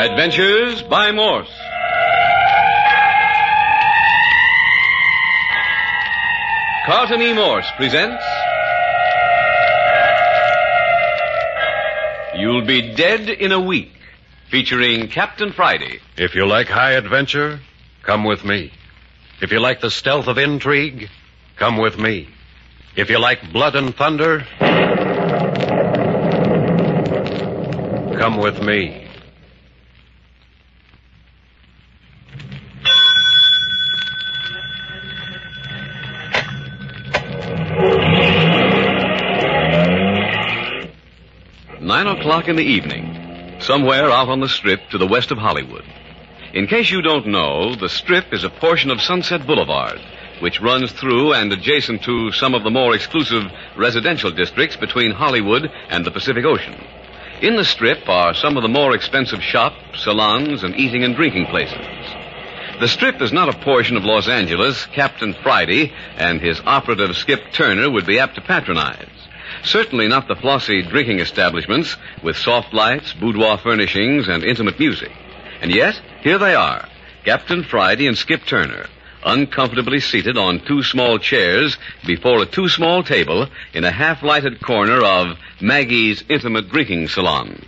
Adventures by Morse. Carlton E. Morse presents You'll Be Dead in a Week, featuring Captain Friday. If you like high adventure, come with me. If you like the stealth of intrigue, come with me. If you like blood and thunder, come with me. Nine o'clock in the evening, somewhere out on the Strip to the west of Hollywood. In case you don't know, the Strip is a portion of Sunset Boulevard, which runs through and adjacent to some of the more exclusive residential districts between Hollywood and the Pacific Ocean. In the Strip are some of the more expensive shops, salons, and eating and drinking places. The Strip is not a portion of Los Angeles Captain Friday and his operative Skip Turner would be apt to patronize. Certainly not the flossy drinking establishments with soft lights, boudoir furnishings, and intimate music. And yet, here they are, Captain Friday and Skip Turner, uncomfortably seated on two small chairs before a too small table in a half-lighted corner of Maggie's intimate drinking salon.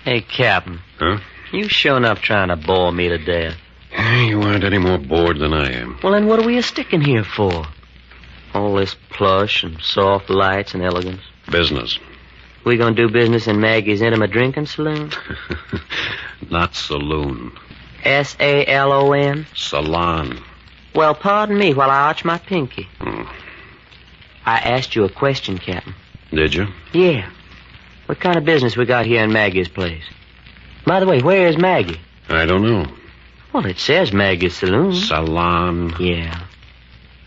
Hey, Captain. Huh? You sure enough trying to bore me to death. You aren't any more bored than I am. Well, then what are we sticking here for? All this plush and soft lights and elegance. Business. We gonna do business in Maggie's intimate drinking saloon? Not saloon. S-A-L-O-N? Salon. Well, pardon me while I arch my pinky. Hmm. I asked you a question, Captain. Did you? Yeah. What kind of business we got here in Maggie's place? By the way, where is Maggie? I don't know. Well, it says Maggie's saloon. Salon. Yeah.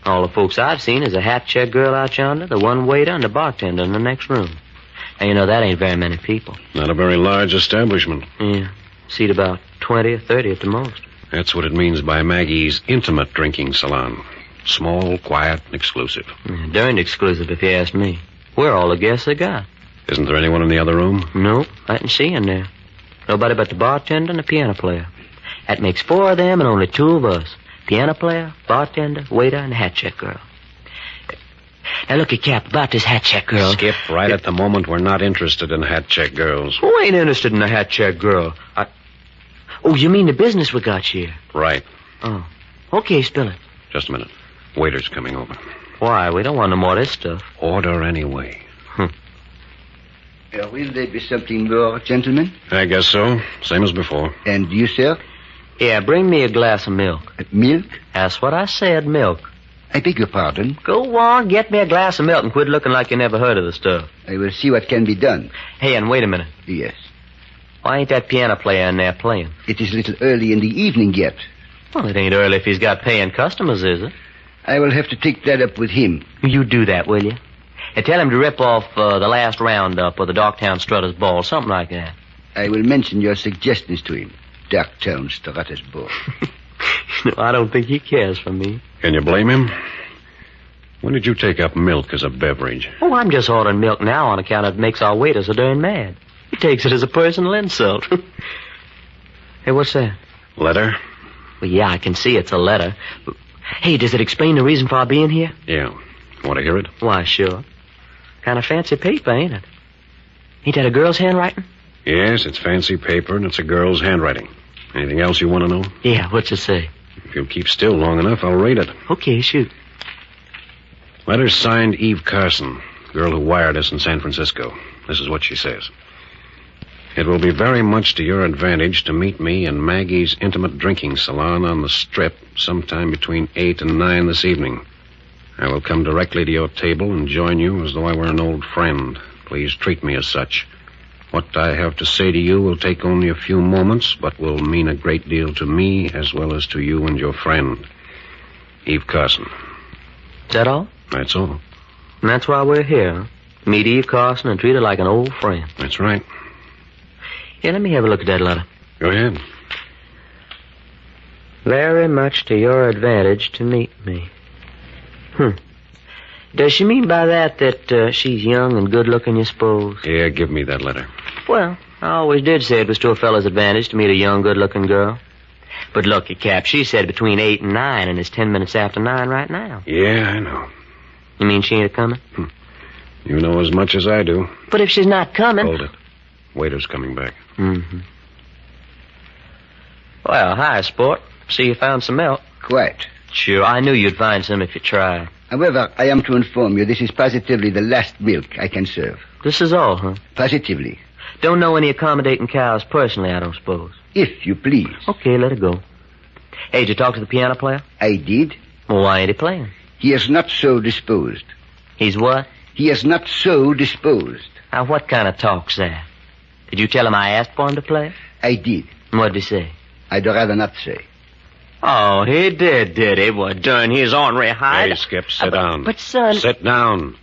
All the folks I've seen is a hat-check girl out yonder, the one waiter, and the bartender in the next room. And you know, that ain't very many people. Not a very large establishment. Yeah. Seat about 20 or 30 at the most. That's what it means by Maggie's intimate drinking salon. Small, quiet, and exclusive. Yeah, darned exclusive, if you ask me. We're all the guests they got. Isn't there anyone in the other room? Nope, I didn't see in there. Nobody but the bartender and the piano player. That makes 4 of them and only 2 of us. Piano player, bartender, waiter, and hat-check girl. Now, look at Cap, about this hat-check girl. Skip, right at the moment, we're not interested in hat-check girls. Who ain't interested in a hat-check girl? Oh, you mean the business we got here? Right. Oh. Okay, spill it. Just a minute. Waiter's coming over. Why? We don't want no more of this stuff. Order anyway. Will there be something more, gentlemen? I guess so. Same as before. And you, sir? Yeah, bring me a glass of milk. Milk? That's what I said, milk. I beg your pardon. Go on, get me a glass of milk and quit looking like you never heard of the stuff. I will see what can be done. Hey, and wait a minute. Yes. Why ain't that piano player in there playing? It is a little early in the evening yet. Well, it ain't early if he's got paying customers, is it? I will have to take that up with him. You do that, will you? And tell him to rip off the last roundup of the Darktown Strutters Ball, something like that. I will mention your suggestions to him. Darktown Strutters Ball. No, I don't think he cares for me. Can you blame him? When did you take up milk as a beverage? Oh, I'm just ordering milk now on account of it makes our waiter so darn mad. He takes it as a personal insult. Hey, what's that? Letter? Well, yeah, I can see it's a letter. Hey, does it explain the reason for our being here? Yeah. Want to hear it? Why, sure. Kind of fancy paper, ain't it? Ain't that a girl's handwriting? Yes, it's fancy paper and it's a girl's handwriting. Anything else you want to know? Yeah, what's it say? If you'll keep still long enough, I'll read it. Okay, shoot. Letter's signed Eve Carson, girl who wired us in San Francisco. This is what she says. It will be very much to your advantage to meet me in Maggie's intimate drinking salon on the Strip sometime between 8 and 9 this evening. I will come directly to your table and join you as though I were an old friend. Please treat me as such. What I have to say to you will take only a few moments, but will mean a great deal to me as well as to you and your friend. Eve Carson. Is that all? That's all. And that's why we're here, huh? Meet Eve Carson and treat her like an old friend. That's right. Yeah, let me have a look at that letter. Go ahead. Very much to your advantage to meet me. Does she mean by that she's young and good-looking, you suppose? Yeah, give me that letter. Well, I always did say it was to a fellow's advantage to meet a young, good-looking girl. But looky, Cap, she said between 8 and 9, and it's 10 minutes after 9 right now. Yeah, I know. You mean she ain't coming? You know as much as I do. But if she's not coming... Hold it. Waiter's coming back. Mm-hmm. Well, hi, sport. See you found some milk. Quite. Sure, I knew you'd find some if you tried. However, I am to inform you this is positively the last milk I can serve. This is all, huh? Positively. Don't know any accommodating cows personally, I don't suppose. If you please. Okay, let it go. Hey, did you talk to the piano player? I did. Well, why ain't he playing? He is not so disposed. He's what? He is not so disposed. Now, what kind of talk's that? Did you tell him I asked for him to play? I did. What'd he say? I'd rather not say. Oh, he did he? Well, darn, he's ornery hide. Hey, Skip, sit down. But, son... Sit down.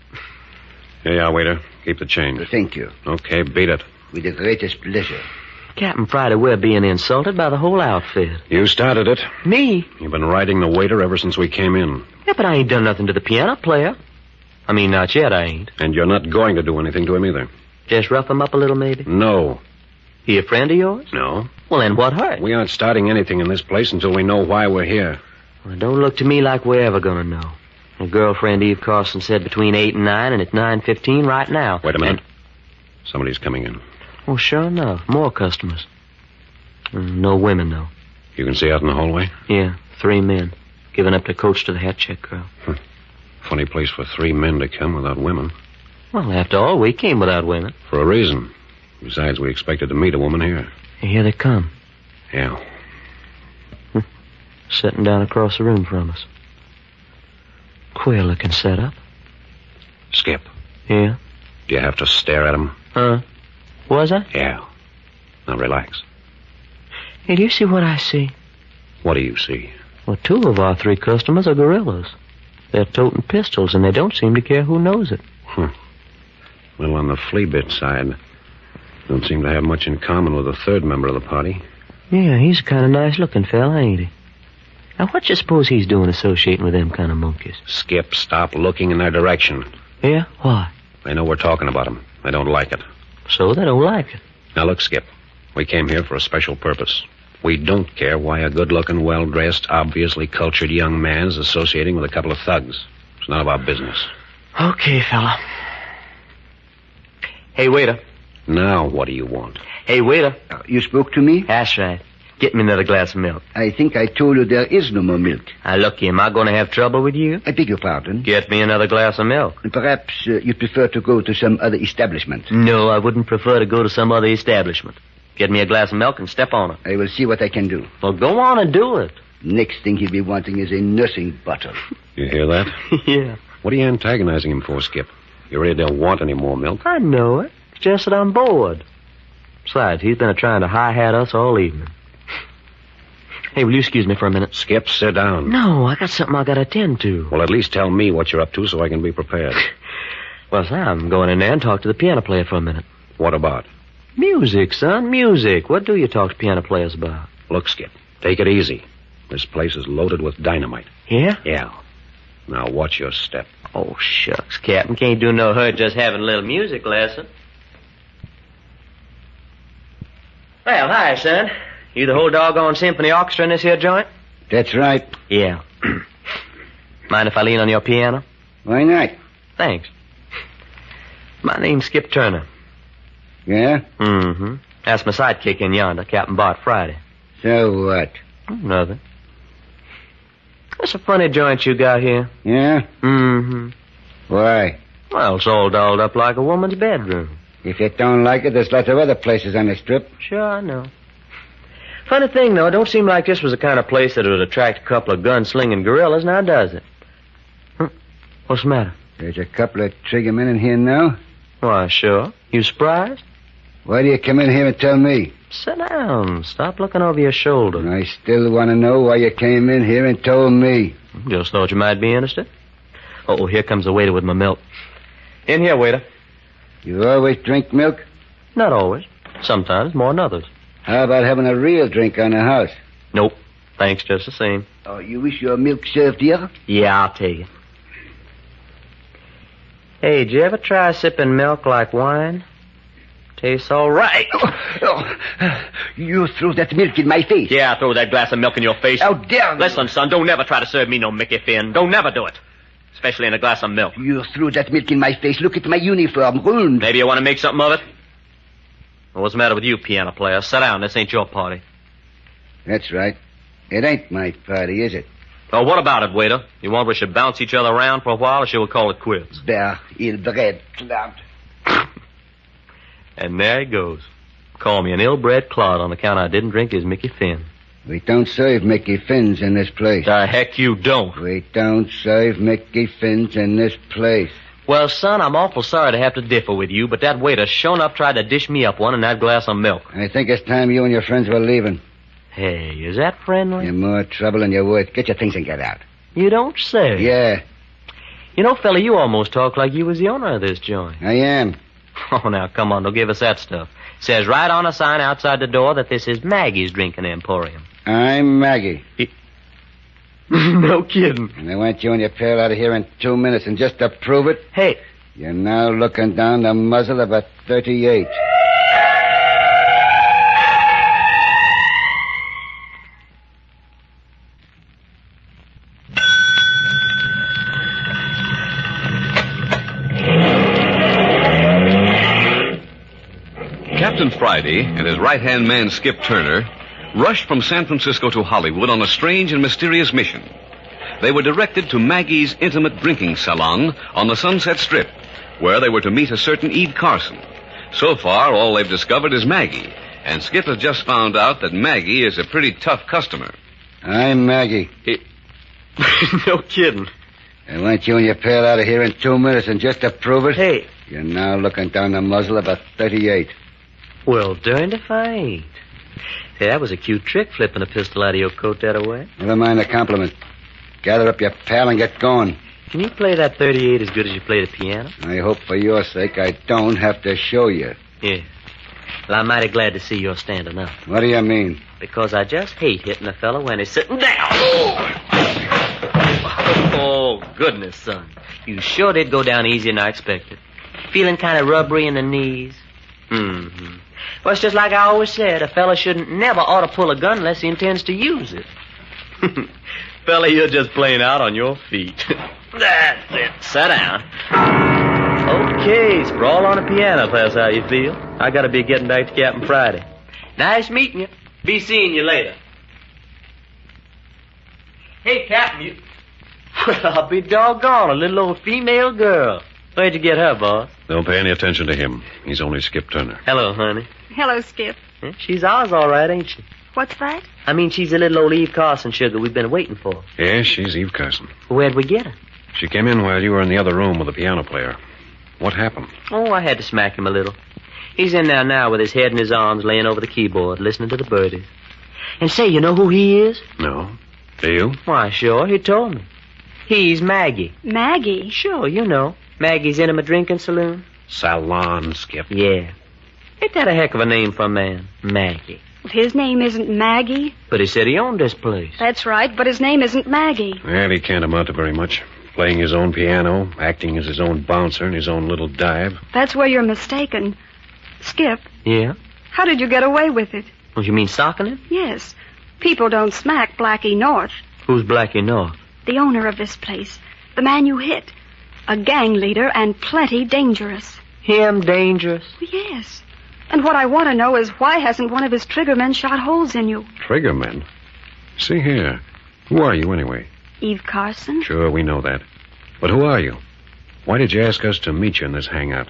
Here you are, waiter. Keep the change. Thank you. Okay, beat it. With the greatest pleasure. Captain Friday, we're being insulted by the whole outfit. You started it. Me? You've been riding the waiter ever since we came in. Yeah, but I ain't done nothing to the piano player. I mean, not yet, I ain't. And you're not going to do anything to him either. Just rough him up a little, maybe? No. He a friend of yours? No. Well, then what hurt? We aren't starting anything in this place until we know why we're here. Well, it don't look to me like we're ever gonna know. Her girlfriend Eve Carson said between 8 and 9, and it's 9:15 right now. Wait a minute. Somebody's coming in. Oh, sure enough. More customers. No women, though. You can see out in the hallway? Yeah, 3 men. Giving up their coats to the hat check girl. Funny place for 3 men to come without women. Well, after all, we came without women. For a reason. Besides, we expected to meet a woman here. And here they come. Yeah. Sitting down across the room from us. Queer-looking setup. Skip, Yeah? do you have to stare at him? Huh? Was I? Yeah. Now relax. Hey, do you see what I see? What do you see? Well, 2 of our 3 customers are gorillas. They're toting pistols, and they don't seem to care who knows it. Well, on the flea bit side, don't seem to have much in common with the 3rd member of the party. Yeah, he's a kind of nice-looking fella, ain't he? Now, what you suppose he's doing associating with them kind of monkeys? Skip, stop looking in their direction. Yeah? Why? They know we're talking about them. They don't like it. So they don't like it. Now, look, Skip. We came here for a special purpose. We don't care why a good-looking, well-dressed, obviously cultured young man is associating with a couple of thugs. It's none of our business. Okay, fella. Hey, waiter. Now, what do you want? Hey, waiter. You spoke to me? That's right. Get me another glass of milk. I think I told you there is no more milk. Now, look, am I going to have trouble with you? I beg your pardon. Get me another glass of milk. Perhaps you prefer to go to some other establishment. No, I wouldn't prefer to go to some other establishment. Get me a glass of milk and step on it. I will see what I can do. Well, go on and do it. Next thing he'll be wanting is a nursing bottle. You hear that? Yeah. What are you antagonizing him for, Skip? You really don't want any more milk? I know it. It's just that I'm bored. Besides, he's been trying to hi-hat us all evening. Hey, will you excuse me for a minute? Skip, sit down. No, I got something I got to attend to. Well, at least tell me what you're up to so I can be prepared. Well, son, I'm going in there and talk to the piano player for a minute. What about? Music, son, music. What do you talk to piano players about? Look, Skip, take it easy. This place is loaded with dynamite. Yeah? Yeah. Now, watch your step. Oh, shucks, Captain. Can't do no hurt just having a little music lesson. Well, hi, son. You the whole doggone symphony orchestra in this here joint? That's right. Yeah. Mind if I lean on your piano? Why not? Thanks. My name's Skip Turner. Yeah? Mm-hmm. That's my sidekick in yonder, Captain Bart Friday. So what? Nothing. That's a funny joint you got here. Yeah? Mm-hmm. Why? Well, it's all dolled up like a woman's bedroom. If you don't like it, there's lots of other places on the strip. Sure, I know. Funny thing, though, it don't seem like this was the kind of place that would attract a couple of gun-slinging gorillas, now does it? What's the matter? There's a couple of trigger men in here now. Why, sure. You surprised? Why do you come in here and tell me? Sit down. Stop looking over your shoulder. I still want to know why you came in here and told me. Just thought you might be interested. Oh, here comes the waiter with my milk. In here, waiter. You always drink milk? Not always. Sometimes more than others. How about having a real drink on the house? Nope. Thanks just the same. Oh, you wish your milk served here? Yeah, I'll take it. Hey, did you ever try sipping milk like wine? Tastes all right. You threw that milk in my face. Yeah, I throw that glass of milk in your face. How dare you? Listen, son, don't never try to serve me no Mickey Finn. Don't never do it. Especially in a glass of milk. You threw that milk in my face. Look at my uniform, ruined. Maybe you want to make something of it? Well, what's the matter with you, piano player? Sit down. This ain't your party. That's right. It ain't my party, is it? Well, what about it, waiter? You want we should bounce each other around for a while, or should we call it quits? Bear, ill-bred clout. And there he goes. Call me an ill-bred clod on account I didn't drink his Mickey Finn. We don't serve Mickey Fins in this place. The heck you don't. We don't serve Mickey Fins in this place. Well, son, I'm awful sorry to have to differ with you, but that waiter sure enough tried to dish me up one in that glass of milk. I think it's time you and your friends were leaving. Hey, is that friendly? You're more trouble than you're worth. Get your things and get out. You don't say. Yeah, You know, fella, you almost talk like you was the owner of this joint. I am. Oh, now, come on, don't give us that stuff. Says right on a sign outside the door that this is Maggie's Drinking Emporium. I'm Maggie. No kidding. And I want you and your pal out of here in 2 minutes, and just to prove it, Hey, you're now looking down the muzzle of a .38. Captain Friday and his right-hand man, Skip Turner, rushed from San Francisco to Hollywood on a strange and mysterious mission. They were directed to Maggie's intimate drinking salon on the Sunset Strip, where they were to meet a certain Eve Carson. So far, all they've discovered is Maggie, and Skip has just found out that Maggie is a pretty tough customer. I'm Maggie. no kidding. I want you and your pal out of here in 2 minutes, and just to prove it, Hey, you're now looking down the muzzle of a .38. well, darned if I ain't. Say, that was a cute trick, flipping a pistol out of your coat that way. Never mind the compliment. Gather up your pal and get going. Can you play that 38 as good as you play the piano? I hope for your sake I don't have to show you. Yeah. Well, I'm mighty glad to see you're standing up. What do you mean? Because I just hate hitting a fellow when he's sitting down. Oh, goodness, son. You sure did go down easier than I expected. Feeling kind of rubbery in the knees. Mm-hmm. Well, it's just like I always said. A fella shouldn't never ought to pull a gun unless he intends to use it. Fella, you're just playing out on your feet. That's it. Sit down. Okay, sprawl on the piano if that's how you feel. I gotta be getting back to Captain Friday. Nice meeting you. Be seeing you later. Hey, Captain, you... Well, I'll be doggone, a little old female girl. Where'd you get her, boss? Don't pay any attention to him. He's only Skip Turner. Hello, honey. Hello, Skip. She's ours all right, ain't she? What's that? I mean, she's the little old Eve Carson sugar we've been waiting for. Yes, she's Eve Carson. Where'd we get her? She came in while you were in the other room with the piano player. What happened? Oh, I had to smack him a little. He's in there now with his head in his arms laying over the keyboard, listening to the birdies. And say, you know who he is? No. Do you? Why, sure, he told me. He's Maggie. Maggie? Sure, you know. Maggie's Intimate Drinking Saloon. Salon, Skip. Yeah. Ain't that a heck of a name for a man? Maggie. His name isn't Maggie. But he said he owned this place. That's right, but his name isn't Maggie. Well, he can't amount to very much. Playing his own piano, acting as his own bouncer in his own little dive. That's where you're mistaken. Skip, Yeah? how did you get away with it? Oh, you mean socking him? Yes. People don't smack Blackie North, Who's Blackie North? the owner of this place. The man you hit. A gang leader and plenty dangerous. Him dangerous? Yes. And what I want to know is why hasn't one of his triggermen shot holes in you? Triggermen? See here. Who are you, anyway? Eve Carson? Sure, we know that. But who are you? Why did you ask us to meet you in this hangout?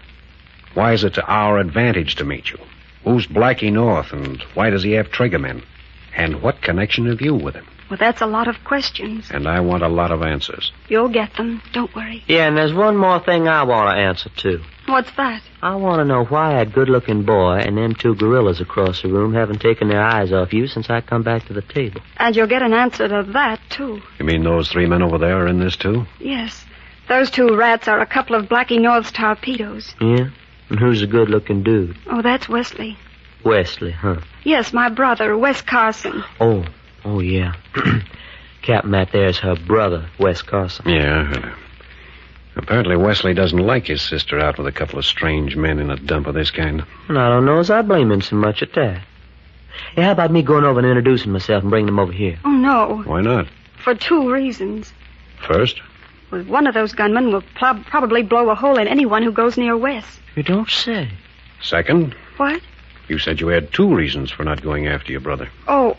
Why is it to our advantage to meet you? Who's Blackie North, and why does he have triggermen? And what connection have you with him? Well, that's a lot of questions. And I want a lot of answers. You'll get them. Don't worry. Yeah, and there's one more thing I want to answer to. What's that? I want to know why that good-looking boy and them two gorillas across the room haven't taken their eyes off you since I come back to the table. And you'll get an answer to that, too. You mean those 3 men over there are in this, too? Yes. Those two rats are a couple of Blackie North's torpedoes. Yeah? And who's the good-looking dude? Oh, that's Wesley. Wesley, huh? Yes, my brother, Wes Carson. Oh, yeah. Captain, that there's her brother, Wes Carson. Yeah, I heard her. Apparently Wesley doesn't like his sister out with a couple of strange men in a dump of this kind. And I don't know as I blame him so much at that. Hey, how about me going over and introducing myself and bringing them over here? Oh, no. Why not? For 2 reasons. First, Well, one of those gunmen will probably blow a hole in anyone who goes near Wes. You don't say. second, What? you said you had 2 reasons for not going after your brother. Oh,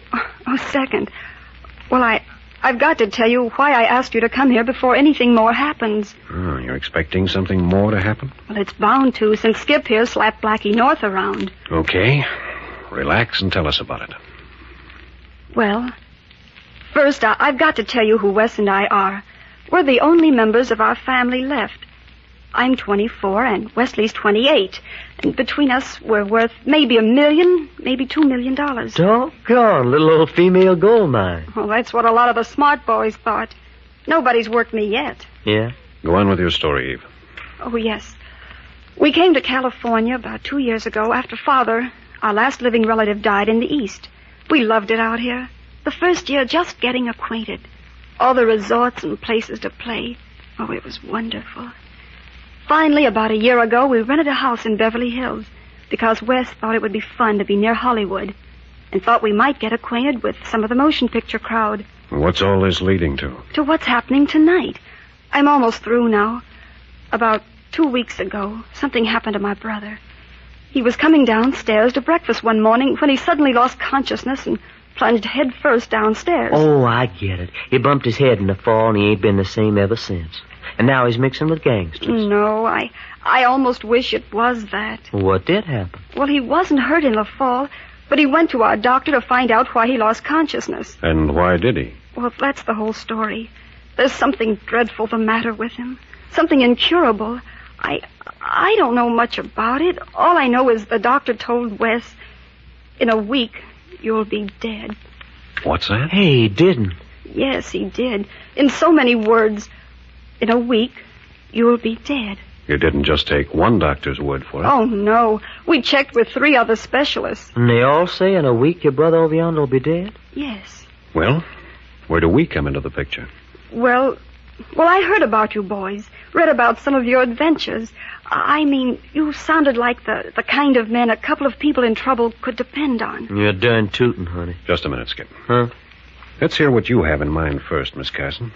second. Well, I've got to tell you why I asked you to come here before anything more happens. Oh, you're expecting something more to happen? Well, it's bound to, since Skip here slapped Blackie North around. Okay. Relax and tell us about it. Well, first, I've got to tell you who Wes and I are. We're the only members of our family left. I'm 24 and Wesley's 28. And between us, we're worth maybe $1 million, maybe $2 million. Doggone, little old female gold mine. Well, that's what a lot of the smart boys thought. Nobody's worked me yet. Yeah? Go on with your story, Eve. Oh, yes. We came to California about 2 years ago after Father, our last living relative, died in the East. We loved it out here. The first year, just getting acquainted. All the resorts and places to play. Oh, it was wonderful. Finally, about a year ago, we rented a house in Beverly Hills because Wes thought it would be fun to be near Hollywood and thought we might get acquainted with some of the motion picture crowd. What's all this leading to? To what's happening tonight. I'm almost through now. About 2 weeks ago, something happened to my brother. He was coming downstairs to breakfast one morning when he suddenly lost consciousness and plunged head first downstairs. Oh, I get it. He bumped his head in the fall, and he ain't been the same ever since. And now he's mixing with gangsters. No, I almost wish it was that. What did happen? Well, he wasn't hurt in the fall, but he went to our doctor to find out why he lost consciousness. And why did he? Well, that's the whole story. There's something dreadful the matter with him. Something incurable. I don't know much about it. All I know is the doctor told Wes, in a week, you'll be dead. What's that? Hey, he didn't. Yes, he did. In so many words, in a week, you'll be dead. You didn't just take one doctor's word for it. Oh, no. We checked with 3 other specialists. And they all say in a week your brother over yonder will be dead? Yes. Well, where do we come into the picture? Well, I heard about you boys. Read about some of your adventures. I mean, you sounded like the kind of men a couple of people in trouble could depend on. You're darn tootin', honey. Just a minute, Skip. Huh? Let's hear what you have in mind first, Miss Carson.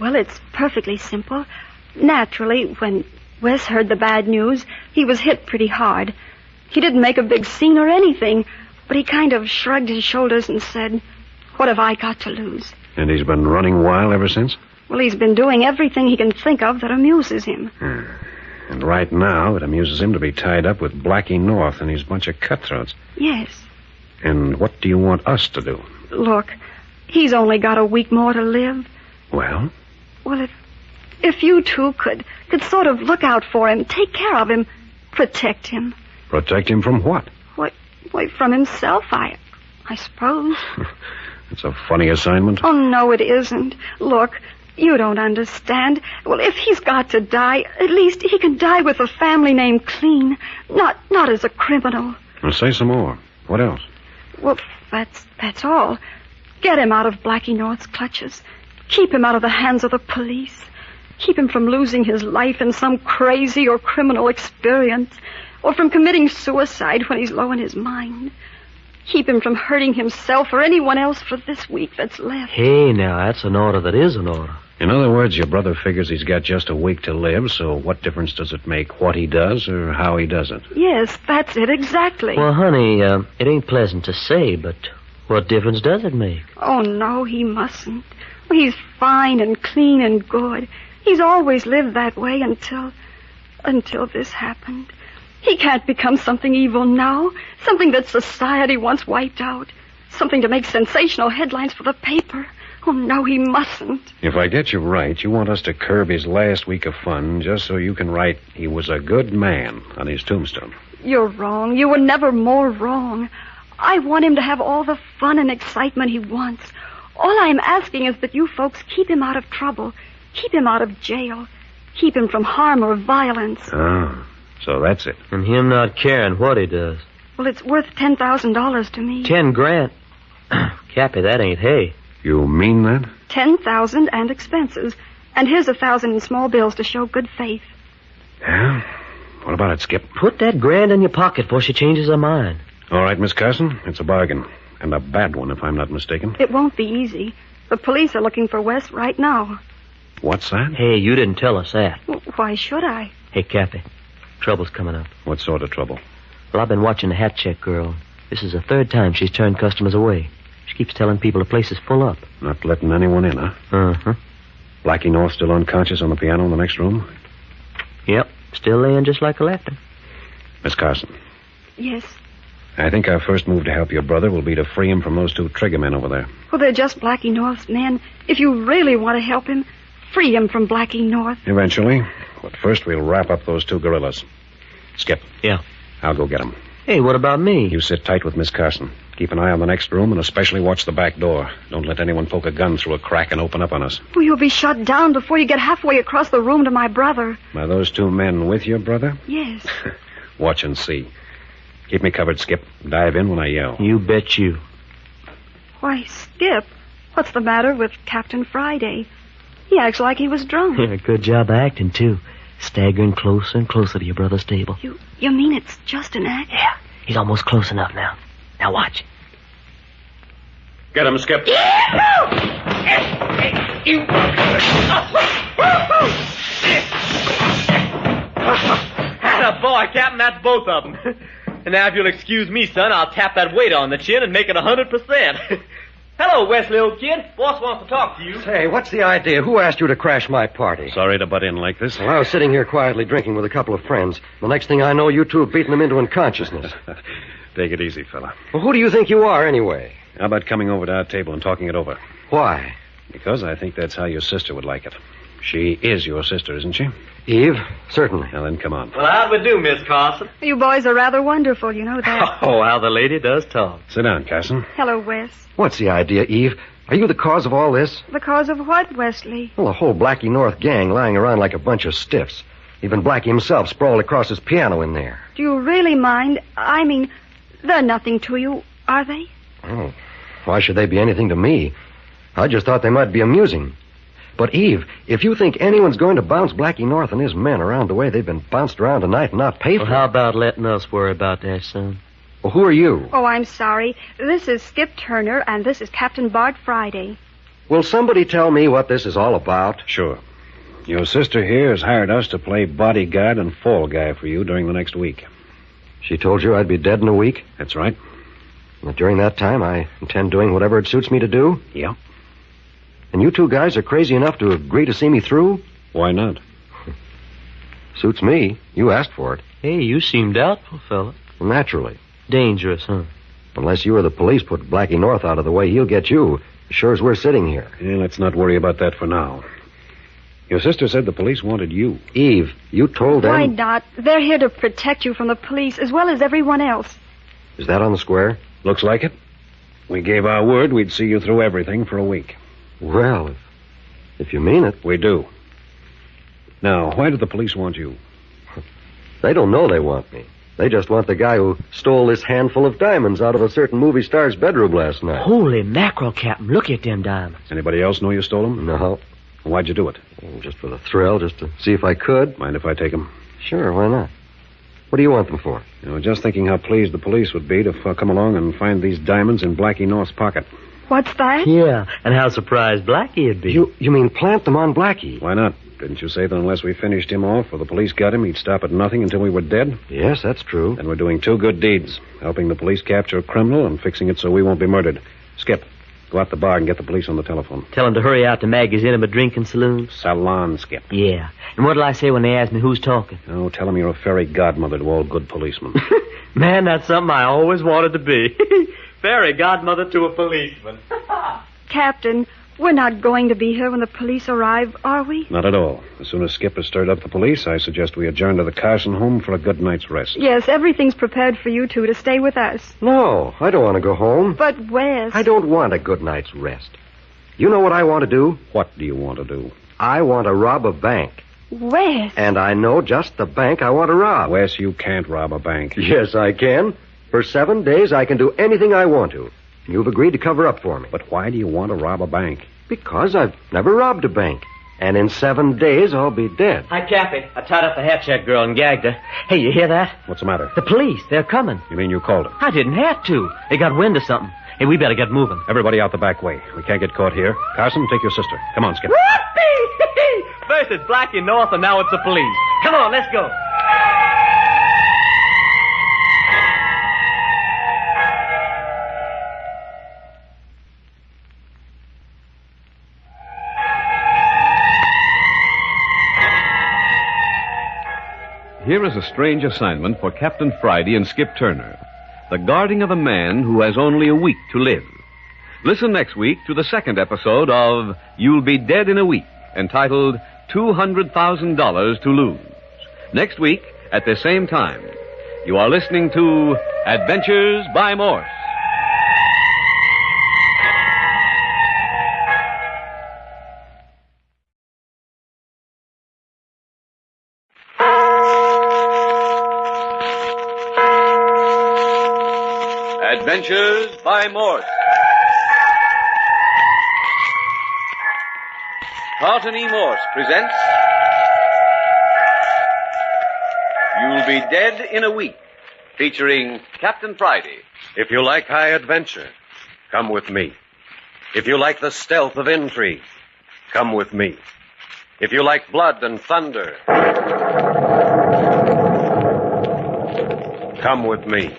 Well, it's perfectly simple. Naturally, when Wes heard the bad news, he was hit pretty hard. He didn't make a big scene or anything, but he kind of shrugged his shoulders and said, "What have I got to lose?" And he's been running wild ever since? Well, he's been doing everything he can think of that amuses him. And right now, it amuses him to be tied up with Blackie North and his bunch of cutthroats. Yes. And what do you want us to do? Look, he's only got a week more to live. Well? Well, if you two could sort of look out for him, take care of him, protect him. Protect him from what? Why, from himself, I suppose. It's a funny assignment. Oh, no, it isn't. Look, you don't understand. Well, if he's got to die, at least he can die with a family name clean, not as a criminal. Well, say some more. What else? Well, that's all. Get him out of Blackie North's clutches. Keep him out of the hands of the police. Keep him from losing his life in some crazy or criminal experience, or from committing suicide when he's low in his mind. Keep him from hurting himself or anyone else for this week that's left. Hey, now, that's an order that is an order. In other words, your brother figures he's got just a week to live, so what difference does it make what he does or how he does it? Yes, that's it, exactly. Well, honey, it ain't pleasant to say, but what difference does it make? Oh, no, he mustn't. He's fine and clean and good. He's always lived that way until this happened. He can't become something evil now, something that society once wiped out, something to make sensational headlines for the paper. Oh, no, he mustn't. If I get you right, you want us to curb his last week of fun just so you can write, "He was a good man" on his tombstone. You're wrong. You were never more wrong. I want him to have all the fun and excitement he wants. All I'm asking is that you folks keep him out of trouble, keep him out of jail, keep him from harm or violence. Ah, so that's it. And him not caring what he does. Well, it's worth $10,000 to me. 10 grand. Cappy, that ain't hay. You mean that? 10,000 and expenses. And here's 1,000 in small bills to show good faith. Yeah? What about it, Skip? Put that $1,000 in your pocket before she changes her mind. All right, Miss Carson. It's a bargain. And a bad one, if I'm not mistaken. It won't be easy. The police are looking for Wes right now. What's that? Hey, you didn't tell us that. Why should I? Hey, Cappy, trouble's coming up. What sort of trouble? Well, I've been watching the hat check girl. This is the 3rd time she's turned customers away. She keeps telling people the place is full up. Not letting anyone in, huh? Uh-huh. Blackie North still unconscious on the piano in the next room? Yep, still laying just like I left him. Miss Carson. Yes. I think our first move to help your brother will be to free him from those 2 trigger men over there. Well, they're just Blackie North's men. If you really want to help him, free him from Blackie North. Eventually. But first we'll wrap up those 2 guerrillas. Skip. Yeah. I'll go get them. Hey, what about me? You sit tight with Miss Carson. Keep an eye on the next room and especially watch the back door. Don't let anyone poke a gun through a crack and open up on us. Well, you'll be shot down before you get halfway across the room to my brother. Are those 2 men with your brother? Yes. Watch and see. Keep me covered, Skip. Dive in when I yell. You bet you. Why, Skip, what's the matter with Captain Friday? He acts like he was drunk. Yeah, good job acting, too. Staggering closer and closer to your brother's table. You mean it's just an act? Yeah, he's almost close enough now. Now watch. Get him, Skip. Boy, Captain, that's both of them. And now, if you'll excuse me, son, I'll tap that waiter on the chin and make it 100%. Hello, Wesley, old kid. Boss wants to talk to you. Say, what's the idea? Who asked you to crash my party? Sorry to butt in like this. Well, I was sitting here quietly drinking with a couple of friends. The next thing I know, you 2 have beaten them into unconsciousness. Take it easy, fella. Well, who do you think you are, anyway? How about coming over to our table and talking it over? Why? Because I think that's how your sister would like it. She is your sister, isn't she? Eve? Certainly. Now then, come on. Well, how'd we do, Miss Carson? You boys are rather wonderful, you know that. Oh, how the lady does talk. Sit down, Carson. Hello, Wes. What's the idea, Eve? Are you the cause of all this? The cause of what, Wesley? Well, the whole Blackie North gang lying around like a bunch of stiffs. Even Blackie himself sprawled across his piano in there. Do you really mind? I mean, they're nothing to you, are they? Oh, why should they be anything to me? I just thought they might be amusing. But, Eve, if you think anyone's going to bounce Blackie North and his men around the way they've been bounced around tonight and not pay for Well, how about letting us worry about that, son? Well, who are you? Oh, I'm sorry. This is Skip Turner, and this is Captain Bart Friday. Will somebody tell me what this is all about? Sure. Your sister here has hired us to play bodyguard and fall guy for you during the next week. She told you I'd be dead in a week? That's right. And that during that time I intend doing whatever it suits me to do? Yeah. And you 2 guys are crazy enough to agree to see me through? Why not? Suits me. You asked for it. Hey, you seem doubtful, fella. Well, naturally. Dangerous, huh? Unless you or the police put Blackie North out of the way, he'll get you. As sure as we're sitting here. Yeah, let's not worry about that for now. Your sister said the police wanted you. Eve, you told them... Why not? They're here to protect you from the police as well as everyone else. Is that on the square? Looks like it. We gave our word we'd see you through everything for a week. Well, if you mean it. We do. Now, why did the police want you? They don't know they want me. They just want the guy who stole this handful of diamonds out of a certain movie star's bedroom last night. Holy mackerel, Captain. Look at them diamonds. Anybody else know you stole them? No. Why'd you do it? Just for the thrill, just to see if I could. Mind if I take them? Sure, why not? What do you want them for? You know, just thinking how pleased the police would be to come along and find these diamonds in Blackie North's pocket. What's that? Yeah, and how surprised Blackie'd be. You mean plant them on Blackie? Why not? Didn't you say that unless we finished him off or the police got him, he'd stop at nothing until we were dead? Yes, that's true. Then we're doing 2 good deeds, helping the police capture a criminal and fixing it so we won't be murdered. Skip, go out the bar and get the police on the telephone. Tell them to hurry out to Maggie's intimate drinking saloon. Salon, Skip. Yeah. And what'll I say when they ask me who's talking? Oh, tell them you're a fairy godmother to all good policemen. Man, that's something I always wanted to be. Fairy godmother to a policeman. Captain, we're not going to be here when the police arrive, are we? Not at all. As soon as Skip has stirred up the police, I suggest we adjourn to the Carson home for a good night's rest. Yes, everything's prepared for you 2 to stay with us. No, I don't want to go home. But Wes... I don't want a good night's rest. You know what I want to do? What do you want to do? I want to rob a bank. Wes... And I know just the bank I want to rob. Wes, you can't rob a bank. Yes, I can. For 7 days, I can do anything I want to. You've agreed to cover up for me. But why do you want to rob a bank? Because I've never robbed a bank. And in 7 days, I'll be dead. Hi, Cappy. I tied up the hat check girl and gagged her. Hey, you hear that? What's the matter? The police. They're coming. You mean you called them? I didn't have to. They got wind of something. Hey, we better get moving. Everybody out the back way. We can't get caught here. Carson, take your sister. Come on, Skip. Whoopee! First it's Blackie North, and now it's the police. Come on, let's go. Here is a strange assignment for Captain Friday and Skip Turner. The guarding of a man who has only a week to live. Listen next week to the second episode of You'll Be Dead in a Week, entitled $200,000 to Lose. Next week, at the same time, you are listening to Adventures by Morse. Adventures by Morse. Carlton E. Morse presents You'll Be Dead in a Week, featuring Captain Friday. If you like high adventure, come with me. If you like the stealth of intrigue, come with me. If you like blood and thunder, come with me.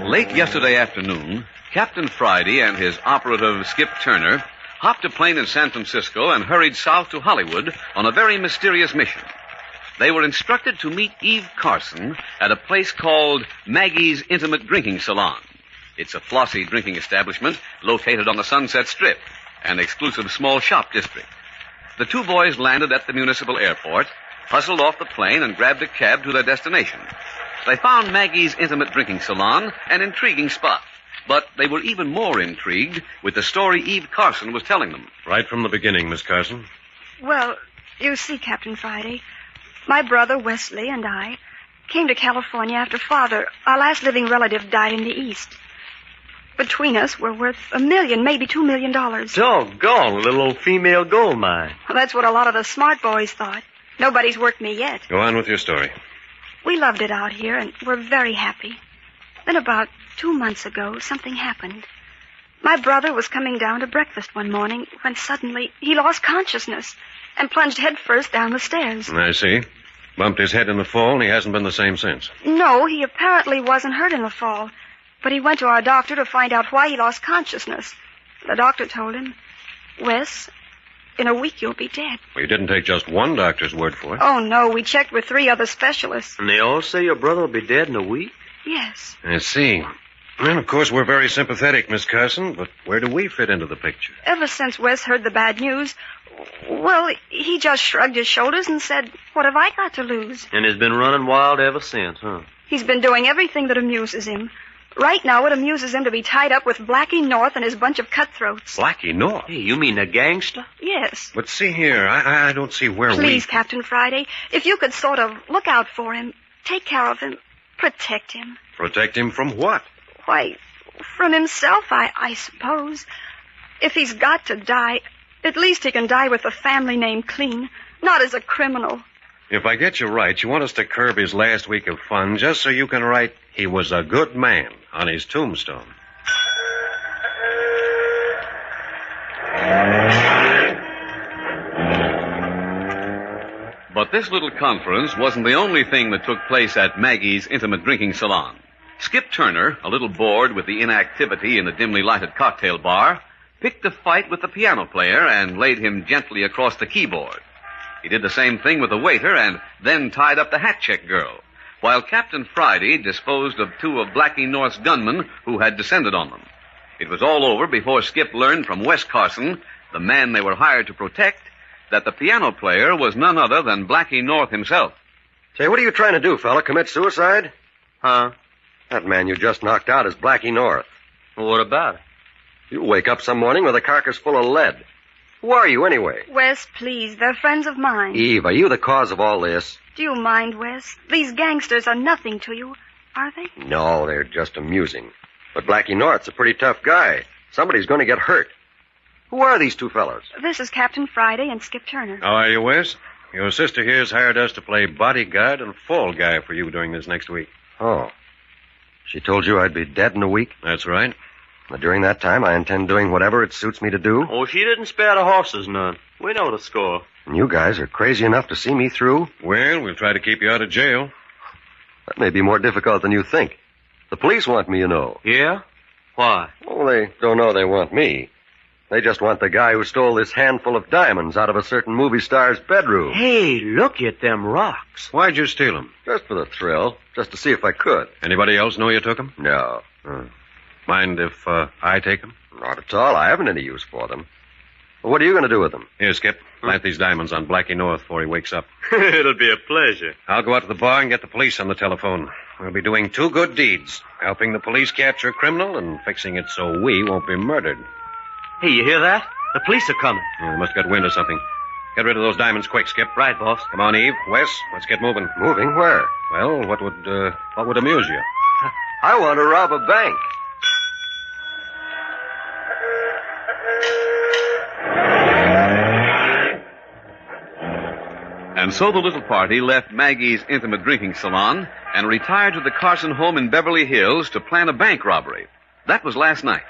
Late yesterday afternoon, Captain Friday and his operative Skip Turner hopped a plane in San Francisco and hurried south to Hollywood on a very mysterious mission. They were instructed to meet Eve Carson at a place called Maggie's Intimate Drinking Salon. It's a flossy drinking establishment located on the Sunset Strip, an exclusive small shop district. The two boys landed at the municipal airport, hustled off the plane, and grabbed a cab to their destination. They found Maggie's Intimate Drinking Salon an intriguing spot, but they were even more intrigued with the story Eve Carson was telling them. Right from the beginning, Miss Carson. Well, you see, Captain Friday, my brother Wesley and I came to California after Father, our last living relative, died in the East. Between us, we're worth $1 million, maybe $2 million. Doggone, a little old female gold mine. Well, that's what a lot of the smart boys thought. Nobody's worked me yet. Go on with your story. We loved it out here, and we're very happy. Then about 2 months ago, something happened. My brother was coming down to breakfast one morning when suddenly he lost consciousness and plunged headfirst down the stairs. I see. Bumped his head in the fall, and he hasn't been the same since. No, he apparently wasn't hurt in the fall, but he went to our doctor to find out why he lost consciousness. The doctor told him, Wes, in a week you'll be dead. Well, you didn't take just one doctor's word for it. Oh, no, we checked with 3 other specialists. And they all say your brother will be dead in a week? Yes. I see. Well, of course, we're very sympathetic, Miss Carson, but where do we fit into the picture? Ever since Wes heard the bad news, well, he just shrugged his shoulders and said, what have I got to lose? And has been running wild ever since, huh? He's been doing everything that amuses him. Right now, it amuses him to be tied up with Blackie North and his bunch of cutthroats. Blackie North? Hey, you mean a gangster? Yes. But see here, I don't see where Please, Captain Friday, if you could sort of look out for him, take care of him, protect him. Protect him from what? Why, from himself, I suppose. If he's got to die, at least he can die with the family name clean, not as a criminal. If I get you right, you want us to curb his last week of fun just so you can write, he was a good man on his tombstone. But this little conference wasn't the only thing that took place at Maggie's Intimate Drinking Salon. Skip Turner, a little bored with the inactivity in the dimly lighted cocktail bar, picked a fight with the piano player and laid him gently across the keyboard. He did the same thing with the waiter and then tied up the hat check girl, while Captain Friday disposed of 2 of Blackie North's gunmen who had descended on them. It was all over before Skip learned from Wes Carson, the man they were hired to protect, that the piano player was none other than Blackie North himself. Say, what are you trying to do, fella? Commit suicide? Huh? That man you just knocked out is Blackie North. Well, what about it? You'll wake up some morning with a carcass full of lead. Who are you, anyway? Wes, please, they're friends of mine. Eve, are you the cause of all this? Do you mind, Wes? These gangsters are nothing to you, are they? No, they're just amusing. But Blackie North's a pretty tough guy. Somebody's going to get hurt. Who are these two fellows? This is Captain Friday and Skip Turner. How are you, Wes? Your sister here's hired us to play bodyguard and fall guy for you during this next week. Oh. She told you I'd be dead in a week? That's right. But during that time, I intend doing whatever it suits me to do. Oh, she didn't spare the horses none. We know the score. And you guys are crazy enough to see me through? Well, we'll try to keep you out of jail. That may be more difficult than you think. The police want me, you know. Yeah? Why? Oh, they don't know they want me. They just want the guy who stole this handful of diamonds out of a certain movie star's bedroom. Hey, look at them rocks. Why'd you steal them? Just for the thrill. Just to see if I could. Anybody else know you took them? No. Mind if I take them? Not at all. I haven't any use for them. Well, what are you going to do with them? Here, Skip. Plant these diamonds on Blackie North before he wakes up. It'll be a pleasure. I'll go out to the bar and get the police on the telephone. We'll be doing two good deeds. Helping the police capture a criminal and fixing it so we won't be murdered. Hey, you hear that? The police are coming. Yeah, they must have got wind of something. Get rid of those diamonds quick, Skip. Right, boss. Come on, Eve. Wes, let's get moving. Moving? Where? Well, what would amuse you? I want to rob a bank. And so the little party left Maggie's intimate drinking salon and retired to the Carson home in Beverly Hills to plan a bank robbery. That was last night.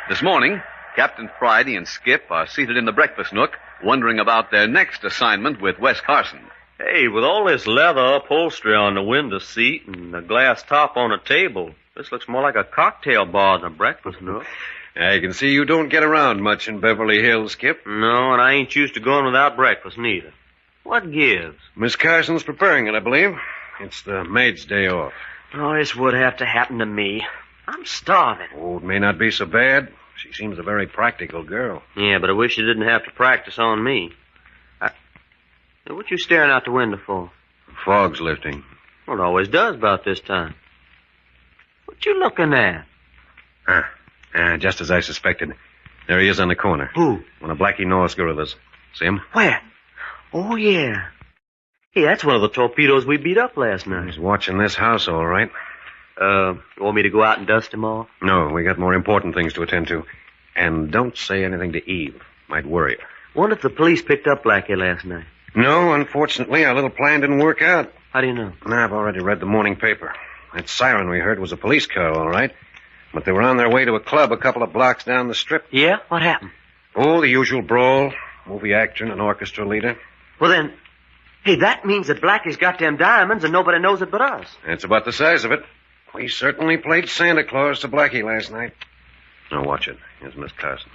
This morning, Captain Friday and Skip are seated in the breakfast nook, wondering about their next assignment with Wes Carson. Hey, with all this leather upholstery on the window seat and a glass top on the table, this looks more like a cocktail bar than a breakfast nook. I can see you don't get around much in Beverly Hills, Skip. No, and I ain't used to going without breakfast neither. What gives? Miss Carson's preparing it, I believe. It's the maid's day off. Oh, this would have to happen to me. I'm starving. Oh, it may not be so bad. She seems a very practical girl. Yeah, but I wish you didn't have to practice on me. What you staring out the window for? The fog's lifting. Well, it always does about this time. What you looking at? Just as I suspected. There he is on the corner. Who? One of Blackie North's gorillas. See him? Where? Oh, yeah. Hey, that's one of the torpedoes we beat up last night. He's watching this house, all right. You want me to go out and dust him off? No, we got more important things to attend to. And don't say anything to Eve. Might worry her. Wonder if the police picked up Blackie last night. No, unfortunately, our little plan didn't work out. How do you know? I've already read the morning paper. That siren we heard was a police car, all right. But they were on their way to a club a couple of blocks down the strip. Yeah? What happened? Oh, the usual brawl. Movie actor and an orchestra leader. Well, then, hey, that means that Blackie's got them diamonds and nobody knows it but us. That's about the size of it. We certainly played Santa Claus to Blackie last night. Now, watch it. Here's Miss Carson.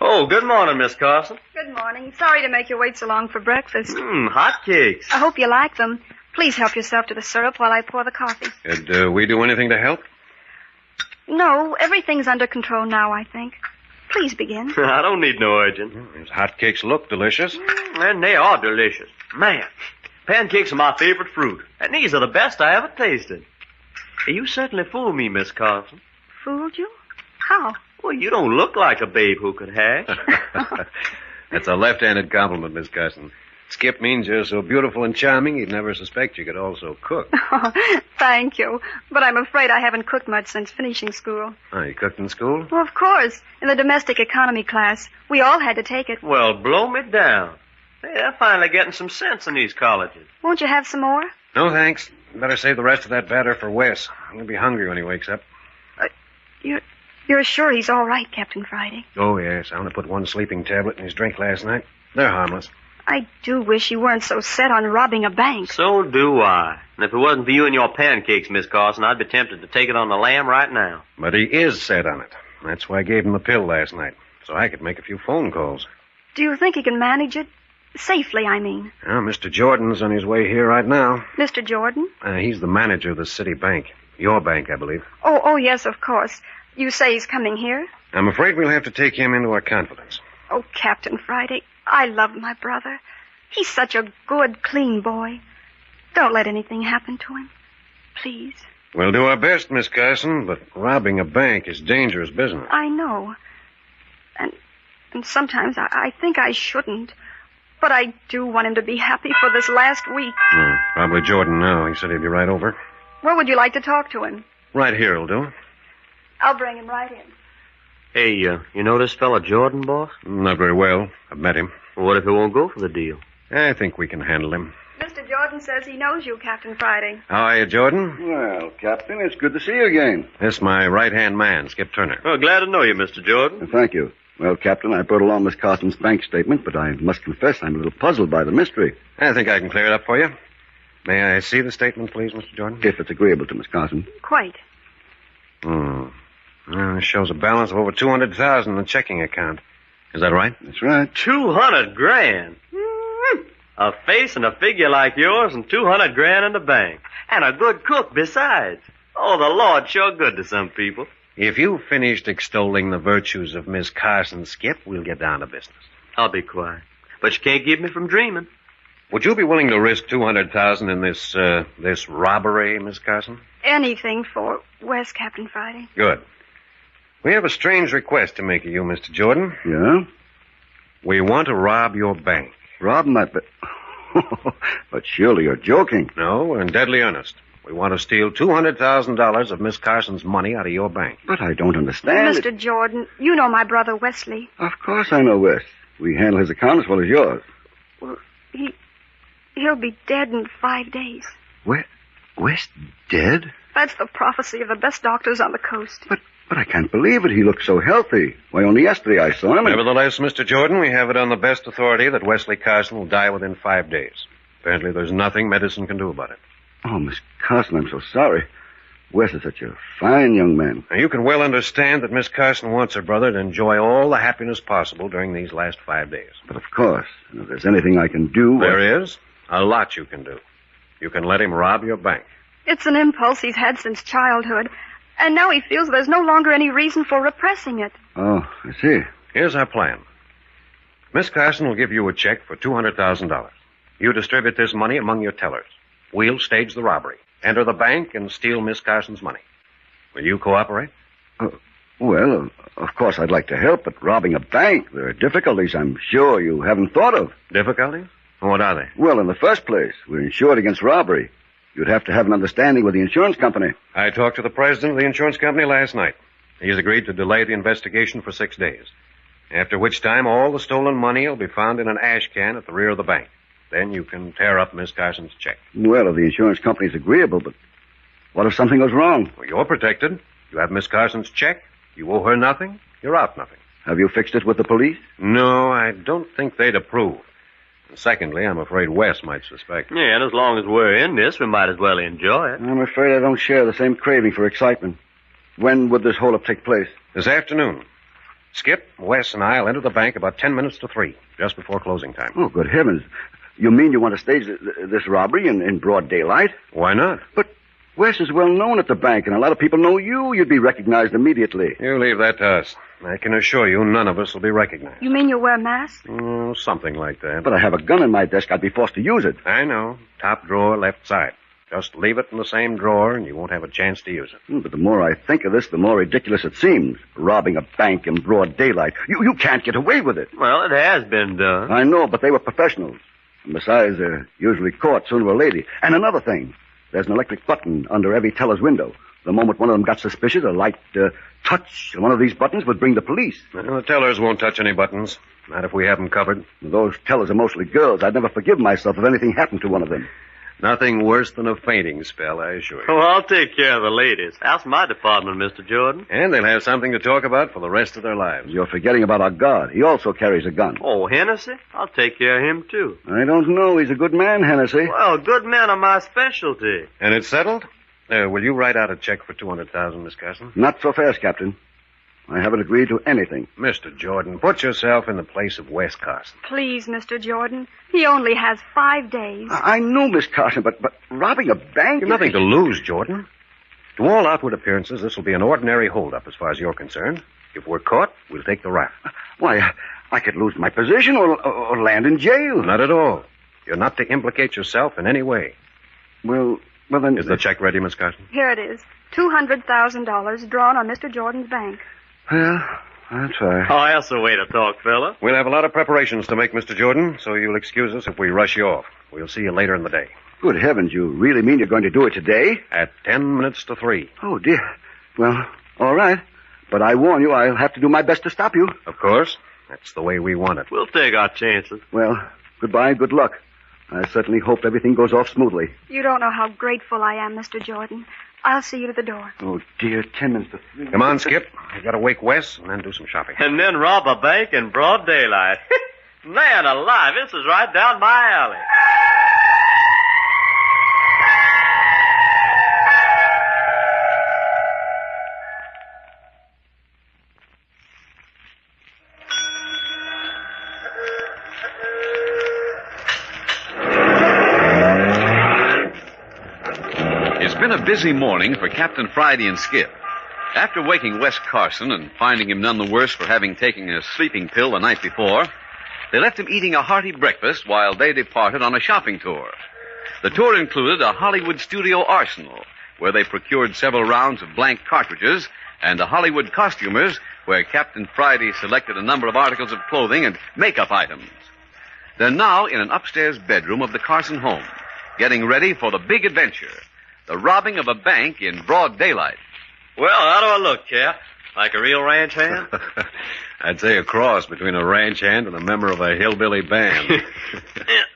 Oh, good morning, Miss Carson. Good morning. Sorry to make you wait so long for breakfast. Hot cakes. I hope you like them. Please help yourself to the syrup while I pour the coffee. Did we do anything to help? No, everything's under control now, I think. Please begin. I don't need no urging. These hotcakes look delicious. And they are delicious. Man, pancakes are my favorite fruit. And these are the best I ever tasted. Hey, you certainly fooled me, Miss Carson. Fooled you? How? Well, you don't look like a babe who could hash. That's a left-handed compliment, Miss Carson. Skip means you're so beautiful and charming, he'd never suspect you could also cook. Oh, thank you. But I'm afraid I haven't cooked much since finishing school. Oh, you cooked in school? Well, of course. In the domestic economy class. We all had to take it. Well, blow me down. Hey, they're finally getting some sense in these colleges. Won't you have some more? No, thanks. Better save the rest of that batter for Wes. He'll be hungry when he wakes up. You're sure he's all right, Captain Friday? Oh, yes. I only put one sleeping tablet in his drink last night. They're harmless. I do wish you weren't so set on robbing a bank. So do I. And if it wasn't for you and your pancakes, Miss Carson, I'd be tempted to take it on the lamb right now. But he is set on it. That's why I gave him the pill last night, so I could make a few phone calls. Do you think he can manage it? Safely, I mean. Well, Mr. Jordan's on his way here right now. Mr. Jordan? He's the manager of the city bank. Your bank, I believe. Oh, yes, of course. You say he's coming here? I'm afraid we'll have to take him into our confidence. Oh, Captain Friday, I love my brother. He's such a good, clean boy. Don't let anything happen to him. Please. We'll do our best, Miss Carson, but robbing a bank is dangerous business. I know. And sometimes I think I shouldn't. But I do want him to be happy for this last week. Probably Jordan now. He said he'd be right over. Where would you like to talk to him? Right here will do. I'll bring him right in. Hey, you know this fella Jordan, boss? Not very well. I've met him. Well, what if he won't go for the deal? I think we can handle him. Mr. Jordan says he knows you, Captain Friday. How are you, Jordan? Well, Captain, it's good to see you again. This is my right-hand man, Skip Turner. Well, glad to know you, Mr. Jordan. Thank you. Well, Captain, I brought along Miss Carson's bank statement, but I must confess I'm a little puzzled by the mystery. I think I can clear it up for you. May I see the statement, please, Mr. Jordan? If it's agreeable to Miss Carson. Quite. It shows a balance of over $200,000 in the checking account. Is that right? That's right. 200 grand. A face and a figure like yours and 200 grand in the bank. And a good cook besides. Oh, the Lord sure good to some people. If you've finished extolling the virtues of Miss Carson, Skip, we'll get down to business. I'll be quiet. But you can't keep me from dreaming. Would you be willing to risk $200,000 in this robbery, Miss Carson? Anything for Wes, Captain Friday. Good. We have a strange request to make of you, Mr. Jordan. Yeah? We want to rob your bank. Rob my... But surely you're joking. No, we're in deadly earnest. We want to steal $200,000 of Miss Carson's money out of your bank. But I don't understand. Mr. Jordan, you know my brother Wesley. Of course I know Wes. We handle his account as well as yours. Well, he'll be dead in 5 days. Wes dead? That's the prophecy of the best doctors on the coast. But I can't believe it. He looked so healthy. Why, only yesterday I saw him. Nevertheless, Mr. Jordan, we have it on the best authority that Wesley Carson will die within 5 days. Apparently there's nothing medicine can do about it. Oh, Miss Carson, I'm so sorry. Wes is such a fine young man. Now, you can well understand that Miss Carson wants her brother to enjoy all the happiness possible during these last 5 days. But of course, if there's anything I can do... There is. A lot you can do. You can let him rob your bank. It's an impulse he's had since childhood, and now he feels there's no longer any reason for repressing it. Oh, I see. Here's our plan. Miss Carson will give you a check for $200,000. You distribute this money among your tellers. We'll stage the robbery, enter the bank, and steal Miss Carson's money. Will you cooperate? Well, of course I'd like to help, but robbing a bank, there are difficulties I'm sure you haven't thought of. Difficulties? What are they? Well, in the first place, we're insured against robbery. You'd have to have an understanding with the insurance company. I talked to the president of the insurance company last night. He's agreed to delay the investigation for 6 days, after which time all the stolen money will be found in an ash can at the rear of the bank. Then you can tear up Miss Carson's check. Well, if the insurance company's agreeable, but what if something goes wrong? Well, you're protected. You have Miss Carson's check. You owe her nothing. You're out nothing. Have you fixed it with the police? No, I don't think they'd approve. And secondly, I'm afraid Wes might suspect. Yeah, and as long as we're in this, we might as well enjoy it. I'm afraid I don't share the same craving for excitement. When would this hold-up take place? This afternoon. Skip, Wes, and I'll enter the bank about 10 minutes to 3, just before closing time. Oh, good heavens. You mean you want to stage this robbery in broad daylight? Why not? But Wes is well known at the bank, and a lot of people know you. You'd be recognized immediately. You leave that to us. I can assure you none of us will be recognized. You mean you'll wear masks? Oh, something like that. But I have a gun in my desk. I'd be forced to use it. I know. Top drawer, left side. Just leave it in the same drawer, and you won't have a chance to use it. But the more I think of this, the more ridiculous it seems. Robbing a bank in broad daylight. You can't get away with it. Well, it has been done. I know, but they were professionals. And besides, they're usually caught sooner or later. And another thing, there's an electric button under every teller's window. The moment one of them got suspicious, a light touch on one of these buttons would bring the police. Well, the tellers won't touch any buttons. Not if we have them covered. Those tellers are mostly girls. I'd never forgive myself if anything happened to one of them. Nothing worse than a fainting spell, I assure you. Well, I'll take care of the ladies. That's my department, Mr. Jordan. And they'll have something to talk about for the rest of their lives. You're forgetting about our guard. He also carries a gun. Oh, Hennessy? I'll take care of him, too. I don't know. He's a good man, Hennessy. Well, good men are my specialty. And it's settled? Will you write out a check for $200,000, Miss Carson? Not so fast, Captain. I haven't agreed to anything. Mr. Jordan, put yourself in the place of Wes Carson. Please, Mr. Jordan. He only has 5 days. I know, Miss Carson, but robbing a bank... You've nothing to lose, Jordan. To all outward appearances, this will be an ordinary holdup as far as you're concerned. If we're caught, we'll take the rap. Why, I could lose my position or land in jail. Not at all. You're not to implicate yourself in any way. Well, then... Is the check ready, Miss Carson? Here it is. $200,000 drawn on Mr. Jordan's bank. Well, I'll try. Oh, that's the way to talk, fella. We'll have a lot of preparations to make, Mr. Jordan, so you'll excuse us if we rush you off. We'll see you later in the day. Good heavens, you really mean you're going to do it today? At 10 minutes to 3. Oh, dear. Well, all right. But I warn you, I'll have to do my best to stop you. Of course. That's the way we want it. We'll take our chances. Well, goodbye, good luck. I certainly hope everything goes off smoothly. You don't know how grateful I am, Mr. Jordan. I'll see you to the door. Oh, dear, 10 minutes to 3. Come on, Skip. We've got to wake Wes and then do some shopping. And then rob a bank in broad daylight. Man alive, this is right down my alley. It's been a busy morning for Captain Friday and Skip. After waking Wes Carson and finding him none the worse for having taken a sleeping pill the night before, they left him eating a hearty breakfast while they departed on a shopping tour. The tour included a Hollywood studio arsenal, where they procured several rounds of blank cartridges, and a Hollywood costumers, where Captain Friday selected a number of articles of clothing and makeup items. They're now in an upstairs bedroom of the Carson home, getting ready for the big adventure, the robbing of a bank in broad daylight. Well, how do I look, Cap? Like a real ranch hand? I'd say a cross between a ranch hand and a member of a hillbilly band.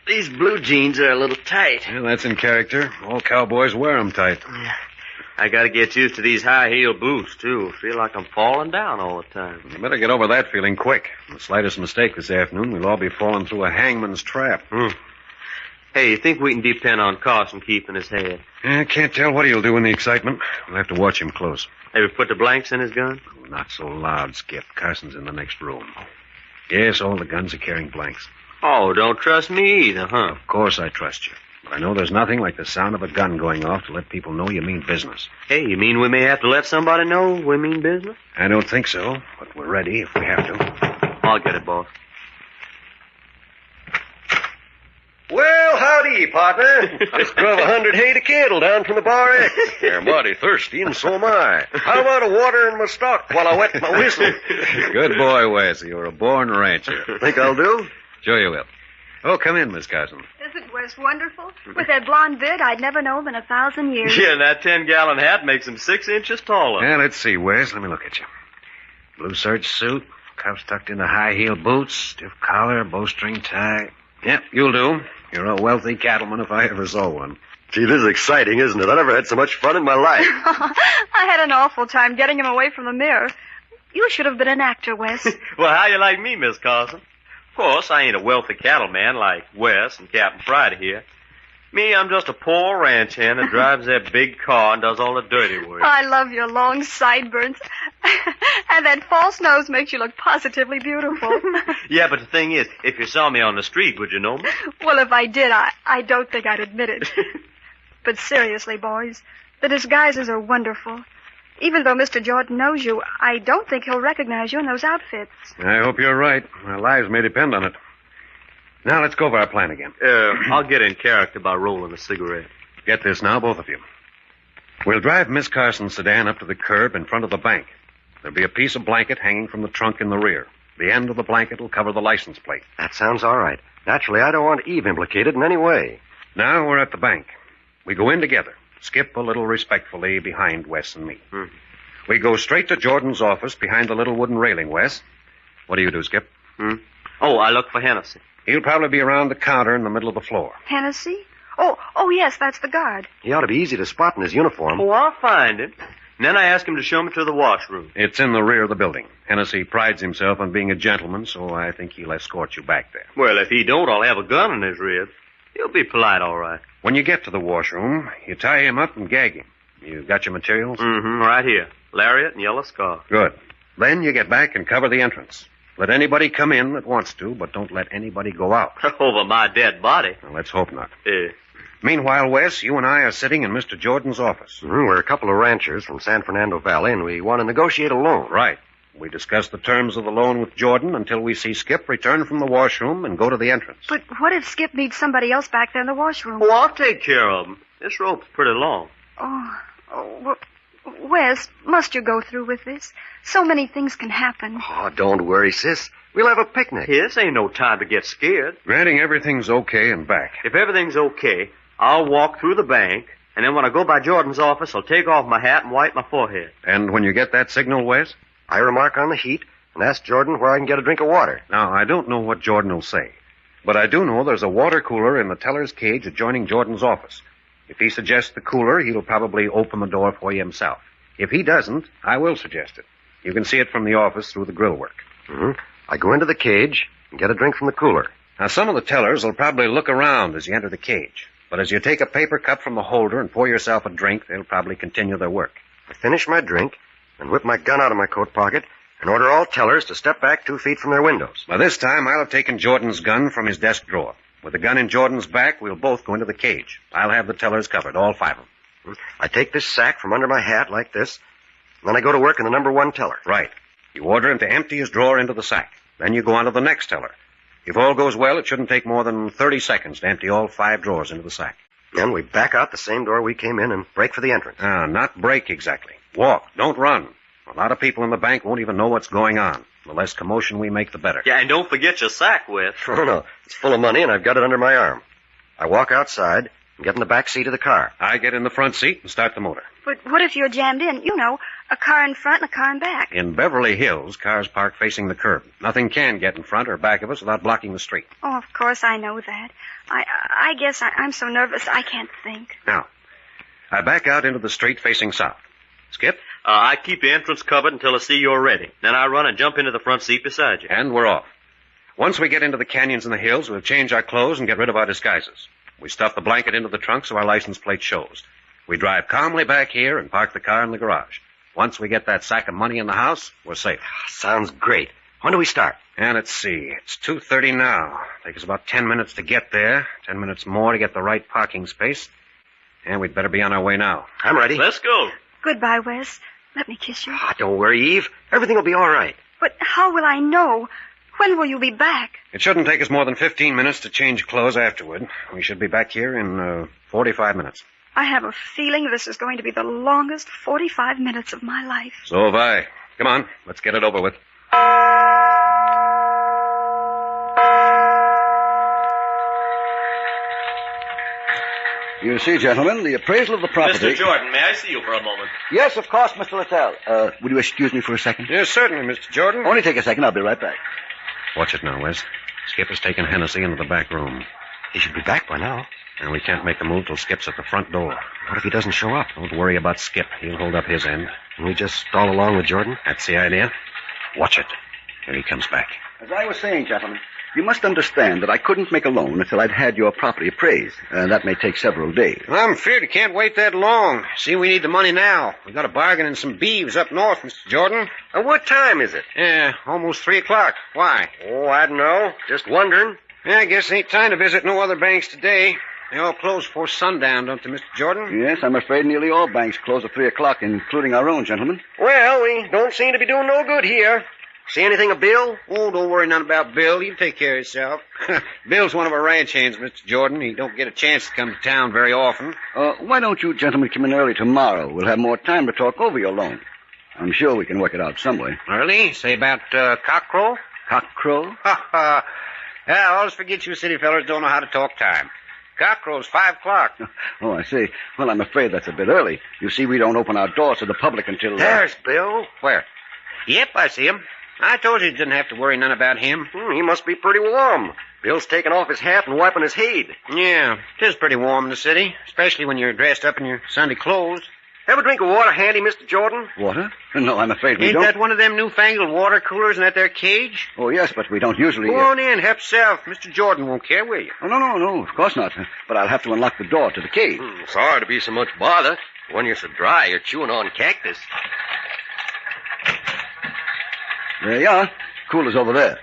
These blue jeans are a little tight. Well, that's in character. All cowboys wear 'em tight. I gotta get used to these high-heel boots, too. Feel like I'm falling down all the time. You better get over that feeling quick. The slightest mistake this afternoon, we'll all be falling through a hangman's trap. Hey, you think we can depend on Carson keeping his head? I can't tell what he'll do in the excitement. We'll have to watch him close. Have you put the blanks in his gun? Not so loud, Skip. Carson's in the next room. Yes, all the guns are carrying blanks. Oh, don't trust me either, huh? Of course I trust you. But I know there's nothing like the sound of a gun going off to let people know you mean business. Hey, you mean we may have to let somebody know we mean business? I don't think so, but we're ready if we have to. I'll get it, boss. Well, howdy, partner. Just drove 100 hay to candle down from the Bar X. They're mighty thirsty, and so am I. How about a water in my stock while I wet my whistle? Good boy, Wes. You're a born rancher. Think I'll do? Sure you will. Oh, come in, Miss Carson. Isn't Wes wonderful? With that blonde beard, I'd never know him in 1,000 years. Yeah, and that 10-gallon hat makes him 6 inches taller. Yeah, let's see, Wes. Let me look at you. Blue serge suit, cuffs tucked into high-heel boots, stiff collar, bowstring tie. Yep, you'll do. You're a wealthy cattleman if I ever saw one. Gee, this is exciting, isn't it? I never had so much fun in my life. I had an awful time getting him away from the mirror. You should have been an actor, Wes. Well, how you like me, Miss Carson? Of course, I ain't a wealthy cattleman like Wes and Captain Friday here. Me, I'm just a poor ranch hand that drives that big car and does all the dirty work. I love your long sideburns. And that false nose makes you look positively beautiful. Yeah, but the thing is, if you saw me on the street, would you know me? Well, if I did, I don't think I'd admit it. But seriously, boys, the disguises are wonderful. Even though Mr. Jordan knows you, I don't think he'll recognize you in those outfits. I hope you're right. Our lives may depend on it. Now, let's go over our plan again. I'll get in character by rolling a cigarette. Get this now, both of you. We'll drive Miss Carson's sedan up to the curb in front of the bank. There'll be a piece of blanket hanging from the trunk in the rear. The end of the blanket will cover the license plate. That sounds all right. Naturally, I don't want Eve implicated in any way. Now we're at the bank. We go in together. Skip a little respectfully behind Wes and me. We go straight to Jordan's office behind the little wooden railing, Wes. What do you do, Skip? Oh, I look for Hennessy. He'll probably be around the counter in the middle of the floor. Hennessy? Oh, yes, that's the guard. He ought to be easy to spot in his uniform. Oh, I'll find him. And then I ask him to show me to the washroom. It's in the rear of the building. Hennessy prides himself on being a gentleman, so I think he'll escort you back there. Well, if he don't, I'll have a gun in his ribs. He'll be polite, all right. When you get to the washroom, you tie him up and gag him. You got your materials? Right here. Lariat and yellow scarf. Good. Then you get back and cover the entrance. Let anybody come in that wants to, but don't let anybody go out. Over my dead body. Well, let's hope not. Yeah. Meanwhile, Wes, you and I are sitting in Mr. Jordan's office. We're a couple of ranchers from San Fernando Valley, and we want to negotiate a loan. Right. We discuss the terms of the loan with Jordan until we see Skip return from the washroom and go to the entrance. But what if Skip needs somebody else back there in the washroom? Oh, I'll take care of him. This rope's pretty long. Oh, Wes, must you go through with this? So many things can happen. Oh, don't worry, sis. We'll have a picnic. This ain't no time to get scared. Granting everything's okay and back. If everything's okay, I'll walk through the bank, and then when I go by Jordan's office, I'll take off my hat and wipe my forehead. And when you get that signal, Wes? I remark on the heat and ask Jordan where I can get a drink of water. Now, I don't know what Jordan will say, but I do know there's a water cooler in the teller's cage adjoining Jordan's office. If he suggests the cooler, he'll probably open the door for you himself. If he doesn't, I will suggest it. You can see it from the office through the grill work. Mm-hmm. I go into the cage and get a drink from the cooler. Now, some of the tellers will probably look around as you enter the cage. But as you take a paper cup from the holder and pour yourself a drink, they'll probably continue their work. I finish my drink and whip my gun out of my coat pocket and order all tellers to step back 2 feet from their windows. By this time, I'll have taken Jordan's gun from his desk drawer. With the gun in Jordan's back, we'll both go into the cage. I'll have the tellers covered, all 5 of them. I take this sack from under my hat like this, and then I go to work in the number 1 teller. Right. You order him to empty his drawer into the sack. Then you go on to the next teller. If all goes well, it shouldn't take more than 30 seconds to empty all 5 drawers into the sack. Then we back out the same door we came in and break for the entrance. Not break exactly. Walk. Don't run. A lot of people in the bank won't even know what's going on. The less commotion we make, the better. Yeah, and don't forget your sack, Wes. Oh, no. It's full of money, and I've got it under my arm. I walk outside and get in the back seat of the car. I get in the front seat and start the motor. But what if you're jammed in? You know, a car in front and a car in back. In Beverly Hills, cars park facing the curb. Nothing can get in front or back of us without blocking the street. Oh, of course, I know that. I guess I'm so nervous I can't think. Now, I back out into the street facing south. Skip? I keep the entrance covered until I see you're ready. Then I run and jump into the front seat beside you. And we're off. Once we get into the canyons and the hills, we'll change our clothes and get rid of our disguises. We stuff the blanket into the trunk so our license plate shows. We drive calmly back here and park the car in the garage. Once we get that sack of money in the house, we're safe. Sounds great. When do we start? And let's see. It's 2:30 now. Take us about 10 minutes to get there. 10 minutes more to get the right parking space. And we'd better be on our way now. I'm ready. Let's go. Goodbye, Wes. Let me kiss you. Don't worry, Eve. Everything will be all right. But how will I know? When will you be back? It shouldn't take us more than 15 minutes to change clothes afterward. We should be back here in 45 minutes. I have a feeling this is going to be the longest 45 minutes of my life. So have I. Come on, let's get it over with. You see, gentlemen, the appraisal of the property... Mr. Jordan, may I see you for a moment? Yes, of course, Mr. Littell. Would you excuse me for a second? Yes, certainly, Mr. Jordan. Only take a second. I'll be right back. Watch it now, Wes. Skip has taken Hennessy into the back room. He should be back by now. And we can't make a move till Skip's at the front door. What if he doesn't show up? Don't worry about Skip. He'll hold up his end. And we just stall along with Jordan? That's the idea. Watch it. Here he comes back. As I was saying, gentlemen, you must understand that I couldn't make a loan until I'd had your property appraised. That may take several days. I'm afraid we can't wait that long. See, we need the money now. We got a bargain in some beeves up north, Mr. Jordan. And what time is it? Yeah, almost 3 o'clock. Why? Oh, I don't know. Just wondering. Yeah, I guess ain't time to visit no other banks today. They all close before sundown, don't they, Mr. Jordan? Yes, I'm afraid nearly all banks close at 3 o'clock, including our own, gentlemen. Well, we don't seem to be doing no good here. See anything of Bill? Oh, don't worry none about Bill. You take care of yourself. Bill's one of our ranch hands, Mr. Jordan. He don't get a chance to come to town very often. Why don't you gentlemen come in early tomorrow? We'll have more time to talk over your loan. I'm sure we can work it out some way. Early? Say about cockcrow? Cockcrow? Ha ha. Yeah, I always forget you city fellers don't know how to talk time. Cockcrow's 5 o'clock. Oh, I see. Well, I'm afraid that's a bit early. You see, we don't open our doors to the public until... There's Bill. Where? Yep, I see him. I told you didn't have to worry none about him. He must be pretty warm. Bill's taking off his hat and wiping his head. Yeah, it is pretty warm in the city, especially when you're dressed up in your Sunday clothes. Have a drink of water handy, Mr. Jordan? Water? No, I'm afraid we don't. Ain't that one of them newfangled water coolers in that there cage? Oh, yes, but we don't usually... Go on in, help yourself. Mr. Jordan won't care, will you? Oh, no, of course not. But I'll have to unlock the door to the cage. Sorry to be so much bother. When you're so dry, you're chewing on cactus. There you are. Cooler's over there.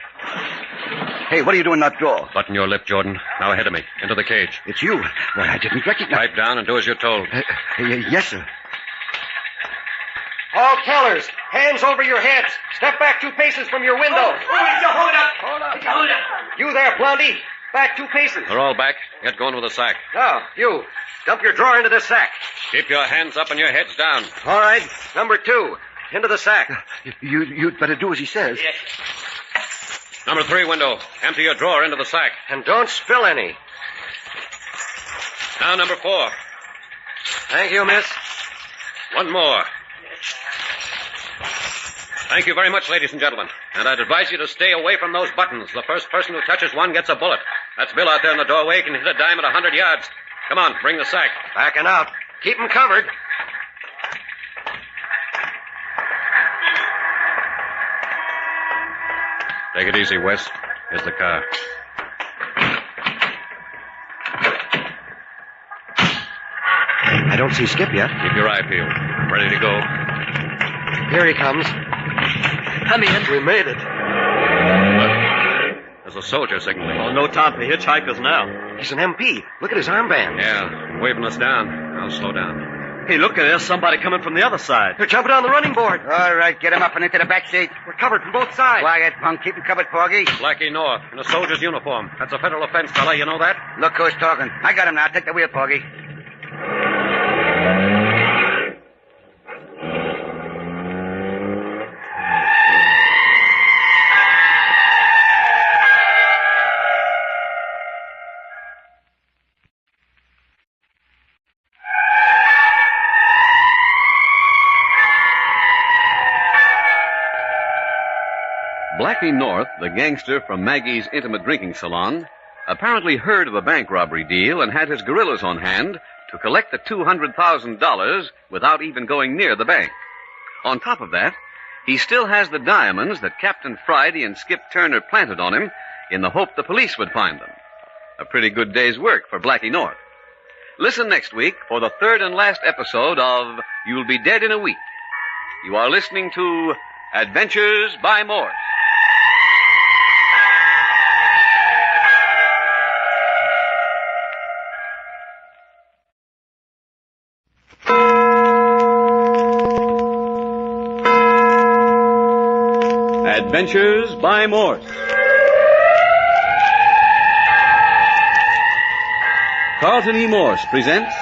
Hey, what are you doing that door? Button your lip, Jordan. Now ahead of me. Into the cage. It's you. Why, I didn't recognize... Pipe down and do as you're told. Yes, sir. All tellers, hands over your heads. Step back 2 paces from your window. Hold up. You there, Blondie. Back 2 paces. They're all back. Get going with the sack. Now, you. Dump your drawer into this sack. Keep your hands up and your heads down. All right. Number 2. Into the sack. You'd better do as he says. Yes. Number 3 window. Empty your drawer into the sack. And don't spill any. Now, number 4. Thank you, miss. One more. Thank you very much, ladies and gentlemen. And I'd advise you to stay away from those buttons. The first person who touches one gets a bullet. That's Bill out there in the doorway. He can hit a dime at 100 yards. Come on, bring the sack. Backing out. Keep 'em covered. Take it easy, Wes. Here's the car. I don't see Skip yet. Keep your eye peeled. Ready to go. Here he comes. Come in. We made it. There's a soldier signaling. Oh, no time for hitchhikers now. He's an MP. Look at his armband. Yeah, waving us down. I'll slow down. Hey, look, there's somebody coming from the other side. They're jumping on the running board. All right, get him up and into the back seat. We're covered from both sides. Quiet, punk. Keep him covered, Porgy. Blackie North, in a soldier's uniform. That's a federal offense, fella. You know that? Look who's talking. I got him now. Take the wheel, Porgy. Blackie North, the gangster from Maggie's intimate drinking salon, apparently heard of the bank robbery deal and had his guerrillas on hand to collect the $200,000 without even going near the bank. On top of that, he still has the diamonds that Captain Friday and Skip Turner planted on him in the hope the police would find them. A pretty good day's work for Blackie North. Listen next week for the third and last episode of You'll Be Dead in a Week. You are listening to Adventures by Morse. Adventures by Morse. Carlton E. Morse presents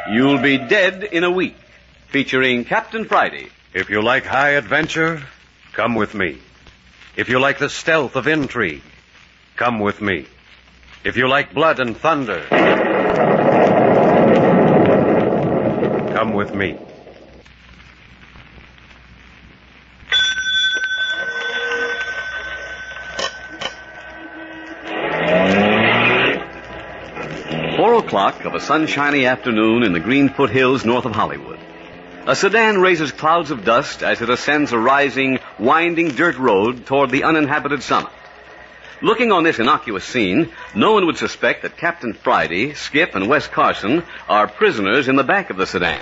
You'll Be Dead in a Week, featuring Captain Friday. If you like high adventure, come with me. If you like the stealth of intrigue, come with me. If you like blood and thunder, come with me. O'clock of a sunshiny afternoon in the green foothills north of Hollywood. A sedan raises clouds of dust as it ascends a rising, winding dirt road toward the uninhabited summit. Looking on this innocuous scene, no one would suspect that Captain Friday, Skip, and Wes Carson are prisoners in the back of the sedan.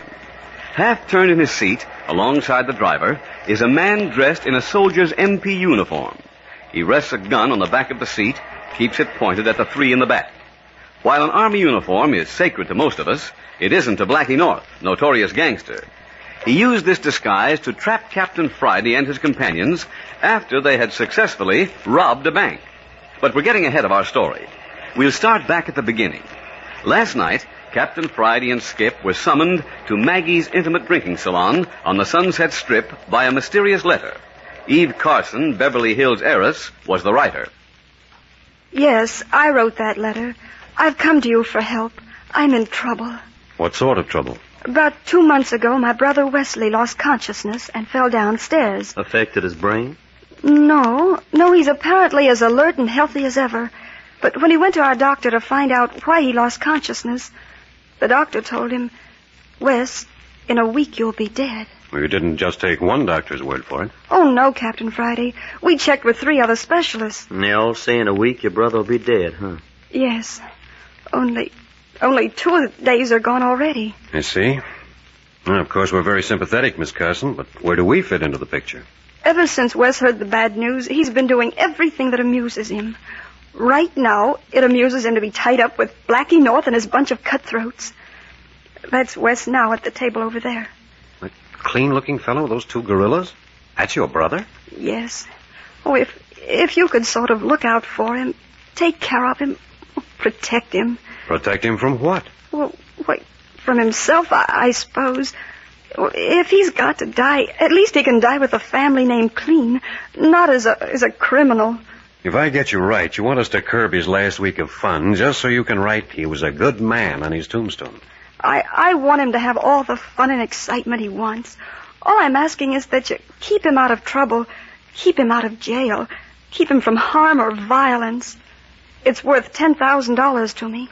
Half turned in his seat, alongside the driver, is a man dressed in a soldier's MP uniform. He rests a gun on the back of the seat, keeps it pointed at the three in the back. While an army uniform is sacred to most of us, it isn't to Blackie North, notorious gangster. He used this disguise to trap Captain Friday and his companions after they had successfully robbed a bank. But we're getting ahead of our story. We'll start back at the beginning. Last night, Captain Friday and Skip were summoned to Maggie's intimate drinking salon on the Sunset Strip by a mysterious letter. Eve Carson, Beverly Hills heiress, was the writer. Yes, I wrote that letter. I've come to you for help. I'm in trouble. What sort of trouble? About 2 months ago, my brother Wesley lost consciousness and fell downstairs. Affected his brain? No, he's apparently as alert and healthy as ever. But when he went to our doctor to find out why he lost consciousness, the doctor told him, Wes, in a week you'll be dead. Well, you didn't just take one doctor's word for it. Oh, no, Captain Friday. We checked with 3 other specialists. And they all say in a week your brother will be dead, huh? Yes. Only 2 of the days are gone already. I see. Well, of course, we're very sympathetic, Miss Carson, but where do we fit into the picture? Ever since Wes heard the bad news, he's been doing everything that amuses him. Right now, it amuses him to be tied up with Blackie North and his bunch of cutthroats. That's Wes now at the table over there. That clean-looking fellow, those 2 gorillas? That's your brother? Yes. Oh, if if you could sort of look out for him, take care of him, protect him. Protect him from what? Well, from himself, I suppose. If he's got to die, at least he can die with a family name clean, not as a criminal. If I get you right, you want us to curb his last week of fun just so you can write he was a good man on his tombstone. I want him to have all the fun and excitement he wants. All I'm asking is that you keep him out of trouble, keep him out of jail, keep him from harm or violence. It's worth $10,000 to me.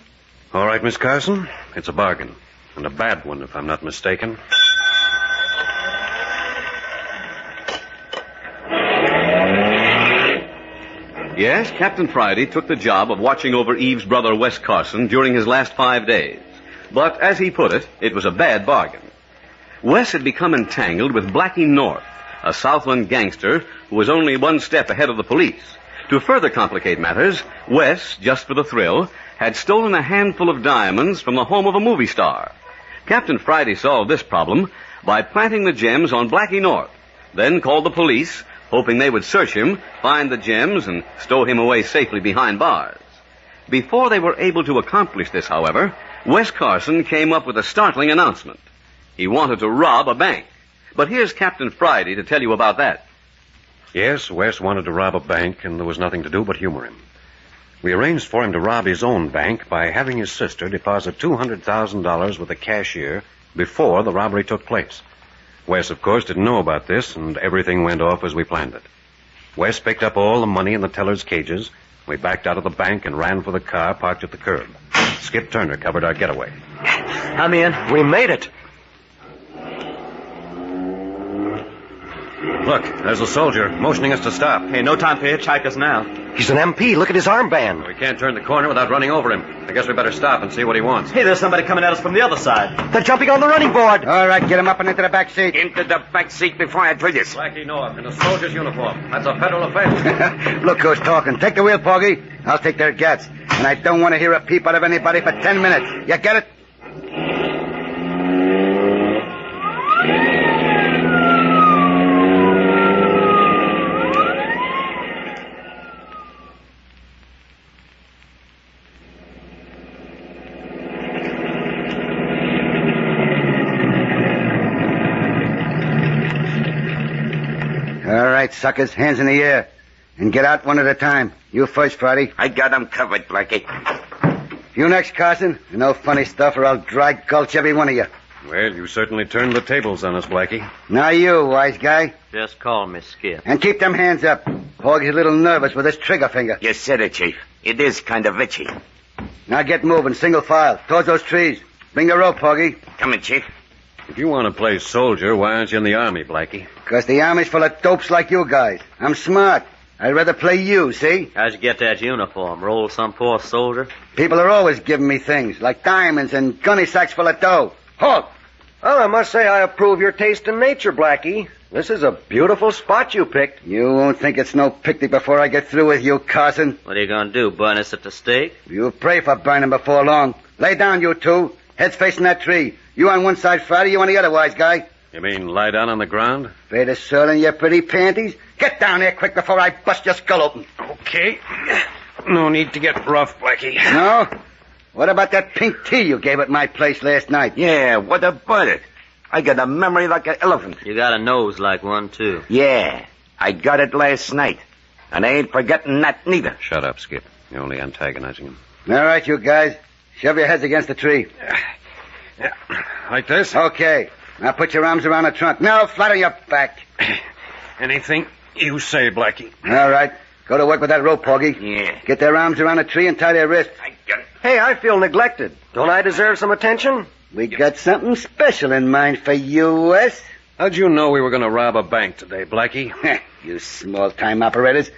All right, Miss Carson. It's a bargain. And a bad one, if I'm not mistaken. Yes, Captain Friday took the job of watching over Eve's brother, Wes Carson, during his last 5 days. But, as he put it was a bad bargain. Wes had become entangled with Blackie North, a Southland gangster who was only one step ahead of the police. To further complicate matters, Wes, just for the thrill, had stolen a handful of diamonds from the home of a movie star. Captain Friday solved this problem by planting the gems on Blackie North, then called the police, hoping they would search him, find the gems, and stow him away safely behind bars. Before they were able to accomplish this, however, Wes Carson came up with a startling announcement. He wanted to rob a bank. But here's Captain Friday to tell you about that. Yes, Wes wanted to rob a bank, and there was nothing to do but humor him. We arranged for him to rob his own bank by having his sister deposit $200,000 with the cashier before the robbery took place. Wes, of course, didn't know about this, and everything went off as we planned it. Wes picked up all the money in the teller's cages. We backed out of the bank and ran for the car parked at the curb. Skip Turner covered our getaway. I'm in. We made it. Look, there's a soldier motioning us to stop. Hey, no time for hitchhikers now. He's an MP. Look at his armband. We can't turn the corner without running over him. I guess we better stop and see what he wants. Hey, there's somebody coming at us from the other side. They're jumping on the running board. All right, get him up and into the back seat. Into the back seat before I drill you. Blackie North in a soldier's uniform. That's a federal offense. Look who's talking. Take the wheel, Porgy. I'll take their gats. And I don't want to hear a peep out of anybody for 10 minutes. You get it? All right, suckers, hands in the air. And get out one at a time. You first, Friday. I got him covered, Blackie. You next, Carson. And no funny stuff or I'll dry gulch every one of you. Well, you certainly turned the tables on us, Blackie. Now you, wise guy. Just call me Skip. And keep them hands up. Porgy's a little nervous with his trigger finger. You said it, Chief. It is kind of itchy. Now get moving, single file, towards those trees. Bring the rope, Porgy. Coming, Chief. If you want to play soldier, why aren't you in the Army, Blackie? Because the Army's full of dopes like you guys. I'm smart. I'd rather play you, see? How'd you get that uniform? Roll some poor soldier? People are always giving me things, like diamonds and gunny sacks full of dough. Halt! Well, I must say I approve your taste in nature, Blackie. This is a beautiful spot you picked. You won't think it's no picnic before I get through with you, Carson. What are you going to do, burn us at the stake? You pray for burning before long. Lay down, you two. Heads facing that tree. You on one side, Friday, you on the other, wise guy. You mean lie down on the ground? Afraid of soiling your pretty panties? Get down there quick before I bust your skull open. Okay. No need to get rough, Blackie. No? What about that pink tea you gave at my place last night? Yeah, what about it? I got a memory like an elephant. You got a nose like one, too. Yeah, I got it last night. And I ain't forgetting that neither. Shut up, Skip. You're only antagonizing him. All right, you guys. Shove your heads against the tree. Yeah. Like this? Okay. Now put your arms around the trunk. Now flat on your back. Anything you say, Blackie. All right. Go to work with that rope, Porgy. Yeah. Get their arms around the tree and tie their wrists. I got it. Hey, I feel neglected. Don't I deserve some attention? We got something special in mind for you, Wes. How'd you know we were going to rob a bank today, Blackie? You small-time operators.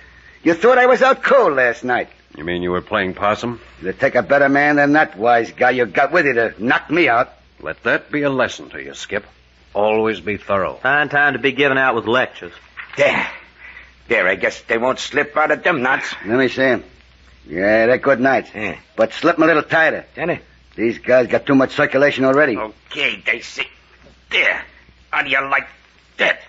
You thought I was out cold last night. You mean you were playing possum? You'd take a better man than that wise guy you got with you to knock me out. Let that be a lesson to you, Skip. Always be thorough. Fine time to be giving out with lectures. There, I guess they won't slip out of them knots. Let me see 'em. Yeah, they're good nights. Yeah. But slip 'em a little tighter. Danny? These guys got too much circulation already. Okay, they see. There. How do you like that?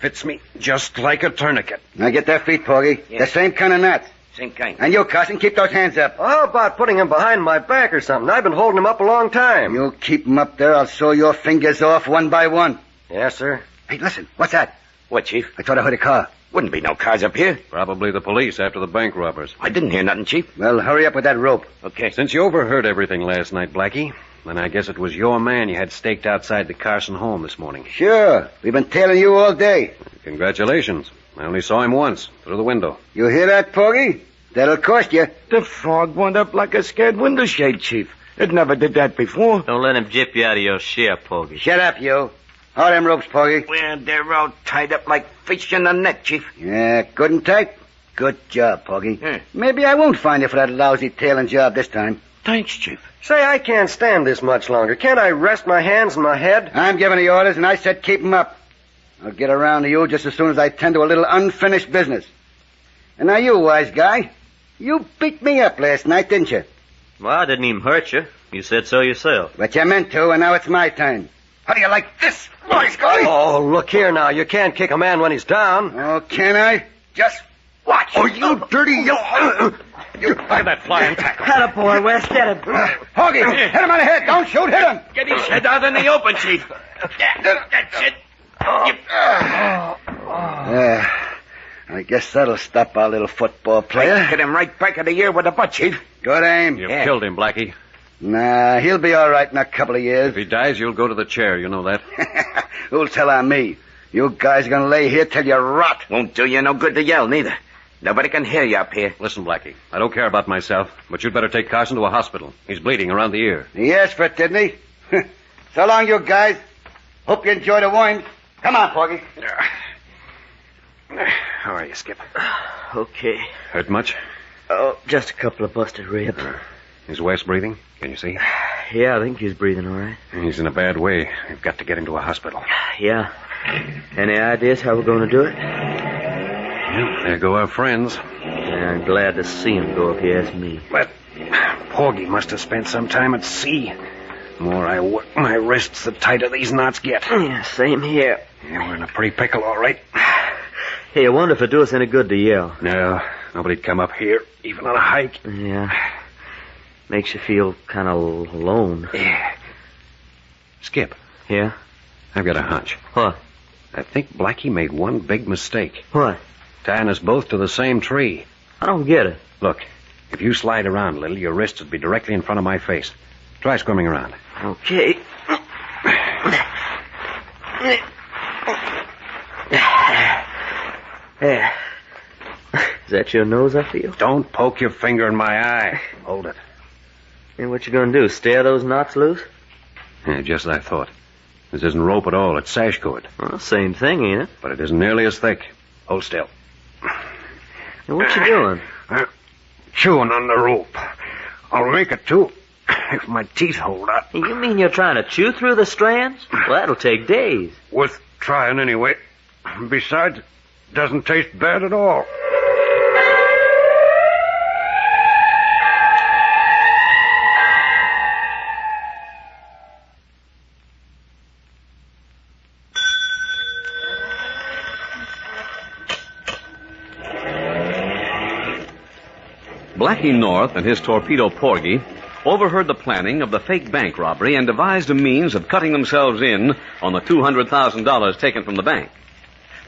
fits me just like a tourniquet. Now get their feet, Porgy. Yeah. The same kind of knots. Same kind. And you, Carson, keep those hands up. How about putting him behind my back or something? I've been holding him up a long time. You keep them up there, I'll saw your fingers off one by one. Yes, sir. Hey, listen, what's that? What, Chief? I thought I heard a car. Wouldn't be no cars up here. Probably the police after the bank robbers. I didn't hear nothing, Chief. Well, hurry up with that rope. Okay. Since you overheard everything last night, Blackie, then I guess it was your man you had staked outside the Carson home this morning. Sure. We've been tailing you all day. Congratulations. I only saw him once, through the window. You hear that, Porgy? That'll cost you. The frog went up like a scared window shade, Chief. It never did that before. Don't let him jip you out of your share, Porgy. Shut up, you. How are them ropes, Porgy? Well, they're all tied up like fish in the net, Chief. Yeah, good and tight. Good job, Porgy. Yeah. Maybe I won't find you for that lousy tailing job this time. Thanks, Chief. Say, I can't stand this much longer. Can't I rest my hands and my head? I'm giving the orders, and I said keep 'em up. I'll get around to you just as soon as I tend to a little unfinished business. And now you, wise guy, you beat me up last night, didn't you? Well, I didn't even hurt you. You said so yourself. But you meant to, and now it's my time. How do you like this, wise guy? Oh, look here now. You can't kick a man when he's down. Oh, can I? Just watch. Oh, you dirty You Look that flying tackle. Attaboy, West, get him. Hoggy, hit him on the head. Don't shoot, hit him. Get his head out in the open, Chief. That's it. I guess that'll stop our little football player. Hit him right back of the ear with a butt, Chief. Good aim. You've killed him, Blackie. Nah, he'll be all right in a couple of If years. he dies, you'll go to the chair. You know that. Who'll tell on me? You guys are gonna lay here till you rot. Won't do you no good to yell, neither. Nobody can hear you up here. Listen, Blackie, I don't care about myself, but you'd better take Carson to a hospital. He's bleeding around the ear. He asked for it, didn't he? So long, you guys. Hope you enjoy the wine. Come on, Porgy. How are you, Skip? Okay. Hurt much? Oh, just a couple of busted ribs. Is Wes breathing? Can you see? Yeah, I think he's breathing all right. He's in a bad way. We've got to get him to a hospital. Yeah. Any ideas how we're going to do it? Well, there go our friends. Yeah, I'm glad to see him go, if you ask me. But Porgy must have spent some time at sea. The more I work my wrists, the tighter these knots get. Yeah, same here. Yeah, we're in a pretty pickle, all right. Hey, I wonder if it'd do us any good to yell. No, nobody'd come up here, even on a hike. Yeah. Makes you feel kind of alone. Yeah. Skip, Yeah? I've got a hunch. What? I think Blackie made one big mistake. What? Tying us both to the same tree. I don't get it. Look, if you slide around a little, your wrists would be directly in front of my face. Try squirming around. Okay. There. Is that your nose I feel? Don't poke your finger in my eye. Hold it. And what you gonna do, stare those knots loose? Yeah, just as I thought. This isn't rope at all. It's sash cord. Well, same thing, ain't it? But it isn't nearly as thick. Hold still. And what you doing? Chewing on the rope. I'll make it, too, if my teeth hold out. You mean you're trying to chew through the strands? Well, that'll take days. Worth trying anyway. Besides, it doesn't taste bad at all. Blackie North and his torpedo Porgy overheard the planning of the fake bank robbery and devised a means of cutting themselves in on the $200,000 taken from the bank.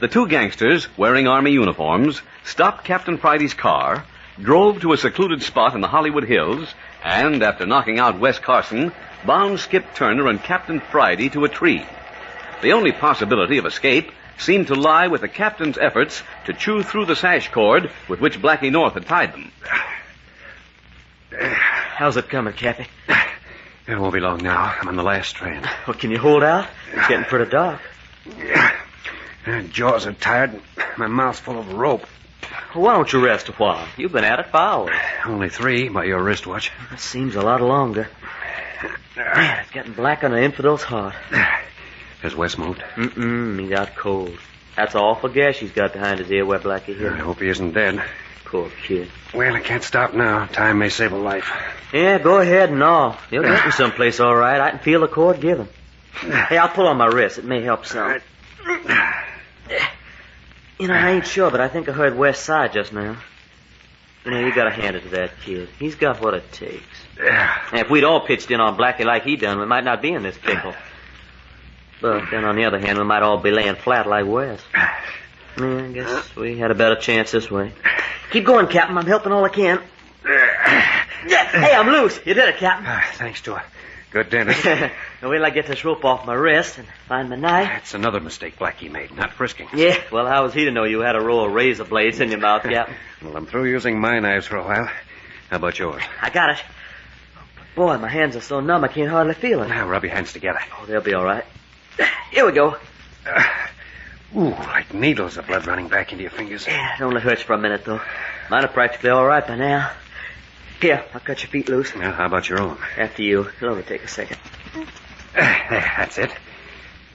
The two gangsters, wearing Army uniforms, stopped Captain Friday's car, drove to a secluded spot in the Hollywood Hills, and, after knocking out Wes Carson, bound Skip Turner and Captain Friday to a tree. The only possibility of escape seemed to lie with the captain's efforts to chew through the sash cord with which Blackie North had tied them. How's it coming, Cappy? It won't be long now. I'm on the last strand. Well, can you hold out? It's getting pretty dark. Jaws are tired and my mouth's full of rope. Well, why don't you rest a while? You've been at it for hours. Only 3 by your wristwatch. That seems a lot longer. Man, it's getting black on the infidel's heart. Has Wes moved? He's out cold. That's an awful gash he's got behind his ear where Blackie hit I him. hope he isn't dead. Poor kid. Well, I can't stop now. Time may save a life. Yeah, go ahead and all. You'll get him someplace all right. I can feel the cord giving. Hey, I'll pull on my wrist. It may help some. You know, I ain't sure, but I think I heard West Side just now. You know, you gotta hand it to that kid. He's got what it takes. Yeah. And if we'd all pitched in on Blackie like he done, we might not be in this pickle. But then on the other hand, we might all be laying flat like West. Yeah, I guess we had a better chance this way. Keep going, Captain. I'm helping all I can. Hey, I'm loose. You did it, Captain. Thanks to a good dentist. Now, wait till I get this rope off my wrist and find my knife. That's another mistake Blackie made, not frisking. Yeah, well, how was he to know you had a row of razor blades in your mouth, Captain? Well, I'm through using my knives for a while. How about yours? I got it. Boy, my hands are so numb I can't hardly feel it. Now, rub your hands together. Oh, they'll be all right. Here we go. Ooh, like needles, the blood running back into your fingers. Yeah, it only hurts for a minute, though. Mine are practically all right by now. Here, I'll cut your feet loose. Now, how about your own? After you. It'll only take a second. There, that's it.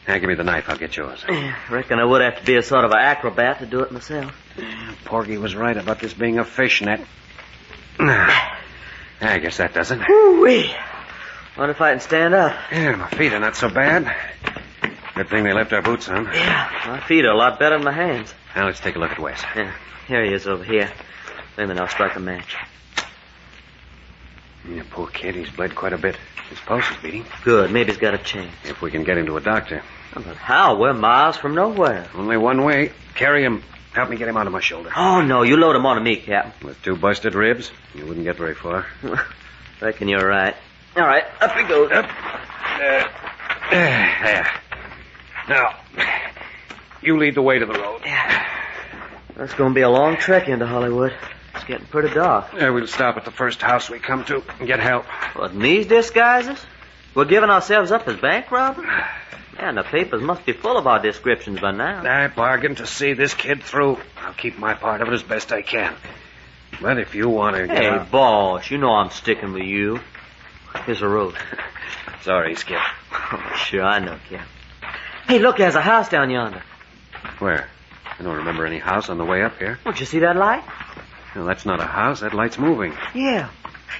Now, give me the knife. I'll get yours. I reckon I would have to be a sort of an acrobat to do it myself. Porgy was right about this being a fishnet. I guess that does it. Woo-wee. Wonder if I can stand up. Yeah, my feet are not so bad. Good thing they left our boots on. Yeah, my feet are a lot better than my hands. Now, let's take a look at Wes. Yeah, here he is over here. Wait a minute, I'll strike a match. Yeah, poor kid, he's bled quite a bit. His pulse is beating. Good, maybe he's got a chance. If we can get him to a doctor. Oh, but how? We're miles from nowhere. Only one way. Carry him. Help me get him onto my shoulder. Oh, no, you load him onto me, Captain. With 2 busted ribs, you wouldn't get very far. Reckon you're right. All right, up he goes. Up. There. Now, you lead the way to the road. Yeah. That's going to be a long trek into Hollywood. It's getting pretty dark. Yeah, we'll stop at the first house we come to and get help. What, in these disguises? We're giving ourselves up as bank robbers? Man, the papers must be full of our descriptions by now. I bargained to see this kid through. I'll keep my part of it as best I can. But if you want to... Hey, boss, you know I'm sticking with you. Here's the road. Sorry, Skip. Oh, sure, I know, Cap. Hey, look, there's a house down yonder. Where? I don't remember any house on the way up here. Don't you see that light? No, that's not a house. That light's moving. Yeah.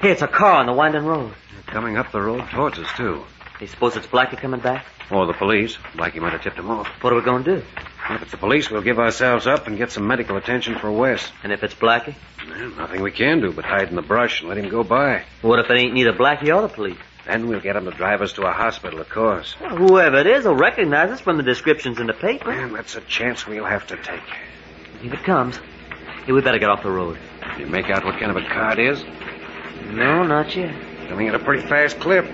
Hey, it's a car on the winding road. They're coming up the road towards us, too. You suppose it's Blackie coming back? Or the police. Blackie might have tipped them off. What are we going to do? Well, if it's the police, we'll give ourselves up and get some medical attention for Wes. And if it's Blackie? Well, nothing we can do but hide in the brush and let him go by. What if it ain't neither Blackie or the police? Then we'll get him to drive us to a hospital, of course. Well, whoever it is will recognize us from the descriptions in the paper. And that's a chance we'll have to take. If it comes. Hey, we better get off the road. You make out what kind of a car it is? No, not yet. Coming at a pretty fast clip.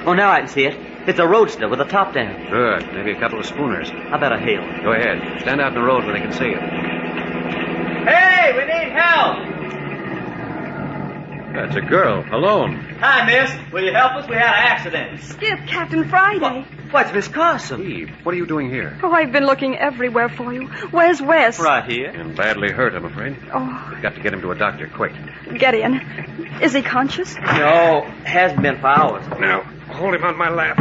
Oh, now I can see it. It's a roadster with the top down. Good. Maybe a couple of schooners. I better hail it. Go ahead. Stand out in the road where they can see you. Hey, we need help! That's a girl, alone. Hi, miss. Will you help us? We had an accident. Skip, Captain Friday. What's Miss Carson? Eve, what are you doing here? Oh, I've been looking everywhere for you. Where's Wes? Right here. And badly hurt, I'm afraid. Oh, We've got to get him to a doctor, quick. get in. Is he conscious? No, hasn't been for hours. Now, hold him on my lap.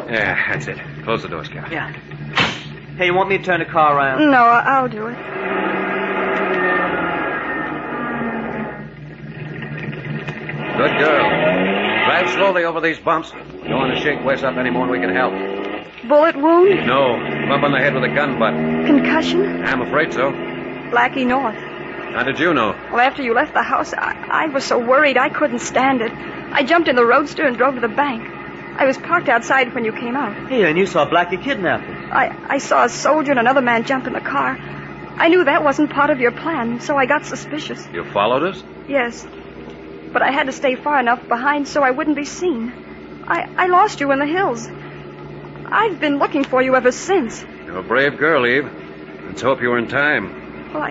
Yeah, that's it. Close the door, Scout. Yeah. Hey, you want me to turn the car around? No, I'll do it. Good girl. Drive slowly over these bumps. Don't want to shake Wes up any more than we can help. Bullet wound? No, bump on the head with a gun butt. Concussion? I'm afraid so. Blackie North. How did you know? Well, after you left the house, I was so worried I couldn't stand it. I jumped in the roadster and drove to the bank. I was parked outside when you came out. Hey, and you saw Blackie kidnapped him. I saw a soldier and another man jump in the car. I knew that wasn't part of your plan, so I got suspicious. You followed us? Yes. But I had to stay far enough behind so I wouldn't be seen. I lost you in the hills. I've been looking for you ever since. You're a brave girl, Eve. Let's hope you were in time. Well,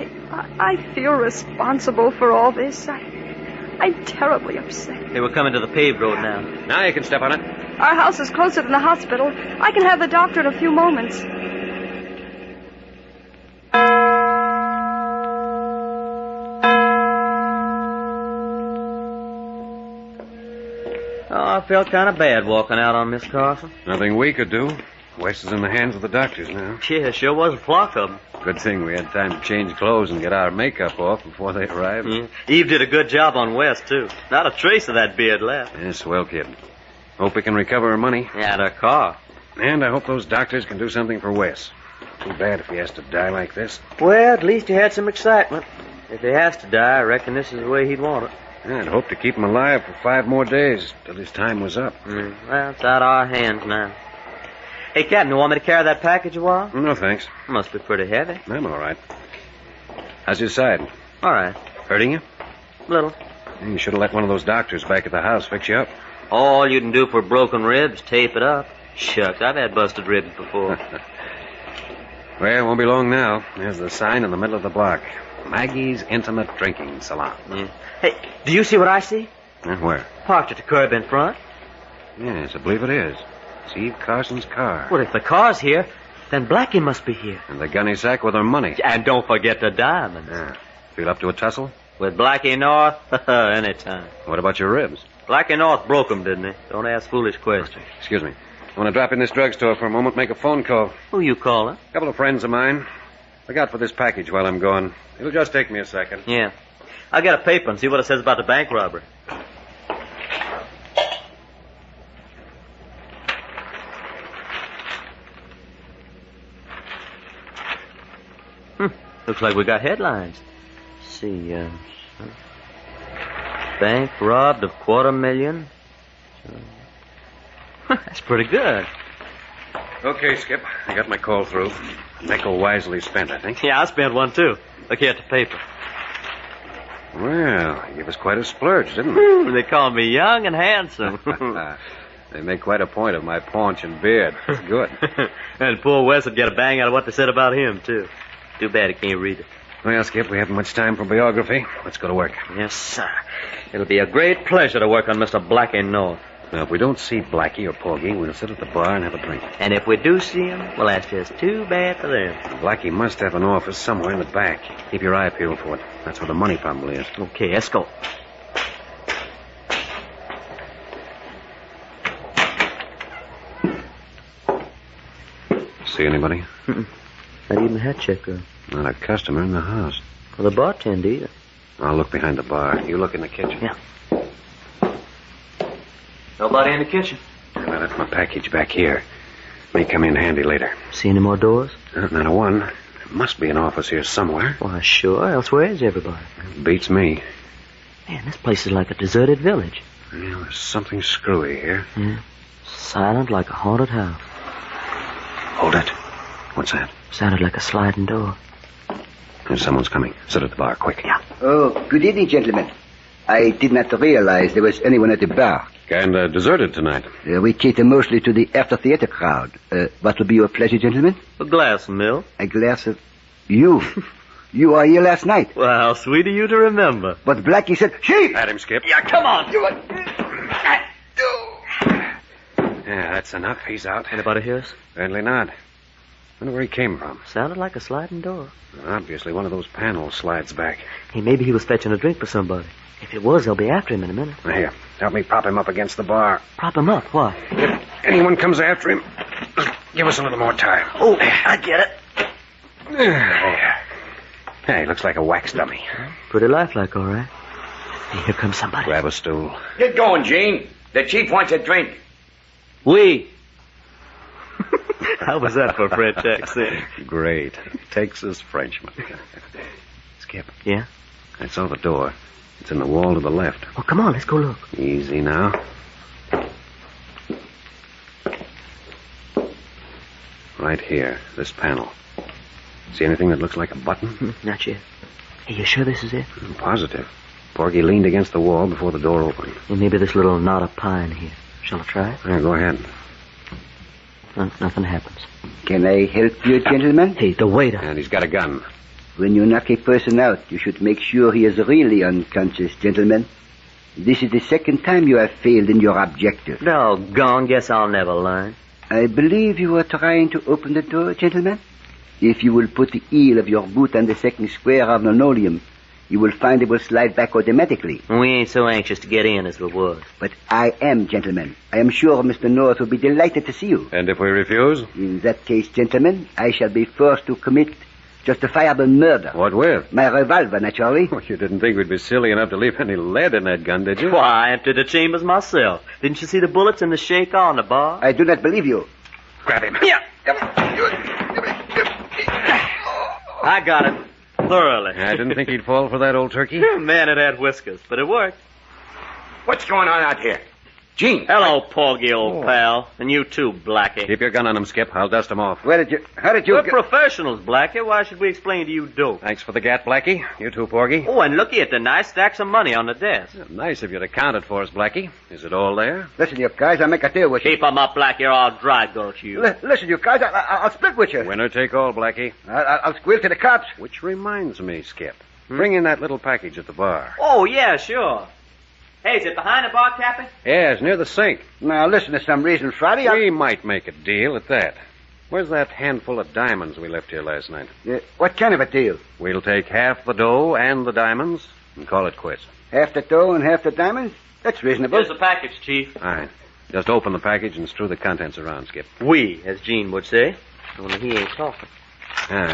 I feel responsible for all this. I'm terribly upset. Hey, we're coming to the paved road now. Now you can step on it. Our house is closer than the hospital. I can have the doctor in a few moments. Oh, I felt kind of bad walking out on Miss Carson. Nothing we could do. Wes is in the hands of the doctors now. Yeah, sure was a flock of them. Good thing we had time to change clothes and get our makeup off before they arrived. Yeah. Eve did a good job on West, too. Not a trace of that beard left. Yeah, swell kid. Hope we can recover our money. Yeah, and her car. And I hope those doctors can do something for Wes. Too bad if he has to die like this. Well, at least he had some excitement. If he has to die, I reckon this is the way he'd want it. Yeah, I'd hoped to keep him alive for 5 more days, till his time was up. Well, it's out of our hands now. Hey, Captain, you want me to carry that package a while? No, thanks. Must be pretty heavy. I'm all right. How's your side? All right. Hurting you? Little. You should have let one of those doctors back at the house fix you up. All you can do for broken ribs, tape it up. Shucks, I've had busted ribs before. Well, it won't be long now. There's the sign in the middle of the block. Maggie's Intimate Drinking Salon. Yeah. Hey, do you see what I see? Where? Parked at the curb in front. Yes, I believe it is. It's Eve Carson's car. Well, if the car's here, then Blackie must be here. And the gunny sack with her money. And don't forget the diamonds. Yeah. Feel up to a tussle? With Blackie North? Anytime. What about your ribs? Blackie North broke them, didn't he? Don't ask foolish questions. Excuse me. I want to drop in this drugstore for a moment, make a phone call. Who you calling? A couple of friends of mine. Look out for this package while I'm gone. It'll just take me a second. Yeah. I'll get a paper and see what it says about the bank robbery. Looks like we got headlines. Let's see, bank robbed of $250,000. That's pretty good. Okay, Skip. I got my call through. Nickel wisely spent, I think. Yeah, I spent one, too. Look here at the paper. Well, you gave us quite a splurge, didn't they? They call me young and handsome. They make quite a point of my paunch and beard. It's good. And poor Wes would get a bang out of what they said about him, too. Too bad he can't read it. Well, Skip, we haven't much time for biography. Let's go to work. Yes, sir. It'll be a great pleasure to work on Mr. Blackie North. Now, if we don't see Blackie or Porgy, we'll sit at the bar and have a drink. And if we do see him, well, that's just too bad for them. Blackie must have an office somewhere in the back. Keep your eye peeled for it. That's where the money probably is. Okay, let's go. See anybody? Not even the hat checker. Not a customer in the house. Or the bartender either. I'll look behind the bar. You look in the kitchen. Yeah. Nobody in the kitchen. I left my package back here. May come in handy later. See any more doors? Not a one. There must be an office here somewhere. Why, sure. Else where is everybody? Beats me. Man, this place is like a deserted village. Yeah, there's something screwy here. Yeah. Silent like a haunted house. Hold it. What's that? Sounded like a sliding door. Someone's coming. Sit at the bar, quick. Yeah. Oh, good evening, gentlemen. I did not realize there was anyone at the bar. Kinda deserted tonight. We cater mostly to the after-theater crowd. What will be your pleasure, gentlemen? A glass of milk. A glass of... You? You are here last night. Well, how sweet of you to remember. But Blackie said... Sheep! At him, Skip. Yeah, come on. Yeah, that's enough. He's out. Anybody hear us? Apparently not. Wonder where he came from. Sounded like a sliding door. Obviously, one of those panels slides back. Hey, maybe he was fetching a drink for somebody. If it was, they'll be after him in a minute. Here, help me prop him up against the bar. Prop him up? What? If anyone comes after him, give us a little more time. Oh, I get it. There. Hey, looks like a wax dummy. Pretty lifelike, all right. Hey, here comes somebody. Grab a stool. Get going, Gene. The chief wants a drink. Oui. How was that for a French accent? Great. Texas Frenchman. Skip. Yeah? I saw the door. It's in the wall to the left. Oh, come on, let's go look. Easy now. Right here, this panel. See anything that looks like a button? Not yet. Hey, you sure this is it? I'm positive. Porgy leaned against the wall before the door opened. And maybe this little knot of pine here. Shall I try it? Yeah, go ahead. Nothing happens. Can I help you, gentlemen? Hey, the waiter. And he's got a gun. When you knock a person out, you should make sure he is really unconscious, gentlemen. This is the second time you have failed in your objective. Doggone, guess I'll never learn. I believe you were trying to open the door, gentlemen. If you will put the heel of your boot on the second square of linoleum, you will find it will slide back automatically. We ain't so anxious to get in as we was. But I am, gentlemen. I am sure Mr. North will be delighted to see you. And if we refuse? In that case, gentlemen, I shall be forced to commit justifiable murder. What with? My revolver, naturally. Well, you didn't think we'd be silly enough to leave any lead in that gun, did you? Why, I emptied the chambers myself. Didn't you see the bullets in the shaker on the bar? I do not believe you. Grab him. Yeah. I got it. Thoroughly. I didn't think he'd fall for that, old turkey. Man, it had whiskers, but it worked. What's going on out here? Gene. Hello, Porgy, old pal. And you too, Blackie. Keep your gun on him, Skip. I'll dust him off. How did you... We're professionals, Blackie. Why should we explain to you dope? Thanks for the gat, Blackie. You too, Porgy. Oh, and looky at the nice stacks of money on the desk. Yeah, nice of you to count it for us, Blackie. Is it all there? Listen, you guys, I'll make a deal with you. Keep 'em up, Blackie, or I'll dry gulch you. Listen, you guys, I'll split with you. Winner take all, Blackie. I'll squeal to the cops. Which reminds me, Skip. Bring in that little package at the bar. Oh, yeah, sure. Hey, is it behind the bar, Cappy? Yeah, it's near the sink. Now, listen, to some reason, Friday, We might make a deal at that. Where's that handful of diamonds we left here last night? What kind of a deal? We'll take half the dough and the diamonds and call it quits. Half the dough and half the diamonds? That's reasonable. Here's the package, Chief. All right. Just open the package and strew the contents around, Skip. We, as Gene would say. Only he ain't talking.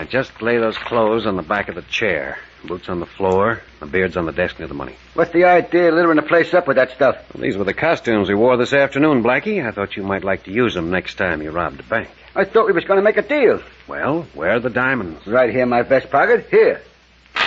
Just lay those clothes on the back of the chair. Boots on the floor, the beard's on the desk near the money. What's the idea littering the place up with that stuff? Well, these were the costumes we wore this afternoon, Blackie. I thought you might like to use them next time you robbed a bank. I thought we was going to make a deal. Well, where are the diamonds? Right here in my vest pocket. Here.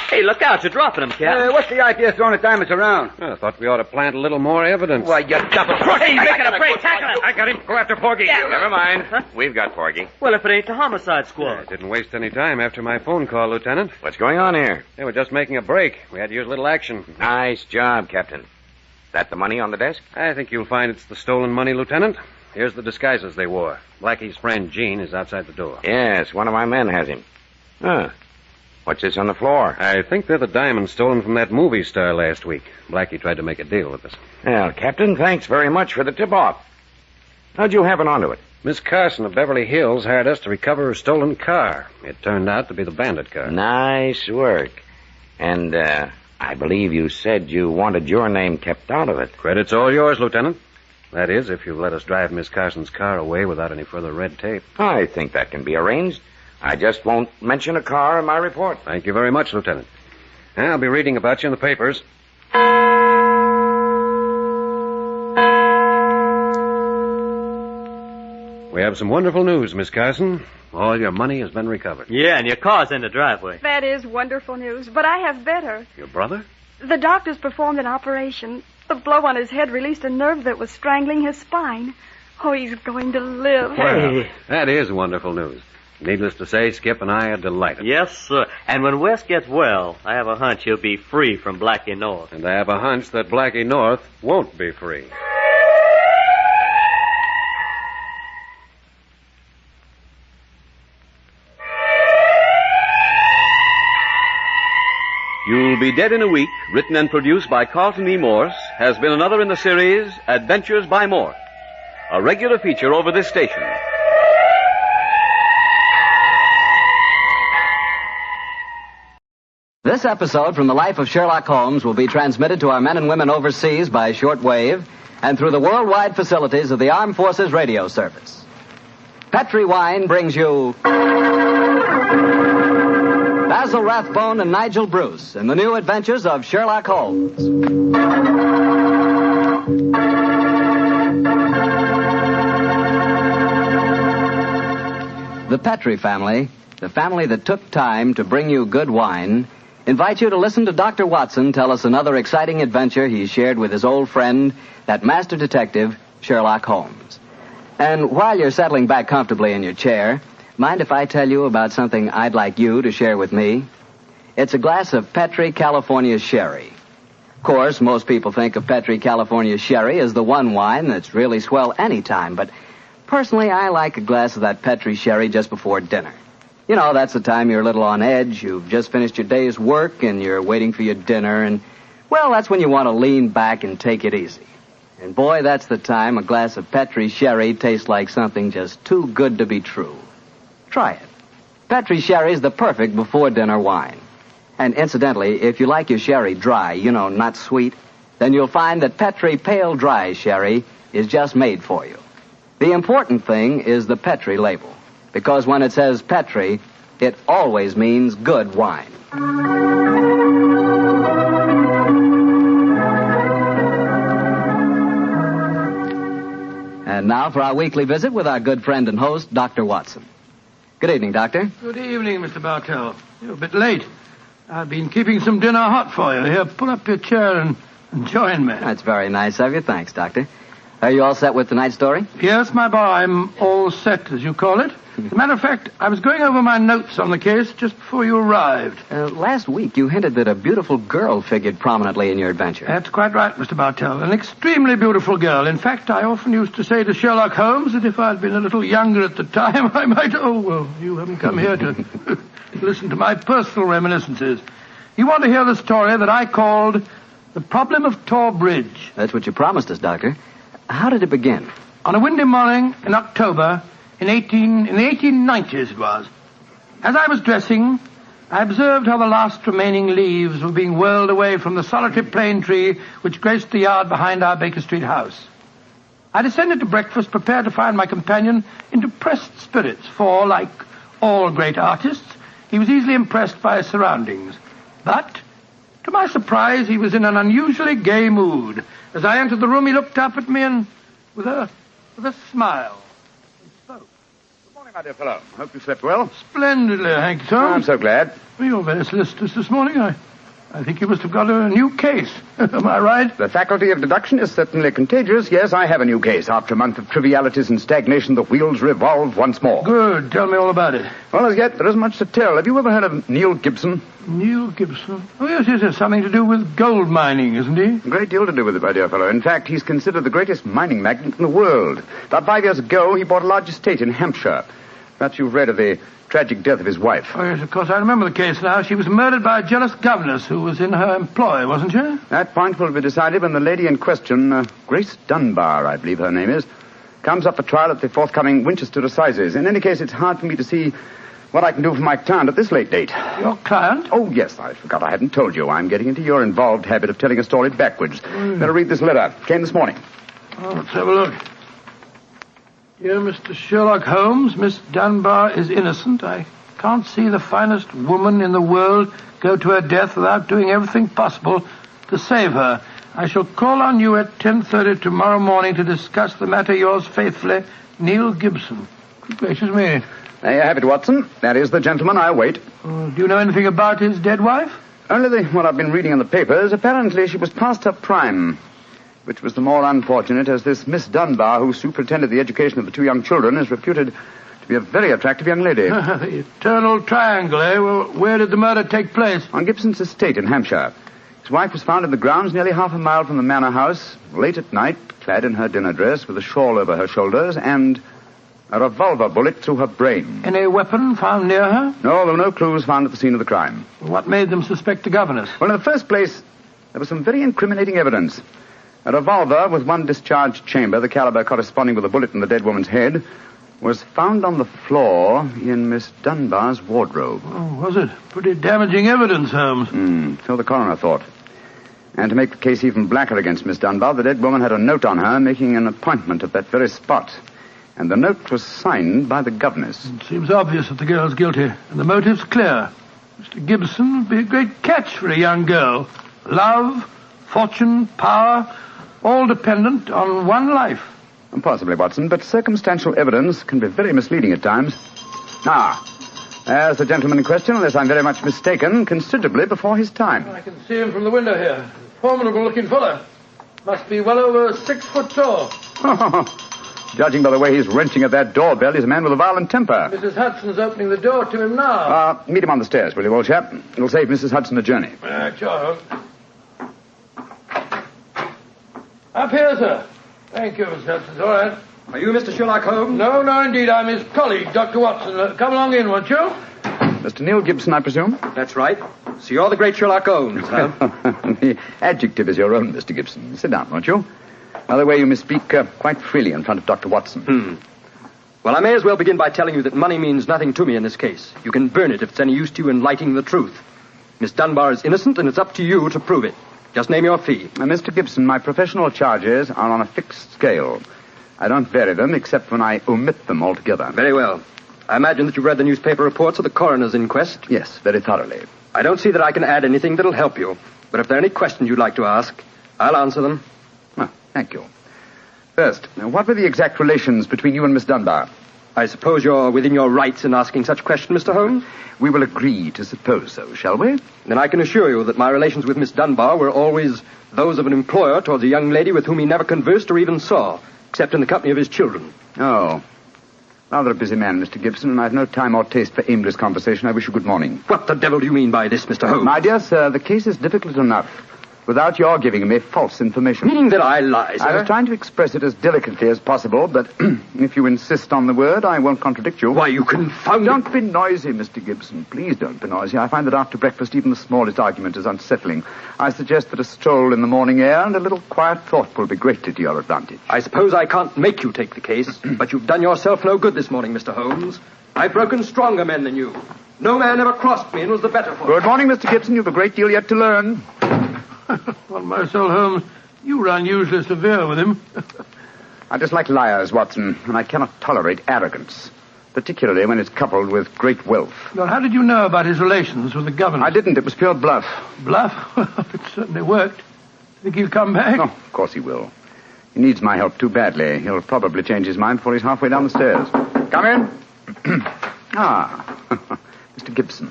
Hey, look out. You're dropping them, Cap. What's the idea of throwing the diamonds around? I thought we ought to plant a little more evidence. Why, you double cross. Hey, he's making a break. Tackle him. I got him. Go after Porgy. Yeah. Never mind. We've got Porgy. Well, if it ain't the homicide squad. I didn't waste any time after my phone call, Lieutenant. What's going on here? They were just making a break. We had to use a little action. Nice job, Captain. That the money on the desk? I think you'll find it's the stolen money, Lieutenant. Here's the disguises they wore. Blackie's friend, Gene, is outside the door. Yes, one of my men has him. Huh. What's this on the floor? I think they're the diamonds stolen from that movie star last week. Blackie tried to make a deal with us. Well, Captain, thanks very much for the tip-off. How'd you happen onto it? Miss Carson of Beverly Hills hired us to recover her stolen car. It turned out to be the bandit car. Nice work. And, I believe you said you wanted your name kept out of it. Credit's all yours, Lieutenant. That is, if you'll let us drive Miss Carson's car away without any further red tape. I think that can be arranged. I just won't mention a car in my report. Thank you very much, Lieutenant. I'll be reading about you in the papers. We have some wonderful news, Miss Carson. All your money has been recovered. Yeah, and your car's in the driveway. That is wonderful news, but I have better. Your brother? The doctors performed an operation. The blow on his head released a nerve that was strangling his spine. Oh, he's going to live. Well, that is wonderful news. Needless to say, Skip and I are delighted. Yes, sir. And when Wes gets well, I have a hunch he'll be free from Blackie North. And I have a hunch that Blackie North won't be free. You'll Be Dead in a Week, written and produced by Carlton E. Morse, has been another in the series Adventures by Morse, a regular feature over this station. This episode from the life of Sherlock Holmes will be transmitted to our men and women overseas by shortwave and through the worldwide facilities of the Armed Forces Radio Service. Petri Wine brings you Basil Rathbone and Nigel Bruce in the new adventures of Sherlock Holmes. The Petri family, the family that took time to bring you good wine, invite you to listen to Dr. Watson tell us another exciting adventure he shared with his old friend, that master detective, Sherlock Holmes. And while you're settling back comfortably in your chair, mind if I tell you about something I'd like you to share with me? It's a glass of Petri California Sherry. Of course, most people think of Petri California Sherry as the one wine that's really swell any time, but personally, I like a glass of that Petri Sherry just before dinner. You know, that's the time you're a little on edge. You've just finished your day's work, and you're waiting for your dinner, and, well, that's when you want to lean back and take it easy. And, boy, that's the time a glass of Petri Sherry tastes like something just too good to be true. Try it. Petri Sherry's the perfect before-dinner wine. And, incidentally, if you like your sherry dry, you know, not sweet, then you'll find that Petri Pale Dry Sherry is just made for you. The important thing is the Petri label. Because when it says Petri, it always means good wine. And now for our weekly visit with our good friend and host, Dr. Watson. Good evening, Doctor. Good evening, Mr. Bartell. You're a bit late. I've been keeping some dinner hot for you. Here, pull up your chair and join me. That's very nice of you. Thanks, Doctor. Are you all set with tonight's story? Yes, my boy, I'm all set, as you call it. As a matter of fact, I was going over my notes on the case just before you arrived. Last week, you hinted that a beautiful girl figured prominently in your adventure. That's quite right, Mr. Bartell. An extremely beautiful girl. In fact, I often used to say to Sherlock Holmes that if I'd been a little younger at the time, I might... Oh, well, you haven't come here to listen to my personal reminiscences. You want to hear the story that I called The Problem of THOR Bridge. That's what you promised us, Doctor. How did it begin? On a windy morning in October... In the 1890s it was. As I was dressing, I observed how the last remaining leaves were being whirled away from the solitary plane tree which graced the yard behind our Baker Street house. I descended to breakfast prepared to find my companion in depressed spirits, for, like all great artists, he was easily impressed by his surroundings. But, to my surprise, he was in an unusually gay mood. As I entered the room, he looked up at me and, with a smile, my dear fellow. Hope you slept well. Splendidly, thank you, sir. I'm so glad. Well, you're very solicitous this morning. I think you must have got a new case. Am I right? The faculty of deduction is certainly contagious. Yes, I have a new case. After a month of trivialities and stagnation, the wheels revolve once more. Good. Tell me all about it. Well, as yet, there isn't much to tell. Have you ever heard of Neil Gibson? Neil Gibson? Oh, yes, there's something to do with gold mining, isn't he? A great deal to do with it, my dear fellow. In fact, he's considered the greatest mining magnate in the world. About 5 years ago, he bought a large estate in Hampshire. Perhaps you've read of the tragic death of his wife. Oh, yes, of course, I remember the case now. She was murdered by a jealous governess who was in her employ, wasn't she? That point will be decided when the lady in question, Grace Dunbar, I believe her name is, comes up for trial at the forthcoming Winchester Assizes. In any case, it's hard for me to see what I can do for my client at this late date. Your client? Oh, yes, I forgot I hadn't told you. I'm getting into your involved habit of telling a story backwards. Better read this letter. Came this morning. Oh, let's have a look. Dear Mr. Sherlock Holmes, Miss Dunbar is innocent. I can't see the finest woman in the world go to her death without doing everything possible to save her. I shall call on you at 10:30 tomorrow morning to discuss the matter. Yours faithfully, Neil Gibson. Good gracious me. There you have it, Watson. That is the gentleman I await. Do you know anything about his dead wife? Only what I've been reading in the papers. Apparently she was past her prime, which was the more unfortunate as this Miss Dunbar, who superintended the education of the two young children, is reputed to be a very attractive young lady. The eternal triangle, eh? Well, where did the murder take place? On Gibson's estate in Hampshire. His wife was found in the grounds nearly half a mile from the manor house, late at night, clad in her dinner dress, with a shawl over her shoulders, and a revolver bullet through her brain. Any weapon found near her? No, there were no clues found at the scene of the crime. What made them suspect the governess? Well, in the first place, there was some very incriminating evidence. A revolver with one discharged chamber, the caliber corresponding with a bullet in the dead woman's head, was found on the floor in Miss Dunbar's wardrobe. Oh, was it? Pretty damaging evidence, Holmes. So the coroner thought. And to make the case even blacker against Miss Dunbar, the dead woman had a note on her making an appointment at that very spot. And the note was signed by the governess. It seems obvious that the girl's guilty, and the motive's clear. Mr. Gibson would be a great catch for a young girl. Love, fortune, power, all dependent on one life. Possibly, Watson, but circumstantial evidence can be very misleading at times. There's the gentleman in question, unless I'm very much mistaken, considerably before his time. I can see him from the window here. Formidable-looking fellow. Must be well over 6 foot tall. Judging by the way he's wrenching at that doorbell, he's a man with a violent temper. Mrs. Hudson's opening the door to him now. Meet him on the stairs, will you, old chap? It'll save Mrs. Hudson a journey. Sure. Up here, sir. Thank you, Mr. Hudson. All right. Are you Mr. Sherlock Holmes? No, indeed. I'm his colleague, Dr. Watson. Come along in, won't you? Mr. Neil Gibson, I presume? That's right. So you're the great Sherlock Holmes, huh? The adjective is your own, Mr. Gibson. Sit down, won't you? By the way, you may speak quite freely in front of Dr. Watson. Well, I may as well begin by telling you that money means nothing to me in this case. You can burn it if it's any use to you in lighting the truth. Miss Dunbar is innocent, and it's up to you to prove it. Just name your fee. Mr. Gibson, my professional charges are on a fixed scale. I don't vary them except when I omit them altogether. Very well. I imagine that you've read the newspaper reports of the coroner's inquest? Yes, very thoroughly. I don't see that I can add anything that'll help you. But if there are any questions you'd like to ask, I'll answer them. Thank you. First, what were the exact relations between you and Miss Dunbar? I suppose you're within your rights in asking such a question, Mr. Holmes? We will agree to suppose so, shall we? Then I can assure you that my relations with Miss Dunbar were always those of an employer towards a young lady with whom he never conversed or even saw, except in the company of his children. Oh. Rather a busy man, Mr. Gibson, and I've no time or taste for aimless conversation. I wish you good morning. What the devil do you mean by this, Mr. Holmes? My dear sir, the case is difficult enough without your giving me false information. Meaning that I lie, sir? I was trying to express it as delicately as possible, but if you insist on the word, I won't contradict you. Why, you confounded... Don't be noisy, Mr. Gibson. Please don't be noisy. I find that after breakfast, even the smallest argument is unsettling. I suggest that a stroll in the morning air and a little quiet thought will be greatly to your advantage. I suppose I can't make you take the case, but you've done yourself no good this morning, Mr. Holmes. I've broken stronger men than you. No man ever crossed me and was the better for it. Good morning, Mr. Gibson. You've a great deal yet to learn. On my soul, Holmes, you run usually severe with him. I dislike liars, Watson, and I cannot tolerate arrogance, particularly when it's coupled with great wealth. Well, how did you know about his relations with the governor? I didn't. It was pure bluff. Bluff? It certainly worked. Think he'll come back? Oh, of course he will. He needs my help too badly. He'll probably change his mind before he's halfway down the stairs. Come in. Mr. Gibson.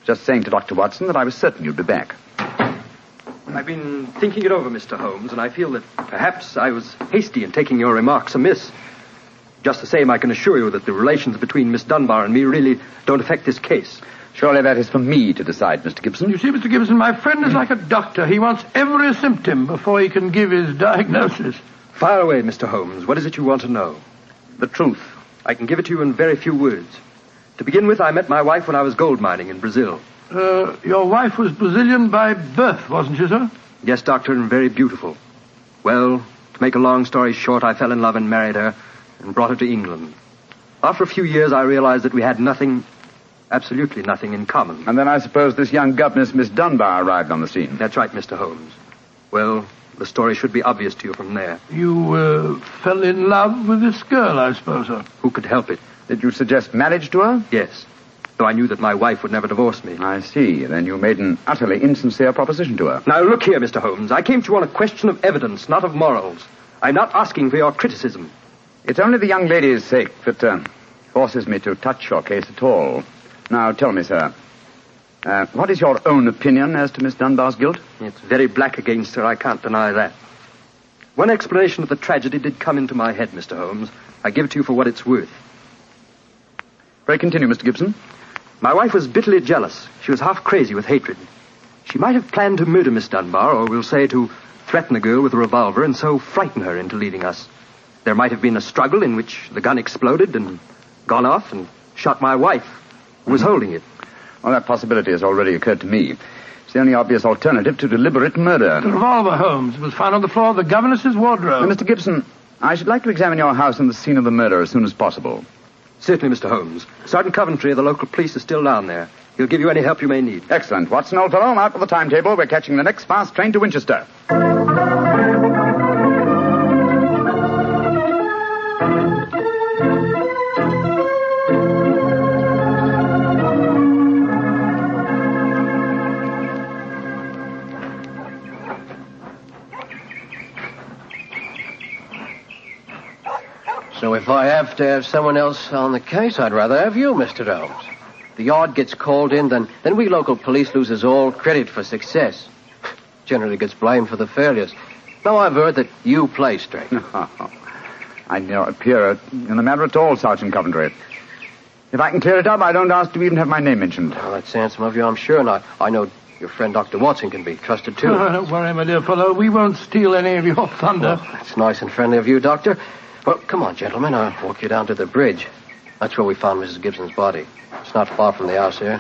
Just saying to Dr. Watson that I was certain you'd be back. I've been thinking it over, Mr. Holmes, and I feel that perhaps I was hasty in taking your remarks amiss. Just the same, I can assure you that the relations between Miss Dunbar and me really don't affect this case. Surely that is for me to decide, Mr. Gibson. You see, Mr. Gibson, my friend is like a doctor. He wants every symptom before he can give his diagnosis. Fire away, Mr. Holmes. What is it you want to know? The truth. I can give it to you in very few words. To begin with, I met my wife when I was gold mining in Brazil. Your wife was Brazilian by birth, wasn't she, sir? Yes, doctor, and very beautiful. Well, to make a long story short, I fell in love and married her and brought her to England. After a few years, I realized that we had nothing, absolutely nothing in common. And then I suppose this young governess, Miss Dunbar, arrived on the scene. That's right, Mr. Holmes. Well, the story should be obvious to you from there. You, fell in love with this girl, I suppose, sir? Who could help it? Did you suggest marriage to her? Yes. Though I knew that my wife would never divorce me. I see. Then you made an utterly insincere proposition to her. Now, look here, Mr. Holmes. I came to you on a question of evidence, not of morals. I'm not asking for your criticism. It's only the young lady's sake that forces me to touch your case at all. Now, tell me, sir, what is your own opinion as to Miss Dunbar's guilt? It's very black against her. I can't deny that. One explanation of the tragedy did come into my head, Mr. Holmes. I give it to you for what it's worth. Pray continue, Mr. Gibson. My wife was bitterly jealous. She was half crazy with hatred. She might have planned to murder Miss Dunbar, or we'll say to threaten the girl with a revolver and so frighten her into leaving us. There might have been a struggle in which the gun exploded and gone off and shot my wife, who was holding it. Well, that possibility has already occurred to me. It's the only obvious alternative to deliberate murder. The revolver, Holmes, was found on the floor of the governess's wardrobe. Now, Mr. Gibson, I should like to examine your house and the scene of the murder as soon as possible. Certainly, Mr. Holmes. Sergeant Coventry of the local police is still down there. He'll give you any help you may need. Excellent. Watson, old fellow, mark with the timetable. We're catching the next fast train to Winchester. So if I have to have someone else on the case, I'd rather have you, Mr. Holmes. The yard gets called in, then we local police loses all credit for success. Generally gets blamed for the failures. Now I've heard that you play straight. I don't appear in the matter at all, Sergeant Coventry. If I can clear it up, I don't ask to even have my name mentioned. Well, that's handsome of you, I'm sure, and I know your friend Dr. Watson can be trusted, too. Don't worry, my dear fellow. We won't steal any of your thunder. Well, that's nice and friendly of you, Doctor. Well, come on, gentlemen. I'll walk you down to the bridge. That's where we found Mrs. Gibson's body. It's not far from the house here.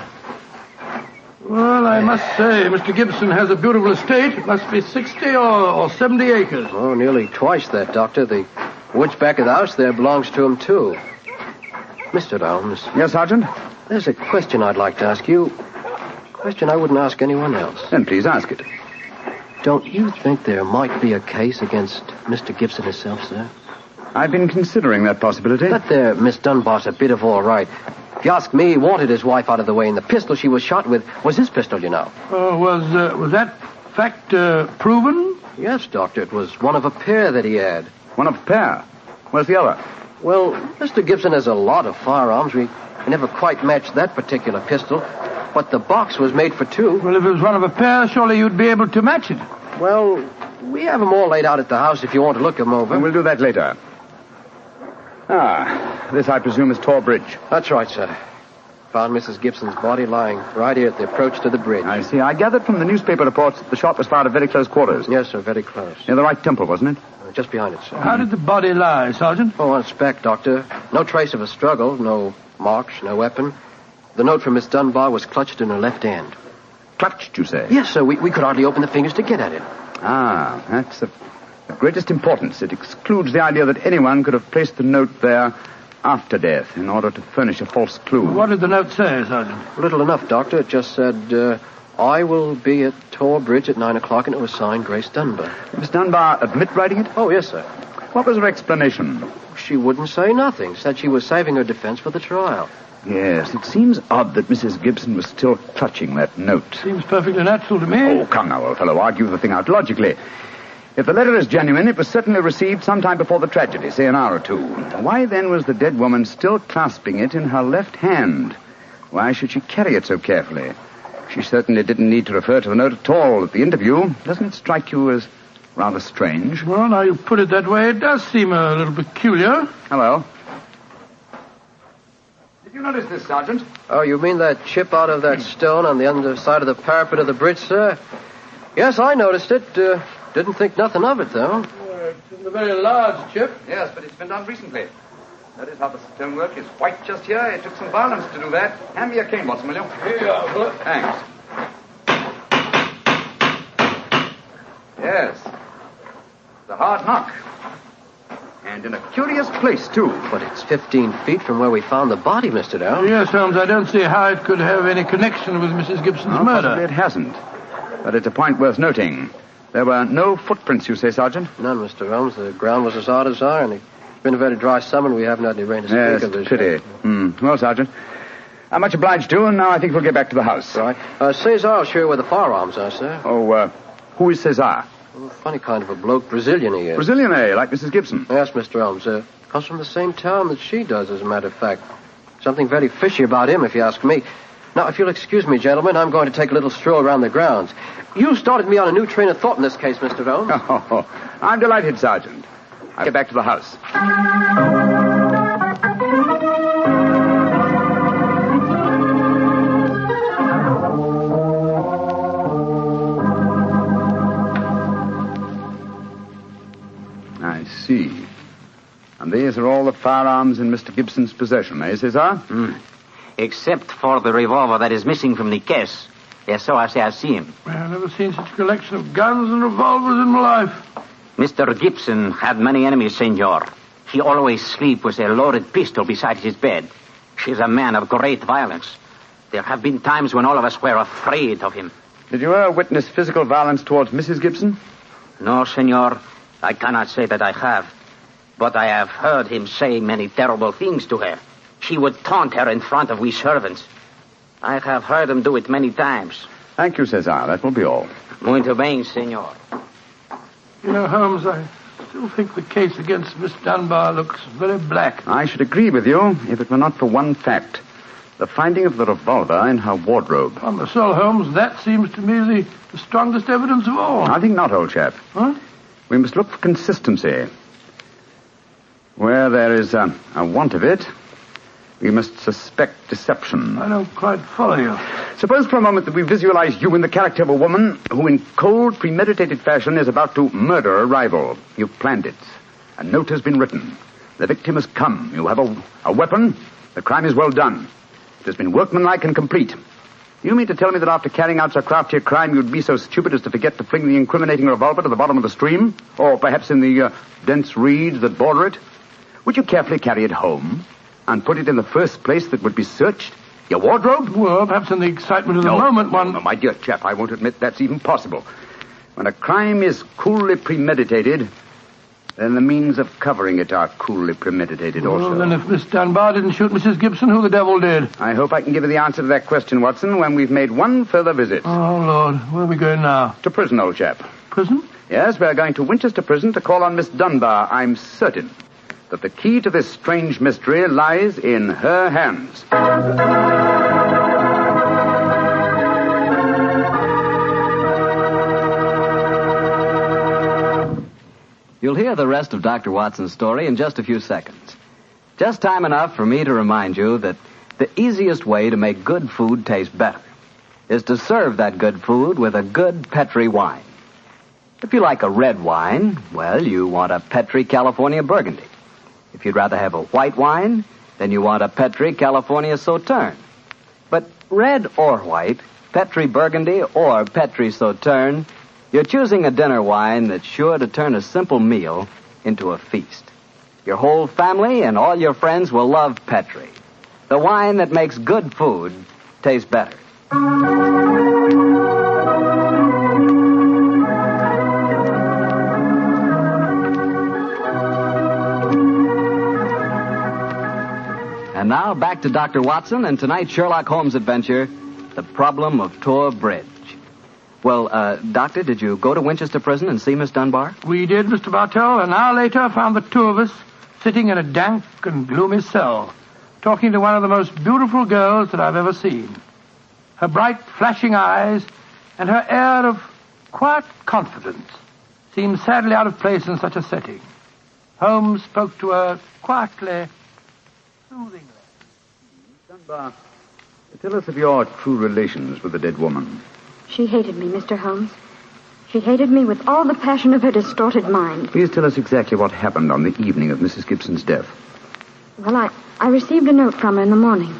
Well, I must say, Mr. Gibson has a beautiful estate. It must be 60 or 70 acres. Oh, nearly twice that, Doctor. The woods back of the house there belongs to him, too. Mr. Holmes. Yes, Sergeant? There's a question I'd like to ask you. A question I wouldn't ask anyone else. Then please ask it. Don't you think there might be a case against Mr. Gibson himself, sir? I've been considering that possibility. That there Miss Dunbar's a bit of all right. If you ask me, he wanted his wife out of the way, and the pistol she was shot with was his pistol, you know. Was that fact proven? Yes, Doctor. It was one of a pair that he had. One of a pair? Where's the other? Well, Mr. Gibson has a lot of firearms. We never quite matched that particular pistol. But the box was made for two. Well, if it was one of a pair, surely you'd be able to match it. Well, we have them all laid out at the house if you want to look them over. And we'll do that later. This, I presume, is THOR Bridge. That's right, sir. Found Mrs. Gibson's body lying right here at the approach to the bridge. I see. I gathered from the newspaper reports that the shot was fired at very close quarters. Yes, sir, very close. Near the right temple, wasn't it? Just behind it, sir. How did the body lie, Sergeant? Oh, on its back, Doctor. No trace of a struggle, no marks, no weapon. The note from Miss Dunbar was clutched in her left hand. Clutched, you say? Yes, sir. We could hardly open the fingers to get at it. That's of greatest importance. It excludes the idea that anyone could have placed the note there after death in order to furnish a false clue. What did the note say, Sergeant? Little enough, Doctor. It just said, I will be at THOR Bridge at 9 o'clock, and it was signed Grace Dunbar. Miss Dunbar admit writing it? Oh, yes, sir. What was her explanation? She wouldn't say nothing. Said she was saving her defense for the trial. Yes, it seems odd that Mrs. Gibson was still clutching that note. Seems perfectly natural to me. Oh, come now, old fellow. Argue the thing out logically. If the letter is genuine, it was certainly received sometime before the tragedy, say an hour or two. Why then was the dead woman still clasping it in her left hand? Why should she carry it so carefully? She certainly didn't need to refer to the note at all at the interview. Doesn't it strike you as rather strange? Well, now you put it that way, it does seem a little peculiar. Hello. Did you notice this, Sergeant? Oh, you mean that chip out of that stone on the underside of the parapet of the bridge, sir? Yes, I noticed it. Didn't think nothing of it, though. It's a very large chip. Yes, but it's been done recently. That is how the stonework is white just here. It took some violence to do that. Hand me your cane, Watson, will you? Here you are, Philip. Thanks. Yes. It's a hard knock. And in a curious place, too. But it's 15 feet from where we found the body, Mr. Dow. Yes, Holmes, I don't see how it could have any connection with Mrs. Gibson's murder. Possibly it hasn't. But it's a point worth noting. There were no footprints, you say, Sergeant? None, Mr. Holmes. The ground was as hard as iron. It's been a very dry summer, and we haven't had any rain to speak of this. Pity. Well, Sergeant, I'm much obliged to, and now I think we'll get back to the house. Right. Cesar will show you where the firearms are, sir. Oh, who is Cesar? Funny kind of a bloke. Brazilian he is. Brazilian, eh? Like Mrs. Gibson? Yes, Mr. Holmes. Comes from the same town that she does, as a matter of fact. Something very fishy about him, if you ask me. Now, if you'll excuse me, gentlemen, I'm going to take a little stroll around the grounds. You started me on a new train of thought in this case, Mr. Holmes. Oh, I'm delighted, Sergeant. I'll get back to the house. I see. And these are all the firearms in Mr. Gibson's possession, eh, Cesar? Except for the revolver that is missing from the case. Yes, so I say I've seen him. I've never seen such a collection of guns and revolvers in my life. Mr. Gibson had many enemies, senor. He always sleep with a loaded pistol beside his bed. He's a man of great violence. There have been times when all of us were afraid of him. Did you ever witness physical violence towards Mrs. Gibson? No, senor. I cannot say that I have. But I have heard him say many terrible things to her. He would taunt her in front of we servants. I have heard him do it many times. Thank you, Cesar. That will be all. Muito bem, senor. You know, Holmes, I still think the case against Miss Dunbar looks very black. I should agree with you if it were not for one fact. The finding of the revolver in her wardrobe. On the soul, Holmes, that seems to me the strongest evidence of all. I think not, old chap. Huh? We must look for consistency. Where there is a want of it, we must suspect deception. I don't quite follow you. Suppose for a moment that we visualize you in the character of a woman who in cold, premeditated fashion is about to murder a rival. You've planned it. A note has been written. The victim has come. You have a weapon. The crime is well done. It has been workmanlike and complete. You mean to tell me that after carrying out so crafty a crime, you'd be so stupid as to forget to fling the incriminating revolver to the bottom of the stream? Or perhaps in the dense reeds that border it? Would you carefully carry it home and put it in the first place that would be searched? Your wardrobe? Well, perhaps in the excitement of the moment, one... No, my dear chap, I won't admit that's even possible. When a crime is coolly premeditated, then the means of covering it are coolly premeditated also. Well, then if Miss Dunbar didn't shoot Mrs. Gibson, who the devil did? I hope I can give you the answer to that question, Watson, when we've made one further visit. Oh, Lord. Where are we going now? To prison, old chap. Prison? Yes, we're going to Winchester Prison to call on Miss Dunbar, I'm certain. that the key to this strange mystery lies in her hands. You'll hear the rest of Dr. Watson's story in just a few seconds. Just time enough for me to remind you that the easiest way to make good food taste better is to serve that good food with a good Petri wine. If you like a red wine, well, you want a Petri California Burgundy. If you'd rather have a white wine, then you want a Petri California Sauterne. But red or white, Petri Burgundy or Petri Sauterne, you're choosing a dinner wine that's sure to turn a simple meal into a feast. Your whole family and all your friends will love Petri, the wine that makes good food taste better. And now back to Dr. Watson and tonight's Sherlock Holmes adventure, The Problem of THOR Bridge. Well, Doctor, did you go to Winchester Prison and see Miss Dunbar? We did, Mr. Bartell. An hour later, found the two of us sitting in a dank and gloomy cell, talking to one of the most beautiful girls that I've ever seen. Her bright, flashing eyes and her air of quiet confidence seemed sadly out of place in such a setting. Holmes spoke to her quietly, soothingly. Dunbar, tell us of your true relations with the dead woman. She hated me, Mr. Holmes. She hated me with all the passion of her distorted mind. Please tell us exactly what happened on the evening of Mrs. Gibson's death. Well, I received a note from her in the morning.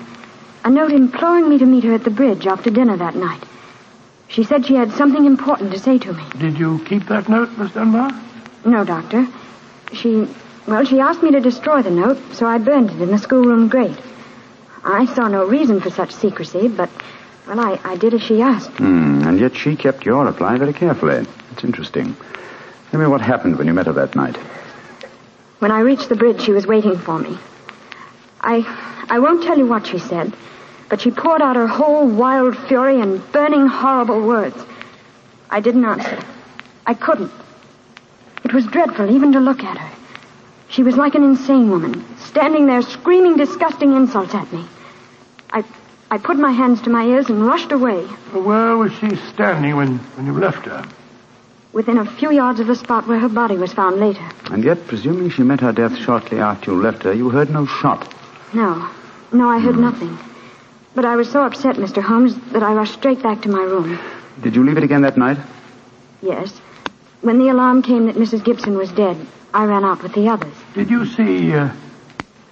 A note imploring me to meet her at the bridge after dinner that night. She said she had something important to say to me. Did you keep that note, Miss Dunbar? No, Doctor. She asked me to destroy the note, so I burned it in the schoolroom grate. I saw no reason for such secrecy, but... well, I did as she asked. And yet she kept your reply very carefully. It's interesting. Tell me what happened when you met her that night. When I reached the bridge, she was waiting for me. I won't tell you what she said, but she poured out her whole wild fury in burning, horrible words. I didn't answer. I couldn't. It was dreadful even to look at her. She was like an insane woman, standing there screaming disgusting insults at me. I put my hands to my ears and rushed away. Where was she standing when you left her? Within a few yards of the spot where her body was found later. And yet, presuming she met her death shortly after you left her, you heard no shot. No, I heard nothing. But I was so upset, Mr. Holmes, that I rushed straight back to my room. Did you leave it again that night? Yes. When the alarm came that Mrs. Gibson was dead, I ran out with the others. Did you see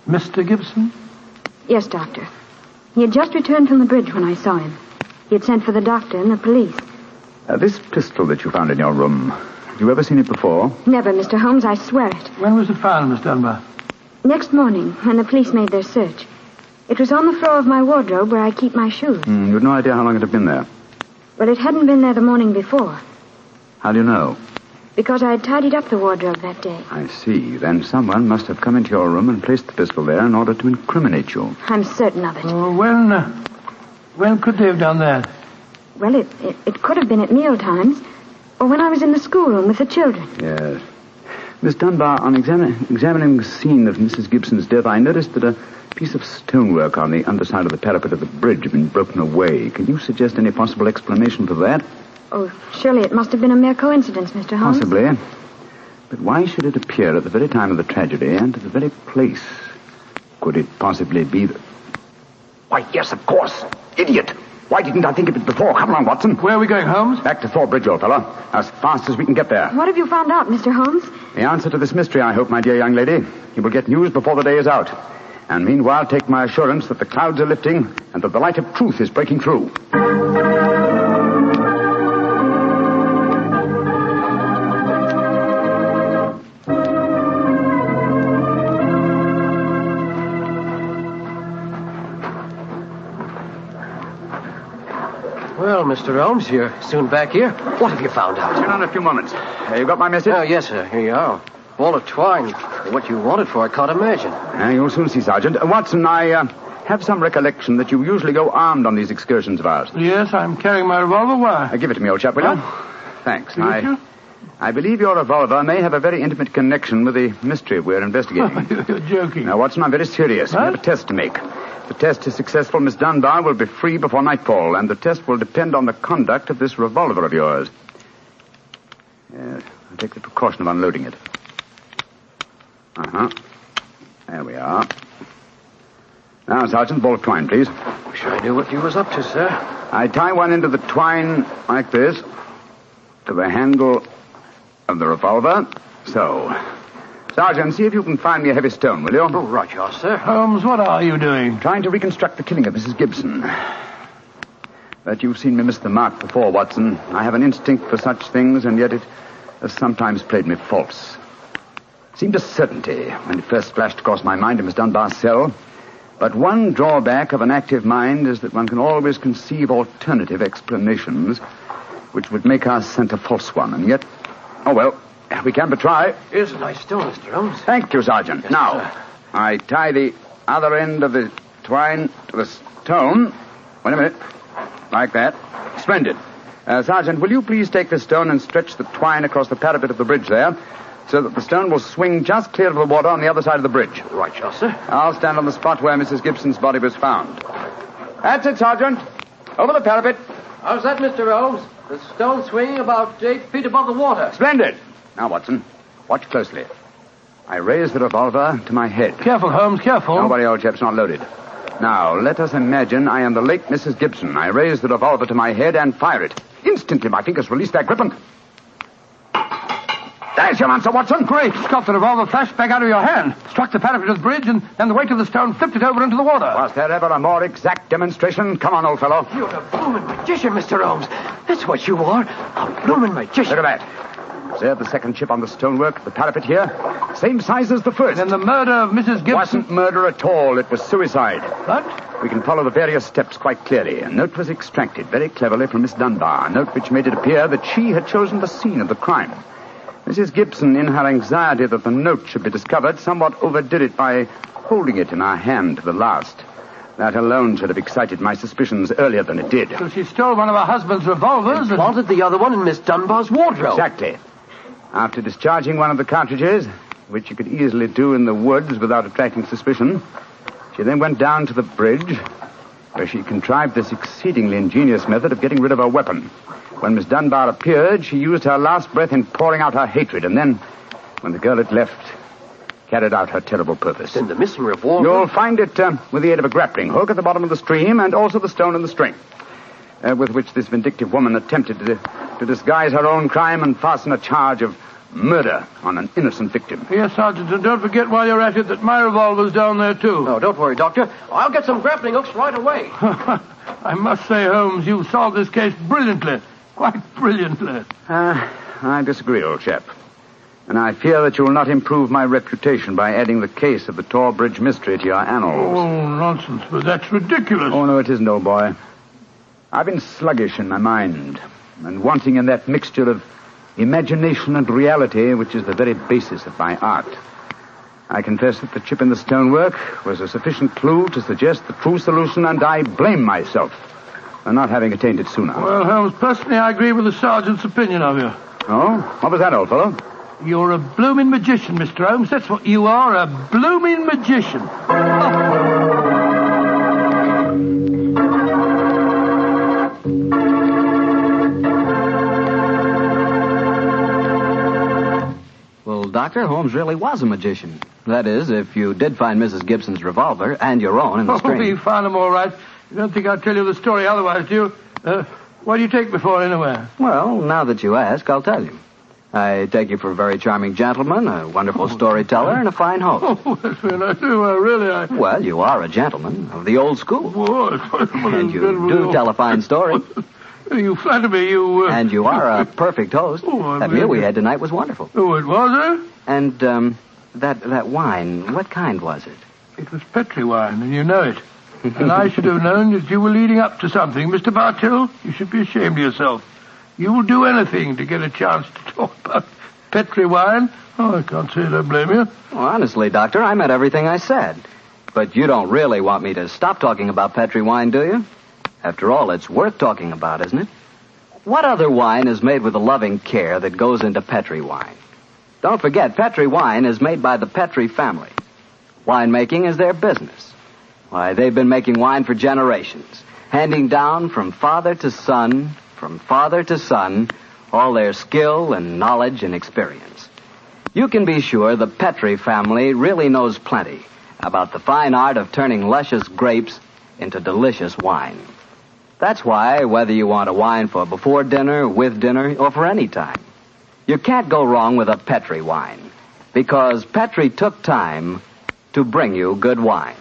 Mr. Gibson? Yes, Doctor. He had just returned from the bridge when I saw him. He had sent for the doctor and the police. This pistol that you found in your room, have you ever seen it before? Never, Mr. Holmes, I swear it. When was it found, Miss Dunbar? Next morning, when the police made their search. It was on the floor of my wardrobe where I keep my shoes. You had no idea how long it had been there? Well, it hadn't been there the morning before. How do you know? Because I had tidied up the wardrobe that day. I see. Then someone must have come into your room and placed the pistol there in order to incriminate you. I'm certain of it. When could they have done that? Well, it could have been at meal times, or when I was in the schoolroom with the children. Yes. Miss Dunbar, on examining the scene of Mrs. Gibson's death, I noticed that a piece of stonework on the underside of the parapet of the bridge had been broken away. Can you suggest any possible explanation for that? Oh, surely it must have been a mere coincidence, Mr. Holmes. Possibly. But why should it appear at the very time of the tragedy and at the very place? Could it possibly be that... Why, yes, of course. Idiot. Why didn't I think of it before? Come along, Watson. Where are we going, Holmes? Back to THOR Bridge, old fellow. As fast as we can get there. What have you found out, Mr. Holmes? The answer to this mystery, I hope, my dear young lady. You will get news before the day is out. And meanwhile, take my assurance that the clouds are lifting and that the light of truth is breaking through. Well, Mr. Holmes, you're soon back here. What have you found out? In a few moments. You got my message? Oh, yes, sir. Here you are. Ball of twine. What you wanted for, I can't imagine. You'll soon see, Sergeant. Watson, I have some recollection that you usually go armed on these excursions of ours. Yes, I'm carrying my revolver. Why? Give it to me, old chap, will you? Oh. Thanks. You? I believe your revolver may have a very intimate connection with the mystery we're investigating. You're joking. Now, Watson, I'm very serious. What? We have a test to make. If the test is successful, Miss Dunbar will be free before nightfall, and the test will depend on the conduct of this revolver of yours. Yes, I'll take the precaution of unloading it. Uh-huh. There we are. Now, Sergeant, ball of twine, please. Wish I knew what you was up to, sir. I tie one end of the twine like this to the handle of the revolver. So. Sergeant, see if you can find me a heavy stone, will you? Oh, right, you are, sir. Holmes, what are you doing? Trying to reconstruct the killing of Mrs. Gibson. But you've seen me miss the mark before, Watson. I have an instinct for such things, and yet it has sometimes played me false. It seemed a certainty when it first flashed across my mind in Miss Dunbar's cell. But one drawback of an active mind is that one can always conceive alternative explanations which would make our scent a false one. And yet, oh well, we can but try. Here's a nice stone, Mr. Holmes. Thank you, Sergeant. Yes, now, sir. I tie the other end of the twine to the stone. Wait a minute. Like that. Splendid. Sergeant, will you please take this stone and stretch the twine across the parapet of the bridge there, so that the stone will swing just clear of the water on the other side of the bridge? Right, you are, sir. I'll stand on the spot where Mrs. Gibson's body was found. That's it, Sergeant. Over the parapet. How's that, Mr. Holmes? The stone swinging about 8 feet above the water. Splendid. Now, Watson, watch closely. I raise the revolver to my head. Careful, Holmes, careful. Don't worry, old chap's not loaded. Now, let us imagine I am the late Mrs. Gibson. I raise the revolver to my head and fire it. Instantly, my fingers release their grip and... There's your answer, Watson. Great. Scott, the revolver flashed back out of your hand, struck the parapet of the bridge, and then the weight of the stone flipped it over into the water. Was there ever a more exact demonstration? Come on, old fellow. You're a bloomin' magician, Mr. Holmes. That's what you are. A bloomin' magician. Look at that. Observe the second chip on the stonework, the parapet here. Same size as the first. And the murder of Mrs. Gibson... Wasn't murder at all. It was suicide. What? We can follow the various steps quite clearly. A note was extracted very cleverly from Miss Dunbar, a note which made it appear that she had chosen the scene of the crime. Mrs. Gibson, in her anxiety that the note should be discovered, somewhat overdid it by holding it in her hand to the last. That alone should have excited my suspicions earlier than it did. So she stole one of her husband's revolvers and planted the other one in Miss Dunbar's wardrobe. Exactly. After discharging one of the cartridges, which you could easily do in the woods without attracting suspicion, she then went down to the bridge, where she contrived this exceedingly ingenious method of getting rid of her weapon. When Miss Dunbar appeared, she used her last breath in pouring out her hatred, and then, when the girl had left, carried out her terrible purpose. Then the missing revolver... You'll find it with the aid of a grappling hook at the bottom of the stream, and also the stone and the string, with which this vindictive woman attempted to disguise her own crime and fasten a charge of murder on an innocent victim. Yes, Sergeant, and don't forget while you're at it that my revolver's down there, too. No, don't worry, Doctor. I'll get some grappling hooks right away. I must say, Holmes, you solved this case brilliantly. Quite brilliantly. I disagree, old chap. And I fear that you will not improve my reputation by adding the case of the Tor Bridge mystery to your annals. Oh, nonsense, but that's ridiculous. Oh, no, it isn't, old boy. I've been sluggish in my mind, and wanting in that mixture of imagination and reality, which is the very basis of my art. I confess that the chip in the stonework was a sufficient clue to suggest the true solution, and I blame myself for not having attained it sooner. Well, Holmes, personally, I agree with the sergeant's opinion of you. Oh? What was that, old fellow? You're a blooming magician, Mr. Holmes. That's what you are, a blooming magician. Well, Doctor, Holmes really was a magician. That is, if you did find Mrs. Gibson's revolver and your own in the string. Oh, we found them all right. You don't think I'll tell you the story otherwise, do you? What do you take me for, anyway? Well, now that you ask, I'll tell you. I take you for a very charming gentleman, a wonderful storyteller, and a fine host. Oh, that's very nice. Really, Well, you are a gentleman of the old school. And you do tell a fine story. You flatter me, And you are a perfect host. That meal we had tonight was wonderful. Oh, it was, And, that wine, what kind was it? It was Petri wine, and you know it. And I should have known that you were leading up to something. Mr. Bartell, you should be ashamed of yourself. You will do anything to get a chance to talk about Petri wine. Oh, I can't say I blame you. Well, honestly, Doctor, I meant everything I said. But you don't really want me to stop talking about Petri wine, do you? After all, it's worth talking about, isn't it? What other wine is made with the loving care that goes into Petri wine? Don't forget, Petri wine is made by the Petri family. Winemaking is their business. Why, they've been making wine for generations, handing down from father to son, all their skill and knowledge and experience. You can be sure the Petri family really knows plenty about the fine art of turning luscious grapes into delicious wine. That's why, whether you want a wine for before dinner, with dinner, or for any time, you can't go wrong with a Petri wine, because Petri took time to bring you good wine.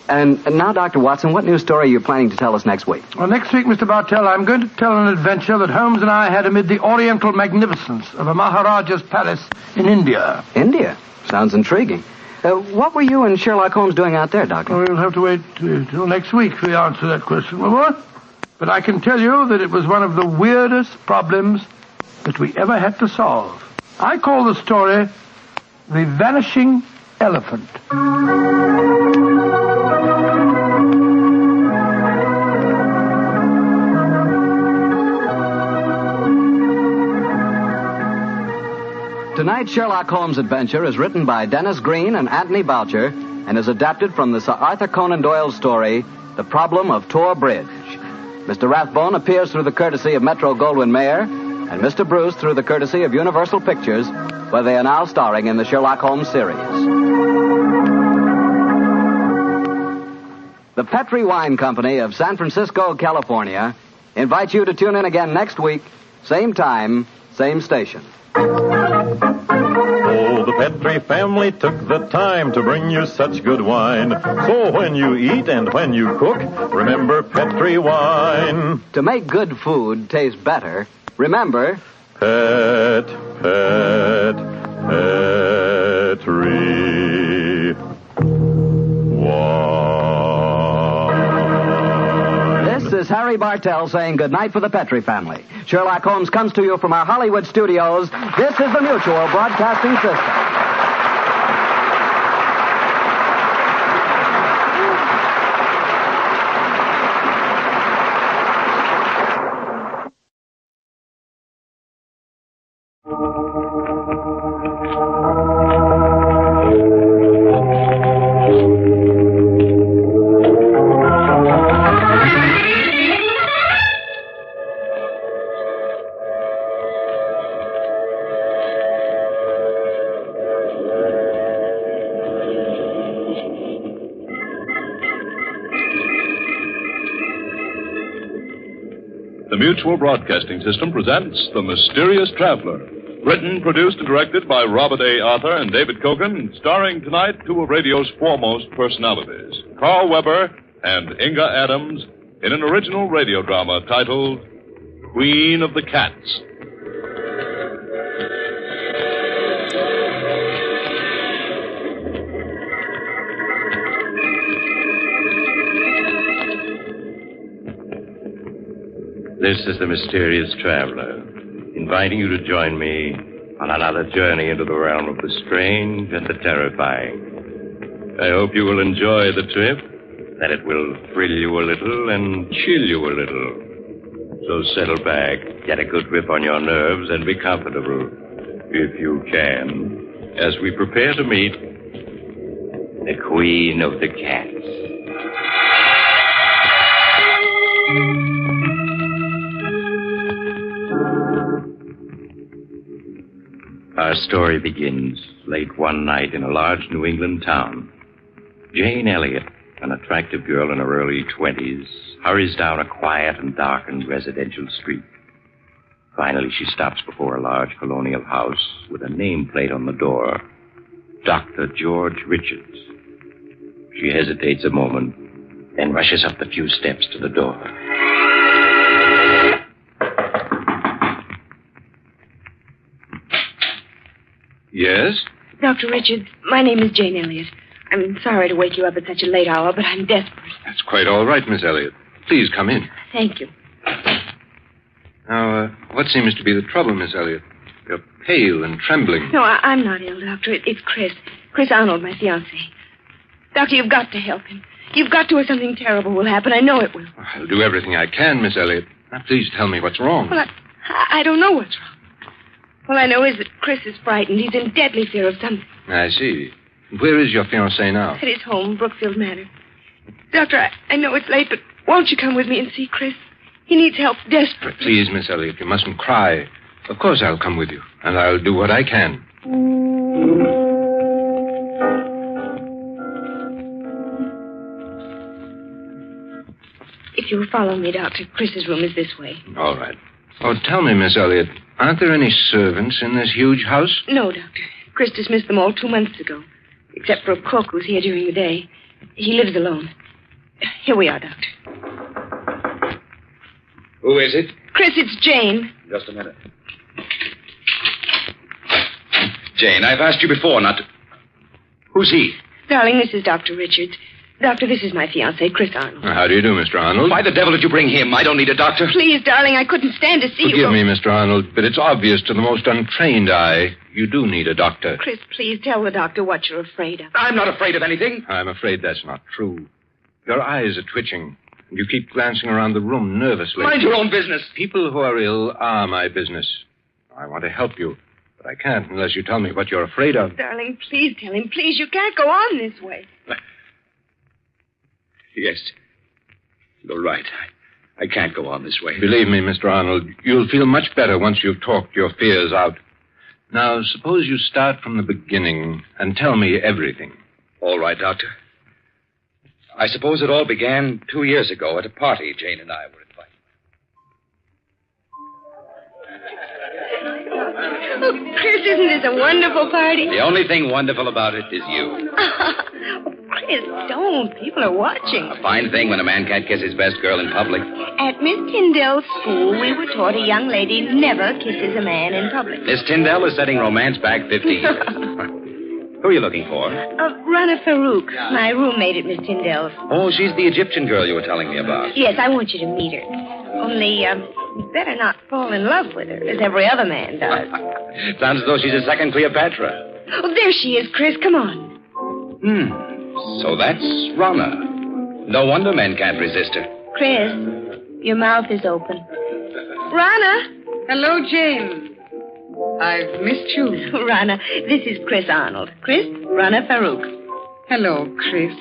And now, Dr. Watson, what new story are you planning to tell us next week? Well, next week, Mr. Bartell, I'm going to tell an adventure that Holmes and I had amid the oriental magnificence of a Maharaja's palace in India. India? Sounds intriguing. What were you and Sherlock Holmes doing out there, Doctor? Well, we'll have to wait till next week for the answer to that question, my boy. But I can tell you that it was one of the weirdest problems that we ever had to solve. I call the story The Vanishing Elephant. Tonight's Sherlock Holmes adventure is written by Dennis Green and Anthony Boucher and is adapted from the Sir Arthur Conan Doyle story, The Problem of Tor Bridge. Mr. Rathbone appears through the courtesy of Metro-Goldwyn-Mayer and Mr. Bruce through the courtesy of Universal Pictures, where they are now starring in the Sherlock Holmes series. The Petri Wine Company of San Francisco, California, invites you to tune in again next week, same time, same station. Oh, the Petri family took the time to bring you such good wine. So when you eat and when you cook, remember Petri wine. To make good food taste better, remember... Petri wine. This is Harry Bartell saying goodnight for the Petri family. Sherlock Holmes comes to you from our Hollywood studios. This is the Mutual Broadcasting System. The Mutual Broadcasting System presents The Mysterious Traveler. Written, produced, and directed by Robert A. Arthur and David Kogan, starring tonight two of radio's foremost personalities, Carl Weber and Inga Adams, in an original radio drama titled Queen of the Cats. This is the Mysterious Traveler, inviting you to join me on another journey into the realm of the strange and the terrifying. I hope you will enjoy the trip, that it will thrill you a little and chill you a little. So settle back, get a good grip on your nerves, and be comfortable, if you can, as we prepare to meet the Queen of the Cats. Our story begins late one night in a large New England town. Jane Elliott, an attractive girl in her early 20s, hurries down a quiet and darkened residential street. Finally, she stops before a large colonial house with a nameplate on the door, Dr. George Richards. She hesitates a moment, then rushes up the few steps to the door. Yes? Dr. Richards, my name is Jane Elliott. I'm sorry to wake you up at such a late hour, but I'm desperate. That's quite all right, Miss Elliott. Please come in. Thank you. Now, what seems to be the trouble, Miss Elliott? You're pale and trembling. No, I'm not ill, Doctor. It's Chris. Chris Arnold, my fiancé. Doctor, you've got to help him. You've got to, or something terrible will happen. I know it will. I'll do everything I can, Miss Elliott. Now, please tell me what's wrong. Well, I don't know what's wrong. All I know is that Chris is frightened. He's in deadly fear of something. I see. Where is your fiancé now? At his home, Brookfield Manor. Doctor, I know it's late, but won't you come with me and see Chris? He needs help desperately. Please, Miss Elliot, you mustn't cry. Of course I'll come with you, and I'll do what I can. If you'll follow me, Doctor, Chris's room is this way. All right. Oh, tell me, Miss Elliot, aren't there any servants in this huge house? No, Doctor. Chris dismissed them all 2 months ago, except for a cook who's here during the day. He lives alone. Here we are, Doctor. Who is it? Chris, it's Jane. Just a minute. Jane, I've asked you before not to... Who's he? Darling, this is Dr. Richards. Doctor, this is my fiancé, Chris Arnold. How do you do, Mr. Arnold? Why the devil did you bring him? I don't need a doctor. Please, darling, I couldn't stand to see you. Forgive me, Mr. Arnold, but it's obvious to the most untrained eye you do need a doctor. Chris, please tell the doctor what you're afraid of. I'm not afraid of anything. I'm afraid that's not true. Your eyes are twitching, and you keep glancing around the room nervously. Mind your own business. People who are ill are my business. I want to help you, but I can't unless you tell me what you're afraid of. Darling, please tell him. Please, you can't go on this way. Yes. You're right. I can't go on this way. Believe me, Mr. Arnold, you'll feel much better once you've talked your fears out. Now, suppose you start from the beginning and tell me everything. All right, Doctor. I suppose it all began 2 years ago at a party Jane and I were invited. Oh, Chris, isn't this a wonderful party? The only thing wonderful about it is you. Oh, Chris, don't. People are watching. A fine thing when a man can't kiss his best girl in public. At Miss Tyndall's school, we were taught a young lady never kisses a man in public. Miss Tyndall is setting romance back 50 years. Who are you looking for? Rana Farouk, my roommate at Miss Tyndall's. Oh, she's the Egyptian girl you were telling me about. Yes, I want you to meet her. Only, you better not fall in love with her, as every other man does. Sounds as though she's a second Cleopatra. Oh, there she is, Chris. Come on. So that's Rana. No wonder men can't resist her. Chris, your mouth is open. Rana! Hello, Jane. I've missed you. Rana, this is Chris Arnold. Chris, Rana Farouk. Hello, Chris.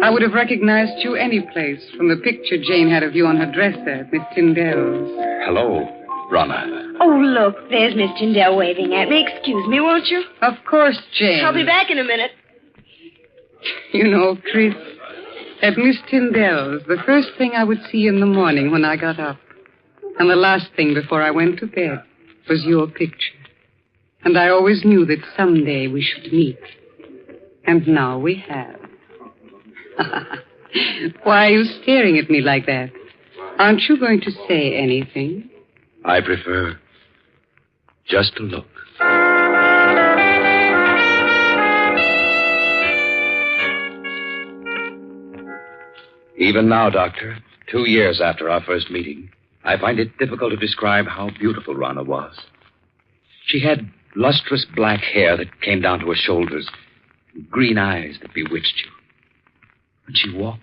I would have recognized you any place from the picture Jane had of you on her dresser at Miss Tyndall's. Hello, Rana. Oh, look, there's Miss Tyndall waving at me. Excuse me, won't you? Of course, Jane. I'll be back in a minute. You know, Chris, at Miss Tyndall's, the first thing I would see in the morning when I got up, and the last thing before I went to bed, was your picture. And I always knew that someday we should meet. And now we have. Why are you staring at me like that? Aren't you going to say anything? I prefer just to look. Even now, Doctor, 2 years after our first meeting, I find it difficult to describe how beautiful Rana was. She had lustrous black hair that came down to her shoulders, and green eyes that bewitched you. When she walked,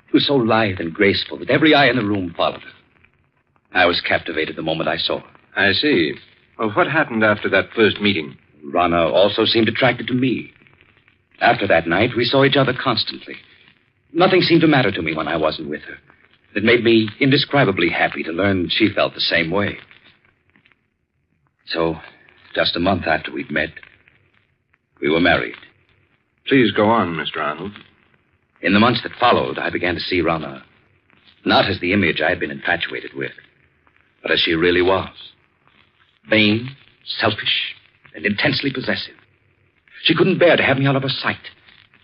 she was so lithe and graceful that every eye in the room followed her. I was captivated the moment I saw her. I see. Well, what happened after that first meeting? Rana also seemed attracted to me. After that night, we saw each other constantly. Nothing seemed to matter to me when I wasn't with her. It made me indescribably happy to learn she felt the same way. So, just a month after we'd met, we were married. Please go on, Mr. Arnold. In the months that followed, I began to see Rana, not as the image I had been infatuated with, but as she really was. Vain, selfish, and intensely possessive. She couldn't bear to have me out of her sight.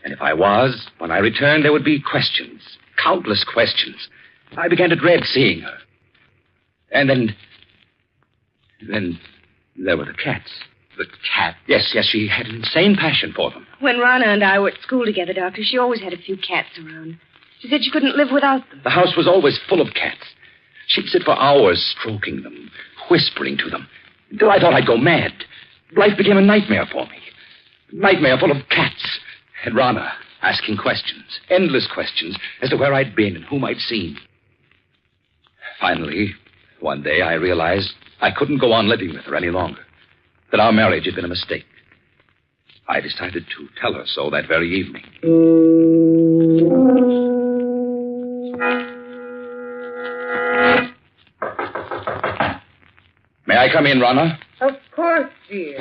And if I was, when I returned, there would be questions, countless questions. I began to dread seeing her. And then there were the cats. The cat? Yes, she had an insane passion for them. When Rana and I were at school together, Doctor, she always had a few cats around. She said she couldn't live without them. The house was always full of cats. She'd sit for hours stroking them, whispering to them, until I thought I'd go mad. Life became a nightmare for me. A nightmare full of cats. And Rana asking questions, endless questions, as to where I'd been and whom I'd seen. Finally, one day I realized I couldn't go on living with her any longer, that our marriage had been a mistake. I decided to tell her so that very evening. May I come in, Rana? Of course, dear.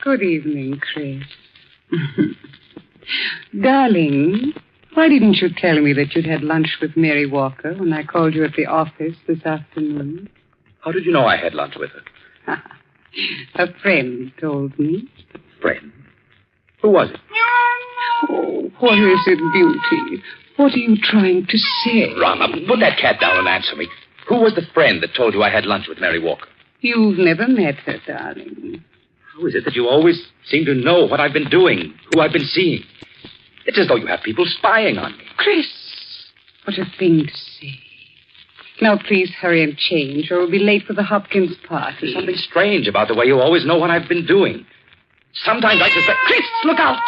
Good evening, Chris. Darling, why didn't you tell me that you'd had lunch with Mary Walker when I called you at the office this afternoon? How did you know I had lunch with her? A friend told me. Friend? Who was it? Oh, what is it, Beauty? What are you trying to say? Rana, put that cat down and answer me. Who was the friend that told you I had lunch with Mary Walker? You've never met her, darling. How is it that you always seem to know what I've been doing, who I've been seeing? It's as though you have people spying on me. Chris, what a thing to say. Now, please hurry and change, or we'll be late for the Hopkins party. There's something strange about the way you always know what I've been doing. Sometimes I suspect... Chris, look out!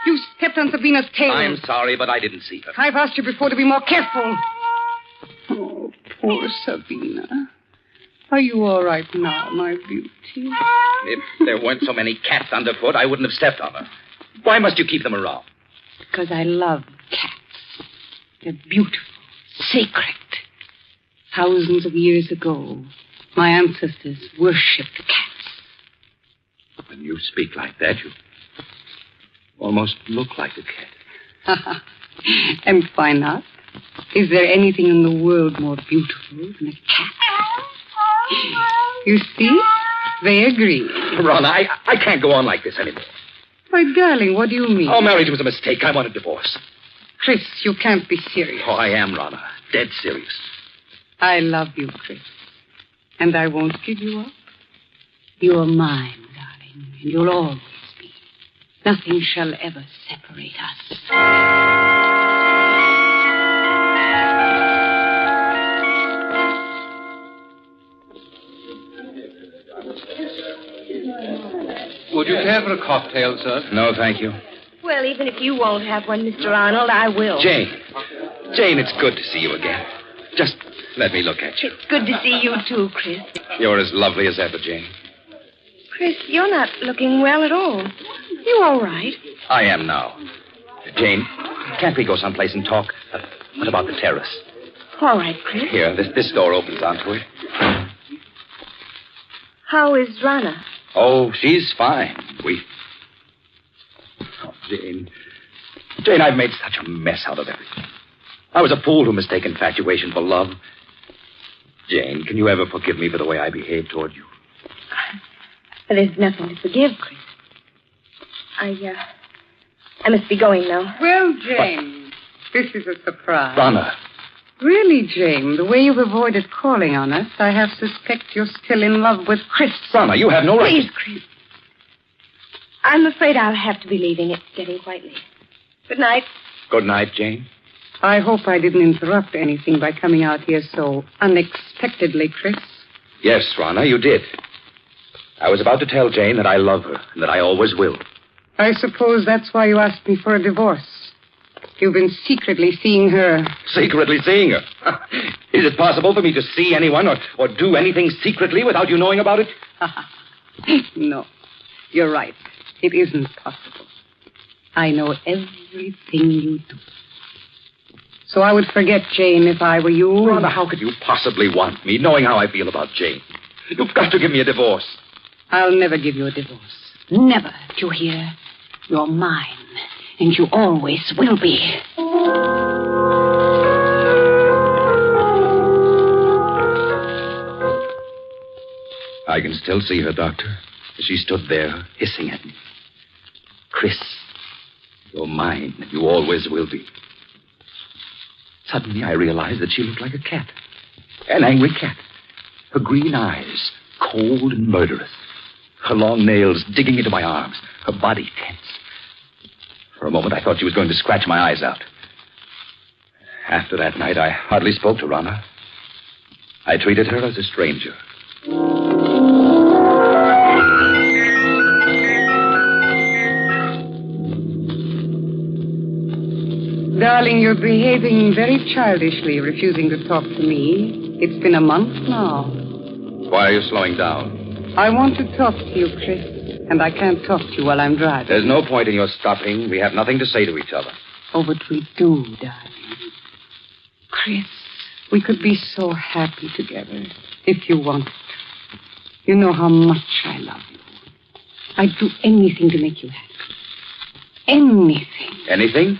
You stepped on Sabina's tail. I'm sorry, but I didn't see her. I've asked you before to be more careful. Oh, poor Sabina. Are you all right now, my beauty? If there weren't so many cats underfoot, I wouldn't have stepped on her. Why must you keep them around? Because I love cats. They're beautiful, sacred. Thousands of years ago, my ancestors worshipped cats. When you speak like that, you almost look like a cat. And why not? Is there anything in the world more beautiful than a cat? You see? They agree. Ron, I can't go on like this anymore. Why, darling, what do you mean? Our marriage was a mistake. I want a divorce. Chris, you can't be serious. Oh, I am, Rana. Dead serious. I love you, Chris. And I won't give you up. You're mine, darling, and you'll always be. Nothing shall ever separate us. Would you care for a cocktail, sir? No, thank you. Well, even if you won't have one, Mr. Arnold, I will. Jane, it's good to see you again. Just let me look at you. It's good to see you, too, Chris. You're as lovely as ever, Jane. Chris, you're not looking well at all. You all right? I am now. Jane, can't we go someplace and talk? What about the terrace? All right, Chris. Here, this door opens onto it. How is Rana? Oh, she's fine. Oh, Jane, I've made such a mess out of everything. I was a fool to mistake infatuation for love. Jane, can you ever forgive me for the way I behaved toward you? There's nothing to forgive, Chris. I must be going now. Well, Jane, this is a surprise. Rana. Really, Jane, the way you've avoided calling on us, I have suspect you're still in love with Chris. Rana, you have no right... Please, Chris. I'm afraid I'll have to be leaving. It's getting quite late. Good night. Good night, Jane. I hope I didn't interrupt anything by coming out here so unexpectedly, Chris. Yes, Rana, you did. I was about to tell Jane that I love her and that I always will. I suppose that's why you asked me for a divorce. You've been secretly seeing her. Secretly seeing her? Is it possible for me to see anyone or do anything secretly without you knowing about it? No, you're right. It isn't possible. I know everything you do. So I would forget Jane if I were you. Rhonda, how could you possibly want me, knowing how I feel about Jane? You've got to give me a divorce. I'll never give you a divorce. Never, do you hear? You're mine, and you always will be. I can still see her, Doctor, as she stood there, hissing at me. Chris, you're mine, and you always will be. Suddenly I realized that she looked like a cat. An angry cat. Her green eyes, cold and murderous. Her long nails digging into my arms. Her body tense. For a moment I thought she was going to scratch my eyes out. After that night, I hardly spoke to Rana. I treated her as a stranger. Darling, you're behaving very childishly, refusing to talk to me. It's been a month now. Why are you slowing down? I want to talk to you, Chris, and I can't talk to you while I'm driving. There's no point in your stopping. We have nothing to say to each other. Oh, but we do, darling. Chris, we could be so happy together if you wanted to. You know how much I love you. I'd do anything to make you happy. Anything. Anything?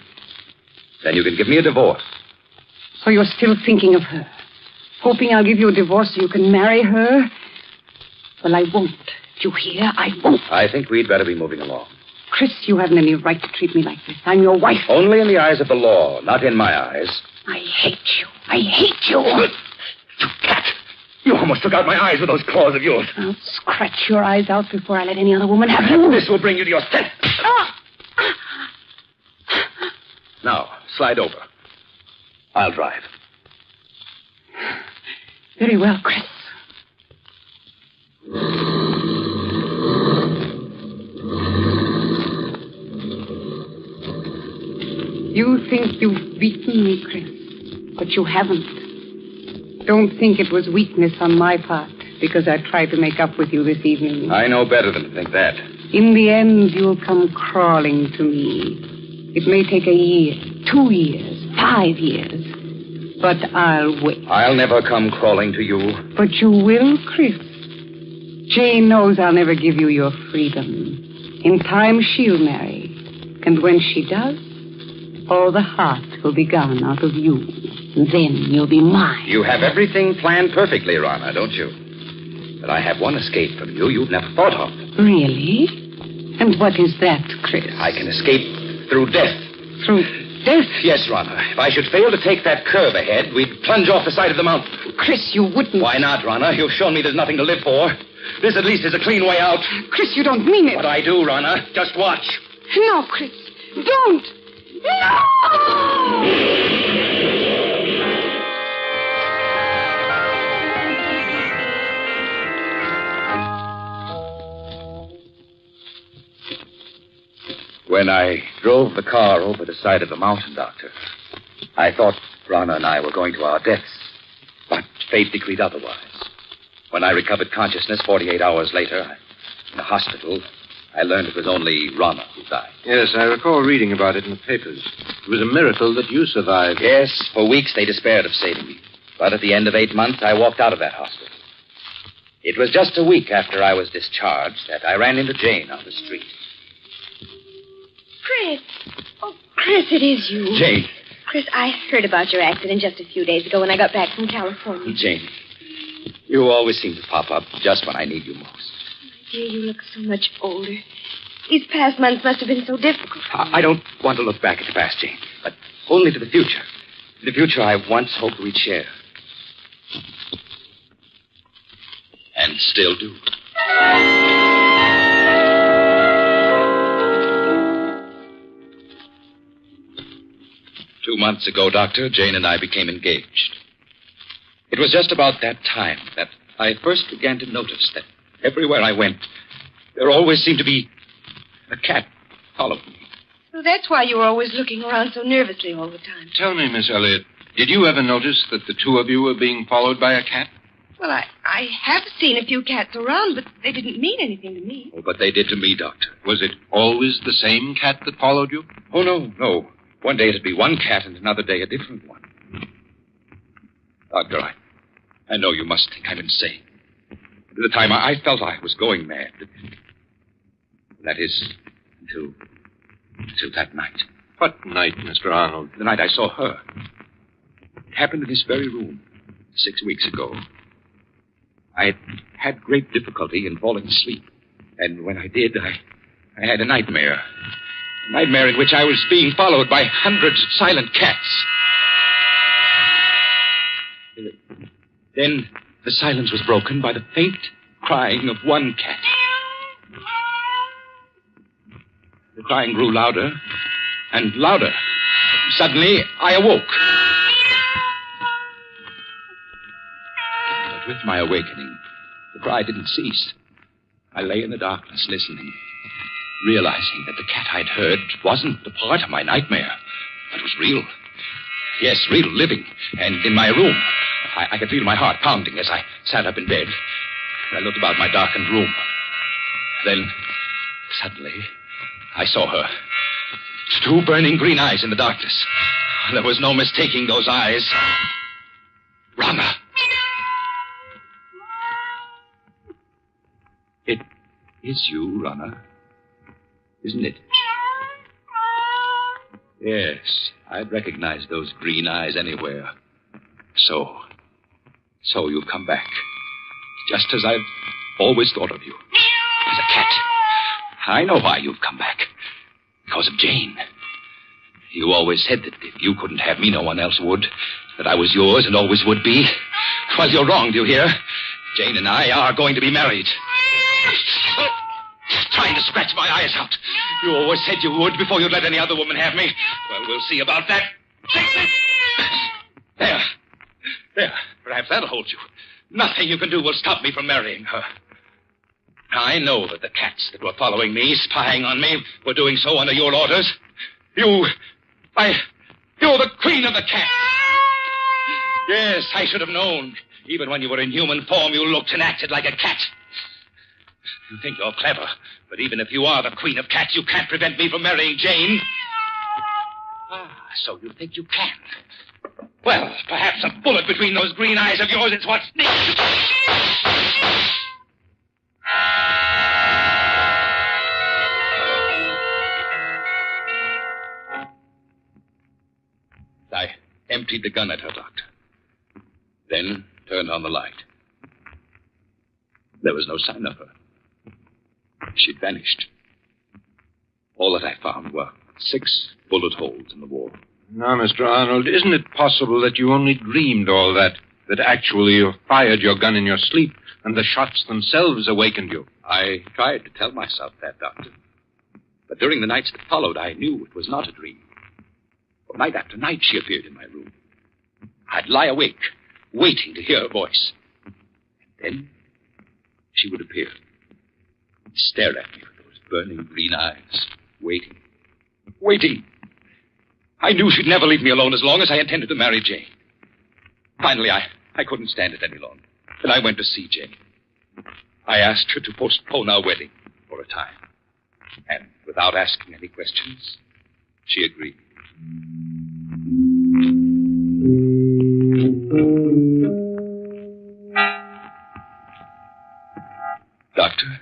Then you can give me a divorce. So you're still thinking of her, hoping I'll give you a divorce so you can marry her? Well, I won't. Do you hear? I won't. I think we'd better be moving along. Chris, you haven't any right to treat me like this. I'm your wife. Only in the eyes of the law, not in my eyes. I hate you. I hate you. You cat! You almost took out my eyes with those claws of yours. I'll scratch your eyes out before I let any other woman have you. This will bring you to your senses. Now, slide over. I'll drive. Very well, Chris. You think you've beaten me, Chris, but you haven't. Don't think it was weakness on my part because I tried to make up with you this evening. I know better than to think that. In the end, you'll come crawling to me. It may take a year, 2 years, 5 years, but I'll wait. I'll never come crawling to you. But you will, Chris. Jane knows I'll never give you your freedom. In time, she'll marry. And when she does, all the heart will be gone out of you. Then you'll be mine. You have everything planned perfectly, Rana, don't you? But I have one escape from you you've never thought of. Really? And what is that, Chris? I can escape through death. Through death? Yes, Rana. If I should fail to take that curve ahead, we'd plunge off the side of the mountain. Chris, you wouldn't. Why not, Rana? You've shown me there's nothing to live for. This at least is a clean way out. Chris, you don't mean it. But I do, Rana. Just watch. No, Chris. Don't. No! 'When I drove the car over the side of the mountain, Doctor, I thought Rana and I were going to our deaths. But fate decreed otherwise. When I recovered consciousness 48 hours later, in the hospital, I learned it was only Rana who died. Yes, I recall reading about it in the papers. It was a miracle that you survived. Yes, for weeks they despaired of saving me. But at the end of 8 months, I walked out of that hospital. It was just a week after I was discharged that I ran into Jane on the street. Chris. Oh, Chris, it is you. Jane. Chris, I heard about your accident just a few days ago when I got back from California. Jane, you always seem to pop up just when I need you most. Dear, you look so much older. These past months must have been so difficult. I don't want to look back at the past, Jane, but only to the future. The future I once hoped we'd share. And still do. 2 months ago, Doctor, Jane and I became engaged. It was just about that time that I first began to notice that everywhere I went, there always seemed to be a cat following me. So that's why you were always looking around so nervously all the time. Tell me, Miss Elliot, did you ever notice that the two of you were being followed by a cat? Well, I have seen a few cats around, but they didn't mean anything to me. Oh, but they did to me, Doctor. Was it always the same cat that followed you? Oh, no. One day it'd be one cat and another day a different one. Doctor, I know you must think I'm insane. At the time, I felt I was going mad. That is, until that night. What night, Mr. Arnold? The night I saw her. It happened in this very room 6 weeks ago. I had great difficulty in falling asleep. And when I did, I had a nightmare. A nightmare in which I was being followed by hundreds of silent cats. Then the silence was broken by the faint crying of one cat. The crying grew louder and louder. Suddenly, I awoke. But with my awakening, the cry didn't cease. I lay in the darkness listening, realizing that the cat I'd heard wasn't a part of my nightmare. It was real. Yes, real, living. And in my room. I could feel my heart pounding as I sat up in bed. I looked about my darkened room. Then, suddenly, I saw her. 2 burning green eyes in the darkness. There was no mistaking those eyes. Rana. It is you, Rana. Isn't it? Yes, I'd recognize those green eyes anywhere. So you've come back. Just as I've always thought of you. As a cat. I know why you've come back. Because of Jane. You always said that if you couldn't have me, no one else would. That I was yours and always would be. Well, you're wrong, do you hear? Jane and I are going to be married. Trying to scratch my eyes out. You always said you would before you'd let any other woman have me. Well, we'll see about that. There. Perhaps that'll hold you. Nothing you can do will stop me from marrying her. I know that the cats that were following me, spying on me, were doing so under your orders. You're the queen of the cats. Yes, I should have known. Even when you were in human form, you looked and acted like a cat. You think you're clever, but even if you are the queen of cats, you can't prevent me from marrying Jane. So you think you can? Well, perhaps a bullet between those green eyes of yours is what's needed. I emptied the gun at her, Doctor. Then turned on the light. There was no sign of her. She'd vanished. All that I found were 6 bullet holes in the wall. Now, Mr. Arnold, isn't it possible that you only dreamed all that actually you fired your gun in your sleep and the shots themselves awakened you? I tried to tell myself that, Doctor. But during the nights that followed, I knew it was not a dream. For night after night, she appeared in my room. I'd lie awake, waiting to hear her voice. And then she would appear, stare at me with those burning green eyes, waiting. I knew she'd never leave me alone as long as I intended to marry Jane. Finally, I couldn't stand it any longer, and I went to see Jane. I asked her to postpone our wedding for a time. And without asking any questions, she agreed. Doctor,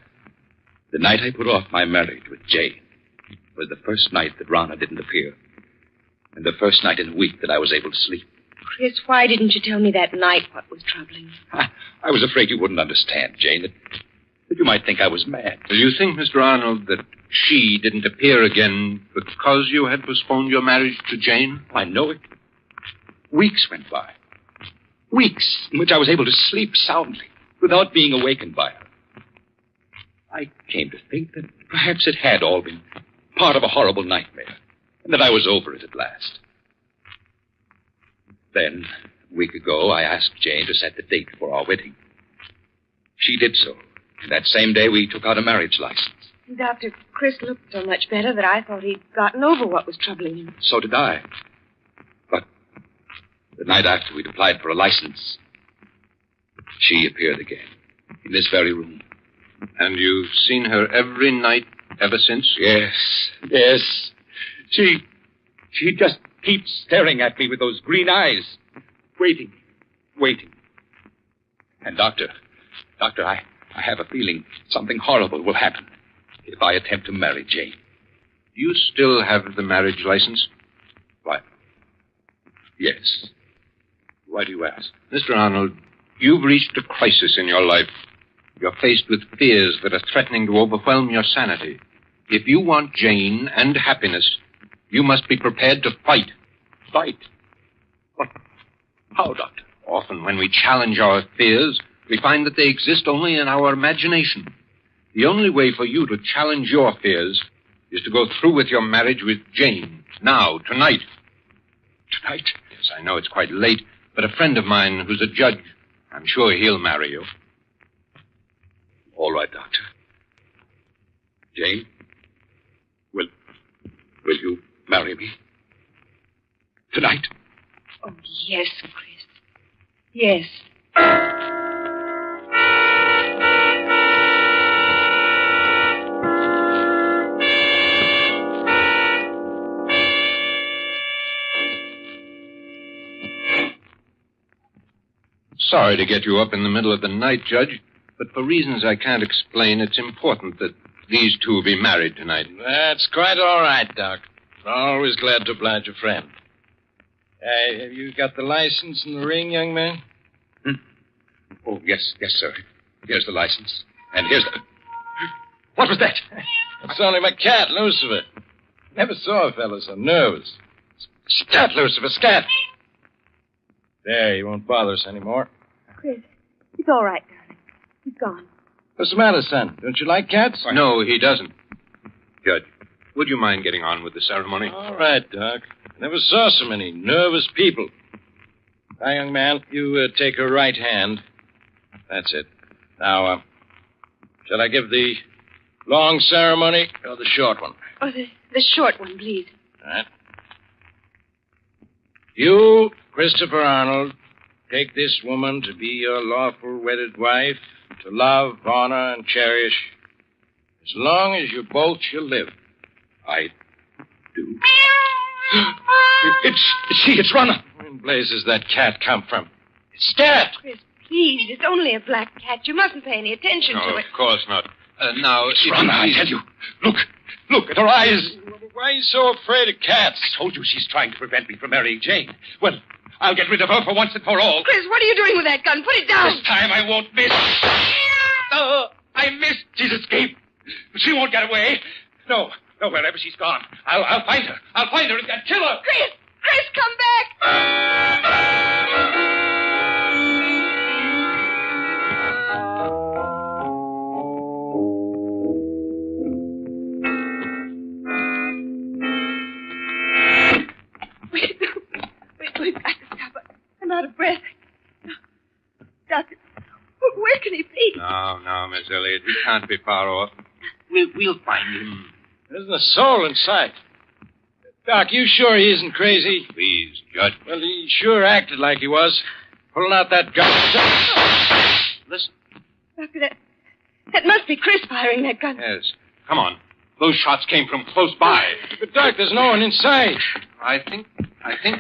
the night I put off my marriage with Jane was the first night that Rana didn't appear. And the first night in a week that I was able to sleep. Chris, why didn't you tell me that night what was troubling you? I was afraid you wouldn't understand, Jane, that you might think I was mad. Do you think, Mr. Arnold, that she didn't appear again because you had postponed your marriage to Jane? I know it. Weeks went by. Weeks in which I was able to sleep soundly without being awakened by her. I came to think that perhaps it had all been part of a horrible nightmare, and that I was over it at last. Then, a week ago, I asked Jane to set the date for our wedding. She did so. And that same day, we took out a marriage license. Dr. Chris looked so much better that I thought he'd gotten over what was troubling him. So did I. But the night after we'd applied for a license, she appeared again, in this very room. And you've seen her every night ever since? Yes. She just keeps staring at me with those green eyes. Waiting. And Doctor, I have a feeling something horrible will happen if I attempt to marry Jane. You still have the marriage license? Why? Yes. Why do you ask? Mr. Arnold, you've reached a crisis in your life. You're faced with fears that are threatening to overwhelm your sanity. If you want Jane and happiness, you must be prepared to fight. Fight? What? How, Doctor? Often when we challenge our fears, we find that they exist only in our imagination. The only way for you to challenge your fears is to go through with your marriage with Jane. Now, tonight. Tonight? Yes, I know it's quite late, but a friend of mine who's a judge, I'm sure he'll marry you. All right, Doctor. Jane, will you marry me? Yes. Sorry to get you up in the middle of the night, Judge, but for reasons I can't explain, it's important that these two be married tonight. That's quite all right, Doc. Always glad to oblige a friend. Have you got the license and the ring, young man? Oh, yes, sir. Here's the license. And here's the... What was that? It's only my cat, Lucifer. Never saw a fellow so nervous. Scat, Lucifer, scat! There, he won't bother us anymore. Chris, he's all right, darling. He's gone. What's the matter, son? Don't you like cats? No, he doesn't. Judge, would you mind getting on with the ceremony? All right, Doc. Never saw so many nervous people. Now, young man, you take her right hand. That's it. Now, shall I give the long ceremony or the short one? Oh, the short one, please. All right. You, Christopher Arnold, take this woman to be your lawful wedded wife, to love, honor, and cherish, as long as you both shall live. I do. It's Runner. Where in blazes that cat come from? It's scared. Chris, please, it's only a black cat. You mustn't pay any attention to it. Of course not. Now, it's Runner, I tell you. Look at her eyes. Why are you so afraid of cats? I told you she's trying to prevent me from marrying Jane. Well, I'll get rid of her for once and for all. Chris, what are you doing with that gun? Put it down. This time I won't miss. I missed. She's escaped. She won't get away. No, wherever she's gone. I'll find her. I'll find her and kill her. Chris, come back. We've got to stop. I'm out of breath. Doctor, where can he be? No, Miss Elliott. He can't be far off. We'll find him. There isn't a soul in sight. Doc, you sure he isn't crazy? Please, Judge. Well, he sure acted like he was. Pulling out that gun. Listen. Doctor, that must be Chris firing that gun. Yes. Come on. Those shots came from close by. But, Doc, there's no one inside. I think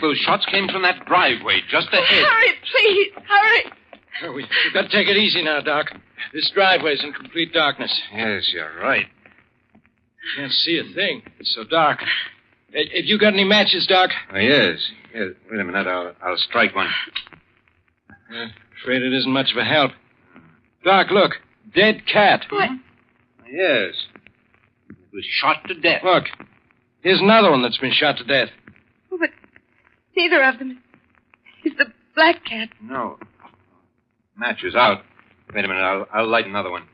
those shots came from that driveway just ahead. Hurry, please. Hurry. We've got to take it easy now, Doc. This driveway's in complete darkness. Yes, you're right. Can't see a thing. It's so dark. Have you got any matches, Doc? Yes. Wait a minute. I'll strike one. Afraid it isn't much of a help. Doc, look. Dead cat. What? Yes. It was shot to death. Look. Here's another one that's been shot to death. Oh, but neither of them is the black cat. No. Match is out. Wait a minute. I'll light another one.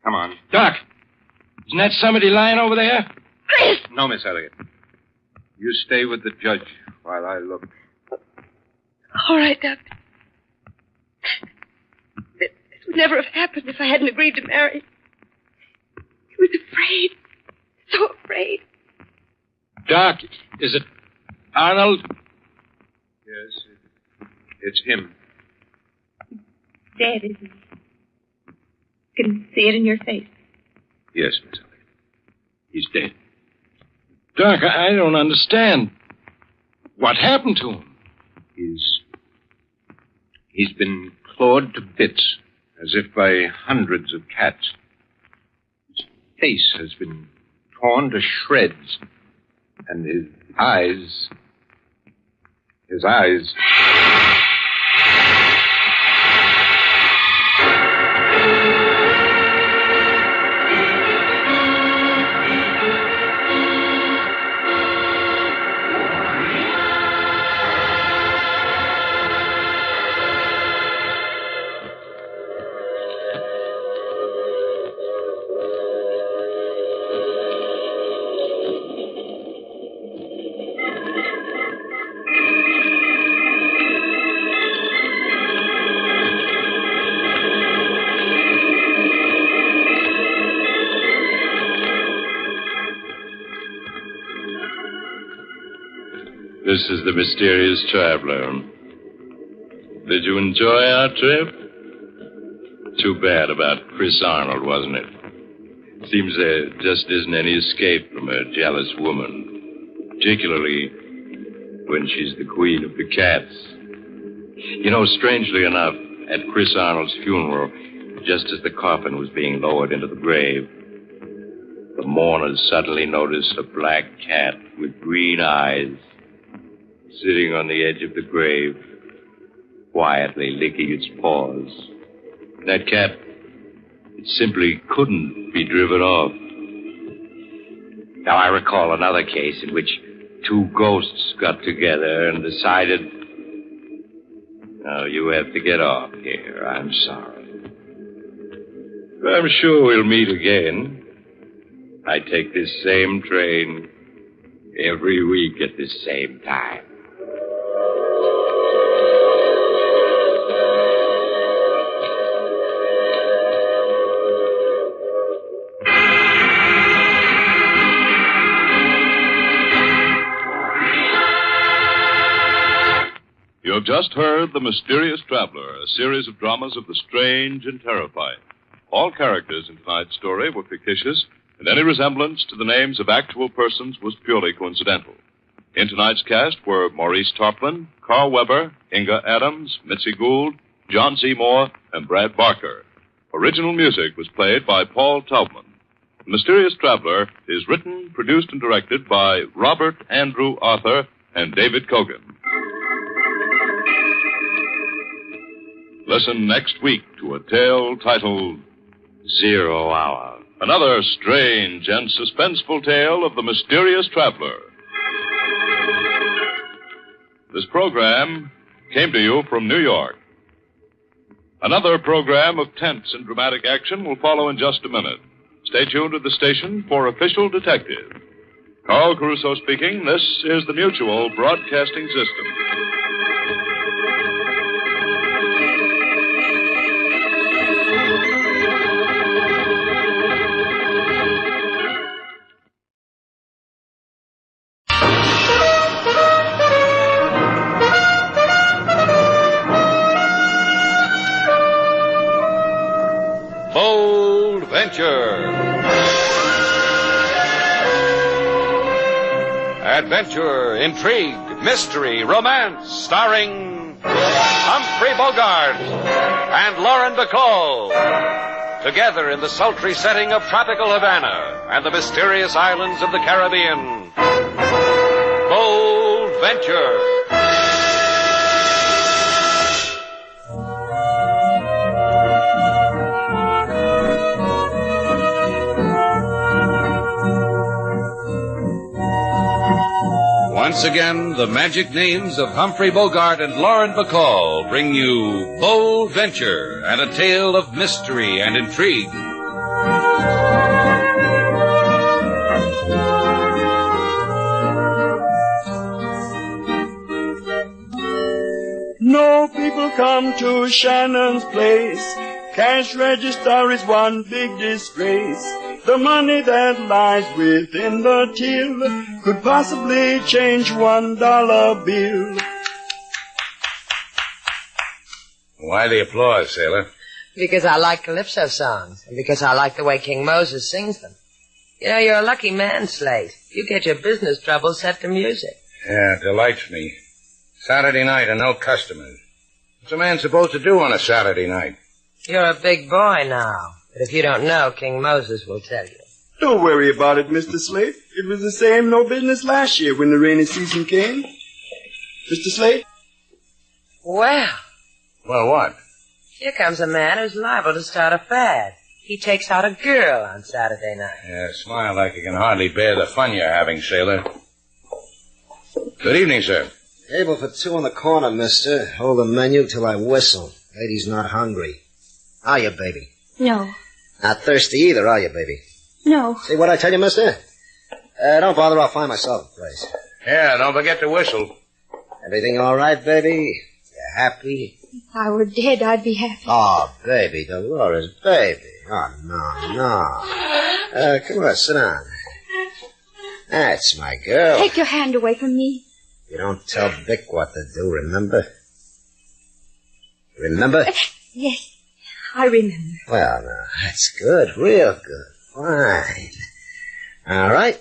Come on. Doc, isn't that somebody lying over there? Chris! No, Miss Elliott. You stay with the judge while I look. All right, Doctor. This would never have happened if I hadn't agreed to marry. He was afraid. So afraid. Doc, is it Arnold? Yes, it's him. Dead, isn't he? You can see it in your face. Yes, Miss Elliott. He's dead. Doc, I don't understand. What happened to him? He's been clawed to bits, as if by hundreds of cats. His face has been torn to shreds, and his eyes... This is the mysterious traveler. Did you enjoy our trip? Too bad about Chris Arnold, wasn't it? Seems there just isn't any escape from a jealous woman, particularly when she's the queen of the cats. You know, strangely enough, at Chris Arnold's funeral, just as the coffin was being lowered into the grave, the mourners suddenly noticed a black cat with green eyes sitting on the edge of the grave, quietly licking its paws. That cat, it simply couldn't be driven off. Now, I recall another case in which two ghosts got together and decided, "No, you have to get off here. I'm sorry. I'm sure we'll meet again. I take this same train every week at this same time." You have just heard The Mysterious Traveler, a series of dramas of the strange and terrifying. All characters in tonight's story were fictitious, and any resemblance to the names of actual persons was purely coincidental. In tonight's cast were Maurice Tarplin, Carl Weber, Inga Adams, Mitzi Gould, John Seymour, and Brad Barker. Original music was played by Paul Taubman. The Mysterious Traveler is written, produced, and directed by Robert Andrew Arthur and David Kogan. Listen next week to a tale titled 0 Hour. Another strange and suspenseful tale of the mysterious traveler. This program came to you from New York. Another program of tense and dramatic action will follow in just a minute. Stay tuned to the station for Official Detective. Carl Caruso speaking. This is the Mutual Broadcasting System. Adventure, intrigue, mystery, romance, starring Humphrey Bogart and Lauren Bacall. Together in the sultry setting of tropical Havana and the mysterious islands of the Caribbean. Bold Venture. Once again, the magic names of Humphrey Bogart and Lauren Bacall bring you Bold Venture and a tale of mystery and intrigue. No people come to Shannon's place. Cash register is one big disgrace. The money that lies within the till could possibly change $1 bill. Why the applause, sailor? Because I like calypso songs, and because I like the way King Moses sings them. You know, you're a lucky man, Slate. You get your business troubles set to music. Yeah, it delights me. Saturday night and no customers. What's a man supposed to do on a Saturday night? You're a big boy now. But if you don't know, King Moses will tell you. Don't worry about it, Mr. Slate. It was the same no business last year when the rainy season came. Mr. Slate? Well, what? Here comes a man who's liable to start a fad. He takes out a girl on Saturday night. Yeah, smile like you can hardly bear the fun you're having, sailor. Good evening, sir. Table for two in the corner, mister. Hold the menu till I whistle. Lady's not hungry. Are you, baby? No. Not thirsty either, are you, baby? No. See what I tell you, mister? Don't bother, I'll find myself a place. Yeah, don't forget to whistle. Everything all right, baby? You happy? If I were dead, I'd be happy. Oh, baby, Dolores, baby. Oh, no. Come on, sit down. That's my girl. Take your hand away from me. You don't tell Vic what to do, remember? Remember? Yes, I remember. Well, now, that's good. Real good. Fine. All right.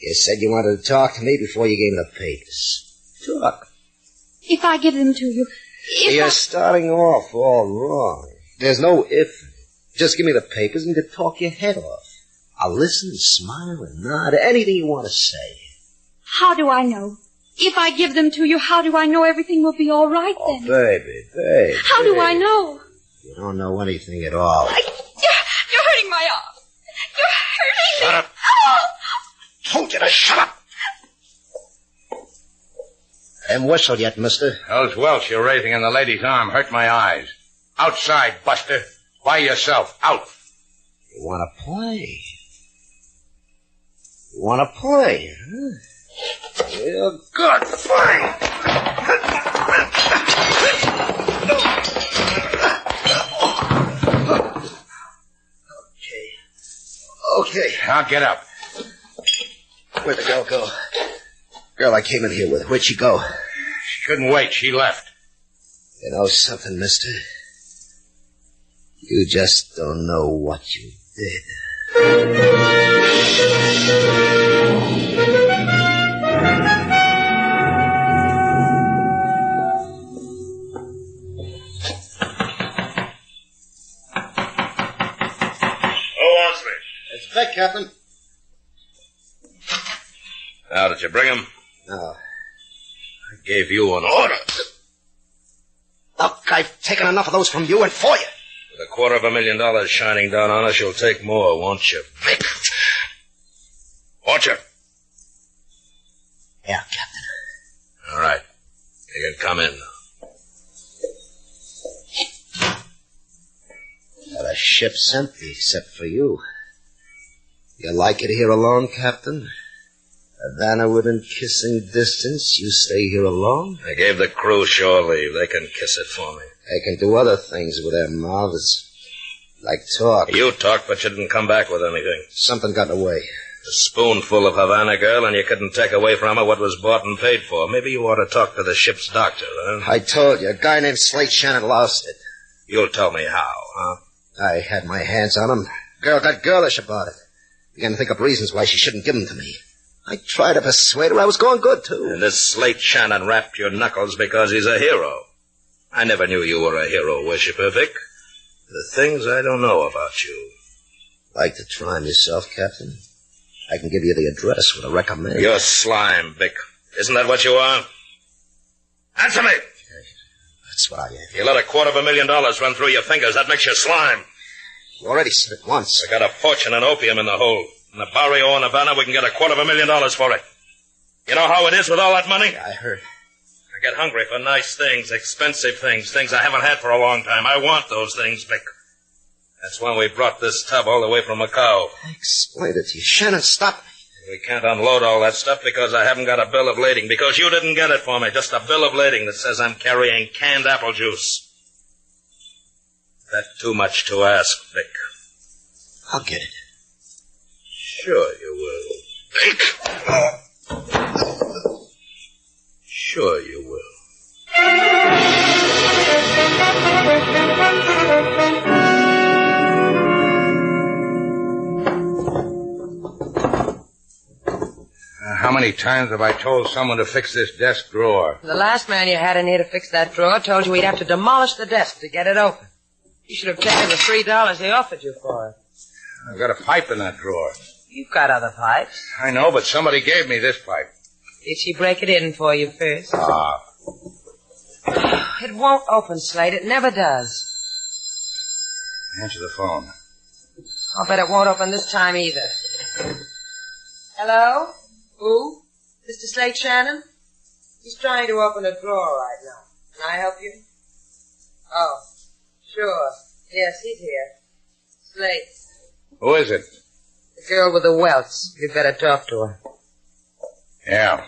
You said you wanted to talk to me before you gave me the papers. Talk. If I give them to you... You're starting off all wrong. There's no if. Just give me the papers and you can talk your head off. I'll listen and smile and nod. Anything you want to say. How do I know? If I give them to you, how do I know everything will be all right then? Baby. How do I know? You don't know anything at all. You're hurting my arm. You're hurting me. Shut up. Oh! Told you to shut up. Haven't whistled yet, mister. Those welts you're raising in the lady's arm hurt my eyes. Outside, Buster. By yourself. Out. You want to play? You want to play, huh? Real good. Fine. Okay. Now get up. Where'd the girl go? Girl I came in here with. Where'd she go? She couldn't wait. She left. You know something, mister? You just don't know what you did. Who wants me? It's Beck, Captain. Now, did you bring him? No. I gave you an order. Look, I've taken enough of those from you and for you. With $250,000 shining down on us, you'll take more, won't you, Vic? Won't you? Yeah, Captain. All right. You can come in now. Well, the ship's empty except for you. You like it here alone, Captain? Havana within kissing distance, you stay here alone? I gave the crew shore leave. They can kiss it for me. They can do other things with their mouths. Like talk. You talked, but you didn't come back with anything. Something got away. A spoonful of Havana girl, and you couldn't take away from her what was bought and paid for. Maybe you ought to talk to the ship's doctor, huh? I told you, a guy named Slate Shannon lost it. You'll tell me how, huh? I had my hands on him. Girl got girlish about it. Began to think up reasons why she shouldn't give them to me. I tried to persuade her I was going good, too. And this Slate Shannon wrapped your knuckles because he's a hero. I never knew you were a hero worshiper, Vic. The things I don't know about you. Like to try him yourself, Captain? I can give you the address with a recommend. You're slime, Vic. Isn't that what you are? Answer me! That's what I am. You let $250,000 run through your fingers. That makes you slime. You already said it once. We got a fortune in opium in the hole. In the barrio in Havana, we can get $250,000 for it. You know how it is with all that money? Yeah, I heard. I get hungry for nice things, expensive things, things I haven't had for a long time. I want those things, Vic. That's why we brought this tub all the way from Macau. I explained it to you. Shannon, stop me. We can't unload all that stuff because I haven't got a bill of lading, because you didn't get it for me. Just a bill of lading that says I'm carrying canned apple juice. That's too much to ask, Vic. I'll get it. Sure you will. Vic! Sure you will. How many times have I told someone to fix this desk drawer? The last man you had in here to fix that drawer told you he'd have to demolish the desk to get it open. You should have taken the $3 he offered you for it. I've got a pipe in that drawer. You've got other pipes. I know, but somebody gave me this pipe. Did she break it in for you first? Ah. It won't open, Slate. It never does. Answer the phone. I'll bet it won't open this time either. Hello? Who? Mr. Slate Shannon? He's trying to open a drawer right now. Can I help you? Oh, sure. Yes, he's here. Slate. Who is it? The girl with the welts. You'd better talk to her. Yeah.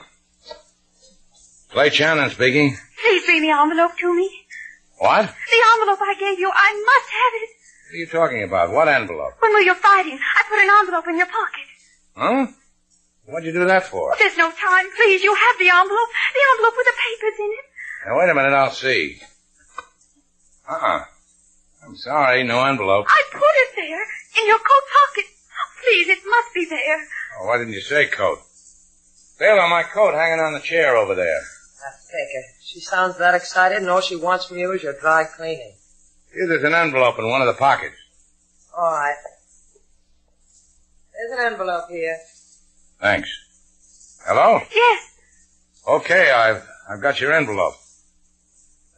Slate Shannon speaking. Please bring the envelope to me. What? The envelope I gave you. I must have it. What are you talking about? What envelope? When we were fighting, I put an envelope in your pocket. Huh? What'd you do that for? There's no time. Please, you have the envelope. The envelope with the papers in it. Now, wait a minute, I'll see. I'm sorry, no envelope. I put it there, in your coat pocket. Please, it must be there. Oh, why didn't you say coat? Sailor, my coat hanging on the chair over there. Take her. She sounds that excited, and all she wants from you is your dry cleaning. Here, there's an envelope in one of the pockets. All right. There's an envelope here. Thanks. Hello? Yes. Okay, I've got your envelope.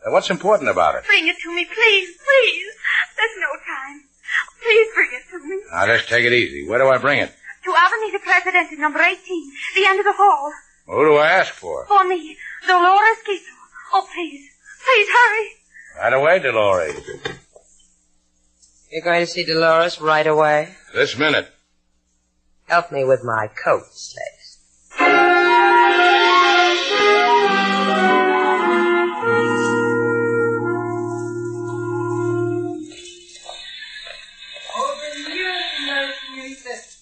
What's important about it? Bring it to me, please, please. There's no time. Please bring it to me. Now, just take it easy. Where do I bring it? To Avenida Presidente, number 18, the end of the hall. Well, who do I ask for? For me, Dolores Quito. Oh, please. Please, hurry. Right away, Dolores. You're going to see Dolores right away? This minute. Help me with my coat, Slate.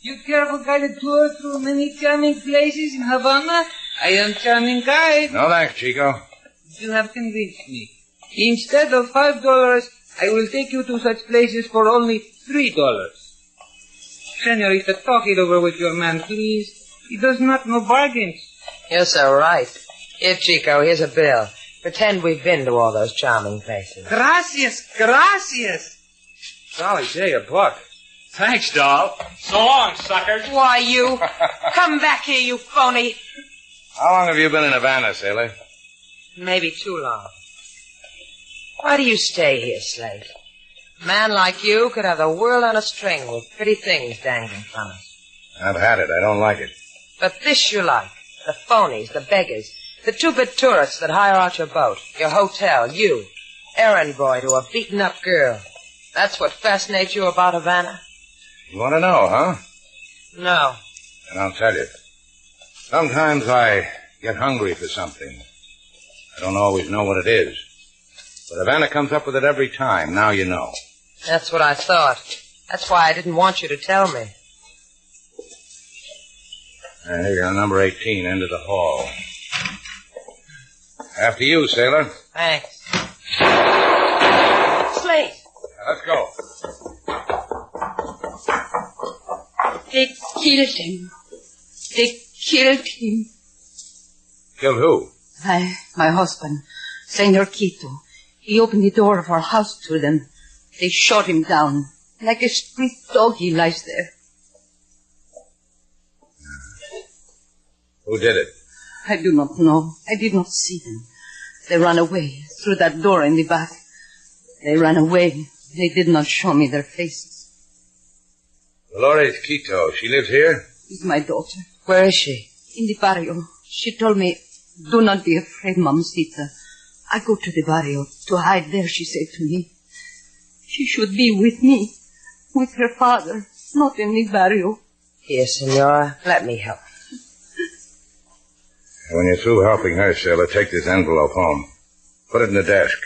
You careful guided tour through many charming places in Havana? I am charming guide. No thanks, Chico. You have convinced me. Instead of $5, I will take you to such places for only $3. Senorita, talk it over with your man, please. He does not know bargains. You're so right. Here, Chico, here's a bill. Pretend we've been to all those charming places. Gracias, gracias. Golly, say a buck. Thanks, doll. So long, suckers. Why, you? Come back here, you phony. How long have you been in Havana, sailor? Maybe too long. Why do you stay here, Slate? A man like you could have the world on a string with pretty things dangling from us. I've had it. I don't like it. But this you like. The phonies, the beggars, the two-bit tourists that hire out your boat, your hotel, you, errand boy to a beaten-up girl. That's what fascinates you about Havana? You want to know, huh? No. And I'll tell you. Sometimes I get hungry for something. I don't always know what it is. But Havana comes up with it every time. Now you know. That's what I thought. That's why I didn't want you to tell me. Here you're on number 18, end of the hall. After you, sailor. Thanks. Slate. Let's go. They killed him. They killed him. Killed who? My husband, Senor Quito. He opened the door of our house to them. They shot him down. Like a street dog, he lies there. Who did it? I do not know. I did not see them. They ran away through that door in the back. They ran away. They did not show me their faces. Dolores Quito. She lives here? Is my daughter. Where is she? In the barrio. She told me, do not be afraid, Mamacita. I go to the barrio to hide there, she said to me. She should be with me, with her father, not in the barrio. Here, Senora, let me help. When you're through helping her, sailor, take this envelope home. Put it in the desk.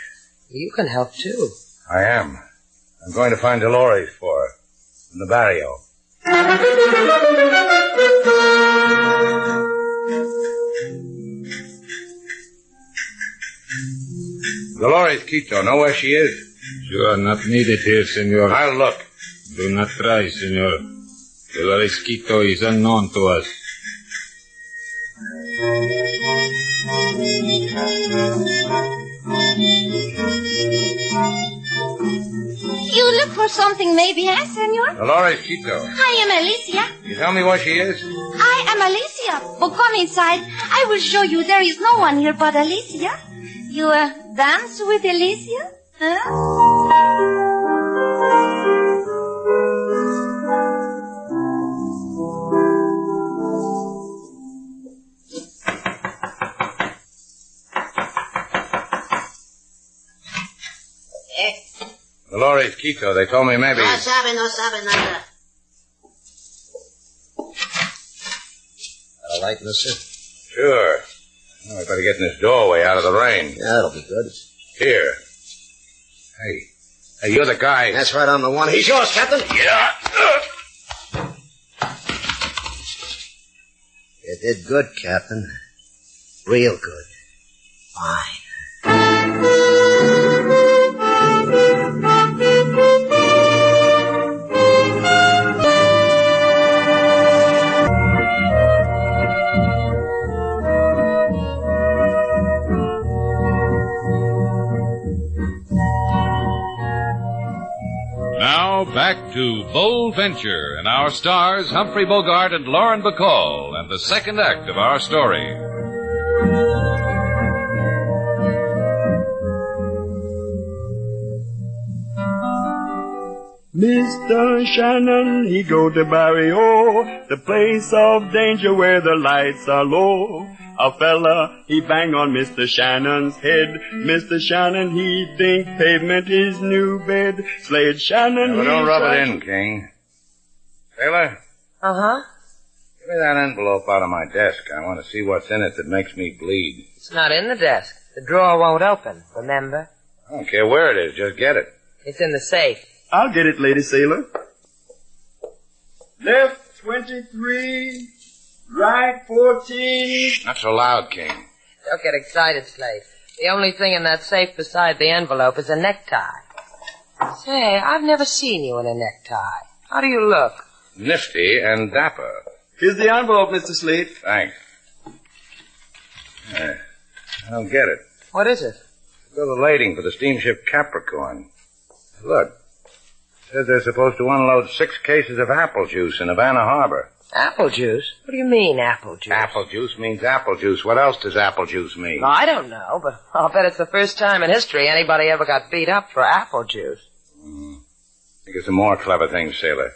You can help, too. I am. I'm going to find Dolores for her. In the barrio. Dolores Quito, know where she is? You are not needed here, senor. I'll look. Do not try, senor. Dolores Quito is unknown to us. You look for something maybe, eh, senor? Dolores Quito. I am Alicia. You tell me where she is? I am Alicia. But come inside. I will show you there is no one here but Alicia. You dance with Alicia? Huh? Dolores Quito, they told me maybe... No sabe nada. All right, mister? Sure. Well, I better get in this doorway out of the rain. Yeah, that'll be good. Here. Hey, you're the guy. That's right, I'm the one. He's yours, Captain. Yeah. You did good, Captain. Real good. Fine. Now, back to Bold Venture and our stars, Humphrey Bogart and Lauren Bacall, and the second act of our story. Mr. Shannon, he go to Barrio, the place of danger where the lights are low. A fella, he bang on Mr. Shannon's head. Mr. Shannon, he think pavement is new bed. Slade Shannon, Well, don't rub it in, King. Taylor, Uh-huh. give me that envelope out of my desk. I want to see what's in it that makes me bleed. It's not in the desk. The drawer won't open, remember? I don't care where it is. Just get it. It's in the safe. I'll get it, Lady Sailor. Left 23, right 14. Not so loud, King. Don't get excited, Slade. The only thing in that safe beside the envelope is a necktie. Say, I've never seen you in a necktie. How do you look? Nifty and dapper. Here's the envelope, Mr. Slade. Thanks. I don't get it. What is it? Bill of lading for the steamship Capricorn. Look. It says they're supposed to unload 6 cases of apple juice in Havana Harbor. Apple juice? What do you mean, apple juice? Apple juice means apple juice. What else does apple juice mean? I don't know, but I'll bet it's the first time in history anybody ever got beat up for apple juice. Think of some more clever things, Sailor.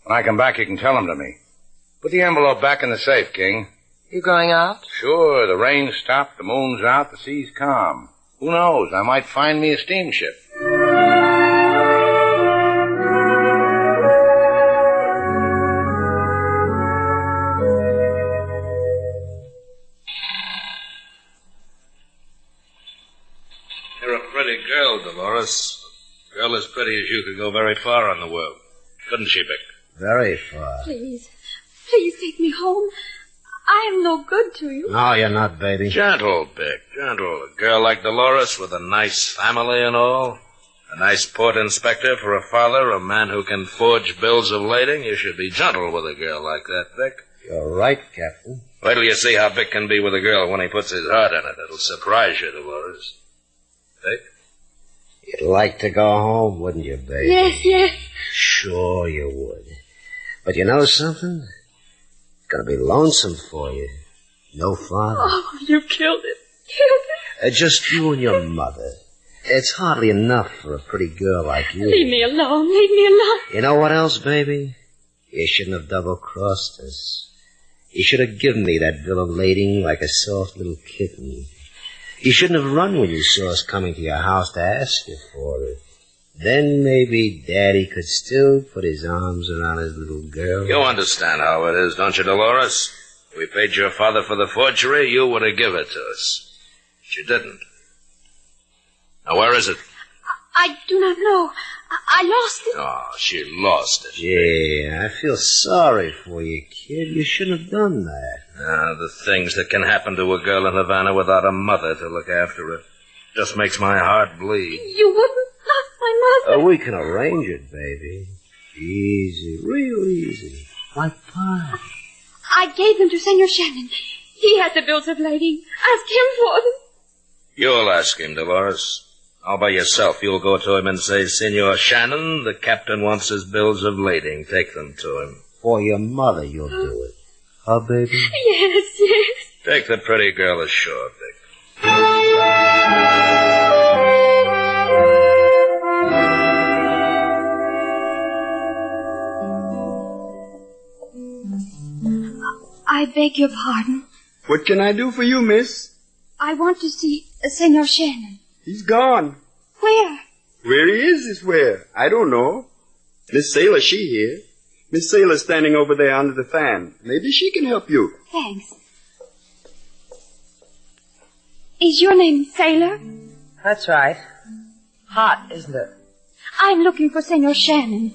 When I come back, you can tell them to me. Put the envelope back in the safe, King. You going out? Sure, the rain's stopped, the moon's out, the sea's calm. Who knows? I might find me a steamship. You're a pretty girl, Dolores. A girl as pretty as you could go very far in the world. Couldn't she, Vic? Very far. Please take me home. I am no good to you. No, you're not, baby. Gentle, Vic, gentle. A girl like Dolores with a nice family and all. A nice port inspector for a father, a man who can forge bills of lading. You should be gentle with a girl like that, Vic. You're right, Captain. Wait till you see how Vic can be with a girl when he puts his heart in it. It'll surprise you, Dolores. Vic? You'd like to go home, wouldn't you, baby? Yes. Sure you would. But you know something? It's gonna be lonesome for you. No father. Oh, you killed it. Just you and your mother. It's hardly enough for a pretty girl like you. Leave me alone. You know what else, baby? You shouldn't have double-crossed us. You should have given me that bill of lading like a soft little kitten. You shouldn't have run when you saw us coming to your house to ask you for it. Then maybe Daddy could still put his arms around his little girl. You understand how it is, don't you, Dolores? If we paid your father for the forgery, you would have given it to us. But you didn't. Now, where is it? I do not know. I lost it. Oh, she lost it. Yeah, I feel sorry for you, kid. You shouldn't have done that. The things that can happen to a girl in Havana without a mother to look after her just makes my heart bleed. You wouldn't love my mother. We can arrange it, baby. Easy, real easy. Like pie. I gave them to Senor Shannon. He has the bills of lading. Ask him for them. You'll ask him, Dolores. All by yourself. You'll go to him and say, Senor Shannon, the captain wants his bills of lading. Take them to him. For your mother, you'll do it. Huh, baby? Yes. Take the pretty girl ashore, Vic. I beg your pardon. What can I do for you, miss? I want to see Senor Shannon. He's gone. Where? Where he is where. I don't know. Miss Sailor, she here. Miss Sailor's standing over there under the fan. Maybe she can help you. Thanks. Is your name Sailor? That's right. Hot, isn't it? I'm looking for Senor Shannon.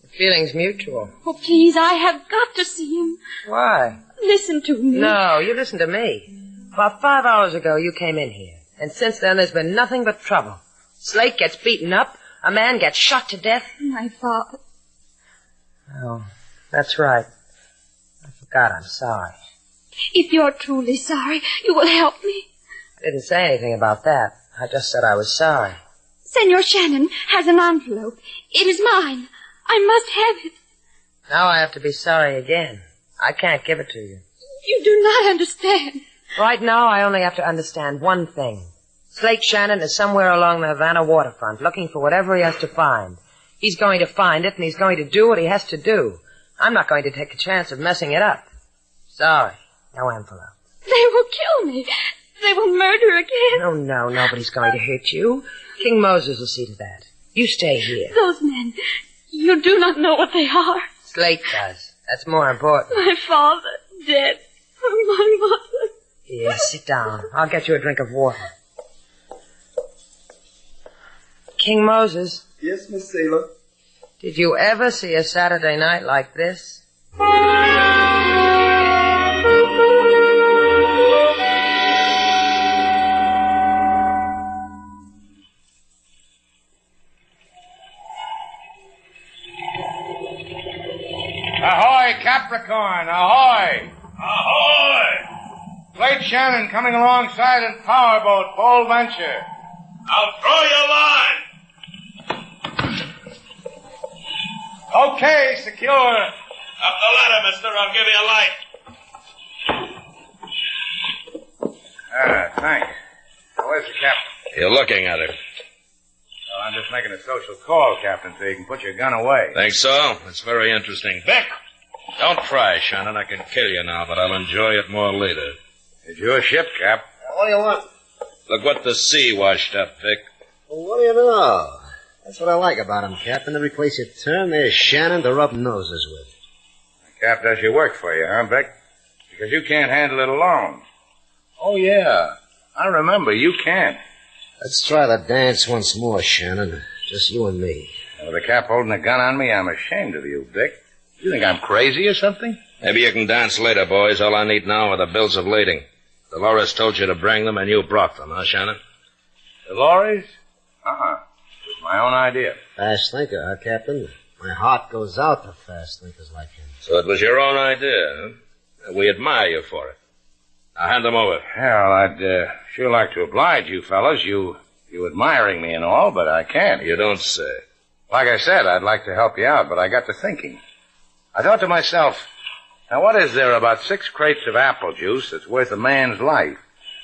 The feeling's mutual. Oh, please, I have got to see him. Why? Listen to me. No, you listen to me. About 5 hours ago, you came in here. And since then, there's been nothing but trouble. Slate gets beaten up. A man gets shot to death. My father. Oh, that's right. I forgot. I'm sorry. If you're truly sorry, you will help me. I didn't say anything about that. I just said I was sorry. Senor Shannon has an envelope. It is mine. I must have it. Now I have to be sorry again. I can't give it to you. You do not understand. Right now, I only have to understand one thing. Slate Shannon is somewhere along the Havana waterfront looking for whatever he has to find. He's going to find it, and he's going to do what he has to do. I'm not going to take a chance of messing it up. Sorry. No envelope. They will kill me. They will murder again. No, nobody's going to hurt you. King Moses will see to that. You stay here. Those men, you do not know what they are. Slate does. That's more important. My father, dead. My mother. Here, sit down. I'll get you a drink of water. King Moses. Yes, Miss Sailor. Did you ever see a Saturday night like this? Ahoy, Capricorn, ahoy! Ahoy! Slate Shannon coming alongside in powerboat, Bold Venture. Now throw your line! Okay, secure. Up the ladder, mister. I'll give you a light. Thanks. Where's the captain? You're looking at him. Well, I'm just making a social call, Captain, so you can put your gun away. Think so? That's very interesting. Vic! Don't try, Shannon. I can kill you now, but I'll enjoy it more later. It's your ship, Cap. What do you want? Look what the sea washed up, Vic. Well, what do you know? That's what I like about him, Captain. Every place you turn, there's Shannon to rub noses with. The Cap does your work for you, huh, Vic? Because you can't handle it alone. Oh, yeah. I remember. You can't. Let's try the dance once more, Shannon. Just you and me. With the Cap holding a gun on me, I'm ashamed of you, Vic. You think I'm crazy or something? Maybe you can dance later, boys. All I need now are the bills of lading. Dolores told you to bring them, and you brought them, huh, Shannon? Dolores? It was my own idea. Fast thinker, huh, Captain? My heart goes out to fast thinkers like him. So it was your own idea, huh? We admire you for it. Now hand them over. Well, I'd sure like to oblige you fellas. You admiring me and all, but I can't. You don't say. Like I said, I'd like to help you out, but I got to thinking. I thought to myself, now what is there about 6 crates of apple juice that's worth a man's life?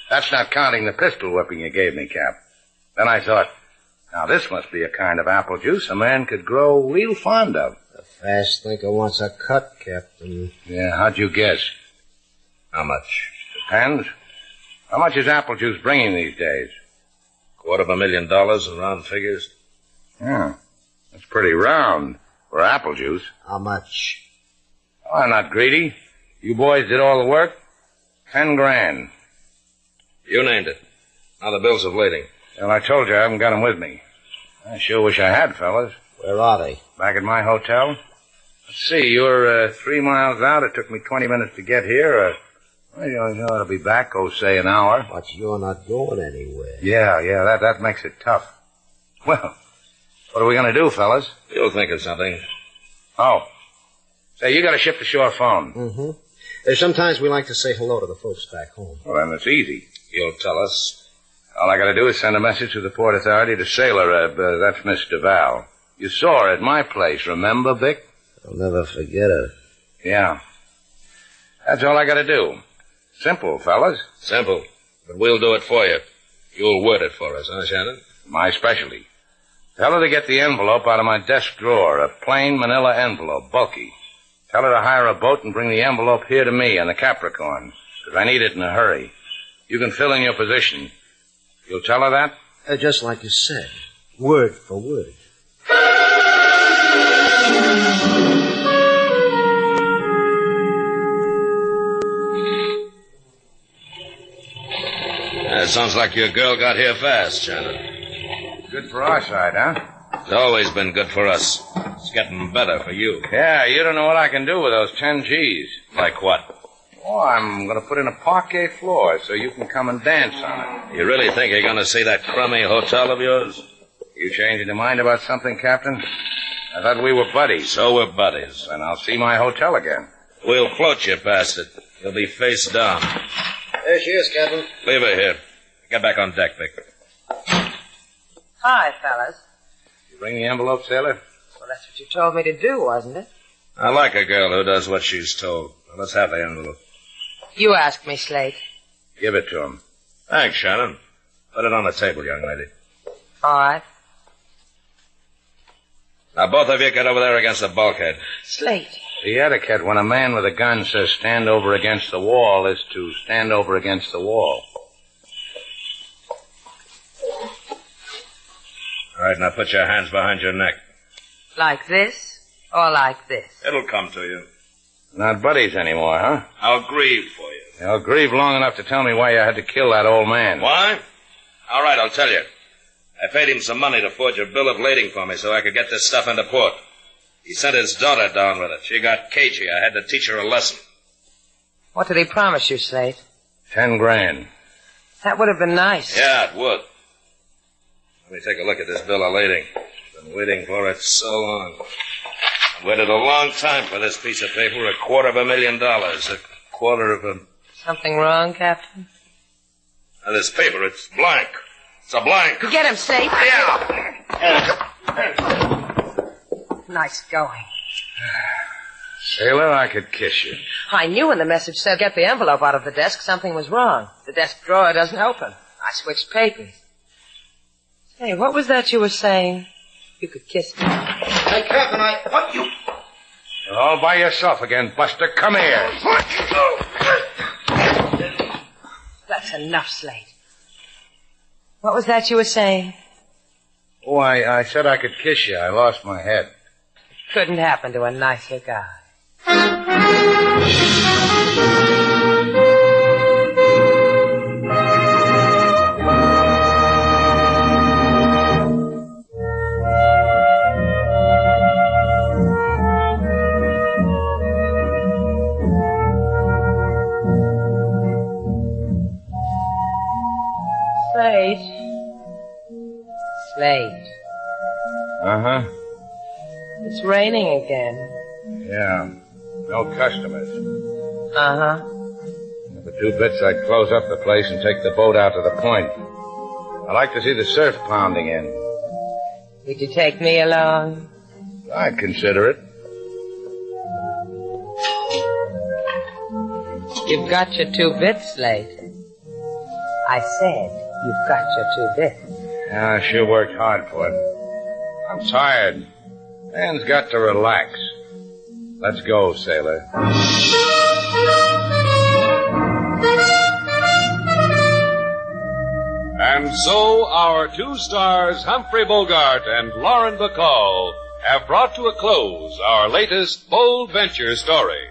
That's not counting the pistol whipping you gave me, Cap. Then I thought, now this must be a kind of apple juice a man could grow real fond of. The fast thinker wants a cut, Captain. Yeah, how'd you guess? How much? Depends. How much is apple juice bringing these days? $250,000 in round figures. Yeah, that's pretty round for apple juice. How much? Oh, I'm not greedy. You boys did all the work. 10 grand. You named it. Now the bills of lading. Well, I told you I haven't got them with me. I sure wish I had, fellas. Where are they? Back at my hotel. Let's see, you're 3 miles out. It took me 20 minutes to get here. Well, you ought to be back, say, an hour. But you're not going anywhere. Yeah, that makes it tough. Well, what are we going to do, fellas? You'll think of something. Oh. Say, you got a ship-to-shore phone. Mm-hmm. Sometimes we like to say hello to the folks back home. Well, then it's easy. You'll tell us. All I got to do is send a message to the Port Authority to Sailor. That's Miss Duval. You saw her at my place, remember, Vic? I'll never forget her. Yeah. That's all I got to do. Simple, fellas. Simple. But we'll do it for you. You'll word it for us, huh, Shannon? My specialty. Tell her to get the envelope out of my desk drawer. A plain manila envelope, bulky. Tell her to hire a boat and bring the envelope here to me on the Capricorn, because I need it in a hurry. You can fill in your position. You'll tell her that? Just like you said. Word for word. It sounds like your girl got here fast, Shannon. Good for our side, huh? It's always been good for us. It's getting better for you. Yeah, you don't know what I can do with those 10 G's. Like what? Oh, I'm going to put in a parquet floor so you can come and dance on it. You really think you're going to see that crummy hotel of yours? You changing your mind about something, Captain? I thought we were buddies. So we're buddies. Then I'll see my hotel again. We'll float you past it. You'll be face down. There she is, Captain. Leave her here. Get back on deck, Vic. Hi, fellas. You bring the envelope, sailor? Well, that's what you told me to do, wasn't it? I like a girl who does what she's told. Now, let's have the envelope. You asked me, Slate. Give it to him. Thanks, Shannon. Put it on the table, young lady. All right. Now, both of you get over there against the bulkhead. Slate. The etiquette when a man with a gun says stand over against the wall is to stand over against the wall. All right, now put your hands behind your neck. Like this or like this? It'll come to you. Not buddies anymore, huh? I'll grieve for you. You'll grieve long enough to tell me why you had to kill that old man. Why? All right, I'll tell you. I paid him some money to forge a bill of lading for me so I could get this stuff into port. He sent his daughter down with it. She got cagey. I had to teach her a lesson. What did he promise you, Slate? 10 grand. That would have been nice. Yeah, it would. Let me take a look at this bill of lading. Been waiting for it so long. I waited a long time for this piece of paper, $250,000. A quarter of a... Something wrong, Captain? Now, this paper, it's blank. It's a blank. Get him, Slate. Yeah. Nice going. Sailor, I could kiss you. I knew when the message said get the envelope out of the desk, something was wrong. The desk drawer doesn't open. I switched papers. Hey, what was that you were saying? You could kiss me. Hey, Captain, what you... You're all by yourself again, Buster. Come here. That's enough, Slate. What was that you were saying? Oh, I said I could kiss you. I lost my head. Couldn't happen to a nicer guy. Slate. Uh-huh. It's raining again. Yeah. No customers. Uh-huh. For 2 bits, I'd close up the place and take the boat out to the point. I like to see the surf pounding in. Would you take me along? I'd consider it. You've got your 2 bits, Slate. I said you've got your 2 bits. Yeah, I sure worked hard for it. I'm tired. Man's got to relax. Let's go, sailor. And so our 2 stars, Humphrey Bogart and Lauren Bacall, have brought to a close our latest bold venture story.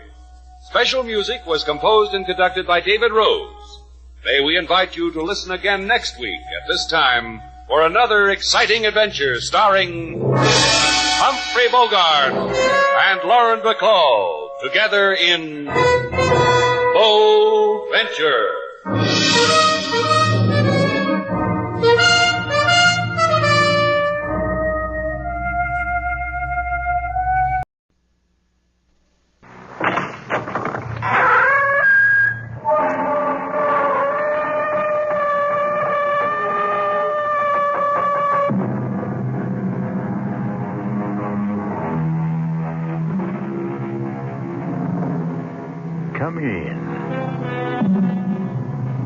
Special music was composed and conducted by David Rose. May we invite you to listen again next week at this time for another exciting adventure starring Humphrey Bogart and Lauren Bacall together in Bold Venture. Come in.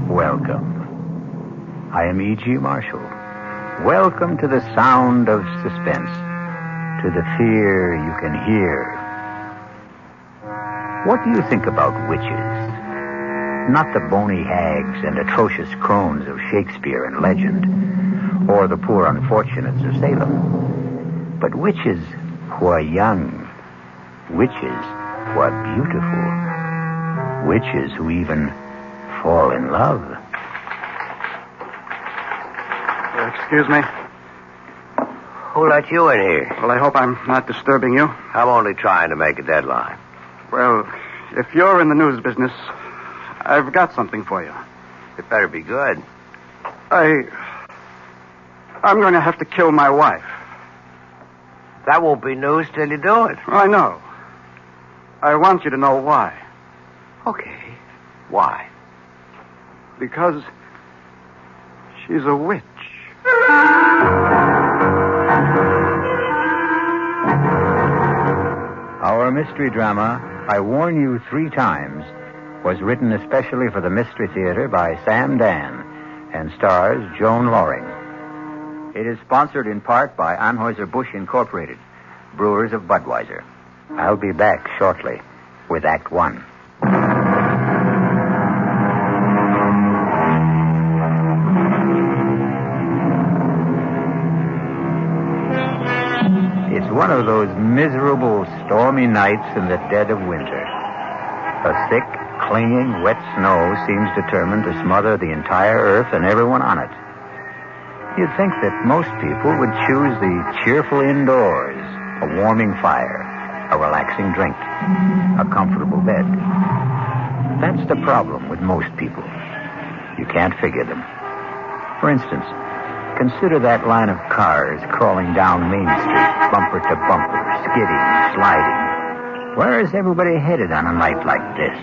Welcome. I am E.G. Marshall. Welcome to the sound of suspense, to the fear you can hear. What do you think about witches? Not the bony hags and atrocious crones of Shakespeare and legend, or the poor unfortunates of Salem, but witches who are young, witches who are beautiful, witches who even fall in love. Excuse me. Who let you in here? Well, I hope I'm not disturbing you. I'm only trying to make a deadline. Well, if you're in the news business, I've got something for you. It better be good. I'm going to have to kill my wife. That won't be news till you do it. I know. I want you to know why. Okay. Why? Because she's a witch. Our mystery drama, I Warn You 3 Times, was written especially for the Mystery Theater by Sam Dan and stars Joan Loring. It is sponsored in part by Anheuser-Busch Incorporated, brewers of Budweiser. I'll be back shortly with Act 1. It's one of those miserable, stormy nights in the dead of winter. A thick, clinging, wet snow seems determined to smother the entire earth and everyone on it. You'd think that most people would choose the cheerful indoors, a warming fire, a relaxing drink, a comfortable bed. That's the problem with most people. You can't figure them. For instance, consider that line of cars crawling down Main Street, bumper to bumper, skidding, sliding. Where is everybody headed on a night like this?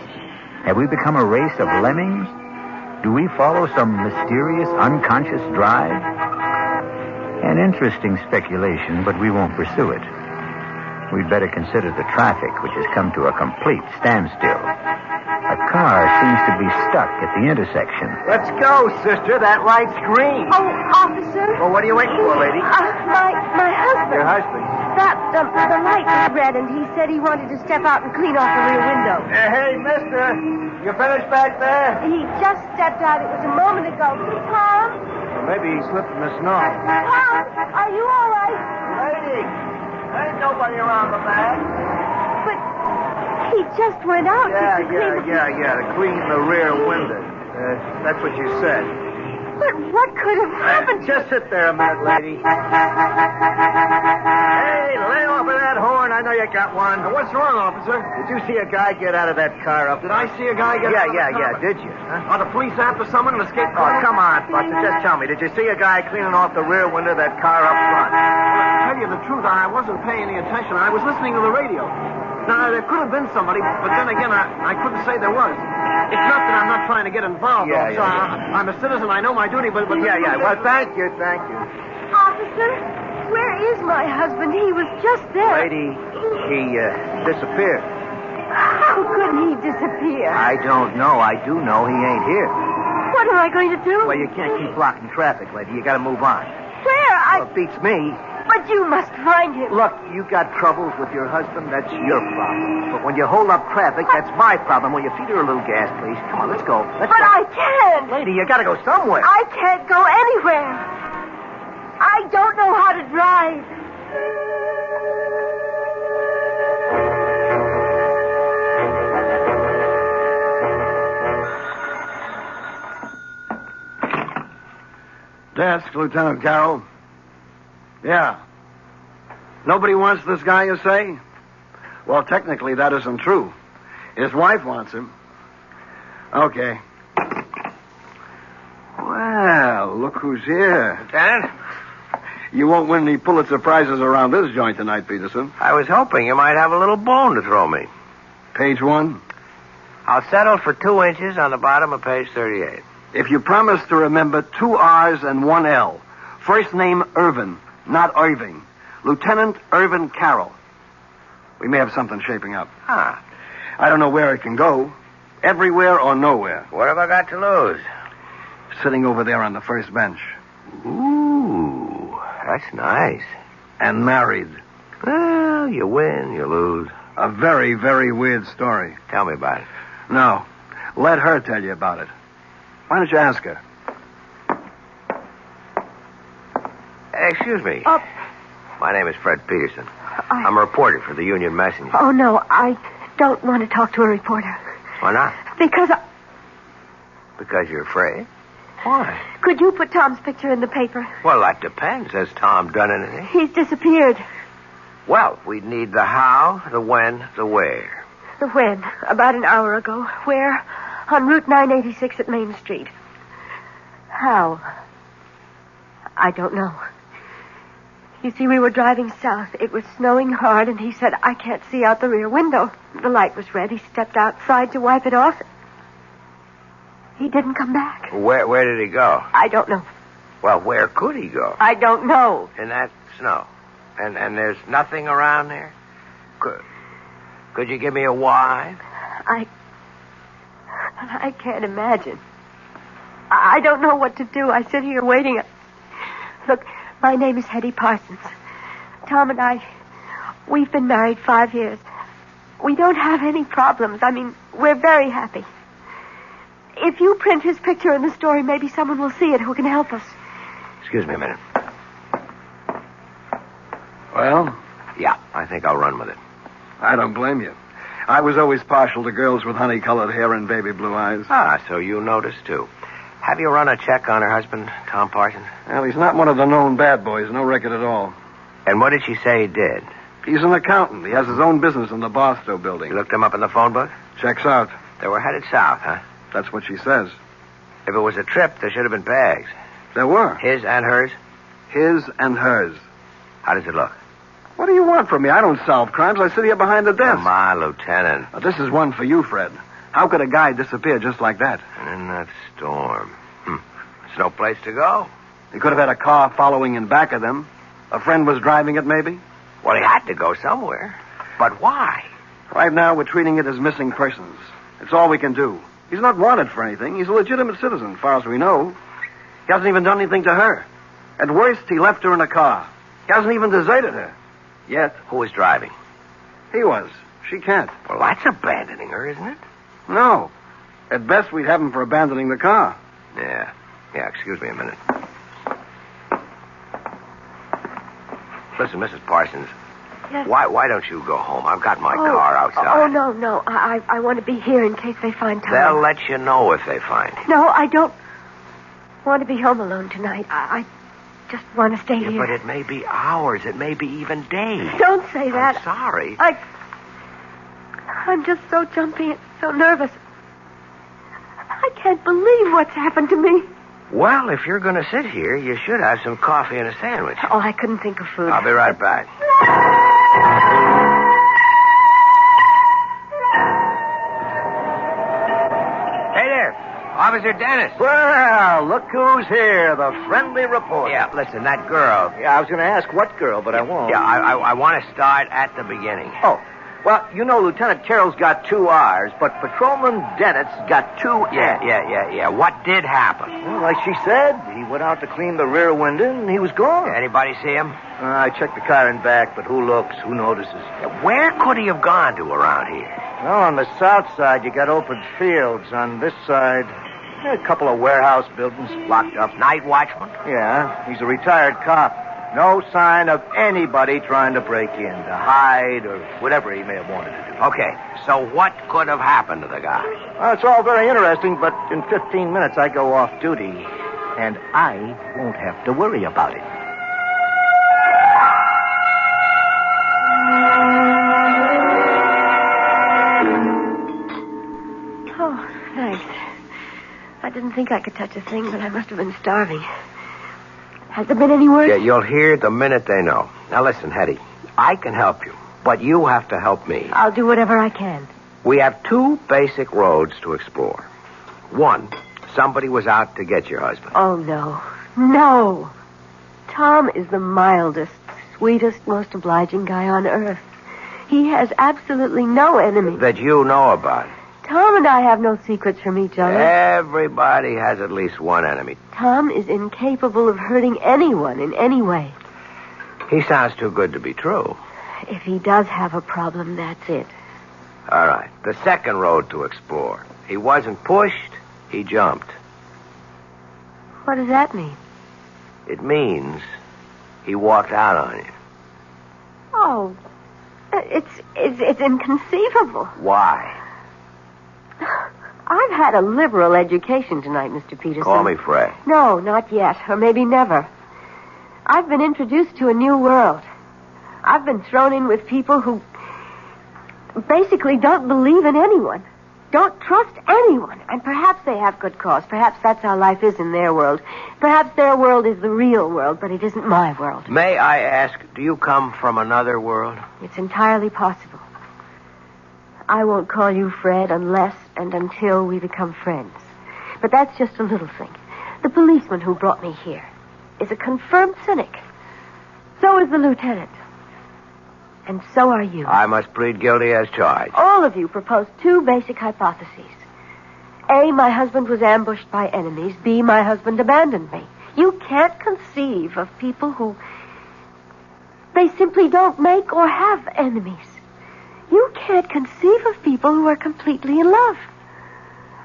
Have we become a race of lemmings? Do we follow some mysterious, unconscious drive? An interesting speculation, but we won't pursue it. We'd better consider the traffic, which has come to a complete standstill. A car seems to be stuck at the intersection. Let's go, sister. That light's green. Oh, officer. Well, what are you waiting for, lady? My husband. Your husband? The light was red, and he said he wanted to step out and clean off the rear window. Hey, mister. You finished back there? He just stepped out. It was a moment ago. Tom? Well, maybe he slipped in the snow. Tom, are you all right? Lady, there ain't nobody around the back. But he just went out to clean to clean the rear window. That's what you said. But what could have happened? Just sit there a minute, lady. Hey, lay off of that horn. I know you got one. What's wrong, officer? Did you see a guy get out of that car up? Did I see a guy get out of the car? Did you? Huh? Are the police after someone in escape Oh, car? come on, Buster. Just tell me. Did you see a guy cleaning off the rear window of that car up front? Well, to tell you the truth, I wasn't paying any attention. I was listening to the radio. Now, there could have been somebody, but then again, I couldn't say there was. It's not that I'm not trying to get involved, officer. I'm a citizen. I know my duty, but... Well, thank you. Officer, where is my husband? He was just there. Lady, he disappeared. How could he disappear? I don't know. I do know he ain't here. What am I going to do? Well, you can't keep blocking traffic, lady. You gotta move on. Where? Well, it beats me. But you must find him. Look, you got troubles with your husband, that's your problem. But when you hold up traffic, that's my problem. Will you feed her a little gas, please? Come on, let's go. But I can't. Lady, you gotta go somewhere. I can't go anywhere. I don't know how to drive. Desk, Lieutenant Carroll. Yeah. Nobody wants this guy, you say? Well, technically, that isn't true. His wife wants him. Okay. Well, look who's here. Lieutenant? You won't win any Pulitzer Prizes around this joint tonight, Peterson. I was hoping you might have a little bone to throw me. Page 1. I'll settle for 2 inches on the bottom of page 38. If you promise to remember 2 R's and 1 L. First name Irvin, not Irving. Lieutenant Irvin Carroll. We may have something shaping up. Ah. I don't know where it can go. Everywhere or nowhere. What have I got to lose? Sitting over there on the first bench. Ooh, that's nice. And married. Well, you win, you lose. A very, very weird story. Tell me about it. No. Let her tell you about it. Why don't you ask her? Excuse me. My name is Fred Peterson. I'm a reporter for the Union Messenger. Oh, no, I don't want to talk to a reporter. Why not? Because Because you're afraid? Why? Could you put Tom's picture in the paper? Well, that depends. Has Tom done anything? He's disappeared. Well, we'd need the how, the when, the where. The when? About an hour ago. Where? On Route 986 at Main Street. How? I don't know. You see, we were driving south. It was snowing hard, and he said, I can't see out the rear window. The light was red. He stepped outside to wipe it off. He didn't come back. Where did he go? I don't know. Well, where could he go? I don't know. In that snow. And there's nothing around there? Could you give me a why? I can't imagine. I don't know what to do. I sit here waiting. Look, my name is Hetty Parsons. Tom and I, we've been married 5 years. We don't have any problems. I mean, we're very happy. If you print his picture in the story, maybe someone will see it who can help us. Excuse me a minute. Well? Yeah, I think I'll run with it. I don't blame you. I was always partial to girls with honey-colored hair and baby blue eyes. Ah, so you noticed, too. Have you run a check on her husband, Tom Parsons? Well, he's not one of the known bad boys. No record at all. And what did she say he did? He's an accountant. He has his own business in the Barstow building. You looked him up in the phone book? Checks out. They were headed south, huh? That's what she says. If it was a trip, there should have been bags. There were. His and hers? His and hers. How does it look? What do you want from me? I don't solve crimes. I sit here behind the desk. Come on, Lieutenant. Now, this is one for you, Fred. How could a guy disappear just like that? And in that storm. There's no place to go. He could have had a car following in back of them. A friend was driving it, maybe? Well, he had to go somewhere. But why? Right now, we're treating it as missing persons. It's all we can do. He's not wanted for anything. He's a legitimate citizen, as far as we know. He hasn't even done anything to her. At worst, he left her in a car. He hasn't even deserted her. Yet. Who was driving? He was. She can't. Well, that's abandoning her, isn't it? No. At best, we'd have him for abandoning the car. Yeah, excuse me a minute. Listen, Mrs. Parsons. Yes? Why don't you go home? I've got my car outside. Oh, no. I want to be here in case they find Tom. They'll let you know if they find him. No, I don't want to be home alone tonight. I just want to stay here. But it may be hours. It may be even days. Don't say that. I'm sorry. I'm just so jumpy and so nervous. I can't believe what's happened to me. Well, if you're going to sit here, you should have some coffee and a sandwich. Oh, I couldn't think of food. I'll be right back. Hey there, Officer Dennis. Well, look who's here, the friendly reporter. Yeah, listen, that girl. Yeah, I was going to ask what girl, but I won't. Yeah, I want to start at the beginning. Oh, well, you know, Lieutenant Carroll's got 2 R's, but Patrolman Dennett's got 2 N's. Yeah. What did happen? Well, like she said, he went out to clean the rear window, and he was gone. Anybody see him? I checked the car and back, but who looks, who notices? Where could he have gone to around here? Well, on the south side, you got open fields. On this side, a couple of warehouse buildings locked up. Night watchman? Yeah, he's a retired cop. No sign of anybody trying to break in, to hide, or whatever he may have wanted to do. Okay, so what could have happened to the guy? Well, it's all very interesting, but in 15 minutes I go off duty, and I won't have to worry about it. Oh, thanks. I didn't think I could touch a thing, but I must have been starving. Has there been any word? Yeah, you'll hear the minute they know. Now listen, Hetty, I can help you, but you have to help me. I'll do whatever I can. We have 2 basic roads to explore. 1, somebody was out to get your husband. Oh, no. No. Tom is the mildest, sweetest, most obliging guy on earth. He has absolutely no enemy. That you know about. Tom and I have no secrets from each other. Everybody has at least one enemy. Tom is incapable of hurting anyone in any way. He sounds too good to be true. If he does have a problem, that's it. All right. The second road to explore. He wasn't pushed, he jumped. What does that mean? It means he walked out on you. Oh, it's inconceivable. Why? I've had a liberal education tonight, Mr. Peterson. Call me Fred. No, not yet, or maybe never. I've been introduced to a new world. I've been thrown in with people who basically don't believe in anyone, don't trust anyone, and perhaps they have good cause. Perhaps that's how life is in their world. Perhaps their world is the real world, but it isn't my world. May I ask, do you come from another world? It's entirely possible. I won't call you Fred unless and until we become friends. But that's just a little thing. The policeman who brought me here is a confirmed cynic. So is the lieutenant. And so are you. I must plead guilty as charged. All of you proposed two basic hypotheses. A, my husband was ambushed by enemies. B, my husband abandoned me. You can't conceive of people who... they simply don't make or have enemies. You can't conceive of people who are completely in love.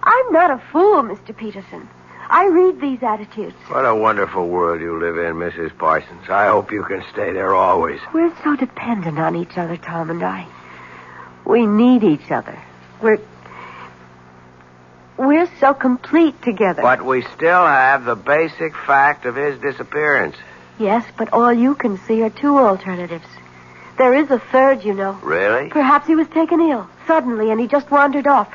I'm not a fool, Mr. Peterson. I read these attitudes. What a wonderful world you live in, Mrs. Parsons. I hope you can stay there always. We're so dependent on each other, Tom and I. We need each other. We're so complete together. But we still have the basic fact of his disappearance. Yes, but all you can see are two alternatives. There is a third, you know. Really? Perhaps he was taken ill suddenly and he just wandered off.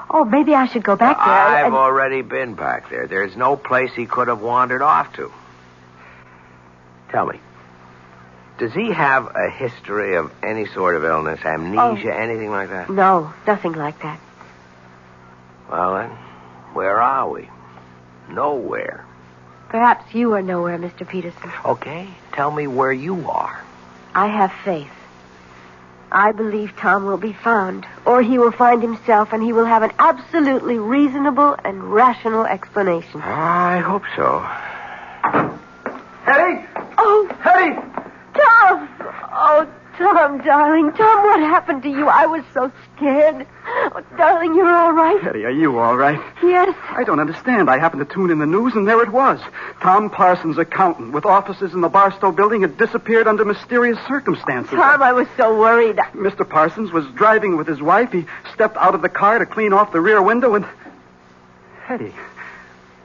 Oh, maybe I should go back there. I've already been back there. There's no place he could have wandered off to. Tell me, does he have a history of any sort of illness, amnesia, anything like that? No, nothing like that. Well, then, where are we? Nowhere. Perhaps you are nowhere, Mr. Peterson. Okay, tell me where you are. I have faith. I believe Tom will be found, or he will find himself, and he will have an absolutely reasonable and rational explanation. I hope so. Hetty! Oh! Hetty! Tom! Oh, Tom, darling. Tom, what happened to you? I was so scared. Oh, darling, you're all right? Hetty, are you all right? Yes. I don't understand. I happened to tune in the news, and there it was. Tom Parsons, accountant, with offices in the Barstow building, had disappeared under mysterious circumstances. Tom, I was so worried. Mr. Parsons was driving with his wife. He stepped out of the car to clean off the rear window, and... Hetty,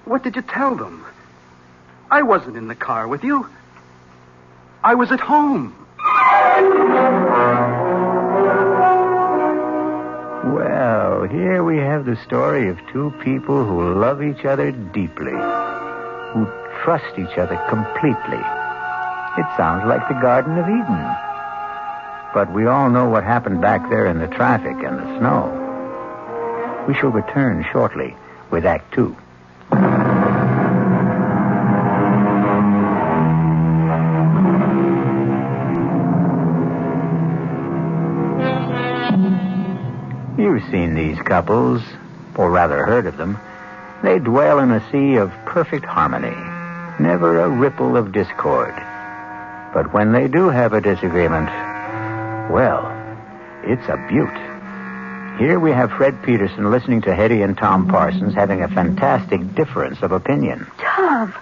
what did you tell them? I wasn't in the car with you. I was at home. Well, here we have the story of two people who love each other deeply, who trust each other completely. It sounds like the Garden of Eden. But we all know what happened back there in the traffic and the snow. We shall return shortly with Act Two. You've seen these couples, or rather heard of them. They dwell in a sea of perfect harmony, never a ripple of discord. But when they do have a disagreement, well, it's a beaut. Here we have Fred Peterson listening to Hetty and Tom Parsons having a fantastic difference of opinion. Tom,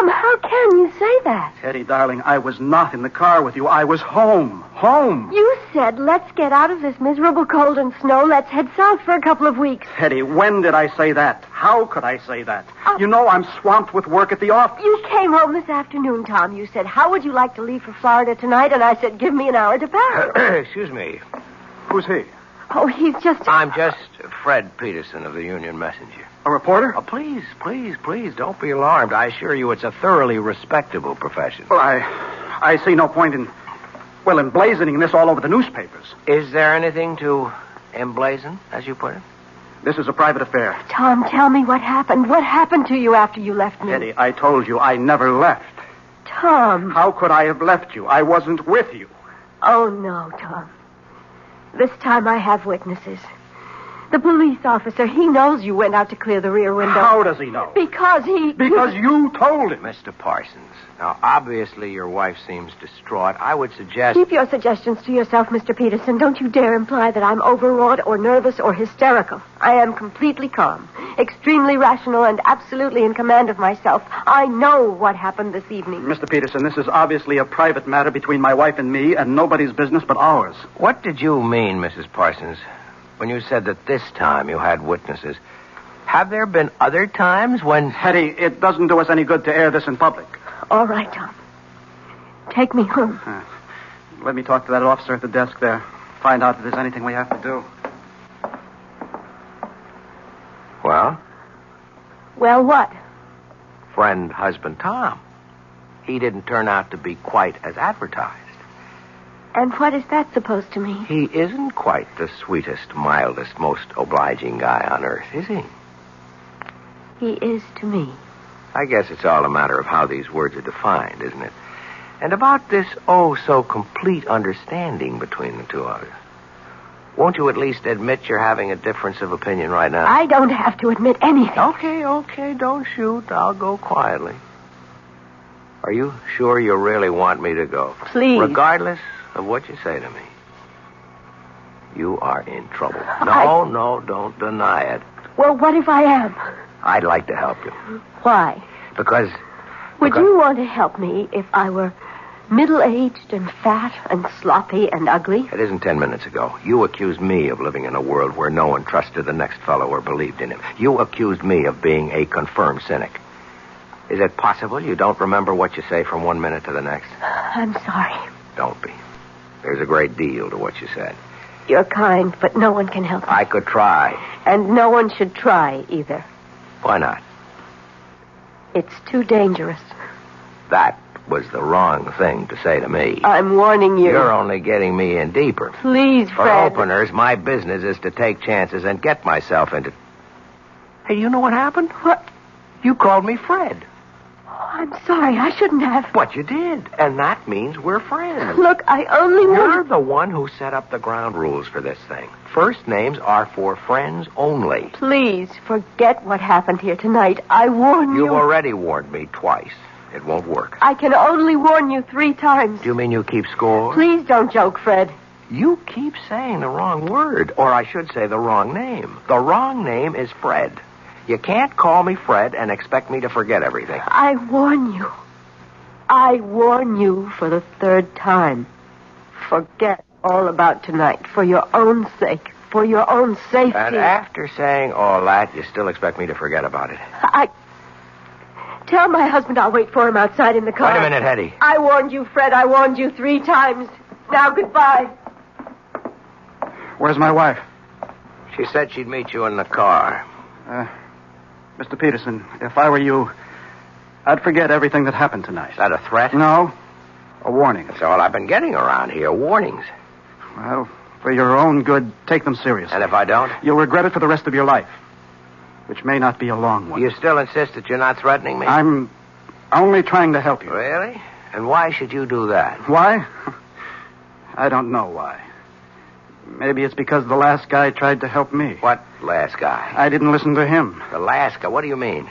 how can you say that? Hetty, darling, I was not in the car with you. I was home. Home. You said, let's get out of this miserable cold and snow. Let's head south for a couple of weeks. Hetty, when did I say that? How could I say that? You know I'm swamped with work at the office. You came home this afternoon, Tom. You said, how would you like to leave for Florida tonight? And I said, give me an hour to pack. Excuse me. Who's he? Oh, he's just... I'm just Fred Peterson of the Union Messenger. A reporter? Oh, please, don't be alarmed. I assure you it's a thoroughly respectable profession. Well, I see no point in emblazoning this all over the newspapers. Is there anything to emblazon, as you put it? This is a private affair. Tom, tell me what happened. What happened to you after you left me? Hetty, I told you I never left. Tom. How could I have left you? I wasn't with you. Oh, no, Tom. This time I have witnesses. The police officer, he knows you went out to clear the rear window. How does he know? Because you told him. Mr. Parsons, now, obviously your wife seems distraught. I would suggest... Keep your suggestions to yourself, Mr. Peterson. Don't you dare imply that I'm overwrought or nervous or hysterical. I am completely calm, extremely rational, and absolutely in command of myself. I know what happened this evening. Mr. Peterson, this is obviously a private matter between my wife and me, and nobody's business but ours. What did you mean, Mrs. Parsons, when you said that this time you had witnesses? Have there been other times when... Hetty, it doesn't do us any good to air this in public. All right, Tom. Take me home. Let me talk to that officer at the desk there. Find out if there's anything we have to do. Well? Well, what? Friend, husband, Tom. He didn't turn out to be quite as advertised. And what is that supposed to mean? He isn't quite the sweetest, mildest, most obliging guy on earth, is he? He is to me. I guess it's all a matter of how these words are defined, isn't it? And about this oh-so-complete understanding between the two of you. Won't you at least admit you're having a difference of opinion right now? I don't have to admit anything. Okay, don't shoot. I'll go quietly. Are you sure you really want me to go? Please. Regardless of what you say to me. You are in trouble. No, don't deny it. Well, what if I am? I'd like to help you. Why? Because... Would you want to help me if I were middle-aged and fat and sloppy and ugly? It isn't 10 minutes ago. You accused me of living in a world where no one trusted the next fellow or believed in him. You accused me of being a confirmed cynic. Is it possible you don't remember what you say from 1 minute to the next? I'm sorry. Don't be. There's a great deal to what you said. You're kind, but no one can help me. I could try. And no one should try either. Why not? It's too dangerous. That was the wrong thing to say to me. I'm warning you. You're only getting me in deeper. Please, For Fred. openers, my business is to take chances and get myself into... Hey, you know what happened? What? You called me Fred. Oh, I'm sorry. I shouldn't have. But you did. And that means we're friends. Look, I only You're the one who set up the ground rules for this thing. First names are for friends only. Please, forget what happened here tonight. I warn you. You've already warned me twice. It won't work. I can only warn you 3 times. Do you mean you keep score? Please don't joke, Fred. You keep saying the wrong word, or I should say the wrong name. The wrong name is Fred. You can't call me Fred and expect me to forget everything. I warn you. I warn you for the 3rd time. Forget all about tonight for your own sake, for your own safety. And after saying all that, you still expect me to forget about it. Tell my husband I'll wait for him outside in the car. Wait a minute, Hetty. I warned you, Fred. I warned you 3 times. Now, goodbye. Where's my wife? She said she'd meet you in the car. Mr. Peterson, if I were you, I'd forget everything that happened tonight. Is that a threat? No. A warning. That's all I've been getting around here, warnings. Well, for your own good, take them seriously. And if I don't? You'll regret it for the rest of your life, which may not be a long one. You still insist that you're not threatening me? I'm only trying to help you. Really? And why should you do that? Why? I don't know why. Maybe it's because the last guy tried to help me. What last guy? I didn't listen to him. The last guy? What do you mean?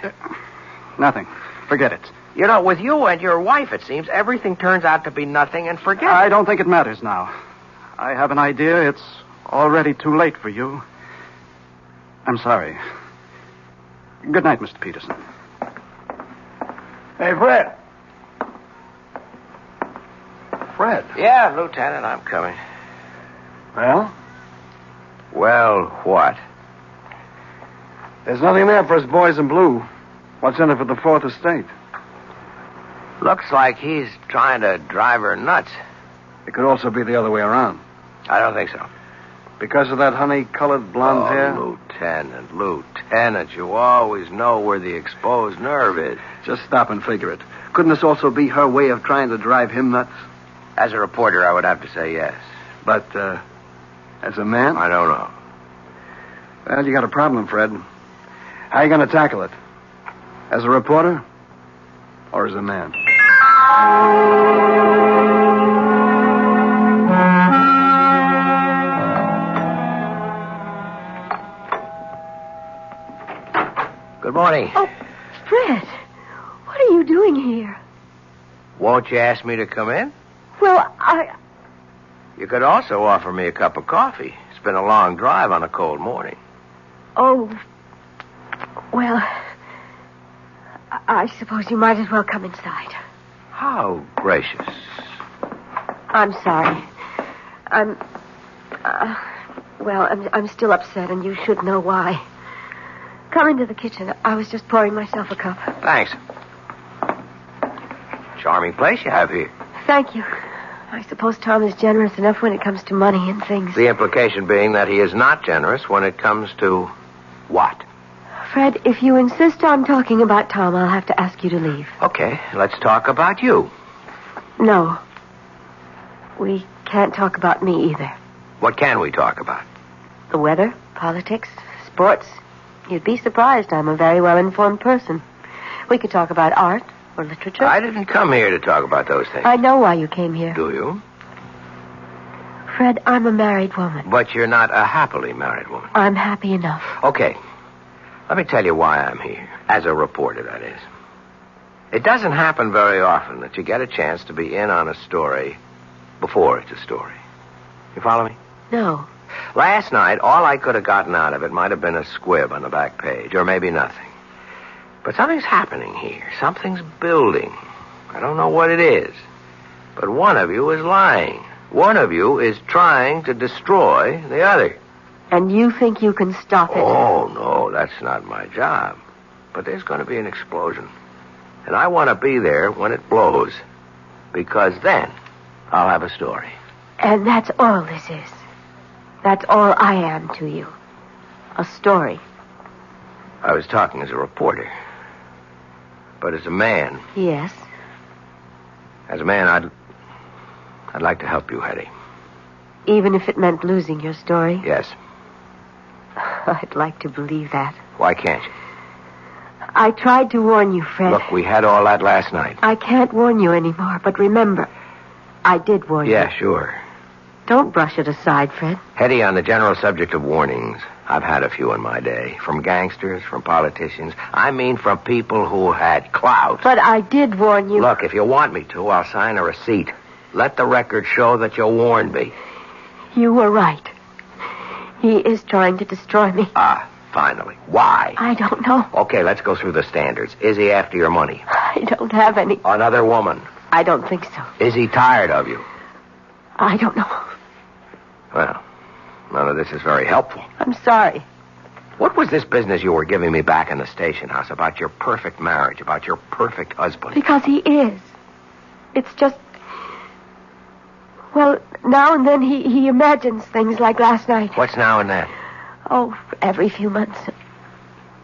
Nothing. Forget it. You know, with you and your wife, it seems, everything turns out to be nothing and forget I it. don't think it matters now. I have an idea it's already too late for you. I'm sorry. Good night, Mr. Peterson. Hey, Fred. Fred? Yeah, Lieutenant, I'm coming. Well? Well, what? There's nothing there for us boys in blue. What's in it for the 4th Estate? Looks like he's trying to drive her nuts. It could also be the other way around. I don't think so. Because of that honey-colored blonde hair? Lieutenant, you always know where the exposed nerve is. Just stop and figure it. Couldn't this also be her way of trying to drive him nuts? As a reporter, I would have to say yes. But, as a man? I don't know. Well, you got a problem, Fred. How are you going to tackle it? As a reporter? Or as a man? Good morning. Oh, Fred, what are you doing here? Won't you ask me to come in? Well, You could also offer me a cup of coffee. It's been a long drive on a cold morning. Oh, well, I suppose you might as well come inside. How gracious. I'm sorry. I'm still upset, and you should know why. Come into the kitchen. I was just pouring myself a cup. Thanks. Charming place you have here. Thank you. I suppose Tom is generous enough when it comes to money and things. The implication being that he is not generous when it comes to what? Fred, if you insist on talking about Tom, I'll have to ask you to leave. Okay, let's talk about you. No. We can't talk about me either. What can we talk about? The weather, politics, sports. You'd be surprised I'm a very well-informed person. We could talk about art, or literature. I didn't come here to talk about those things. I know why you came here. Do you? Fred, I'm a married woman. But you're not a happily married woman. I'm happy enough. Okay. Let me tell you why I'm here. As a reporter, that is. It doesn't happen very often that you get a chance to be in on a story before it's a story. You follow me? No. Last night, all I could have gotten out of it might have been a squib on the back page, or maybe nothing. But something's happening here. Something's building. I don't know what it is. But one of you is lying. One of you is trying to destroy the other. And you think you can stop it? Oh, no, that's not my job. But there's going to be an explosion. And I want to be there when it blows. Because then I'll have a story. And that's all this is. That's all I am to you. A story. I was talking as a reporter. But as a man... Yes? As a man, I'd like to help you, Hetty. Even if it meant losing your story? Yes. I'd like to believe that. Why can't you? I tried to warn you, Fred. Look, we had all that last night. I can't warn you anymore, but remember, I did warn you. Yeah, sure. Don't brush it aside, Fred. Hetty, on the general subject of warnings, I've had a few in my day. From gangsters, from politicians. I mean from people who had clout. But I did warn you. Look, if you want me to, I'll sign a receipt. Let the record show that you warned me. You were right. He is trying to destroy me. Ah, finally. Why? I don't know. Okay, let's go through the standards. Is he after your money? I don't have any. Another woman? I don't think so. Is he tired of you? I don't know. Well, none of this is very helpful. I'm sorry. What was this business you were giving me back in the station house about your perfect marriage, about your perfect husband? Because he is. It's just... Well, now and then he imagines things like last night. What's now and then? Oh, every few months.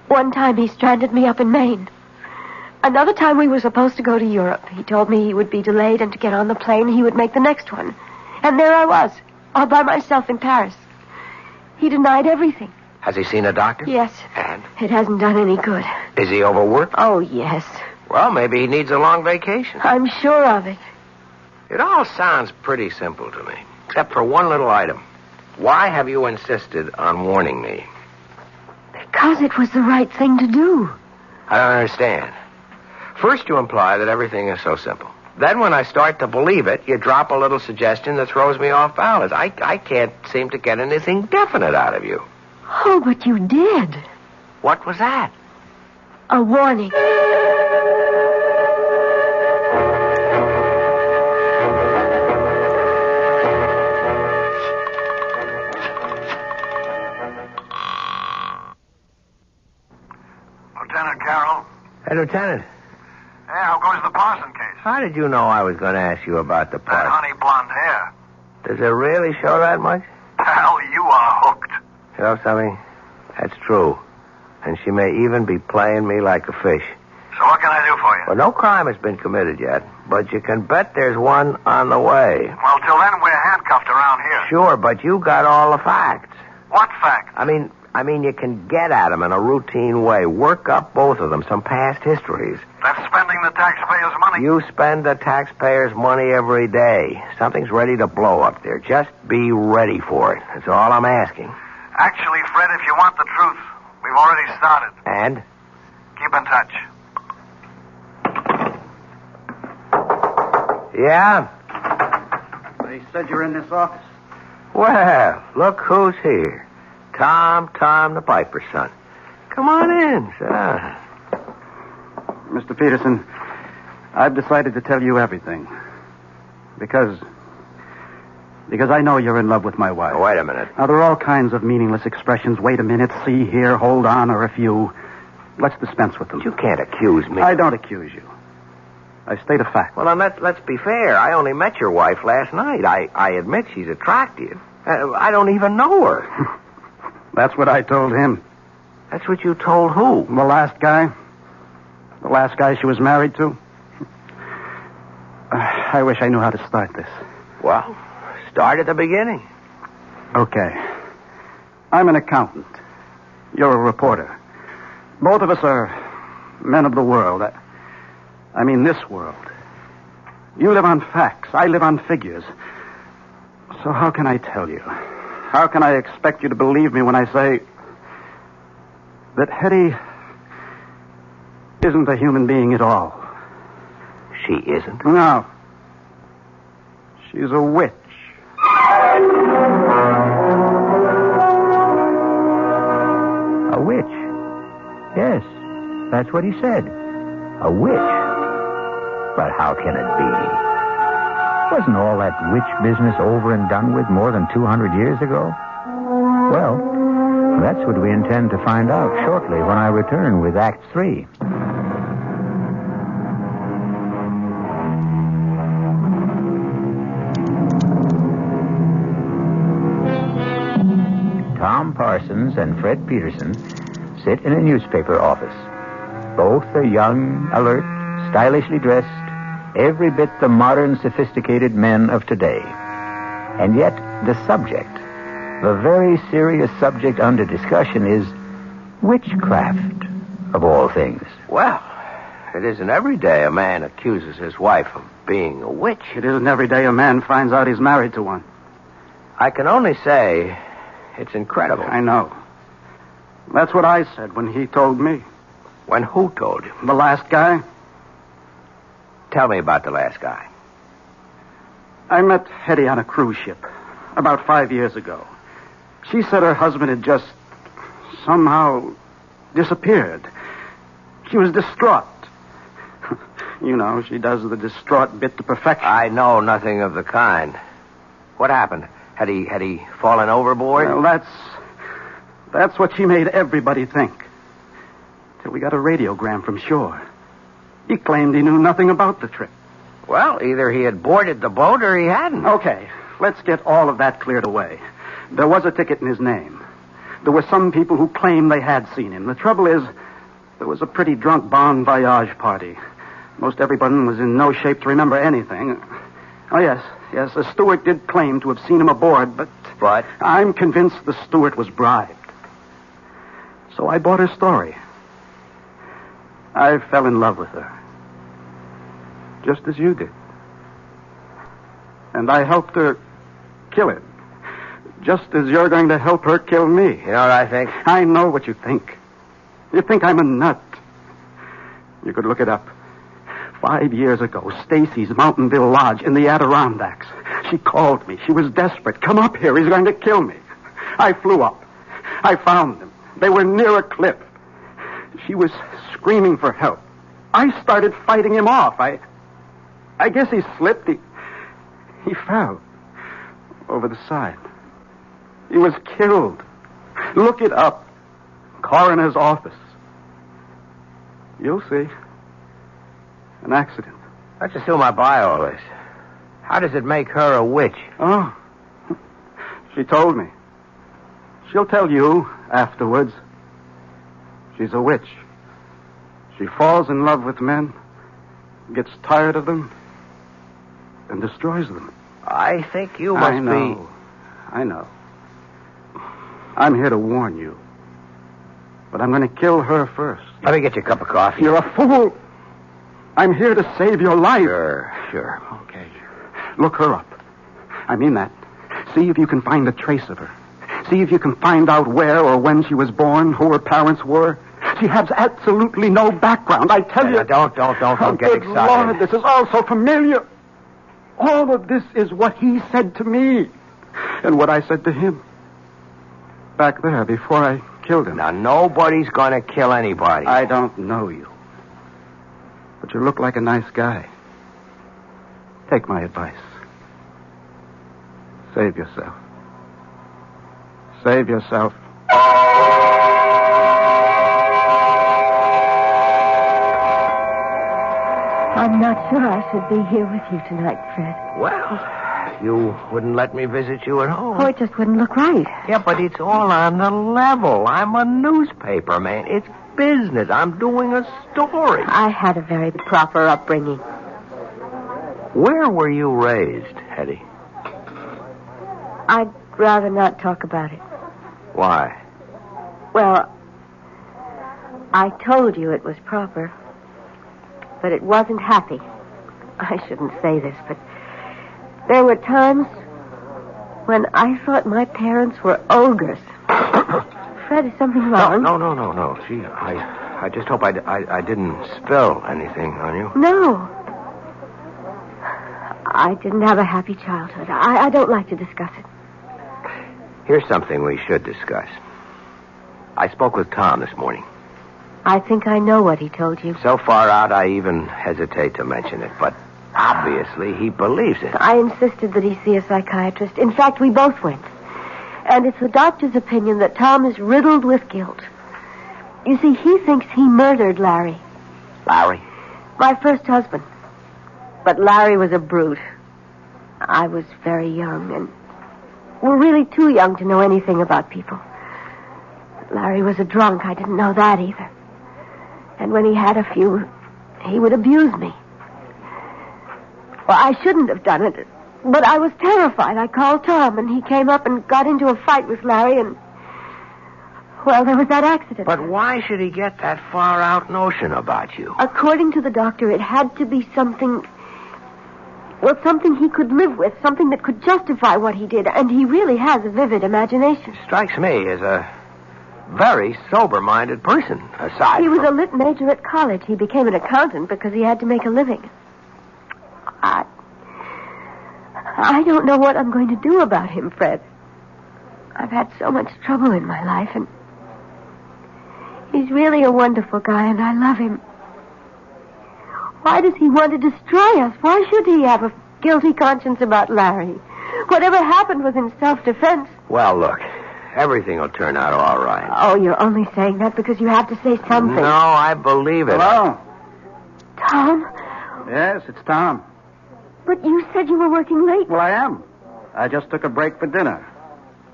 One time he stranded me up in Maine. Another time we were supposed to go to Europe. He told me he would be delayed and to get on the plane he would make the next one. And there I was, all by myself in Paris. He denied everything. Has he seen a doctor? Yes. And? It hasn't done any good. Is he overworked? Oh, yes. Well, maybe he needs a long vacation. I'm sure of it. It all sounds pretty simple to me, except for one little item. Why have you insisted on warning me? Because it was the right thing to do. I don't understand. First, you imply that everything is so simple. Then, when I start to believe it, you drop a little suggestion that throws me off balance. I can't seem to get anything definite out of you. Oh, but you did. What was that? A warning. Lieutenant Carroll. Hey, Lieutenant. Hey, how goes the Parson case? How did you know I was going to ask you about the That part? honey blonde hair. Does it really show that much? Pal, you are hooked. You know something? That's true. And she may even be playing me like a fish. So what can I do for you? Well, no crime has been committed yet, but you can bet there's one on the way. Well, till then, we're handcuffed around here. Sure, but you got all the facts. What fact? I mean, you can get at them in a routine way. Work up both of them, some past histories. That's spending the taxpayers' money. You spend the taxpayers' money every day. Something's ready to blow up there. Just be ready for it. That's all I'm asking. Actually, Fred, if you want the truth, we've already started. And? Keep in touch. Yeah? They said you're in this office. Well, look who's here. Tom, the piper's son. Come on in, son. Mr. Peterson, I've decided to tell you everything. Because I know you're in love with my wife. Oh, wait a minute. Now, there are all kinds of meaningless expressions. Wait a minute, see here, hold on, or a few. Let's dispense with them. You can't accuse me. I don't accuse you. I state a fact. Well, then let's be fair. I only met your wife last night. I admit she's attractive. I don't even know her. That's what I told him. That's what you told who? The last guy. The last guy she was married to. I wish I knew how to start this. Well, start at the beginning. Okay. I'm an accountant. You're a reporter. Both of us are men of the world. I mean this world. You live on facts. I live on figures. So how can I tell you? How can I expect you to believe me when I say that Hetty isn't a human being at all? She isn't? No. She's a witch. A witch? Yes, that's what he said. A witch. But how can it be? Wasn't all that witch business over and done with more than 200 years ago? Well, that's what we intend to find out shortly when I return with Act 3. Tom Parsons and Fred Peterson sit in a newspaper office. Both are young, alert, stylishly dressed, every bit the modern, sophisticated men of today. And yet, the subject, the very serious subject under discussion is witchcraft, of all things. Well, it isn't every day a man accuses his wife of being a witch. It isn't every day a man finds out he's married to one. I can only say it's incredible. I know. That's what I said when he told me. When who told you? The last guy. Tell me about the last guy. I met Hetty on a cruise ship about 5 years ago. She said her husband had just somehow disappeared. She was distraught. You know, she does the distraught bit to perfection. I know nothing of the kind. What happened? Had he fallen overboard? Well, that's what she made everybody think. Till we got a radiogram from shore. He claimed he knew nothing about the trip. Well, either he had boarded the boat or he hadn't. Okay, let's get all of that cleared away. There was a ticket in his name. There were some people who claimed they had seen him. The trouble is, there was a pretty drunk bon voyage party. Most everyone was in no shape to remember anything. Oh, yes, the steward did claim to have seen him aboard, but I'm convinced the steward was bribed. So I bought her story. I fell in love with her. Just as you did. And I helped her kill him. Just as you're going to help her kill me. You know what I think? I know what you think. You think I'm a nut. You could look it up. 5 years ago, Stacy's Mountainville Lodge in the Adirondacks. She called me. She was desperate. Come up here. He's going to kill me. I flew up. I found them. They were near a cliff. She was screaming for help. I started fighting him off. I guess he slipped. He fell over the side. He was killed. Look it up. Coroner's office. You'll see. An accident. Let's assume I buy all this. How does it make her a witch? Oh. She told me. She'll tell you afterwards. She's a witch. She falls in love with men, gets tired of them, and destroys them. I think you must be... I know. I'm here to warn you. But I'm going to kill her first. Let me get you a cup of coffee. You're a fool. I'm here to save your life. Sure. Okay. Look her up. I mean that. See if you can find a trace of her. See if you can find out where or when she was born, who her parents were. She has absolutely no background, I tell you. Don't get excited. Lord, this is all so familiar. All of this is what he said to me. And what I said to him. Back there, before I killed him. Now, nobody's going to kill anybody. I don't know you. But you look like a nice guy. Take my advice. Save yourself. Save yourself. I'm not sure I should be here with you tonight, Fred. Well, you wouldn't let me visit you at home. Oh, it just wouldn't look right. Yeah, but it's all on the level. I'm a newspaper man. It's business. I'm doing a story. I had a very proper upbringing. Where were you raised, Hetty? I'd rather not talk about it. Why? Well, I told you it was proper. but it wasn't happy. I shouldn't say this, but there were times when I thought my parents were ogres. Fred, is something wrong? No. Gee, I just hope I didn't spill anything on you. No. I didn't have a happy childhood. I don't like to discuss it. Here's something we should discuss. I spoke with Tom this morning. I think I know what he told you. So far out, I even hesitate to mention it, but obviously he believes it. I insisted that he see a psychiatrist. In fact, we both went. And it's the doctor's opinion that Tom is riddled with guilt. You see, he thinks he murdered Larry. Larry? My first husband. But Larry was a brute. I was very young, and we're really too young to know anything about people. Larry was a drunk. I didn't know that either. And when he had a few, he would abuse me. Well, I shouldn't have done it, but I was terrified. I called Tom, and he came up and got into a fight with Larry, and, well, there was that accident. But why should he get that far-out notion about you? According to the doctor, it had to be something... Well, something he could live with, something that could justify what he did, and he really has a vivid imagination. Strikes me as a very sober-minded person, aside He was from... a lit major at college. He became an accountant because he had to make a living. I don't know what I'm going to do about him, Fred. I've had so much trouble in my life, and he's really a wonderful guy, and I love him. Why does he want to destroy us? Why should he have a guilty conscience about Larry? Whatever happened was in self-defense. Well, look, everything will turn out all right. Oh, you're only saying that because you have to say something. No, I believe it. Hello? Tom? Yes, it's Tom. But you said you were working late. Well, I am. I just took a break for dinner.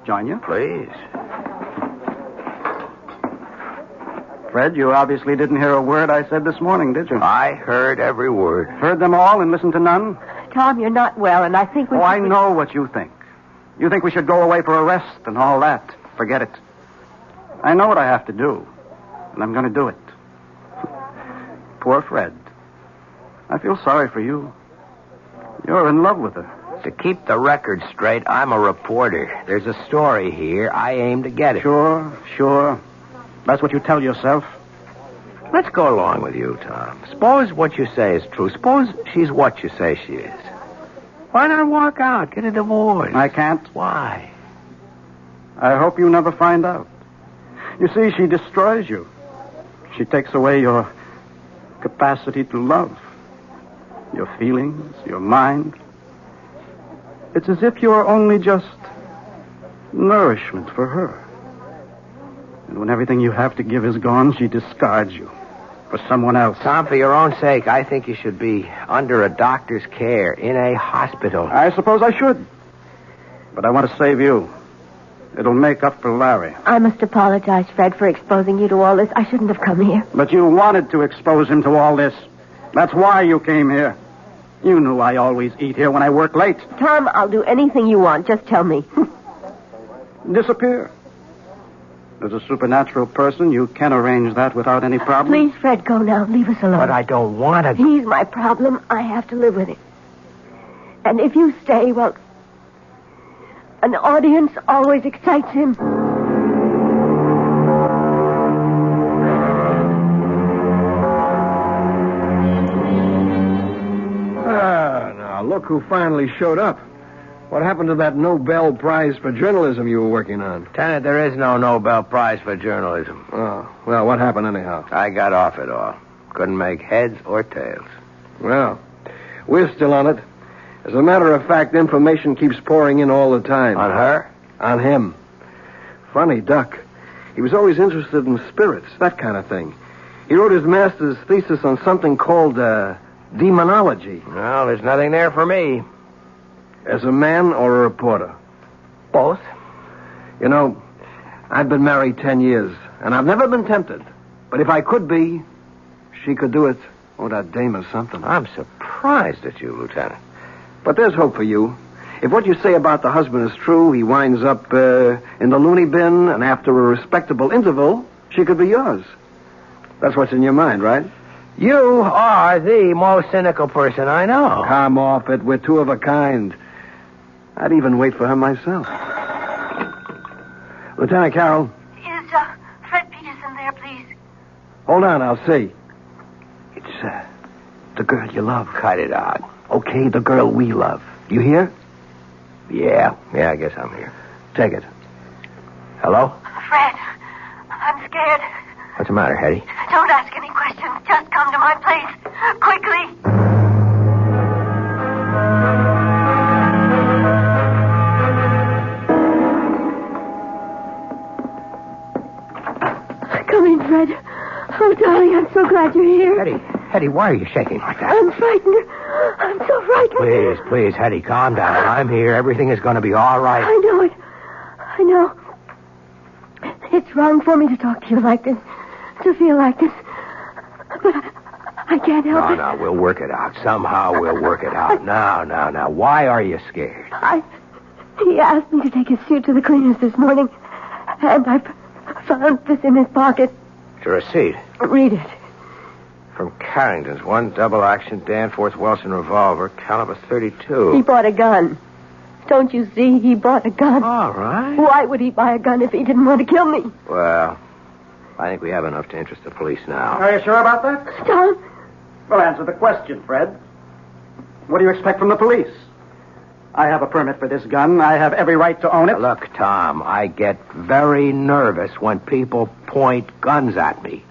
Join you? Please. Fred, you obviously didn't hear a word I said this morning, did you? I heard every word. Heard them all and listened to none? Tom, you're not well, and I think we... Oh, I know what you think. You think we should go away for a rest and all that. Forget it. I know what I have to do, and I'm going to do it. Poor Fred. I feel sorry for you. You're in love with her. To keep the record straight, I'm a reporter. There's a story here. I aim to get it. Sure. That's what you tell yourself. Let's go along with you, Tom. Suppose what you say is true. Suppose she's what you say she is. Why not walk out? Get a divorce. I can't. Why? I hope you never find out. You see, she destroys you. She takes away your capacity to love. Your feelings, your mind. It's as if you're only just nourishment for her. And when everything you have to give is gone, she discards you for someone else. Tom, for your own sake, I think you should be under a doctor's care in a hospital. I suppose I should. But I want to save you. It'll make up for Larry. I must apologize, Fred, for exposing you to all this. I shouldn't have come here. But you wanted to expose him to all this. That's why you came here. You knew I always eat here when I work late. Tom, I'll do anything you want. Just tell me. Disappear. As a supernatural person, you can arrange that without any problem. Please, Fred, go now. Leave us alone. But I don't want to... He's my problem. I have to live with it. And if you stay, well, an audience always excites him. Now, look who finally showed up. What happened to that Nobel Prize for Journalism you were working on? Lieutenant, there is no Nobel Prize for journalism. Oh, well, what happened anyhow? I got off it all. Couldn't make heads or tails. Well, we're still on it. As a matter of fact, information keeps pouring in all the time. On her? On him. Funny duck. He was always interested in spirits, that kind of thing. He wrote his master's thesis on something called demonology. Well, there's nothing there for me. As a man or a reporter? Both. You know, I've been married 10 years, and I've never been tempted. But if I could be, she could do it. Oh, that dame is something. I'm surprised at you, Lieutenant. But there's hope for you. If what you say about the husband is true, he winds up in the loony bin, and after a respectable interval, she could be yours. That's what's in your mind, right? You are the most cynical person I know. Come off it. We're two of a kind. I'd even wait for her myself. Lieutenant Carroll. Is Fred Peterson there, please? Hold on, I'll see. It's, the girl you love. Cut it out. Okay, the girl we love. You hear? Yeah, I guess I'm here. Take it. Hello? Fred, I'm scared. What's the matter, Hetty? Don't ask any questions. Just come to my place. Quickly. Come in, Fred. Oh, darling, I'm so glad you're here. Hetty, why are you shaking like that? I'm frightened. I'm so frightened. Please, Hetty, calm down. I'm here. Everything is going to be all right. I know it. I know. It's wrong for me to talk to you like this, to feel like this. But I can't help it. No, we'll work it out. Somehow we'll work it out. Now. Why are you scared? He asked me to take his suit to the cleaners this morning, and I found this in his pocket. It's a receipt. Read it. From Carrington's, 1 double-action Danforth Wilson revolver, caliber 32. He bought a gun. Don't you see? He bought a gun. All right. Why would he buy a gun if he didn't want to kill me? Well, I think we have enough to interest the police now. Are you sure about that? Tom? Well, answer the question, Fred. What do you expect from the police? I have a permit for this gun. I have every right to own it. Look, Tom, I get very nervous when people point guns at me.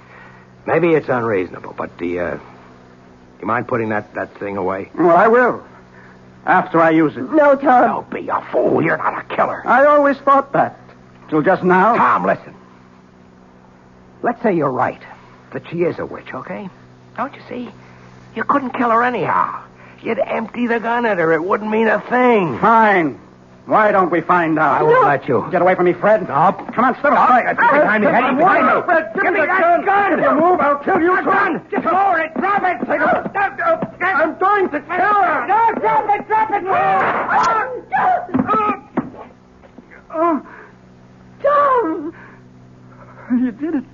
Maybe it's unreasonable, but do you mind putting that thing away? Well, I will. After I use it. No, Tom. Don't be a fool. You're not a killer. I always thought that. Till just now. Tom, listen. Let's say you're right. That she is a witch, okay? Don't you see? You couldn't kill her anyhow. You'd empty the gun at her. It wouldn't mean a thing. Fine. Why don't we find out? I won't let you. Get away from me, Fred. Up. Come on, step aside. Behind me, Hetty. Behind me. Fred, give me that gun. If you move, I'll kill you, too. Just lower it. Drop it. I'm going to kill her. No, drop it. Tom! You did it.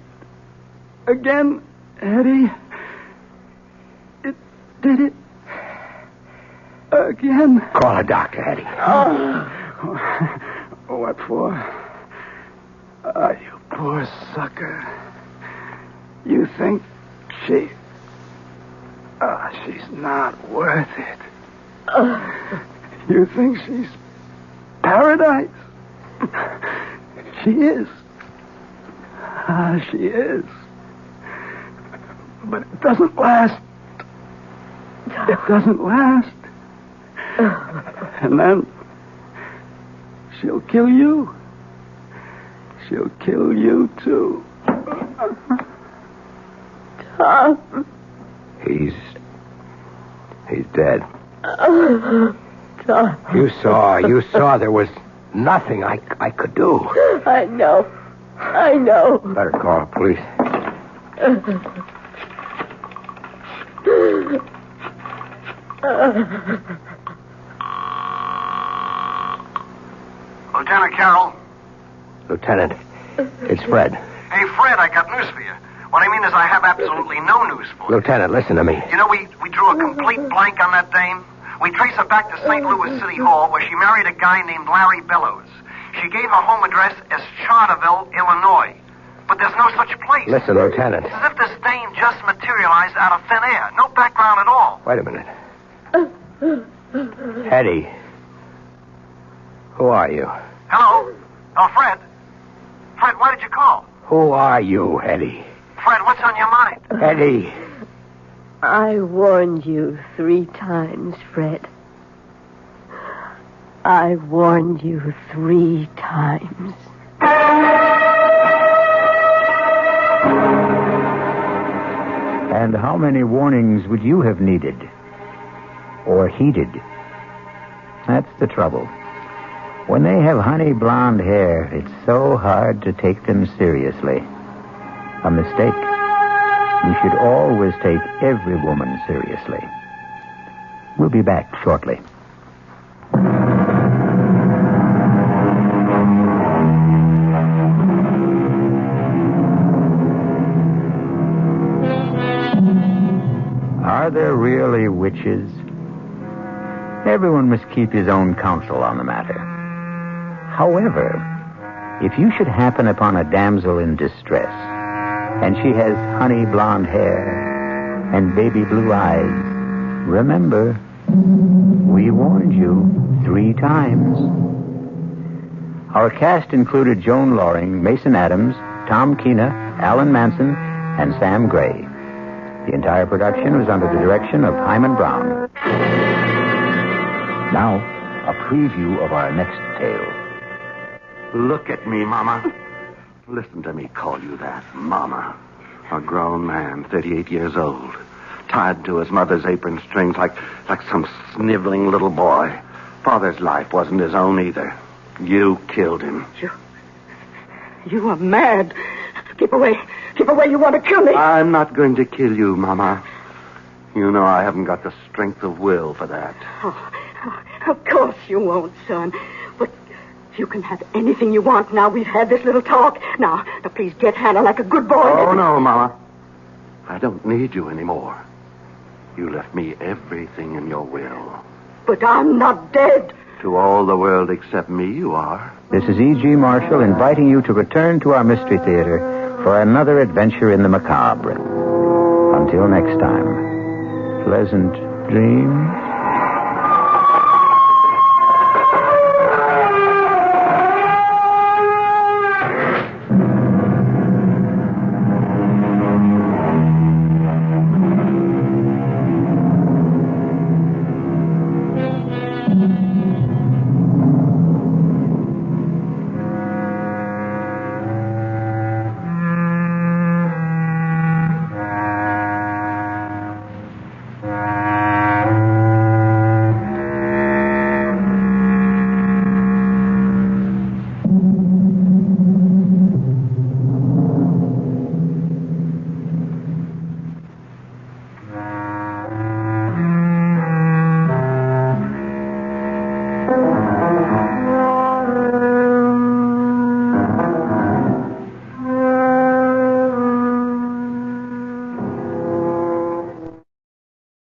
Again, Eddie. It did it. Again. Call a doctor, Eddie. What for? You poor sucker. You think she's not worth it. You think she's paradise? She is. She is. But it doesn't last. It doesn't last. And then she'll kill you. She'll kill you, too. Tom. He's dead. Tom. You saw there was nothing I could do. I know. Better call the police. Lieutenant Carroll. Lieutenant, it's Fred. Hey, Fred, I got news for you. What I mean is I have absolutely no news for you. Lieutenant, listen to me. You know, we drew a complete blank on that dame. We traced her back to St. Louis City Hall, where she married a guy named Larry Bellows. She gave her home address as Charterville, Illinois. But there's no such place. Listen, Lieutenant. It's as if this dame just materialized out of thin air. No background at all. Wait a minute. Hetty. Who are you? Hello? Oh, Fred. Fred, why did you call? Who are you, Hetty? Fred, what's on your mind? Hetty. I warned you 3 times, Fred. I warned you 3 times. And how many warnings would you have needed? Or heeded? That's the trouble. When they have honey blonde hair, it's so hard to take them seriously. A mistake. You should always take every woman seriously. We'll be back shortly. really witches? Everyone must keep his own counsel on the matter. However, if you should happen upon a damsel in distress, and she has honey blonde hair and baby blue eyes, remember, we warned you 3 times. Our cast included Joan Loring, Mason Adams, Tom Keena, Alan Manson, and Sam Gray. The entire production was under the direction of Hyman Brown. Now, a preview of our next tale. Look at me, Mama. Listen to me call you that, Mama. A grown man, 38 years old, tied to his mother's apron strings like some sniveling little boy. Father's life wasn't his own either. You killed him. You are mad. Keep away. Keep away. You want to kill me. I'm not going to kill you, Mama. You know I haven't got the strength of will for that. Oh, of course you won't, son. But you can have anything you want now we've had this little talk. Now, please get Hannah like a good boy. Oh, no, Mama. I don't need you anymore. You left me everything in your will. But I'm not dead. To all the world except me, you are. This is E.G. Marshall inviting you to return to our Mystery Theater for another adventure in the macabre. Until next time, pleasant dreams.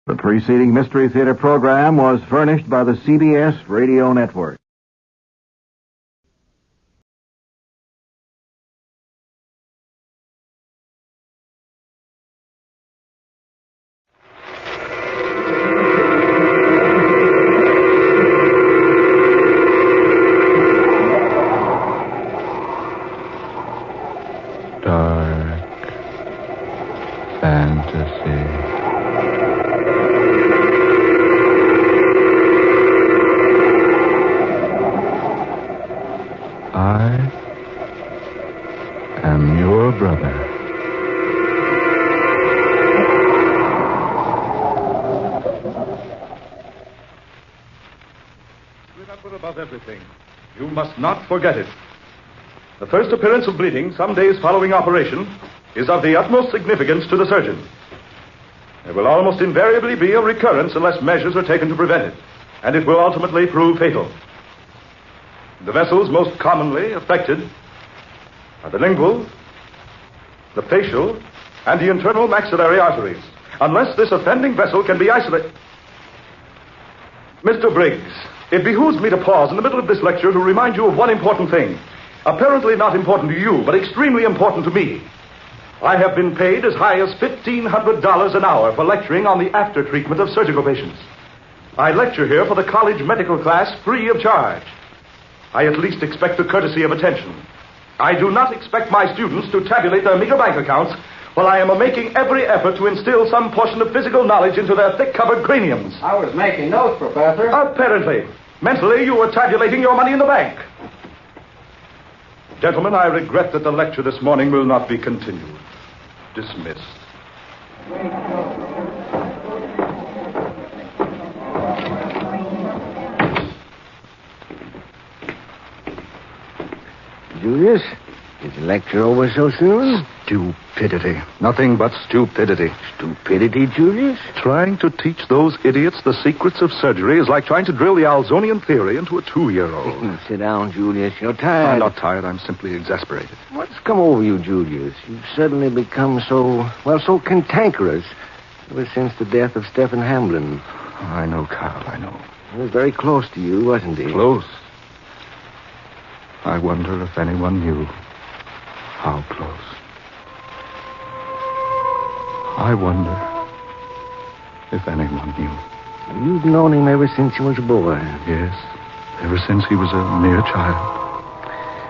The preceding Mystery Theater program was furnished by the CBS Radio Network. Dark fantasy. I am your brother. Remember above everything, you must not forget it. The first appearance of bleeding some days following operation is of the utmost significance to the surgeon. There will almost invariably be a recurrence unless measures are taken to prevent it, and it will ultimately prove fatal. The vessels most commonly affected are the lingual, the facial, and the internal maxillary arteries. Unless this offending vessel can be isolated... Mr. Briggs, it behooves me to pause in the middle of this lecture to remind you of one important thing. Apparently not important to you, but extremely important to me. I have been paid as high as $1,500 an hour for lecturing on the after-treatment of surgical patients. I lecture here for the college medical class free of charge. I at least expect the courtesy of attention. I do not expect my students to tabulate their meager bank accounts while I am making every effort to instill some portion of physical knowledge into their thick-covered craniums. I was making notes, Professor. Apparently. Mentally, you were tabulating your money in the bank. Gentlemen, I regret that the lecture this morning will not be continued. Dismissed. Julius, is the lecture over so soon? Stupidity. Nothing but stupidity. Stupidity, Julius? Trying to teach those idiots the secrets of surgery is like trying to drill the Alzonian theory into a 2-year-old. Sit down, Julius. You're tired. I'm not tired. I'm simply exasperated. What's come over you, Julius? You've suddenly become so cantankerous. Ever since the death of Stephen Hamblin. I know, Carl, I know. He was very close to you, wasn't he? Close? I wonder if anyone knew how close. I wonder if anyone knew. You've known him ever since he was a boy. Yes, ever since he was a mere child.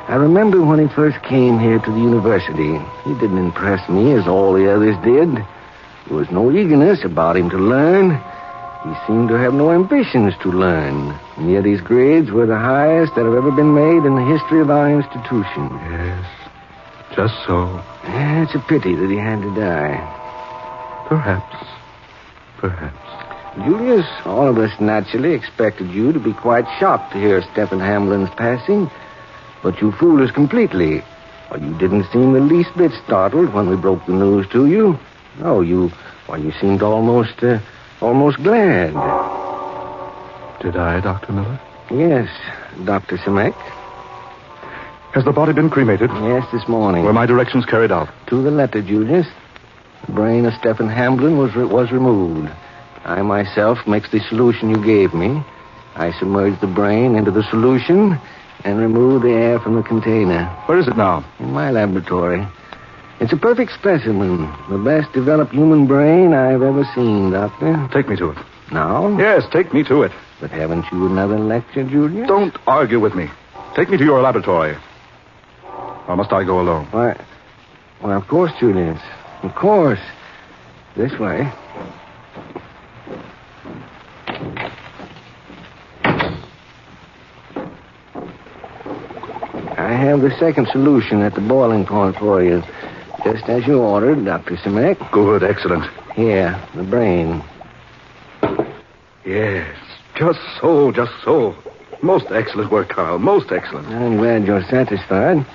I remember when he first came here to the university. He didn't impress me as all the others did. There was no eagerness about him to learn. He seemed to have no ambitions to learn. And yet his grades were the highest that have ever been made in the history of our institution. Yes, just so. Yeah, it's a pity that he had to die. Perhaps. Julius, all of us naturally expected you to be quite shocked to hear Stephen Hamlin's passing. But you fooled us completely. Well, you didn't seem the least bit startled when we broke the news to you. No, you seemed almost glad. Did I, Dr. Miller? Yes, Dr. Simek. Has the body been cremated? Yes, this morning. Were my directions carried out? To the letter, Julius. The brain of Stephen Hamblin was removed. I myself mixed the solution you gave me. I submerged the brain into the solution and removed the air from the container. Where is it now? In my laboratory. It's a perfect specimen. The best developed human brain I've ever seen, Doctor. Take me to it. Now? Yes, take me to it. But haven't you another lecture, Julius? Don't argue with me. Take me to your laboratory. Or must I go alone? Why, well, of course, Julius. Of course. This way. I have the second solution at the boiling point for you. Just as you ordered, Dr. Simek. Good, excellent. Here, the brain. Yes, just so. Most excellent work, Carl. Most excellent. I'm glad you're satisfied.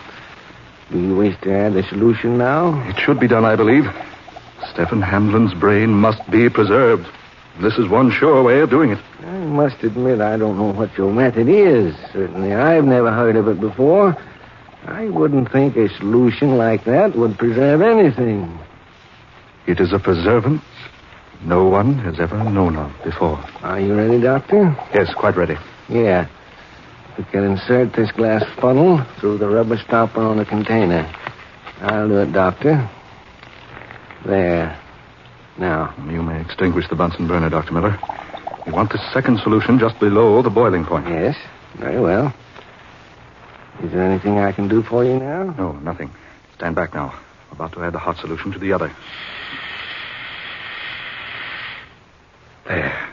Do you wish to add the solution now? It should be done, I believe. Stephen Hamlin's brain must be preserved. This is one sure way of doing it. I must admit I don't know what your method is. Certainly I've never heard of it before. I wouldn't think a solution like that would preserve anything. It is a preservance no one has ever known of before. Are you ready, Doctor? Yes, quite ready. Yeah. We can insert this glass funnel through the rubber stopper on the container. I'll do it, Doctor. There. Now. You may extinguish the Bunsen burner, Dr. Miller. We want the second solution just below the boiling point. Yes, very well. Is there anything I can do for you now? No, nothing. Stand back now. I'm about to add the hot solution to the other. There.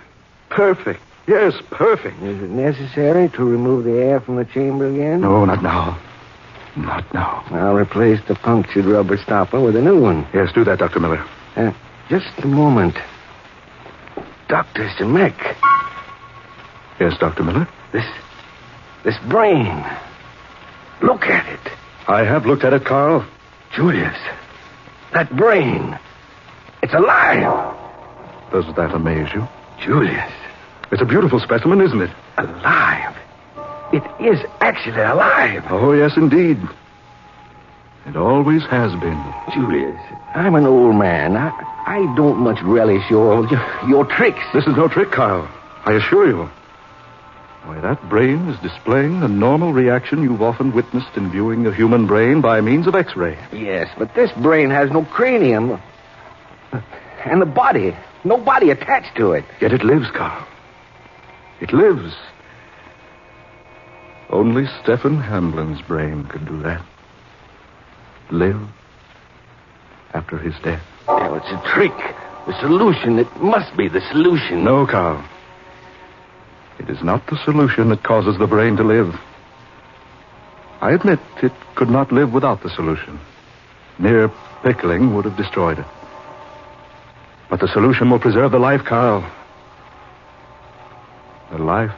Perfect. Yes, perfect. Is it necessary to remove the air from the chamber again? No, not now. Not now. I'll replace the punctured rubber stopper with a new one. Yes, do that, Dr. Miller. Just a moment. Dr. Simek. Yes, Dr. Miller? This brain. Look at it. I have looked at it, Carl. Julius, that brain. It's alive. Does that amaze you? Julius. It's a beautiful specimen, isn't it? Alive. It is actually alive. Oh, yes, indeed. It always has been. Julius, I'm an old man. I don't much relish your tricks. This is no trick, Carl. I assure you. Why, that brain is displaying the normal reaction you've often witnessed in viewing a human brain by means of X-ray. Yes, but this brain has no cranium. And the body. No body attached to it. Yet it lives, Carl. It lives. Only Stephen Hamblin's brain could do that. Live after his death. Oh, it's a trick. The solution. It must be the solution. No, Carl. It is not the solution that causes the brain to live. I admit it could not live without the solution. Mere pickling would have destroyed it. But the solution will preserve the life, Carl. The life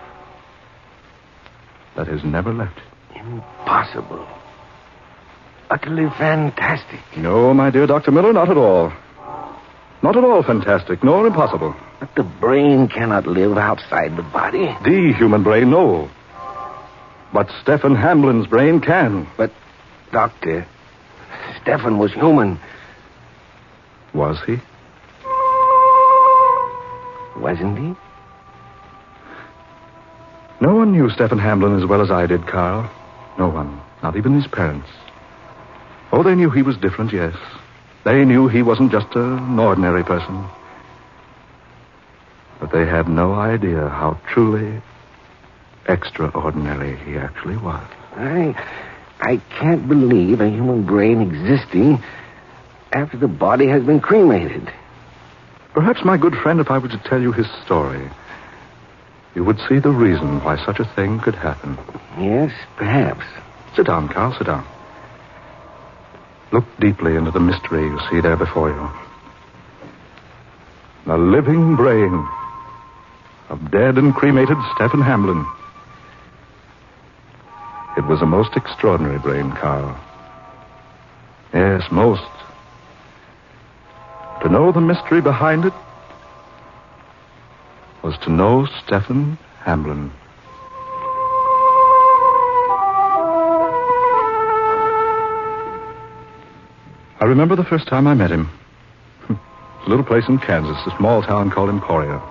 that has never left it. Impossible. Utterly fantastic. No, my dear Dr. Miller, not at all. Not at all fantastic, nor impossible. But the brain cannot live outside the body. The human brain, no. But Stephen Hamblin's brain can. But, Doctor, Stephen was human. Was he? Wasn't he? No one knew Stephen Hamlin as well as I did, Carl. No one. Not even his parents. Oh, they knew he was different, yes. They knew he wasn't just an ordinary person. But they had no idea how truly extraordinary he actually was. I can't believe a human brain existing after the body has been cremated. Perhaps, my good friend, if I were to tell you his story, you would see the reason why such a thing could happen. Yes, perhaps. Sit down, Carl, sit down. Look deeply into the mystery you see there before you. The living brain of dead and cremated Stephen Hamlin. It was a most extraordinary brain, Carl. Yes, most. To know the mystery behind it was to know Stephen Hamlin. I remember the first time I met him. A little place in Kansas, a small town called Emporia.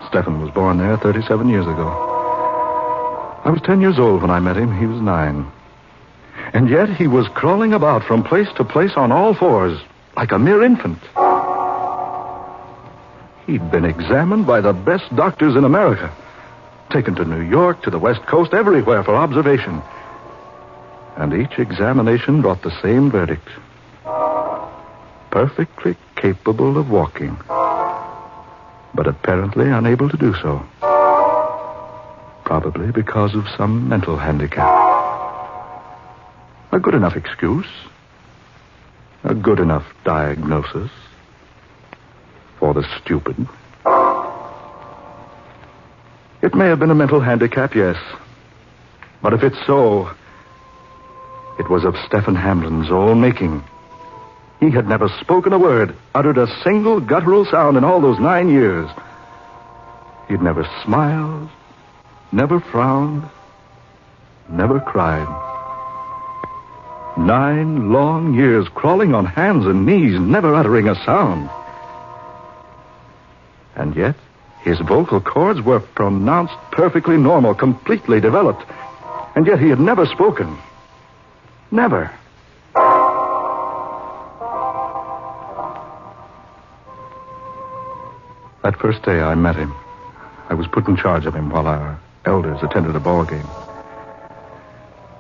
Stephen was born there 37 years ago. I was 10 years old when I met him. He was 9. And yet he was crawling about from place to place on all fours, like a mere infant. He'd been examined by the best doctors in America, taken to New York, to the West Coast, everywhere for observation. And each examination brought the same verdict. Perfectly capable of walking, but apparently unable to do so. Probably because of some mental handicap. A good enough excuse. A good enough diagnosis. For the stupid. It may have been a mental handicap, yes. But if it's so, it was of Stephen Hamlin's own making. He had never spoken a word, uttered a single guttural sound in all those 9 years. He'd never smiled, never frowned, never cried. 9 long years crawling on hands and knees, never uttering a sound. And yet, his vocal cords were pronounced perfectly normal, completely developed. And yet he had never spoken. Never. That first day I met him, I was put in charge of him while our elders attended a ball game.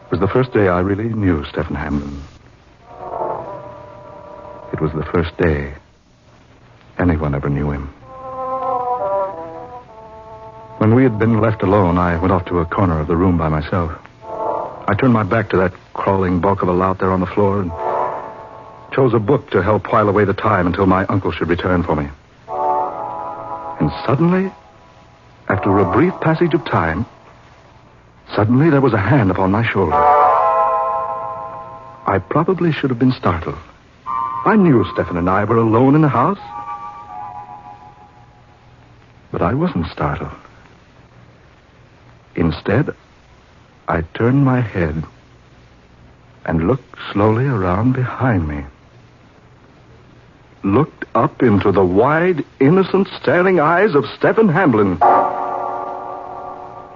It was the first day I really knew Stephen Hamlin. It was the first day anyone ever knew him. When we had been left alone, I went off to a corner of the room by myself. I turned my back to that crawling bulk of a lout there on the floor and chose a book to help while away the time until my uncle should return for me. And suddenly, after a brief passage of time, suddenly there was a hand upon my shoulder. I probably should have been startled. I knew Stephen and I were alone in the house. But I wasn't startled. Instead, I turned my head and looked slowly around behind me. Looked up into the wide, innocent, staring eyes of Stephen Hamlin.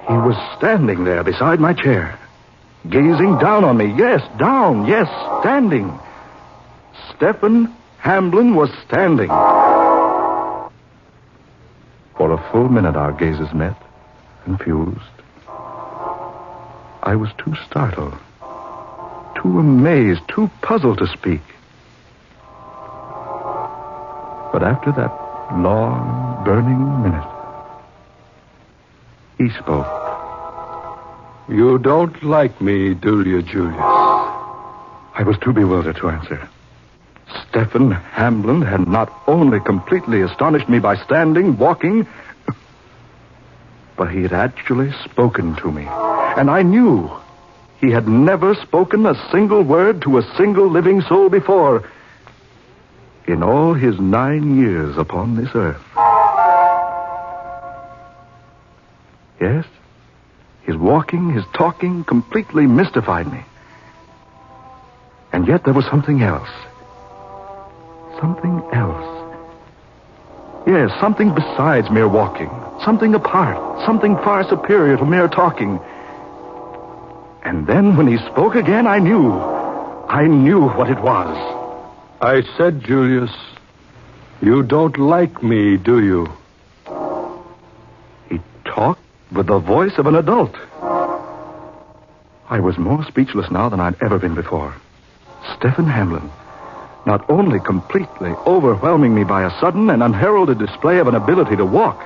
He was standing there beside my chair, gazing down on me. Yes, down, yes, standing. Stephen Hamlin was standing. For a full minute our gazes met, confused. I was too startled, too amazed, too puzzled to speak. But after that long, burning minute, he spoke. You don't like me, do you, Julius? I was too bewildered to answer. Stephen Hamlin had not only completely astonished me by standing, walking, but he had actually spoken to me. And I knew he had never spoken a single word to a single living soul before in all his 9 years upon this earth. Yes, his walking, his talking completely mystified me. And yet there was something else. Something else. Yes, something besides mere walking. Something apart. Something far superior to mere talking. And then when he spoke again, I knew. I knew what it was. I said, Julius, you don't like me, do you? He talked with the voice of an adult. I was more speechless now than I'd ever been before. Stephen Hamlin, not only completely overwhelming me by a sudden and unheralded display of an ability to walk,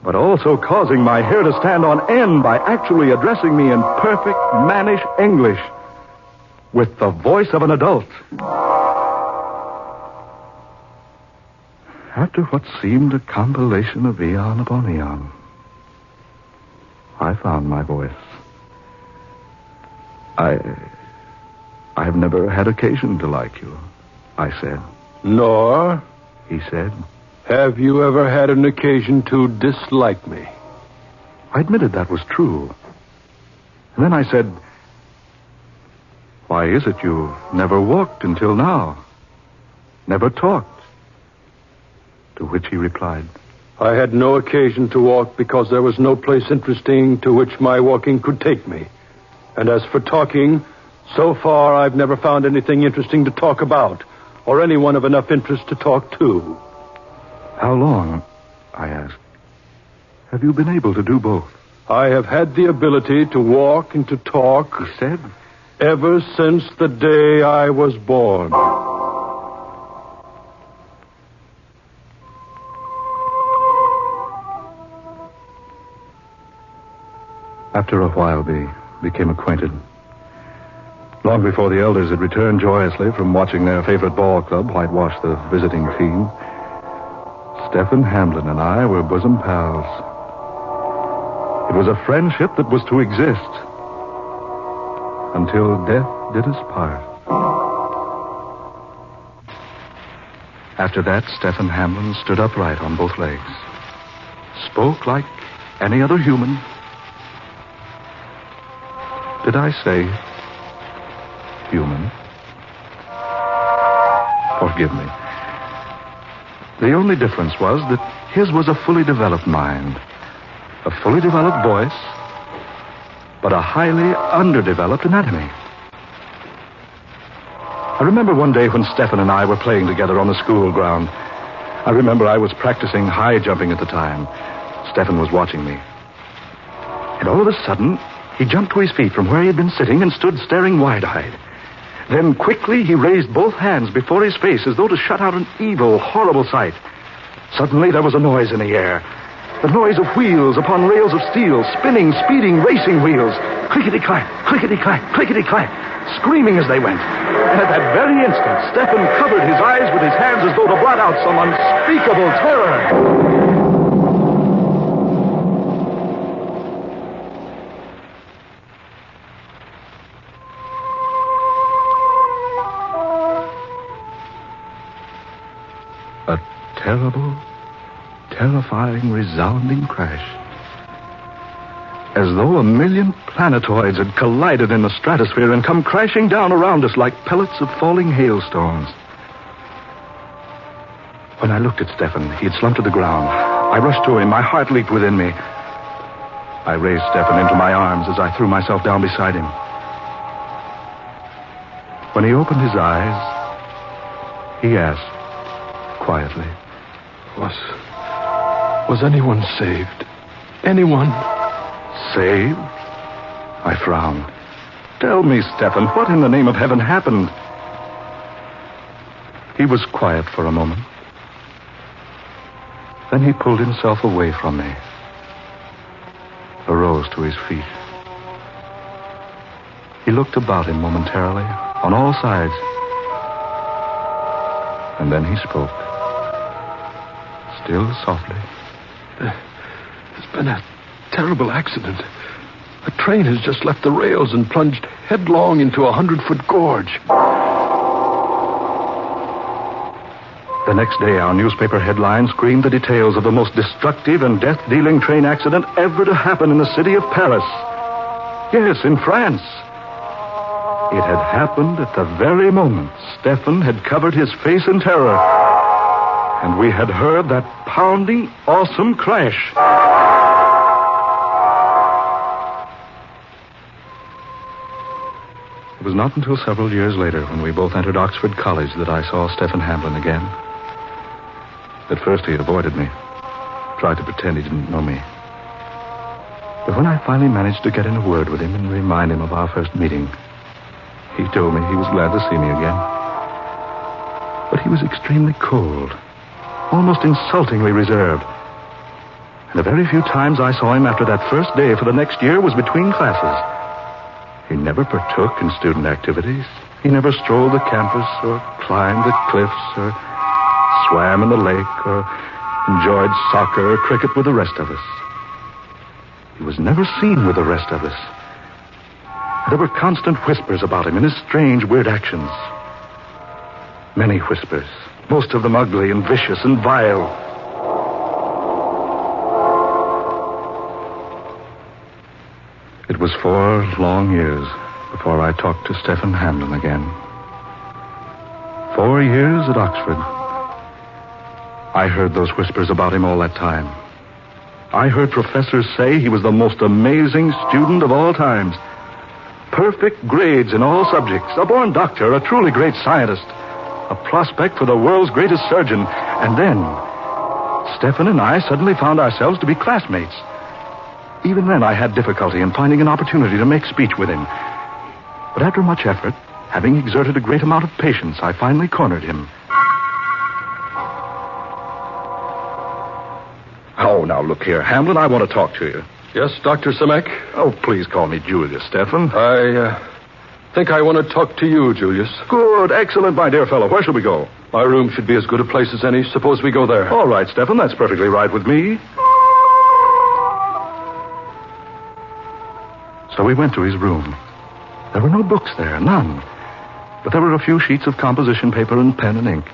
but also causing my hair to stand on end by actually addressing me in perfect mannish English with the voice of an adult. After what seemed a compilation of eon upon eon, I found my voice. I've never had occasion to like you, I said. Nor, he said, have you ever had an occasion to dislike me? I admitted that was true. And then I said, why is it you never walked until now? Never talked? To which he replied, I had no occasion to walk because there was no place interesting to which my walking could take me. And as for talking, so far I've never found anything interesting to talk about, or anyone of enough interest to talk to. How long, I asked, have you been able to do both? I have had the ability to walk and to talk, he said, ever since the day I was born. After a while, we became acquainted. Long before the elders had returned joyously from watching their favorite ball club whitewash the visiting team, Stephen Hamlin and I were bosom pals. It was a friendship that was to exist until death did us part. After that, Stephen Hamlin stood upright on both legs, spoke like any other human. Did I say human? Forgive me. The only difference was that his was a fully developed mind, a fully developed voice, but a highly underdeveloped anatomy. I remember one day when Stephen and I were playing together on the school ground. I remember I was practicing high jumping at the time. Stephen was watching me. And all of a sudden, he jumped to his feet from where he had been sitting and stood staring wide-eyed. Then quickly he raised both hands before his face as though to shut out an evil, horrible sight. Suddenly there was a noise in the air. The noise of wheels upon rails of steel, spinning, speeding, racing wheels. Clickety-clack, clickety-clack, clickety-clack, screaming as they went. And at that very instant, Stephen covered his eyes with his hands as though to blot out some unspeakable terror. Terrible, terrifying, resounding crash. As though a million planetoids had collided in the stratosphere and come crashing down around us like pellets of falling hailstones. When I looked at Stephen, he had slumped to the ground. I rushed to him. My heart leaped within me. I raised Stephen into my arms as I threw myself down beside him. When he opened his eyes, he asked quietly, Was anyone saved? Anyone? Saved? I frowned. Tell me, Stephen, what in the name of heaven happened? He was quiet for a moment. Then he pulled himself away from me, arose to his feet. He looked about him momentarily, on all sides. And then he spoke. Still softly. There's been a terrible accident. A train has just left the rails and plunged headlong into a 100-foot gorge. The next day, our newspaper headlines screamed the details of the most destructive and death-dealing train accident ever to happen in the city of Paris. Yes, in France. It had happened at the very moment Stephen had covered his face in terror. And we had heard that pounding, awesome crash. It was not until several years later, when we both entered Oxford College, that I saw Stephen Hamlin again. At first he avoided me, tried to pretend he didn't know me. But when I finally managed to get in a word with him and remind him of our first meeting, he told me he was glad to see me again. But he was extremely cold, almost insultingly reserved. And the very few times I saw him after that first day for the next year was between classes. He never partook in student activities. He never strolled the campus or climbed the cliffs or swam in the lake or enjoyed soccer or cricket with the rest of us. He was never seen with the rest of us. There were constant whispers about him and his strange, weird actions. Many whispers, most of them ugly and vicious and vile. It was 4 long years before I talked to Stephen Hamlin again. 4 years at Oxford. I heard those whispers about him all that time. I heard professors say he was the most amazing student of all times. Perfect grades in all subjects, a born doctor, a truly great scientist, a prospect for the world's greatest surgeon. And then, Stephen and I suddenly found ourselves to be classmates. Even then, I had difficulty in finding an opportunity to make speech with him. But after much effort, having exerted a great amount of patience, I finally cornered him. Oh, now, look here, Hamlin, I want to talk to you. Yes, Dr. Samek? Oh, please call me Julius, Stephen. I think I want to talk to you, Julius. Good, excellent, my dear fellow. Where shall we go? My room should be as good a place as any. Suppose we go there. All right, Stephen, that's perfectly right with me. So we went to his room. There were no books there, none. But there were a few sheets of composition paper and pen and ink.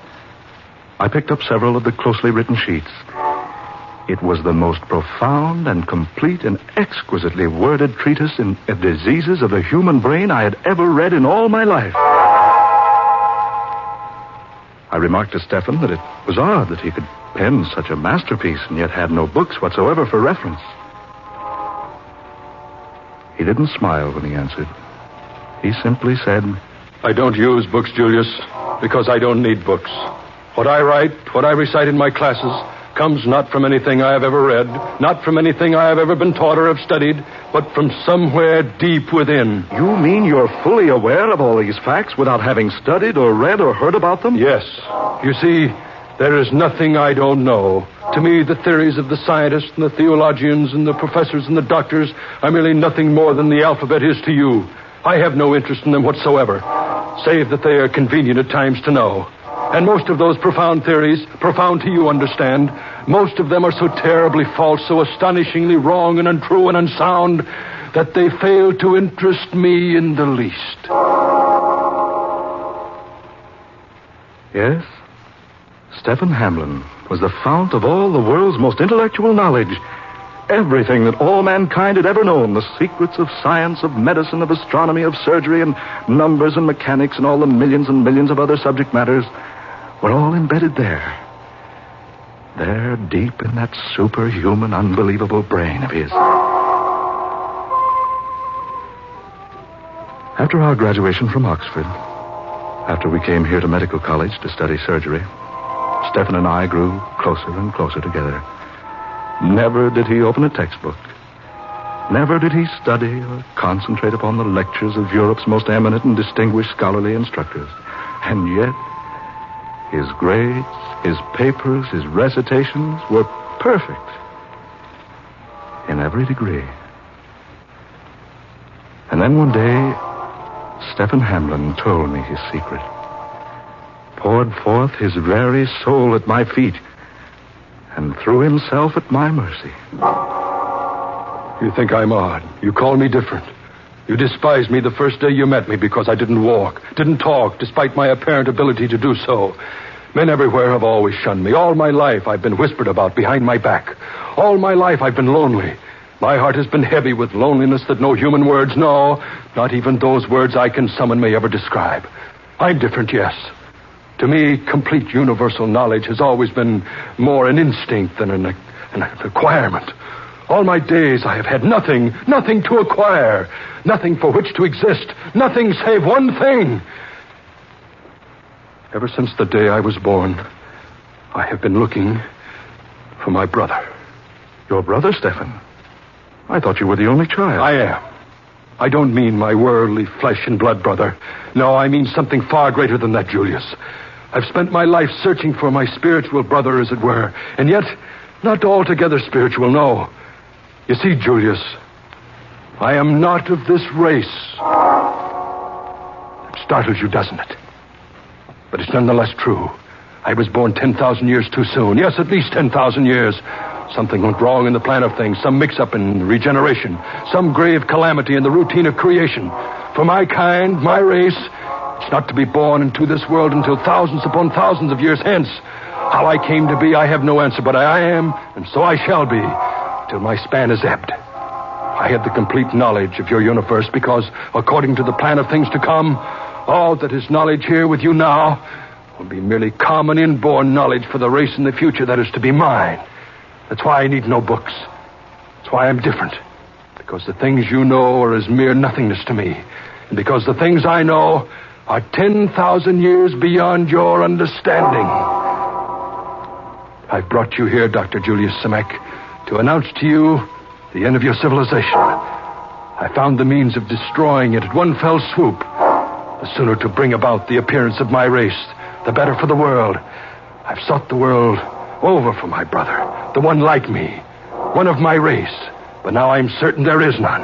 I picked up several of the closely written sheets. It was the most profound and complete and exquisitely worded treatise in diseases of the human brain I had ever read in all my life. I remarked to Stephen that it was odd that he could pen such a masterpiece and yet had no books whatsoever for reference. He didn't smile when he answered. He simply said, I don't use books, Julius, because I don't need books. What I write, what I recite in my classes, comes not from anything I have ever read, not from anything I have ever been taught or have studied, but from somewhere deep within. You mean you're fully aware of all these facts without having studied or read or heard about them? Yes. You see, there is nothing I don't know. To me, the theories of the scientists and the theologians and the professors and the doctors are merely nothing more than the alphabet is to you. I have no interest in them whatsoever, save that they are convenient at times to know. And most of those profound theories, profound to you, understand, most of them are so terribly false, so astonishingly wrong and untrue and unsound, that they fail to interest me in the least. Yes? Stephen Hamlin was the fount of all the world's most intellectual knowledge. Everything that all mankind had ever known, the secrets of science, of medicine, of astronomy, of surgery, and numbers and mechanics, and all the millions and millions of other subject matters, were all embedded there. There, deep in that superhuman, unbelievable brain of his. After our graduation from Oxford, after we came here to medical college to study surgery, Stephen and I grew closer and closer together. Never did he open a textbook. Never did he study or concentrate upon the lectures of Europe's most eminent and distinguished scholarly instructors. And yet, his grades, his papers, his recitations were perfect in every degree. And then one day, Stephen Hamlin told me his secret. Poured forth his very soul at my feet and threw himself at my mercy. You think I'm odd. You call me different. You despised me the first day you met me because I didn't walk, didn't talk, despite my apparent ability to do so. Men everywhere have always shunned me. All my life I've been whispered about behind my back. All my life I've been lonely. My heart has been heavy with loneliness that no human words, no, not even those words I can summon may ever describe. I'm different, yes. To me, complete universal knowledge has always been more an instinct than an acquirement. All my days I have had nothing to acquire, nothing for which to exist, nothing save one thing. Ever since the day I was born, I have been looking for my brother. Your brother, Stefan? I thought you were the only child. I am. I don't mean my worldly flesh and blood brother. No, I mean something far greater than that, Julius. I've spent my life searching for my spiritual brother, as it were, and yet not altogether spiritual, no. You see, Julius, I am not of this race. It startles you, doesn't it? But it's nonetheless true. I was born 10,000 years too soon. Yes, at least 10,000 years. Something went wrong in the plan of things, some mix-up in regeneration, some grave calamity in the routine of creation. For my kind, my race, it's not to be born into this world until thousands upon thousands of years hence. How I came to be, I have no answer, but I am, and so I shall be, till my span is ebbed. I had the complete knowledge of your universe because, according to the plan of things to come, all that is knowledge here with you now will be merely common inborn knowledge for the race in the future that is to be mine. That's why I need no books. That's why I'm different. Because the things you know are as mere nothingness to me. And because the things I know are 10,000 years beyond your understanding. I've brought you here, Dr. Julius Simek, to announce to you the end of your civilization. I found the means of destroying it at one fell swoop. The sooner to bring about the appearance of my race, the better for the world. I've sought the world over for my brother, the one like me, one of my race. But now I'm certain there is none.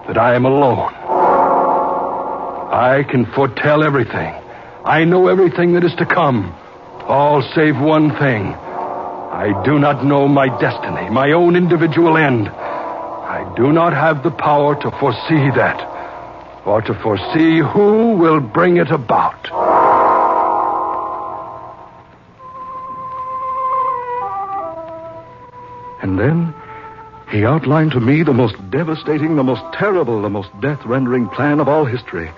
That I am alone. I can foretell everything. I know everything that is to come. All save one thing. I do not know my destiny, my own individual end. I do not have the power to foresee that, or to foresee who will bring it about. And then he outlined to me the most devastating, the most terrible, the most death-rendering plan of all history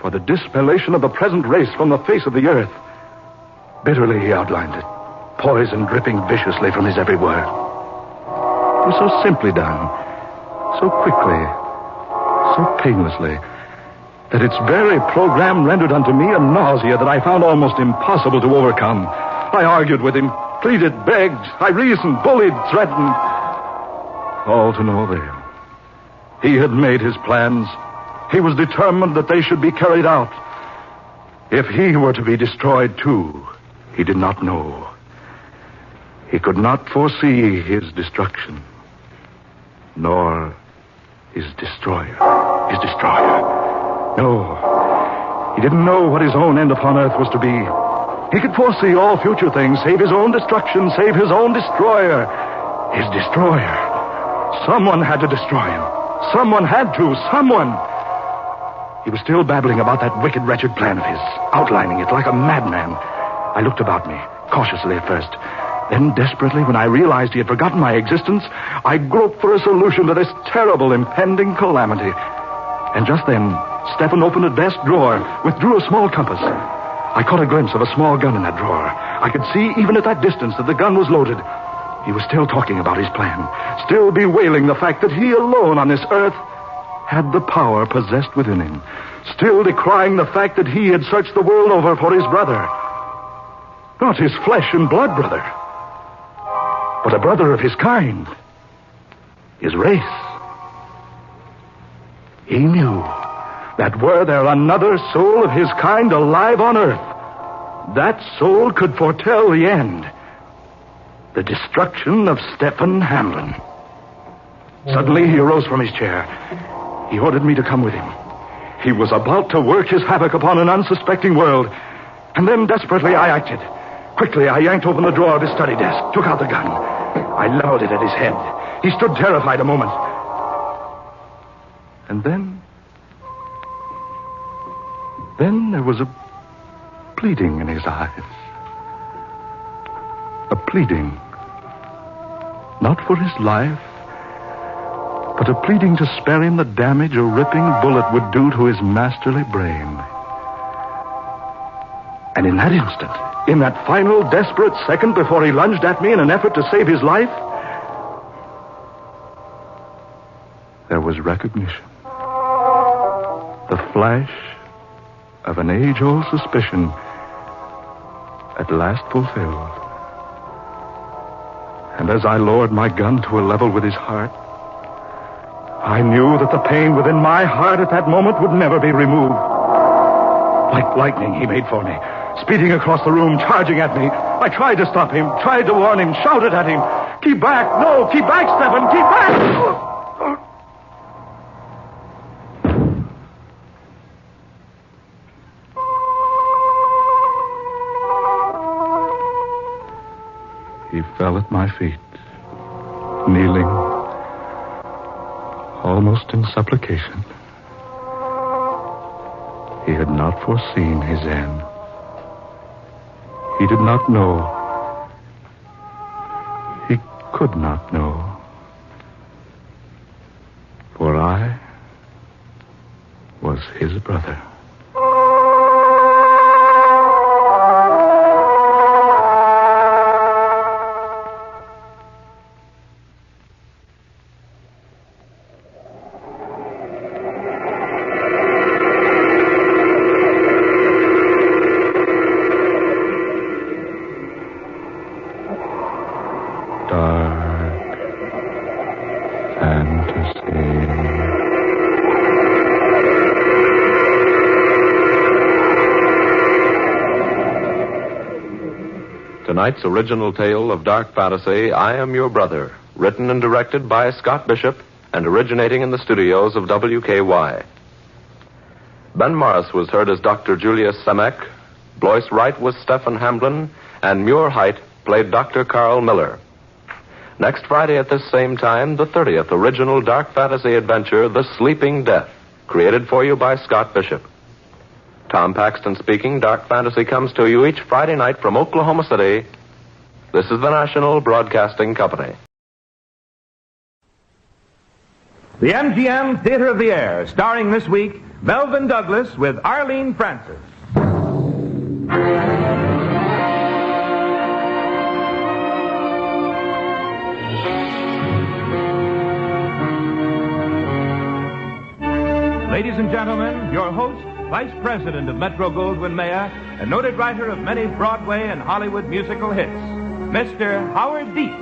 for the dispellation of the present race from the face of the earth. Bitterly he outlined it, poison dripping viciously from his every word. It was so simply done, so quickly, so painlessly, that its very program rendered unto me a nausea that I found almost impossible to overcome. I argued with him, pleaded, begged, I reasoned, bullied, threatened. All to no avail. He had made his plans. He was determined that they should be carried out. If he were to be destroyed too, he did not know. He could not foresee his destruction, nor his destroyer. His destroyer. No, he didn't know what his own end upon earth was to be. He could foresee all future things, save his own destruction, save his own destroyer. His destroyer. Someone had to destroy him. Someone had to. Someone. He was still babbling about that wicked, wretched plan of his, outlining it like a madman. I looked about me, cautiously at first. Then, desperately, when I realized he had forgotten my existence, I groped for a solution to this terrible, impending calamity. And just then, Stefan opened a desk drawer, withdrew a small compass. I caught a glimpse of a small gun in that drawer. I could see, even at that distance, that the gun was loaded. He was still talking about his plan, still bewailing the fact that he alone on this earth had the power possessed within him, still decrying the fact that he had searched the world over for his brother. Not his flesh and blood brother, but a brother of his kind, his race. He knew that were there another soul of his kind alive on earth, that soul could foretell the end, the destruction of Stefan Hamlin. Suddenly he arose from his chair. He ordered me to come with him. He was about to work his havoc upon an unsuspecting world. And then desperately I acted. Quickly I yanked open the drawer of his study desk, took out the gun. I leveled it at his head. He stood terrified a moment. And then there was a pleading in his eyes. A pleading. Not for his life, but a pleading to spare him the damage a ripping bullet would do to his masterly brain. And in that instant, in that final desperate second before he lunged at me in an effort to save his life, there was recognition. The flash of an age-old suspicion at last fulfilled. And as I lowered my gun to a level with his heart, I knew that the pain within my heart at that moment would never be removed. Like lightning, he made for me, speeding across the room, charging at me. I tried to stop him, tried to warn him, shouted at him. Keep back! No, keep back, Stephen! Keep back! He fell at my feet, kneeling, almost in supplication. He had not foreseen his end. He did not know. He could not know. For I was his brother. Tonight's original tale of dark fantasy, I Am Your Brother, written and directed by Scott Bishop and originating in the studios of WKY. Ben Morris was heard as Dr. Julius Semek, Blois Wright was Stephen Hamblin, and Muir Height played Dr. Carl Miller. Next Friday at this same time, the 30th original dark fantasy adventure, The Sleeping Death, created for you by Scott Bishop. Tom Paxton speaking. Dark Fantasy comes to you each Friday night from Oklahoma City. This is the National Broadcasting Company. The MGM Theater of the Air, starring this week Melvin Douglas with Arlene Francis. Ladies and gentlemen, your host, Vice President of Metro-Goldwyn-Mayer, and noted writer of many Broadway and Hollywood musical hits, Mr. Howard Dietz.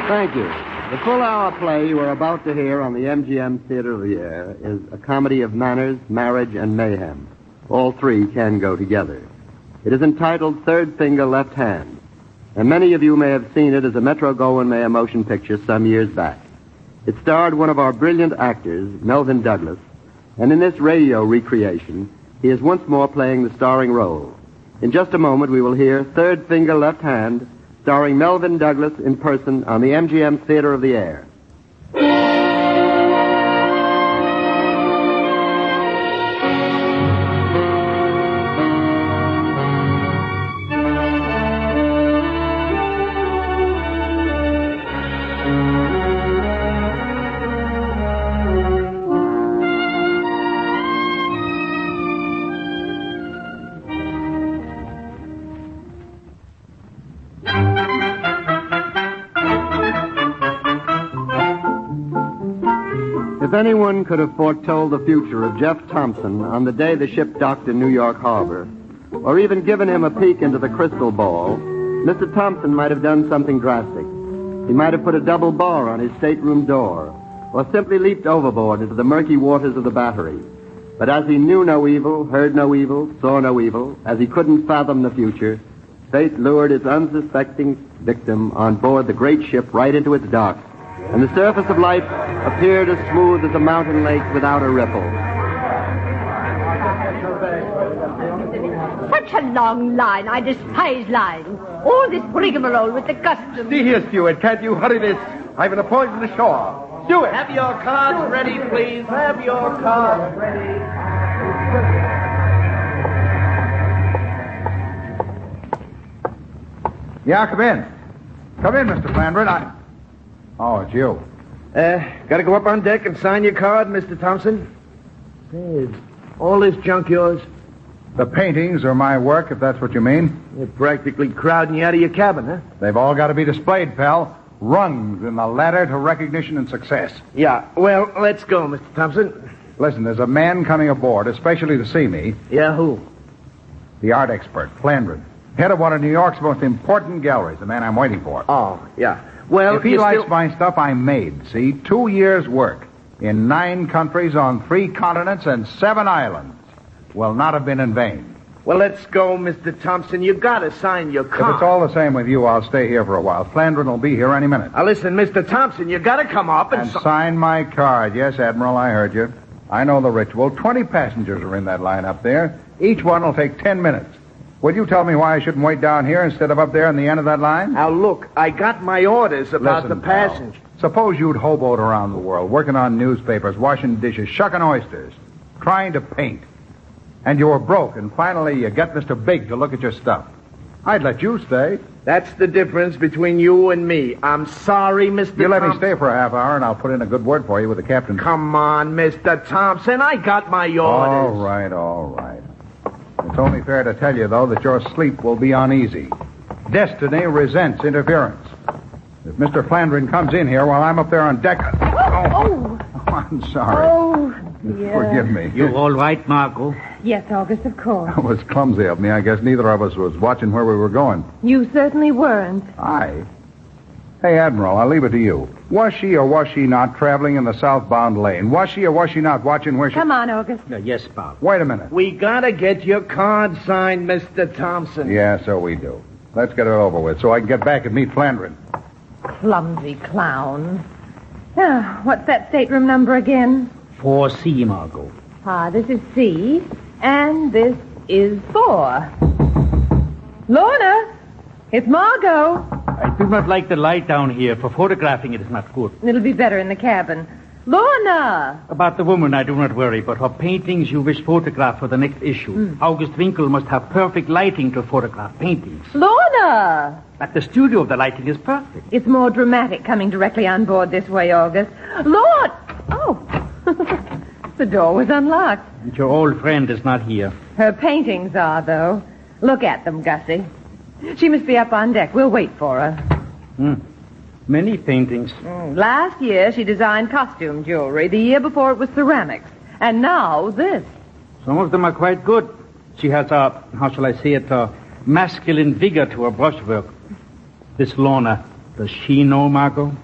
Thank you. The full-hour play you are about to hear on the MGM Theater of the Air is a comedy of manners, marriage, and mayhem. All three can go together. It is entitled Third Finger, Left Hand, and many of you may have seen it as a Metro-Goldwyn-Mayer motion picture some years back. It starred one of our brilliant actors, Melvin Douglas, and in this radio recreation, he is once more playing the starring role. In just a moment, we will hear Third Finger, Left Hand, starring Melvin Douglas in person on the MGM Theater of the Air. If anyone could have foretold the future of Jeff Thompson on the day the ship docked in New York Harbor, or even given him a peek into the crystal ball, Mr. Thompson might have done something drastic. He might have put a double bar on his stateroom door, or simply leaped overboard into the murky waters of the Battery. But as he knew no evil, heard no evil, saw no evil, as he couldn't fathom the future, fate lured its unsuspecting victim on board the great ship right into its dock, and the surface of life appeared as smooth as a mountain lake without a ripple. Such a long line. I despise lines. All this rigmarole with the customs. See here, Steward. Can't you hurry this? I've an appointment ashore. Steward! Have your cards ready, please. Have your cards ready. Yeah, come in. Come in, Mr. Flandrin. Oh, it's you. Gotta go up on deck and sign your card, Mr. Thompson? Hey, is all this junk yours? The paintings are my work, if that's what you mean. You're practically crowding you out of your cabin, huh? They've all got to be displayed, pal. Rungs in the ladder to recognition and success. Yeah, well, let's go, Mr. Thompson. Listen, there's a man coming aboard, especially to see me. Yeah, who? The art expert, Flandrin. Head of one of New York's most important galleries, the man I'm waiting for. Oh, yeah. Well, if he likes my stuff, I'm made, see? 2 years' work in 9 countries on 3 continents and 7 islands will not have been in vain. Well, let's go, Mr. Thompson. You gotta sign your card. If it's all the same with you, I'll stay here for a while. Flandrin will be here any minute. Now, listen, Mr. Thompson, you gotta come up and... sign my card. Yes, Admiral, I heard you. I know the ritual. 20 passengers are in that line up there. Each one will take 10 minutes. Will you tell me why I shouldn't wait down here instead of up there in the end of that line? Now, look, I got my orders about the passengers. Suppose you'd hoboed around the world, working on newspapers, washing dishes, shucking oysters, trying to paint. And you were broke, and finally you get Mr. Big to look at your stuff. I'd let you stay. That's the difference between you and me. I'm sorry, Mr. You let me stay for a half hour, and I'll put in a good word for you with the captain. Come on, Mr. Thompson. I got my orders. All right. It's only fair to tell you, though, that your sleep will be uneasy. Destiny resents interference. If Mr. Flandrin comes in here while I'm up there on deck... Oh, I'm sorry. Oh, dear. Forgive me. You all right, Margot? Yes, August, of course. That was clumsy of me. I guess neither of us was watching where we were going. You certainly weren't. Hey, Admiral, I'll leave it to you. Was she or was she not traveling in the southbound lane? Was she or was she not watching where she... Come on, August. Yes, Bob. Wait a minute. We gotta get your card signed, Mr. Thompson. Yeah, so we do. Let's get it over with so I can get back and meet Flandrin. Clumsy clown. What's that stateroom number again? 4C, Margot. This is C, and this is 4. Lorna, it's Margot. I do not like the light down here. For photographing, it is not good. It'll be better in the cabin. Lorna! About the woman, I do not worry, but her paintings you wish photographed for the next issue. August Winkle must have perfect lighting to photograph paintings. Lorna! At the studio, the lighting is perfect. It's more dramatic coming directly on board this way, August. Lord! Oh! The door was unlocked. And your old friend is not here. Her paintings are, though. Look at them, Gussie. She must be up on deck. We'll wait for her. Many paintings. Last year, she designed costume jewelry. The year before, it was ceramics. And now, this. Some of them are quite good. She has a, how shall I say it, a masculine vigor to her brushwork. This Lorna, does she know, Margot?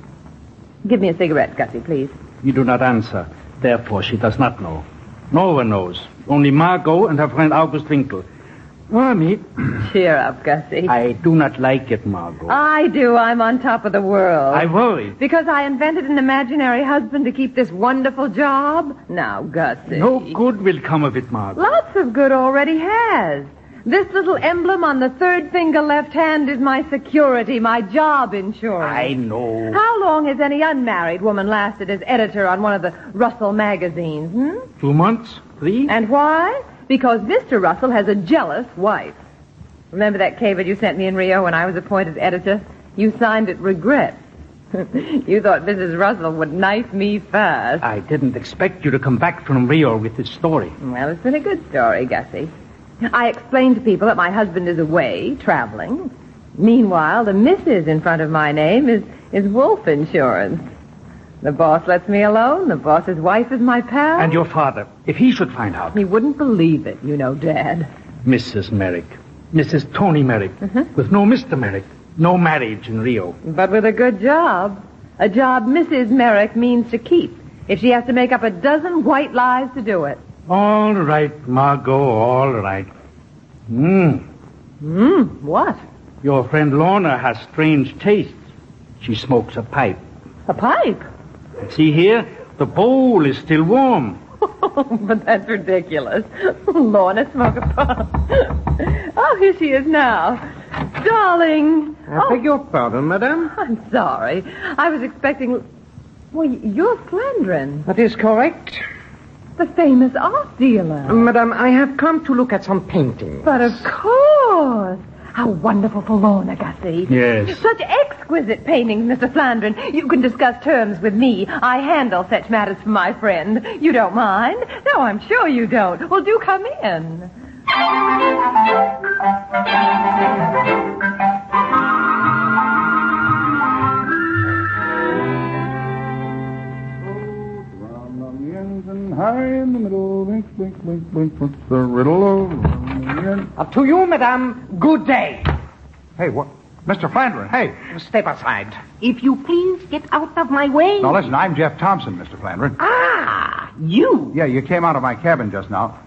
Give me a cigarette, Gussie, please. You do not answer. Therefore, she does not know. No one knows. Only Margot and her friend August Winkle. Me. Cheer up, Gussie. I do not like it, Margot. I do. I'm on top of the world. I worry. Because I invented an imaginary husband to keep this wonderful job? Now, Gussie. No good will come of it, Margot. Lots of good already has. This little emblem on the third finger left hand is my security, my job insurance. I know. How long has any unmarried woman lasted as editor on one of the Russell magazines, 2 months? 3? And why? Because Mr. Russell has a jealous wife. Remember that caper you sent me in Rio when I was appointed editor? You signed it regret. You thought Mrs. Russell would knife me fast. I didn't expect you to come back from Rio with this story. Well, it's been a good story, Gussie. I explained to people that my husband is away, traveling. Meanwhile, the Mrs. in front of my name is Wolf Insurance. The boss lets me alone. The boss's wife is my pal. And your father, if he should find out. He wouldn't believe it, you know, Dad. Mrs. Merrick. Mrs. Tony Merrick. With no Mr. Merrick. No marriage in Rio. But with a good job. A job Mrs. Merrick means to keep. If she has to make up a dozen white lies to do it. All right, Margot, all right. What? Your friend Lorna has strange tastes. She smokes a pipe. A pipe? See here, the bowl is still warm. But that's ridiculous. Lorna smoke a pipe. Oh, here she is now. Darling. I beg your pardon, madame? I'm sorry. I was expecting... Well, you're Flandrin. That is correct. The famous art dealer. Madame, I have come to look at some paintings. But of course. How wonderful for Lorna, Gussie. Yes. Such exquisite paintings, Mr. Flandrin. You can discuss terms with me. I handle such matters for my friend. You don't mind? No, I'm sure you don't. Well, do come in. High in the middle, blink, blink, blink, blink. What's the riddle of... Up to you, madame. Good day. Hey, what? Mr. Flandrin, hey. Step aside. If you please get out of my way. Now, listen, I'm Jeff Thompson, Mr. Flandrin. Ah, you. Yeah, you came out of my cabin just now.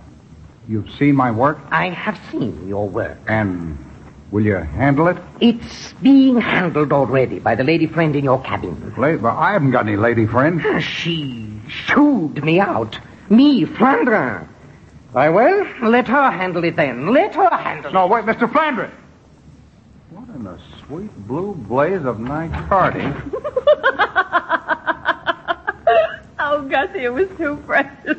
You've seen my work? I have seen your work. And will you handle it? It's being handled already by the lady friend in your cabin. Well, I haven't got any lady friend. She shooed me out. Me, Flandrin. Very well, let her handle it then. Let her handle it. No, wait, Mr. Flandrin. What in the sweet blue blaze of night party? Oh, Gussie, it was too precious.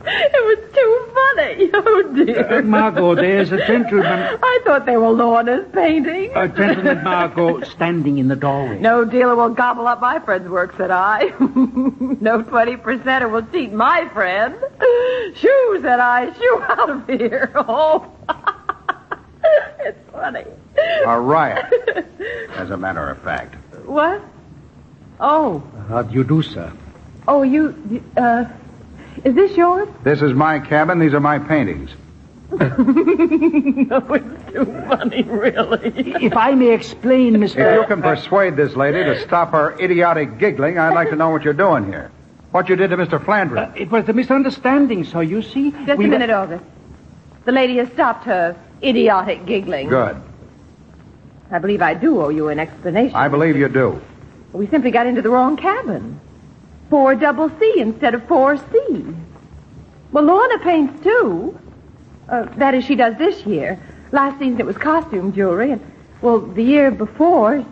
It was too funny. Oh, dear. Margot, there's a gentleman. I thought they were Lorna's paintings. A gentleman, Margot, standing in the doorway. No dealer will gobble up my friend's work, said I. No 20%er will cheat my friend. Shoo, said I. Shoo out of here. Oh, it's funny. A riot, as a matter of fact. What? Oh. How do you do, sir? Oh, is this yours? This is my cabin. These are my paintings. No, it's too funny, really. If I may explain, Mr. If you can persuade this lady to stop her idiotic giggling, I'd like to know what you're doing here. What you did to Mr. Flandrin. It was a misunderstanding, so you see... Just a minute, August. The lady has stopped her idiotic giggling. Good. I believe I do owe you an explanation. I believe you do. We simply got into the wrong cabin. 4CC instead of 4C. Well, Lorna paints, too. That is, she does this year. Last season it was costume jewelry, and, well, the year before,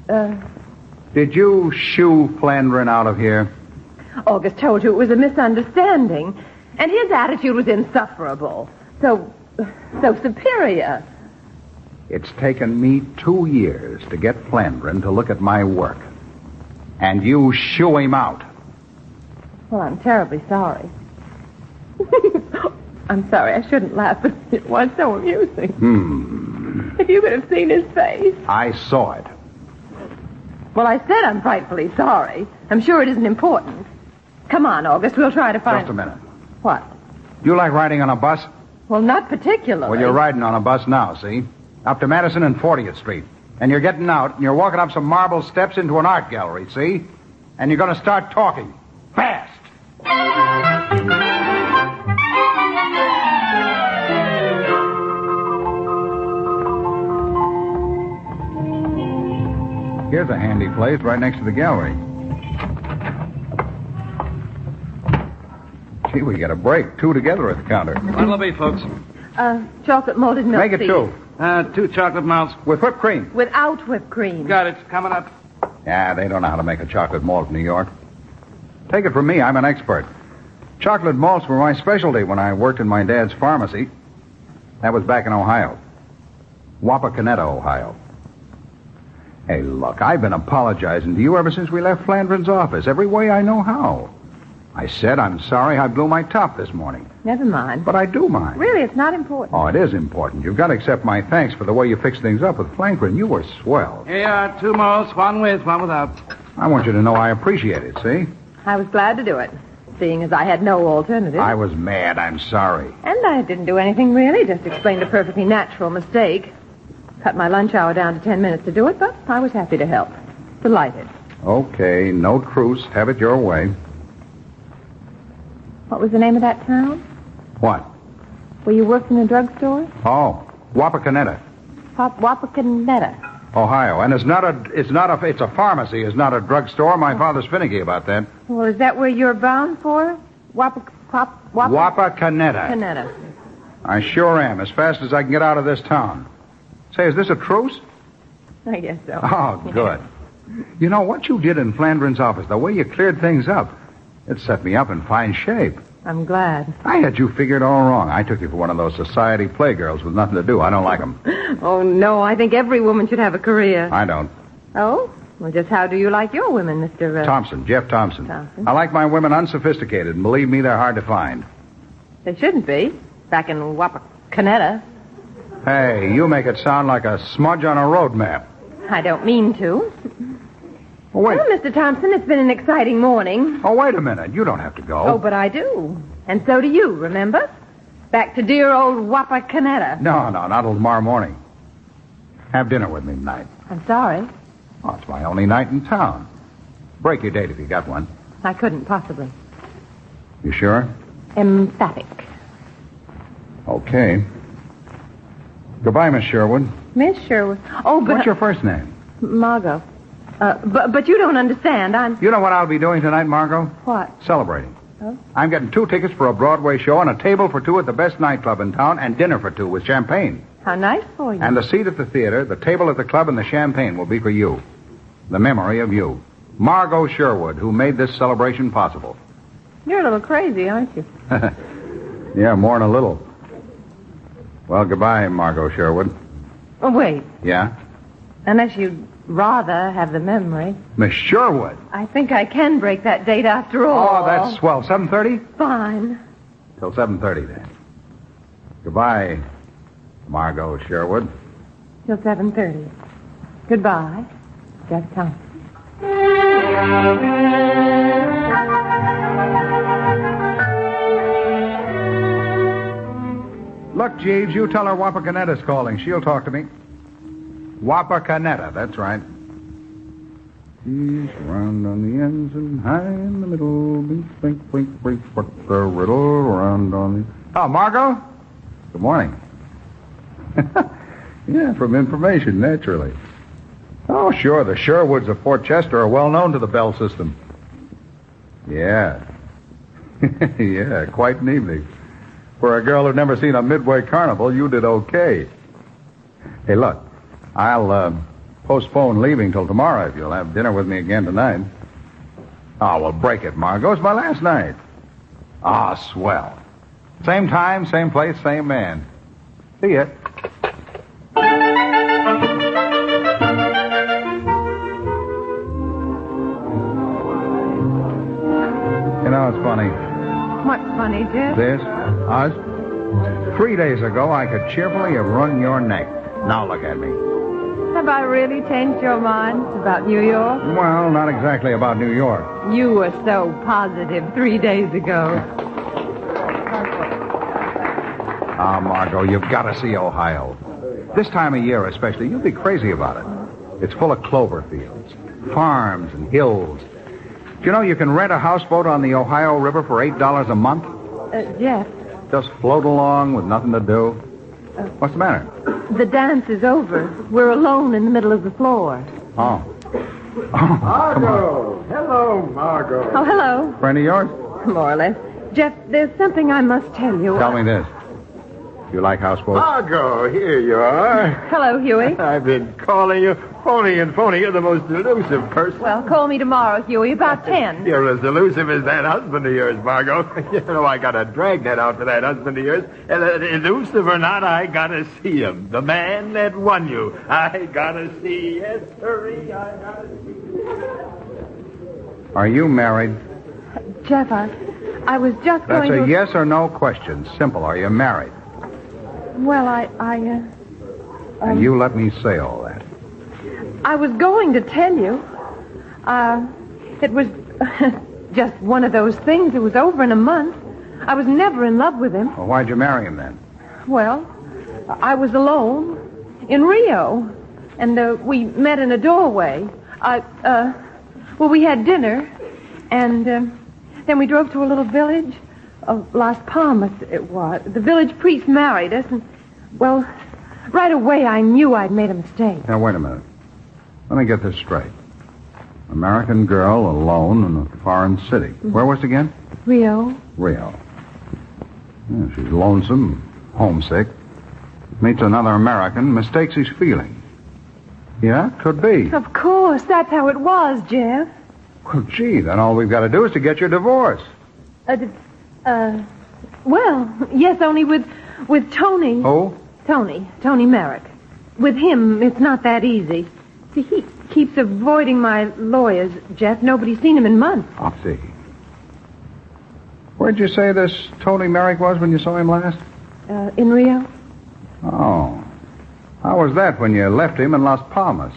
Did you shoo Flandrin out of here? August told you it was a misunderstanding, and his attitude was insufferable. So superior. It's taken me 2 years to get Flandrin to look at my work. And you shoo him out. Well, I'm terribly sorry. I'm sorry, I shouldn't laugh, but it was so amusing. If you could have seen his face. I saw it. Well, I said I'm frightfully sorry. I'm sure it isn't important. Come on, August, we'll try to find... Just a minute. What? You like riding on a bus? Well, not particularly. Well, you're riding on a bus now, see? Up to Madison and 40th Street. And you're getting out, and you're walking up some marble steps into an art gallery, see? And you're going to start talking. Fast! Here's a handy place right next to the gallery. Gee, we get a break. 2 together at the counter. What'll it be, folks? Chocolate malted milk Make it tea. 2. 2 chocolate melts. With whipped cream. Without whipped cream. Got it. Coming up. Yeah, they don't know how to make a chocolate malt in New York. Take it from me, I'm an expert. Chocolate malts were my specialty when I worked in my dad's pharmacy. That was back in Ohio. Wapakoneta, Ohio. Hey, look, I've been apologizing to you ever since we left Flandrin's office, every way I know how. I said I'm sorry I blew my top this morning. Never mind. But I do mind. Really, it's not important. Oh, it is important. You've got to accept my thanks for the way you fixed things up with Flandrin. You were swell. Here you are, 2 malts, one with, one without. I want you to know I appreciate it, see? I was glad to do it, seeing as I had no alternative. I was mad. I'm sorry. And I didn't do anything really, just explained a perfectly natural mistake. Cut my lunch hour down to 10 minutes to do it, but I was happy to help. Delighted. Okay, no truce. Have it your way. What was the name of that town? What? Where you worked in a drugstore? Oh, Wapakoneta, Wapakoneta. Ohio. And it's a pharmacy. It's not a drugstore. My father's finicky about that. Well, is that where you're bound for? Wapakoneta. I sure am, as fast as I can get out of this town. Say, is this a truce? I guess so. Oh, good. You know, what you did in Flandrin's office, the way you cleared things up, it set me up in fine shape. I'm glad. I had you figured all wrong. I took you for one of those society playgirls with nothing to do. I don't like them. Oh, no, I think every woman should have a career. I don't. Oh? Well, just how do you like your women, Mr. Thompson, Jeff Thompson. I like my women unsophisticated, and believe me, they're hard to find. They shouldn't be. Back in Wapakoneta. Hey, you make it sound like a smudge on a road map. I don't mean to. Oh, wait. Well, Mr. Thompson, it's been an exciting morning. Oh, wait a minute. You don't have to go. Oh, but I do. And so do you, remember? Back to dear old Wapakoneta. No, not till tomorrow morning. Have dinner with me tonight. I'm sorry. Oh, it's my only night in town. Break your date if you got one. I couldn't possibly. You sure? Emphatic. Okay. Goodbye, Miss Sherwood. Miss Sherwood. Oh, but... What's your first name? Margot. But you don't understand. You know what I'll be doing tonight, Margot? What? Celebrating. Oh? I'm getting 2 tickets for a Broadway show and a table for 2 at the best nightclub in town and dinner for 2 with champagne. How nice for you. And the seat at the theater, the table at the club, and the champagne will be for you. The memory of you. Margot Sherwood, who made this celebration possible. You're a little crazy, aren't you? Yeah, more than a little. Well, goodbye, Margot Sherwood. Oh, wait. Yeah? Unless you'd rather have the memory. Miss Sherwood. I think I can break that date after all. Oh, that's swell. 7:30? Fine. Till 7:30, then. Goodbye, Margot Sherwood. Till 7:30. Goodbye, Jeff Thompson. Look, Jeeves, you tell her Wapakoneta's calling. She'll talk to me. Wapakoneta, that's right. She's round on the ends and high in the middle. Blink, blink, blink, blink, what the riddle round on the... Oh, Margot? Good morning. Yeah, from information, naturally. Oh, sure, the Sherwoods of Fort Chester are well known to the Bell system. Yeah. Yeah, quite an evening. For a girl who'd never seen a Midway carnival, you did okay. Hey, look, I'll postpone leaving till tomorrow if you'll have dinner with me again tonight. Oh, well, break it, Margot. It's my last night. Ah, swell. Same time, same place, same man. See ya. You know, it's funny. What's funny, Jeff? This, us. 3 days ago, I could cheerfully have wrung your neck. Now look at me. Have I really changed your mind about New York? Well, not exactly about New York. You were so positive 3 days ago. Ah, Margot, you've got to see Ohio. This time of year especially, you'll be crazy about it. It's full of clover fields, farms and hills. Do you know you can rent a houseboat on the Ohio River for $8 a month? Jeff. Just float along with nothing to do. What's the matter? The dance is over. We're alone in the middle of the floor. Oh. Margot! Hello, Margot. Oh, hello. Friend of yours? More or less. Jeff, there's something I must tell you. Tell me this. You like houseboats? Margot, here you are. Hello, Huey. I've been calling you, phoning and phoning. You're the most elusive person. Well, call me tomorrow, Huey, about 10. You're as elusive as that husband of yours, Margot. You know, I got a dragnet out for that husband of yours. Elusive or not, I gotta see him. The man that won you. I gotta see. Yes, sirree, I gotta see. Are you married? Jeff, I was just That's going to... a yes or no question. Simple. Are you married? Well, And you let me say all that. I was going to tell you. It was just one of those things. It was over in a month. I was never in love with him. Well, why'd you marry him then? Well, I was alone in Rio, and we met in a doorway. Well, we had dinner, and then we drove to a little village. Las Palmas, it was. The village priest married us, and, well, right away I knew I'd made a mistake. Now, wait a minute. Let me get this straight. American girl alone in a foreign city. Mm-hmm. Where was it again? Rio. Rio. Yeah, she's lonesome, homesick. Meets another American, mistakes his feelings. Yeah, could be. Of course, that's how it was, Jeff. Well, gee, then all we've got to do is to get your divorce. Well, yes, only with Tony. Who? Tony Merrick. With him, it's not that easy. See, he keeps avoiding my lawyers, Jeff. Nobody's seen him in months. I'll see. Where'd you say this Tony Merrick was when you saw him last? In Rio. Oh. How was that when you left him in Las Palmas?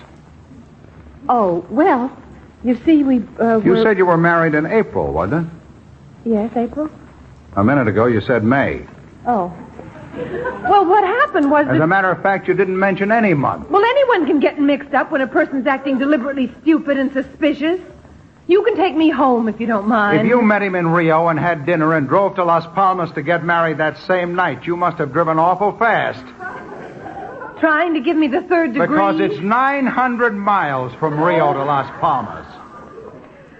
Oh, well, you see, You said you were married in April, wasn't it? Yes, April. A minute ago, you said May. Oh. Well, what happened was As a matter of fact, you didn't mention any month. Well, anyone can get mixed up when a person's acting deliberately stupid and suspicious. You can take me home if you don't mind. If you met him in Rio and had dinner and drove to Las Palmas to get married that same night, you must have driven awful fast. Trying to give me the third degree? Because it's 900 miles from Rio to Las Palmas.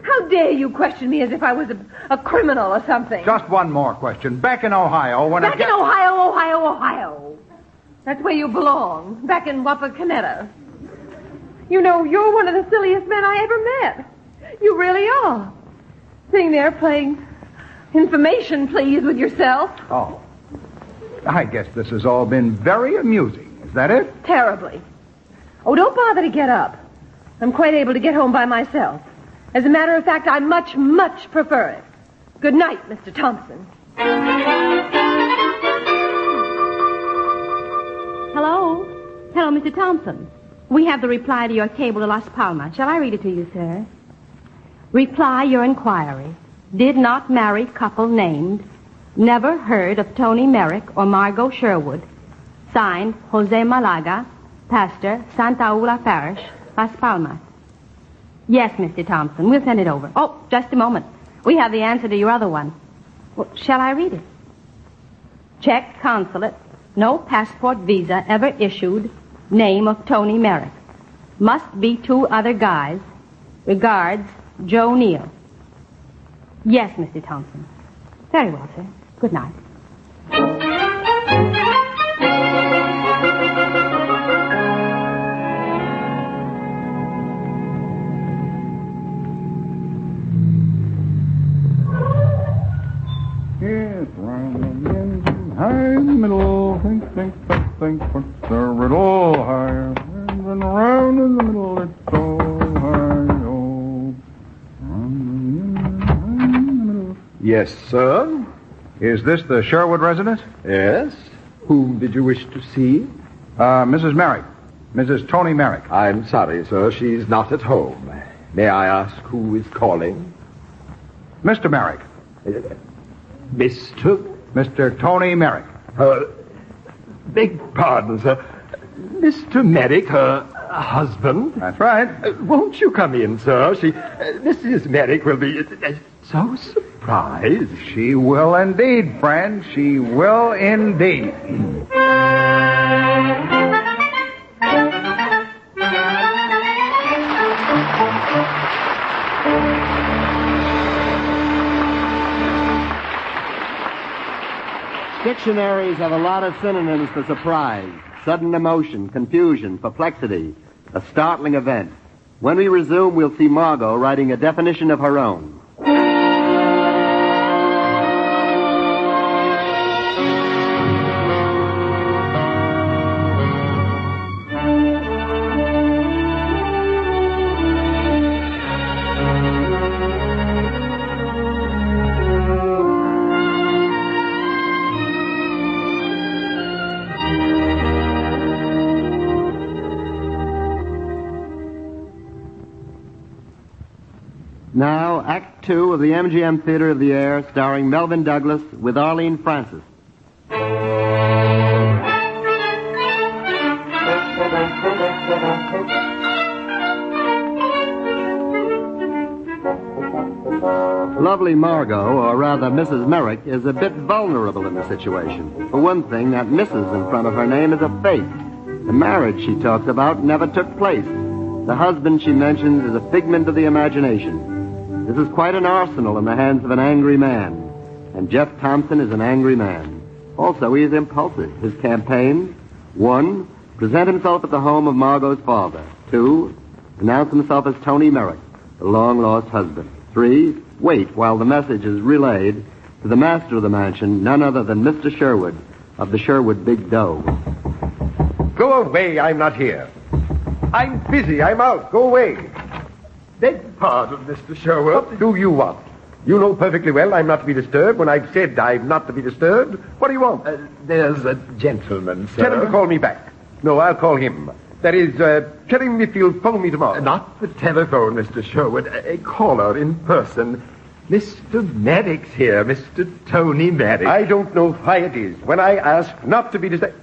How dare you question me as if I was a criminal or something? Just one more question. Back in Ohio, when Back in Ohio. That's where you belong. Back in Wapakoneta. You know, you're one of the silliest men I ever met. You really are. Sitting there playing information, please, with yourself. Oh. I guess this has all been very amusing. Is that it? Terribly. Oh, don't bother to get up. I'm quite able to get home by myself. As a matter of fact, I much, much prefer it. Good night, Mr. Thompson. Hello, Mr. Thompson. We have the reply to your cable to Las Palmas. Shall I read it to you, sir? Reply your inquiry. Did not marry couple named. Never heard of Tony Merrick or Margot Sherwood. Signed, Jose Malaga, Pastor, Santa Ula Parish, Las Palmas. Yes, Mr. Thompson. We'll send it over. Oh, just a moment. We have the answer to your other one. Well, shall I read it? Check consulate. No passport visa ever issued. Name of Tony Merrick. Must be 2 other guys. Regards, Joe Neal. Yes, Mr. Thompson. Very well, sir. Good night. Yes, round and high in the middle. Think, what's the riddle? Higher and around in the middle, it's so high, oh. Yes, sir. Is this the Sherwood residence? Yes. Whom did you wish to see? Mrs. Merrick. Mrs. Tony Merrick. I'm sorry, sir. She's not at home. May I ask who is calling? Mr. Merrick. Mr. Tony Merrick. Beg pardon, sir. Mr. Merrick, her husband? That's right. Won't you come in, sir? Mrs. Merrick will be so surprised. She will indeed, friend. She will indeed. Dictionaries have a lot of synonyms for surprise, sudden emotion, confusion, perplexity, a startling event. When we resume, we'll see Margot writing a definition of her own. Now, Act 2 of the MGM Theater of the Air, starring Melvin Douglas with Arlene Francis. Lovely Margot, or rather Mrs. Merrick, is a bit vulnerable in the situation. For one thing, that Mrs. in front of her name is a fake. The marriage she talks about never took place. The husband she mentions is a figment of the imagination. This is quite an arsenal in the hands of an angry man. And Jeff Thompson is an angry man. Also, he is impulsive. His campaign: 1, present himself at the home of Margot's father. 2, announce himself as Tony Merrick, the long-lost husband. 3, wait while the message is relayed to the master of the mansion, none other than Mr. Sherwood of the Sherwood Big Dough. Go away, I'm not here. I'm busy, I'm out. Go away. Beg pardon, Mr. Sherwood. What do you want? You know perfectly well I'm not to be disturbed when I've said I'm not to be disturbed. What do you want? There's a gentleman, sir. Tell him to call me back. No, I'll call him. That is, tell him if he'll phone me tomorrow. Not the telephone, Mr. Sherwood. A caller in person. Mr. Maddox here, Mr. Tony Maddox. I don't know why it is. When I ask not to be disturbed...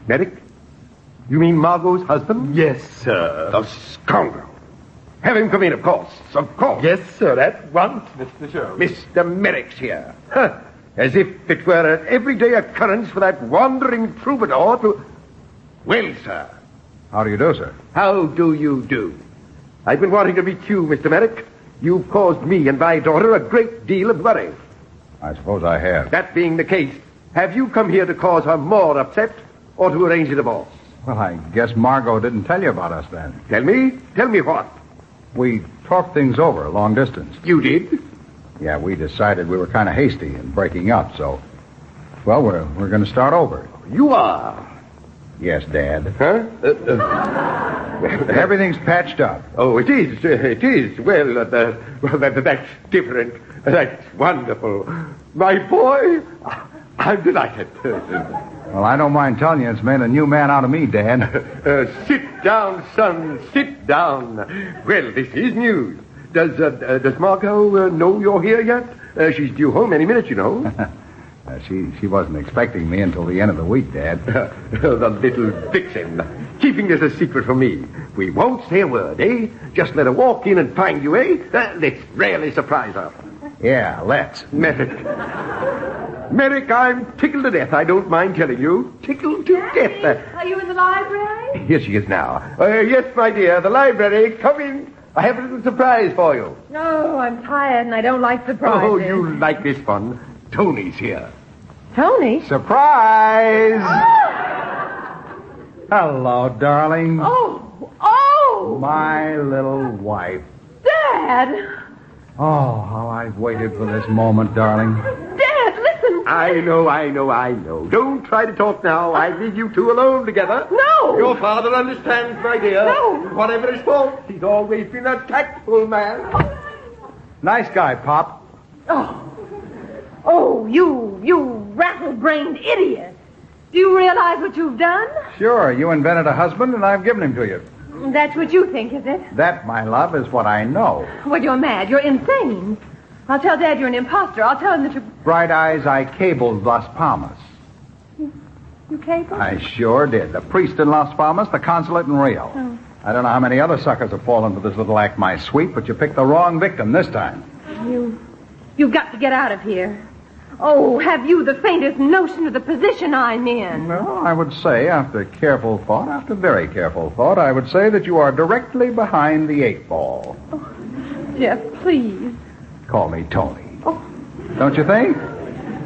Maddox? You mean Margot's husband? Yes, sir. The scoundrel. Have him come in, of course. Of course. Yes, sir, at once, Mr. Sherwood. Mr. Merrick's here. Huh. As if it were an everyday occurrence for that wandering troubadour to... Well, sir. How do you do, sir? How do you do? I've been wanting to meet you, Mr. Merrick. You've caused me and my daughter a great deal of worry. I suppose I have. That being the case, have you come here to cause her more upset or to arrange a divorce? Well, I guess Margot didn't tell you about us then. Tell me? Tell me what? We talked things over long distance. You did? Yeah, we decided we were kind of hasty in breaking up, so... Well, we're going to start over. You are? Yes, Dad. Huh? Everything's patched up. Oh, it is. It is. Well, that's different. That's wonderful. My boy, I'm delighted. Well, I don't mind telling you it's made a new man out of me, Dad. Sit down, son. Sit down. Well, this is news. Does Margot know you're here yet? She's due home any minute, you know. She wasn't expecting me until the end of the week, Dad. The little vixen. Keeping this a secret from me. We won't say a word, eh? Just let her walk in and find you, eh? Let's really surprise her. Yeah, let's. Merrick, I'm tickled to death. I don't mind telling you. Tickled to death. Are you in the library? Here she is now. Yes, my dear, the library. Come in. I have a little surprise for you. No, I'm tired and I don't like surprises. Oh, you like this one. Tony's here. Tony? Surprise! Hello, darling. Oh! My little wife. Dad! Oh, how I've waited for this moment, darling. Dad, listen! I know. Don't try to talk now. I leave you two alone together. No! Your father understands, my dear. No! Whatever his fault, he's always been a tactful man. Nice guy, Pop. Oh, you rattle-brained idiot. Do you realize what you've done? Sure, you invented a husband and I've given him to you. That's what you think, is it? That, my love, is what I know. Well, you're mad. You're insane. I'll tell Dad you're an imposter. I'll tell him that you... Bright Eyes, I cabled Las Palmas. You cabled? I sure did. The priest in Las Palmas, the consulate in Rio. Oh. I don't know how many other suckers have fallen for this little act, my sweet, but you picked the wrong victim this time. You've got to get out of here. Oh, have you the faintest notion of the position I'm in? Well, I would say, after very careful thought, I would say that you are directly behind the 8 ball. Oh, Jeff, please. Call me Tony. Oh. Don't you think?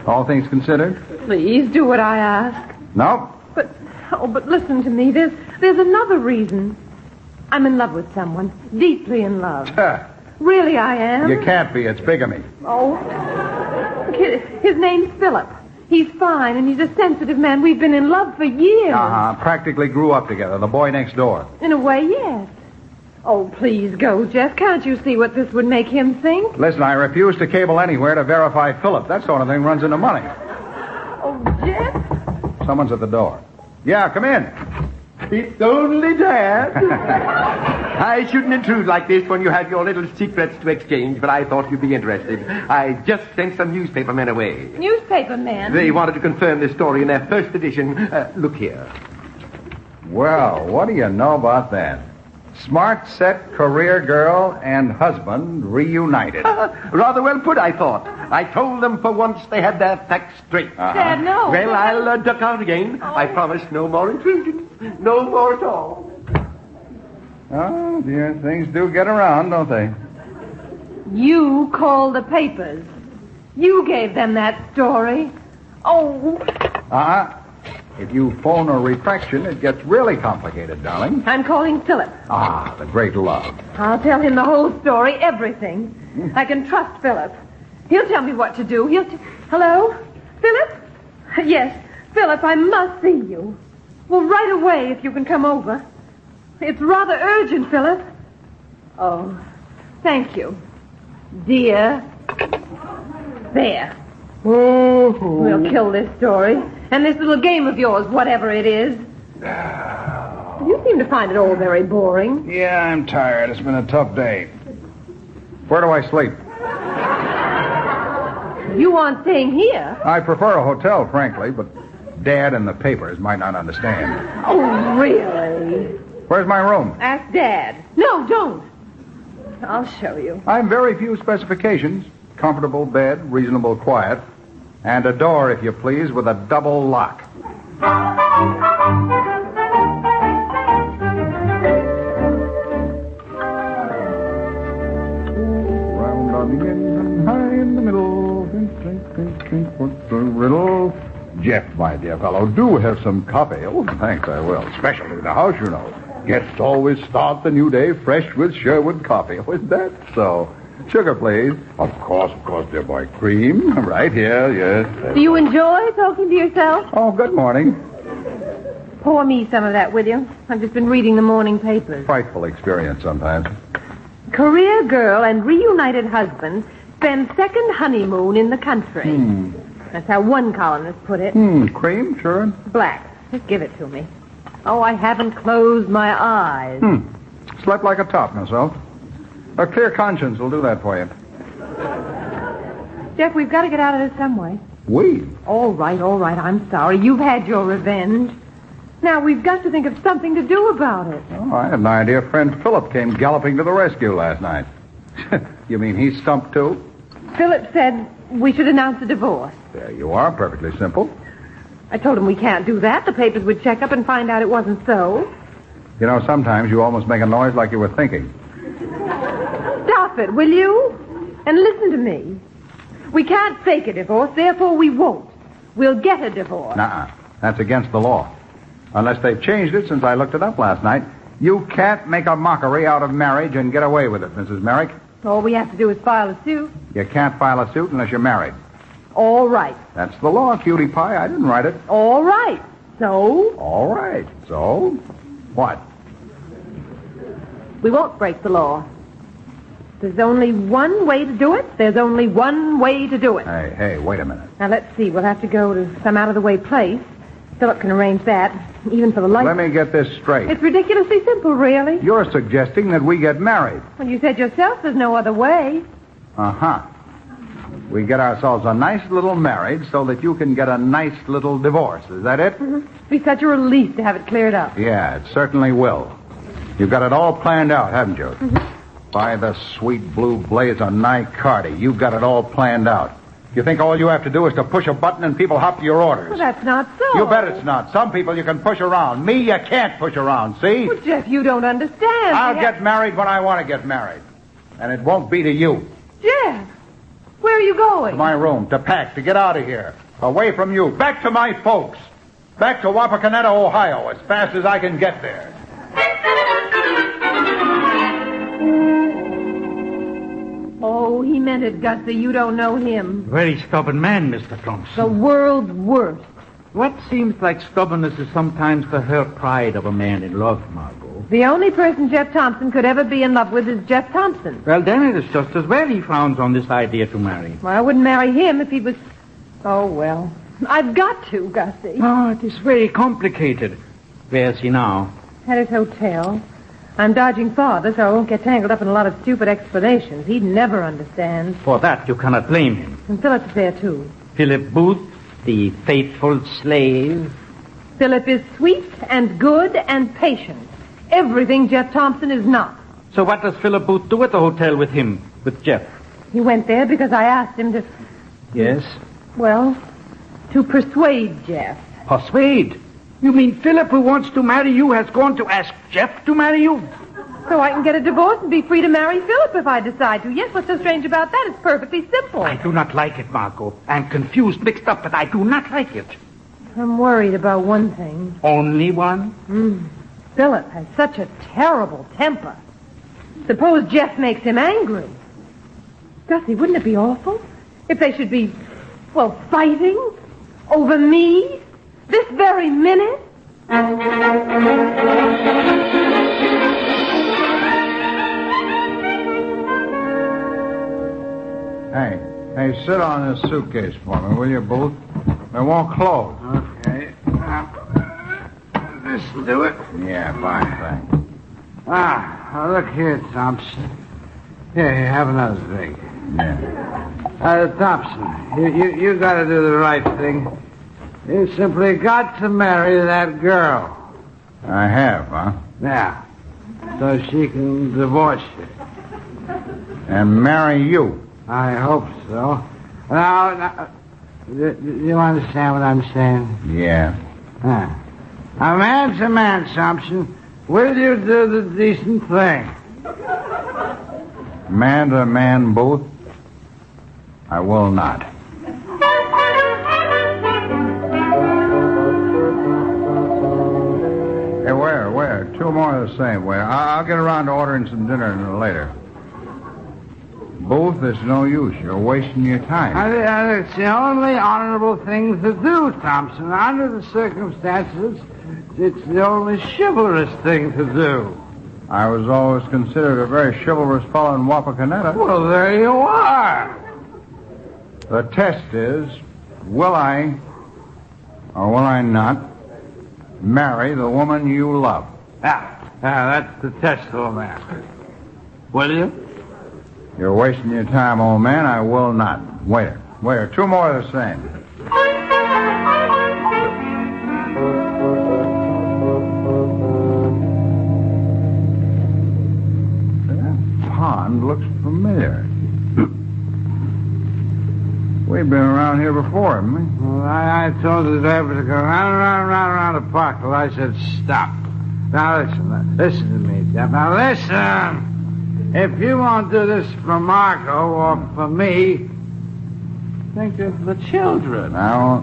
All things considered? Please, do what I ask. No. But listen to me. There's another reason. I'm in love with someone. Deeply in love. Really, I am. You can't be. It's bigamy. Oh. His name's Philip. He's fine, and he's a sensitive man. We've been in love for years. Practically grew up together. The boy next door. In a way, yes. Oh, please go, Jeff. Can't you see what this would make him think? Listen, I refuse to cable anywhere to verify Philip. That sort of thing runs into money. Oh, Jeff? Someone's at the door. Yeah, come in. It's only Dad. I shouldn't intrude like this when you have your little secrets to exchange, but I thought you'd be interested. I just sent some newspaper men away. Newspaper men? They wanted to confirm this story in their first edition. Look here. Well, what do you know about that? Smart, set, career girl and husband reunited. Rather well put, I thought. I told them for once they had their facts straight. Dad, no. Well, I'll duck out again. Oh. I promise no more intrusion. No more at all. Oh, dear, things do get around, don't they? You called the papers. You gave them that story. Oh. If you phone a retraction, it gets really complicated, darling. I'm calling Philip. The great love. I'll tell him the whole story, everything. I can trust Philip. He'll tell me what to do. Hello? Philip? Yes, Philip, I must see you. Well, right away, if you can come over. It's rather urgent, Philip. Oh, thank you. Dear. There. We'll kill this story. And this little game of yours, whatever it is. You seem to find it all very boring. Yeah, I'm tired. It's been a tough day. Where do I sleep? You aren't staying here. I prefer a hotel, frankly, but Dad and the papers might not understand. Oh, really? Where's my room? Ask Dad. No, don't. I'll show you. I have very few specifications. Comfortable bed, reasonable quiet, and a door, if you please, with a double lock. Round on the ends and high in the middle. Think, what's the riddle? Jeff, my dear fellow, do have some coffee. Oh, thanks, I will. Especially the house, you know. Guests always start the new day fresh with Sherwood coffee. Oh, is that so? Sugar, please. Of course, dear boy. Cream. Right here, yes. Do you enjoy talking to yourself? Oh, good morning. Pour me some of that, will you? I've just been reading the morning papers. Frightful experience sometimes. Career girl and reunited husband spend second honeymoon in the country. That's how one columnist put it. Cream, sure. Black. Just give it to me. Oh, I haven't closed my eyes. Slept like a top myself. A clear conscience will do that for you. Jeff, we've got to get out of this some way. We? All right. I'm sorry. You've had your revenge. Now, we've got to think of something to do about it. Oh, I had an idea. Friend Philip came galloping to the rescue last night. You mean he's stumped, too? Philip said we should announce a divorce. There you are. Perfectly simple. I told him we can't do that. The papers would check up and find out it wasn't so. You know, sometimes you almost make a noise like you were thinking. Stop it, will you? And listen to me. We can't fake a divorce, therefore we won't. We'll get a divorce. Nuh-uh. That's against the law. Unless they've changed it since I looked it up last night. You can't make a mockery out of marriage and get away with it, Mrs. Merrick. All we have to do is file a suit. You can't file a suit unless you're married. All right. That's the law, cutie pie. I didn't write it. All right. So? All right. So? What? We won't break the law. There's only one way to do it. There's only one way to do it. Hey, wait a minute. Now, let's see. We'll have to go to some out-of-the-way place. Philip can arrange that, even for the light. Let me get this straight. It's ridiculously simple, really. You're suggesting that we get married. Well, you said yourself there's no other way. Uh-huh. We get ourselves a nice little marriage so that you can get a nice little divorce. Is that it? It'll be such a relief to have it cleared up. Yeah, it certainly will. You've got it all planned out, haven't you? By the sweet blue blaze of Nicardi, you've got it all planned out. You think all you have to do is to push a button and people hop to your orders? Well, that's not so. You bet it's not. Some people you can push around. Me, you can't push around, see? Well, Jeff, you don't understand. I'll get married when I want to get married. And it won't be to you. Jeff, where are you going? To my room, to pack, to get out of here. Away from you. Back to my folks. Back to Wapakoneta, Ohio, as fast as I can get there. Oh, he meant it, Gussie. You don't know him. Very stubborn man, Mr. Thompson. The world's worst. What seems like stubbornness is sometimes the hurt pride of a man in love, Margot. The only person Jeff Thompson could ever be in love with is Jeff Thompson. Well, then it is just as well he frowns on this idea to marry. Well, I wouldn't marry him if he was... Oh, well. I've got to, Gussie. Oh, it is very complicated. Where is he now? At his hotel. I'm dodging father, so I won't get tangled up in a lot of stupid explanations. He'd never understand. For that, you cannot blame him. And Philip's there, too. Philip Booth, the faithful slave. Philip is sweet and good and patient. Everything Jeff Thompson is not. So what does Philip Booth do at the hotel with him, with Jeff? He went there because I asked him to... Yes? Well, to persuade Jeff. Persuade? You mean Philip, who wants to marry you, has gone to ask Jeff to marry you? So I can get a divorce and be free to marry Philip if I decide to. Yes, what's so strange about that? It's perfectly simple. I do not like it, Margot. I'm confused, mixed up, but I do not like it. I'm worried about one thing. Only one? Philip has such a terrible temper. Suppose Jeff makes him angry. Gussie, wouldn't it be awful? If they should be, well, fighting over me this very minute. Hey, sit on this suitcase for me, will you, Booth? It won't close. Okay. This will do it. Yeah, fine, thanks. Look here, Thompson. Here, have another drink. Yeah. Thompson, you got to do the right thing. You simply got to marry that girl. I have, huh? Yeah. So she can divorce you. And marry you. I hope so. Now, do you understand what I'm saying? Yeah. A man's a man, Thompson. Will you do the decent thing? Man to man, Booth? I will not. Hey, where? Two more of the same way. I'll get around to ordering some dinner later. Booth, it's no use. You're wasting your time. It's the only honorable thing to do, Thompson. Under the circumstances, it's the only chivalrous thing to do. I was always considered a very chivalrous fellow in Wapakoneta. Well, there you are. The test is, will I, or will I not, marry the woman you love? That's the test, old man. Will you? You're wasting your time, old man. I will not. Waiter. Two more of the same. That pond looks familiar. We've been around here before, haven't we? Well, I told the driver to go around the park till I said stop. Now listen to me, Jeff. Now listen. If you won't do this for Margot or for me, think of the children. Now,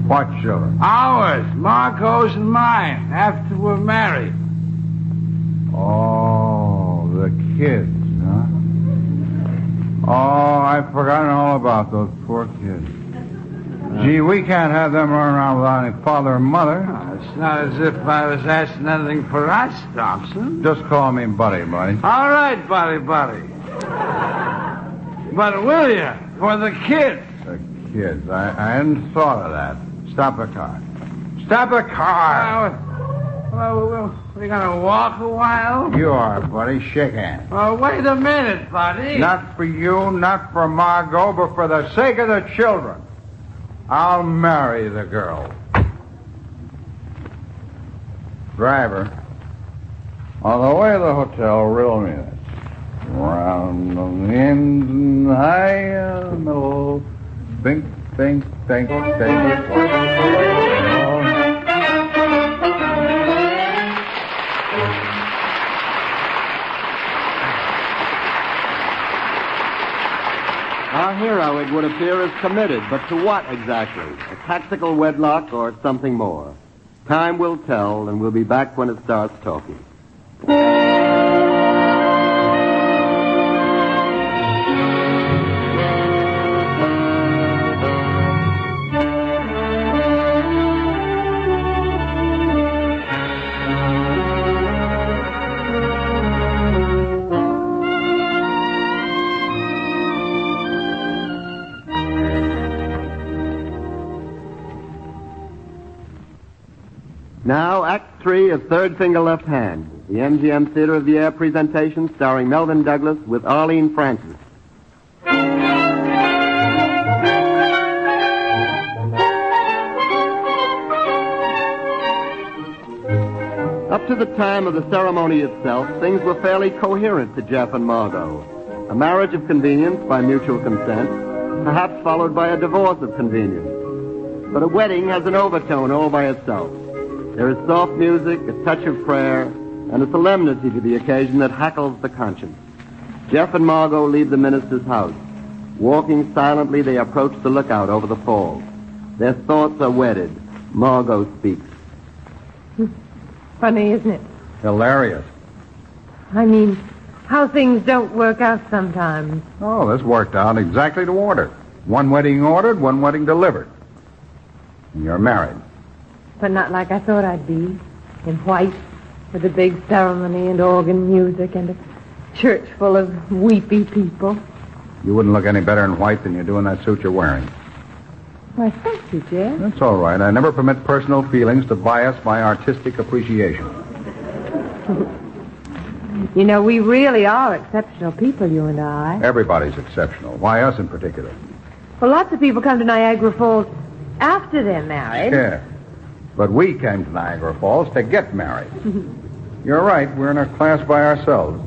what children? Ours, Margot's and mine, after we're married. Oh, the kids, huh? Oh, I've forgotten all about those poor kids. Gee, we can't have them running around without any father or mother. It's not as if I was asking anything for us, Thompson. Just call me Buddy. All right, Buddy. But will you? For the kids. The kids. I hadn't thought of that. Stop the car. Stop the car! Well, we're going to walk a while? You are, Buddy. Shake hands. Well, wait a minute, Buddy. Not for you, not for Margot, but for the sake of the children. I'll marry the girl. Driver, on the way to the hotel, riddle me this. Round on the ends and high in the middle. Think. Our hero, it would appear, is committed, but to what exactly? A tactical wedlock or something more? Time will tell, and we'll be back when it starts talking. Now, Act 3 of Third Finger Left Hand, the MGM Theater of the Air presentation starring Melvin Douglas with Arlene Francis. Up to the time of the ceremony itself, things were fairly coherent to Jeff and Margot. A marriage of convenience by mutual consent, perhaps followed by a divorce of convenience. But a wedding has an overtone all by itself. There is soft music, a touch of prayer, and a solemnity to the occasion that hackles the conscience. Jeff and Margot leave the minister's house. Walking silently, they approach the lookout over the falls. Their thoughts are wedded. Margot speaks. Funny, isn't it? Hilarious. I mean, how things don't work out sometimes. Oh, this worked out exactly to order. One wedding ordered, one wedding delivered. And you're married. But not like I thought I'd be. In white, with a big ceremony and organ music and a church full of weepy people. You wouldn't look any better in white than you do in that suit you're wearing. Why, thank you, Jeff. That's all right. I never permit personal feelings to bias my artistic appreciation. You know, we really are exceptional people, you and I. Everybody's exceptional. Why us in particular? Well, lots of people come to Niagara Falls after they're married. Yeah. But we came to Niagara Falls to get married. You're right. We're in a class by ourselves.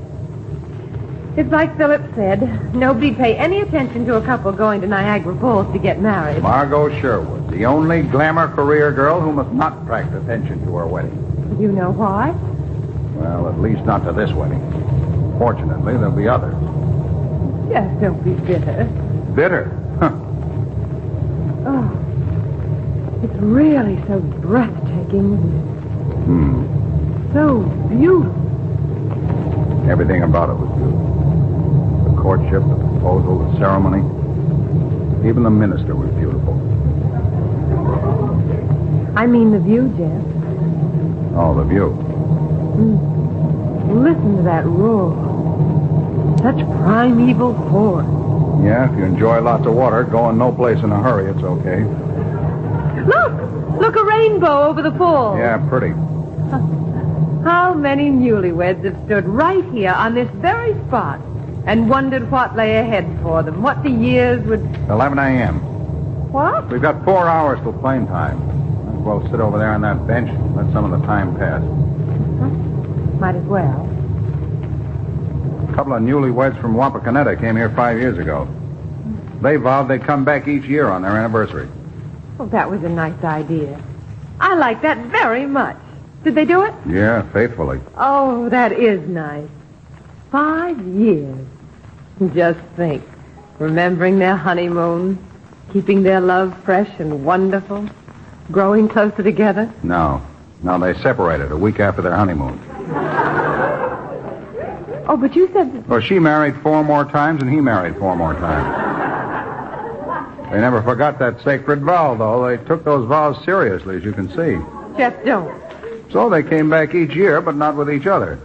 It's like Philip said. Nobody'd pay any attention to a couple going to Niagara Falls to get married. Margot Sherwood, the only glamour career girl who must not attract attention to her wedding. You know why? Well, at least not to this wedding. Fortunately, there'll be others. Yes, don't be bitter. Bitter? Huh. Oh, it's really so breathtaking, isn't it? So beautiful. Everything about it was beautiful. The courtship, the proposal, the ceremony. Even the minister was beautiful. I mean the view, Jeff. Oh, the view. Listen to that roar. Such primeval force. Yeah, if you enjoy lots of water, going no place in a hurry, it's okay. Look, a rainbow over the falls. Yeah, pretty. How many newlyweds have stood right here on this very spot and wondered what lay ahead for them, what the years would... 11 a.m. What? We've got 4 hours till plane time. Might as well sit over there on that bench and let some of the time pass. Might as well. A couple of newlyweds from Wapakoneta came here 5 years ago. They vowed they'd come back each year on their anniversary. Well, that was a nice idea. I like that very much. Did they do it? Yeah, faithfully. Oh, that is nice. 5 years. Just think. Remembering their honeymoon, keeping their love fresh and wonderful, growing closer together. No, they separated a week after their honeymoon. Oh, but you said... Well, she married 4 more times and he married 4 more times. They never forgot that sacred vow, though. They took those vows seriously, as you can see. Jeff, don't. So they came back each year, but not with each other.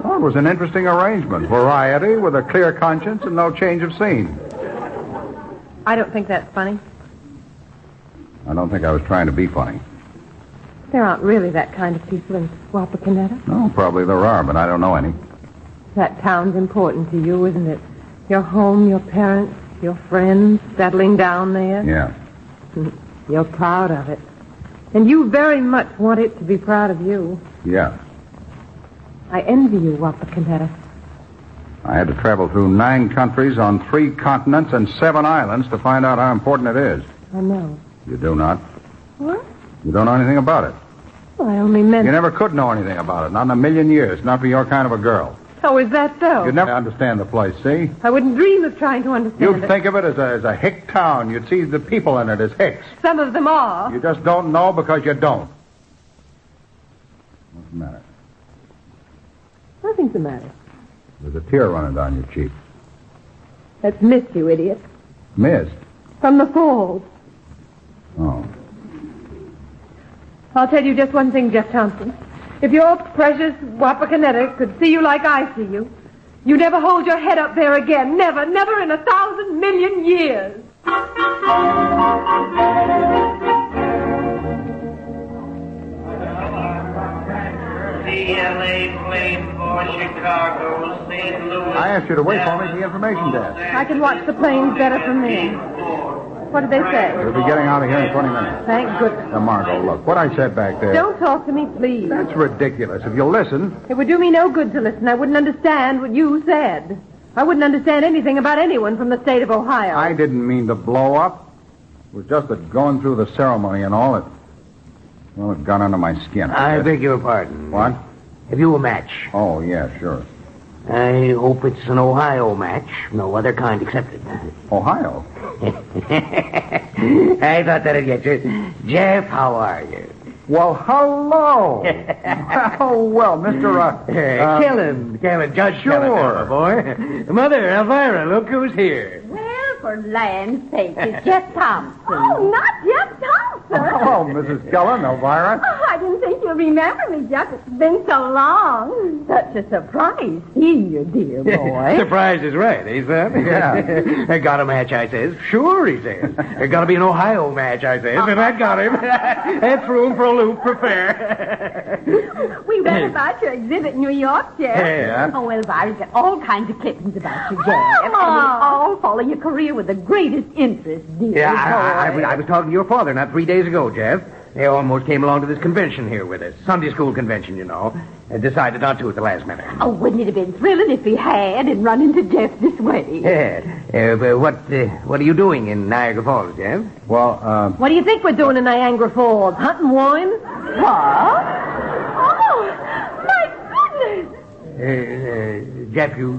Well, it was an interesting arrangement. Variety with a clear conscience and no change of scene. I don't think that's funny. I don't think I was trying to be funny. There aren't really that kind of people in Wapakoneta. No, probably there are, but I don't know any. That town's important to you, isn't it? Your home, your parents, your friends settling down there. Yeah. You're proud of it. And you very much want it to be proud of you. Yeah. I envy you, Wapakoneta. I had to travel through 9 countries on 3 continents and 7 islands to find out how important it is. I know. You do not? What? You don't know anything about it. Well, I only meant... You never could know anything about it. Not in a million years. Not for your kind of a girl. Oh, is that so? You'd never understand the place, see? I wouldn't dream of trying to understand You'd it. think of it as a hick town. You'd see the people in it as hicks. Some of them are. You just don't know because you don't. What's the matter? Nothing's the matter. There's a tear running down your cheek. That's mist, you idiot. Mist? From the falls. Oh. I'll tell you just one thing, Jeff Thompson. If your precious Wapakoneta could see you like I see you, you'd never hold your head up there again. Never, never in 1,000 million years. CLA plane for Chicago, St. Louis. I asked you to wait for me at the information desk. I can watch the planes better from there. What did they say? We'll be getting out of here in 20 minutes. Thank goodness. Now, Margot, look, what I said back there... Don't talk to me, please. That's ridiculous. If you'll listen... It would do me no good to listen. I wouldn't understand what you said. I wouldn't understand anything about anyone from the state of Ohio. I didn't mean to blow up. It was just that going through the ceremony and all, it got under my skin. I beg your pardon. What? Have you a match? Oh, yeah, sure. I hope it's an Ohio match. No other kind accepted. Ohio? I thought that'd get you. Jeff, how are you? Well, hello. well, Mr. Kellen, Judge Sure. Kellen, boy. Mother, Elvira, look who's here. Well, for land's sake, it's Jeff Thompson. Oh, not Jeff Thompson. Oh, Mrs. Kellen, Elvira. Oh, I didn't think you'd remember me, Jeff. It's been so long. Such a surprise seeing you, dear boy. Surprise is right, eh, son? Yeah. Got a match, I says. Sure, he says. There got to be an Ohio match, I says. And I got him. That's room for a loop for fair. We read about your exhibit in New York, Jeff. Yeah. Oh, well, I've got all kinds of clippings about you, Jeff. And we all follow your career with the greatest interest, dear boy. I was talking to your father not 3 days ago, Jeff. He almost came along to this convention here with us. Sunday school convention, you know. And decided not to at the last minute. Oh, wouldn't it have been thrilling if he had and run into Jeff this way? Yeah. What are you doing in Niagara Falls, Jeff? Well, What do you think we're doing in Niagara Falls? Hunting wine? What? Oh, my goodness. Jeff, you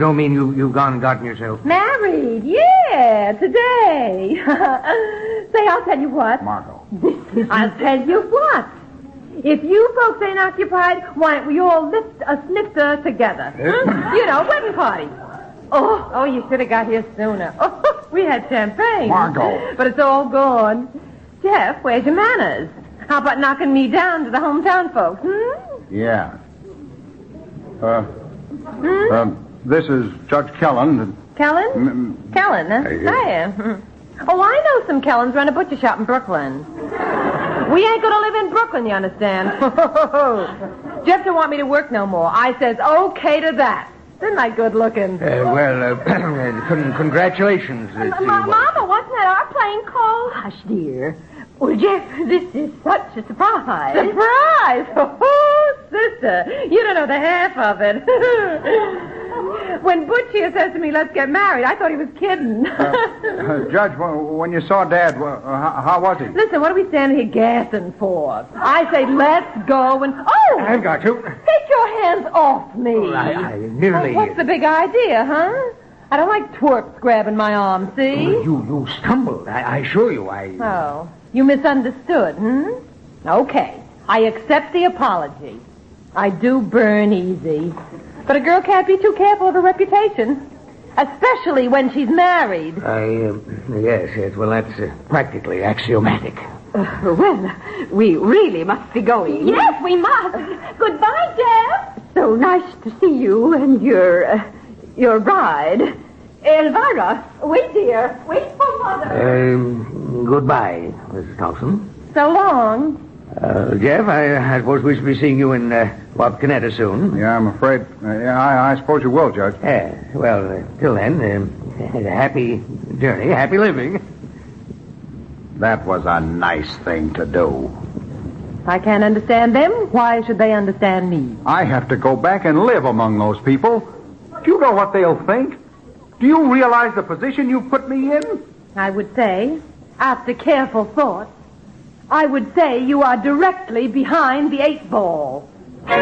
don't mean you've gone and gotten yourself Married, yeah, today. Say, I'll tell you what. Margot. I'll tell you what. If you folks ain't occupied, why don't we all lift a snifter together? You know, wedding party. Oh, you should have got here sooner. Oh, we had champagne. Margot. But it's all gone. Jeff, where's your manners? How about knocking me down to the hometown folks, Yeah. This is Judge Kellen. Kellen? Kellen, huh? Hiya. Oh, I know some Kellens run a butcher shop in Brooklyn. We ain't gonna live in Brooklyn, you understand? Jeff don't want me to work no more. I says okay to that. Isn't I good looking? Congratulations. Mama, wasn't that our plane call? Hush, dear. Well, Jeff, this is such a surprise. Surprise! Oh, sister, you don't know the half of it. When Butch here says to me, let's get married, I thought he was kidding. Judge, when you saw Dad, how was he? Listen, what are we standing here gassing for? I say, let's go and... Oh! I've got to. Take your hands off me. I nearly... What's the big idea, huh? I don't like twerps grabbing my arm, see? You stumbled. I assure you, Oh, you misunderstood, Okay, I accept the apology. I do burn easy. But a girl can't be too careful of her reputation, especially when she's married. Yes. Well, that's practically axiomatic. Well, we really must be going. Yes, we must. Goodbye, Jeff. So nice to see you and your bride. Elvira, wait, dear. Wait for Mother. Goodbye, Mrs. Thompson. So long. Jeff, I suppose we should be seeing you in Wapakoneta soon. Yeah, I'm afraid. I suppose you will, Judge. Well, till then, happy journey, happy living. That was a nice thing to do. I can't understand them. Why should they understand me? I have to go back and live among those people. Do you know what they'll think? Do you realize the position you put me in? I would say, after careful thought, I would say you are directly behind the 8 ball. I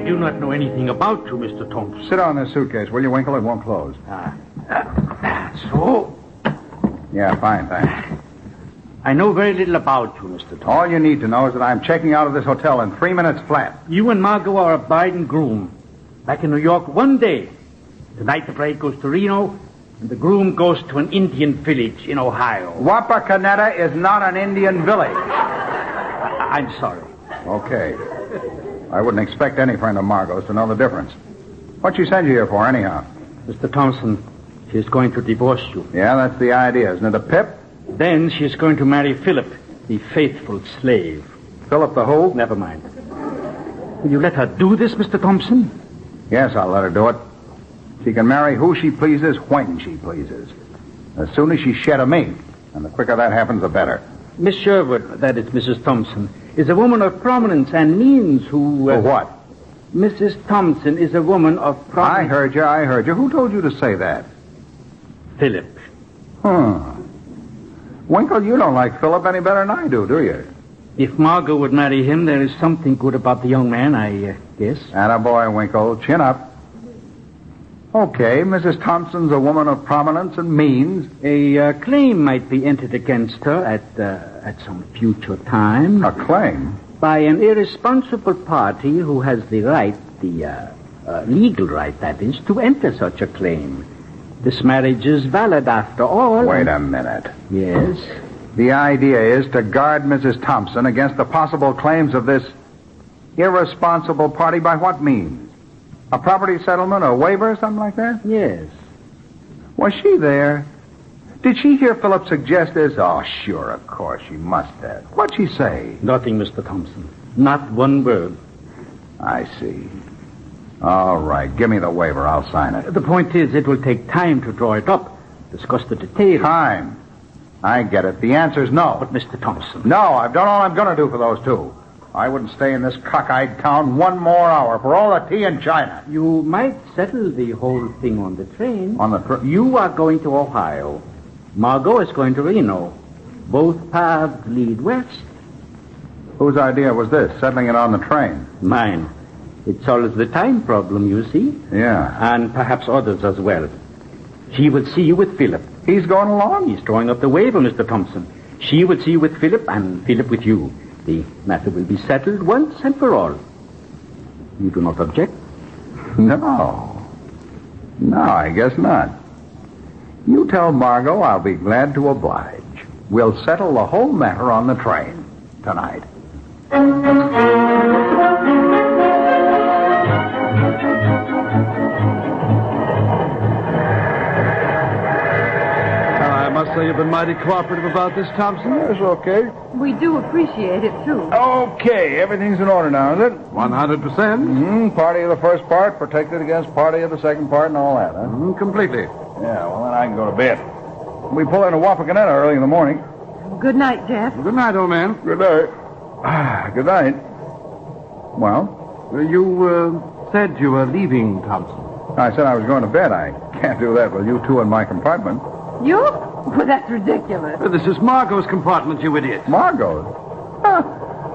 do not know anything about you, Mr. Thompson. Sit on this suitcase, will you, Winkle? It won't close. So? Yeah, fine, thanks. I know very little about you, Mr. Thompson. All you need to know is that I'm checking out of this hotel in 3 minutes flat. You and Margot are a bride and groom. Back in New York one day. Tonight the bride goes to Reno, and the groom goes to an Indian village in Ohio. Wapakoneta is not an Indian village. I'm sorry. Okay. I wouldn't expect any friend of Margot's to know the difference. What she sent you here for, anyhow? Mr. Thompson, she's going to divorce you. Yeah, that's the idea, isn't it? A pip? Then she's going to marry Philip, the faithful slave. Philip the who? Never mind. Will you let her do this, Mr. Thompson? Yes, I'll let her do it. She can marry who she pleases, when she pleases. As soon as she's shed of me. And the quicker that happens, the better. Miss Sherwood, that is Mrs. Thompson, is a woman of prominence and means who... what? Mrs. Thompson is a woman of prominence... I heard you. Who told you to say that? Philip. Winkle, you don't like Philip any better than I do you? If Margot would marry him, there is something good about the young man, I guess. Attaboy, Winkle. Chin up. Okay, Mrs. Thompson's a woman of prominence and means. A claim might be entered against her at some future time. A claim? By an irresponsible party who has the right, the legal right, that is, to enter such a claim. This marriage is valid after all. Wait a minute. Yes? The idea is to guard Mrs. Thompson against the possible claims of this irresponsible party by what means? A property settlement, a waiver, or something like that? Yes. Was she there? Did she hear Philip suggest this? Oh, sure, of course, she must have. What'd she say? Nothing, Mr. Thompson. Not one word. I see. All right, give me the waiver. I'll sign it. The point is, it will take time to draw it up, discuss the details. Time? I get it. The answer's no. But, Mr. Thompson... No, I've done all I'm going to do for those two. I wouldn't stay in this cockeyed town one more hour for all the tea in China. You might settle the whole thing on the train. On the train? You are going to Ohio. Margot is going to Reno. Both paths lead west. Whose idea was this, settling it on the train? Mine. It solves the time problem, you see. Yeah. And perhaps others as well. She will see you with Philip. He's going along? He's drawing up the waiver, Mr. Thompson. She will see you with Philip and Philip with you. The matter will be settled once and for all. You do not object? No. No, I guess not. You tell Margot I'll be glad to oblige. We'll settle the whole matter on the train tonight. I must say you've been mighty cooperative about this, Thompson. That's okay. We do appreciate it, too. Okay, everything's in order now, is it? 100%. Mm-hmm. Party of the first part, protected against party of the second part, and all that, huh? Completely. Yeah, well, then I can go to bed. We pull into Wapakoneta early in the morning. Good night, Jeff. Good night, old man. Good night. Good night. Well? You said you were leaving, Thompson. I said I was going to bed. I can't do that with you two in my compartment. You? Well, that's ridiculous. This is Margot's compartment, you idiot. Margot's? Huh.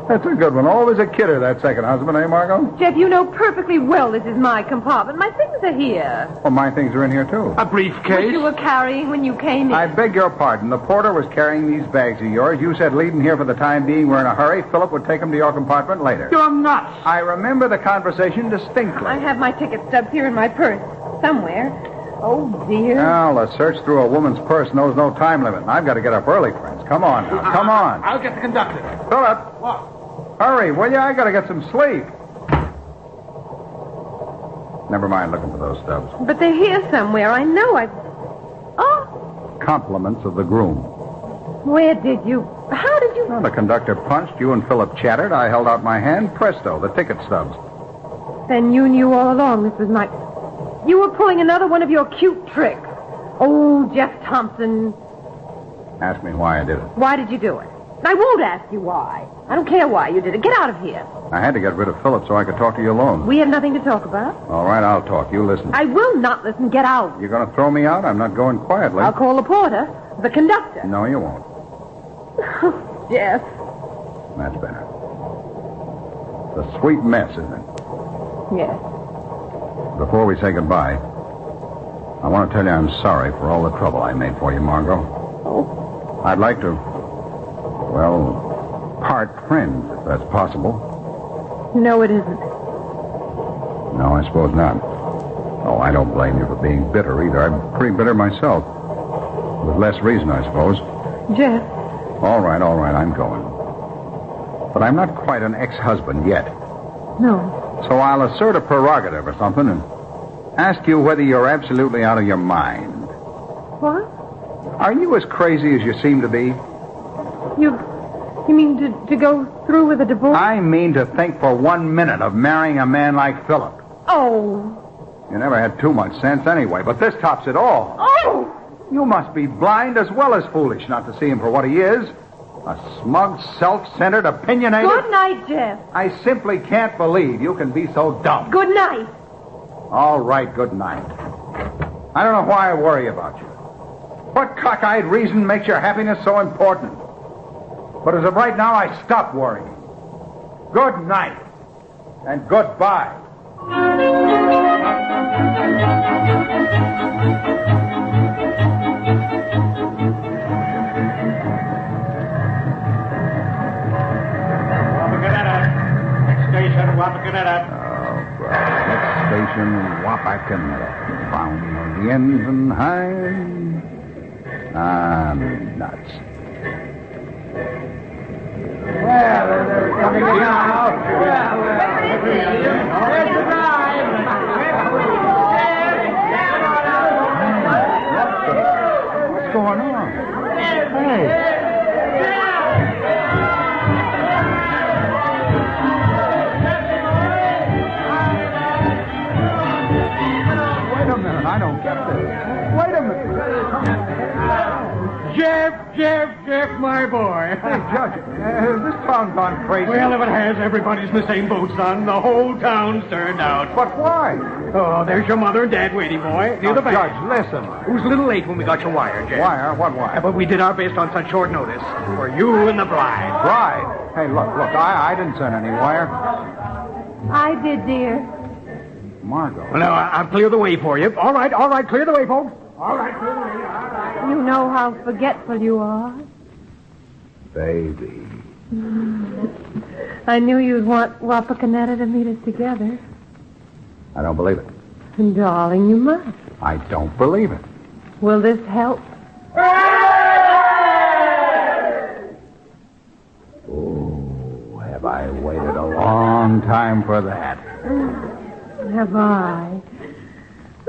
That's a good one. Always a kidder, that second husband, eh, Margot? Jeff, you know perfectly well this is my compartment. My things are here. Well, my things are in here, too. A briefcase? Which you were carrying when you came in. I beg your pardon. The porter was carrying these bags of yours. You said leave them here for the time being. We're in a hurry. Philip would take them to your compartment later. You're nuts. I remember the conversation distinctly. I have my ticket stubs here in my purse. Somewhere. Oh, dear. Well, a search through a woman's purse knows no time limit. And I've got to get up early, friends. Come on now. Come on. I'll get the conductor. Philip. What? Hurry, will you? I got to get some sleep. Never mind looking for those stubs. But they're here somewhere. I know. Oh. Compliments of the groom. Where did you... How did you... Well, the conductor punched. You and Philip chattered. I held out my hand. Presto, the ticket stubs. Then you knew all along this was my... You were pulling another one of your cute tricks. Oh, Jeff Thompson. Ask me why I did it. Why did you do it? I won't ask you why. I don't care why you did it. Get out of here. I had to get rid of Philip so I could talk to you alone. We have nothing to talk about. All right, I'll talk. You listen. I will not listen. Get out. You're going to throw me out? I'm not going quietly. I'll call the porter. The conductor. No, you won't. Jeff. That's better. It's a sweet mess, isn't it? Yes. Before we say goodbye, I want to tell you I'm sorry for all the trouble I made for you, Margot. Oh? I'd like to, well, part friends, if that's possible. No, it isn't. No, I suppose not. Oh, I don't blame you for being bitter either. I'm pretty bitter myself. With less reason, I suppose. Jeff. All right, I'm going. But I'm not quite an ex-husband yet. No. So I'll assert a prerogative or something and ask you whether you're absolutely out of your mind. What? Are you as crazy as you seem to be? You mean to go through with a divorce? I mean to think for 1 minute of marrying a man like Philip. Oh. You never had too much sense anyway, but this tops it all. Oh! You must be blind as well as foolish not to see him for what he is. A smug, self-centered, opinionated... Good night, Jeff. I simply can't believe you can be so dumb. Good night. All right, good night. I don't know why I worry about you. What cockeyed reason makes your happiness so important? But as of right now, I stop worrying. Good night. And goodbye. Station Wapakoneta. Found on the engine high. Nuts. Well, they're coming in now. What's going on? Hey. Wait a minute, I don't get this. Wait a minute. Jeff, my boy. Hey, Judge, this town's gone crazy. Well, if it has, everybody's in the same boat, son. The whole town's turned out. But why? Oh, there's your mother and dad waiting, boy. Near the bank. Judge, listen. It was a little late when we got your wire, Jeff. Wire? What wire? But we did our best on such short notice. For you and the bride. Bride? Hey, look, I didn't send any wire. I did, dear. Margot. Well, now, I'll clear the way for you. All right, clear the way, folks. All right, clear the way. All right. You know how forgetful you are. Baby. I knew you'd want Wapakoneta to meet us together. I don't believe it. And darling, you must. I don't believe it. Will this help? Oh, have I waited a long time for that. Have I?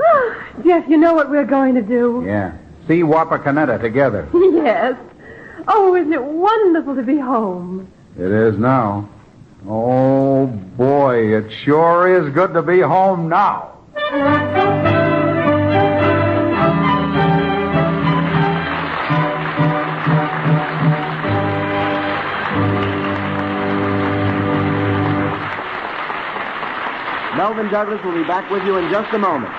Oh, Jeff, you know what we're going to do? Yeah. See Wapakoneta together. Yes. Oh, isn't it wonderful to be home? It is now. Oh, boy, it sure is good to be home now. Melvin Douglas will be back with you in just a moment.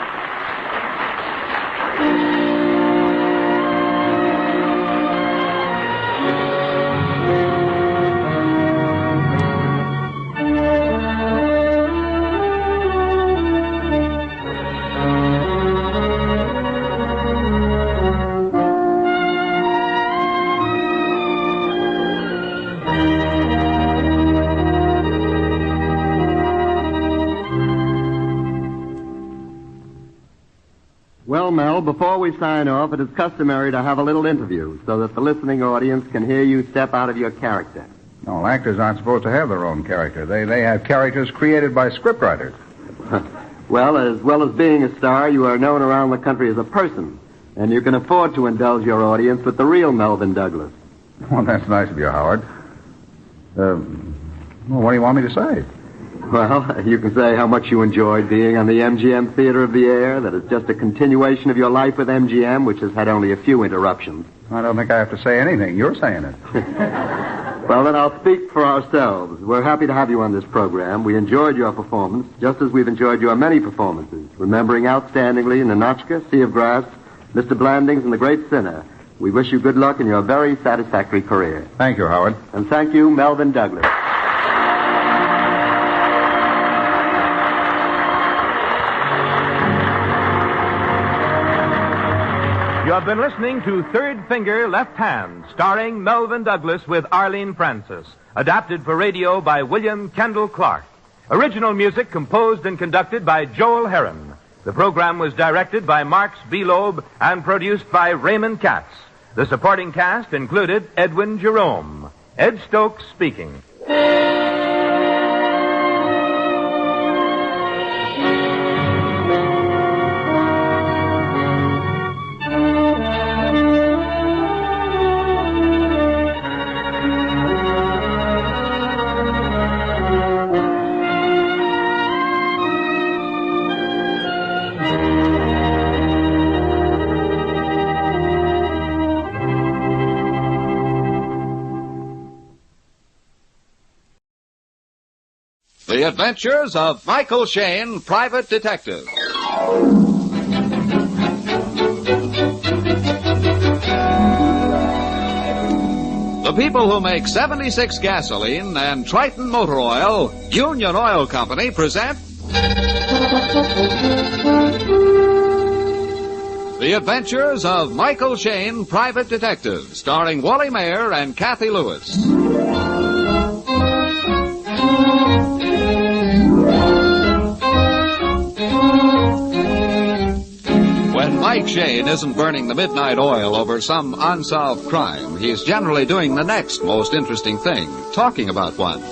Well, Mel, before we sign off, it is customary to have a little interview so that the listening audience can hear you step out of your character. No, actors aren't supposed to have their own character. They have characters created by scriptwriters. Well as being a star, you are known around the country as a person, and you can afford to indulge your audience with the real Melvin Douglas. Well, that's nice of you, Howard. Well, what do you want me to say? Well, you can say how much you enjoyed being on the MGM Theater of the Air, that it's just a continuation of your life with MGM, which has had only a few interruptions. I don't think I have to say anything. You're saying it. Well, then I'll speak for ourselves. We're happy to have you on this program. We enjoyed your performance, just as we've enjoyed your many performances, remembering outstandingly Ninotchka, Sea of Grass, Mr. Blandings, and The Great Sinner. We wish you good luck in your very satisfactory career. Thank you, Howard. And thank you, Melvin Douglas. You have been listening to Third Finger, Left Hand, starring Melvin Douglas with Arlene Francis, adapted for radio by William Kendall Clark. Original music composed and conducted by Joel Herron. The program was directed by Marks B. Loeb and produced by Raymond Katz. The supporting cast included Edwin Jerome. Ed Stokes speaking. The Adventures of Michael Shayne, Private Detective. The people who make 76 gasoline and Triton Motor Oil, Union Oil Company, present The Adventures of Michael Shayne, Private Detective, starring Wally Mayer and Kathy Lewis. When Mike Shayne isn't burning the midnight oil over some unsolved crime, he's generally doing the next most interesting thing, talking about one.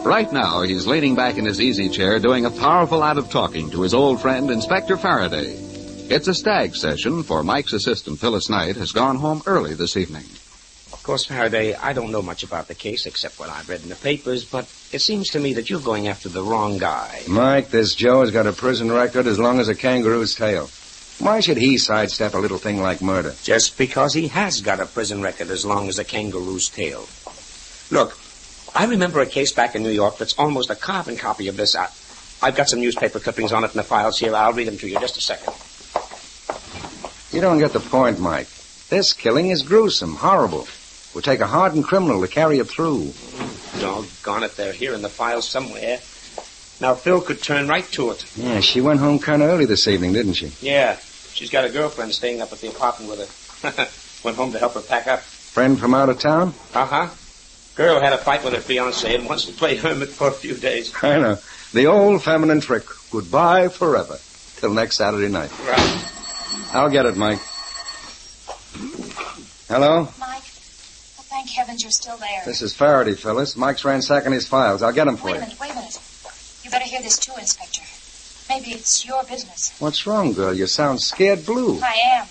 Right now, he's leaning back in his easy chair doing a powerful lot of talking to his old friend, Inspector Faraday. It's a stag session, for Mike's assistant, Phyllis Knight, has gone home early this evening. Of course, Faraday, I don't know much about the case except what I've read in the papers, but it seems to me that you're going after the wrong guy. Mike, this Joe has got a prison record as long as a kangaroo's tail. Why should he sidestep a little thing like murder? Just because he has got a prison record as long as a kangaroo's tail. Look, I remember a case back in New York that's almost a carbon copy of this. I've got some newspaper clippings on it in the files here. I'll read them to you just a second. You don't get the point, Mike. This killing is gruesome, horrible. It would take a hardened criminal to carry it through. Doggone it, they're here in the files somewhere. Now, Phil could turn right to it. Yeah, she went home kind of early this evening, didn't she? Yeah, she's got a girlfriend staying up at the apartment with her. Went home to help her pack up. Friend from out of town? Uh-huh. Girl had a fight with her fiancé and wants to play hermit for a few days. I know. The old feminine trick. Goodbye forever. Till next Saturday night. Right. I'll get it, Mike. Hello? Mike? Oh, thank heavens you're still there. This is Faraday, Phyllis. Mike's ransacking his files. I'll get them for you. Wait a minute. You better hear this too, Inspector. Maybe it's your business. What's wrong, girl? You sound scared blue. I am.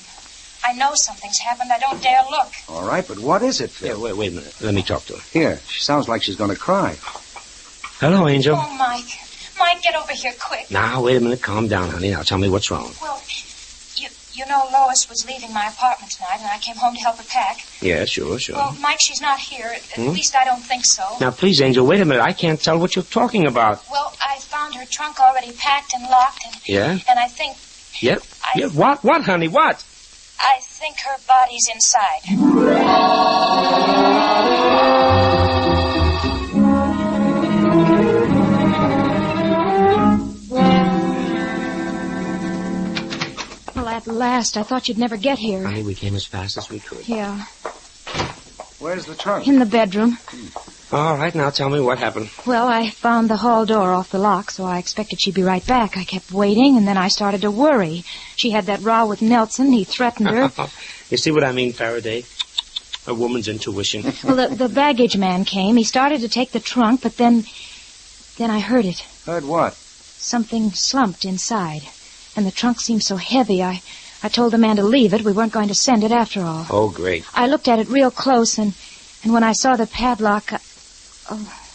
I know something's happened. I don't dare look. All right, but what is it, Phil? Yeah, wait a minute. Let me talk to her. Here, she sounds like she's going to cry. Hello, Angel. Oh, Mike. Mike, get over here quick. Now, wait a minute. Calm down, honey. Now, tell me what's wrong. Well, you know Lois was leaving my apartment tonight, and I came home to help her pack. Yeah, sure. Well, Mike, she's not here. At least I don't think so. Now, please, Angel, wait a minute. I can't tell what you're talking about. Well, I found her trunk already packed and locked, and... Yeah? And I think... Yep. Yeah. What, honey? What? I think her body's inside. Well, at last. I thought you'd never get here. Honey, we came as fast as we could. Yeah. Where's the trunk? In the bedroom. All right, now tell me what happened. Well, I found the hall door off the lock, so I expected she'd be right back. I kept waiting, and then I started to worry. She had that row with Nelson. He threatened her. You see what I mean, Faraday? A woman's intuition. Well, the baggage man came. He started to take the trunk, but then I heard it. Heard what? Something slumped inside, and the trunk seemed so heavy. I told the man to leave it. We weren't going to send it after all. Oh, great. I looked at it real close, and when I saw the padlock...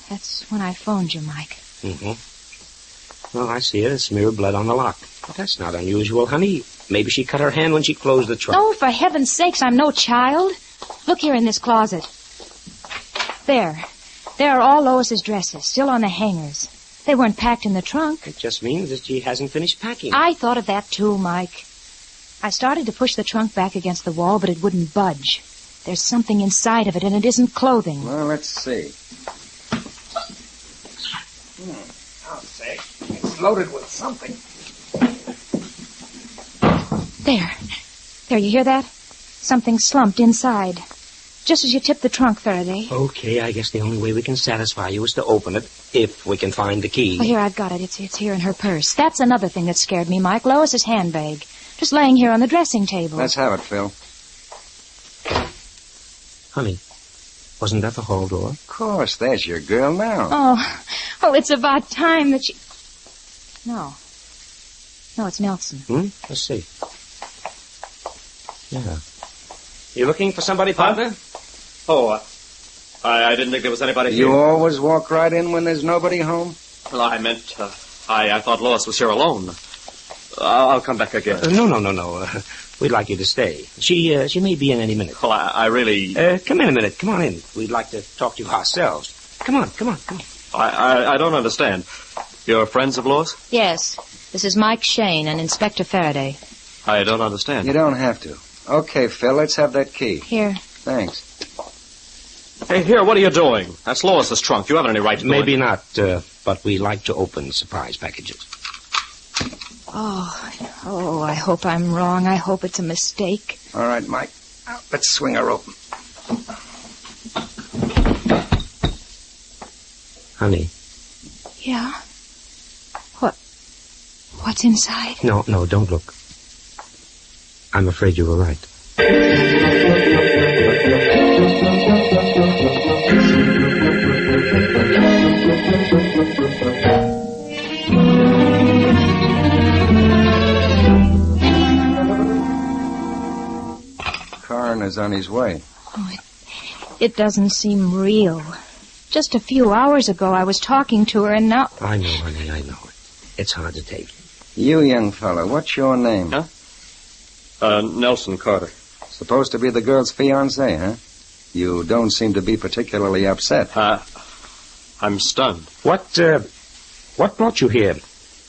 that's when I phoned you, Mike. Mm-hmm. Well, I see it. A smear of blood on the lock. But that's not unusual, honey. Maybe she cut her hand when she closed the trunk. Oh, for heaven's sakes, I'm no child. Look here in this closet. There. There are all Lois's dresses, still on the hangers. They weren't packed in the trunk. It just means that she hasn't finished packing. I thought of that, too, Mike. I started to push the trunk back against the wall, but it wouldn't budge. There's something inside of it, and it isn't clothing. Well, let's see. I'll say. It's loaded with something. There. There, you hear that? Something slumped inside. Just as you tipped the trunk, Faraday. Okay, I guess the only way we can satisfy you is to open it, if we can find the key. Oh, here, I've got it. It's here in her purse. That's another thing that scared me, Mike. Lois's handbag. Just laying here on the dressing table. Let's have it, Phil. Honey, wasn't that the hall door? Of course, there's your girl now. Oh, well, it's about time that she... No, it's Nelson. Let's see. Yeah. You looking for somebody, partner? Oh, I didn't think there was anybody here. You always walk right in when there's nobody home? Well, I meant, I thought Lois was here alone. I'll come back again. No. We'd like you to stay. She may be in any minute. Well, I really... Come in a minute. Come on in. We'd like to talk to you ourselves. Come on. I don't understand. You're friends of Lois? Yes. This is Mike Shayne and Inspector Faraday. I don't understand. You don't have to. Okay, Phil, let's have that key. Here. Thanks. Hey, here, what are you doing? That's Lois's trunk. You haven't any right to Maybe not, but we like to open surprise packages. Oh, I hope I'm wrong. I hope it's a mistake. All right, Mike. Let's swing her open. Honey. Yeah? What's inside? No, don't look. I'm afraid you were right. Coroner's on his way. It doesn't seem real. Just a few hours ago, I was talking to her, and now... I know, honey, I know. It's hard to take. You, young fella, what's your name? Huh? Nelson Carter. Supposed to be the girl's fiancé, huh? You don't seem to be particularly upset. I'm stunned. What brought you here?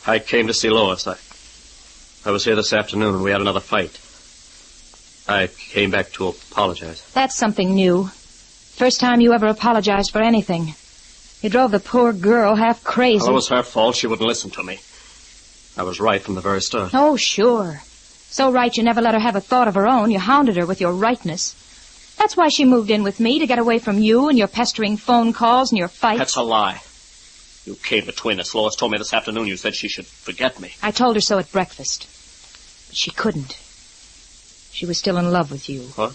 I came to see Lois. I was here this afternoon and we had another fight. I came back to apologize. That's something new. First time you ever apologized for anything. You drove the poor girl half crazy. Well, it was her fault. She wouldn't listen to me. I was right from the very start. Oh, sure. So right you never let her have a thought of her own. You hounded her with your rightness. That's why she moved in with me, to get away from you and your pestering phone calls and your fights. That's a lie. You came between us. Lois told me this afternoon you said she should forget me. I told her so at breakfast. But she couldn't. She was still in love with you. What?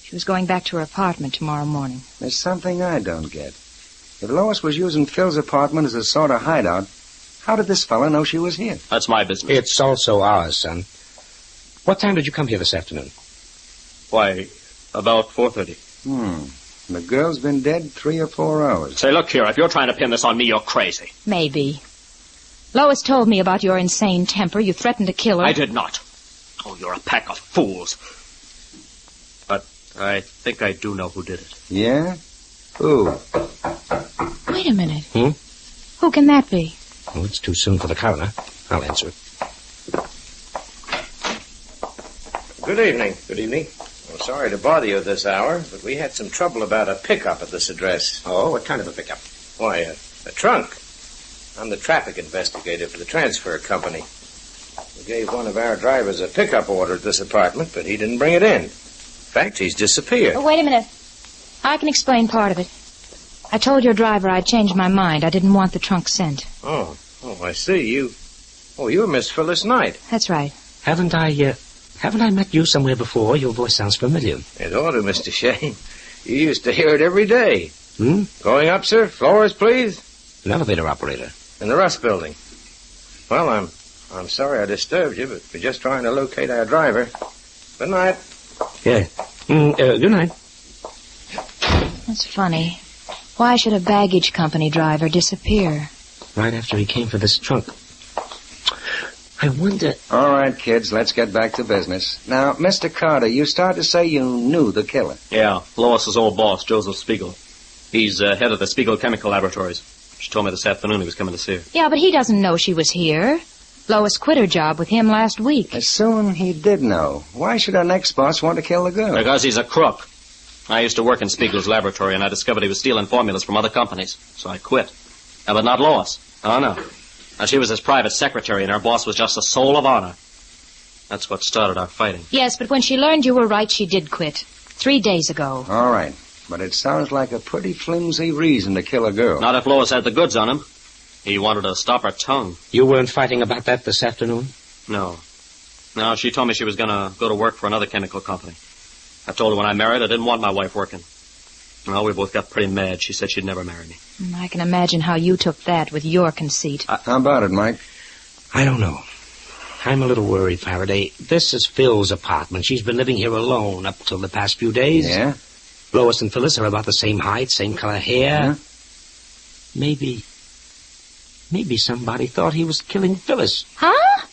She was going back to her apartment tomorrow morning. There's something I don't get. If Lois was using Phil's apartment as a sort of hideout, how did this fella know she was here? That's my business. It's also ours, son. What time did you come here this afternoon? Why, about 4:30. The girl's been dead 3 or 4 hours. Say, look here, if you're trying to pin this on me, you're crazy. Maybe. Lois told me about your insane temper. You threatened to kill her. I did not. Oh, you're a pack of fools. But I think I do know who did it. Yeah? Who? Wait a minute. Who can that be? Oh, it's too soon for the coroner. I'll answer it. Good evening. Good evening. Well, sorry to bother you at this hour, but we had some trouble about a pickup at this address. Oh, what kind of a pickup? Why, a trunk. I'm the traffic investigator for the transfer company. We gave one of our drivers a pickup order at this apartment, but he didn't bring it in. In fact, he's disappeared. Oh, wait a minute. I can explain part of it. I told your driver I'd changed my mind. I didn't want the trunk sent. Oh, I see. You're Miss Phyllis Knight. That's right. Haven't I met you somewhere before? Your voice sounds familiar. It ought to, Mr. Shayne. You used to hear it every day. Going up, sir? Floors, please? An elevator operator. In the Rust Building. Well, I'm sorry I disturbed you, but we're just trying to locate our driver. Good night. Yeah. Good night. That's funny. Why should a baggage company driver disappear? Right after he came for this trunk. I wonder... All right, kids, let's get back to business. Now, Mr. Carter, you start to say you knew the killer. Yeah, Lois's old boss, Joseph Spiegel. He's head of the Spiegel Chemical Laboratories. She told me this afternoon he was coming to see her. Yeah, but he doesn't know she was here. Lois quit her job with him last week. Assume he did know. Why should our next boss want to kill the girl? Because he's a crook. I used to work in Spiegel's laboratory, and I discovered he was stealing formulas from other companies. So I quit. But not Lois. Oh, no. Now, she was his private secretary, and her boss was just a soul of honor. That's what started our fighting. Yes, but when she learned you were right, she did quit. 3 days ago. All right. But it sounds like a pretty flimsy reason to kill a girl. Not if Lois had the goods on him. He wanted to stop her tongue. You weren't fighting about that this afternoon? No. No, she told me she was going to go to work for another chemical company. I told her when I married I didn't want my wife working. Well, we both got pretty mad. She said she'd never marry me. I can imagine how you took that with your conceit. How about it, Mike? I don't know. I'm a little worried, Faraday. This is Phil's apartment. She's been living here alone up till the past few days. Yeah? Lois and Phyllis are about the same height, same color hair. Huh? Maybe somebody thought he was killing Phyllis. Huh?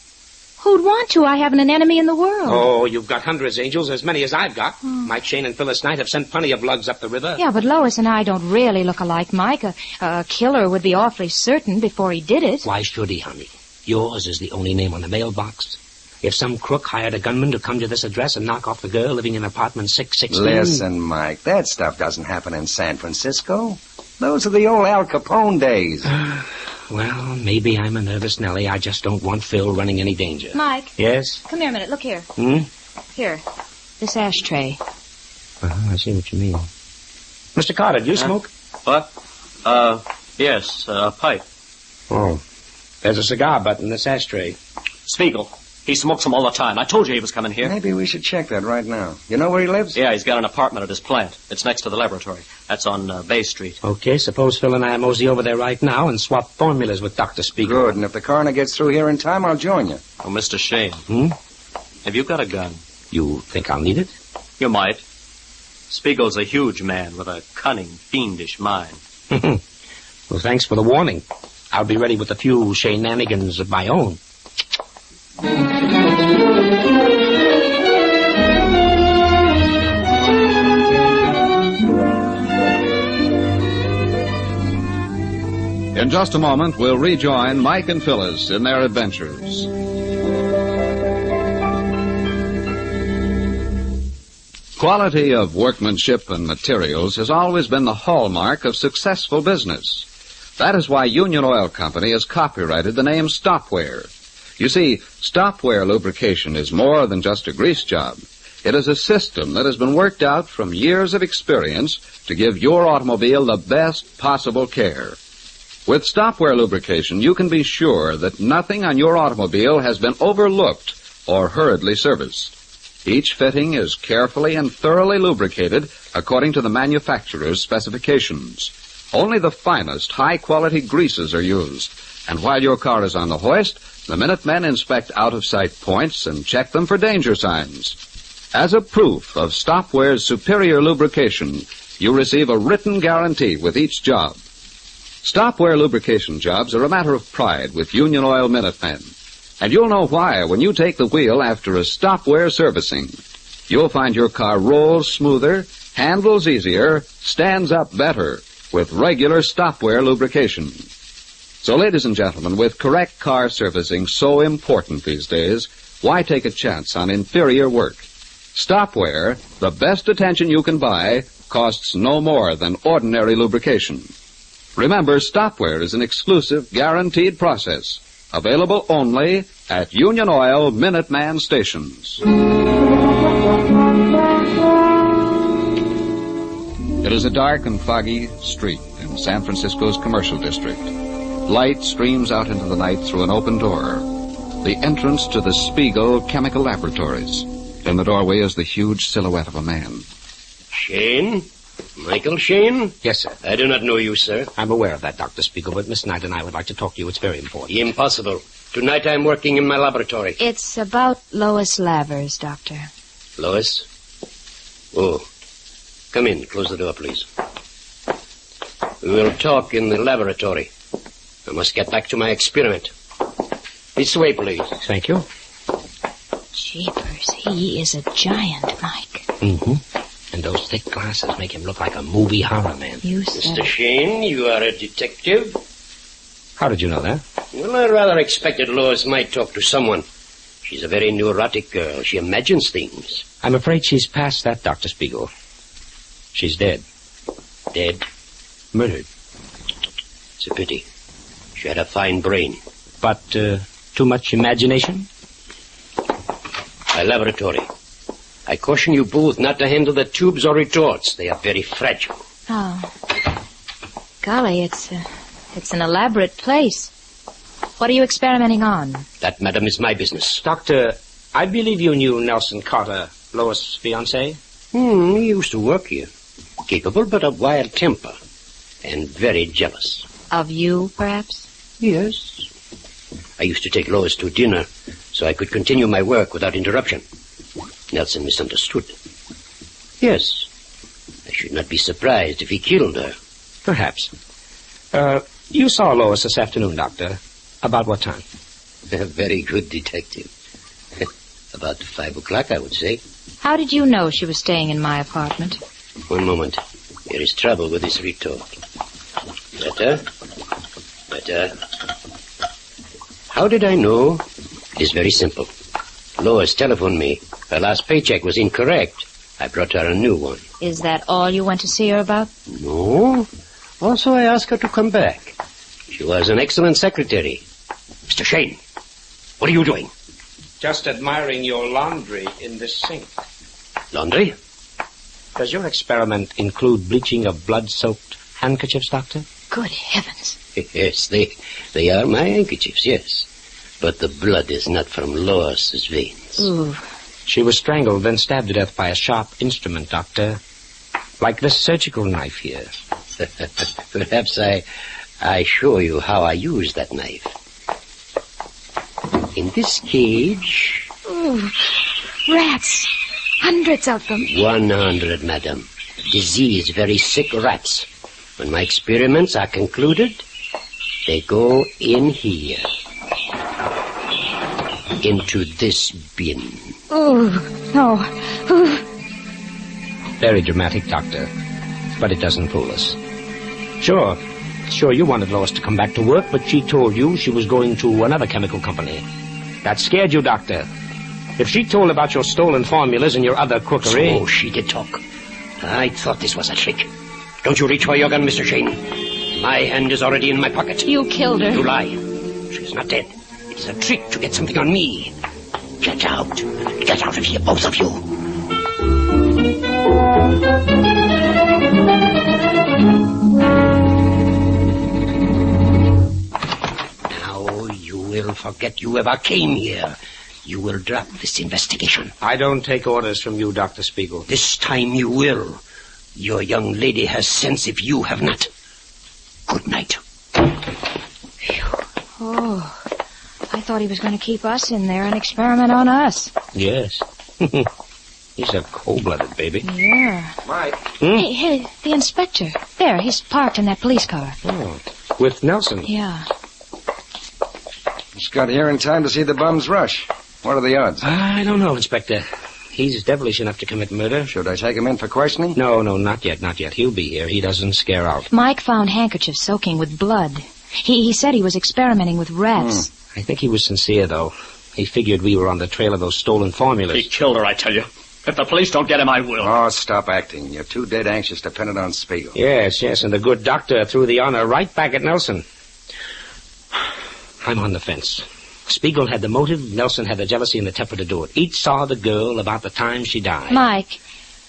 Who'd want to? I haven't an enemy in the world. Oh, you've got hundreds, Angels, as many as I've got. Mike Shayne and Phyllis Knight have sent plenty of lugs up the river. Yeah, but Lois and I don't really look alike, Mike. A killer would be awfully certain before he did it. Why should he, honey? Yours is the only name on the mailbox. If some crook hired a gunman to come to this address and knock off the girl living in apartment 616... Listen, Mike, that stuff doesn't happen in San Francisco. Those are the old Al Capone days. Well, maybe I'm a nervous Nellie. I just don't want Phil running any danger. Mike. Yes? Come here a minute. Look here. Here. This ashtray. I see what you mean. Mr. Carter, do you smoke? What? Yes, a pipe. Oh. There's a cigar butt in this ashtray. Spiegel. He smokes them all the time. I told you he was coming here. Maybe we should check that right now. You know where he lives? Yeah, he's got an apartment at his plant. It's next to the laboratory. That's on Bay Street. Okay, suppose Phil and I mosey over there right now and swap formulas with Dr. Spiegel. Good, and if the coroner gets through here in time, I'll join you. Oh, Mr. Shayne. Have you got a gun? You think I'll need it? You might. Spiegel's a huge man with a cunning, fiendish mind. Well, thanks for the warning. I'll be ready with a few shenanigans of my own. In just a moment, we'll rejoin Mike and Phyllis in their adventures. Quality of workmanship and materials has always been the hallmark of successful business. That is why Union Oil Company has copyrighted the name Stopwear. You see, Stopwear lubrication is more than just a grease job. It is a system that has been worked out from years of experience to give your automobile the best possible care. With Stopwear lubrication, you can be sure that nothing on your automobile has been overlooked or hurriedly serviced. Each fitting is carefully and thoroughly lubricated according to the manufacturer's specifications. Only the finest, high-quality greases are used. And while your car is on the hoist, the Minutemen inspect out-of-sight points and check them for danger signs. As a proof of Stopwear's superior lubrication, you receive a written guarantee with each job. Stopwear lubrication jobs are a matter of pride with Union Oil Minutemen. And you'll know why when you take the wheel after a Stopwear servicing. You'll find your car rolls smoother, handles easier, stands up better with regular Stopwear lubrication. So, ladies and gentlemen, with correct car servicing so important these days, why take a chance on inferior work? Stopwear, the best attention you can buy, costs no more than ordinary lubrication. Remember, Stopwear is an exclusive, guaranteed process, available only at Union Oil Minuteman stations. It is a dark and foggy street in San Francisco's commercial district. Light streams out into the night through an open door. The entrance to the Spiegel Chemical Laboratories. In the doorway is the huge silhouette of a man. Shayne? Michael Shayne? Yes, sir. I do not know you, sir. I'm aware of that, Dr. Spiegel, but Miss Knight and I would like to talk to you. It's very important. Impossible. Tonight I'm working in my laboratory. It's about Lois Lavers, Doctor. Lois? Oh. Come in. Close the door, please. We will talk in the laboratory. I must get back to my experiment. This way, please. Thank you. Jeepers, he is a giant, Mike. Mm-hmm. And those thick glasses make him look like a movie horror man. You said Mr. Shayne, you are a detective? How did you know that? Well, I rather expected Lois might talk to someone. She's a very neurotic girl. She imagines things. I'm afraid she's past that, Dr. Spiegel. She's dead. Dead? Murdered. It's a pity. She had a fine brain. But, too much imagination? My laboratory. I caution you both not to handle the tubes or retorts. They are very fragile. Oh. Golly, it's an elaborate place. What are you experimenting on? That, madam, is my business. Doctor, I believe you knew Nelson Carter, Lois' fiancé? He used to work here. Capable, but of wild temper. And very jealous. Of you, perhaps? Yes. I used to take Lois to dinner so I could continue my work without interruption. Nelson misunderstood. Yes. I should not be surprised if he killed her. Perhaps. You saw Lois this afternoon, Doctor. About what time? A very good detective. About 5 o'clock, I would say. How did you know she was staying in my apartment? One moment. There is trouble with this retort. Better. How did I know? It is very simple. Lois telephoned me. Her last paycheck was incorrect. I brought her a new one. Is that all you went to see her about? No. Also, I asked her to come back. She was an excellent secretary. Mr. Shayne, what are you doing? Just admiring your laundry in the sink. Laundry? Does your experiment include bleaching of blood-soaked handkerchiefs, Doctor? Good heavens. Yes, they are my handkerchiefs, yes. But the blood is not from Lois's veins. Ooh. She was strangled, then stabbed to death by a sharp instrument, Doctor. Like this surgical knife here. Perhaps I show you how I use that knife. In this cage... Ooh. Rats. Hundreds of them. 100, madam. Disease, very sick rats. When my experiments are concluded, they go in here. Into this bin. Oh, no. Ooh. Very dramatic, Doctor. But it doesn't fool us. Sure, you wanted Lois to come back to work, but she told you she was going to another chemical company. That scared you, Doctor. If she told about your stolen formulas and your other crookery... So she did talk. I thought this was a trick. Don't you reach for your gun, Mr. Shayne. My hand is already in my pocket. You killed her. You lie. She's not dead. It is a trick to get something on me. Get out. Get out of here, both of you. Now you will forget you ever came here. You will drop this investigation. I don't take orders from you, Dr. Spiegel. This time you will. Your young lady has sense if you have not. Good night. Oh, I thought he was going to keep us in there and experiment on us. Yes. He's a cold-blooded baby. Yeah. Mike. Hey, the inspector. There, he's parked in that police car. Oh, with Nelson. Yeah. Just got here in time to see the bums rush. What are the odds? I don't know, Inspector. He's devilish enough to commit murder. Should I take him in for questioning? No, not yet. He'll be here. He doesn't scare out. Mike found handkerchiefs soaking with blood. He said he was experimenting with rats. I think he was sincere, though. He figured we were on the trail of those stolen formulas. He killed her, I tell you. If the police don't get him, I will. Oh, stop acting. You're too dead anxious to pin it on Spiegel. Yes, and the good doctor threw the honor right back at Nelson. I'm on the fence. Spiegel had the motive, Nelson had the jealousy and the temper to do it. Each saw the girl about the time she died. Mike,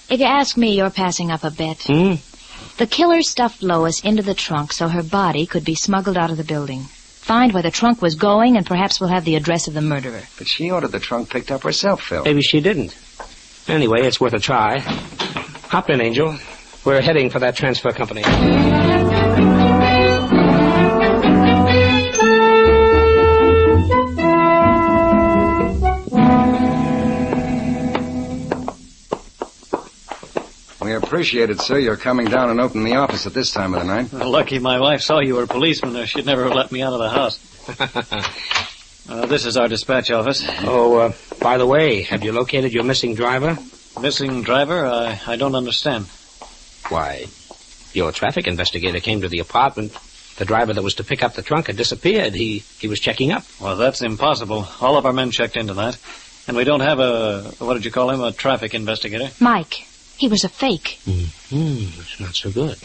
if you ask me, you're passing up a bet. The killer stuffed Lois into the trunk so her body could be smuggled out of the building. Find where the trunk was going, and perhaps we'll have the address of the murderer. But she ordered the trunk picked up herself, Phil. Maybe she didn't. Anyway, it's worth a try. Hop in, Angel. We're heading for that transfer company. We appreciate it, sir. You're coming down and opening the office at this time of the night. Well, lucky my wife saw you were a policeman, or she'd never have let me out of the house. This is our dispatch office. Oh, by the way, have you located your missing driver? Missing driver? I don't understand. Why, your traffic investigator came to the apartment. The driver that was to pick up the trunk had disappeared. He was checking up. Well, that's impossible. All of our men checked into that. And we don't have what did you call him, a traffic investigator? Mike, he was a fake. It's not so good.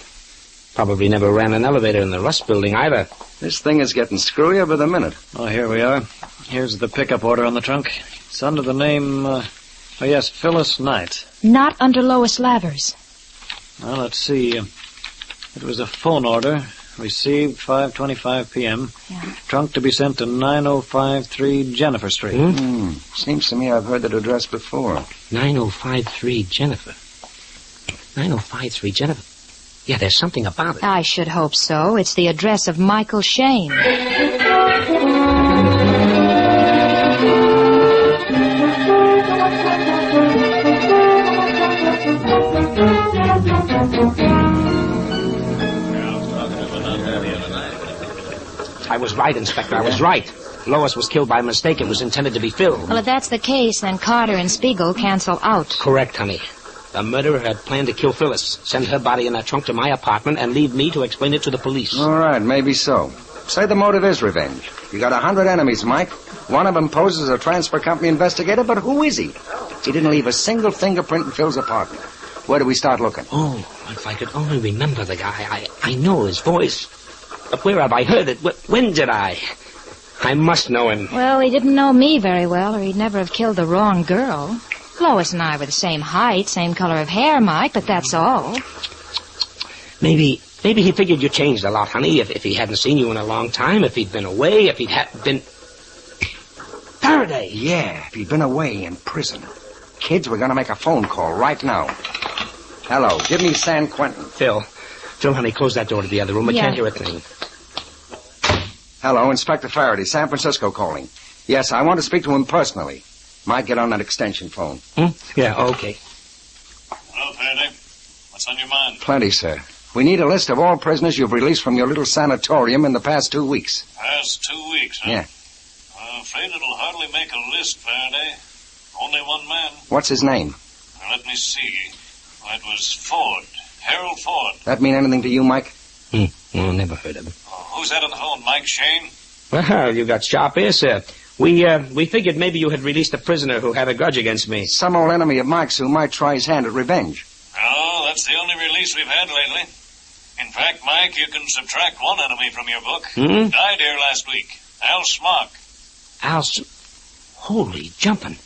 Probably never ran an elevator in the Rust building either. This thing is getting screwier by the minute. Oh, here we are. Here's the pickup order on the trunk. It's under the name, Phyllis Knight. Not under Lois Lavers. Well, let's see. It was a phone order. Received 5:25 p.m. Yeah. Trunk to be sent to 9053 Jennifer Street. Seems to me I've heard that address before. 9053 Jennifer. 9053 Jennifer. Yeah, there's something about it. I should hope so. It's the address of Michael Shayne. I was right, Inspector. I was right. Lois was killed by mistake. It was intended to be Phil. Well, if that's the case, then Carter and Spiegel cancel out. Correct, honey. The murderer had planned to kill Phyllis, send her body in that trunk to my apartment, and leave me to explain it to the police. All right, maybe so. Say the motive is revenge. You got 100 enemies, Mike. One of them poses as a transfer company investigator, but who is he? He didn't leave a single fingerprint in Phil's apartment. Where do we start looking? Oh, if I could only remember the guy. I know his voice. But where have I heard it? When did I? I must know him. Well, he didn't know me very well, or he'd never have killed the wrong girl. Lois and I were the same height, same color of hair, Mike, but that's all. Maybe he figured you changed a lot, honey, if he hadn't seen you in a long time, if he'd been away, if he'd been... Faraday! Yeah, if he'd been away in prison. Kids, we're going to make a phone call right now. Hello, give me San Quentin. Phil, honey, close that door to the other room. I can't hear a thing. Hello, Inspector Faraday, San Francisco calling. Yes, I want to speak to him personally. Might get on that extension phone. Yeah, okay. Hello, Faraday. What's on your mind? Plenty, sir. We need a list of all prisoners you've released from your little sanatorium in the past 2 weeks. Past 2 weeks, huh? Yeah. I'm afraid it'll hardly make a list, Faraday. Only one man. What's his name? Now, let me see. Well, it was Ford. Harold Ford. That mean anything to you, Mike? Well, never heard of him. Oh, who's that on the phone? Mike Shayne? Well, you got sharp ears, sir. We figured maybe you had released a prisoner who had a grudge against me. Some old enemy of Mike's who might try his hand at revenge. No, that's the only release we've had lately. In fact, Mike, you can subtract one enemy from your book. Died here last week. Al Smock. Holy jumping.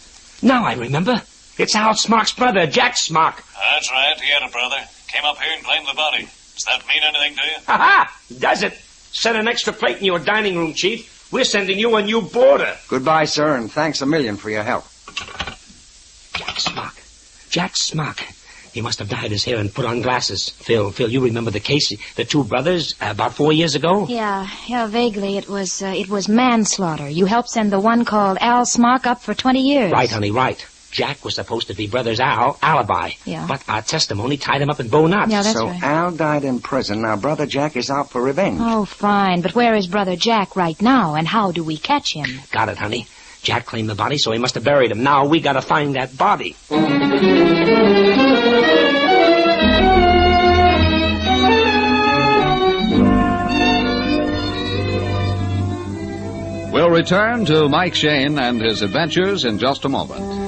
Now I remember. It's Al Smock's brother, Jack Smock. That's right. He had a brother. Came up here and claimed the body. Does that mean anything to you? Ha-ha! Does it? Set an extra plate in your dining room, Chief. We're sending you a new boarder. Goodbye, sir, and thanks a million for your help. Jack Smock. He must have dyed his hair and put on glasses. Phil, you remember the case? The two brothers about 4 years ago? Yeah, vaguely. It was manslaughter. You helped send the one called Al Smock up for 20 years. Right, honey, right. Jack was supposed to be brothers Al, alibi. Yeah. But our testimony tied him up in bow knots. Yeah, that's so right. Al died in prison. Now brother Jack is out for revenge. Oh, fine. But where is brother Jack right now, and how do we catch him? Got it, honey. Jack claimed the body, so he must have buried him. Now we gotta find that body. We'll return to Mike Shayne and his adventures in just a moment.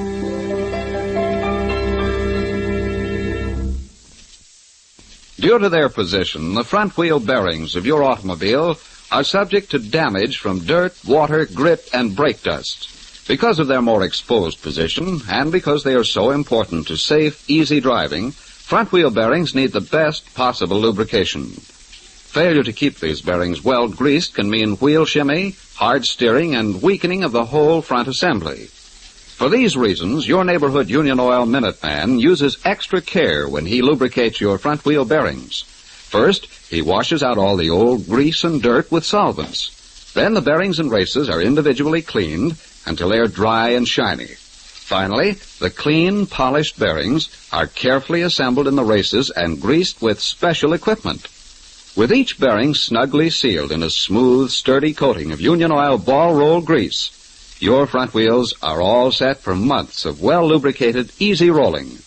Due to their position, the front wheel bearings of your automobile are subject to damage from dirt, water, grit, and brake dust. Because of their more exposed position, and because they are so important to safe, easy driving, front wheel bearings need the best possible lubrication. Failure to keep these bearings well greased can mean wheel shimmy, hard steering, and weakening of the whole front assembly. For these reasons, your neighborhood Union Oil Minuteman uses extra care when he lubricates your front wheel bearings. First, he washes out all the old grease and dirt with solvents. Then the bearings and races are individually cleaned until they are dry and shiny. Finally, the clean, polished bearings are carefully assembled in the races and greased with special equipment. With each bearing snugly sealed in a smooth, sturdy coating of Union Oil ball roll grease, your front wheels are all set for months of well-lubricated, easy rolling.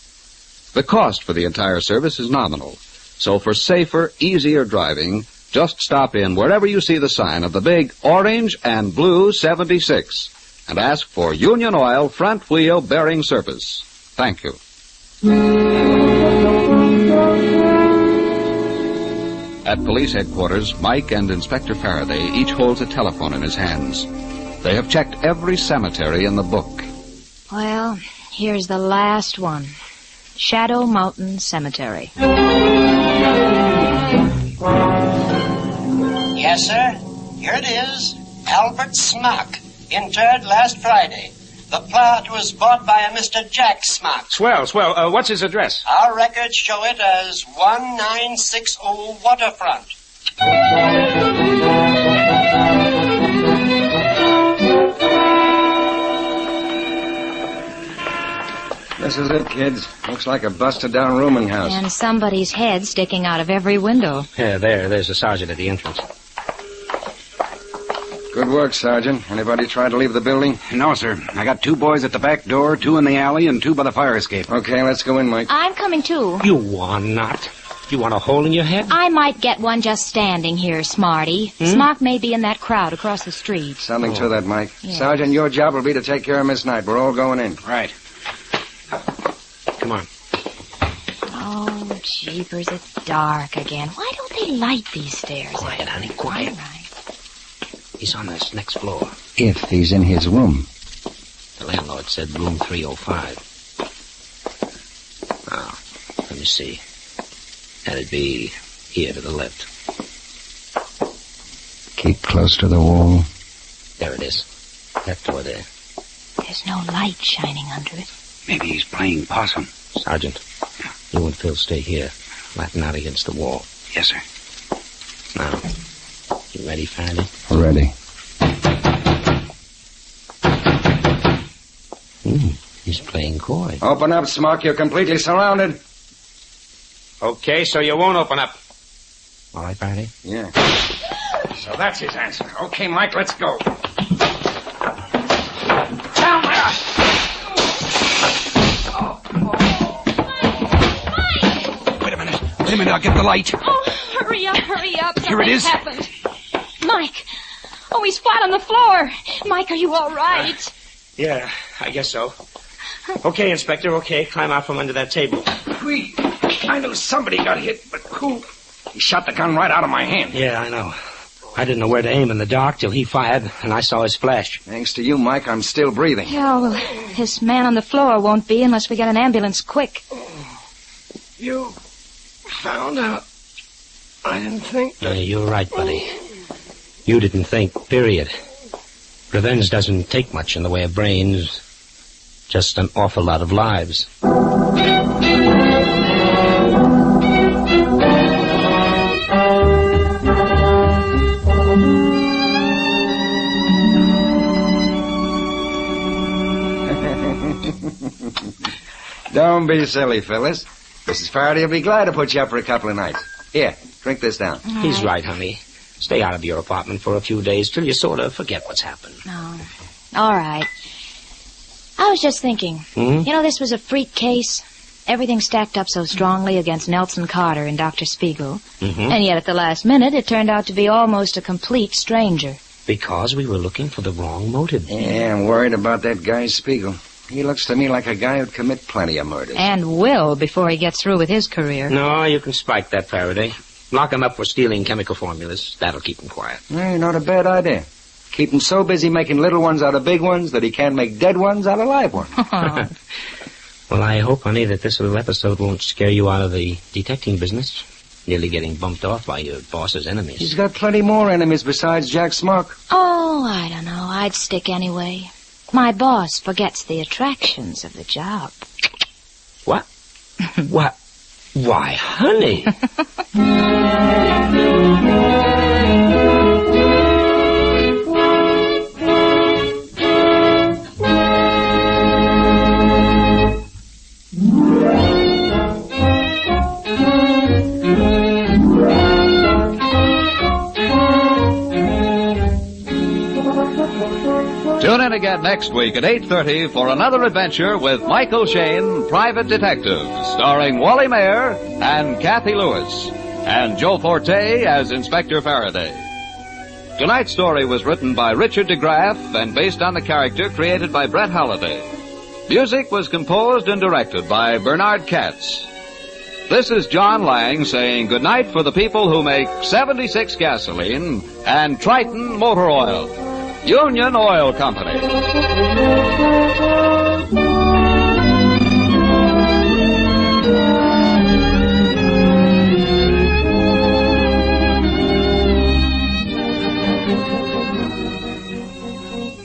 The cost for the entire service is nominal, so for safer, easier driving, just stop in wherever you see the sign of the big orange and blue 76 and ask for Union Oil front wheel bearing service. Thank you. At police headquarters, Mike and Inspector Faraday each holds a telephone in his hands. They have checked every cemetery in the book. Well, here's the last one. Shadow Mountain Cemetery. Yes, sir. Here it is. Albert Smock, interred last Friday. The plot was bought by a Mr. Jack Smock. Swell. What's his address? Our records show it as 1960 Waterfront. This is it, kids. Looks like a busted-down rooming house. And somebody's head sticking out of every window. Yeah, there's the sergeant at the entrance. Good work, Sergeant. Anybody try to leave the building? No, sir. I got 2 boys at the back door, 2 in the alley, and 2 by the fire escape. Okay, let's go in, Mike. I'm coming, too. You want not? You want a hole in your head? I might get one just standing here, Smarty. Smock may be in that crowd across the street. Something to that, Mike. Yes. Sergeant, your job will be to take care of Miss Knight. We're all going in. Right. Come on. Oh, jeepers, it's dark again. Why don't they light these stairs. Quiet, honey, quiet. All right. He's on this next floor. If he's in his room. The landlord said room 305. Now, let me see. That'd be here to the left. Keep close to the wall. There it is. That door there. There's no light shining under it. Maybe he's playing possum. Sergeant, you and Phil stay here, flatten out against the wall. Yes, sir. Now, you ready, Faraday? Ready. He's playing coy. Open up, Smock. You're completely surrounded. Okay, so you won't open up. All right, Faraday? Yeah. So that's his answer. Okay, Mike, let's go. Down there! Wait a minute, I'll get the light. Oh, hurry up. Here it is. Happened. Mike. Oh, he's flat on the floor. Mike, are you all right? Yeah, I guess so. Okay, Inspector, okay. Climb out from under that table. I knew somebody got hit, but who? He shot the gun right out of my hand. Yeah, I know. I didn't know where to aim in the dark till he fired, and I saw his flash. Thanks to you, Mike, I'm still breathing. Yeah, well, this man on the floor won't be unless we get an ambulance quick. You found out. I didn't think. You're right, buddy. You didn't think, period. Revenge doesn't take much in the way of brains. Just an awful lot of lives. Don't be silly, Phyllis. Mrs. Faraday will be glad to put you up for a couple of nights. Here, drink this down. He's right, honey. Stay out of your apartment for a few days till you sort of forget what's happened. No. All right. I was just thinking. You know, this was a freak case. Everything stacked up so strongly against Nelson Carter and Dr. Spiegel. And yet at the last minute, it turned out to be almost a complete stranger. Because we were looking for the wrong motive. Yeah, I'm worried about that guy Spiegel. He looks to me like a guy who'd commit plenty of murders. And will before he gets through with his career. No, you can spike that, Faraday. Lock him up for stealing chemical formulas. That'll keep him quiet. Hey, not a bad idea. Keep him so busy making little ones out of big ones that he can't make dead ones out of live ones. Well, I hope, honey, that this little episode won't scare you out of the detecting business. Nearly getting bumped off by your boss's enemies. He's got plenty more enemies besides Jack Smock. Oh, I don't know. I'd stick anyway. My boss forgets the attractions of the job. What? What? Why, honey. Tune in again next week at 8:30 for another adventure with Michael Shayne, Private Detective, starring Wally Mayer and Kathy Lewis, and Joe Forte as Inspector Faraday. Tonight's story was written by Richard DeGraff and based on the character created by Brett Halliday. Music was composed and directed by Bernard Katz. This is John Lang saying goodnight for the people who make 76 gasoline and Triton Motor Oil. Union Oil Company.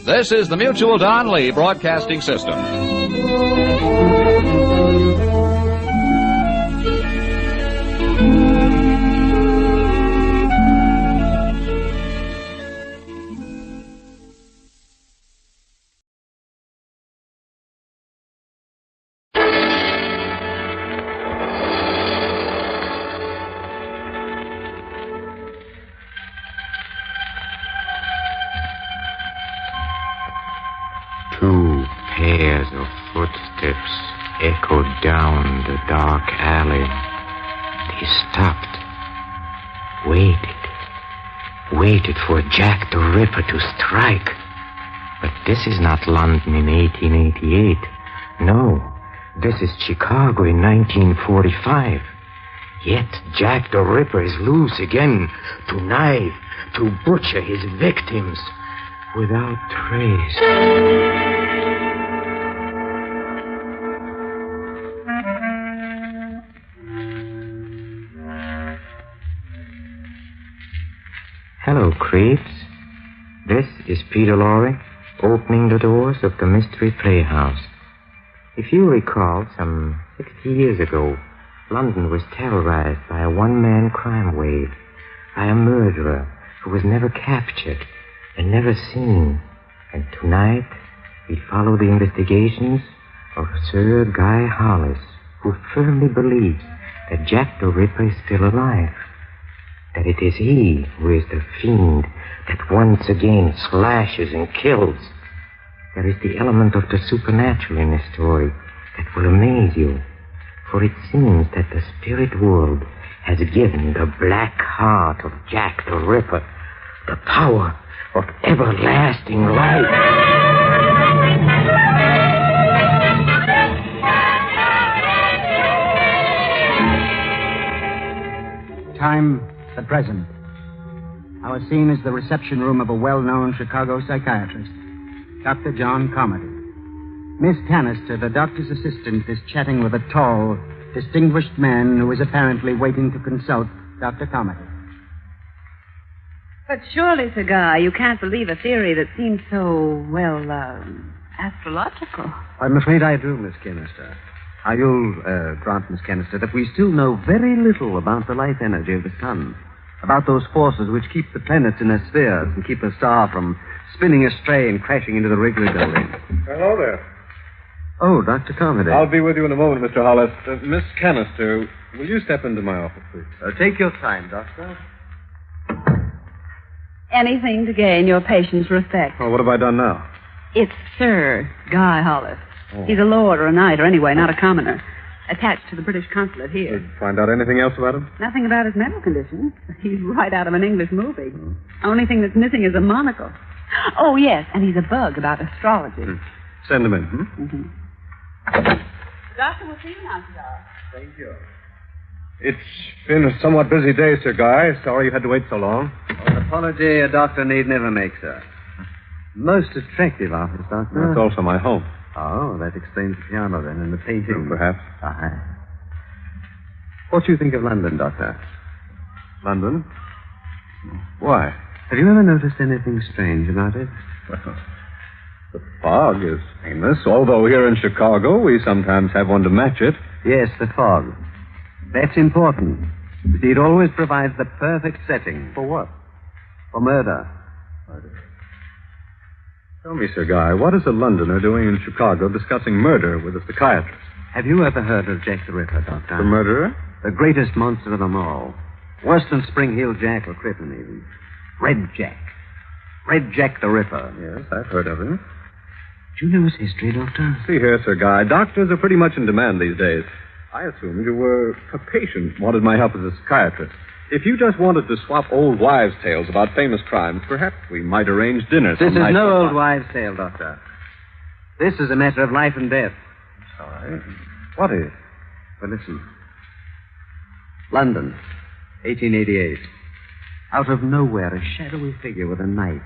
This is the Mutual Don Lee Broadcasting System. Two pairs of footsteps echoed down the dark alley. They stopped, waited for Jack the Ripper to strike. But this is not London in 1888. No, this is Chicago in 1945. Yet Jack the Ripper is loose again to knife, to butcher his victims without trace. Hello, creeps. This is Peter Lorre, opening the doors of the Mystery Playhouse. If you recall, some 60 years ago, London was terrorized by a one-man crime wave, by a murderer who was never captured and never seen. And tonight, we follow the investigations of Sir Guy Hollis, who firmly believes that Jack the Ripper is still alive. That it is he who is the fiend that once again slashes and kills. There is the element of the supernatural in this story that will amaze you. For it seems that the spirit world has given the black heart of Jack the Ripper the power of everlasting life. Time, the present. Our scene is the reception room of a well-known Chicago psychiatrist, Dr. John Carmody. Miss Canister, the doctor's assistant, is chatting with a tall, distinguished man who is apparently waiting to consult Dr. Carmody. But surely, Sir Guy, you can't believe a theory that seems so, well, astrological. I'm afraid I do, Miss Canister. I will grant, Miss Canister, that we still know very little about the life energy of the sun, about those forces which keep the planets in their spheres and keep the star from spinning astray and crashing into the Wrigley building. Hello there. Oh, Dr. Carmody. I'll be with you in a moment, Mr. Hollis. Miss Canister, will you step into my office, please? Take your time, Doctor. Anything to gain your patient's respect. Well, what have I done now? It's Sir Guy Hollis. Oh. He's a lord or a knight, or anyway, not a commoner. Attached to the British consulate here. Did you find out anything else about him? Nothing about his medical condition. He's right out of an English movie. Only thing that's missing is a monocle. Oh, yes, and he's a bug about astrology. Send him in. Mm-hmm. Doctor, we'll see you now, sir. Thank you. It's been a somewhat busy day, Sir Guy. Sorry you had to wait so long. An apology a doctor need never make, sir. Most attractive office, Doctor. That's also my home. Oh, that explains the piano, then, and the painting. Perhaps. What do you think of London, Doctor? London? Why? Have you ever noticed anything strange about it? Well, the fog is famous, although here in Chicago we sometimes have one to match it. Yes, the fog. That's important. You see, it always provides the perfect setting. For what? For murder. Tell me, Sir Guy, what is a Londoner doing in Chicago discussing murder with a psychiatrist? Have you ever heard of Jack the Ripper, Doctor? The murderer? The greatest monster of them all. Worse than Spring Hill Jack or Crippen, even. Red Jack. Red Jack the Ripper. Yes, I've heard of him. Do you know his history, Doctor? See here, Sir Guy, doctors are pretty much in demand these days. I assumed you were a patient, wanted my help as a psychiatrist. If you just wanted to swap old wives' tales about famous crimes, perhaps we might arrange dinner. This is no old wives' tale, Doctor. This is a matter of life and death. Sorry. What is? Well, listen. London, 1888. Out of nowhere, a shadowy figure with a knife,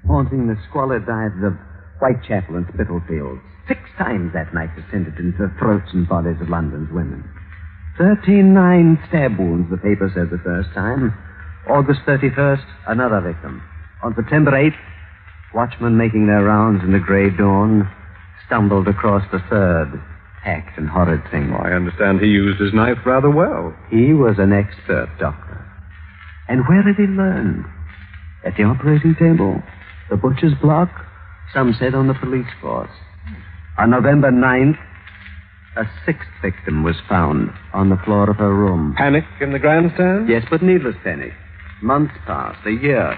haunting the squalid dives of Whitechapel and Spitalfields. 6 times that knife descended into the throats and bodies of London's women. 39 stab wounds, the paper said the first time. August 31st, another victim. On September 8th, watchmen making their rounds in the grey dawn stumbled across the third hacked and horrid thing. Well, I understand he used his knife rather well. He was an expert, Doctor. And where had he learned? At the operating table? The butcher's block? Some said on the police force. On November 9th, a 6th victim was found on the floor of her room. Panic in the grandstand? Yes, but needless panic. Months passed, a year.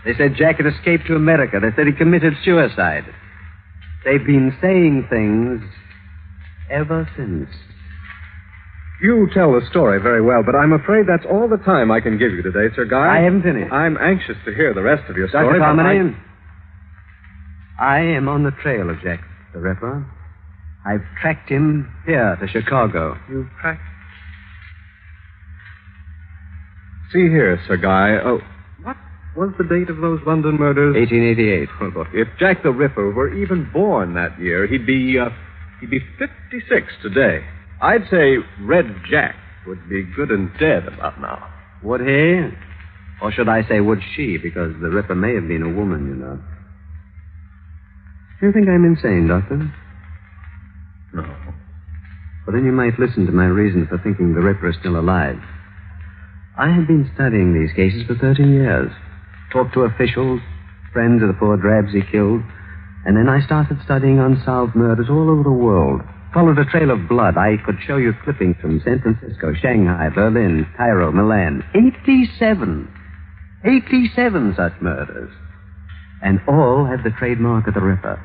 They said Jack had escaped to America. They said he committed suicide. They've been saying things ever since. You tell the story very well, but I'm afraid that's all the time I can give you today, Sir Guy. I haven't finished. I'm anxious to hear the rest of your story. Dr. Carmody, I am on the trail of Jack the Ripper. I've tracked him here to Chicago. You've tracked? See here, Sir Guy. Oh, what was the date of those London murders? 1888. Well, look, if Jack the Ripper were even born that year, he'd be 56 today. I'd say Red Jack would be good and dead about now. Would he? Or should I say, would she? Because the Ripper may have been a woman, you know. Do you think I'm insane, Doctor? No. Well, then you might listen to my reason for thinking the Ripper is still alive. I have been studying these cases for 13 years. Talked to officials, friends of the poor drabs he killed, and then I started studying unsolved murders all over the world. Followed a trail of blood. I could show you clippings from San Francisco, Shanghai, Berlin, Cairo, Milan. 87 such murders. And all have the trademark of the Ripper.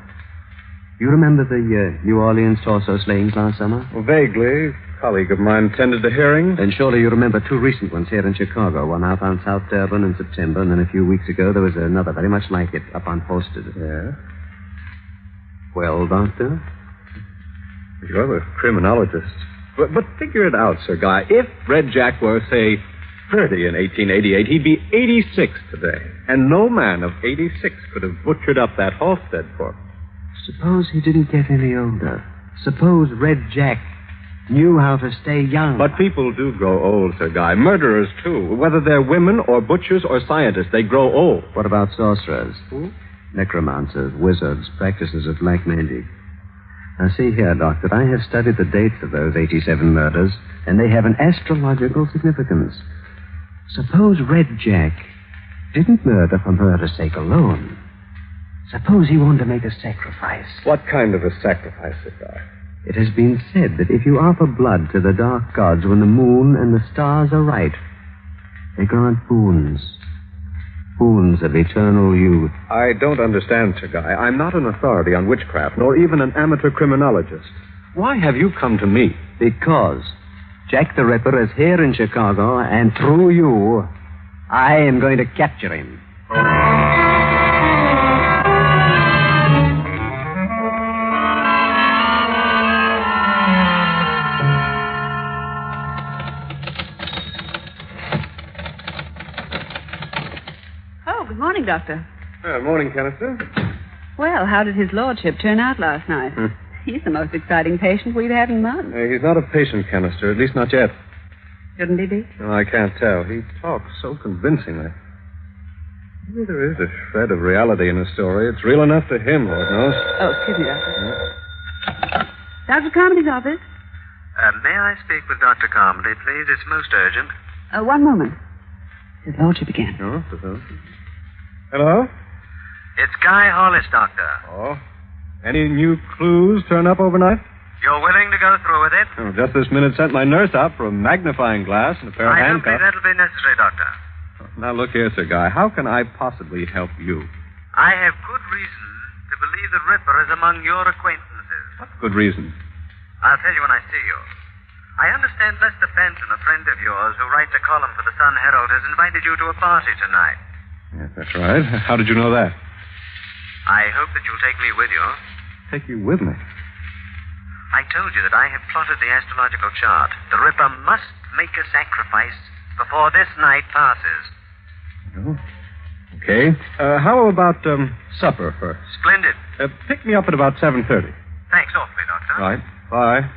You remember the New Orleans torso slayings last summer? Well, vaguely. A colleague of mine attended the hearing. Then surely you remember two recent ones here in Chicago. One out on South Durban in September, and then a few weeks ago there was another very much like it up on Posted. Yeah? Well, Doctor? You're the criminologist. But figure it out, Sir Guy. If Red Jack were, say, 30 in 1888, he'd be 86 today. And no man of 86 could have butchered up that Halstead corpse. Suppose he didn't get any older. Suppose Red Jack knew how to stay young. But people do grow old, Sir Guy. Murderers, too. Whether they're women or butchers or scientists, they grow old. What about sorcerers? Who? Necromancers, wizards, practitioners of black magic. Now, see here, Doctor, I have studied the dates of those 87 murders, and they have an astrological significance. Suppose Red Jack didn't murder for murder's sake alone. Suppose he wanted to make a sacrifice. What kind of a sacrifice, Sir Guy? It has been said that if you offer blood to the dark gods when the moon and the stars are right, they grant boons. Boons of eternal youth. I don't understand, Sir Guy. I'm not an authority on witchcraft, nor even an amateur criminologist. Why have you come to me? Because Jack the Ripper is here in Chicago, and through you, I am going to capture him. Good morning, Doctor. Morning, Canister. Well, how did his lordship turn out last night? He's the most exciting patient we've had in months. He's not a patient, Canister, at least not yet. Shouldn't he be? No, I can't tell. He talks so convincingly. Maybe there is a shred of reality in his story. It's real enough to him, Lord knows. Oh, excuse me, Doctor. Dr. Carmody's office? May I speak with Dr. Carmody, please? It's most urgent. One moment. His lordship again. Oh, hello? It's Guy Hollis, Doctor. Oh. Any new clues turn up overnight? You're willing to go through with it? Oh, just this minute sent my nurse out for a magnifying glass and a pair of I don't handcuffs. think that'll be necessary, Doctor. Now, look here, Sir Guy. How can I possibly help you? I have good reason to believe the Ripper is among your acquaintances. What good reason? I'll tell you when I see you. I understand Lester Benson, a friend of yours who writes a column for the Sun Herald, has invited you to a party tonight. Yes, that's right. How did you know that? I hope that you'll take me with you. Take you with me? I told you that I have plotted the astrological chart. The Ripper must make a sacrifice before this night passes. Oh. Okay. How about supper first? Splendid. Pick me up at about 7:30. Thanks awfully, Doctor. Right. Bye.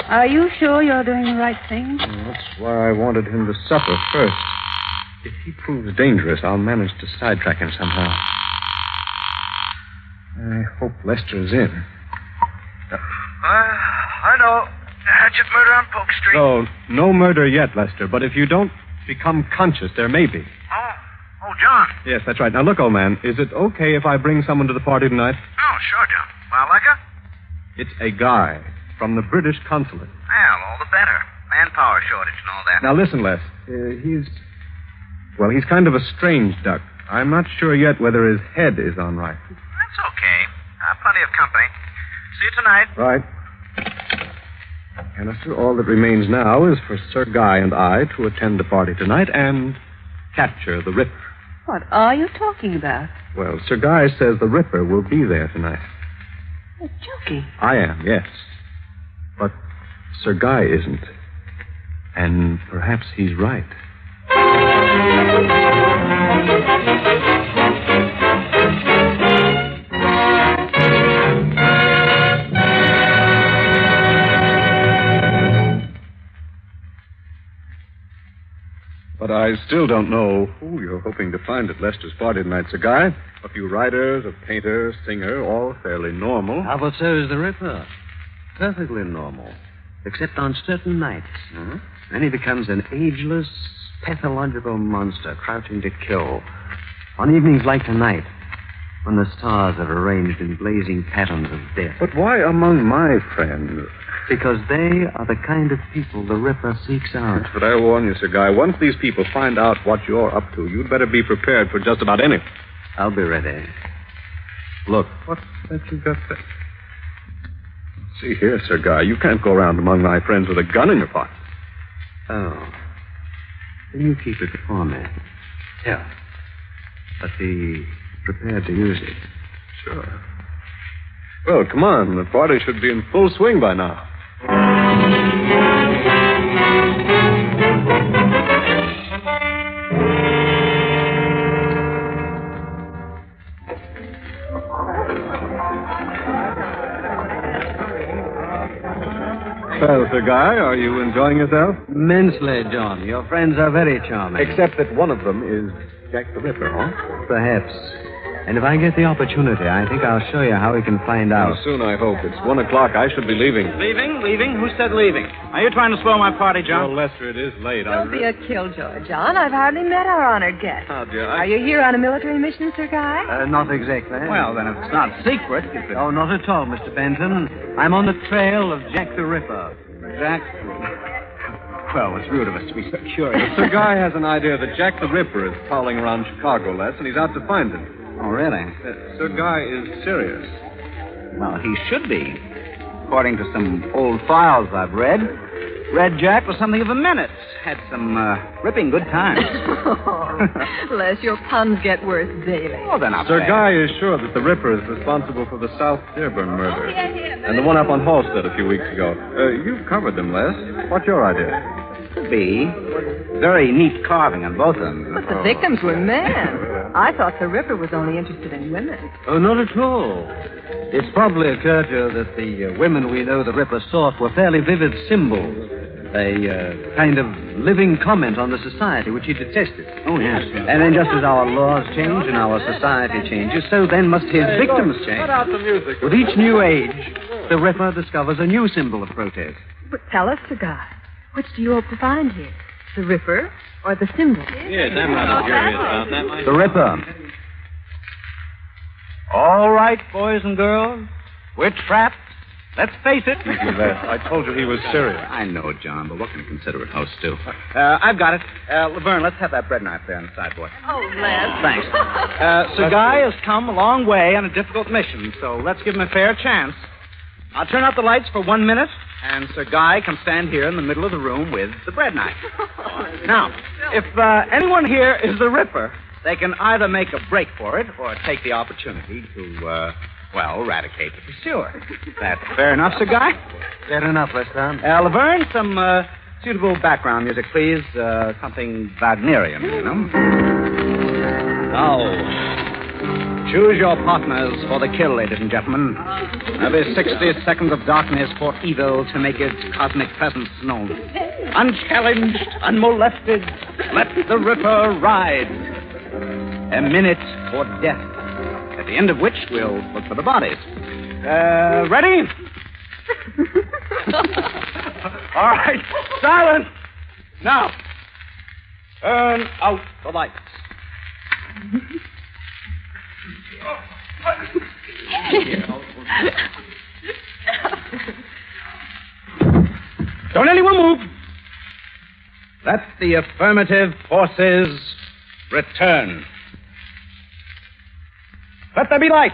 Are you sure you're doing the right thing? That's why I wanted him to supper first. If he proves dangerous, I'll manage to sidetrack him somehow. I hope Lester's in. I know. Hatchet murder on Polk Street. No murder yet, Lester. But if you don't become conscious, there may be. Oh, John. Yes, that's right. Now, look, old man, is it okay if I bring someone to the party tonight? Oh, sure, John. Well, like her? It's a guy from the British consulate. Well, all the better. Manpower shortage and all that. Now, listen, Les. He's kind of a strange duck. I'm not sure yet whether his head is on right. That's okay. Plenty of company. See you tonight. Right. Canister, all that remains now is for Sir Guy and I to attend the party tonight and capture the Ripper. What are you talking about? Well, Sir Guy says the Ripper will be there tonight. You're joking. I am, yes. But Sir Guy isn't. And perhaps he's right. But I still don't know who you're hoping to find at Lester's party tonight, Sir Guy. A few writers, a painter, singer, all fairly normal. How about so is the Ripper? Perfectly normal. Except on certain nights. Mm-hmm. Then he becomes an ageless, pathological monster crouching to kill. On evenings like tonight, when the stars are arranged in blazing patterns of death. But why among my friends? Because they are the kind of people the Ripper seeks out. But I warn you, Sir Guy, once these people find out what you're up to, you'd better be prepared for just about anything. I'll be ready. Look, what's that you got there? See here, Sir Guy, you can't go around among my friends with a gun in your pocket. Oh. Then you keep it for me. Yeah. But be prepared to use it. Sure. Well, come on. The party should be in full swing by now. Well, Sir Guy, are you enjoying yourself? Immensely, John. Your friends are very charming. Except that one of them is Jack the Ripper, huh? Perhaps. And if I get the opportunity, I think I'll show you how we can find out. Soon, I hope. It's 1 o'clock. I should be leaving. Leaving? Who said leaving? Are you trying to spoil my party, John? Well, Lester, it is late. Don't be a killjoy, John. I've hardly met our honored guest. Oh, dear. Are you here on a military mission, Sir Guy? Not exactly. Well, then if it's not secret, you could... Oh, not at all, Mr. Benton. I'm on the trail of Jack the Ripper. Jack? Well, it's rude of us to be so curious. Sir Guy has an idea that Jack the Ripper is prowling around Chicago, Les, and he's out to find him. Oh, really? Sir Guy is serious. Well, he should be. According to some old files I've read, Red Jack was something of a menace. Had some ripping good times. Les, your puns get worse daily. Oh, they're not Sir bad. Guy is sure that the Ripper is responsible for the South Dearborn murder. And the one up on Halstead a few weeks ago. You've covered them, Les. What's your idea? Could be. Very neat carving on both of them. But the victims were men. I thought the Ripper was only interested in women. Oh, not at all. It's probably occurred to you that the women we know the Ripper sought were fairly vivid symbols. A kind of living comment on the society which he detested. Oh, yes. And then just as our laws change and our society changes, so then must his victims change. Cut out the music. With each new age, the Ripper discovers a new symbol of protest. But tell us, Sir Guy, which do you hope to find here? The Ripper or the symbol? Yes, I'm rather curious about that myself. The Ripper. All right, boys and girls. We're trapped. Let's face it. I told you he was serious. I know, John, but what can a considerate host do? I've got it. Laverne, let's have that bread knife there on the sideboard. Oh, Les. Thanks. Sir Guy has come a long way on a difficult mission, so let's give him a fair chance. I'll turn out the lights for 1 minute, and Sir Guy can stand here in the middle of the room with the bread knife. Now, if anyone here is the Ripper, they can either make a break for it or take the opportunity to, eradicate the pursuer. That's fair enough, Sir Guy? Fair enough, Lester. Laverne, some suitable background music, please. Something Wagnerian, you know. Now, choose your partners for the kill, ladies and gentlemen. There'll be 60 seconds of darkness for evil to make its cosmic presence known. Unchallenged, unmolested, let the Ripper ride. A minute for death, at the end of which we'll look for the bodies. Ready? All right, silence. Now, turn out the lights. Don't anyone move. Let the affirmative forces return. Let there be light.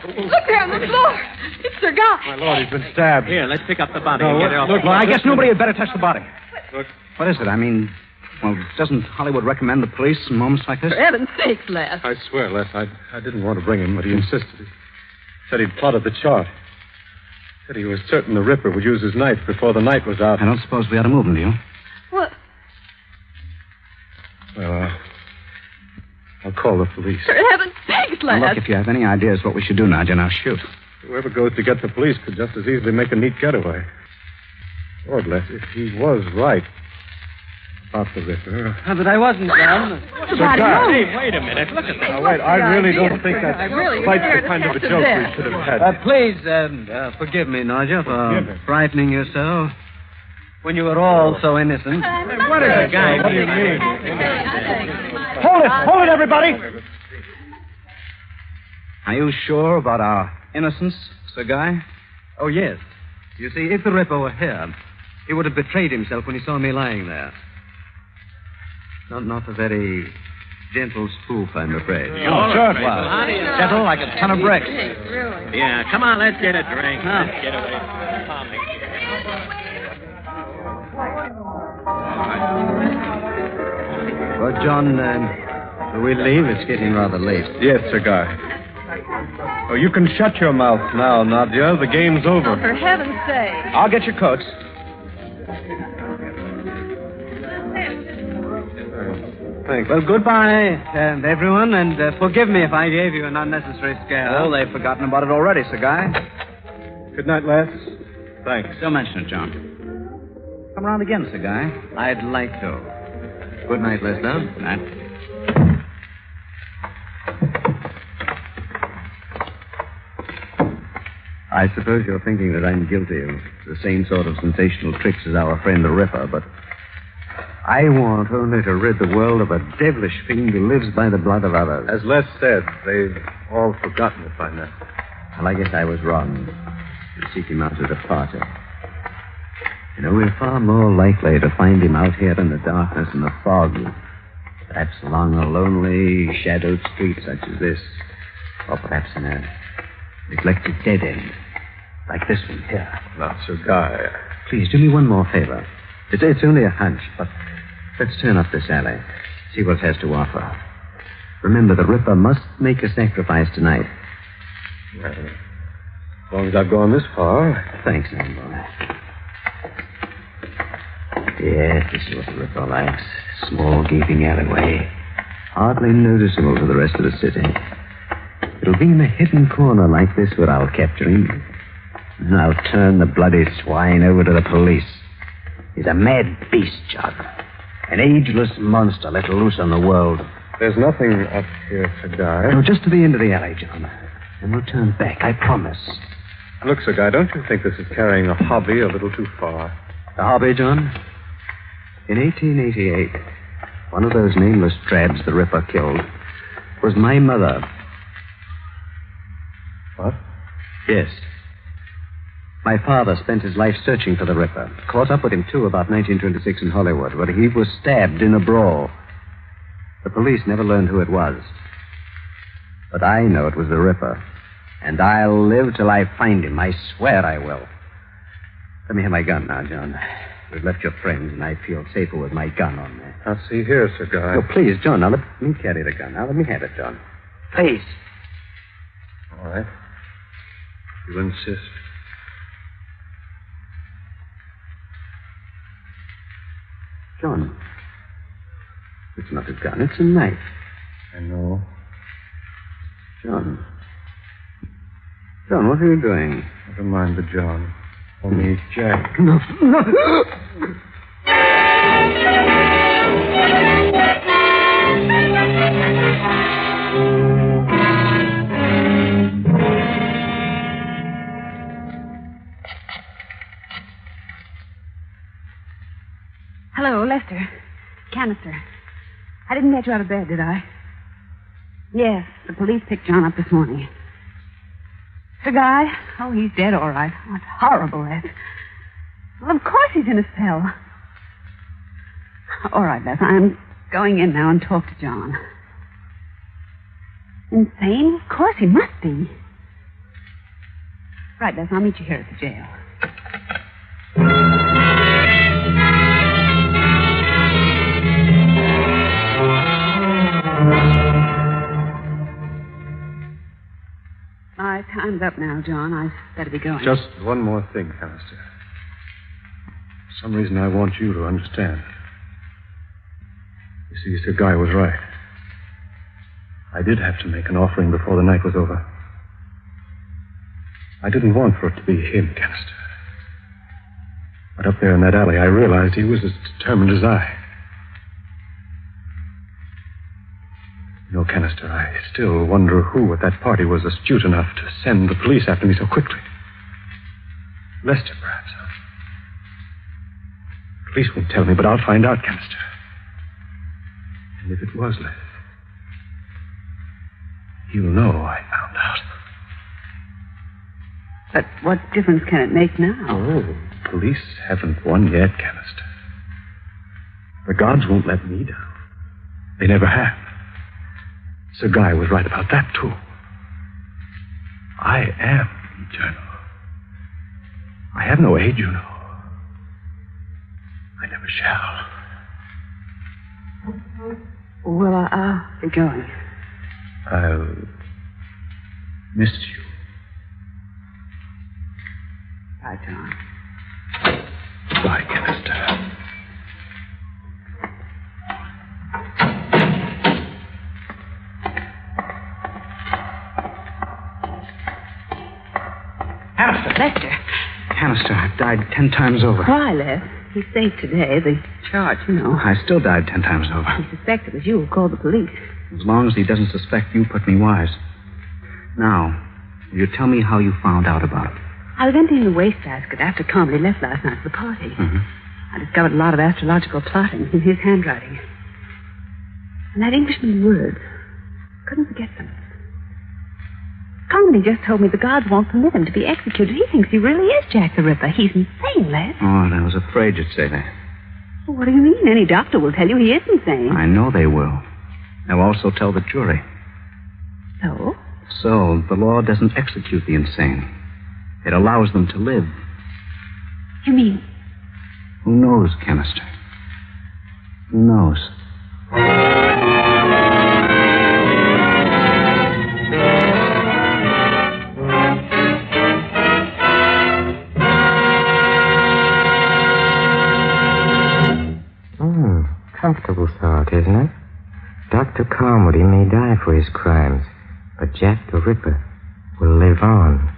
Look there on the floor. It's Sir Guy. My Lord, he's been stabbed. Here, let's pick up the body No, and get it off. look, Well, I guess nobody had better touch the body. Look. What is it? I mean, well, doesn't Hollywood recommend the police in moments like this? For heaven's sakes, Les. I swear, Les, I didn't want to bring him, but he insisted. He said he'd plotted the chart. Said he was certain the Ripper would use his knife before the night was out. I don't suppose we ought to move him, do you? What? Well, I'll call the police. For heaven's sakes, Now, lad. look, if you have any ideas what we should do, Nadja, now shoot. Whoever goes to get the police could just as easily make a neat getaway. Lord, Les, if he was right about the Ripper... But I wasn't, John. Hey, wait a minute. Look at that. Now, wait, I really don't think that's quite the kind of a joke we should have had. Please, forgive me, Nadja, for frightening you so. When you were all so innocent. What is it, guy? What do you mean? Hold it, everybody! Are you sure about our innocence, Sir Guy? Oh, yes. You see, if the Ripper were here, he would have betrayed himself when he saw me lying there. Not a very gentle spoof, I'm afraid. Oh, sure it was. Gentle like a ton of bricks. Yeah, come on, let's get a drink. Let's get away. Well, John, will we leave? It's getting rather late. Yes, Sir Guy. Oh, you can shut your mouth now, Nadia. The game's over. Oh, for heaven's sake. I'll get your coats. Thanks. Well, goodbye, everyone, and forgive me if I gave you an unnecessary scare. Oh, they've forgotten about it already, Sir Guy. Good night, Les. Thanks. Don't mention it, John. Come around again, Sir Guy. I'd like to. Good night, Lester. Good night. I suppose you're thinking that I'm guilty of the same sort of sensational tricks as our friend the Ripper, but I want only to rid the world of a devilish fiend who lives by the blood of others. As Les said, they've all forgotten it by now. Well, I guess I was wrong to seek him out at a party. You know, we're far more likely to find him out here in the darkness and the fog, perhaps along a lonely, shadowed street such as this, or perhaps in a neglected dead end, like this one here. Now, Sir Guy. Please, do me one more favor. It's only a hunch, but let's turn up this alley, see what it has to offer. Remember, the Ripper must make a sacrifice tonight. Well, as long as I've gone this far. Thanks, old boy. Yes, this is what the Ripper likes. Small, gaping alleyway. Hardly noticeable to the rest of the city. It'll be in a hidden corner like this where I'll capture him. And I'll turn the bloody swine over to the police. He's a mad beast, John. An ageless monster let loose on the world. There's nothing up here, Sir Guy. No, just to the end of the alley, John. And we'll turn back, I promise. Look, Sir Guy, don't you think this is carrying a hobby a little too far? The hobby, John? In 1888, one of those nameless drabs the Ripper killed was my mother. What? Yes. My father spent his life searching for the Ripper. Caught up with him, too, about 1926 in Hollywood, where he was stabbed in a brawl. The police never learned who it was. But I know it was the Ripper. And I'll live till I find him. I swear I will. Let me have my gun now, John. We've left your friends, and I feel safer with my gun on me. Now, see here, Sir Guy. Oh, please, John, now let me carry the gun. Now, let me have it, John. Please. All right. You insist. John, it's not a gun, it's a knife. I know. John, what are you doing? Never mind the John. Only Jack. No. Hello, Lester. Canister. I didn't get you out of bed, did I? Yes, the police picked John up this morning. The guy? Oh, he's dead, all right. Oh, it's horrible, that. Well, of course he's in a cell. All right, Les, I'm going in now and talk to John. Insane? Of course he must be. Right, Les, I'll meet you here at the jail. Night. Time's up now, John. I'd better be going. Just one more thing, Canister. For some reason, I want you to understand. You see, Sir Guy was right. I did have to make an offering before the night was over. I didn't want for it to be him, Canister. But up there in that alley, I realized he was as determined as I. You know, Canister, I still wonder who at that party was astute enough to send the police after me so quickly. Lester, perhaps. Huh? Police won't tell me, but I'll find out, Canister. And if it was Lester, he'll know I found out. But what difference can it make now? Oh, police haven't won yet, Canister. The gods won't let me down. They never have. Sir Guy was right about that, too. I am eternal. I have no age, you know. I never shall. Well, I'll be going. I'll miss you. Bye, John. Bye, Canister. Lester. Canister, I've died 10 times over. Why, Les? He's safe today. The charge, you know. I still died 10 times over. He suspects it was you who called the police. As long as he doesn't suspect you put me wise. Now, will you tell me how you found out about it? I was emptying the wastebasket after Comedy left last night for the party. Mm-hmm. I discovered a lot of astrological plotting in his handwriting. And that Englishman's words. Couldn't forget them. Comedy just told me the gods won't permit him to be executed. He thinks he really is Jack the Ripper. He's insane, Les. Oh, I was afraid you'd say that. Well, what do you mean? Any doctor will tell you he is insane. I know they will. They'll also tell the jury. So? So, the law doesn't execute the insane. It allows them to live. You mean? Who knows, Canister? Who knows? Comfortable thought, isn't it? Dr. Carmody may die for his crimes, but Jack the Ripper will live on.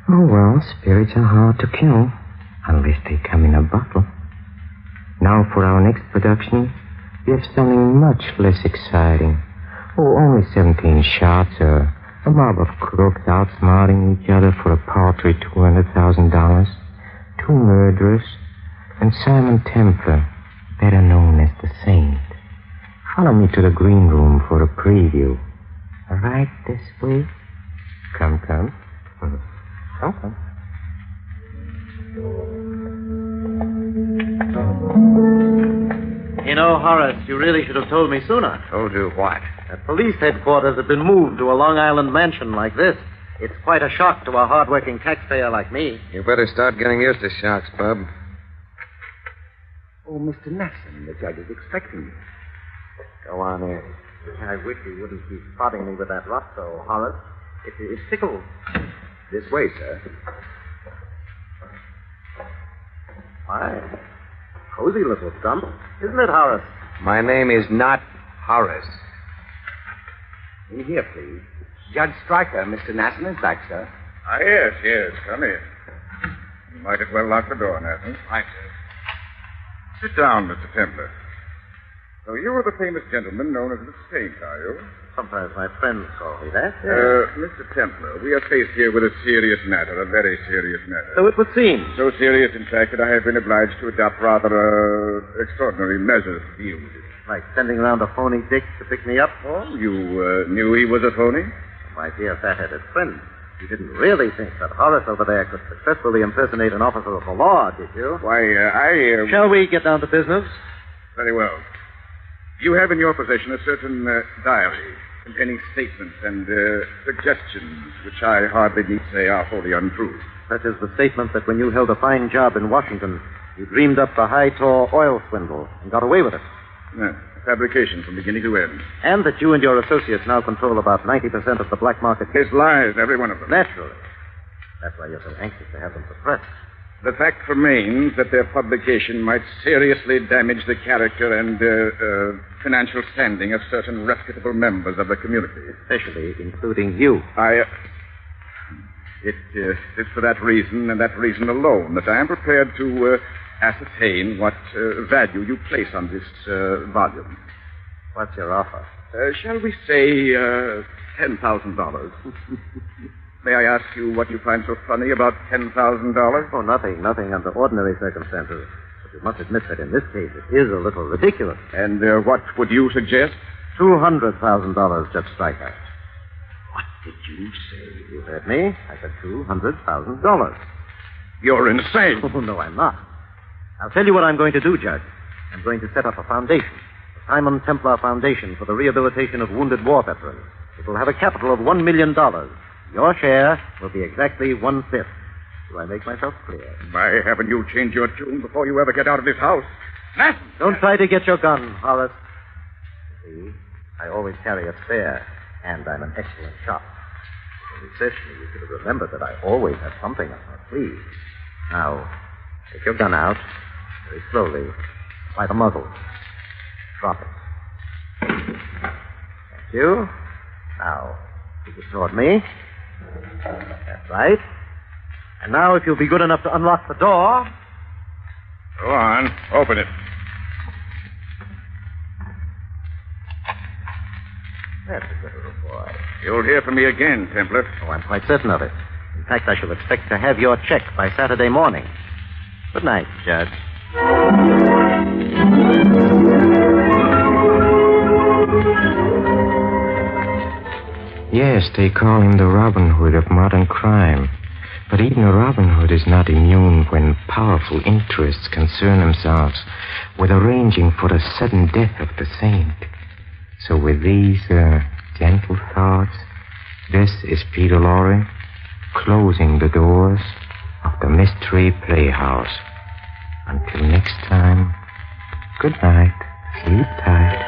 Oh, well, spirits are hard to kill, unless they come in a bottle. Now for our next production, we have something much less exciting. Oh, only 17 shots, a mob of crooks outsmarting each other for a paltry $200,000, 2 murderers, and Simon Templar, better known as the Saint. Follow me to the green room for a preview. Right this way. Come. Come. You know, Horace, you really should have told me sooner. Told you what? That police headquarters have been moved to a Long Island mansion like this. It's quite a shock to a hard-working taxpayer like me. You better start getting used to shocks, bub. Oh, Mr. Natson, the judge is expecting you. Go on in. I wish he wouldn't keep prodding me with that rough, though, Horace. It tickles. This way, sir. Why, cozy little stump, isn't it, Horace? My name is not Horace. In here, please. Judge Stryker, Mr. Natson is back, sir. Ah, yes. Come in. You might as well lock the door, Natson. Right, sir. Sit down, Mr. Templar. So you are the famous gentleman known as the Saint, are you? Sometimes my friends call me that. Mr. Templar, we are faced here with a serious matter, a very serious matter. So it would seem. So serious, in fact, that I have been obliged to adopt rather extraordinary measures to deal with it. Like sending around a phony dick to pick me up? Oh, you knew he was a phony? My dear fat-headed friend, you didn't really think that Horace over there could successfully impersonate an officer of the law, did you? Why, Shall we get down to business? Very well. You have in your possession a certain diary containing statements and suggestions which I hardly need say are wholly untrue. Such as the statement that when you held a fine job in Washington, you dreamed up the high-THOR oil swindle and got away with it. Fabrication from beginning to end. And that you and your associates now control about 90% of the black market. His lies, every one of them. Naturally. That's why you're so anxious to have them suppressed. The fact remains that their publication might seriously damage the character and financial standing of certain reputable members of the community. Especially including you. It's for that reason and that reason alone that I am prepared to ascertain what value you place on this volume. What's your offer? Shall we say $10,000? May I ask you what you find so funny about $10,000? Oh, nothing under ordinary circumstances. But you must admit that in this case it is a little ridiculous. And what would you suggest? $200,000, Judge Stryker. What did you say? You heard me. I said $200,000. You're insane. Oh, no, I'm not. I'll tell you what I'm going to do, Judge. I'm going to set up a foundation, the Simon Templar Foundation for the Rehabilitation of Wounded War Veterans. It will have a capital of $1 million. Your share will be exactly 1/5. Do I make myself clear? Why haven't you changed your tune before you ever get out of this house? Don't try to get your gun, Horace. You see, I always carry a spare, and I'm an excellent shot. If you resist me, you should have remembered that I always have something up my sleeve. Now, take your gun out, very slowly, by the muzzle. Drop it. Thank you. Now, keep it toward me. That's right. And now, if you'll be good enough to unlock the door. Go on. Open it. That's a good little boy. You'll hear from me again, Templar. Oh, I'm quite certain of it. In fact, I shall expect to have your check by Saturday morning. Good night, Judge. Yes, they call him the Robin Hood of modern crime. But even a Robin Hood is not immune when powerful interests concern themselves with arranging for the sudden death of the saint. So with these gentle thoughts, this is Peter Lorre closing the doors of the Mystery Playhouse. Until next time, good night. Sleep tight.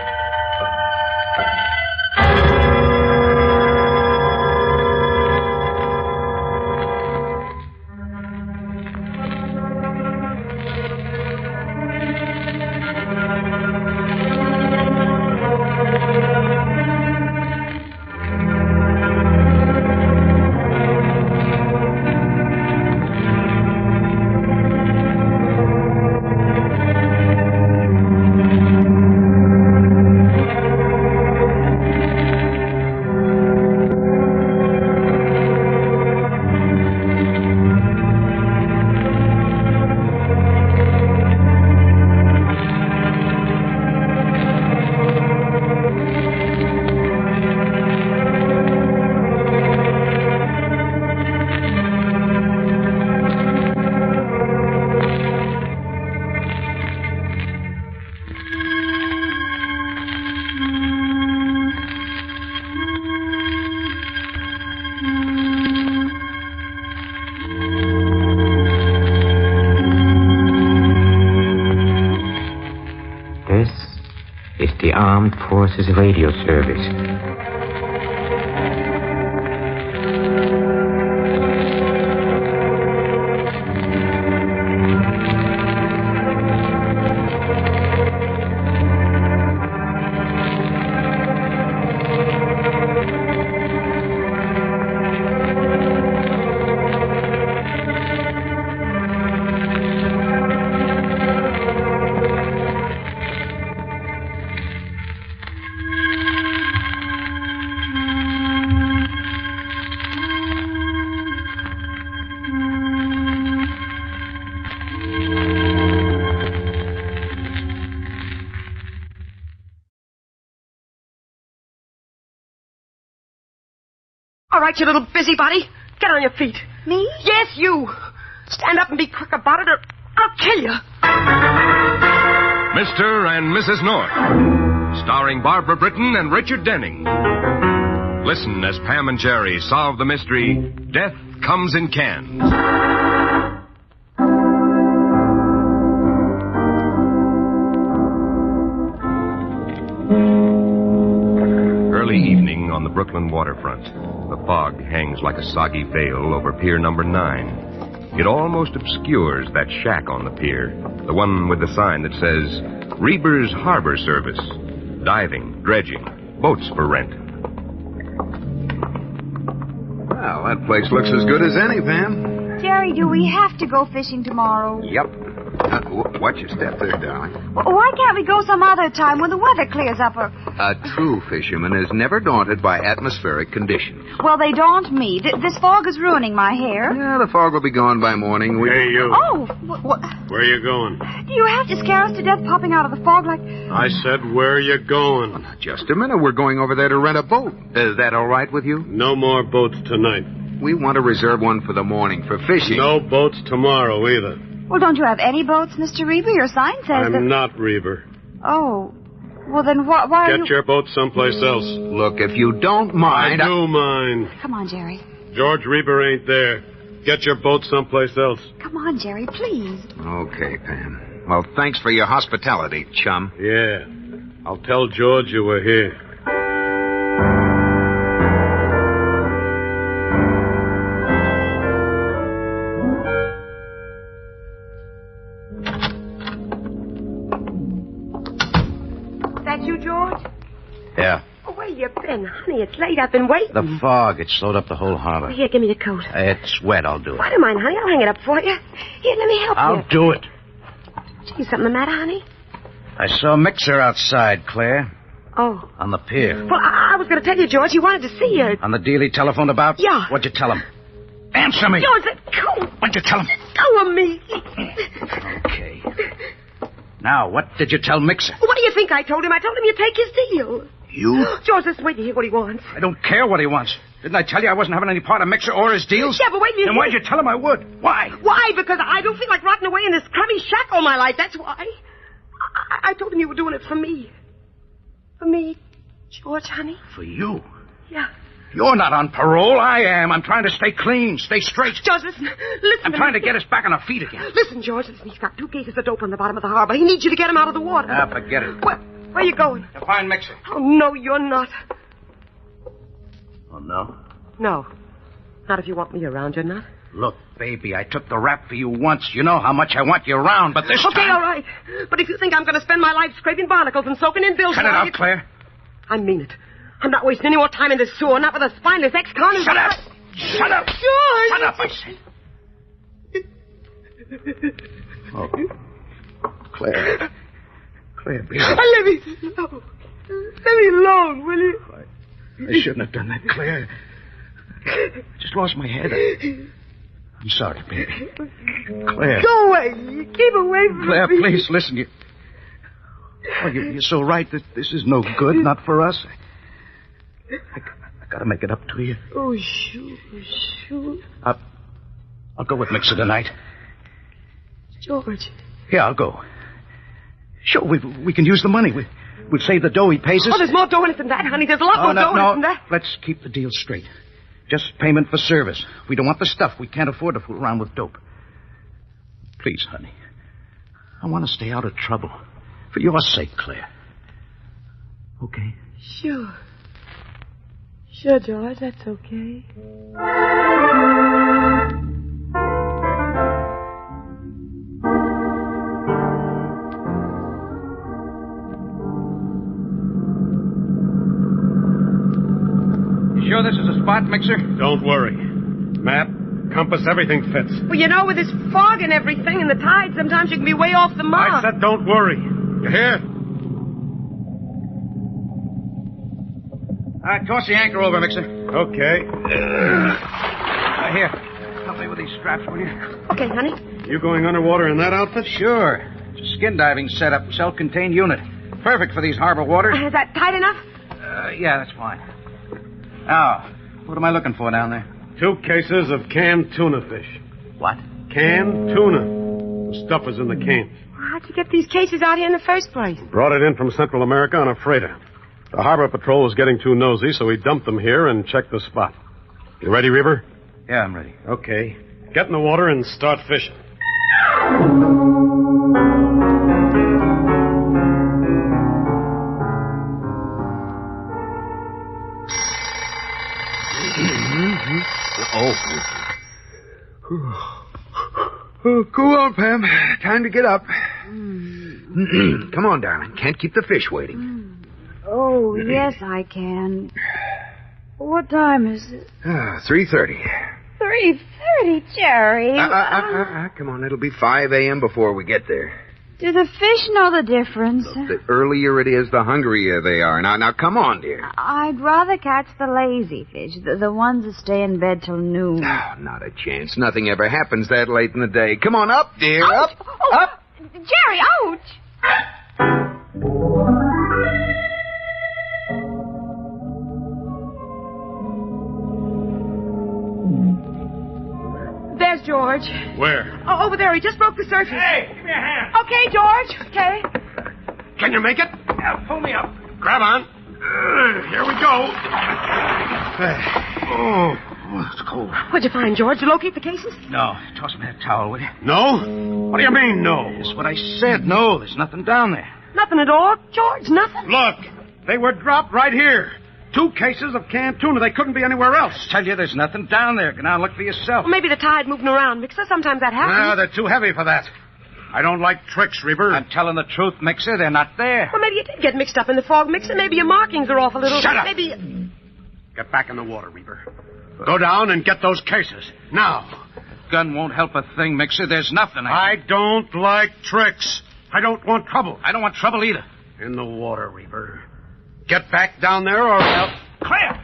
The Armed Forces Radio Service. All right, you little busybody. Get on your feet. Me? Yes, you. Stand up and be quick about it, or I'll kill you. Mr. and Mrs. North, starring Barbara Britton and Richard Denning. Listen as Pam and Jerry solve the mystery, Death Comes in Cans. lying on the Brooklyn waterfront. The fog hangs like a soggy veil over Pier number 9. It almost obscures that shack on the pier, the one with the sign that says, Reber's Harbor Service. Diving, dredging, boats for rent. Well, that place looks as good as any, Pam. Jerry, do we have to go fishing tomorrow? Yep. Watch your step there, darling. Well, why can't we go some other time when the weather clears up? A true fisherman is never daunted by atmospheric conditions. Well, they daunt me. This fog is ruining my hair. Yeah, the fog will be gone by morning. Hey, you. Oh! Where you going? Do you have to scare us to death popping out of the fog like... I said, where you going? Just a minute. We're going over there to rent a boat. Is that all right with you? No more boats tonight. We want to reserve one for the morning for fishing. No boats tomorrow either. Well, don't you have any boats, Mr. Reber? Your sign says I'm not Reber. Oh. Well, then why are Get your boat someplace else. Look, if you don't mind... I do mind. Come on, Jerry. George Reber ain't there. Get your boat someplace else. Come on, Jerry, please. Okay, Pam. Well, thanks for your hospitality, chum. Yeah. I'll tell George you were here. Yeah. Oh, where you been, honey? It's late. I've been waiting. The fog, it slowed up the whole harbor. Here, give me the coat. It's wet, I'll do it. I don't mind, honey. I'll hang it up for you. Here, let me help you. I'll do it. Gee, something the matter, honey? I saw Mixer outside, Claire. Oh. On the pier. Well, I was going to tell you, George. He wanted to see you. On the deal he telephoned about? Yeah. What'd you tell him? Answer me. George, let go. What'd you tell him? Let go of me. Okay. Now, what did you tell Mixer? What do you think I told him? I told him you'd take his deal. You? George, let's wait to hear what he wants. I don't care what he wants. Didn't I tell you I wasn't having any part of Mixer or his deals? Yeah, but wait till you Then why'd you tell him I would? Why? Why? Because I don't feel like rotting away in this crummy shack all my life. That's why. I told him you were doing it for me. For me, George, honey. For you? Yeah. You're not on parole. I am. I'm trying to stay clean, stay straight. George, listen. I'm trying to get us back on our feet again. Listen, George, listen. He's got 2 cases of dope on the bottom of the harbor. He needs you to get him out of the water. Ah, forget it. Where are you going? To find Mixer. Oh, no, you're not. Oh, no? No. Not if you want me around, you're not. Look, baby, I took the rap for you once. You know how much I want you around, but this time... Okay, all right. But if you think I'm going to spend my life scraping barnacles and soaking in bills... Cut it out, Claire. I mean it. I'm not wasting any more time in this sewer, not with a spineless ex-con... Shut up! Shut up! George! Shut up, I said. Oh. Claire. Claire, baby. Let me alone. Let me alone, will you? I shouldn't have done that, Claire. I just lost my head. I'm sorry, baby. Claire. Go away. Keep away from Claire, me. please, listen. You're so right. This is no good, not for us. I gotta make it up to you. Oh, shoot. I'll go with Mixer tonight. George. Yeah, I'll go. Sure, we can use the money. We'll save the dough he pays us. Oh, there's more dough in it than that, honey. There's a lot more dough in it than that. Let's keep the deal straight. Just payment for service. We don't want the stuff. We can't afford to fool around with dope. Please, honey. I want to stay out of trouble. For your sake, Claire. Okay? Sure. Sure, George. That's okay. Sure this is a spot, Mixer? Don't worry. Map, compass, everything fits. Well, you know, with this fog and everything and the tide, sometimes you can be way off the mark. I said don't worry. You hear? Toss the anchor over, Mixer. Okay. Here, help me with these straps, will you? Okay, honey. You going underwater in that outfit? Sure. It's a skin diving setup, self-contained unit. Perfect for these harbor waters. Is that tight enough? Yeah, that's fine. Now, what am I looking for down there? 2 cases of canned tuna fish. What? Canned tuna. The stuff is in the cans. How'd you get these cases out here in the first place? Brought it in from Central America on a freighter. The harbor patrol was getting too nosy, so we dumped them here and checked the spot. You ready, Reber? Yeah, I'm ready. Okay. Get in the water and start fishing. Oh, go on, Pam. Time to get up. Come on, darling. Can't keep the fish waiting. Oh, yes, I can. What time is it? 3:30. 3:30, Jerry. Come on, it'll be 5 a.m. before we get there. Do the fish know the difference? The earlier it is, the hungrier they are. Now, come on, dear. I'd rather catch the lazy fish, the ones that stay in bed till noon. Oh, not a chance. Nothing ever happens that late in the day. Come on, up, dear. Ouch! Up. Oh, Up. Jerry, ouch! There's George. Where? Oh, over there. He just broke the surface. Hey, give me a hand. Okay, George. Okay. Can you make it? Yeah, pull me up. Grab on. Here we go. Oh, it's cold. What'd you find, George? Did you locate the cases? No. Toss me that towel, will you? No? What do you mean, no? That's what I said. No, there's nothing down there. Nothing at all, George? Nothing? Look, they were dropped right here. 2 cases of canned tuna. They couldn't be anywhere else. I tell you, there's nothing down there. Go down and look for yourself. Well, maybe the tide moving around, Mixer. Sometimes that happens. No, they're too heavy for that. I don't like tricks, Reaver. I'm telling the truth, Mixer. They're not there. Well, maybe you did get mixed up in the fog, Mixer. Maybe your markings are off a little. Shut up. Maybe... Get back in the water, Reaver. Go down and get those cases. Now. Gun won't help a thing, Mixer. There's nothing. I don't like tricks. I don't want trouble. I don't want trouble either. In the water, Reaver. Get back down there or else... Claire!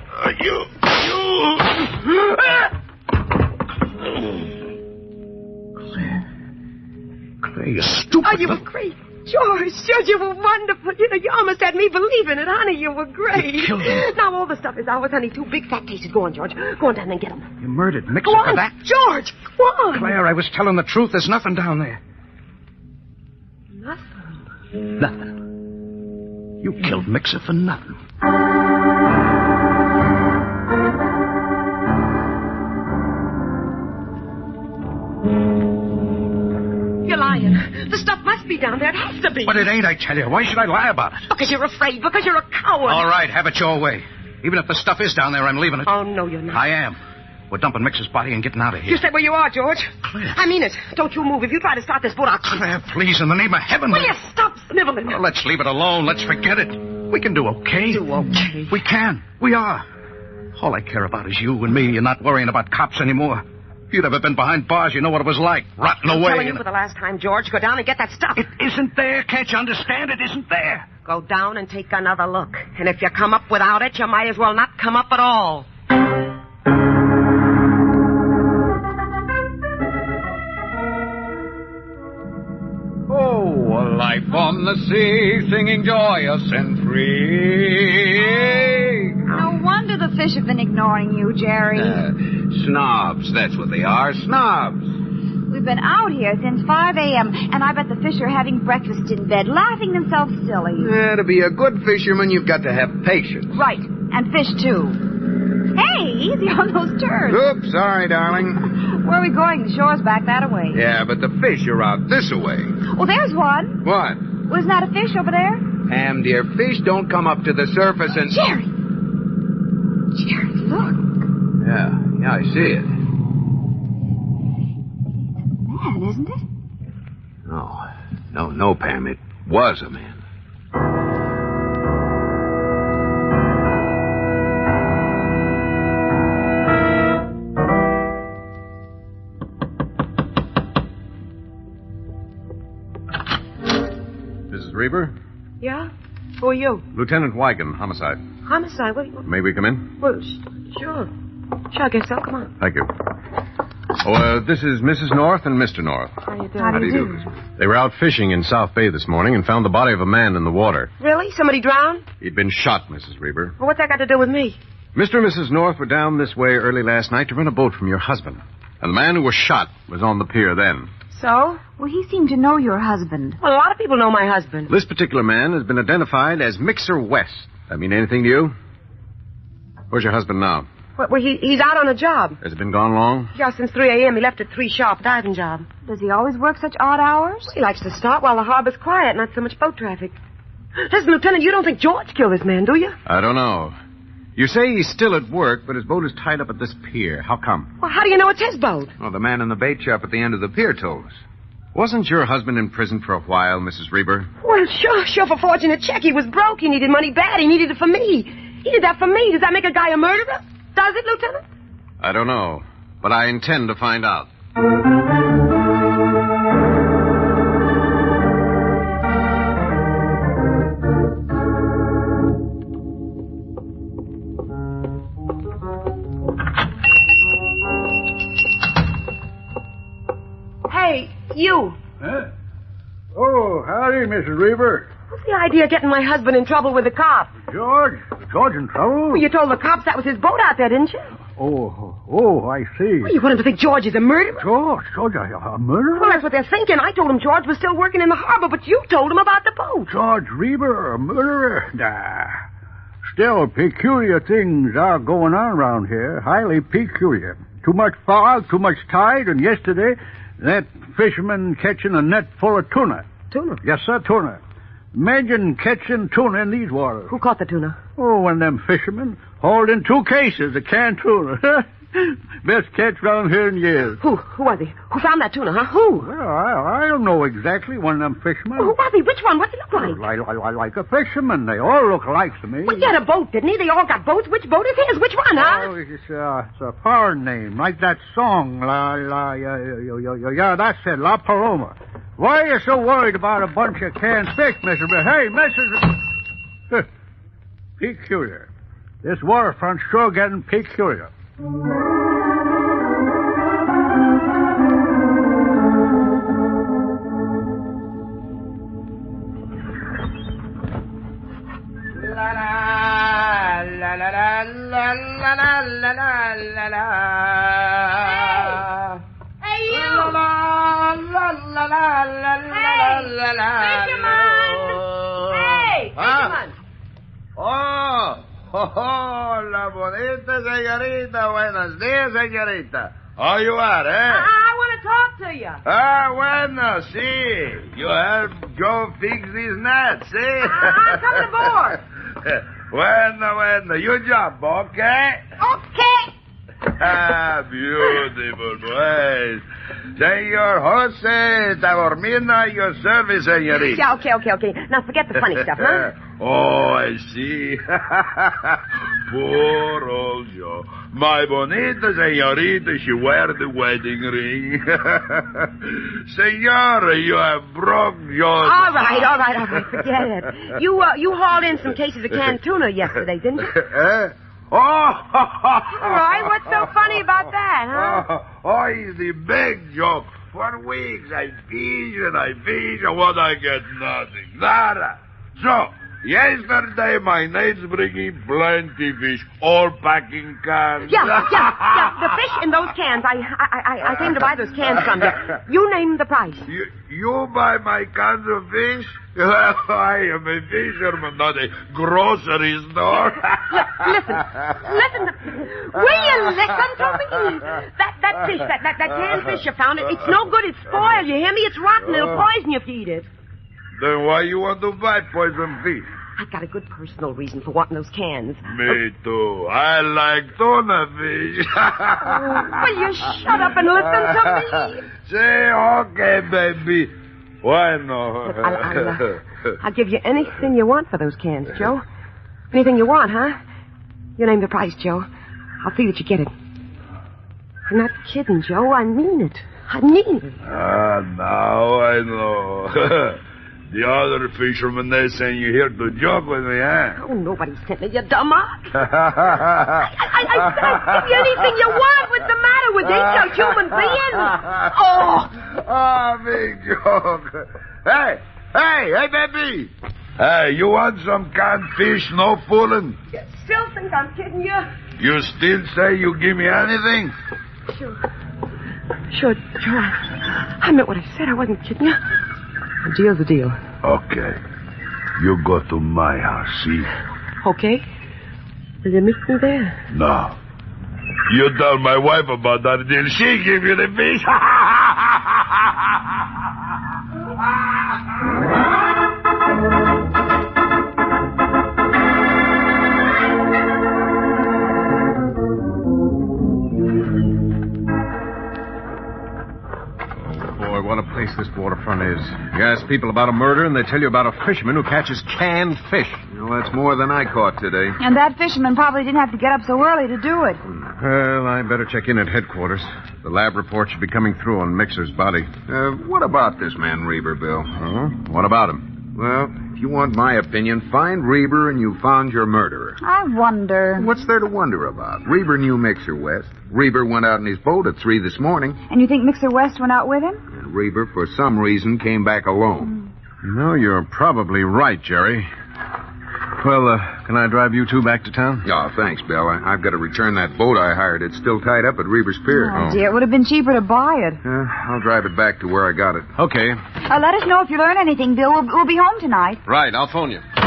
Claire, you stupid... Oh, you were great. George, you were wonderful. You almost had me believing it, honey. You were great. You killed him. Now all the stuff is ours, honey. 2 big fat cases. Go on, George. Go on down and get them. You murdered Mixer Go on, for that? George. Go on. Claire, I was telling the truth. There's nothing down there. Nothing? Nothing. You killed Mixer for nothing. You're lying. The stuff must be down there. It has to be. But it ain't, I tell you. Why should I lie about it? Because you're afraid. Because you're a coward. All right, have it your way. Even if the stuff is down there, I'm leaving it. Oh, no, you're not. I am. We're dumping Mixer's body and getting out of here. You stay where you are, George. Claire. I mean it. Don't you move. If you try to start this boat, I'll... Claire, please, in the name of heaven. Will you stop sniveling? Well, let's leave it alone. Let's forget it. We can do okay. Do okay? We can. We are. All I care about is you and me. You're not worrying about cops anymore. If you'd ever been behind bars, you know what it was like. Rotting away. I'm telling you for the last time, George. Go down and get that stuff. It isn't there. Can't you understand? It isn't there. Go down and take another look. And if you come up without it, you might as well not come up at all. Oh, a life on the sea, singing joyous and free. No wonder the fish have been ignoring you, Jerry. Snobs, that's what they are. Snobs. We've been out here since 5 a.m., and I bet the fish are having breakfast in bed, laughing themselves silly. To be a good fisherman, you've got to have patience. Right, and fish, too. Hey, easy on those turds. Oops, sorry, darling. Where are we going? The shore's back that way. Yeah, but the fish are out this way. Well, there's one. What? Wasn't that a fish over there? Pam, dear, fish don't come up to the surface and... Jerry, look. Yeah, I see it. Man, isn't it? No, Pam, it was a man. Mrs. Reaver? Yeah? Who are you? Lieutenant Wigan, homicide. Homicide? What? May we come in? Well, sure. Sure, I guess so. Come on. Thank you. This is Mrs. North and Mr. North. How you doing? How do you do? They were out fishing in South Bay this morning and found the body of a man in the water. Really? Somebody drowned? He'd been shot, Mrs. Reaver. Well, what's that got to do with me? Mr. and Mrs. North were down this way early last night to rent a boat from your husband. And the man who was shot was on the pier then. So? Well, he seemed to know your husband. Well, a lot of people know my husband. This particular man has been identified as Mixer West. That mean anything to you? Where's your husband now? Well, he's out on a job. Has he been gone long? Yeah, since 3 a.m. He left at 3 sharp, diving job. Does he always work such odd hours? He likes to start while the harbor's quiet, not so much boat traffic. Listen, Lieutenant, you don't think George killed this man, do you? I don't know. You say he's still at work, but his boat is tied up at this pier. How come? Well, how do you know it's his boat? Well, the man in the bait shop at the end of the pier told us. Wasn't your husband in prison for a while, Mrs. Reber? Well, sure for fortune check. He was broke. He needed money bad. He needed it for me. He did that for me. Does that make a guy a murderer? Does it, Lieutenant? I don't know, but I intend to find out. Hey, you. Huh? Oh, howdy, Mrs. Reber. What's the idea of getting my husband in trouble with the cops? George? George in trouble? Well, you told the cops that was his boat out there, didn't you? Oh, I see. Well, you want him to think George is a murderer? George, a murderer? Well, that's what they're thinking. I told him George was still working in the harbor, but you told him about the boat. George Reber, a murderer? Nah. Still, peculiar things are going on around here. Highly peculiar. Too much fog, too much tide, and yesterday, that fisherman catching a net full of tuna. Tuna? Yes, sir, tuna. Imagine catching tuna in these waters. Who caught the tuna? Oh, one of them fishermen hauled in 2 cases of canned tuna. Best catch round here in years. Who was he? Who found that tuna, huh? Who? Well, I don't know exactly. One of them fishermen. Well, who was he? Which one? What's he look like? Like a fisherman. They all look alike to me. Well, he had a boat, didn't he? They all got boats. Which boat is his? Which one, huh? Oh, it's a foreign name, like that song. Yeah, that's it, La Paloma. Why are you so worried about a bunch of canned fish, Mr. Hey, Mrs. Peculiar. This waterfront's sure getting peculiar. Hey, you! Hey, fisherman! Oh, la bonita señorita. Buenos días, señorita. Oh, you are, eh? I want to talk to you. Bueno, sí. You help Joe fix these nets, see? I'm coming aboard. Bueno. You jump, okay? Okay. Beautiful, pues. Senor Jose está dormindo a your service, señorita. Yeah, okay. Now forget the funny stuff, huh? Oh, I see. Poor old Joe. My bonita señorita, she wear the wedding ring. Senora, you have broke your... All right. Forget it. You hauled in some cases of canned tuna yesterday, didn't you? Oh! All right, what's so funny about that, huh? Oh, it's the big joke. For weeks I fish, and what I get? Nothing. Nada. So, yesterday my mates bringing plenty fish, all packing cans. Yeah. The fish in those cans. I came to buy those cans from you. You named the price. You buy my cans of fish? I am a fisherman, not a grocery store. Listen. Will you listen to me? That fish, that canned fish you found, it's no good. It's spoiled. You hear me? It's rotten. It'll poison you if you eat it. Then why you want to buy poison fish? I've got a good personal reason for wanting those cans. Me too. I like tuna fish. Will you shut up and listen to me? Say, okay, baby. Why no? I'll give you anything you want for those cans, Joe. Anything you want, huh? You name the price, Joe. I'll see that you get it. I'm not kidding, Joe. I mean it. Now I know. The other fishermen, they send you here to joke with me, huh? Oh, nobody sent me, you dumbass. I said I'd give you anything you want. What's the matter with you? You're a human being. Oh, big joke. Hey, baby. Hey, you want some canned fish, no fooling? You still think I'm kidding you? You still say you give me anything? Sure, I meant what I said. I wasn't kidding you. A deal's a deal. Okay. You go to my house, see? Okay. Will you meet me there? No. You tell my wife about that deal. She give you the fish. place this waterfront is. You ask people about a murder, and they tell you about a fisherman who catches canned fish. Well, that's more than I caught today. And that fisherman probably didn't have to get up so early to do it. Well, I better check in at headquarters. The lab report should be coming through on Mixer's body. What about this man, Reber, Bill? What about him? Well, if you want my opinion, find Reber and you found your murderer. I wonder. What's there to wonder about? Reber knew Mixer West. Reber went out in his boat at 3 this morning. And you think Mixer West went out with him? And Reber, for some reason, came back alone. No, you're probably right, Jerry. Well, can I drive you two back to town? Yeah, thanks, Bill. I've got to return that boat I hired. It's still tied up at Reber's Pier. Oh, dear. It would have been cheaper to buy it. I'll drive it back to where I got it. Okay. Let us know if you learn anything, Bill. We'll be home tonight. Right, I'll phone you. Well,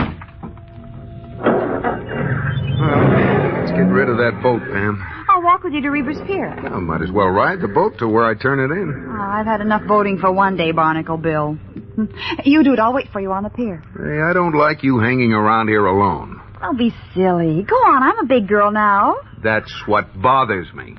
let's get rid of that boat, Pam. I'll walk with you to Reber's Pier. I might as well ride the boat to where I turn it in. Oh, I've had enough boating for one day, Barnacle Bill. You do it. I'll wait for you on the pier. Hey, I don't like you hanging around here alone. Don't be silly. Go on. I'm a big girl now. That's what bothers me.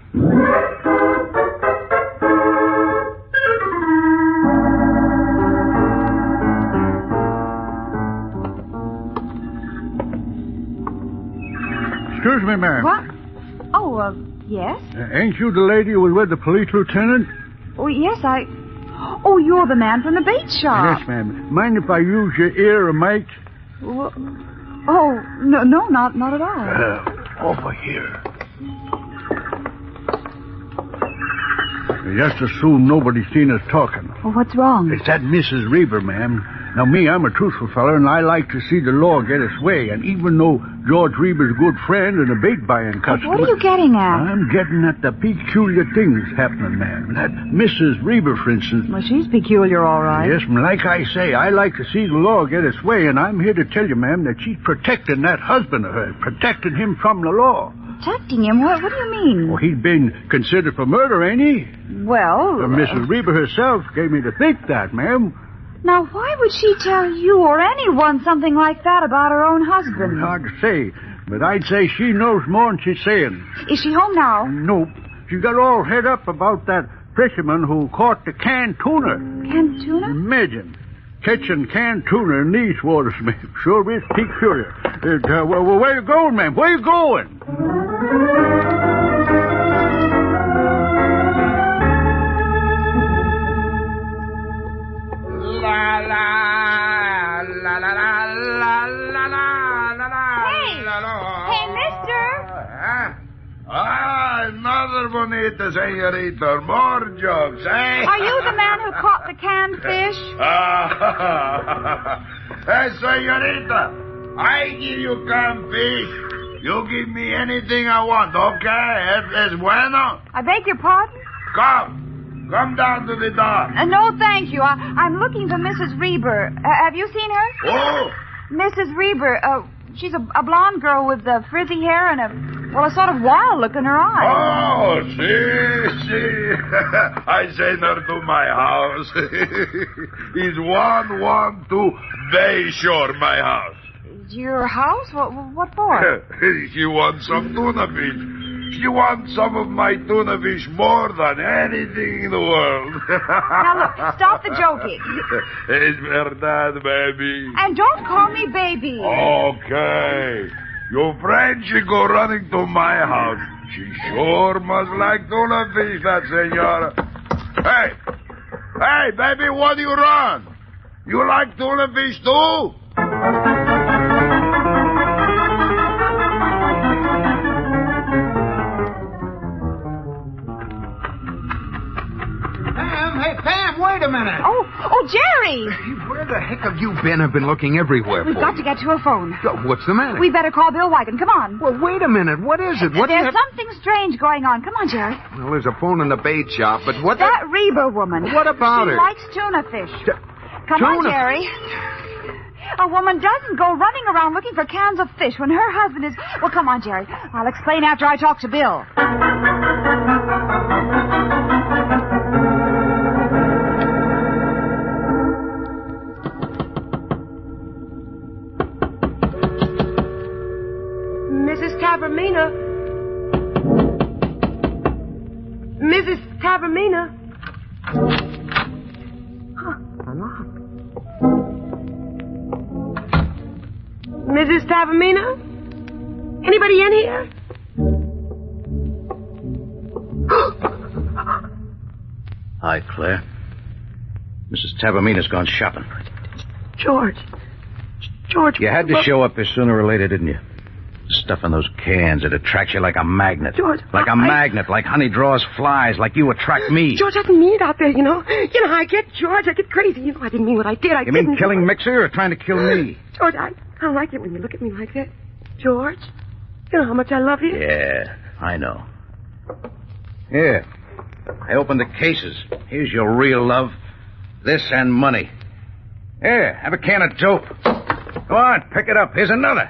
Excuse me, ma'am. What? Oh, yes? Ain't you the lady who was with the police lieutenant? Oh, yes, Oh, you're the man from the bait shop. Yes, ma'am. Mind if I use your ear or mic? Well, oh, no, not at all. Over here. Just assume nobody's seen us talking. Well, what's wrong? It's that Mrs. Reber, ma'am. Now, me, I'm a truthful fella, and I like to see the law get its way. And even though George Reber's a good friend and a bait-buying customer... What are you getting at? I'm getting at the peculiar things happening, ma'am. That Mrs. Reber, for instance... Well, she's peculiar, all right. Yes, ma'am. Like I say, I like to see the law get its way, and I'm here to tell you, ma'am, that she's protecting that husband of hers, protecting him from the law. Protecting him? What do you mean? Well, he's been considered for murder, ain't he? Well... Mrs. Reber herself gave me to think that, ma'am. Now, why would she tell you or anyone something like that about her own husband? Hard to say, but I'd say she knows more than she's saying. Is she home now? Nope. She got all head up about that fisherman who caught the canned tuna. Canned tuna? Imagine. Catching canned tuna in these waters, ma'am. Sure is peculiar. Well, where you going, ma'am? Where you going? Hey, mister. Another bonita, senorita. More jokes, eh? Are you the man who caught the canned fish? Hey, senorita, I give you canned fish. You give me anything I want, okay? Es bueno? I beg your pardon? Come down to the door. No, thank you. I'm looking for Mrs. Reber. Have you seen her? Oh! Mrs. Reber, she's a blonde girl with frizzy hair and a sort of wild look in her eyes. Oh, see. I send her to my house. It's 112 Bay Shore, my house. Your house? What for? She wants some tuna fish. She wants some of my tuna fish more than anything in the world. Now, look, stop the joking. Es verdad, baby. And don't call me baby. Okay. Your friend, she go running to my house. She sure must like tuna fish, that senora. Hey, baby, what do you run? You like tuna fish, too? Pam, wait a minute. Oh, Jerry! Where the heck have you been? I've been looking everywhere We've got to get to her phone. What's the matter? We better call Bill Wygan. Come on. Well, wait a minute. What is it? There's something strange going on. Come on, Jerry. Well, there's a phone in the bait shop, but what... That Reber woman. What about her? She likes tuna fish. Come on, Jerry. A woman doesn't go running around looking for cans of fish when her husband is... Well, come on, Jerry. I'll explain after I talk to Bill. Mrs. Tavermina. Mrs. Tavermina? Anybody in here? Hi, Claire. Mrs. Tavermina's gone shopping. George. You had to show up here sooner or later, didn't you? Stuff in those cans, it attracts you like a magnet. George, like a magnet, like honey draws flies, like you attract me. George, I didn't mean it out there, you know. You know how I get, George. I get crazy. You know, I didn't mean what I did. You mean killing Mixer or trying to kill me? George, I don't like it when you look at me like that. George, you know how much I love you? Yeah, I know. Here, I opened the cases. Here's your real love. This and money. Here, have a can of dope. Go on, pick it up. Here's another.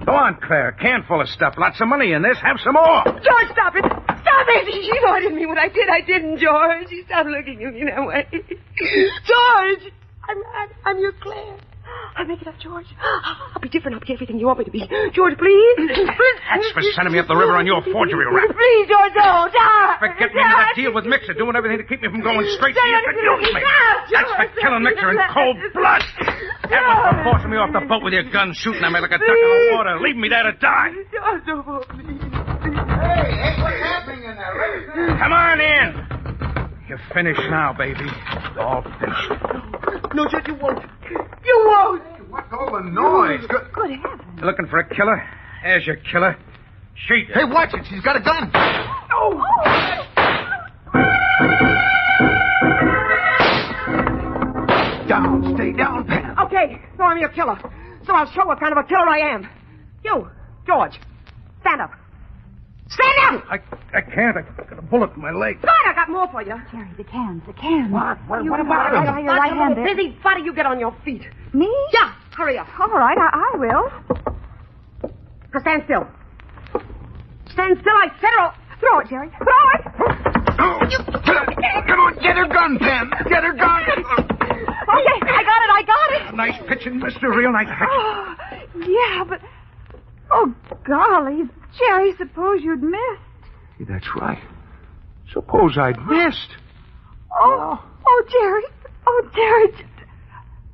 Go on, Claire. A can full of stuff. Lots of money in this. Have some more. George, stop it. Stop it. You know I didn't mean what I did. I didn't, George. You stop looking at me that way. George, I'm your Claire. I'll make it up, George. I'll be different. I'll be everything you want me to be. George, please. That's for sending me up the river on your forgery rap. Please, George, don't. Forget me into that deal with Mixer, doing everything to keep me from going straight to you. That's for killing Mixer in cold blood. That was for forcing me off the boat with your gun, shooting at me like a duck in the water, leaving me there to die. George, please. Hey, what's happening in there? Come on in. You're finished now, baby. All finished. No, George, you won't. You won't. Hey, what's all the noise? Good heavens. You looking for a killer? There's your killer. Shoot. Hey, watch it. She's got a gun. Oh. Down. Stay down, Pam. Okay, so I'm your killer. So I'll show what kind of a killer I am. You, George, stand up. Stand up! I can't. I got a bullet in my leg. God, I got more for you. Jerry, the cans. What about Got him? your right hand there. Busy body, you get on your feet. Me? Yeah, hurry up. All right, I will. Now stand still. Stand still, I said, or Throw it, Jerry. Throw it. Come on, get her gun, Pam. Get her gun. Okay, I got it. Nice pitching, mister. Real nice pitching. Oh, yeah, but... Oh, golly. Jerry, suppose you'd missed. That's right. Suppose I'd missed. Oh, Jerry. Oh, Jerry.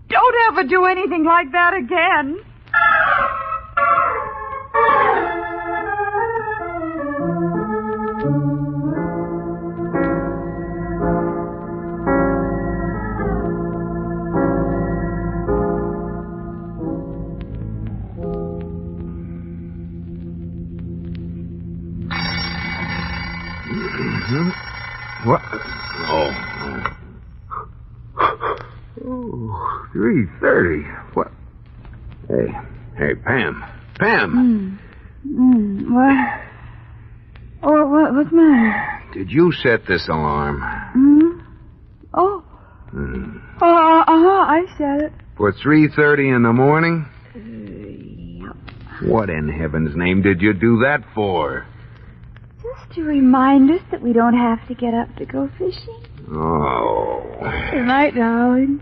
Don't ever do anything like that again. What? Oh, 3:30. What? Hey, Pam. Pam. What? Oh, what's the matter? Did you set this alarm? Oh. I said it. For 3:30 in the morning? Yep. What in heaven's name did you do that for? Just to remind us that we don't have to get up to go fishing. Oh. Good night, darling.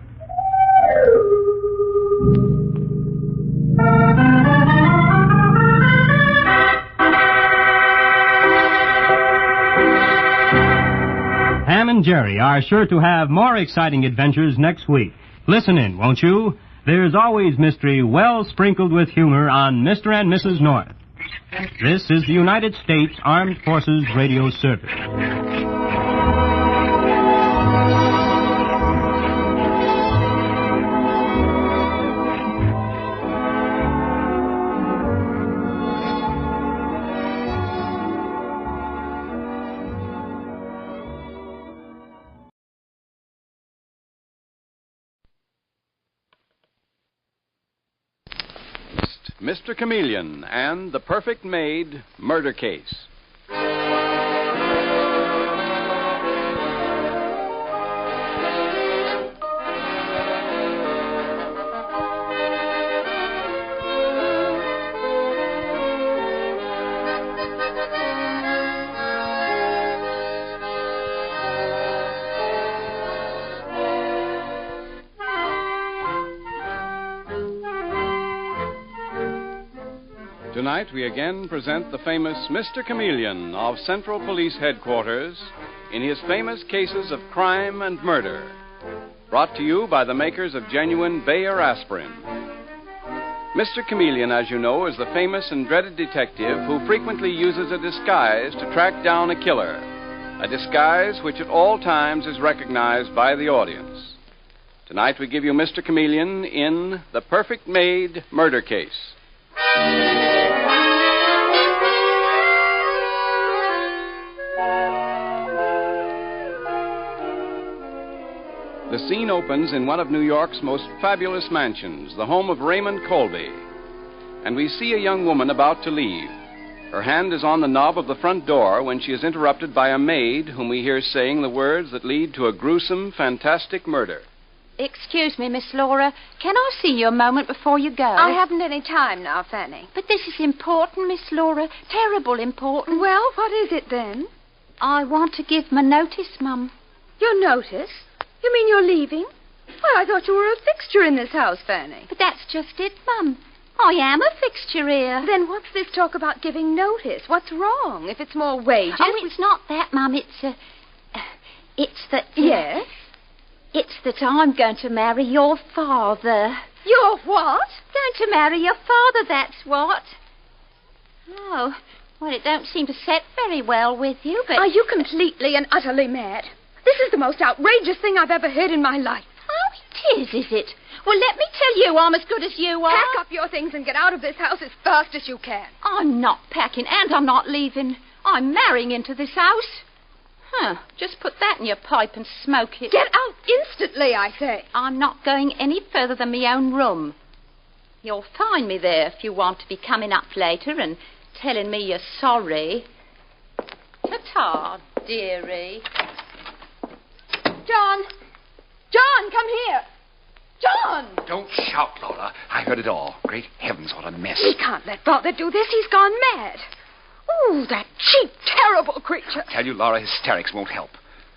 Pam and Jerry are sure to have more exciting adventures next week. Listen in, won't you? There's always mystery well sprinkled with humor on Mr. and Mrs. North. This is the United States Armed Forces Radio Service. Mr. Chameleon and the Perfect Maid Murder Case. Tonight we again present the famous Mr. Chameleon of Central Police Headquarters in his famous cases of crime and murder. Brought to you by the makers of genuine Bayer aspirin. Mr. Chameleon, as you know, is the famous and dreaded detective who frequently uses a disguise to track down a killer. A disguise which at all times is recognized by the audience. Tonight we give you Mr. Chameleon in The Perfect Maid Murder Case. The scene opens in one of New York's most fabulous mansions, the home of Raymond Colby. And we see a young woman about to leave. Her hand is on the knob of the front door when she is interrupted by a maid whom we hear saying the words that lead to a gruesome, fantastic murder. Excuse me, Miss Laura. Can I see you a moment before you go? I haven't any time now, Fanny. But this is important, Miss Laura. Terrible important. Well, what is it then? I want to give my notice, Mum. Your notice? You mean you're leaving? Well, I thought you were a fixture in this house, Fanny. But that's just it, Mum. I am a fixture here. Then what's this talk about giving notice? What's wrong? If it's more wages... Oh, it's not that, Mum. It's that... Yes? It's that I'm going to marry your father. Your what? Going to marry your father, that's what. Oh, well, it don't seem to set very well with you, but... Are you completely and utterly mad? This is the most outrageous thing I've ever heard in my life. Oh, it is it? Well, let me tell you, I'm as good as you are. Pack up your things and get out of this house as fast as you can. I'm not packing, and I'm not leaving. I'm marrying into this house. Just put that in your pipe and smoke it. Get out instantly, I say. I'm not going any further than my own room. You'll find me there if you want to be coming up later and telling me you're sorry. Ta-ta, dearie. John! John, come here! John! Don't shout, Laura. I heard it all. Great heavens, what a mess. We can't let Father do this. He's gone mad. Ooh, that cheap, terrible creature. Tell you, Laura, hysterics won't help.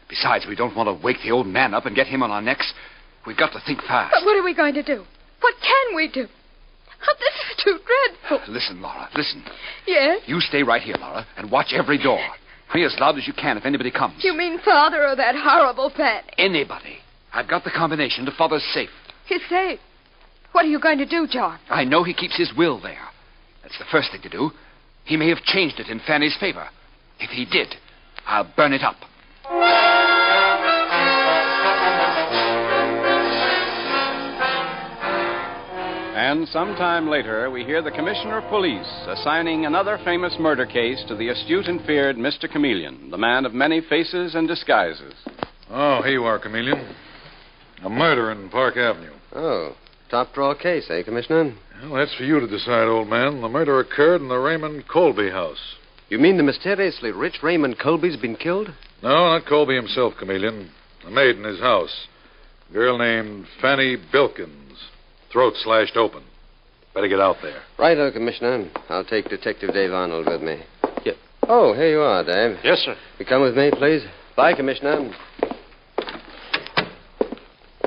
Besides, we don't want to wake the old man up and get him on our necks. We've got to think fast. But what are we going to do? What can we do? Oh, this is too dreadful. Listen, Laura, listen. Yes? You stay right here, Laura, and watch every door. Be as loud as you can if anybody comes. You mean Father or that horrible Fanny? Anybody. I've got the combination to Father's safe. His safe? What are you going to do, John? I know he keeps his will there. That's the first thing to do. He may have changed it in Fanny's favor. If he did, I'll burn it up. And sometime later, we hear the Commissioner of Police assigning another famous murder case to the astute and feared Mr. Chameleon, the man of many faces and disguises. Oh, here you are, Chameleon. A murder in Park Avenue. Oh, top drawer case, eh, Commissioner? Well, that's for you to decide, old man. The murder occurred in the Raymond Colby house. You mean the mysteriously rich Raymond Colby's been killed? No, not Colby himself, Chameleon. A maid in his house. A girl named Fanny Bilkins. Throat slashed open. Better get out there. Righto, Commissioner. I'll take Detective Dave Arnold with me. Yeah. Oh, here you are, Dave. Yes, sir. You come with me, please. Bye, Commissioner.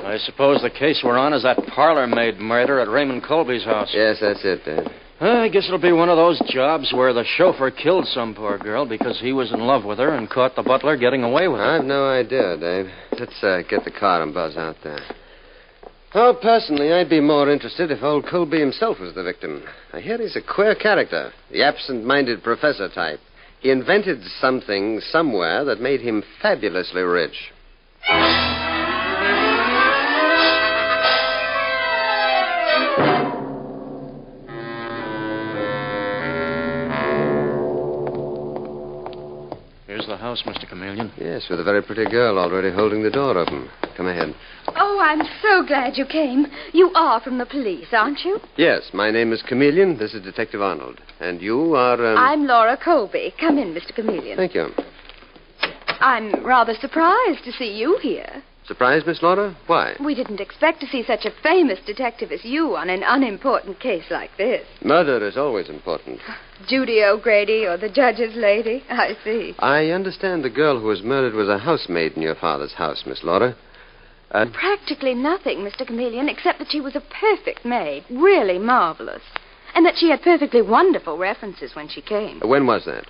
I suppose the case we're on is that parlor maid murder at Raymond Colby's house. Yes, that's it, Dave. I guess it'll be one of those jobs where the chauffeur killed some poor girl because he was in love with her and caught the butler getting away with her. I've no idea, Dave. Let's get the car and buzz out there. Oh, personally, I'd be more interested if old Colby himself was the victim. I hear he's a queer character, the absent-minded professor type. He invented something somewhere that made him fabulously rich. Here's the house, Mr. Chameleon. Yes, with a very pretty girl already holding the door open. Come ahead. Oh, I'm so glad you came. You are from the police, aren't you? Yes, my name is Chameleon. This is Detective Arnold. And you are, I'm Laura Colby. Come in, Mr. Chameleon. Thank you. I'm rather surprised to see you here. Surprised, Miss Laura? Why? We didn't expect to see such a famous detective as you on an unimportant case like this. Murder is always important. Judy O'Grady or the judge's lady? I see. I understand the girl who was murdered was a housemaid in your father's house, Miss Laura. Practically nothing, Mr. Chameleon, except that she was a perfect maid, really marvelous. And that she had perfectly wonderful references when she came. When was that?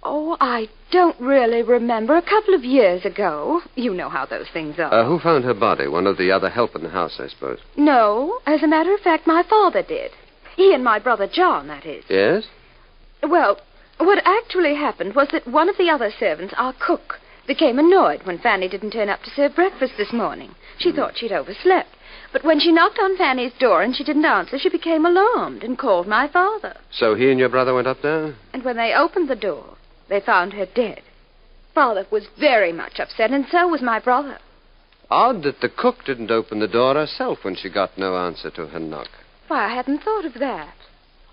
Oh, I don't really remember. A couple of years ago. You know how those things are. Who found her body? One of the other help in the house, I suppose. No. As a matter of fact, my father did. He and my brother John, that is. Yes? Well, what actually happened was that one of the other servants, our cook, became annoyed when Fanny didn't turn up to serve breakfast this morning. She thought she'd overslept. But when she knocked on Fanny's door and she didn't answer, she became alarmed and called my father. So he and your brother went up there? And when they opened the door, they found her dead. Father was very much upset, and so was my brother. Odd that the cook didn't open the door herself when she got no answer to her knock. Why, I hadn't thought of that.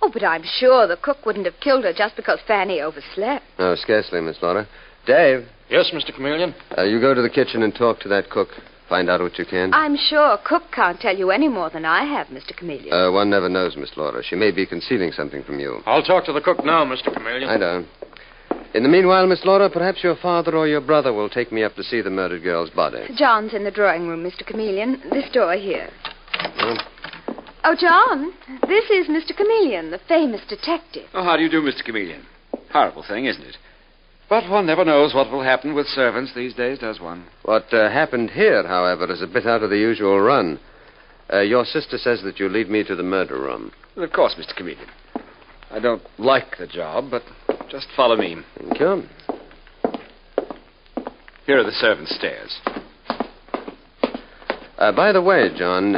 Oh, but I'm sure the cook wouldn't have killed her just because Fanny overslept. No, scarcely, Miss Laura. Dave. Yes, Mr. Chameleon? You go to the kitchen and talk to that cook. Find out what you can. I'm sure Cook can't tell you any more than I have, Mr. Chameleon. One never knows, Miss Laura. She may be concealing something from you. I'll talk to the cook now, Mr. Chameleon. I don't. In the meanwhile, Miss Laura, perhaps your father or your brother will take me up to see the murdered girl's body. John's in the drawing room, Mr. Chameleon. This door here. Oh. Oh, John, this is Mr. Chameleon, the famous detective. Oh, how do you do, Mr. Chameleon? Horrible thing, isn't it? But one never knows what will happen with servants these days, does one? What happened here, however, is a bit out of the usual run. Your sister says that you'll lead me to the murder room. Well, of course, Mr. Chameleon. I don't like the job, but just follow me. Thank you. Here are the servants' stairs. By the way, John,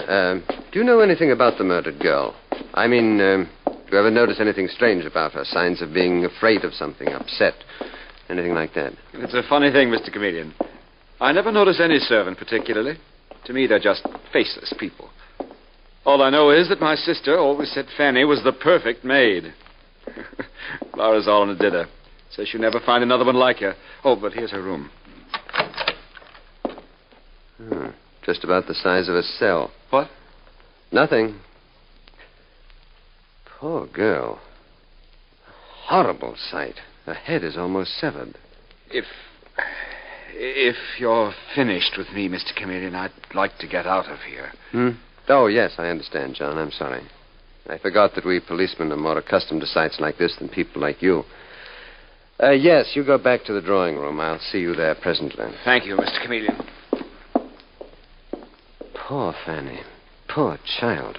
do you know anything about the murdered girl? I mean, do you ever notice anything strange about her? Signs of being afraid of something, upset, anything like that? It's a funny thing, Mr. Chameleon. I never notice any servant particularly. To me, they're just faceless people. All I know is that my sister always said Fanny was the perfect maid. Laura's all in a dither. Says she'll never find another one like her. Oh, but here's her room. Just about the size of a cell. What? Nothing. Poor girl. Horrible sight. Her head is almost severed. If you're finished with me, Mr. Chameleon, I'd like to get out of here. Oh, yes, I understand, John. I'm sorry. I forgot that we policemen are more accustomed to sights like this than people like you. Yes, you go back to the drawing room. I'll see you there presently. Thank you, Mr. Chameleon. Poor Fanny. Poor child.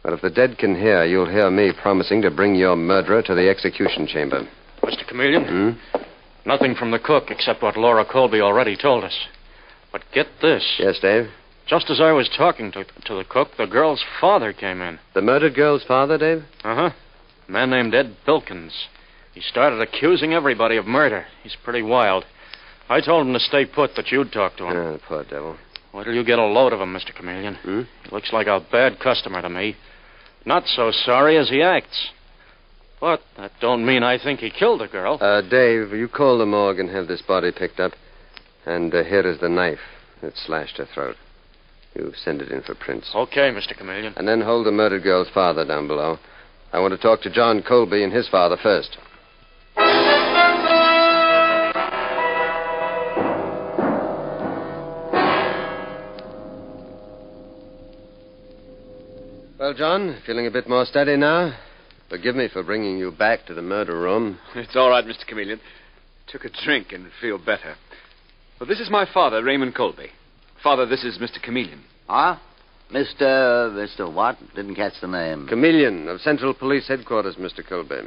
But if the dead can hear, you'll hear me promising to bring your murderer to the execution chamber. Mr. Chameleon? Nothing from the cook except what Laura Colby already told us. But get this. Yes, Dave? Just as I was talking to the cook, the girl's father came in. The murdered girl's father, Dave? Uh-huh. A man named Ed Bilkins. He started accusing everybody of murder. He's pretty wild. I told him to stay put, that you'd talk to him. Oh, poor devil. Wait till you get a load of him, Mr. Chameleon. He looks like a bad customer to me. Not so sorry as he acts. But that don't mean I think he killed the girl. Dave, you call the morgue and have this body picked up. And here is the knife that slashed her throat. You send it in for prints. Okay, Mr. Chameleon. And then hold the murdered girl's father down below. I want to talk to John Colby and his father first. Well, John, feeling a bit more steady now? Forgive me for bringing you back to the murder room. It's all right, Mr. Chameleon. Took a drink and feel better. Well, this is my father, Raymond Colby. Father, this is Mr. Chameleon. Ah? Mr. what? Didn't catch the name. Chameleon of Central Police Headquarters, Mr. Colby.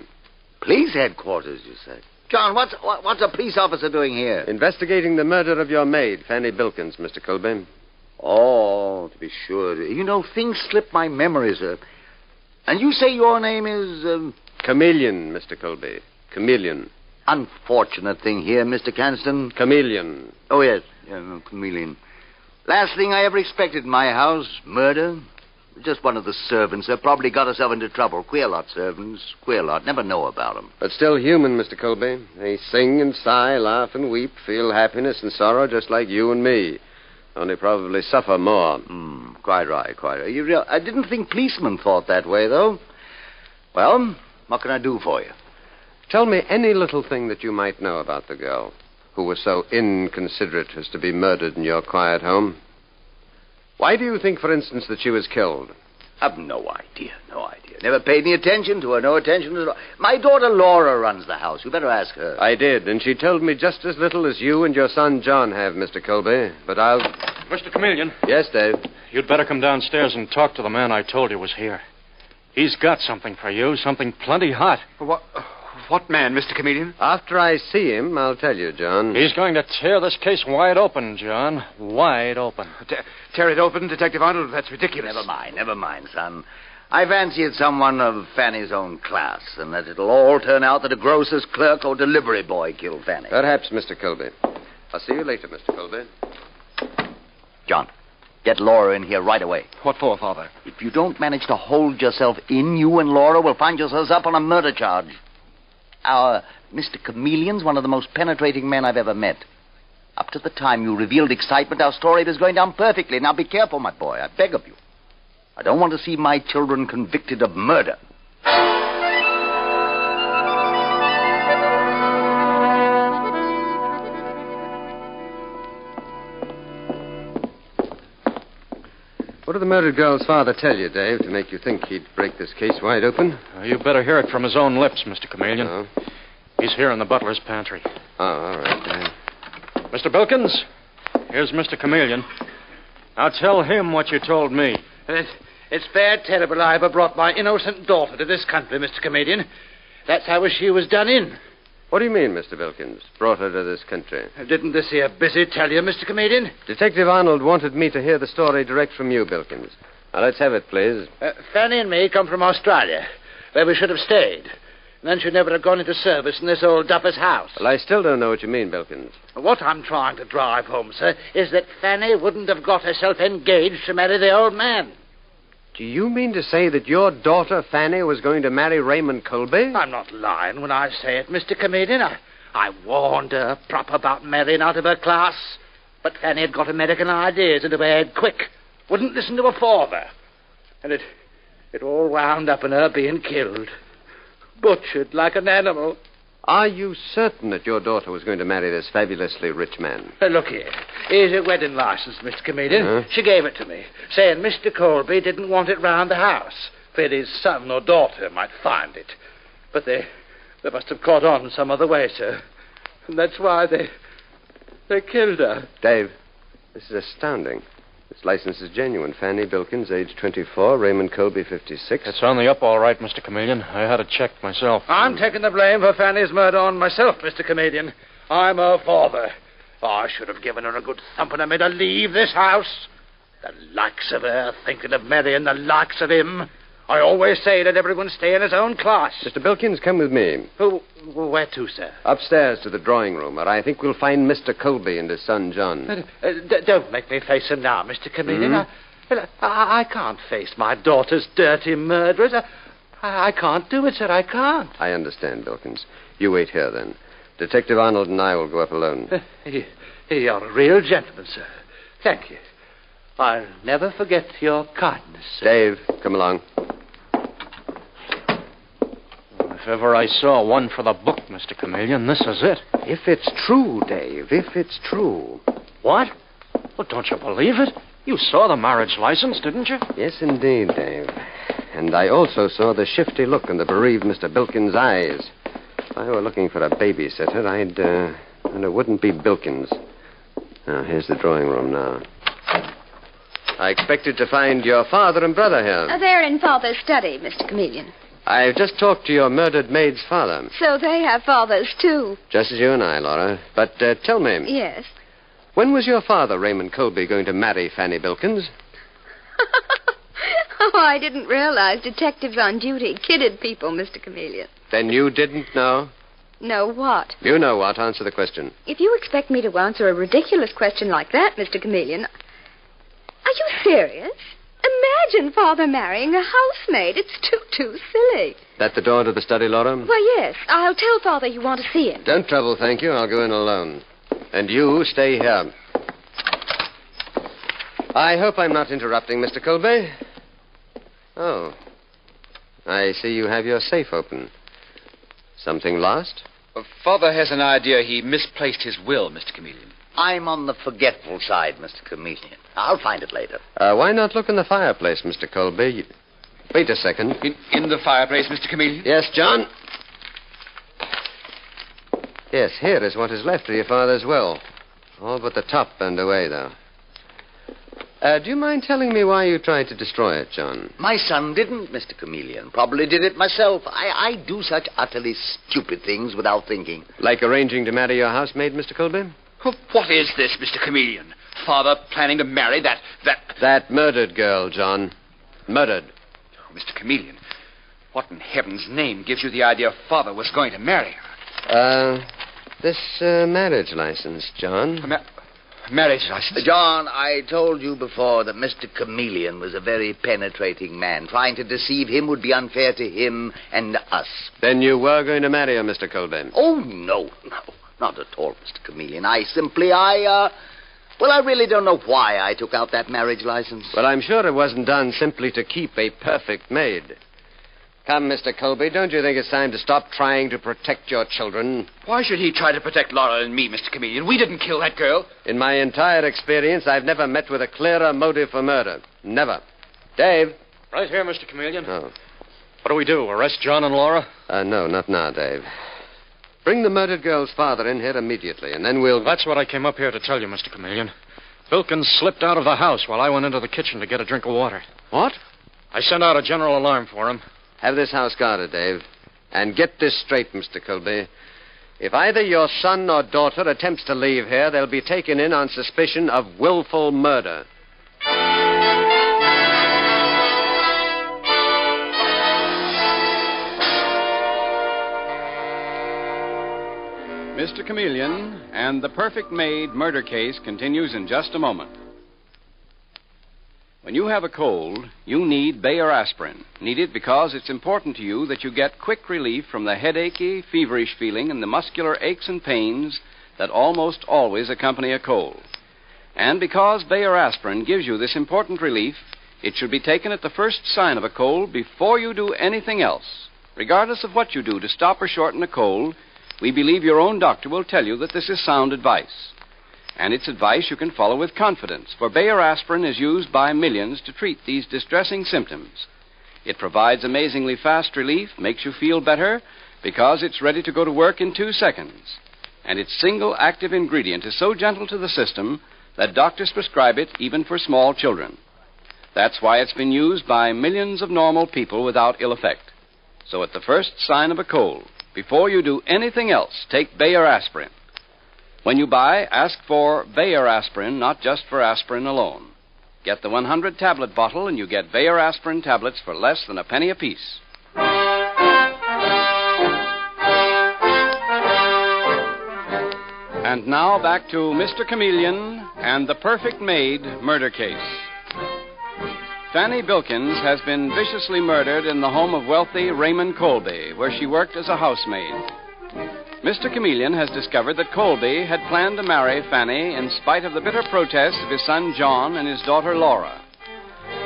Police headquarters, you say? John, what's a police officer doing here? Investigating the murder of your maid, Fanny Bilkins, Mr. Colby. Oh, to be sure. You know, things slip my memory, sir. And you say your name is, Chameleon, Mr. Colby. Chameleon. Unfortunate thing here, Mr. Canston. Chameleon. Oh, yes. Chameleon. Last thing I ever expected in my house, murder. Just one of the servants. Probably got herself into trouble. Queer lot, servants. Queer lot. Never know about them. But still human, Mr. Colby. They sing and sigh, laugh and weep, feel happiness and sorrow just like you and me. Only probably suffer more. Quite right, quite right. I didn't think policemen thought that way, though. Well, what can I do for you? Tell me any little thing that you might know about the girl who was so inconsiderate as to be murdered in your quiet home. Why do you think, for instance, that she was killed? I've no idea. Never paid any attention to her, no attention at all. My daughter Laura runs the house. You better ask her. I did, and she told me just as little as you and your son John have, Mr. Colby. But I'll... Mr. Chameleon. Yes, Dave? you'd better come downstairs and talk to the man I told you was here. He's got something for you, something plenty hot. What man, Mr. Chameleon? After I see him, I'll tell you, John. He's going to tear this case wide open, John. Wide open. Tear it open, Detective Arnold? That's ridiculous. Never mind, son. I fancy it's someone of Fanny's own class, and that it'll all turn out that a grocer's clerk or delivery boy killed Fanny. Perhaps, Mr. Colby. I'll see you later, Mr. Colby. John, get Laura in here right away. What for, Father? If you don't manage to hold yourself in, you and Laura will find yourselves up on a murder charge. Our Mr. Chameleon's one of the most penetrating men I've ever met. Up to the time you revealed excitement, our story was going down perfectly. Now be careful, my boy. I beg of you. I don't want to see my children convicted of murder. What did the murdered girl's father tell you, Dave, to make you think he'd break this case wide open? You better hear it from his own lips, Mr. Chameleon. Oh. He's here in the butler's pantry. Oh, all right, Dave. Mr. Bilkins, here's Mr. Chameleon. Now tell him what you told me. It's fair terrible I ever brought my innocent daughter to this country, Mr. Chameleon. That's how she was done in. What do you mean, Mr. Bilkins? Brought her to this country? Didn't this here busy tell you, Mr. Chameleon? Detective Arnold wanted me to hear the story direct from you, Bilkins. Now, let's have it, please. Fanny and me come from Australia, where we should have stayed. And then she'd never have gone into service in this old duffer's house. Well, I still don't know what you mean, Bilkins. What I'm trying to drive home, sir, is that Fanny wouldn't have got herself engaged to marry the old man. Do you mean to say that your daughter, Fanny, was going to marry Raymond Colby? I'm not lying when I say it, Mr. Chameleon. I warned her proper about marrying out of her class. But Fanny had got American ideas into her head quick. Wouldn't listen to her father. And it all wound up in her being killed. Butchered like an animal. Are you certain that your daughter was going to marry this fabulously rich man? Look here. Here's a wedding license, Mr. Chameleon. She gave it to me, saying Mr. Colby didn't want it round the house, feared his son or daughter might find it. But they must have caught on some other way, sir. And that's why they killed her. Dave, this is astounding. This license is genuine. Fanny Bilkins, age 24. Raymond Colby, 56. It's on the up all right, Mr. Chameleon. I had it checked myself. I'm taking the blame for Fanny's murder on myself, Mr. Chameleon. I'm her father. I should have given her a good thumping and made her leave this house. The likes of her thinking of marrying the likes of him. I always say let everyone stay in his own class. Mr. Bilkins, come with me. Where to, sir? Upstairs to the drawing room, where I think we'll find Mr. Colby and his son, John. Don't make me face him now, Mr. Chameleon. I can't face my daughter's dirty murderers. I can't do it, sir. I can't. I understand, Bilkins. You wait here, then. Detective Arnold and I will go up alone. You're a real gentleman, sir. Thank you. I'll never forget your kindness, sir. Dave, come along. If ever I saw one for the book, Mr. Chameleon, this is it. If it's true, Dave, if it's true. What? Well, don't you believe it? You saw the marriage license, didn't you? Yes, indeed, Dave. And I also saw the shifty look in the bereaved Mr. Bilkins' eyes. If I were looking for a babysitter, and it wouldn't be Bilkins. Now, here's the drawing room now. I expected to find your father and brother here. They're in Father's study, Mr. Chameleon. I've just talked to your murdered maid's father. So they have fathers, too. Just as you and I, Laura. But tell me. Yes. When was your father, Raymond Colby, going to marry Fanny Bilkins? Oh, I didn't realize detectives on duty kidded people, Mr. Chameleon. Then you didn't know? Know what? You know what. Answer the question. If you expect me to answer a ridiculous question like that, Mr. Chameleon... Are you serious? Imagine Father marrying a housemaid. It's too silly. That the door to the study, Laura? Why, yes. I'll tell Father you want to see him. Don't trouble, thank you. I'll go in alone. And you stay here. I hope I'm not interrupting, Mr. Colby. Oh. I see you have your safe open. Something lost? Father has an idea he misplaced his will, Mr. Chameleon. I'm on the forgetful side, Mr. Chameleon. I'll find it later. Why not look in the fireplace, Mr. Colby? Wait a second. In the fireplace, Mr. Chameleon? Yes, John? Yes, here is what is left of your father's will. All but the top burned away, though. Do you mind telling me why you tried to destroy it, John? My son didn't, Mr. Chameleon. Probably did it myself. I do such utterly stupid things without thinking. Like arranging to marry your housemaid, Mr. Colby? What is this, Mr. Chameleon? Father planning to marry That murdered girl, John. Murdered. Oh, Mr. Chameleon, what in heaven's name gives you the idea Father was going to marry her? This marriage license, John. Marriage license? John, I told you before that Mr. Chameleon was a very penetrating man. Trying to deceive him would be unfair to him and us. Then you were going to marry her, Mr. Colby? Oh, no. Not at all, Mr. Chameleon. I really don't know why I took out that marriage license. Well, I'm sure it wasn't done simply to keep a perfect maid. Come, Mr. Colby, don't you think it's time to stop trying to protect your children? Why should he try to protect Laura and me, Mr. Chameleon? We didn't kill that girl. In my entire experience, I've never met with a clearer motive for murder. Never. Dave? Right here, Mr. Chameleon. Oh. What do we do, arrest John and Laura? No, not now, Dave. Bring the murdered girl's father in here immediately, and then we'll... That's what I came up here to tell you, Mr. Chameleon. Bilkins slipped out of the house while I went into the kitchen to get a drink of water. What? I sent out a general alarm for him. Have this house guarded, Dave. And get this straight, Mr. Colby. If either your son or daughter attempts to leave here, they'll be taken in on suspicion of willful murder. Mr. Chameleon and the Perfect Maid murder case continues in just a moment. When you have a cold, you need Bayer aspirin. Need it because it's important to you that you get quick relief from the headachy, feverish feeling and the muscular aches and pains that almost always accompany a cold. And because Bayer aspirin gives you this important relief, it should be taken at the first sign of a cold before you do anything else. Regardless of what you do to stop or shorten a cold, we believe your own doctor will tell you that this is sound advice. And it's advice you can follow with confidence, for Bayer aspirin is used by millions to treat these distressing symptoms. It provides amazingly fast relief, makes you feel better, because it's ready to go to work in 2 seconds. And its single active ingredient is so gentle to the system that doctors prescribe it even for small children. That's why it's been used by millions of normal people without ill effect. So at the first sign of a cold, before you do anything else, take Bayer aspirin. When you buy, ask for Bayer aspirin, not just for aspirin alone. Get the 100-tablet bottle, and you get Bayer aspirin tablets for less than a penny apiece. And now back to Mr. Chameleon and the Perfect Maid murder case. Fanny Bilkins has been viciously murdered in the home of wealthy Raymond Colby, where she worked as a housemaid. Mr. Chameleon has discovered that Colby had planned to marry Fanny in spite of the bitter protests of his son John and his daughter Laura.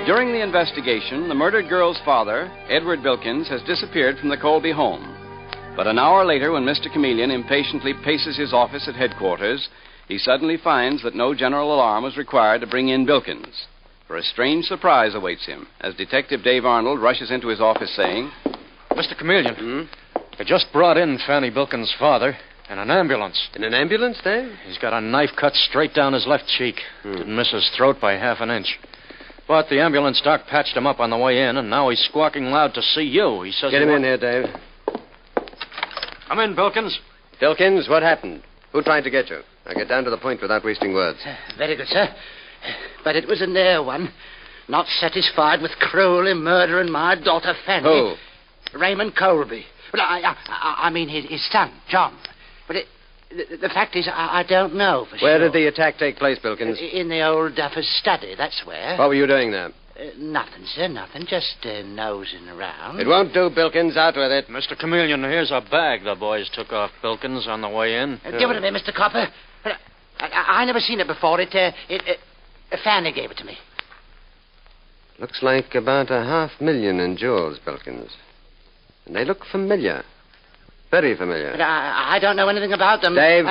During the investigation, the murdered girl's father, Edward Bilkins, has disappeared from the Colby home. But an hour later, when Mr. Chameleon impatiently paces his office at headquarters, he suddenly finds that no general alarm was required to bring in Bilkins. For a strange surprise awaits him as Detective Dave Arnold rushes into his office saying, Mr. Chameleon, I just brought in Fanny Bilkins' father in an ambulance. In an ambulance, Dave? He's got a knife cut straight down his left cheek. Didn't miss his throat by half an inch. But the ambulance doc patched him up on the way in, and now he's squawking loud to see you. He says... Get him in here, Dave. Come in, Bilkins. Bilkins, what happened? Who tried to get you? Now get down to the point without wasting words. Very good, sir. But it was a near one. Not satisfied with cruelly murdering my daughter, Fanny. Who? Raymond Colby. Well, I mean his son, John. But the fact is, I don't know for sure. Where did the attack take place, Bilkins? In the old duffer's study, that's where. What were you doing there? Nothing, sir, nothing. Just nosing around. It won't do, Bilkins. Out with it. Mr. Chameleon, here's a bag the boys took off Bilkins on the way in. Give it to me, Mr. Copper. I never seen it before. Fanny gave it to me. Looks like about $500,000 in jewels, Bilkins. And they look familiar. Very familiar. But I don't know anything about them. Dave,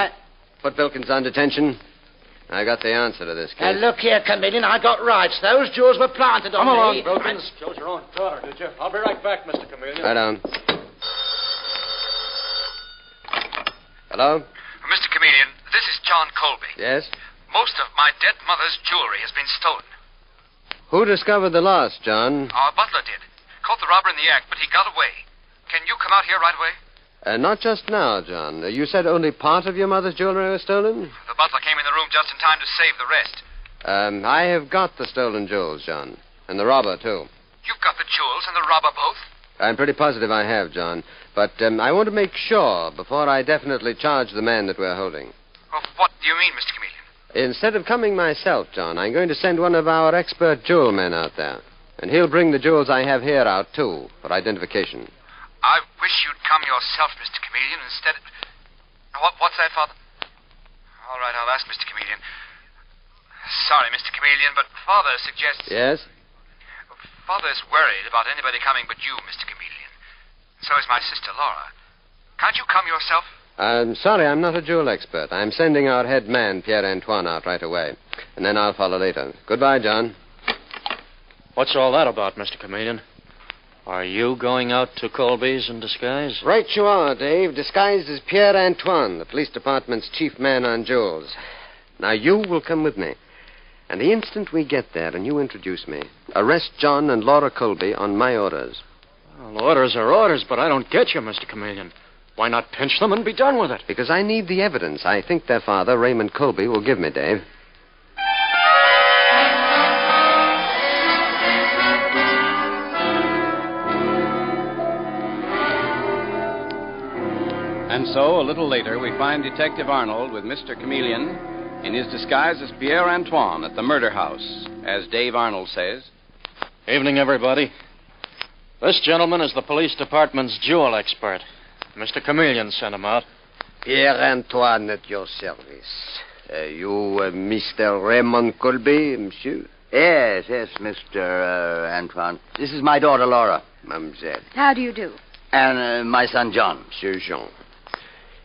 put Bilkins on detention. I got the answer to this case. Look here, Chameleon, I got rights. Those jewels were planted on me. Come along, me. Bilkins. Chose your own daughter, did you? I'll be right back, Mr. Chameleon. Right on. Hello? Mr. Chameleon, this is John Colby. Yes? Most of my dead mother's jewelry has been stolen. Who discovered the loss, John? Our butler did. Caught the robber in the act, but he got away. Can you come out here right away? Not just now, John. You said only part of your mother's jewelry was stolen? The butler came in the room just in time to save the rest. I have got the stolen jewels, John. And the robber, too. You've got the jewels and the robber both? I'm pretty positive I have, John. But I want to make sure before I definitely charge the man that we're holding. Well, what do you mean, Mr. Chameleon? Instead of coming myself, John, I'm going to send one of our expert jewel men out there. And he'll bring the jewels I have here out, too, for identification. I wish you'd come yourself, Mr. Chameleon, instead of... What's that, Father? All right, I'll ask Mr. Chameleon. Sorry, Mr. Chameleon, but Father suggests... Yes? Father's worried about anybody coming but you, Mr. Chameleon. So is my sister, Laura. Can't you come yourself? I'm sorry, I'm not a jewel expert. I'm sending our head man, Pierre-Antoine, out right away. And then I'll follow later. Goodbye, John. What's all that about, Mr. Chameleon? Are you going out to Colby's in disguise? Right you are, Dave. Disguised as Pierre-Antoine, the police department's chief man on jewels. Now, you will come with me. And the instant we get there and you introduce me, arrest John and Laura Colby on my orders. Well, orders are orders, but I don't get you, Mr. Chameleon. Why not pinch them and be done with it? Because I need the evidence I think their father, Raymond Colby, will give me, Dave. And so, a little later, we find Detective Arnold with Mr. Chameleon in his disguise as Pierre-Antoine at the murder house, as Dave Arnold says. Evening, everybody. This gentleman is the police department's jewel expert. Mr. Chameleon sent him out. Pierre-Antoine at your service. You, Mr. Raymond Colby, monsieur? Yes, Mr. Antoine. This is my daughter, Laura. Mademoiselle. How do you do? And my son, John. Monsieur Jean.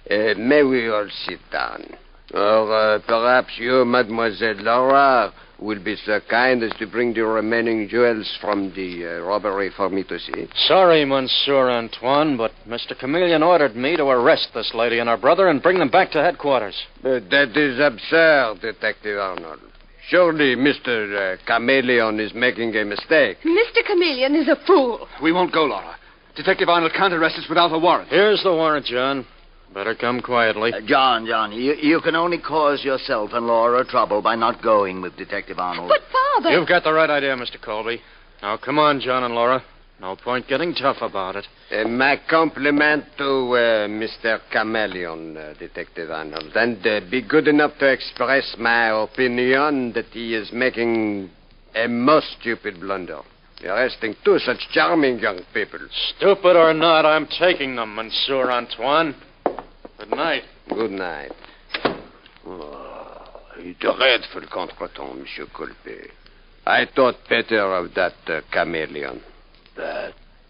May we all sit down? Or perhaps you, Mademoiselle Laura, will be so kind as to bring the remaining jewels from the robbery for me to see. Sorry, Monsieur Antoine, but Mr. Chameleon ordered me to arrest this lady and her brother and bring them back to headquarters. That is absurd, Detective Arnold. Surely Mr. Chameleon is making a mistake. Mr. Chameleon is a fool. We won't go, Laura. Detective Arnold can't arrest us without a warrant. Here's the warrant, John. Better come quietly. John, you can only cause yourself and Laura trouble by not going with Detective Arnold. But, Father... You've got the right idea, Mr. Colby. Now, come on, John and Laura. No point getting tough about it. My compliment to Mr. Chameleon, Detective Arnold. And be good enough to express my opinion that he is making a most stupid blunder. Arresting two such charming young people. Stupid or not, I'm taking them, Monsieur Antoine. Good night. Good night. Oh, a dreadful contretemps, Monsieur Colby. I thought better of that chameleon.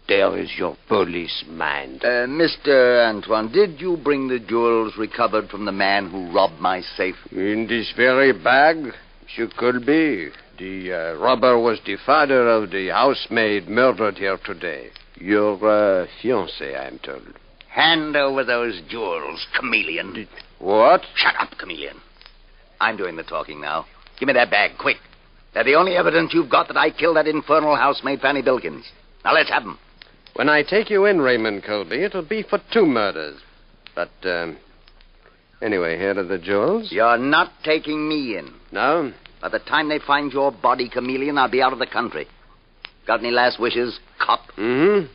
There is your police mind. Mr. Antoine, did you bring the jewels recovered from the man who robbed my safe? In this very bag, Monsieur Colby. The robber was the father of the housemaid murdered here today. Your fiancée, I'm told. Hand over those jewels, chameleon. What? Shut up, chameleon. I'm doing the talking now. Give me that bag, quick. They're the only evidence you've got that I killed that infernal housemaid, Fanny Bilkins. Now, let's have them. When I take you in, Raymond Colby, it'll be for 2 murders. But, anyway, here are the jewels. You're not taking me in. No? By the time they find your body, chameleon, I'll be out of the country. Got any last wishes, cop? Mm-hmm.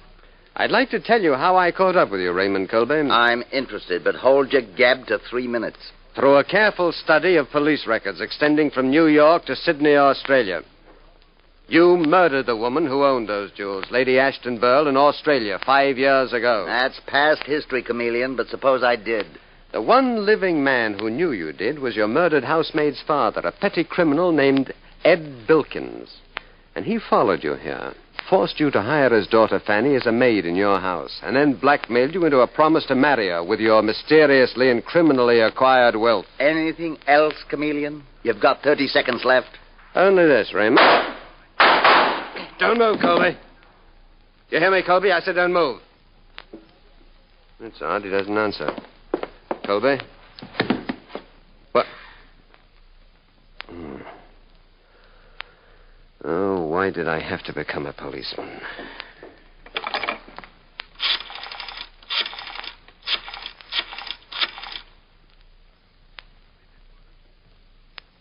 I'd like to tell you how I caught up with you, Raymond Colby. I'm interested, but hold your gab to 3 minutes. Through a careful study of police records extending from New York to Sydney, Australia. You murdered the woman who owned those jewels, Lady Ashton Burl, in Australia 5 years ago. That's past history, chameleon, but suppose I did. The one living man who knew you did was your murdered housemaid's father, a petty criminal named Ed Bilkins. And he followed you here, forced you to hire his daughter Fanny as a maid in your house, and then blackmailed you into a promise to marry her with your mysteriously and criminally acquired wealth. Anything else, chameleon? You've got 30 seconds left. Only this, Raymond. Don't move, Colby. You hear me, Colby? I said don't move. It's odd he doesn't answer. Colby? What? Oh, Why did I have to become a policeman?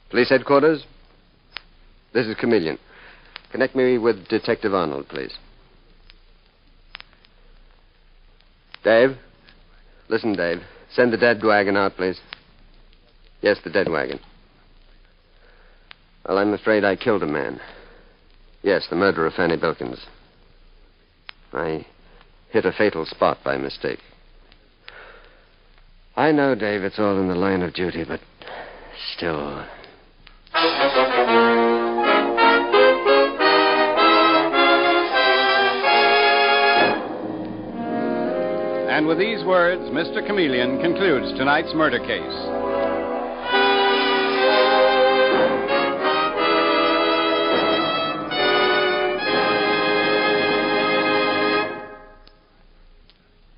Police headquarters? This is Chameleon. Connect me with Detective Arnold, please. Dave? Listen, Dave. Send the dead wagon out, please. Yes, the dead wagon. Well, I'm afraid I killed a man. Yes, the murder of Fanny Bilkins. I hit a fatal spot by mistake. I know, Dave, it's all in the line of duty, but still... And with these words, Mr. Chameleon concludes tonight's murder case.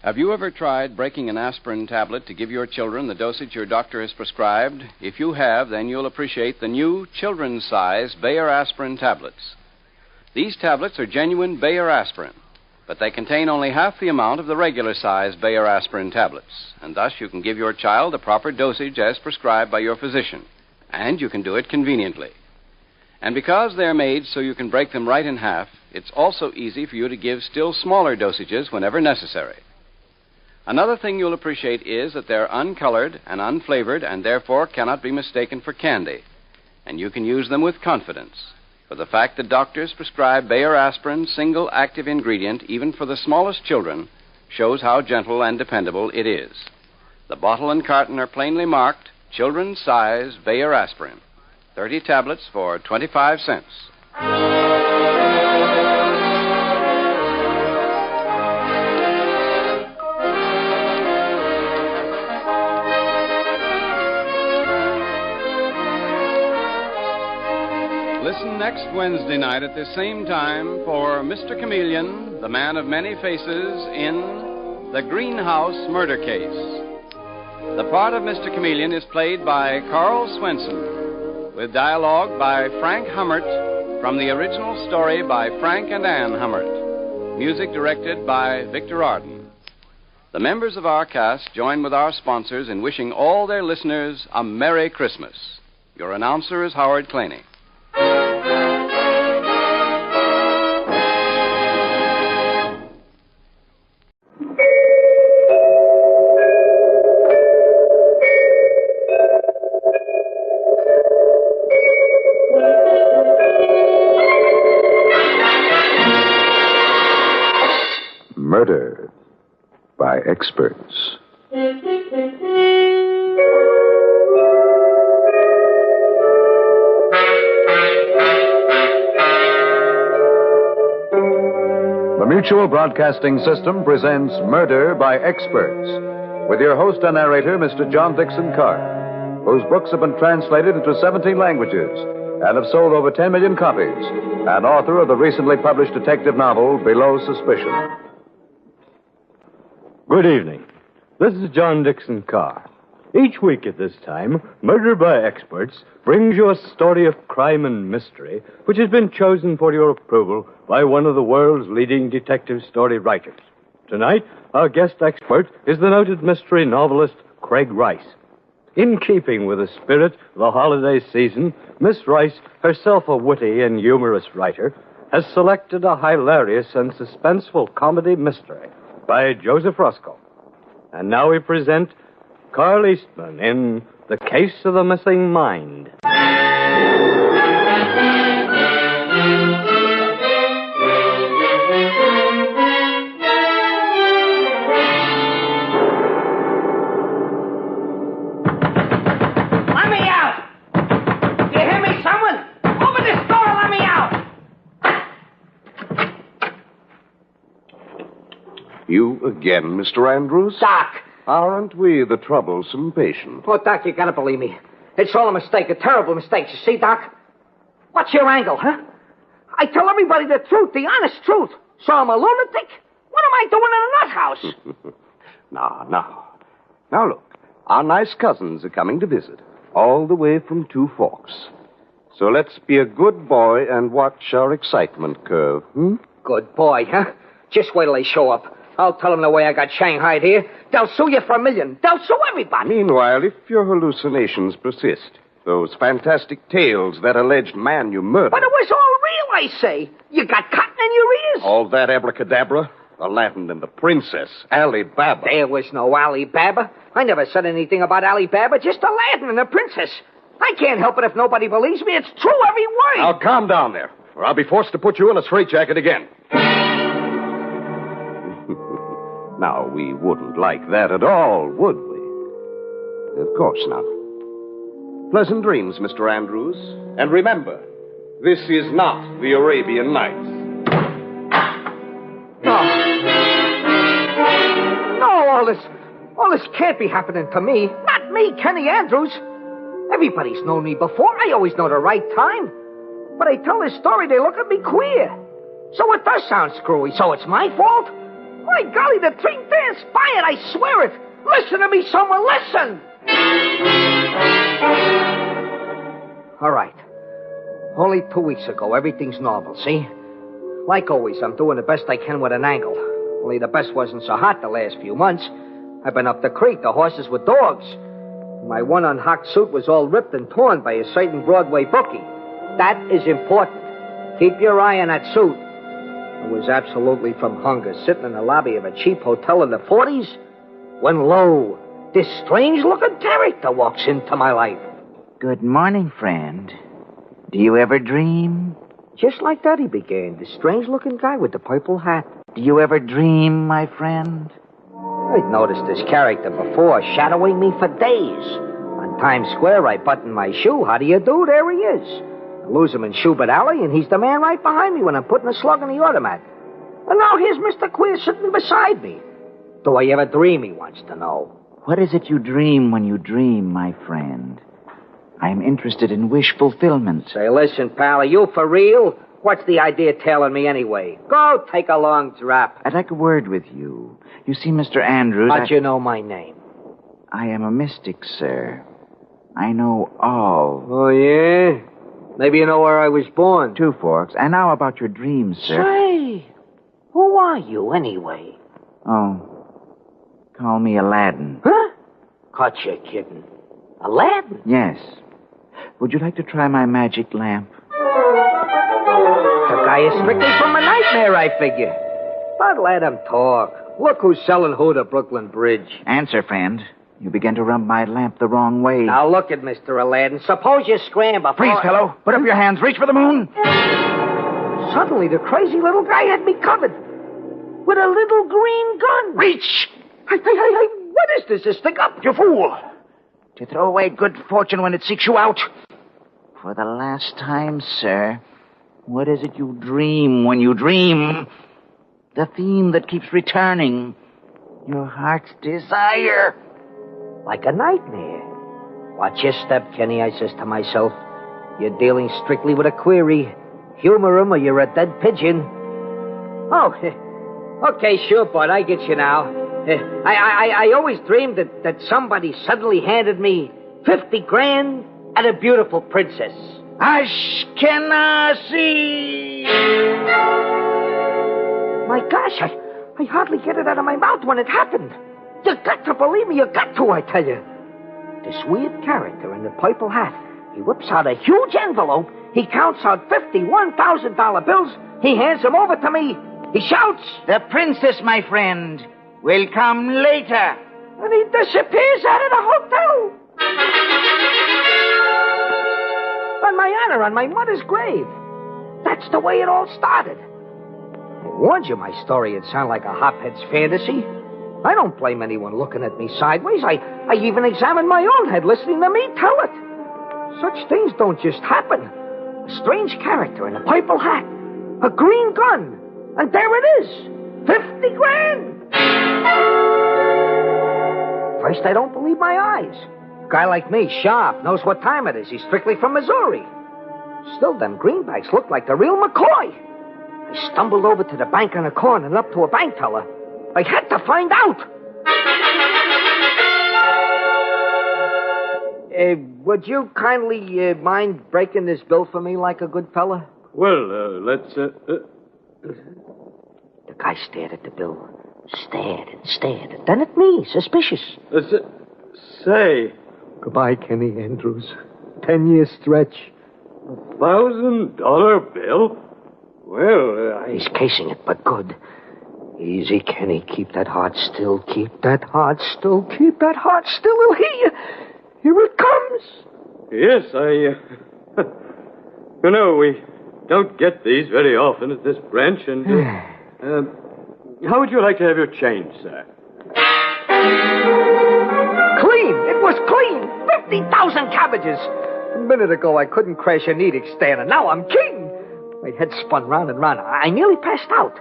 Have you ever tried breaking an aspirin tablet to give your children the dosage your doctor has prescribed? If you have, then you'll appreciate the new children's size Bayer aspirin tablets. These tablets are genuine Bayer aspirin, but they contain only half the amount of the regular size Bayer aspirin tablets, and thus you can give your child the proper dosage as prescribed by your physician, and you can do it conveniently. And because they're made so you can break them right in half, it's also easy for you to give still smaller dosages whenever necessary. Another thing you'll appreciate is that they're uncolored and unflavored and therefore cannot be mistaken for candy. And you can use them with confidence. For the fact that doctors prescribe Bayer aspirin single active ingredient even for the smallest children shows how gentle and dependable it is. The bottle and carton are plainly marked children's size Bayer aspirin. 30 tablets for 25 cents. Listen next Wednesday night at this same time for Mr. Chameleon, the man of many faces, in The Greenhouse Murder Case. The part of Mr. Chameleon is played by Carl Swenson, with dialogue by Frank Hummert from the original story by Frank and Ann Hummert. Music directed by Victor Arden. The members of our cast join with our sponsors in wishing all their listeners a Merry Christmas. Your announcer is Howard Claney. Murder by Experts. The Mutual Broadcasting System presents Murder by Experts, with your host and narrator, Mr. John Dixon Carr, whose books have been translated into 17 languages and have sold over 10 million copies, and author of the recently published detective novel, Below Suspicion. Good evening. This is John Dixon Carr. Each week at this time, Murder by Experts brings you a story of crime and mystery which has been chosen for your approval by one of the world's leading detective story writers. Tonight, our guest expert is the noted mystery novelist Craig Rice. In keeping with the spirit of the holiday season, Miss Rice, herself a witty and humorous writer, has selected a hilarious and suspenseful comedy mystery by Joseph Roscoe. And now we present Carl Eastman in The Case of the Missing Mind. Let me out! You hear me, someone? Open this door and let me out! You again, Mr. Andrews? Doc! Aren't we the troublesome patient? Oh, Doc, you gotta believe me. It's all a mistake, a terrible mistake. You see, Doc? What's your angle, huh? I tell everybody the truth, the honest truth. So I'm a lunatic? What am I doing in a nut house? Now, look. Our nice cousins are coming to visit, all the way from Two Forks. So let's be a good boy and watch our excitement curve, Good boy, huh? Just wait till they show up. I'll tell them the way I got shanghaied here. They'll sue you for $1 million. They'll sue everybody. Meanwhile, if your hallucinations persist, those fantastic tales, that alleged man you murdered... But it was all real, I say. You got cotton in your ears? All that abracadabra? Aladdin and the princess, Ali Baba. There was no Ali Baba. I never said anything about Ali Baba, just Aladdin and the princess. I can't help it if nobody believes me. It's true, every word. Now, calm down there, or I'll be forced to put you in a straitjacket again. Now, we wouldn't like that at all, would we? Of course not. Pleasant dreams, Mr. Andrews. And remember, this is not the Arabian Nights. No, all this can't be happening to me. Not me, Kenny Andrews. Everybody's known me before. I always know the right time. But I tell this story, they look at me queer. So it does sound screwy. So it's my fault? My golly, the drink there inspired, I swear it. Listen to me, someone, listen! All right. Only 2 weeks ago, everything's normal, see? Like always, I'm doing the best I can with an angle. Only the best wasn't so hot the last few months. I've been up the creek, the horses were dogs. My one unhocked suit was all ripped and torn by a certain Broadway bookie. That is important. Keep your eye on that suit. I was absolutely from hunger, sitting in the lobby of a cheap hotel in the 40s, when lo, this strange-looking character walks into my life. Good morning, friend. Do you ever dream? Just like that he began, the strange-looking guy with the purple hat. Do you ever dream, my friend? I'd noticed this character before, shadowing me for days. On Times Square, I button my shoe. How do you do? There he is. I lose him in Schubert Alley, and he's the man right behind me when I'm putting a slug in the automat. And now here's Mr. Queer sitting beside me. Do I ever dream, he wants to know. What is it you dream when you dream, my friend? I'm interested in wish fulfillment. Say, listen, pal, are you for real? What's the idea of tailing me anyway? Go take a long drop. I'd like a word with you. You see, Mr. Andrews... How'd you know my name? I am a mystic, sir. I know all. Oh, yeah? Maybe you know where I was born. Two Forks. And now about your dreams, sir. Say, who are you anyway? Oh, call me Aladdin. Huh? Caught you kidding. Aladdin? Yes. Would you like to try my magic lamp? The guy is strictly from a nightmare, I figure. But let him talk. Look who's selling who to Brooklyn Bridge. Answer, friend. You began to rub my lamp the wrong way. Now look at Mr. Aladdin. Suppose you scram before... Freeze, fellow. Put up your hands. Reach for the moon. Suddenly, the crazy little guy had me covered. With a little green gun. Reach! Hey, what is this? A stick up? You fool! To throw away good fortune when it seeks you out. For the last time, sir, what is it you dream when you dream? The theme that keeps returning. Your heart's desire. Like a nightmare. Watch your step, Kenny, I says to myself. You're dealing strictly with a query. Humor him or you're a dead pigeon. Oh, okay, sure, bud, I get you now. I always dreamed that somebody suddenly handed me 50 grand and a beautiful princess. Ashkenazi! My gosh, I hardly get it out of my mouth when it happened. You got to believe me, you got to, I tell you. This weird character in the purple hat, he whips out a huge envelope, he counts out 50 $1,000 bills, he hands them over to me, he shouts, "The princess, my friend, will come later." And he disappears out of the hotel. On my honor, on my mother's grave. That's the way it all started. I warned you my story would sound like a hophead's fantasy. I don't blame anyone looking at me sideways. I even examined my own head listening to me tell it. Such things don't just happen. A strange character in a purple hat, a green gun, and there it is, 50 grand. First, I don't believe my eyes. A guy like me, sharp, knows what time it is. He's strictly from Missouri. Still, them greenbacks look like the real McCoy. I stumbled over to the bank on the corner and up to a bank teller. I had to find out. Would you kindly mind breaking this bill for me like a good fella? Well, let's... The guy stared at the bill. Stared and stared. Then at me. Suspicious. Say... Goodbye, Kenny Andrews. 10-year stretch. $1,000 bill? Well, He's casing it, but good. Easy, Kenny. Keep that heart still. Keep that heart still. Keep that heart still. He'll hear you. Here it comes. Yes, You know, we don't get these very often at this branch, and... how would you like to have your change, sir? Clean. It was clean. 50,000 cabbages. A minute ago, I couldn't crash an edict standing. Now I'm king. My head spun round and round. I nearly passed out.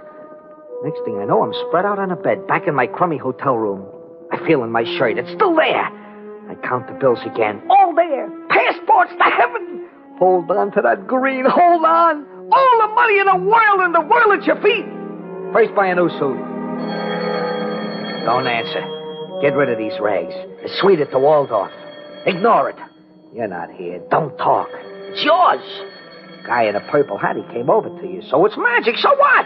Next thing I know, I'm spread out on a bed, back in my crummy hotel room. I feel in my shirt. It's still there. I count the bills again. All there. Passports to heaven. Hold on to that green. Hold on. All the money in the world at your feet. First, buy a new suit. Don't answer. Get rid of these rags. The suite at the Waldorf. Ignore it. You're not here. Don't talk. It's yours. Guy in a purple hat, he came over to you. So it's magic. So what?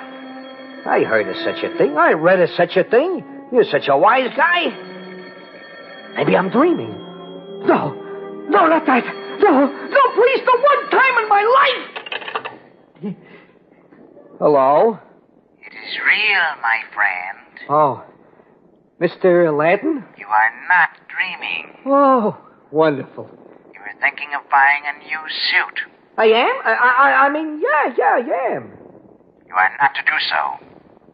I heard of such a thing. I read of such a thing. You're such a wise guy. Maybe I'm dreaming. No, not that. No, please, the one time in my life. Hello? It is real, my friend. Oh, Mr. Aladdin? You are not dreaming. Oh, wonderful. You are thinking of buying a new suit. I am? I mean, yeah, I am. You are not to do so.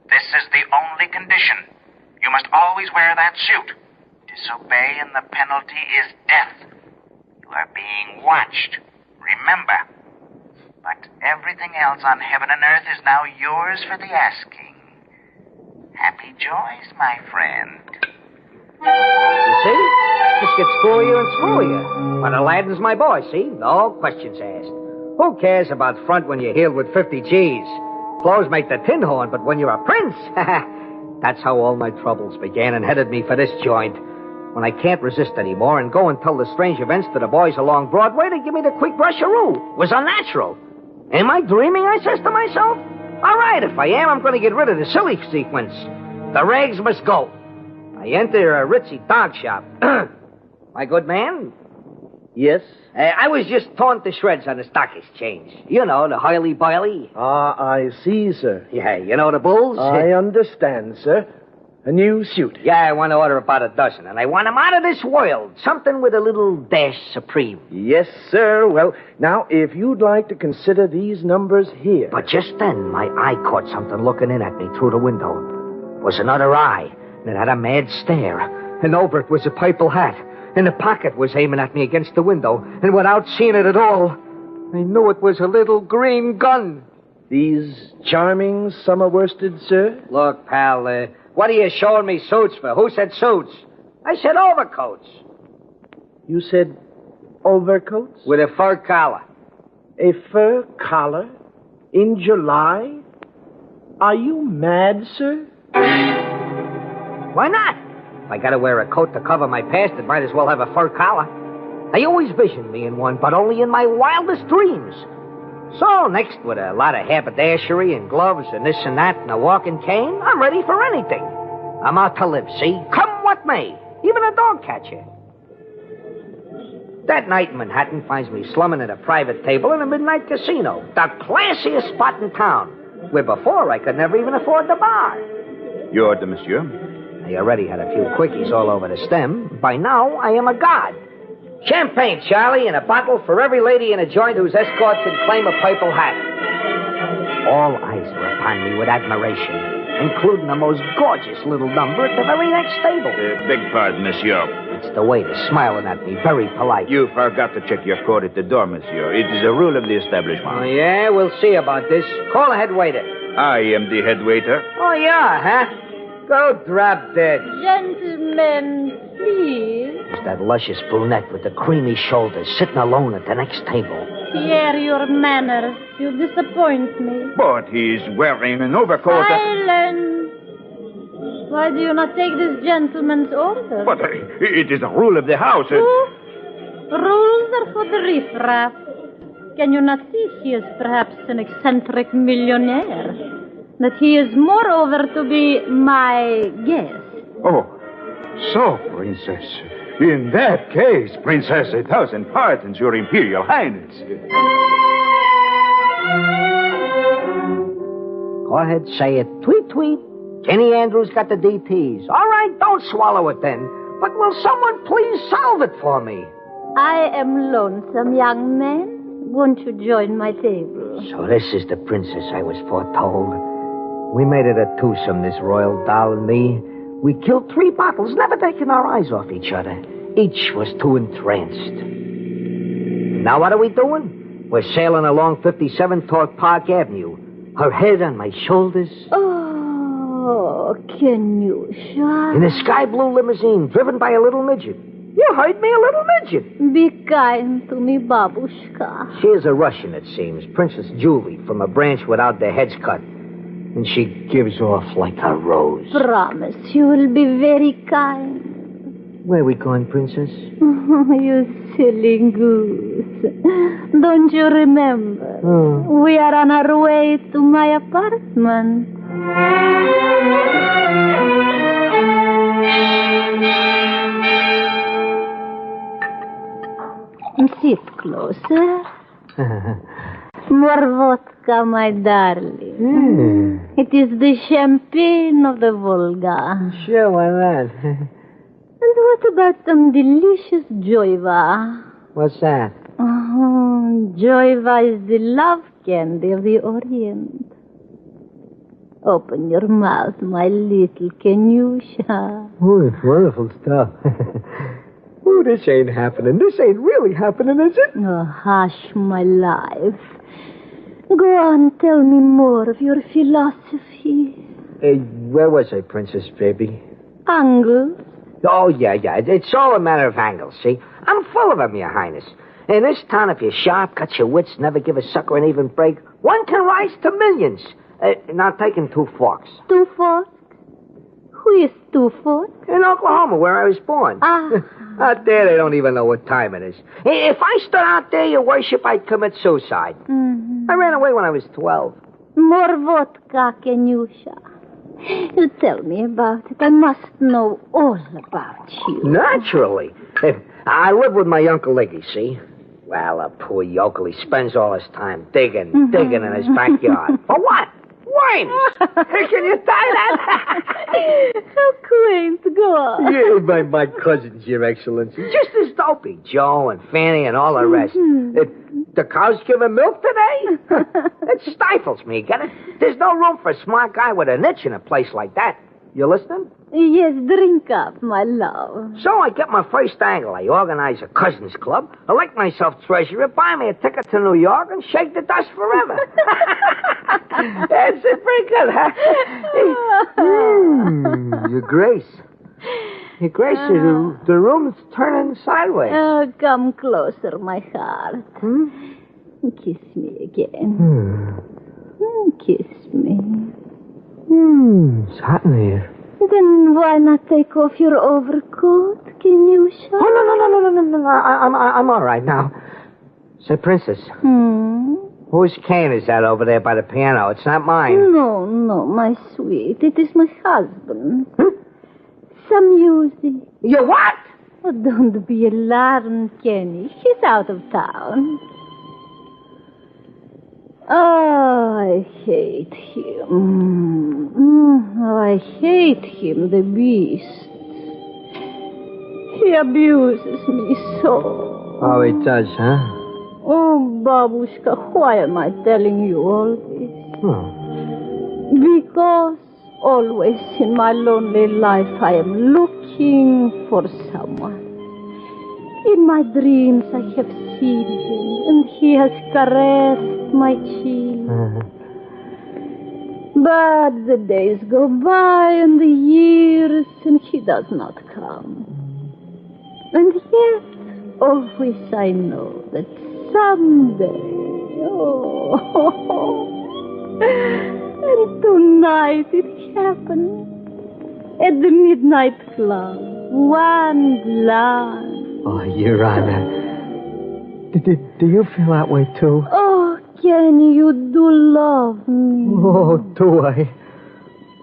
This is the only condition. You must always wear that suit. Disobey and the penalty is death. You are being watched. Remember. But everything else on heaven and earth is now yours for the asking. Happy joys, my friend. You see? This gets spoolier and spoolier. But Aladdin's my boy, see? No questions asked. Who cares about front when you're healed with 50 G's? Clothes make the tin horn, but when you're a prince... That's how all my troubles began and headed me for this joint. When I can't resist anymore and go and tell the strange events to the boys along Broadway, they give me the quick brusharoo. It was unnatural. Am I dreaming, I says to myself? All right, if I am, I'm going to get rid of the silly sequence. The rags must go. I enter a ritzy dog shop. My good man? Yes? I was just torn to shreds on the stock exchange. You know, the Hurly-Burly. I see, sir. Yeah, you know the bulls? I understand, sir. A new suit. Yeah, I want to order about a dozen, and I want them out of this world. Something with a little dash supreme. Yes, sir. Well, now, if you'd like to consider these numbers here. But just then, my eye caught something looking in at me through the window. It was another eye, and it had a mad stare. And over it was a purple hat. And the pocket was aiming at me against the window. And without seeing it at all, I knew it was a little green gun. These charming summer worsteds, sir? Look, pal, what are you showing me suits for? Who said suits? I said overcoats. You said overcoats? With a fur collar. A fur collar? In July? Are you mad, sir? Why not? If I gotta wear a coat to cover my past, it might as well have a fur collar. I always visioned me in one, but only in my wildest dreams. So, next, with a lot of haberdashery and gloves and this and that and a walking cane, I'm ready for anything. I'm out to live, see? Come what may. Even a dog catcher. That night in Manhattan finds me slumming at a private table in a midnight casino. The classiest spot in town. Where before I could never even afford the bar. Your order, monsieur. I already had a few quickies all over the stem. By now, I am a god. Champagne, Charlie, and a bottle for every lady in a joint whose escort can claim a purple hat. All eyes were upon me with admiration, including the most gorgeous little number at the very next table. Beg pardon, monsieur. It's the waiter smiling at me, very polite. You forgot to check your code at the door, monsieur. It is a rule of the establishment. Oh, yeah? We'll see about this. Call the head waiter. I am the head waiter. Oh, yeah, huh? Go drop dead. Gentlemen, please. It's that luscious brunette with the creamy shoulders sitting alone at the next table. Pierre, your manners. You disappoint me. But he's wearing an overcoat. Silence. Why do you not take this gentleman's order? But it is a rule of the house. Who? Rules are for the riffraff. Can you not see he is perhaps an eccentric millionaire? That he is moreover to be my guest. Oh, so, Princess. In that case, Princess, 1,000 pardons, Your Imperial Highness. Go ahead, say it. Tweet, tweet. Jenny Andrews got the DTs. All right, don't swallow it then. But will someone please solve it for me? I am lonesome, young man. Won't you join my table? So this is the princess I was foretold. We made it a twosome, this royal doll and me. We killed 3 bottles, never taking our eyes off each other. Each was too entranced. Now what are we doing? We're sailing along 57 toward Park Avenue. Her head on my shoulders. Oh, Kenyusha. In a sky blue limousine driven by a little midget. You heard me, a little midget. Be kind to me, babushka. She is a Russian, it seems. Princess Julie, from a branch without their heads cut. And she gives off like a rose. Promise you will be very kind. Where are we going, Princess? You silly goose. Don't you remember? Oh. We are on our way to my apartment. Sit closer. More vodka, my darling. It is the champagne of the Volga. Sure, why not? And what about some delicious joiva? What's that? Oh, joiva is the love candy of the Orient. Open your mouth, my little Kenyusha. Oh, it's wonderful stuff. Oh, this ain't happening. This ain't really happening, is it? Oh, hush, my life. Go on, tell me more of your philosophy. Where was I, Princess Baby? Angles? Oh, yeah. It's all a matter of angles, see? I'm full of them, Your Highness. In this town, if you're sharp, cut your wits, never give a sucker an even break, one can rise to millions. Now, taking 2 forks. 2 forks? Who is 2 forks? In Oklahoma, where I was born. Out there, they don't even know what time it is. If I stood out there, Your Worship, I'd commit suicide. Mm-hmm. I ran away when I was 12. More vodka, Kenyusha. You tell me about it. I must know all about you. Naturally. I live with my Uncle Iggy, see? Well, a poor yokel, he spends all his time digging in his backyard. For what? Worms! Can you tie that? How quaint. Go on. Yeah, my cousins, Your Excellency. Just as dopey. Joe and Fanny and all the rest. The cows giving milk today? It stifles me, get it? There's no room for a smart guy with an itch in a place like that. You listening? Yes, drink up, my love. So I get my first angle. I organize a cousins club, elect myself treasurer, buy me a ticket to New York, and shake the dust forever. That's it, pretty good, huh? Your Grace. Your Grace, the room's turning sideways. Oh, come closer, my heart. Kiss me again. Kiss me. It's hot in here. Then why not take off your overcoat, Kenyusha? Oh, no. I'm all right now. Say, Princess. Whose cane is that over there by the piano? It's not mine. No, my sweet. It is my husband. Some music. You what? Oh, don't be alarmed, Kenny. He's out of town. Oh, I hate him. I hate him, the beast. He abuses me so. Oh, he does, huh? Oh, babushka, why am I telling you all this? Because always in my lonely life I am looking for someone. In my dreams I have seen him, and he has caressed my cheek. But the days go by and the years, and he does not come. And yet, always I know that someday, and tonight it happened at the midnight club, one glance. Oh, Your Honor, Do you feel that way, too? Oh, Kenny, you do love me. Oh, do I?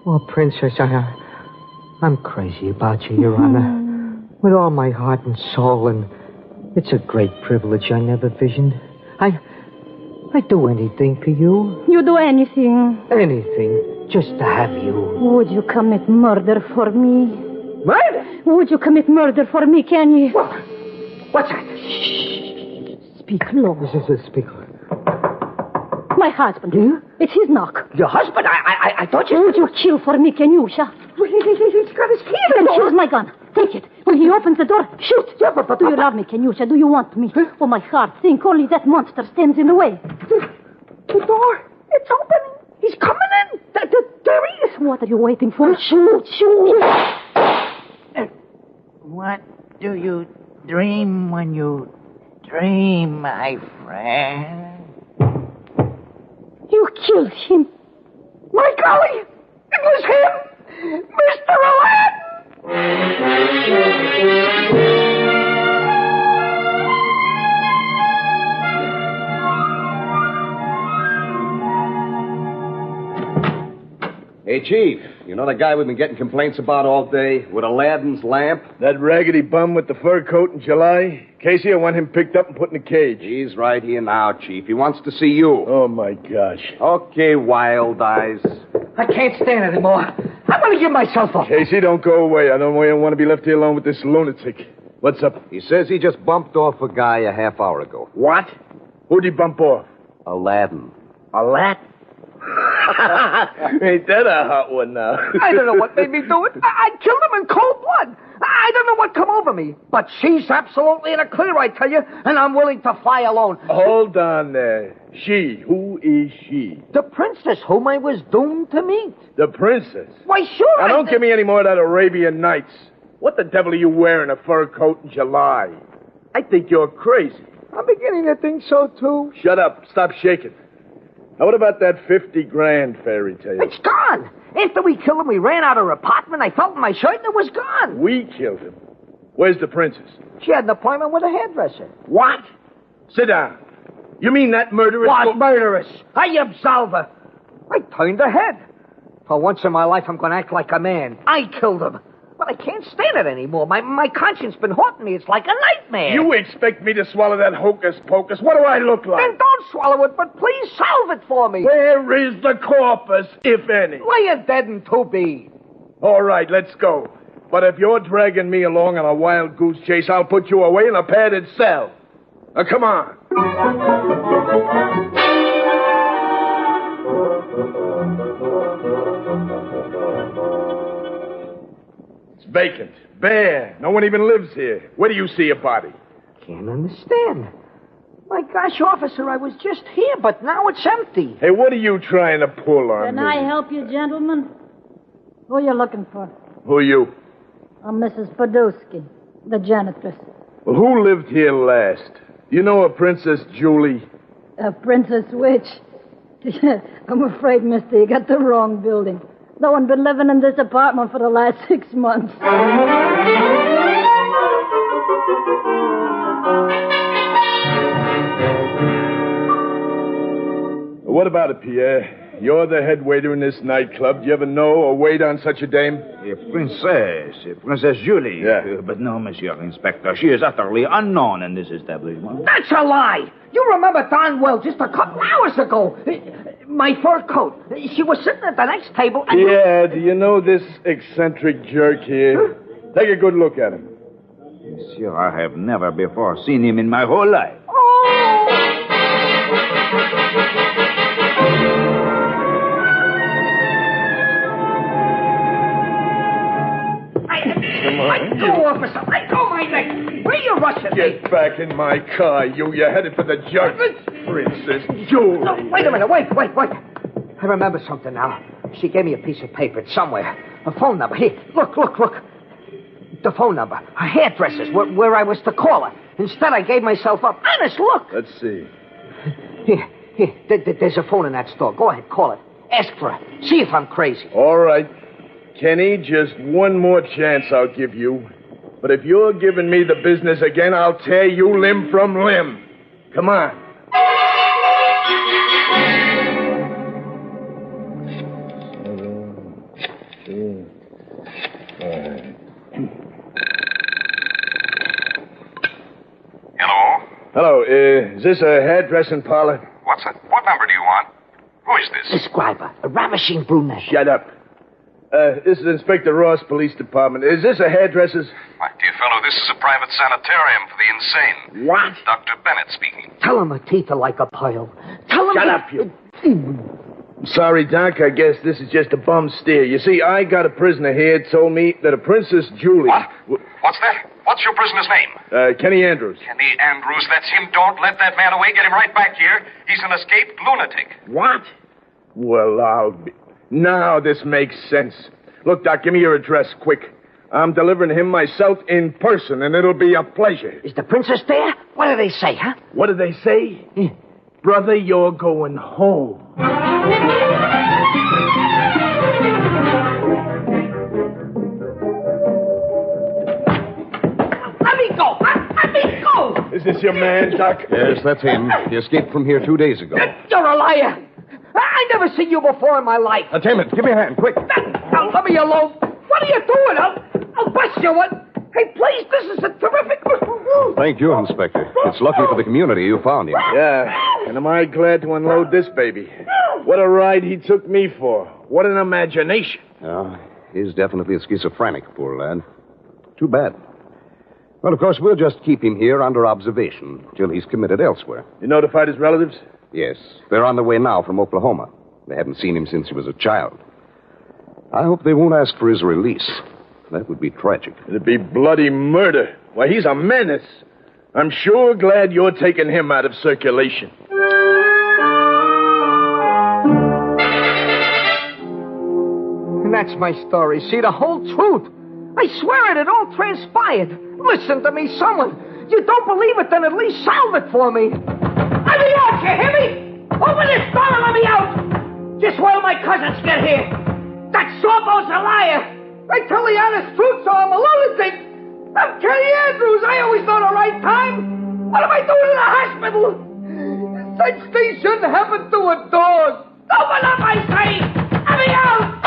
Oh, Princess, I'm crazy about you, Your Honor. With all my heart and soul, and it's a great privilege I never visioned. I'd do anything for you. You do anything? Anything, just to have you. Would you commit murder for me? Murder? Would you commit murder for me, Kenny? What's that? Speak low. Speak low. My husband. It's his knock. Your husband? I thought you... Would you kill for me, Kenyusha? He's got his key in the Then door. here's my gun. Take it. When he opens the door, shoot. Yeah, but do you love me, Kenyusha? Do you want me? Oh, my heart, think only that monster stands in the way. The door, it's opening. He's coming in. There he is. What are you waiting for? Shoot. What do you dream when you dream, my friend? You killed him. My golly, it was him, Mr. Aladdin. Hey, Chief, you know the guy we've been getting complaints about all day with Aladdin's lamp? That raggedy bum with the fur coat in July? Casey, I want him picked up and put in a cage. He's right here now, Chief. He wants to see you. Oh, my gosh. Okay, Wild Eyes. I can't stand it anymore. I'm going to give myself up. Casey, don't go away. I don't want to be left here alone with this lunatic. What's up? He says he just bumped off a guy a half hour ago. What? Who'd he bump off? Aladdin. Aladdin? Ain't that a hot one now? I don't know what made me do it. I killed him in cold blood. I don't know what come over me. But she's absolutely in a clear, I tell you, and I'm willing to fly alone. Hold on there. She. Who is she? The princess whom I was doomed to meet. The princess? Why, sure. Now, don't give me any more of that Arabian Nights. What the devil are you wearing a fur coat in July? I think you're crazy. I'm beginning to think so, too. Shut up. Stop shaking. Now, what about that 50 grand fairy tale? It's gone. After we killed him, we ran out of her apartment. I felt in my shirt, and it was gone. We killed him? Where's the princess? She had an appointment with a hairdresser. What? Sit down. You mean that murderess... What murderess? I absolve her. I turned her head. For once in my life, I'm going to act like a man. I killed him. But I can't stand it anymore. My conscience been haunting me. It's like a nightmare. You expect me to swallow that hocus pocus? What do I look like? Then don't swallow it, but please solve it for me. Where is the corpus, if any? Lay it dead and to be. All right, let's go. But if you're dragging me along on a wild goose chase, I'll put you away in a padded cell. Now, come on. Vacant. Bare. No one even lives here. Where do you see a body? Can't understand. My gosh, officer, I was just here, but now it's empty. Hey, what are you trying to pull on Can me? I help you, gentlemen? Who are you looking for? Who are you? I'm Mrs. Podolsky, the janitress. Well, who lived here last? You know a Princess Julie? A Princess Witch. I'm afraid, mister, you got the wrong building. No one been living in this apartment for the last 6 months. What about it, Pierre? You're the head waiter in this nightclub. Do you ever know or wait on such a dame? Princess Julie. Yeah. But no, Monsieur Inspector. She is utterly unknown in this establishment. That's a lie. You remember darn well just a couple hours ago. My fur coat. She was sitting at the next table and... Yeah, do you know this eccentric jerk here? Take a good look at him. Monsieur, I have never before seen him in my whole life. Let go, officer. Let go my neck. Where you rushing me? Get back in my car, you. You're headed for the judge. Princess Julie. No, wait a minute. Wait. I remember something now. She gave me a piece of paper. It's somewhere. A phone number. Here, look. The phone number. Her hairdresser's where I was to call her. Instead, I gave myself up. Honest, look. Let's see. Here. There's a phone in that store. Go ahead, call it. Ask for her. See if I'm crazy. All right. Kenny, just one more chance I'll give you. But if you're giving me the business again, I'll tear you limb from limb. Come on. Hello, is this a hairdressing parlor? What's it? What number do you want? Who is this? Describer, a ravishing brunette. Shut up. This is Inspector Ross, Police Department. Is this a hairdresser's? My dear fellow, this is a private sanitarium for the insane. What? Dr. Bennett speaking. Tell him her teeth are like a pearl. Tell him... Shut up, you. Sorry, Doc, I guess this is just a bum steer. You see, I got a prisoner here told me that a Princess Julie... What? What's that? What's your prisoner's name? Kenny Andrews. Kenny Andrews, that's him. Don't let that man away. Get him right back here. He's an escaped lunatic. What? Well, I'll be... Now this makes sense. Look, Doc, give me your address, quick. I'm delivering him myself in person, and it'll be a pleasure. Is the princess there? What do they say, huh? What do they say? Brother, you're going home. Let me go! Let me go! Is this your man, Doc? Yes, that's him. He escaped from here 2 days ago. You're a liar! I never seen you before in my life. Attendant, give me a hand, quick. Now, let me alone. What are you doing? I'll bust you one. Hey, please, this is a terrific... Thank you, Inspector. It's lucky for the community you found him. Yeah, and am I glad to unload this baby. What a ride he took me for. What an imagination. He's definitely a schizophrenic, poor lad. Too bad. Well, of course, we'll just keep him here under observation till he's committed elsewhere. You notified his relatives? Yes. They're on the way now from Oklahoma. They haven't seen him since he was a child. I hope they won't ask for his release. That would be tragic. It'd be bloody murder. Why, he's a menace. I'm sure glad you're taking him out of circulation. And that's my story. See, the whole truth. I swear it all transpired. Listen to me, someone. You don't believe it, then at least solve it for me. Let me out, you hear me? Open this door and let me out. Just while my cousins get here. That Sorbo's a liar. I tell the honest truth, so I'm a lunatic. I'm Kenny Andrews. I always know the right time. What am I doing in the hospital? Such things shouldn't happen to a dog. Open up, I say. Let me out.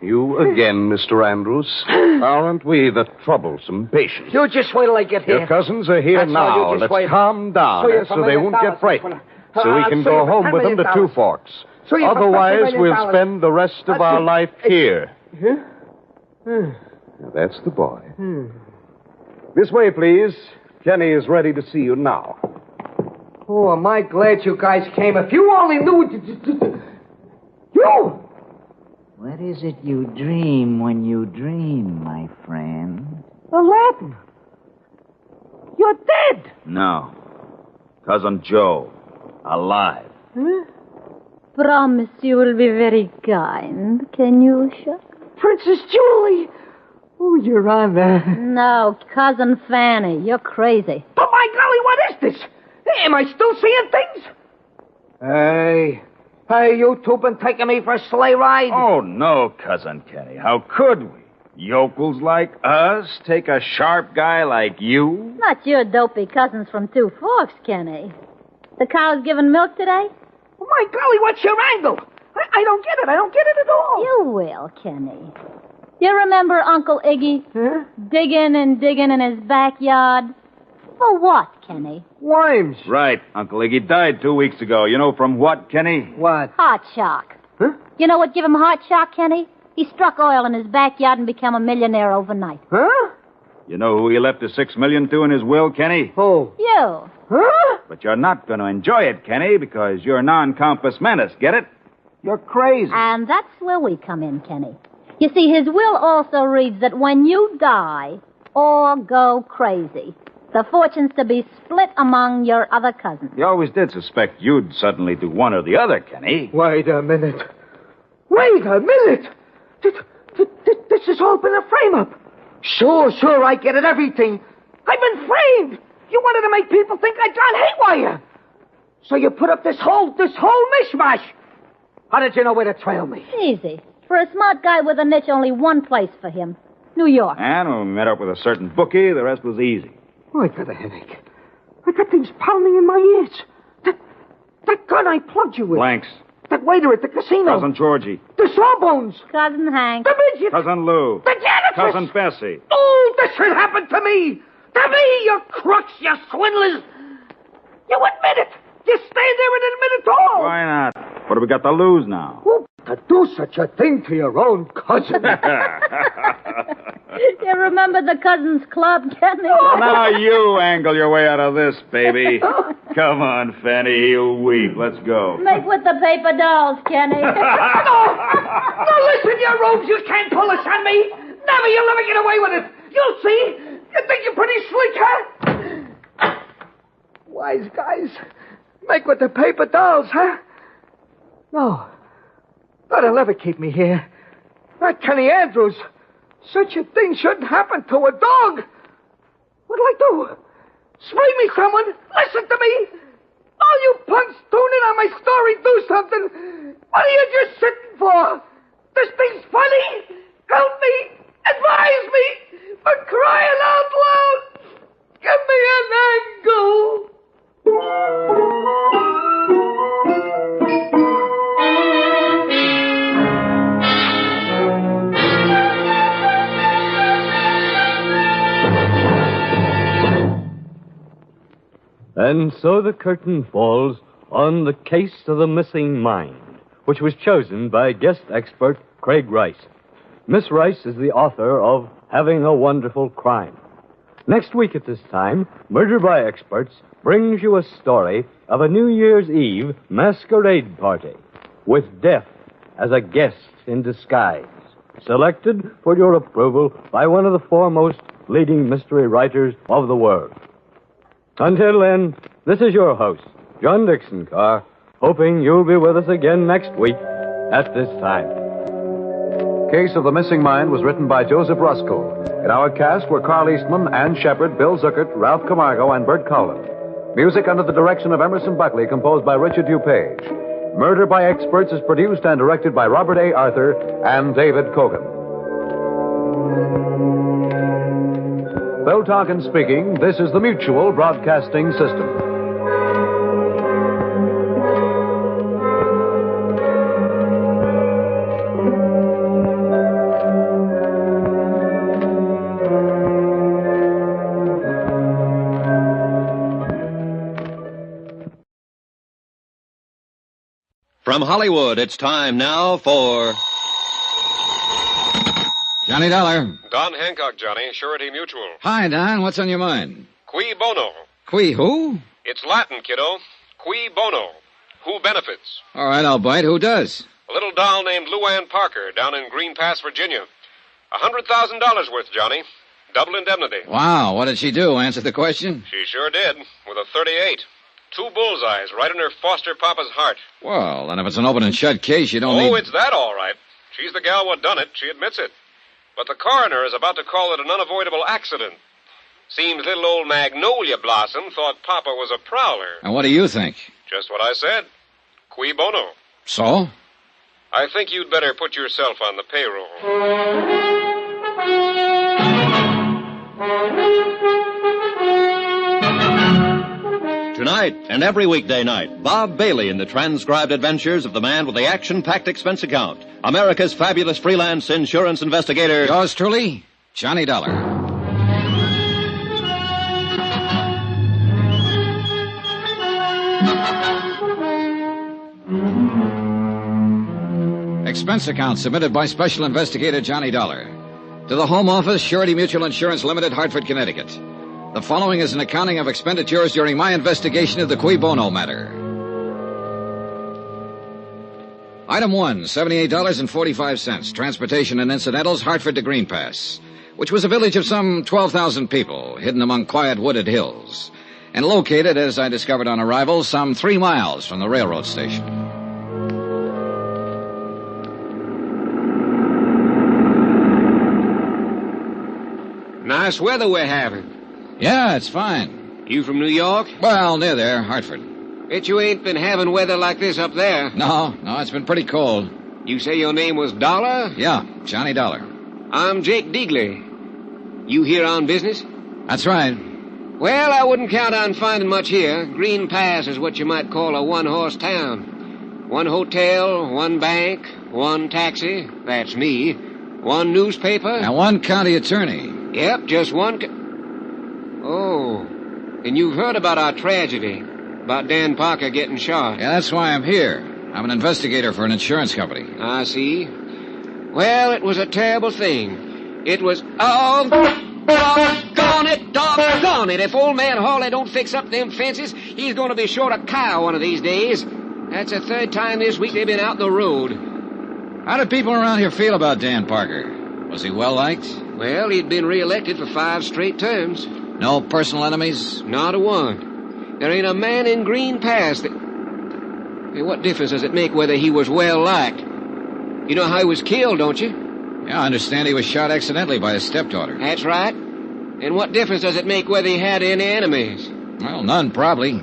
You again, Mr. Andrews. Aren't we the troublesome patient? You just wait till I get here. Your cousins are here That's now. all, you just Let's wait. calm down so they won't get frightened. So we can go home with them to Two Forks. Otherwise, we'll spend the rest of our life here. Now, that's the boy. This way, please. Kenny is ready to see you now. Oh, am I glad you guys came. If you only knew... You! What is it you dream when you dream, my friend? Aladdin! You're dead! No. Cousin Joe. Alive. Huh? Promise you will be very kind, can you, Chuck? Princess Julie! Oh, Your Honor. No, Cousin Fanny. You're crazy. But my golly, what is this? Am I still seeing things? Hey, you two been taking me for a sleigh ride? Oh, no, Cousin Kenny. How could we? Yokels like us take a sharp guy like you? Not your dopey cousins from Two Forks, Kenny. The cow's giving milk today? Oh, my golly, what's your angle? I don't get it. I don't get it at all. You will, Kenny. You remember Uncle Iggy? Huh? Digging and digging in his backyard? For what, Kenny? Worms. Right. Uncle Iggy died 2 weeks ago. You know from what, Kenny? What? Heart shock. Huh? You know what gave him heart shock, Kenny? He struck oil in his backyard and became a millionaire overnight. Huh? You know who he left the $6 million to in his will, Kenny? Who? You. Huh? But you're not going to enjoy it, Kenny, because you're non-compass menace. Get it? You're crazy. And that's where we come in, Kenny. You see, his will also reads that when you die or go crazy, the fortune's to be split among your other cousins. You always did suspect you'd suddenly do one or the other, Kenny. Wait a minute. This has all been a frame-up. Sure, I get it, everything. I've been framed. You wanted to make people think I'd gone haywire. So you put up this whole mishmash. How did you know where to trail me? Easy. For a smart guy with a niche, only one place for him. New York. And we met up with a certain bookie. The rest was easy. Oh, I got a headache. I got things pounding in my ears. That gun I plugged you with. Blanks. That waiter at the casino. Cousin Georgie. The Sawbones. Cousin Hank. The midget. Cousin Lou. The janitress. Cousin Bessie. Oh, this should happen to me. To me, you crooks, you swindlers. You admit it. You stand there and admit it all. Why not? What do we got to lose now? Who to do such a thing to your own cousin? You remember the Cousins Club, Kenny? Now you angle your way out of this, baby. Come on, Fanny. He'll weep. Let's go. Make with the paper dolls, Kenny. No, listen, you rogues. You can't pull this on me. Never. You'll never get away with it. You'll see. You think you're pretty slick, huh? Wise guys. Make with the paper dolls, huh? No. That'll never keep me here. Not Kenny Andrews. Such a thing shouldn't happen to a dog. What'll I do? Spray me, someone. Listen to me. All you punks tune in on my story. Do something. What are you just sitting for? This thing's funny. Help me. Advise me. For crying out loud. Give me an angle. And so the curtain falls on the case of the missing mind, which was chosen by guest expert Craig Rice. Miss Rice is the author of Having a Wonderful Crime. Next week at this time, Murder by Experts brings you a story of a New Year's Eve masquerade party with death as a guest in disguise, selected for your approval by one of the foremost leading mystery writers of the world. Until then, this is your host, John Dixon Carr, hoping you'll be with us again next week at this time. Case of the Missing Mind was written by Joseph Ruskell. In our cast were Carl Eastman, Ann Shepard, Bill Zuckert, Ralph Camargo, and Bert Cullen. Music under the direction of Emerson Buckley, composed by Richard DuPage. Murder by Experts is produced and directed by Robert A. Arthur and David Kogan. Phil Tonkin speaking. This is the Mutual Broadcasting System. From Hollywood, it's time now for... Johnny Dollar. Don Hancock, Johnny. Surety Mutual. Hi, Don. What's on your mind? Qui bono. Qui who? It's Latin, kiddo. Qui bono. Who benefits? All right, I'll bite. Who does? A little doll named Luann Parker down in Green Pass, Virginia. $100,000 worth, Johnny. Double indemnity. Wow, what did she do? Answer the question? She sure did. With a 38. 2 bullseyes right in her foster papa's heart. Well, then if it's an open and shut case, you don't need... Oh, it's that all right. She's the gal what done it. She admits it. But the coroner is about to call it an unavoidable accident. Seems little old Magnolia Blossom thought Papa was a prowler. And what do you think? Just what I said. Qui bono. So? I think you'd better put yourself on the payroll. Tonight and every weekday night, Bob Bailey in the transcribed adventures of the man with the action-packed expense account, America's fabulous freelance insurance investigator. Yours truly, Johnny Dollar. Expense account submitted by Special Investigator Johnny Dollar. To the Home Office, Surety Mutual Insurance Limited, Hartford, Connecticut. The following is an accounting of expenditures during my investigation of the Qui Bono matter. Item 1, $78.45. Transportation and incidentals, Hartford to Green Pass, which was a village of some 12,000 people, hidden among quiet wooded hills, and located, as I discovered on arrival, some 3 miles from the railroad station. Nice weather we're having. Yeah, it's fine. You from New York? Well, near there, Hartford. Bet you ain't been having weather like this up there. No, it's been pretty cold. You say your name was Dollar? Yeah, Johnny Dollar. I'm Jake Deagley. You here on business? That's right. Well, I wouldn't count on finding much here. Green Pass is what you might call a one-horse town. One hotel, one bank, one taxi, that's me, one newspaper. And one county attorney. Yep, just one. Oh, and you've heard about our tragedy, about Dan Parker getting shot. Yeah, that's why I'm here. I'm an investigator for an insurance company. I see. Well, it was a terrible thing. It was... Oh, doggone it, doggone it. If old man Hawley don't fix up them fences, he's going to be short a cow one of these days. That's the third time this week they've been out the road. How did people around here feel about Dan Parker? Was he well-liked? Well, he'd been re-elected for 5 straight terms. No personal enemies? Not a one. There ain't a man in Green Pass that... Hey, what difference does it make whether he was well-liked? You know how he was killed, don't you? Yeah, I understand he was shot accidentally by his stepdaughter. That's right. And what difference does it make whether he had any enemies? Well, none, probably.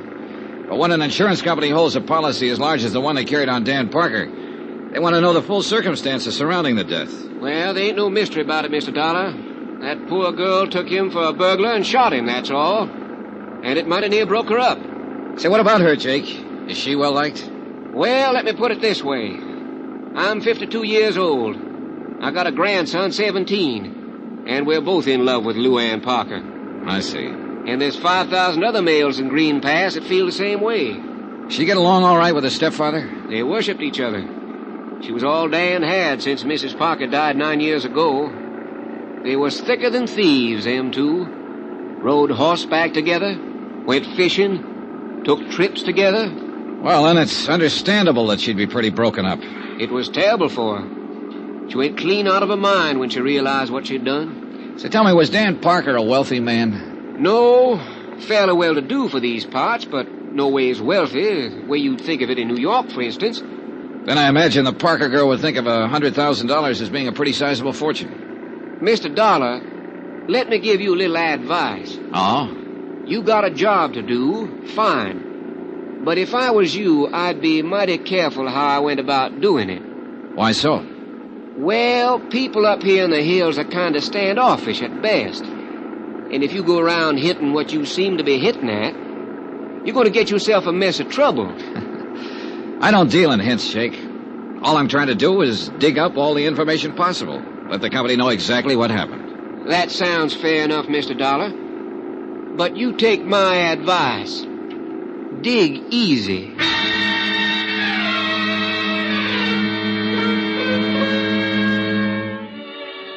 But when an insurance company holds a policy as large as the one they carried on Dan Parker, they want to know the full circumstances surrounding the death. Well, there ain't no mystery about it, Mr. Dollar. That poor girl took him for a burglar and shot him, that's all. And it mighty near broke her up. Say, what about her, Jake? Is she well-liked? Well, let me put it this way. I'm 52 years old. I got a grandson, 17. And we're both in love with Luann Parker. I see. And there's 5,000 other males in Green Pass that feel the same way. She get along all right with her stepfather? They worshipped each other. She was all Dan had since Mrs. Parker died 9 years ago. They was thicker than thieves, them two. Rode horseback together, went fishing, took trips together. Well, then it's understandable that she'd be pretty broken up. It was terrible for her. She went clean out of her mind when she realized what she'd done. So tell me, was Dan Parker a wealthy man? No, fairly well-to-do for these parts, but no ways wealthy, the way you'd think of it in New York, for instance. Then I imagine the Parker girl would think of $100,000 as being a pretty sizable fortune. Mr. Dollar, let me give you a little advice. Oh? You got a job to do, fine. But if I was you, I'd be mighty careful how I went about doing it. Why so? Well, people up here in the hills are kind of standoffish at best. And if you go around hitting what you seem to be hitting at, you're going to get yourself a mess of trouble. I don't deal in hints, Jake. All I'm trying to do is dig up all the information possible. Let the company know exactly what happened. That sounds fair enough, Mr. Dollar. But you take my advice. Dig easy.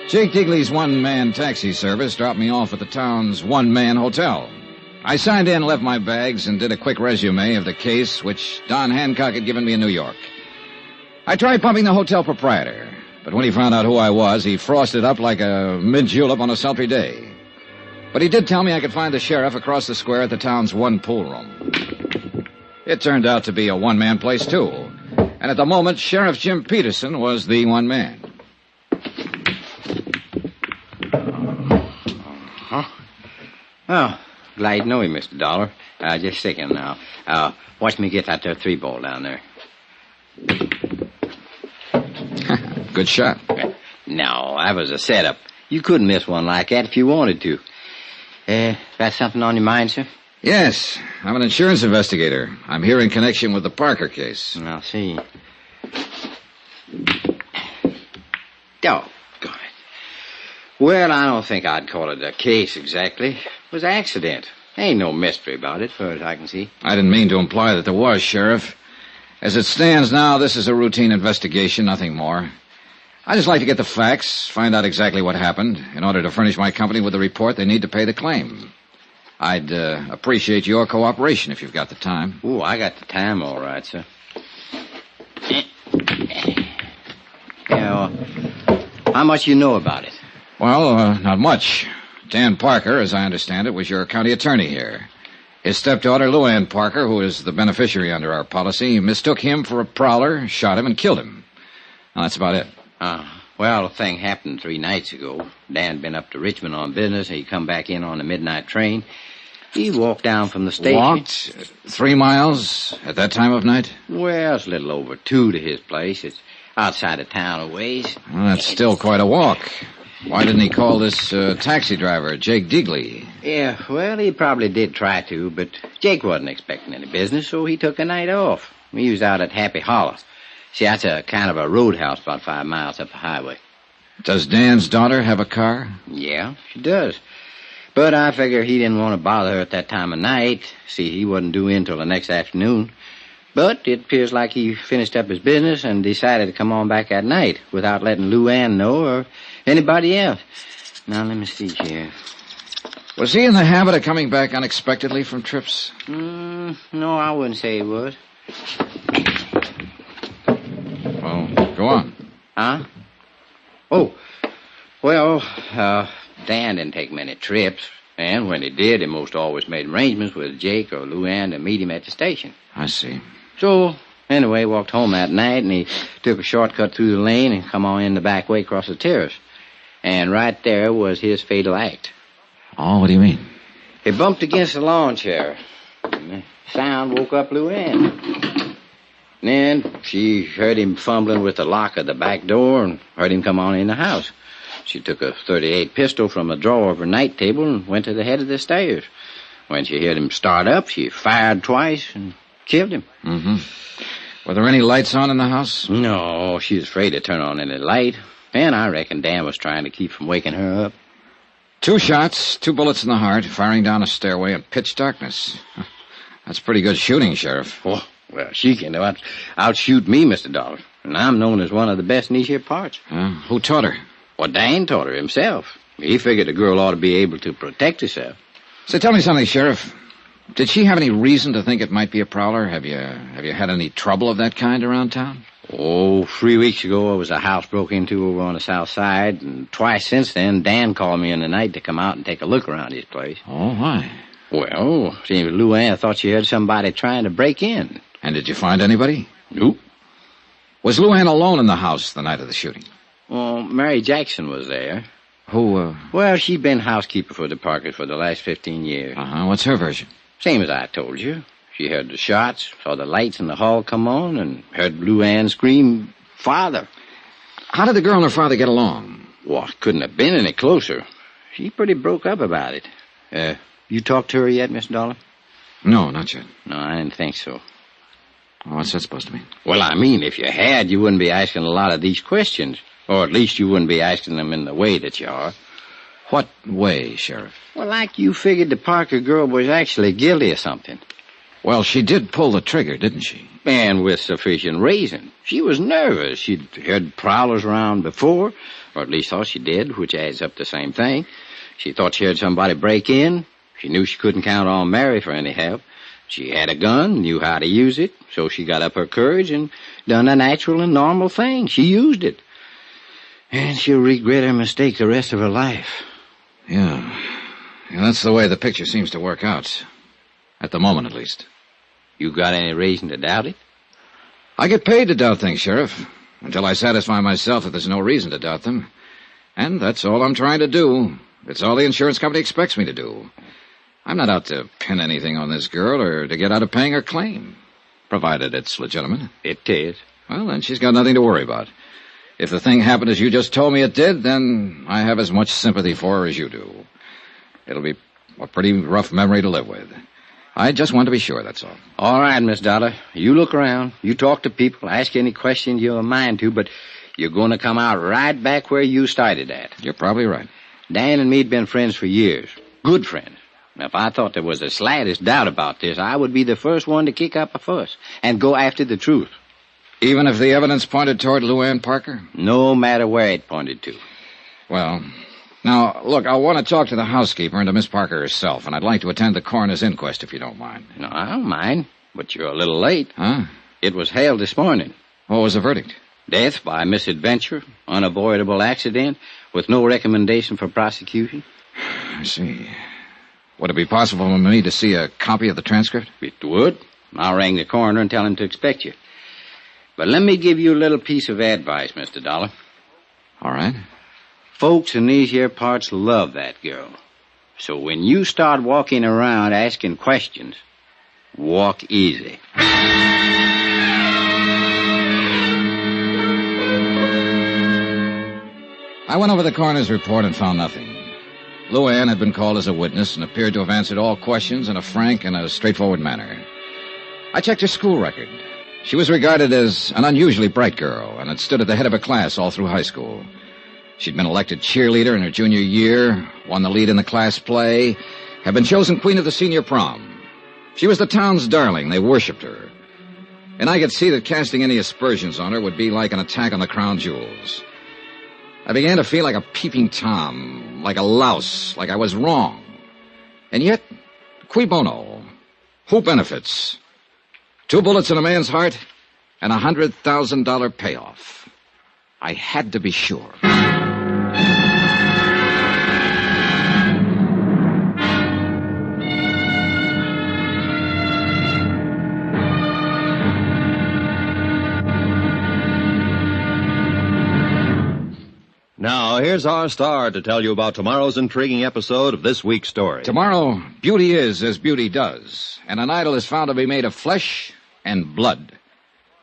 Jake Digley's one-man taxi service dropped me off at the town's one-man hotel. I signed in, left my bags, and did a quick resume of the case which Don Hancock had given me in New York. I tried pumping the hotel proprietor, but when he found out who I was, he frosted up like a mid-julep on a sultry day. But he did tell me I could find the sheriff across the square at the town's one pool room. It turned out to be a one-man place, too. And at the moment, Sheriff Jim Peterson was the one man. Oh, glad to know you, Mr. Dollar. Just a second now. Watch me get that there 3-ball down there. Good shot. No, that was a setup. You couldn't miss one like that if you wanted to. Got something on your mind, sir? Yes, I'm an insurance investigator. I'm here in connection with the Parker case. I'll see. Doggone it. Well, I don't think I'd call it a case exactly. It was an accident. Ain't no mystery about it, far as I can see. I didn't mean to imply that there was, Sheriff. As it stands now, this is a routine investigation, nothing more. I just like to get the facts, find out exactly what happened, in order to furnish my company with the report they need to pay the claim. I'd appreciate your cooperation if you've got the time. Oh, I got the time, all right, sir. Yeah, how much you know about it? Well, not much. Dan Parker, as I understand it, was your county attorney here. His stepdaughter, Luann Parker, who is the beneficiary under our policy, mistook him for a prowler, shot him, and killed him. Well, that's about it. Well, the thing happened 3 nights ago. Dan been up to Richmond on business. He come back in on the midnight train. He walked down from the station. Walked 3 miles at that time of night? Well, it's a little over 2 to his place. It's outside of town a ways. Well, that's still quite a walk. Why didn't he call this taxi driver, Jake Deagley? Yeah, well, he probably did try to, but Jake wasn't expecting any business, so he took a night off. He was out at Happy Hollow. See, that's a kind of a roadhouse about 5 miles up the highway. Does Dan's daughter have a car? Yeah, she does. But I figure he didn't want to bother her at that time of night. See, he wasn't due in till the next afternoon. But it appears like he finished up his business and decided to come on back at night without letting Lou Ann know or anybody else. Now, let me see here. Was he in the habit of coming back unexpectedly from trips? No, I wouldn't say he was. Well, go on. Huh? Oh, well, Dan didn't take many trips. And when he did, he most always made arrangements with Jake or Lou Ann to meet him at the station. I see. So, anyway, walked home that night, and he took a shortcut through the lane and come on in the back way across the terrace. And right there was his fatal act. Oh, what do you mean? He bumped against the lawn chair. And the sound woke up Lou Ann. Then she heard him fumbling with the lock of the back door and heard him come on in the house. She took a .38 pistol from a drawer of her night table and went to the head of the stairs. When she heard him start up, she fired twice and killed him. Mm-hmm. Were there any lights on in the house? No, she was afraid to turn on any light. And I reckon Dan was trying to keep from waking her up. 2 shots, 2 bullets in the heart, firing down a stairway in pitch darkness. That's pretty good shooting, Sheriff. Oh, well, she can outshoot me, Mr. Dollar. And I'm known as one of the best in these here parts. Who taught her? Well, Dan taught her himself. He figured a girl ought to be able to protect herself. So tell me something, Sheriff. Did she have any reason to think it might be a prowler? Have you had any trouble of that kind around town? Oh, 3 weeks ago, there was a house broke into over on the south side, and twice since then, Dan called me in the night to come out and take a look around his place. Oh, why? Well, seems Lou Ann thought she heard somebody trying to break in. And did you find anybody? Nope. Was Lou Ann alone in the house the night of the shooting? Well, Mary Jackson was there. Who, Well, she'd been housekeeper for the Parkers for the last 15 years. Uh-huh. What's her version? Same as I told you. She heard the shots, saw the lights in the hall come on, and heard Lou Ann scream, "Father." How did the girl and her father get along? Well, couldn't have been any closer. She pretty broke up about it. You talked to her yet, Mr. Dollar? No, not yet. No, I didn't think so. What's that supposed to mean? Well, I mean, if you had, you wouldn't be asking a lot of these questions. Or at least you wouldn't be asking them in the way that you are. What way, Sheriff? Well, like you figured the Parker girl was actually guilty of something. Well, she did pull the trigger, didn't she? And with sufficient reason. She was nervous. She'd heard prowlers around before, or at least thought she did, which adds up to the same thing. She thought she heard somebody break in. She knew she couldn't count on Mary for any help. She had a gun, knew how to use it, so she got up her courage and done a natural and normal thing. She used it. And she'll regret her mistake the rest of her life. Yeah, that's the way the picture seems to work out. At the moment, at least. You got any reason to doubt it? I get paid to doubt things, Sheriff, until I satisfy myself that there's no reason to doubt them. And that's all I'm trying to do. It's all the insurance company expects me to do. I'm not out to pin anything on this girl or to get out of paying her claim, provided it's legitimate. It is. Well, then she's got nothing to worry about. If the thing happened as you just told me it did, then I have as much sympathy for her as you do. It'll be a pretty rough memory to live with. I just want to be sure, that's all. All right, Miss Dollar. You look around. You talk to people. Ask any questions you have a mind to, but you're going to come out right back where you started at. You're probably right. Dan and me'd been friends for years. Good friends. Now, if I thought there was the slightest doubt about this, I would be the first one to kick up a fuss and go after the truth. Even if the evidence pointed toward Lou Ann Parker? No matter where it pointed to. Well, now, look, I want to talk to the housekeeper and to Miss Parker herself, and I'd like to attend the coroner's inquest if you don't mind. No, I don't mind, but you're a little late. Huh? It was held this morning. What was the verdict? Death by misadventure, unavoidable accident, with no recommendation for prosecution. I see. Would it be possible for me to see a copy of the transcript? It would. I'll ring the coroner and tell him to expect you. But let me give you a little piece of advice, Mr. Dollar. All right. Folks in these here parts love that girl. So when you start walking around asking questions, walk easy. I went over the coroner's report and found nothing. Luann had been called as a witness and appeared to have answered all questions in a frank and a straightforward manner. I checked her school record. She was regarded as an unusually bright girl and had stood at the head of her class all through high school. She'd been elected cheerleader in her junior year, won the lead in the class play, had been chosen queen of the senior prom. She was the town's darling. They worshipped her. And I could see that casting any aspersions on her would be like an attack on the crown jewels. I began to feel like a peeping Tom, like a louse, like I was wrong. And yet, cui bono? Who benefits? 2 bullets in a man's heart and a $100,000 payoff. I had to be sure. Now, here's our star to tell you about tomorrow's intriguing episode of this week's story. Tomorrow, beauty is as beauty does, and an idol is found to be made of flesh and blood.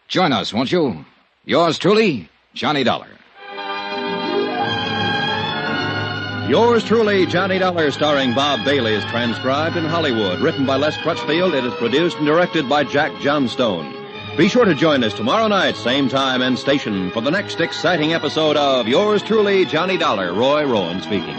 Join us, won't you? Yours truly, Johnny Dollar. Yours truly, Johnny Dollar, starring Bob Bailey, is transcribed in Hollywood. Written by Les Crutchfield, it is produced and directed by Jack Johnstone. Be sure to join us tomorrow night, same time and station, for the next exciting episode of Yours truly, Johnny Dollar. Roy Rowan speaking.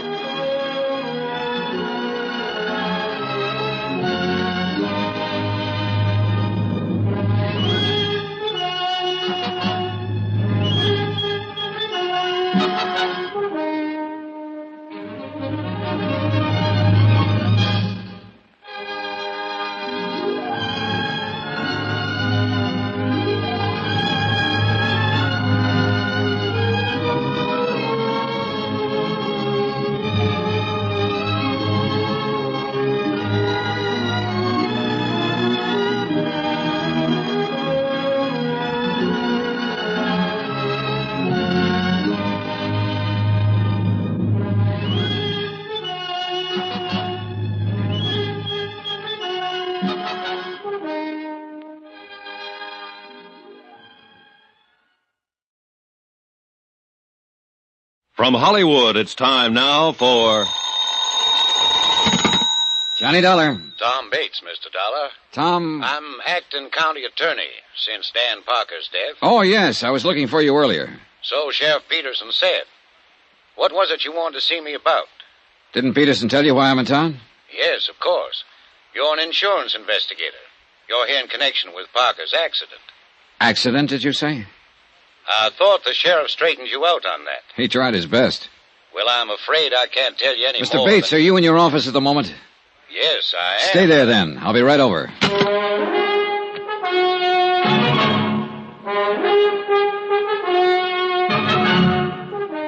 From Hollywood, it's time now for... Johnny Dollar. Tom Bates, Mr. Dollar. Tom... I'm acting county attorney since Dan Parker's death. Oh, yes, I was looking for you earlier. So Sheriff Peterson said. What was it you wanted to see me about? Didn't Peterson tell you why I'm in town? Yes, of course. You're an insurance investigator. You're here in connection with Parker's accident. Accident, did you say? I thought the sheriff straightened you out on that. He tried his best. Well, I'm afraid I can't tell you any more. Mr. Bates, are you in your office at the moment? Yes, I am. Stay there, then. I'll be right over.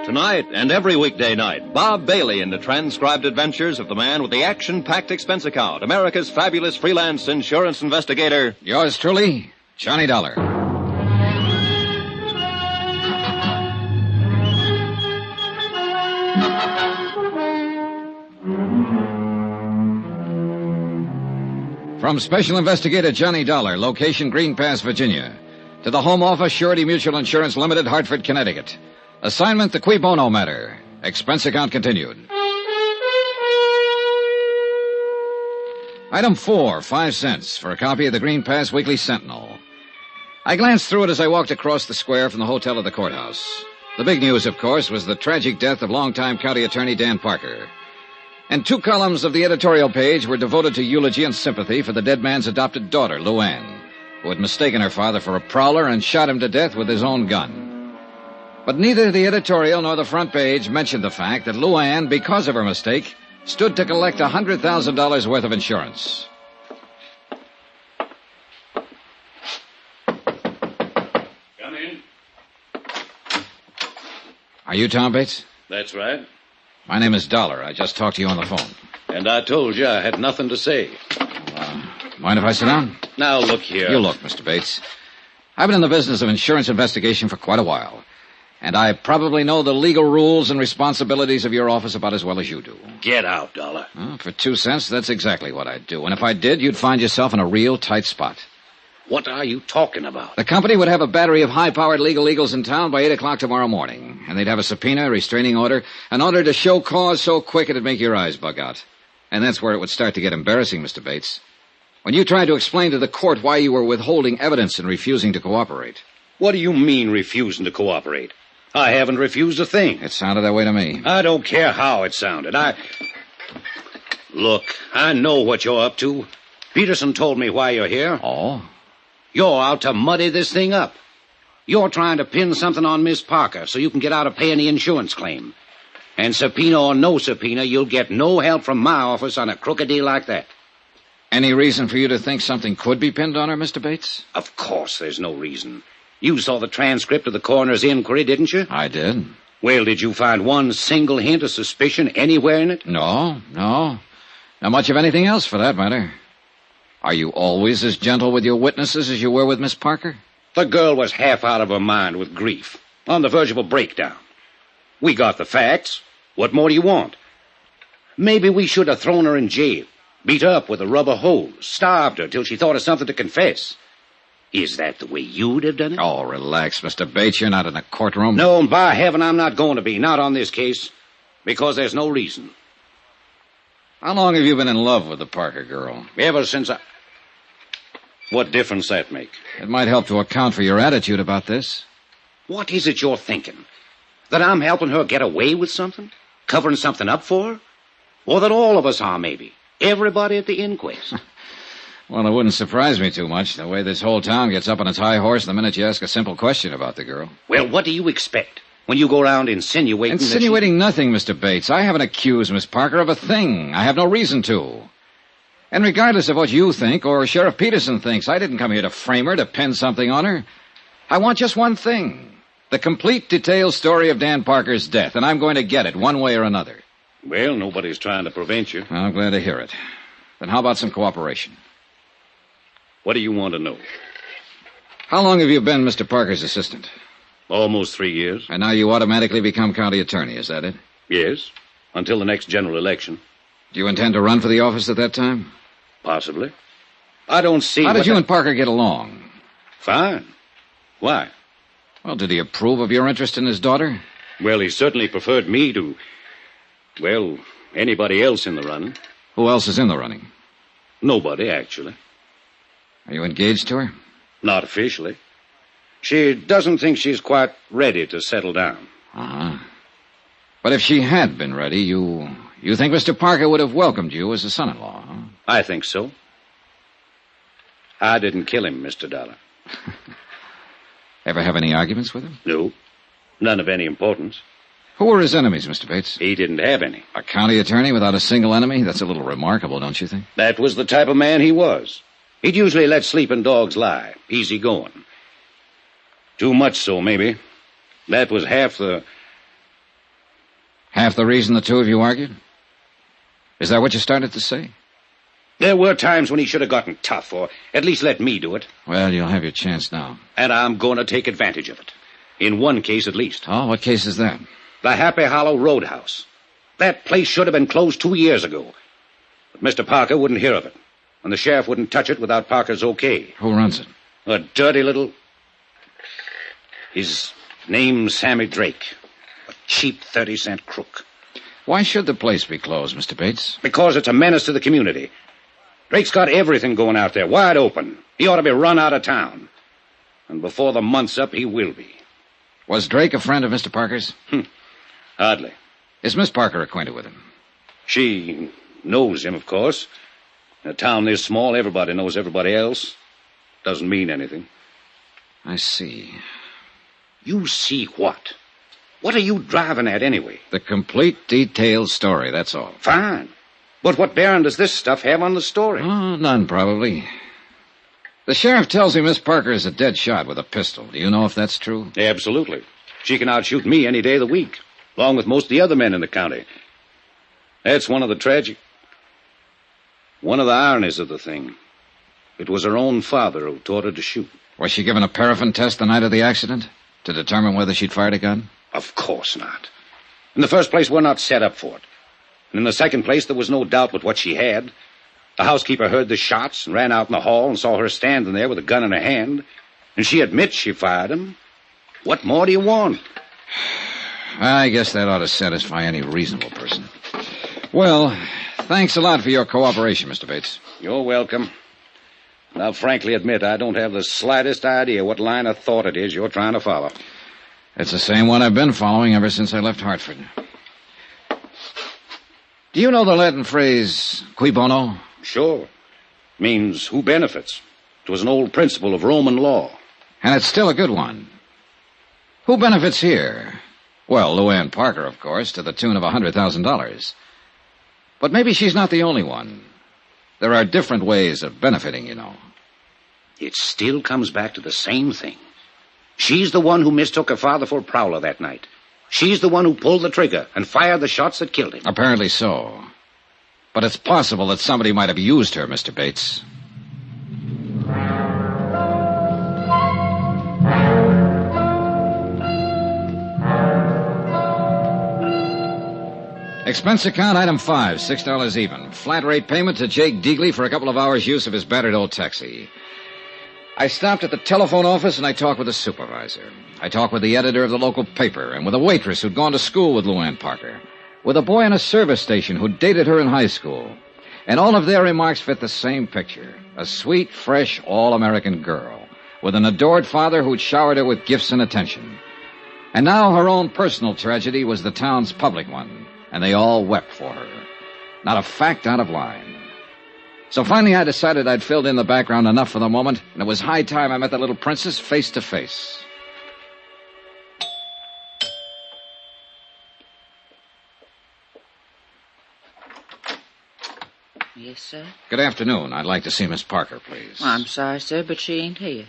Tonight and every weekday night, Bob Bailey in the transcribed adventures of the man with the action-packed expense account, America's fabulous freelance insurance investigator. Yours truly, Johnny Dollar. From Special Investigator Johnny Dollar, location Green Pass, Virginia, to the Home Office, Surety Mutual Insurance Limited, Hartford, Connecticut. Assignment, the cui bono matter. Expense account continued. Item 4, 5 cents for a copy of the Green Pass Weekly Sentinel. I glanced through it as I walked across the square from the hotel to the courthouse. The big news, of course, was the tragic death of longtime county attorney Dan Parker. And 2 columns of the editorial page were devoted to eulogy and sympathy for the dead man's adopted daughter, Luann, who had mistaken her father for a prowler and shot him to death with his own gun. But neither the editorial nor the front page mentioned the fact that Luann, because of her mistake, stood to collect $100,000 worth of insurance. Come in. Are you Tom Bates? That's right. My name is Dollar. I just talked to you on the phone. And I told you I had nothing to say. Mind if I sit down? Now, look here. You look, Mr. Bates. I've been in the business of insurance investigation for quite a while. And I probably know the legal rules and responsibilities of your office about as well as you do. Get out, Dollar. Well, for 2 cents, that's exactly what I'd do. And if I did, you'd find yourself in a real tight spot. What are you talking about? The company would have a battery of high-powered legal eagles in town by 8 o'clock tomorrow morning. And they'd have a subpoena, a restraining order, an order to show cause so quick it'd make your eyes bug out. And that's where it would start to get embarrassing, Mr. Bates. When you tried to explain to the court why you were withholding evidence and refusing to cooperate. What do you mean, refusing to cooperate? I haven't refused a thing. It sounded that way to me. I don't care how it sounded. Look, I know what you're up to. Peterson told me why you're here. Oh? You're out to muddy this thing up. You're trying to pin something on Miss Parker so you can get out of paying the insurance claim. And subpoena or no subpoena, you'll get no help from my office on a crooked deal like that. Any reason for you to think something could be pinned on her, Mr. Bates? Of course there's no reason. You saw the transcript of the coroner's inquiry, didn't you? I did. Well, did you find one single hint of suspicion anywhere in it? No. Not much of anything else, for that matter. Are you always as gentle with your witnesses as you were with Miss Parker? The girl was half out of her mind with grief, on the verge of a breakdown. We got the facts. What more do you want? Maybe we should have thrown her in jail, beat her up with a rubber hose, starved her till she thought of something to confess. Is that the way you'd have done it? Oh, relax, Mr. Bates. You're not in a courtroom. No, and by heaven, I'm not going to be. Not on this case. Because there's no reason. How long have you been in love with the Parker girl? Ever since I... What difference that make? It might help to account for your attitude about this. What is it you're thinking? That I'm helping her get away with something? Covering something up for her? Or that all of us are, maybe? Everybody at the inquest? Well, it wouldn't surprise me too much, the way this whole town gets up on its high horse the minute you ask a simple question about the girl. Well, what do you expect when you go around insinuating Insinuating nothing, Mr. Bates. I haven't accused Miss Parker of a thing. I have no reason to. And regardless of what you think or Sheriff Peterson thinks, I didn't come here to frame her, to pin something on her. I want just one thing. The complete detailed story of Dan Parker's death, and I'm going to get it one way or another. Well, nobody's trying to prevent you. I'm glad to hear it. Then how about some cooperation? What do you want to know? How long have you been Mr. Parker's assistant? Almost 3 years. And now you automatically become county attorney, is that it? Yes, until the next general election. Do you intend to run for the office at that time? Possibly. I don't see... How did you and Parker get along? Fine. Why? Well, did he approve of your interest in his daughter? Well, he certainly preferred me to... Well, anybody else in the running. Who else is in the running? Nobody, actually. Are you engaged to her? Not officially. She doesn't think she's quite ready to settle down. Uh-huh. But if she had been ready, you think Mr. Parker would have welcomed you as a son-in-law, huh? I think so. I didn't kill him, Mr. Dollar. Ever have any arguments with him? No. None of any importance. Who were his enemies, Mr. Bates? He didn't have any. A county attorney without a single enemy? That's a little remarkable, don't you think? That was the type of man he was. He'd usually let sleeping dogs lie. Easy going. Too much so, maybe. That was half the... Half the reason the two of you argued? Is that what you started to say? There were times when he should have gotten tough, or at least let me do it. Well, you'll have your chance now. And I'm going to take advantage of it. In one case, at least. Oh, what case is that? The Happy Hollow Roadhouse. That place should have been closed 2 years ago. But Mr. Parker wouldn't hear of it. And the sheriff wouldn't touch it without Parker's okay. Who runs it? A dirty little... His name's Sammy Drake. A cheap 30-cent crook. Why should the place be closed, Mr. Bates? Because it's a menace to the community. Drake's got everything going out there, wide open. He ought to be run out of town. And before the month's up, he will be. Was Drake a friend of Mr. Parker's? Hardly. Is Miss Parker acquainted with him? She knows him, of course. In a town this small, everybody knows everybody else. Doesn't mean anything. I see. You see what? What are you driving at, anyway? The complete, detailed story, that's all. Fine. But what bearing does this stuff have on the story? Oh, none, probably. The sheriff tells me Miss Parker is a dead shot with a pistol. Do you know if that's true? Absolutely. She can outshoot me any day of the week, along with most of the other men in the county. That's one of the ironies of the thing. It was her own father who taught her to shoot. Was she given a paraffin test the night of the accident to determine whether she'd fired a gun? Of course not. In the first place, we're not set up for it. And in the second place, there was no doubt but what she had. The housekeeper heard the shots and ran out in the hall and saw her standing there with a gun in her hand. And she admits she fired him. What more do you want? I guess that ought to satisfy any reasonable person. Well, thanks a lot for your cooperation, Mr. Bates. You're welcome. And I'll frankly admit I don't have the slightest idea what line of thought it is you're trying to follow. It's the same one I've been following ever since I left Hartford. Do you know the Latin phrase, cui bono? Sure. Means who benefits. It was an old principle of Roman law. And it's still a good one. Who benefits here? Well, Luann Parker, of course, to the tune of $100,000. But maybe she's not the only one. There are different ways of benefiting, you know. It still comes back to the same thing. She's the one who mistook her father for a prowler that night. She's the one who pulled the trigger and fired the shots that killed him. Apparently so. But it's possible that somebody might have used her, Mr. Bates. Expense account item 5, $6 even. Flat rate payment to Jake Deagley for a couple of hours' use of his battered old taxi. I stopped at the telephone office and I talked with the supervisor. I talked with the editor of the local paper and with a waitress who'd gone to school with Luann Parker. With a boy in a service station who dated her in high school. And all of their remarks fit the same picture. A sweet, fresh, all-American girl with an adored father who'd showered her with gifts and attention. And now her own personal tragedy was the town's public one. And they all wept for her. Not a fact out of line. So finally I decided I'd filled in the background enough for the moment, and it was high time I met the little princess face to face. Yes, sir? Good afternoon. I'd like to see Miss Parker, please. Well, I'm sorry, sir, but she ain't here.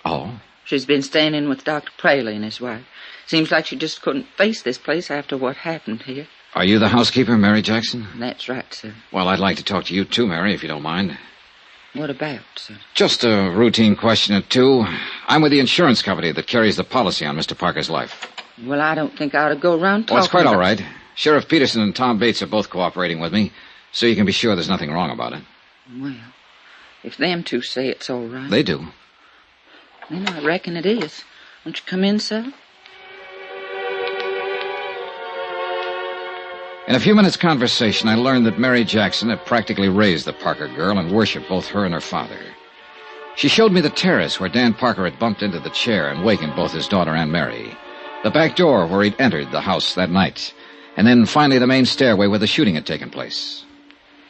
Oh? She's been staying in with Dr. Praley and his wife. Seems like she just couldn't face this place after what happened here. Are you the housekeeper, Mary Jackson? That's right, sir. Well, I'd like to talk to you too, Mary, if you don't mind. What about, sir? Just a routine question or two. I'm with the insurance company that carries the policy on Mr. Parker's life. Well, I don't think I ought to go around talking Well, it's quite about... all right. Sheriff Peterson and Tom Bates are both cooperating with me, so you can be sure there's nothing wrong about it. Well, if them two say it's all right... They do. Then I reckon it is. Won't you come in, sir? In a few minutes' conversation, I learned that Mary Jackson had practically raised the Parker girl and worshipped both her and her father. She showed me the terrace where Dan Parker had bumped into the chair and wakened both his daughter and Mary, the back door where he'd entered the house that night, and then finally the main stairway where the shooting had taken place.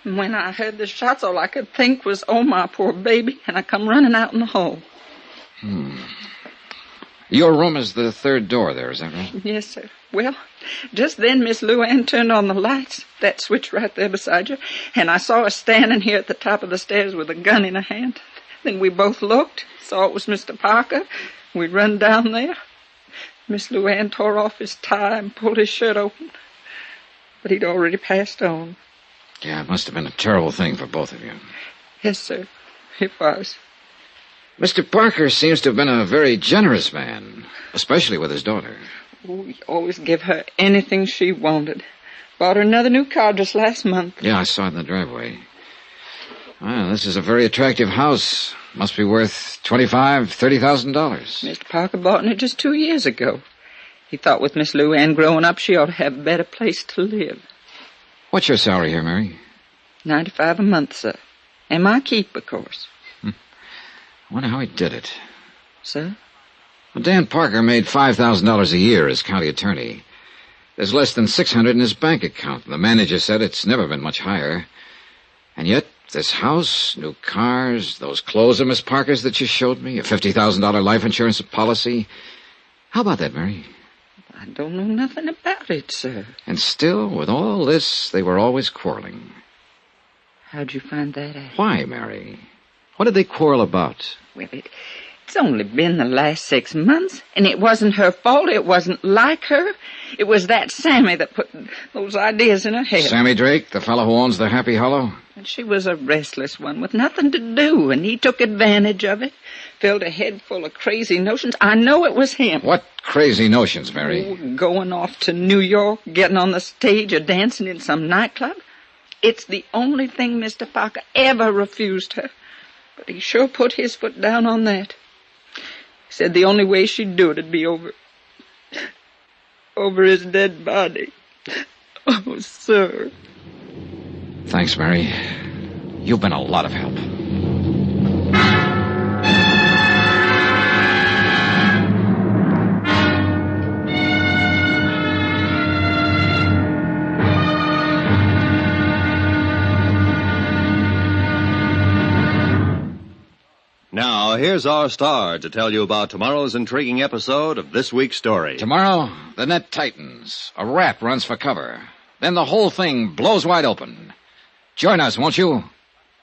When I heard the shots, all I could think was, oh, my poor baby, and I come running out in the hall. Your room is the third door there, is that right? Yes, sir. Well, just then Miss Luann turned on the lights, that switch right there beside you, and I saw her standing here at the top of the stairs with a gun in her hand. Then we both looked, saw it was Mr. Parker. We run down there. Miss Luann tore off his tie and pulled his shirt open, but he'd already passed on. Yeah, it must have been a terrible thing for both of you. Yes, sir, it was. Mr. Parker seems to have been a very generous man, especially with his daughter. Oh, he always gave her anything she wanted. Bought her another new car just last month. Yeah, I saw it in the driveway. Well, this is a very attractive house. Must be worth $25,000, $30,000. Mr. Parker bought it just 2 years ago. He thought with Miss Luann growing up, she ought to have a better place to live. What's your salary here, Mary? $95 a month, sir. And my keep, of course. I wonder how he did it. Sir? Well, Dan Parker made $5,000 a year as county attorney. There's less than $600 in his bank account. The manager said it's never been much higher. And yet, this house, new cars, those clothes of Miss Parker's that you showed me, a $50,000 life insurance policy. How about that, Mary? I don't know nothing about it, sir. And still, with all this, they were always quarreling. How'd you find that out? Why, Mary? What did they quarrel about? Well, it's only been the last 6 months, and it wasn't her fault. It wasn't like her. It was that Sammy that put those ideas in her head. Sammy Drake, the fellow who owns the Happy Hollow? And she was a restless one with nothing to do, and he took advantage of it. Filled her head full of crazy notions. I know it was him. What crazy notions, Mary? Oh, going off to New York, getting on the stage or dancing in some nightclub. It's the only thing Mr. Parker ever refused her. But he sure put his foot down on that. He said the only way she'd do it'd be over his dead body. Oh, sir. Thanks, Mary. You've been a lot of help. Now, here's our star to tell you about tomorrow's intriguing episode of this week's story. Tomorrow, the net tightens. A rat runs for cover. Then the whole thing blows wide open. Join us, won't you?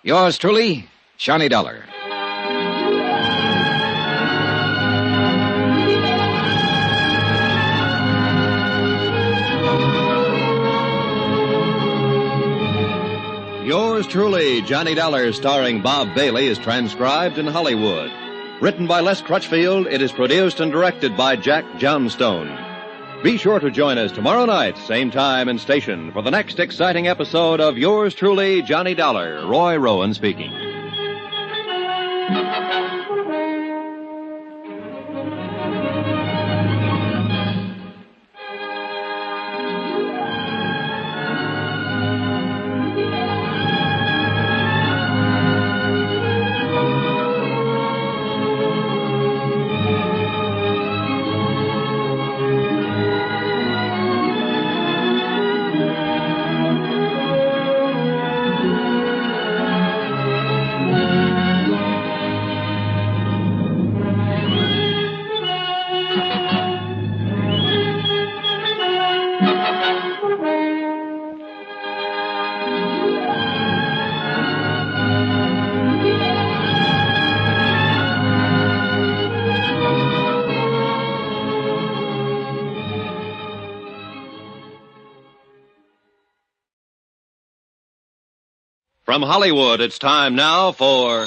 Yours truly, Johnny Dollar. Yours truly, Johnny Dollar, starring Bob Bailey, is transcribed in Hollywood. Written by Les Crutchfield, it is produced and directed by Jack Johnstone. Be sure to join us tomorrow night, same time and station, for the next exciting episode of Yours truly, Johnny Dollar. Roy Rowan speaking. From Hollywood, it's time now for...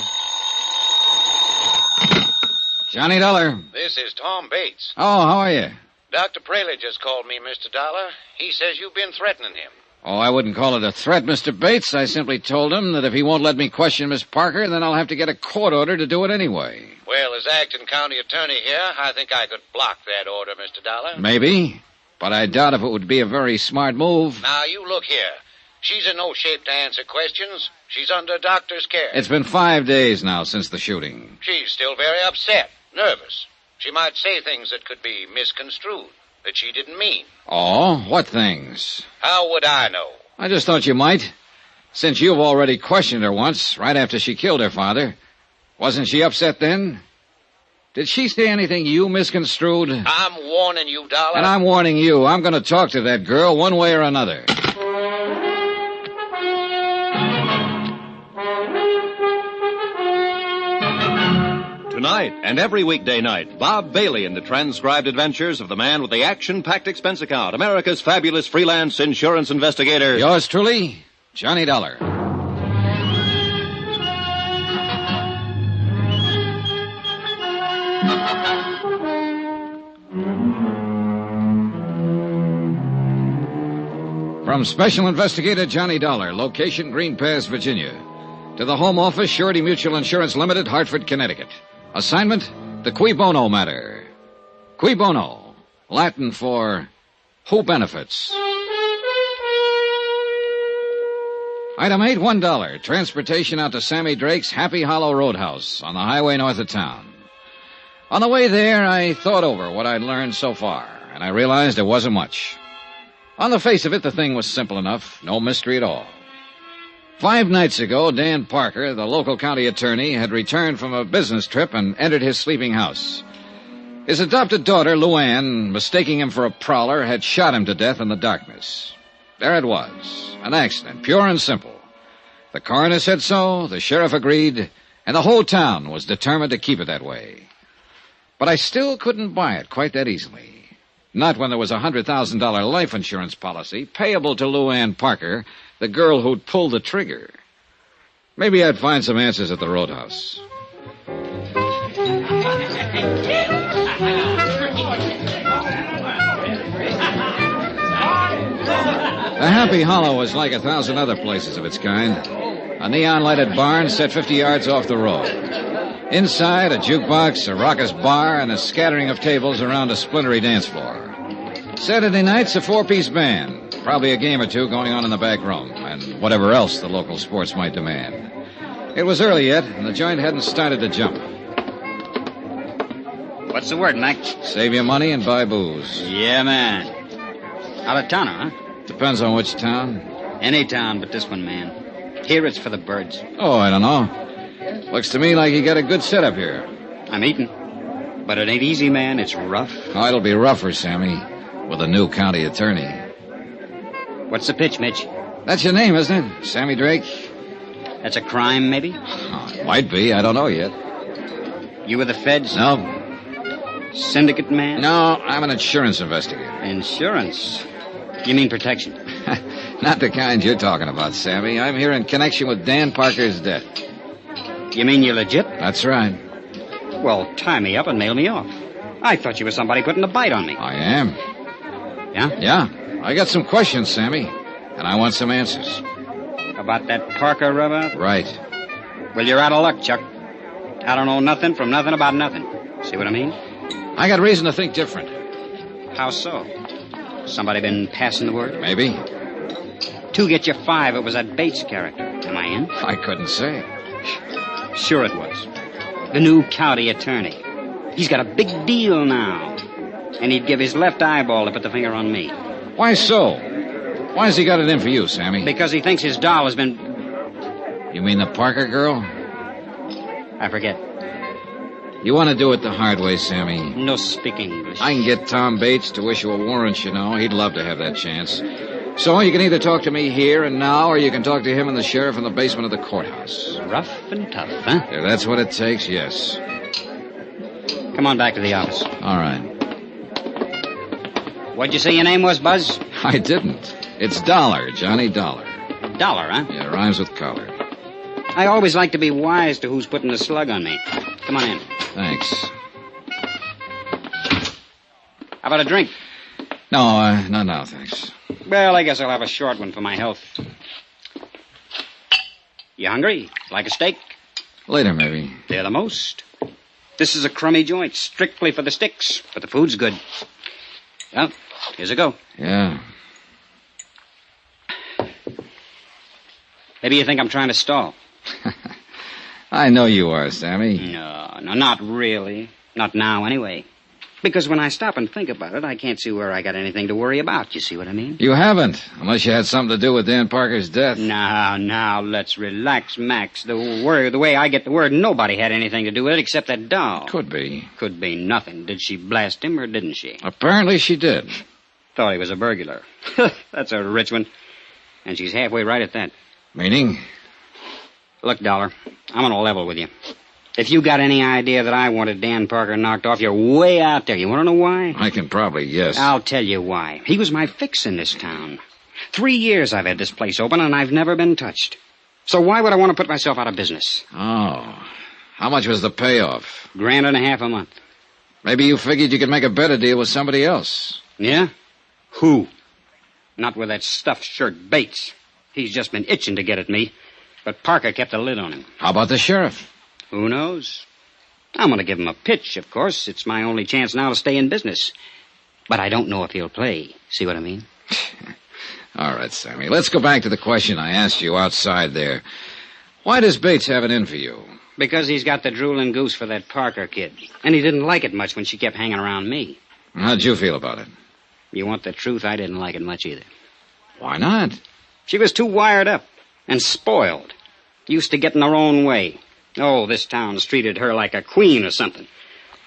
Johnny Dollar. This is Tom Bates. Oh, how are you? Dr. Praley just called me, Mr. Dollar. He says you've been threatening him. Oh, I wouldn't call it a threat, Mr. Bates. I simply told him that if he won't let me question Miss Parker, then I'll have to get a court order to do it anyway. Well, as acting county attorney here, I think I could block that order, Mr. Dollar. Maybe, but I doubt if it would be a very smart move. Now, you look here. She's in no shape to answer questions. She's under doctor's care. It's been 5 days now since the shooting. She's still very upset, nervous. She might say things that could be misconstrued, that she didn't mean. Oh, what things? How would I know? I just thought you might. Since you've already questioned her once, right after she killed her father. Wasn't she upset then? Did she say anything you misconstrued? I'm warning you, Dollar. And I'm warning you. I'm going to talk to that girl one way or another. Tonight and every weekday night, Bob Bailey in the transcribed adventures of the man with the action-packed expense account, America's fabulous freelance insurance investigator. Yours truly, Johnny Dollar. From Special Investigator Johnny Dollar, location Green Pass, Virginia, to the Home Office, Surety Mutual Insurance Limited, Hartford, Connecticut. Assignment, the Cui Bono matter. Cui Bono, Latin for who benefits. Item 8, $1. Transportation out to Sammy Drake's Happy Hollow Roadhouse on the highway north of town. On the way there, I thought over what I'd learned so far, and I realized there wasn't much. On the face of it, the thing was simple enough, no mystery at all. 5 nights ago, Dan Parker, the local county attorney, had returned from a business trip and entered his sleeping house. His adopted daughter, Luann, mistaking him for a prowler, had shot him to death in the darkness. There it was, an accident, pure and simple. The coroner said so, the sheriff agreed, and the whole town was determined to keep it that way. But I still couldn't buy it quite that easily. Not when there was a $100,000 life insurance policy payable to Luann Parker, the girl who'd pulled the trigger. Maybe I'd find some answers at the roadhouse. The Happy Hollow was like 1,000 other places of its kind. A neon-lighted barn set 50 yards off the road. Inside, a jukebox, a raucous bar, and a scattering of tables around a splintery dance floor. Saturday nights, a 4-piece band. Probably a game or two going on in the back room, and whatever else the local sports might demand. It was early yet, and the joint hadn't started to jump. What's the word, Mac? Save your money and buy booze. Yeah, man. Out of towner, huh? Depends on which town. Any town but this one, man. Here it's for the birds. Oh, I don't know. Looks to me like you got a good setup here. I'm eating. But it ain't easy, man. It's rough. Oh, it'll be rougher, Sammy, with a new county attorney. What's the pitch, Mitch? That's your name, isn't it? Sammy Drake? That's a crime, maybe? Oh, it might be. I don't know yet. You with the feds? No. Syndicate man? No, I'm an insurance investigator. Insurance? You mean protection? Not the kind you're talking about, Sammy. I'm here in connection with Dan Parker's death. You mean you're legit? That's right. Well, tie me up and mail me off. I thought you were somebody putting a bite on me. I am. Yeah? Yeah. I got some questions, Sammy, and I want some answers. About that Parker rubber? Right. Well, you're out of luck, Chuck. I don't know nothing from nothing about nothing. See what I mean? I got reason to think different. How so? Somebody been passing the word? Maybe. 2 get you 5. It was that Bates character. Am I in? I couldn't say. Sure it was. The new county attorney. He's got a big deal now. And he'd give his left eyeball to put the finger on me. Why so? Why has he got it in for you, Sammy? Because he thinks his doll has been... You mean the Parker girl? I forget. You want to do it the hard way, Sammy. No speak English. I can get Tom Bates to issue a warrant, you know. He'd love to have that chance. So you can either talk to me here and now, or you can talk to him and the sheriff in the basement of the courthouse. Rough and tough, huh? If that's what it takes, yes. Come on back to the office. All right. What'd you say your name was, Buzz? I didn't. It's Dollar, Johnny Dollar. Dollar, huh? Yeah, rhymes with collar. I always like to be wise to who's putting the slug on me. Come on in. Thanks. How about a drink? No, no, thanks. Well, I guess I'll have a short one for my health. You hungry? Like a steak? Later, maybe. They're the most. This is a crummy joint, strictly for the sticks, but the food's good. Well, here's a go. Yeah. Maybe you think I'm trying to stall. I know you are, Sammy. No, not really. Not now, anyway. Because when I stop and think about it, I can't see where I got anything to worry about. You see what I mean? You haven't, unless you had something to do with Dan Parker's death. Now, let's relax, Max. The way I get the word, nobody had anything to do with it except that doll. Could be. Could be nothing. Did she blast him or didn't she? Apparently she did. Thought he was a burglar. That's a rich one. And she's halfway right at that. Meaning? Look, Dollar, I'm on a level with you. If you got any idea that I wanted Dan Parker knocked off, you're way out there. You want to know why? I can probably guess. I'll tell you why. He was my fix in this town. 3 years I've had this place open, and I've never been touched. So why would I want to put myself out of business? Oh. How much was the payoff? $1.50 a month. Maybe you figured you could make a better deal with somebody else. Yeah? Who? Not with that stuffed shirt Bates. He's just been itching to get at me. But Parker kept a lid on him. How about the sheriff? Who knows? I'm going to give him a pitch, of course. It's my only chance now to stay in business. But I don't know if he'll play. See what I mean? All right, Sammy. Let's go back to the question I asked you outside there. Why does Bates have it in for you? Because he's got the drooling goose for that Parker kid. And he didn't like it much when she kept hanging around me. How'd you feel about it? You want the truth? I didn't like it much either. Why not? She was too wired up and spoiled. Used to getting her own way. Oh, this town's treated her like a queen or something.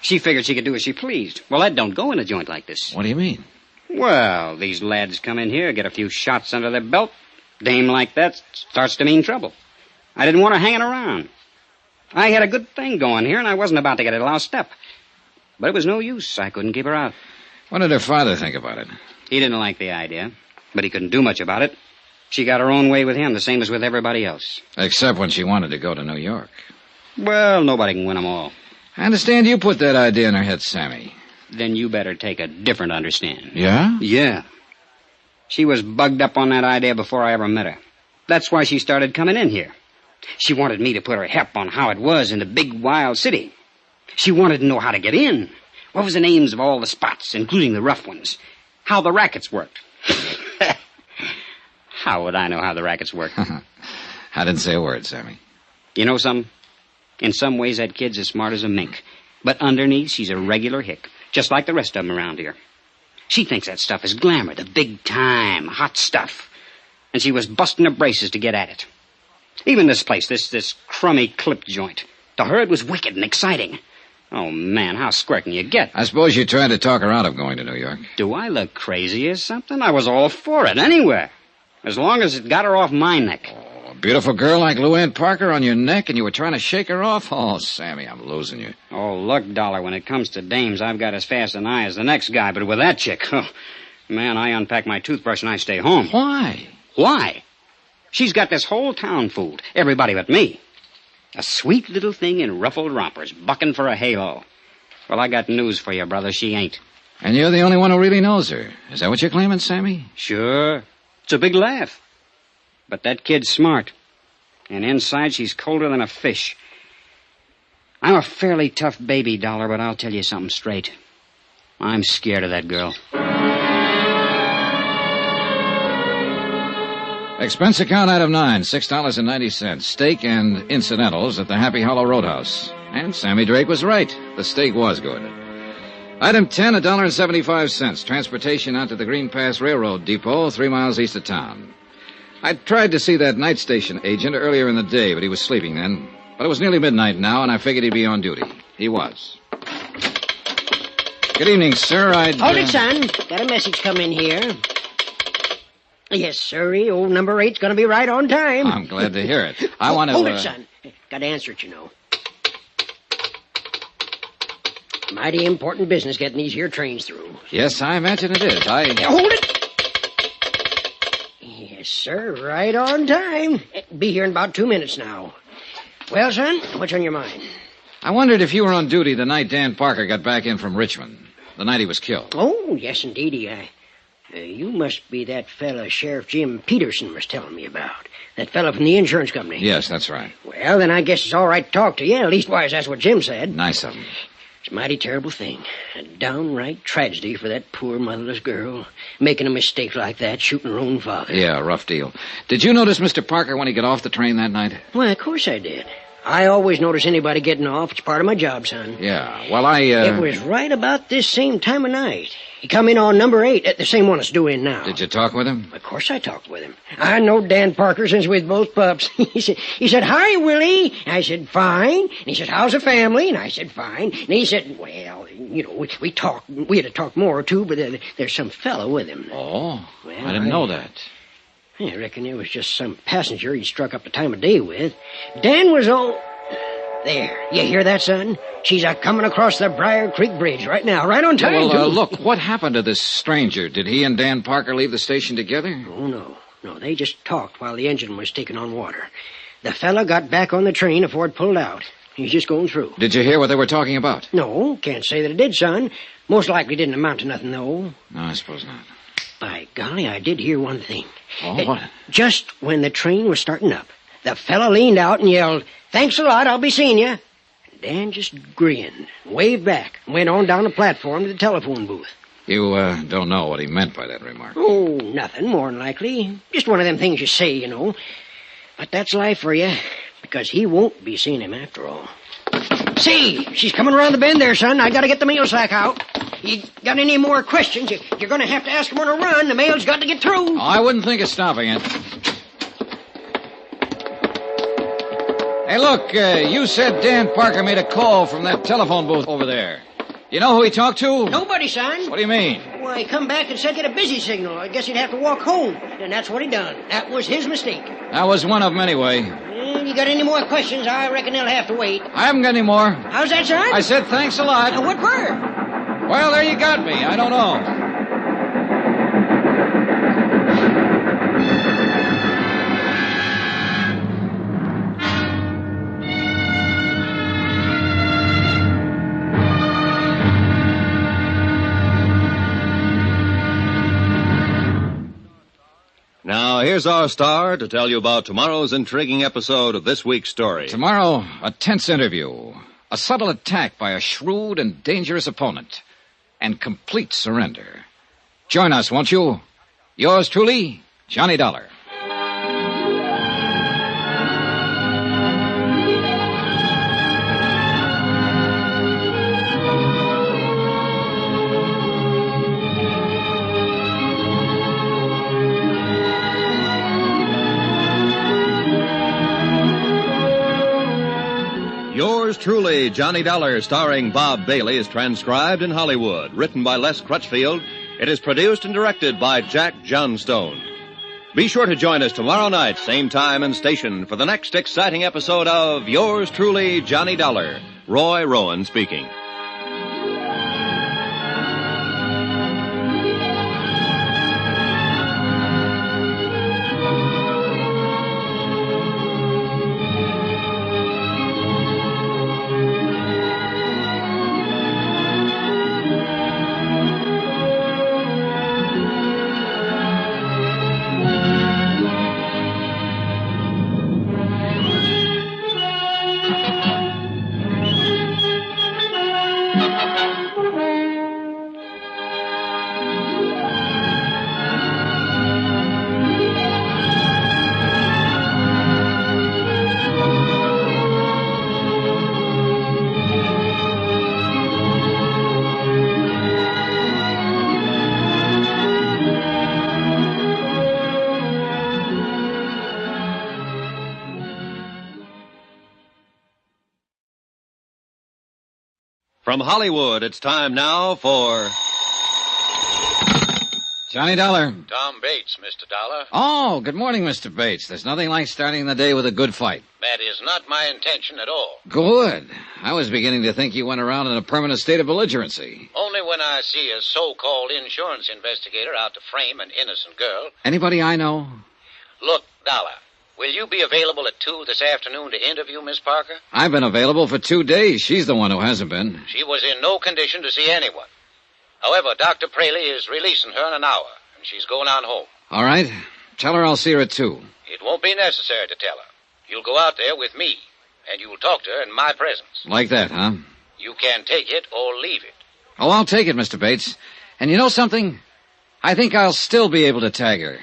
She figured she could do as she pleased. Well, that don't go in a joint like this. What do you mean? Well, these lads come in here, get a few shots under their belt. Dame like that starts to mean trouble. I didn't want her hanging around. I had a good thing going here, and I wasn't about to get it lost up. But it was no use. I couldn't keep her out. What did her father think about it? He didn't like the idea, but he couldn't do much about it. She got her own way with him, the same as with everybody else. Except when she wanted to go to New York. Well, nobody can win them all. I understand you put that idea in her head, Sammy. Then you better take a different understanding. Yeah? Yeah. She was bugged up on that idea before I ever met her. That's why she started coming in here. She wanted me to put her hep on how it was in the big, wild city. She wanted to know how to get in. What was the names of all the spots, including the rough ones? How the rackets worked. How would I know how the rackets work? I didn't say a word, Sammy. You know something? In some ways, that kid's as smart as a mink. But underneath, she's a regular hick, just like the rest of them around here. She thinks that stuff is glamour, the big-time, hot stuff. And she was busting her braces to get at it. Even this place, this crummy clip joint. To her, it was wicked and exciting. Oh, man, how square can you get? I suppose you tried to talk her out of going to New York. Do I look crazy or something? I was all for it, anywhere. As long as it got her off my neck. A beautiful girl like Luann Parker on your neck, and you were trying to shake her off? Oh, Sammy, I'm losing you. Oh, look, Dollar, when it comes to dames, I've got as fast an eye as the next guy, but with that chick, oh, man, I unpack my toothbrush and I stay home. Why? Why? She's got this whole town fooled. Everybody but me. A sweet little thing in ruffled rompers, bucking for a halo. Well, I got news for you, brother. She ain't. And you're the only one who really knows her. Is that what you're claiming, Sammy? Sure. It's a big laugh. But that kid's smart. And inside, she's colder than a fish. I'm a fairly tough baby, Dollar, but I'll tell you something straight. I'm scared of that girl. Expense account item 9, $6.90. Steak and incidentals at the Happy Hollow Roadhouse. And Sammy Drake was right. The steak was good. Item 10, $1.75. Transportation out to the Green Pass Railroad Depot, 3 miles east of town. I tried to see that night station agent earlier in the day, but he was sleeping then. But it was nearly midnight now, and I figured he'd be on duty. He was. Good evening, sir. Hold it, son. Got a message come in here. Yes, sirree. Old number 8's going to be right on time. I'm glad to hear it. I want to... Hold it, son. Got to answer it, you know. Mighty important business getting these here trains through. Yes, I imagine it is. Hold it! Yes, sir. Right on time. Be here in about 2 minutes now. Well, son, what's on your mind? I wondered if you were on duty the night Dan Parker got back in from Richmond. The night he was killed. Oh, yes, indeedy. You must be that fella Sheriff Jim Peterson was telling me about. That fella from the insurance company. Yes, that's right. Well, then I guess it's all right to talk to you. Leastwise, that's what Jim said. Nice of him. It's a mighty terrible thing. A downright tragedy for that poor motherless girl. Making a mistake like that, shooting her own father. Yeah, rough deal. Did you notice Mr. Parker when he got off the train that night? Why, of course I did. I always notice anybody getting off. It's part of my job, son. Yeah, well, It was right about this same time of night. He come in on number 8, at the same one that's due in now. Did you talk with him? Of course I talked with him. I know Dan Parker since we was both pups. He said, "Hi, Willie." I said, "Fine." And he said, "How's the family?" And I said, "Fine." And he said, "Well, you know, we talked. We had to talk more, too, but there's some fellow with him." Oh, well, I didn't know that. I reckon it was just some passenger he struck up the time of day with. Dan was all... There. You hear that, son? She's a-coming across the Briar Creek Bridge right now, right on time, Well, too. look, what happened to this stranger? Did he and Dan Parker leave the station together? Oh, no. No, they just talked while the engine was taking on water. The fella got back on the train before it pulled out. He's just going through. Did you hear what they were talking about? No, can't say that it did, son. Most likely didn't amount to nothing, though. No, I suppose not. By golly, I did hear one thing. Oh, what? Just when the train was starting up, the fella leaned out and yelled, "Thanks a lot, I'll be seeing you." Dan just grinned, waved back, and went on down the platform to the telephone booth. You, don't know what he meant by that remark. Oh, nothing, more than likely. Just one of them things you say, you know. But that's life for you, because he won't be seeing him after all. See, she's coming around the bend there, son. I gotta get the mail sack out. You got any more questions, you're gonna have to ask him on a run. The mail's got to get through. Oh, I wouldn't think of stopping it. Hey, look, you said Dan Parker made a call from that telephone booth over there. You know who he talked to? Nobody, son. What do you mean? Why, he come back and said get a busy signal. I guess he'd have to walk home. And that's what he done. That was his mistake. That was one of them anyway. And you got any more questions, I reckon they'll have to wait. I haven't got any more. How's that, son? I said thanks a lot. What for? Well, there you got me. I don't know. Now, here's our star to tell you about tomorrow's intriguing episode of this week's story. Tomorrow, a tense interview, a subtle attack by a shrewd and dangerous opponent, and complete surrender. Join us, won't you? Yours truly, Johnny Dollar. Yours truly, Johnny Dollar, starring Bob Bailey, is transcribed in Hollywood. Written by Les Crutchfield, it is produced and directed by Jack Johnstone. Be sure to join us tomorrow night, same time and station, for the next exciting episode of Yours truly, Johnny Dollar. Roy Rowan speaking. From Hollywood, it's time now for... Johnny Dollar. Tom Bates, Mr. Dollar. Oh, good morning, Mr. Bates. There's nothing like starting the day with a good fight. That is not my intention at all. Good. I was beginning to think you went around in a permanent state of belligerency. Only when I see a so-called insurance investigator out to frame an innocent girl. Anybody I know? Look, Dollar, will you be available at 2 this afternoon to interview Miss Parker? I've been available for 2 days. She's the one who hasn't been. She was in no condition to see anyone. However, Dr. Praley is releasing her in an hour, and she's going on home. All right. Tell her I'll see her at 2. It won't be necessary to tell her. You'll go out there with me, and you'll talk to her in my presence. Like that, huh? You can take it or leave it. Oh, I'll take it, Mr. Bates. And you know something? I think I'll still be able to tag her.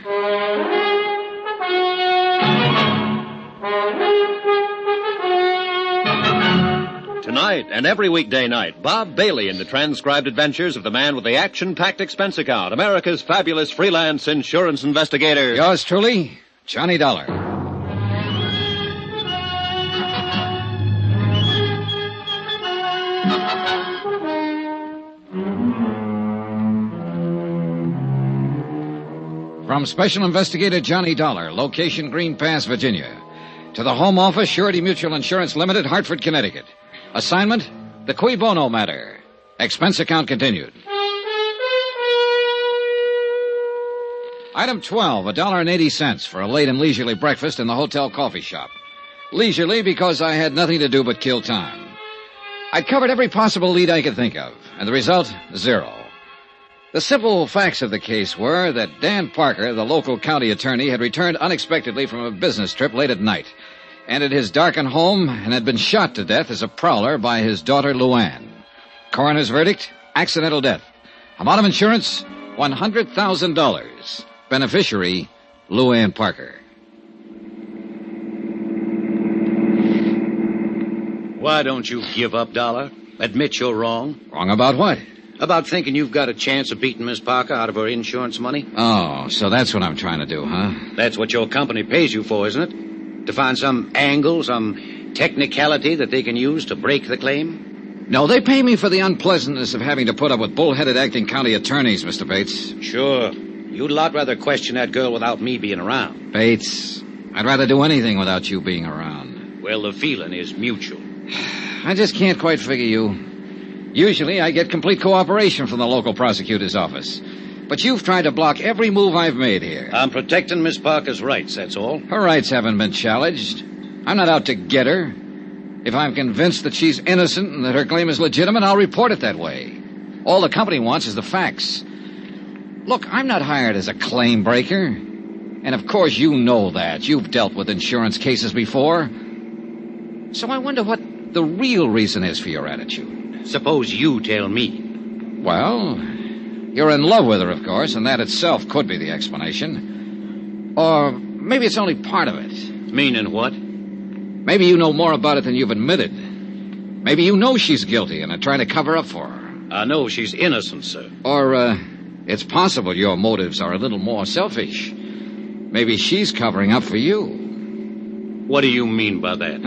Tonight and every weekday night, Bob Bailey in the transcribed adventures of the man with the action-packed expense account, America's fabulous freelance insurance investigator. Yours truly, Johnny Dollar. From Special Investigator Johnny Dollar, location Green Pass, Virginia, to the Home Office, Surety Mutual Insurance Limited, Hartford, Connecticut. Assignment, the Cui Bono matter. Expense account continued. Item 12, $1.80 for a late and leisurely breakfast in the hotel coffee shop. Leisurely because I had nothing to do but kill time. I'd covered every possible lead I could think of, and the result, 0. The simple facts of the case were that Dan Parker, the local county attorney, had returned unexpectedly from a business trip late at night, entered his darkened home, and had been shot to death as a prowler by his daughter, Luann. Coroner's verdict, accidental death. Amount of insurance, $100,000. Beneficiary, Luann Parker. Why don't you give up, Dollar? Admit you're wrong. Wrong about what? About thinking you've got a chance of beating Miss Parker out of her insurance money. Oh, so that's what I'm trying to do, huh? That's what your company pays you for, isn't it? To find some angle, some technicality that they can use to break the claim? No, they pay me for the unpleasantness of having to put up with bull-headed acting county attorneys, Mr. Bates. Sure. You'd a lot rather question that girl without me being around. Bates, I'd rather do anything without you being around. Well, the feeling is mutual. I just can't quite figure you. Usually I get complete cooperation from the local prosecutor's office. But you've tried to block every move I've made here. I'm protecting Miss Parker's rights, that's all. Her rights haven't been challenged. I'm not out to get her. If I'm convinced that she's innocent and that her claim is legitimate, I'll report it that way. All the company wants is the facts. Look, I'm not hired as a claim breaker. And And of course you know that. You've dealt with insurance cases before. So I wonder what the real reason is for your attitude. Suppose you tell me. Well, you're in love with her, of course, and that itself could be the explanation. Or maybe it's only part of it. Meaning what? Maybe you know more about it than you've admitted. Maybe you know she's guilty and are trying to cover up for her. I know she's innocent, sir. Or, it's possible your motives are a little more selfish. Maybe she's covering up for you. What do you mean by that?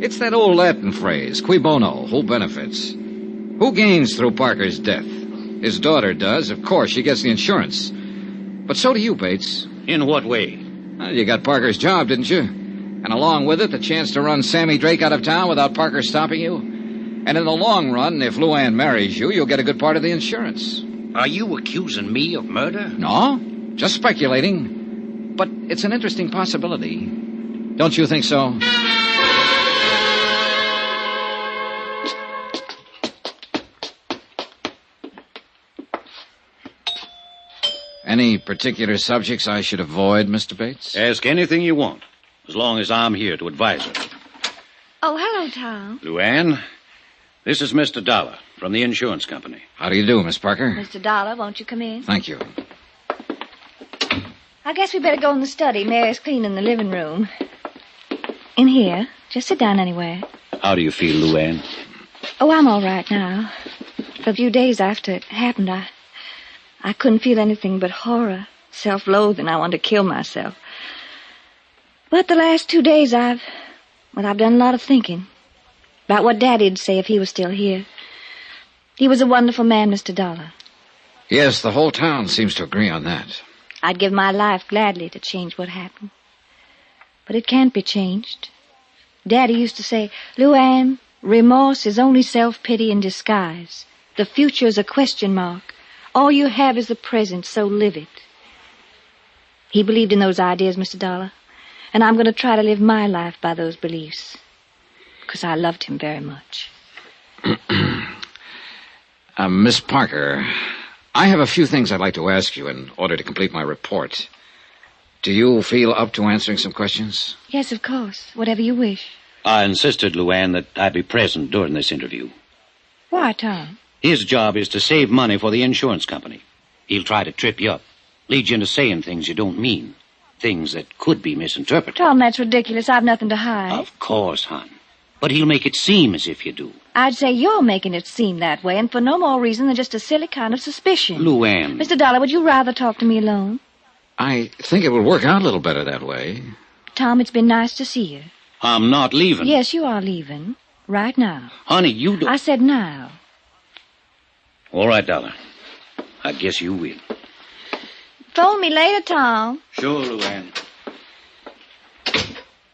It's that old Latin phrase, cui bono, who benefits? Who gains through Parker's death? His daughter does. Of course, she gets the insurance. But so do you, Bates. In what way? Well, you got Parker's job, didn't you? And along with it, the chance to run Sammy Drake out of town without Parker stopping you. And in the long run, if Luann marries you, you'll get a good part of the insurance. Are you accusing me of murder? No, just speculating. But it's an interesting possibility. Don't you think so? Any particular subjects I should avoid, Mr. Bates? Ask anything you want, as long as I'm here to advise her. Oh, hello, Tom. Luann, this is Mr. Dollar from the insurance company. How do you do, Miss Parker? Mr. Dollar, won't you come in? Thank you. I guess we better go in the study. Mary's cleaning the living room. In here. Just sit down anywhere. How do you feel, Luann? Oh, I'm all right now. For a few days after it happened, I couldn't feel anything but horror, self-loathing. I wanted to kill myself. But the last 2 days, I've done a lot of thinking about what Daddy'd say if he was still here. He was a wonderful man, Mr. Dollar. Yes, the whole town seems to agree on that. I'd give my life gladly to change what happened. But it can't be changed. Daddy used to say, Luann, remorse is only self-pity in disguise. The future is a question mark. All you have is the present, so live it. He believed in those ideas, Mr. Dollar, and I'm going to try to live my life by those beliefs, because I loved him very much. Miss Parker, I have a few things I'd like to ask you in order to complete my report. Do you feel up to answering some questions? Yes, of course, whatever you wish. I insisted, Luann, that I be present during this interview. Why, Tom? His job is to save money for the insurance company. He'll try to trip you up, lead you into saying things you don't mean, things that could be misinterpreted. Tom, that's ridiculous. I've nothing to hide. Of course, hon. But he'll make it seem as if you do. I'd say you're making it seem that way, and for no more reason than just a silly kind of suspicion. Luann. Mr. Dollar, would you rather talk to me alone? I think it would work out a little better that way. Tom, it's been nice to see you. I'm not leaving. Yes, you are leaving. Right now. Honey, you don't... I said now. All right, Dollar. I guess you will. Phone me later, Tom. Sure, Luann.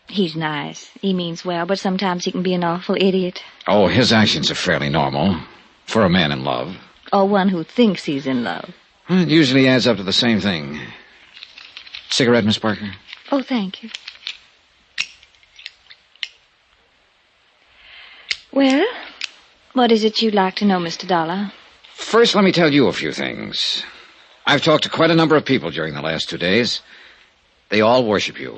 He's nice. He means well, but sometimes he can be an awful idiot. Oh, his actions are fairly normal for a man in love. Or one who thinks he's in love. It usually adds up to the same thing. Cigarette, Miss Parker? Oh, thank you. Well, what is it you'd like to know, Mr. Dollar? First, let me tell you a few things. I've talked to quite a number of people during the last 2 days. They all worship you.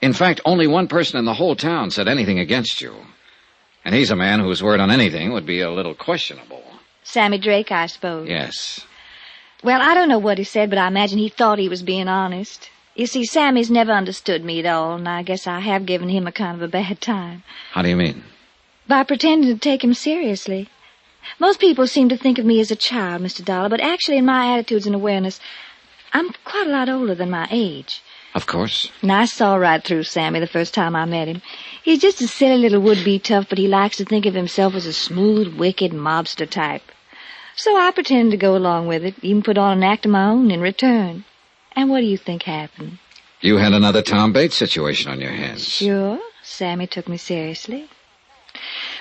In fact, only one person in the whole town said anything against you. And he's a man whose word on anything would be a little questionable. Sammy Drake, I suppose. Yes. Well, I don't know what he said, but I imagine he thought he was being honest. You see, Sammy's never understood me at all, and I guess I have given him a kind of a bad time. How do you mean? By pretending to take him seriously. Most people seem to think of me as a child, Mr. Dollar, but actually in my attitudes and awareness, I'm quite a lot older than my age. Of course. And I saw right through Sammy the first time I met him. He's just a silly little would-be tough, but he likes to think of himself as a smooth, wicked mobster type. So I pretended to go along with it, even put on an act of my own in return. And what do you think happened? You had another Tom Bates situation on your hands. Sure. Sammy took me seriously.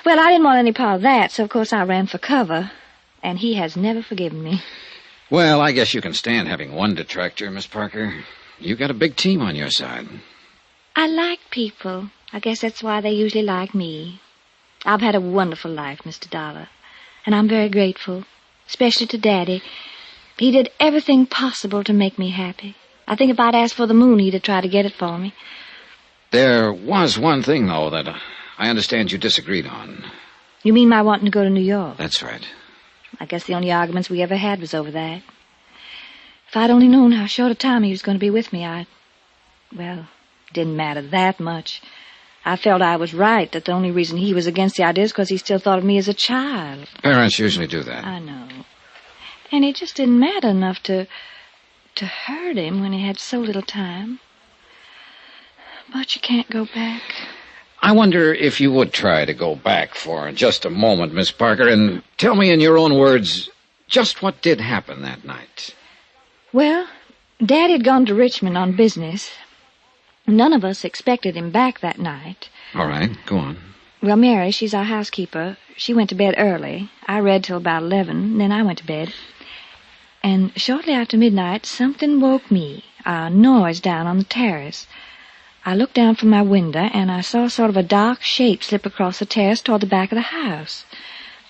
Well, I didn't want any part of that, so of course I ran for cover. And he has never forgiven me. Well, I guess you can stand having one detractor, Miss Parker. You got a big team on your side. I like people. I guess that's why they usually like me. I've had a wonderful life, Mr. Dollar. And I'm very grateful, especially to Daddy. He did everything possible to make me happy. I think if I'd asked for the moon, he'd have tried to get it for me. There was one thing, though, that I understand you disagreed on. You mean my wanting to go to New York? That's right. I guess the only arguments we ever had was over that. If I'd only known how short a time he was going to be with me, well, it didn't matter that much. I felt I was right, that the only reason he was against the idea is because he still thought of me as a child. Parents usually do that. I know. And it just didn't matter enough to hurt him when he had so little time. But you can't go back. I wonder if you would try to go back for just a moment, Miss Parker, and tell me in your own words just what did happen that night. Well, Daddy had gone to Richmond on business. None of us expected him back that night. All right, go on. Well, Mary, she's our housekeeper. She went to bed early. I read till about 11, then I went to bed. And shortly after midnight, something woke me, a noise down on the terrace. I looked down from my window, and I saw sort of a dark shape slip across the terrace toward the back of the house.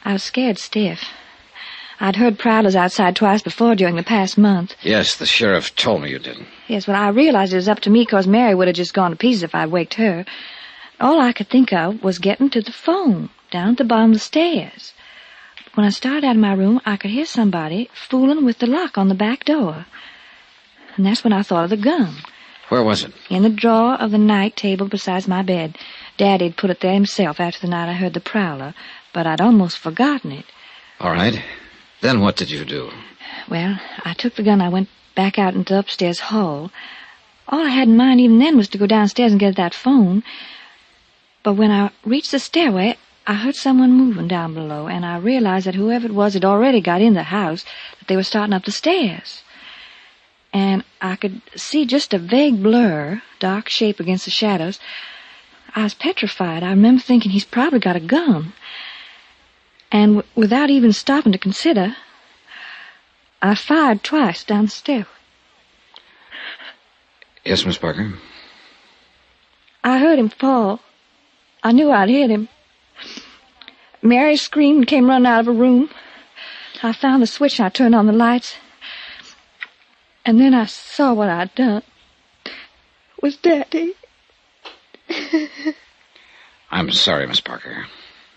I was scared stiff. I'd heard prowlers outside twice before during the past month. Yes, the sheriff told me you did. Yes, well, I realized it was up to me because Mary would have just gone to pieces if I'd waked her. All I could think of was getting to the phone down at the bottom of the stairs. When I started out of my room, I could hear somebody fooling with the lock on the back door. And that's when I thought of the gun. Where was it? In the drawer of the night table beside my bed. Daddy'd put it there himself after the night I heard the prowler, but I'd almost forgotten it. All right. Then what did you do? Well, I took the gun. I went back out into the upstairs hall. All I had in mind even then was to go downstairs and get that phone. But when I reached the stairway, I heard someone moving down below, and I realized that whoever it was had already got in the house, that they were starting up the stairs. And I could see just a vague blur, dark shape against the shadows. I was petrified. I remember thinking he's probably got a gun. And without even stopping to consider, I fired twice down the stair. Yes, Miss Parker? I heard him fall. I knew I'd hit him. Mary screamed and came running out of her room. I found the switch and I turned on the lights. And then I saw what I'd done. It was Daddy. I'm sorry, Miss Parker.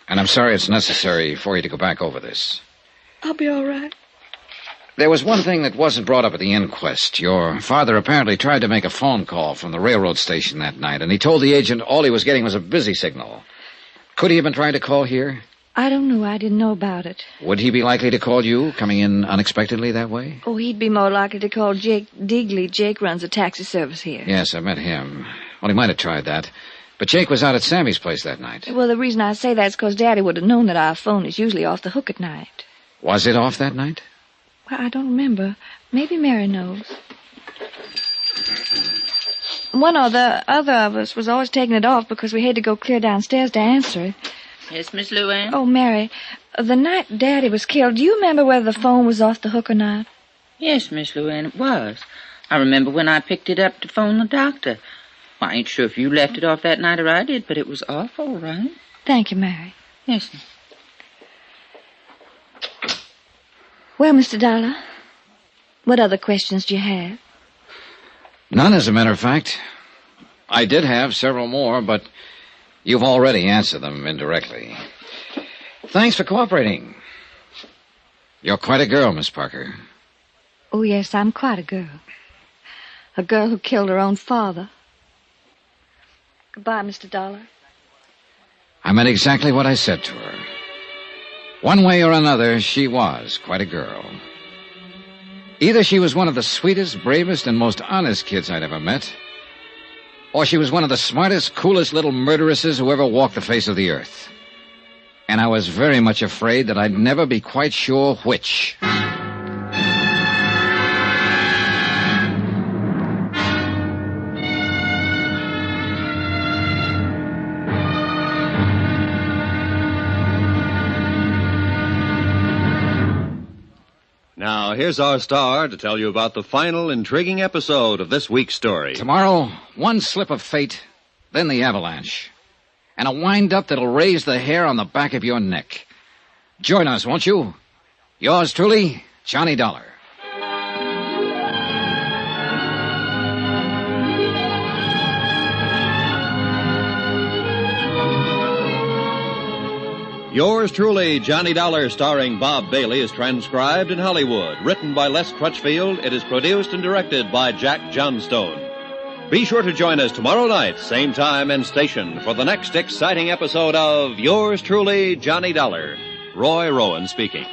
And I'm sorry it's necessary for you to go back over this. I'll be all right. There was one thing that wasn't brought up at the inquest. Your father apparently tried to make a phone call from the railroad station that night, and he told the agent all he was getting was a busy signal. Could he have been trying to call here? I don't know. I didn't know about it. Would he be likely to call you, coming in unexpectedly that way? Oh, he'd be more likely to call Jake Digley. Jake runs a taxi service here. Yes, I met him. Well, he might have tried that. But Jake was out at Sammy's place that night. Well, the reason I say that is because Daddy would have known that our phone is usually off the hook at night. Was it off that night? Well, I don't remember. Maybe Mary knows. One or the other of us was always taking it off because we had to go clear downstairs to answer it. Yes, Miss Luann? Oh, Mary, the night Daddy was killed, do you remember whether the phone was off the hook or not? Yes, Miss Luann, it was. I remember when I picked it up to phone the doctor. Well, I ain't sure if you left it off that night or I did, but it was off all right. Thank you, Mary. Yes. Well, Mr. Dollar, what other questions do you have? None, as a matter of fact. I did have several more, but you've already answered them indirectly. Thanks for cooperating. You're quite a girl, Miss Parker. Oh, yes, I'm quite a girl. A girl who killed her own father. Goodbye, Mr. Dollar. I meant exactly what I said to her. One way or another, she was quite a girl. Either she was one of the sweetest, bravest, and most honest kids I'd ever met, or she was one of the smartest, coolest little murderesses who ever walked the face of the earth. And I was very much afraid that I'd never be quite sure which. Now, here's our star to tell you about the final intriguing episode of this week's story. Tomorrow, one slip of fate, then the avalanche. And a wind-up that'll raise the hair on the back of your neck. Join us, won't you? Yours truly, Johnny Dollar. Yours truly, Johnny Dollar, starring Bob Bailey, is transcribed in Hollywood. Written by Les Crutchfield, it is produced and directed by Jack Johnstone. Be sure to join us tomorrow night, same time and station, for the next exciting episode of Yours truly, Johnny Dollar. Roy Rowan speaking.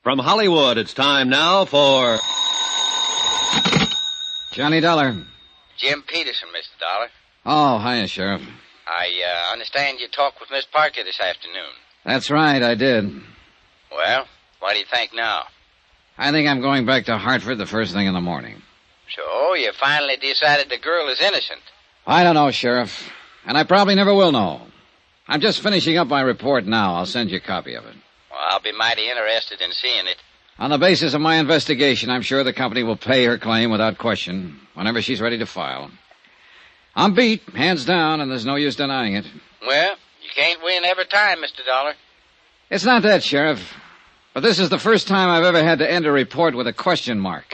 From Hollywood, it's time now for Johnny Dollar. Jim Peterson, Mr. Dollar. Oh, hiya, Sheriff. I understand you talked with Miss Parker this afternoon. That's right, I did. Well, what do you think now? I think I'm going back to Hartford the first thing in the morning. So, you finally decided the girl is innocent. I don't know, Sheriff. And I probably never will know. I'm just finishing up my report now. I'll send you a copy of it. Well, I'll be mighty interested in seeing it. On the basis of my investigation, I'm sure the company will pay her claim without question whenever she's ready to file. I'm beat, hands down, and there's no use denying it. Well, you can't win every time, Mr. Dollar. It's not that, Sheriff. But this is the first time I've ever had to end a report with a question mark.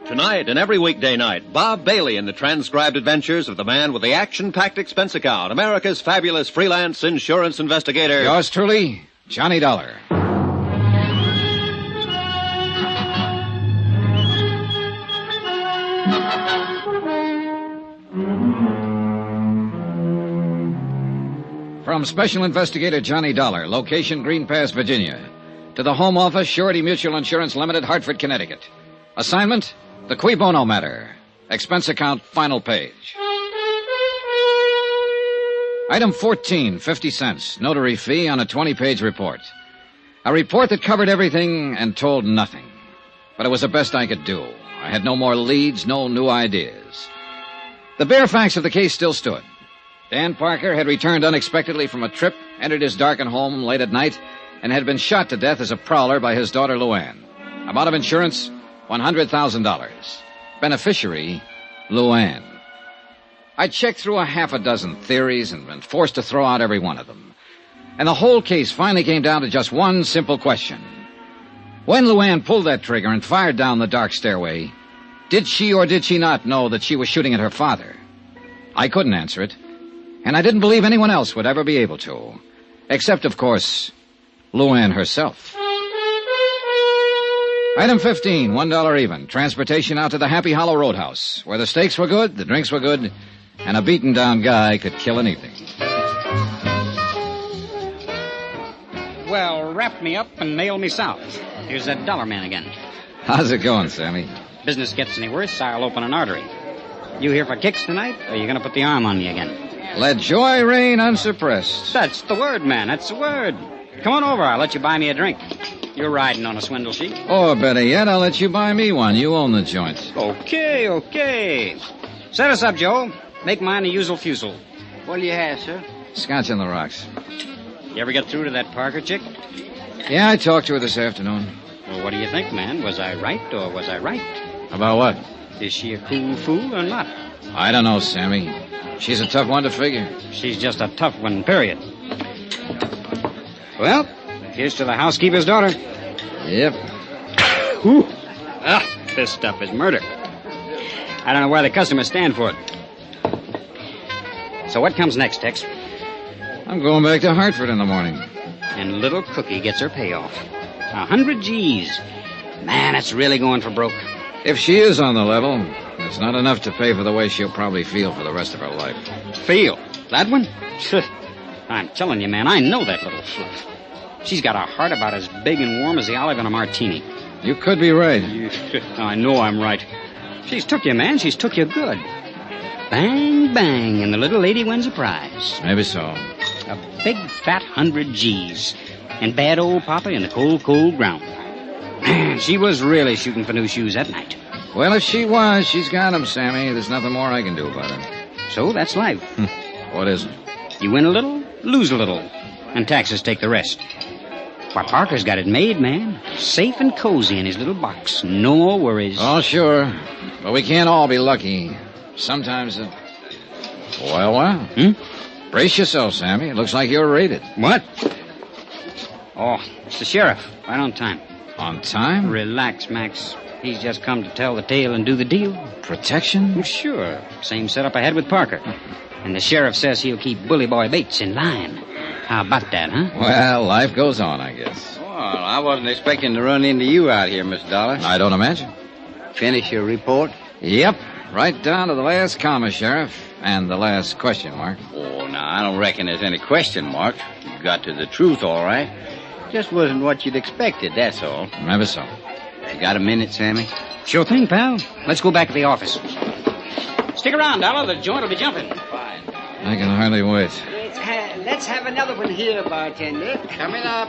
Tonight and every weekday night, Bob Bailey in the transcribed adventures of the man with the action-packed expense account, America's fabulous freelance insurance investigator. Yours truly, Johnny Dollar. From Special Investigator Johnny Dollar, location Green Pass, Virginia, to the Home Office, Surety Mutual Insurance Limited, Hartford, Connecticut. Assignment, the Qui Bono matter. Expense account, final page. Item 14, 50 cents, notary fee on a 20-page report. A report that covered everything and told nothing. But it was the best I could do. I had no more leads, no new ideas. The bare facts of the case still stood. Dan Parker had returned unexpectedly from a trip, entered his darkened home late at night, and had been shot to death as a prowler by his daughter Luann. Amount of insurance, $100,000. Beneficiary, Luann. I checked through a half a dozen theories and been forced to throw out every one of them. And the whole case finally came down to just one simple question. When Luann pulled that trigger and fired down the dark stairway, did she or did she not know that she was shooting at her father? I couldn't answer it, and I didn't believe anyone else would ever be able to. Except, of course, Luann herself. Item 15, $1 even. Transportation out to the Happy Hollow Roadhouse, where the steaks were good, the drinks were good, and a beaten-down guy could kill anything. Well, wrap me up and nail me south. Here's that dollar man again. How's it going, Sammy? Business gets any worse, I'll open an artery. You here for kicks tonight, or are you going to put the arm on me again? Let joy reign unsuppressed. That's the word, man. That's the word. Come on over. I'll let you buy me a drink. You're riding on a swindle sheet. Or better yet, I'll let you buy me one. You own the joint. Okay. Set us up, Joe. Make mine the usual fusel. What'll you have, sir? Scotch on the rocks. You ever get through to that Parker chick? Yeah, I talked to her this afternoon. Well, what do you think, man? Was I right or was I right? About what? Is she a cool fool or not? I don't know, Sammy. She's a tough one to figure. She's just a tough one, period. Well, here's to the housekeeper's daughter. Yep. Whew. This stuff is murder. I don't know why the customers stand for it. So what comes next, Tex? I'm going back to Hartford in the morning. And little Cookie gets her payoff. 100 G's. Man, it's really going for broke. If she is on the level, It's not enough to pay for the way she'll probably feel for the rest of her life. Feel? That one? I'm telling you, man, I know that little fluff. She's got a heart about as big and warm as the olive in a martini. You could be right. I know I'm right. She's took you, man. She's took you good. Bang, bang, and the little lady wins a prize. Maybe so. A big, fat 100 G's. And bad old Papa in the cold, cold ground. She was really shooting for new shoes that night. Well, if she was, she's got 'em, Sammy. There's nothing more I can do about it. So that's life. What is it? You win a little, lose a little, and taxes take the rest. Why, Parker's got it made, man. Safe and cozy in his little box. No more worries. Oh, sure. But we can't all be lucky. Sometimes it... Well. Brace yourself, Sammy. It looks like you're raided. What? Oh, it's the sheriff. Right on time. On time? Relax, Max. He's just come to tell the tale and do the deal. Protection? Well, sure. Same setup I had with Parker. And the sheriff says he'll keep Bully Boy Bates in line. How about that, huh? Well, life goes on, I guess. Well, I wasn't expecting to run into you out here, Miss Dollar. I don't imagine. Finish your report? Yep. Right down to the last comma, Sheriff. And the last question mark. Oh, now, I don't reckon there's any question marks. You got to the truth, all right. Just wasn't what you'd expected, that's all. Maybe so. You got a minute, Sammy? Sure thing, pal. Let's go back to the office. Stick around, Dollar. The joint will be jumping. Fine. I can hardly wait. Let's have another one here, bartender. Coming up.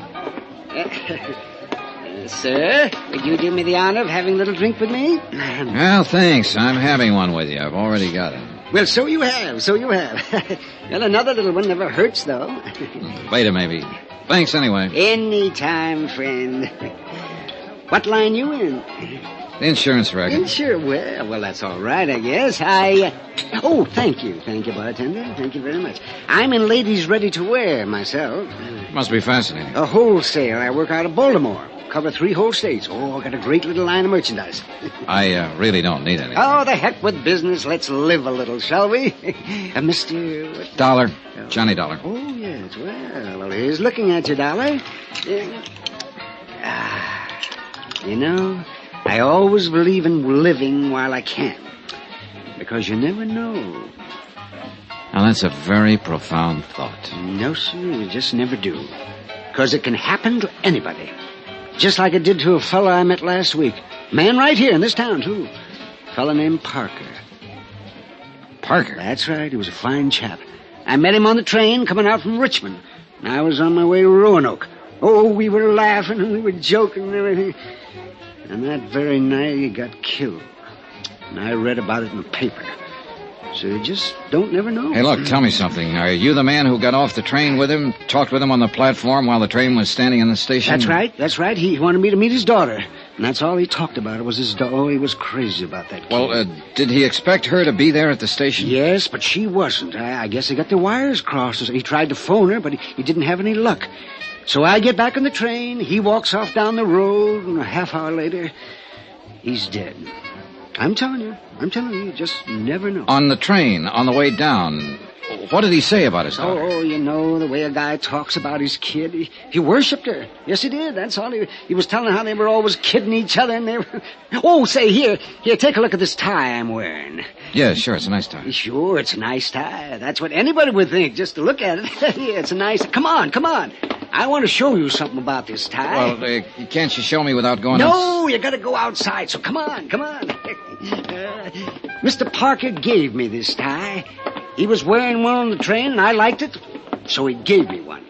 Sir, would you do me the honor of having a little drink with me? Well, thanks. I'm having one with you. I've already got it. Well, so you have. Well, another little one never hurts, though. Later, maybe. Thanks, anyway. Any time, friend. What line you in? The insurance record. Well, that's all right, I guess. Oh, thank you, bartender. Thank you very much. I'm in ladies ready to wear myself. Must be fascinating. A wholesale. I work out of Baltimore. Cover 3 whole states. Oh, I got a great little line of merchandise. I really don't need anything. Oh, the heck with business. Let's live a little, shall we? Mr. Dollar. Johnny Dollar. Oh, yes. Well, here's looking at you, Dollar. You know, I always believe in living while I can. Because you never know. Now, that's a very profound thought. No, sir, you just never do. Because it can happen to anybody. Just like it did to a fella I met last week. Man right here in this town, too. A fella named Parker. Parker? That's right, he was a fine chap. I met him on the train coming out from Richmond. And I was on my way to Roanoke. Oh, we were laughing and we were joking and everything. And that very night he got killed. And I read about it in the paper. So you just don't never know. Hey, look, tell me something. Are you the man who got off the train with him, talked with him on the platform while the train was standing in the station? That's right. He wanted me to meet his daughter. And that's all he talked about was his daughter. Oh, he was crazy about that kid. Well, did he expect her to be there at the station? Yes, but she wasn't. I guess he got the wires crossed. He tried to phone her, but he didn't have any luck. So I get back on the train. He walks off down the road, and a half hour later, he's dead. I'm telling you, you just never know. On the train, on the way down, what did he say about his daughter? Oh, you know, the way a guy talks about his kid. He worshipped her. Yes, he did. That's all. He was telling how they were always kidding each other, and they were... Oh, say, here, take a look at this tie I'm wearing. Yeah, sure, it's a nice tie. Sure, it's a nice tie. That's what anybody would think, just to look at it. Yeah, it's a nice... Come on. I want to show you something about this tie. Well, can't you show me without going No, you got to go outside, so come on. Mr. Parker gave me this tie. He was wearing one on the train, and I liked it, so he gave me one.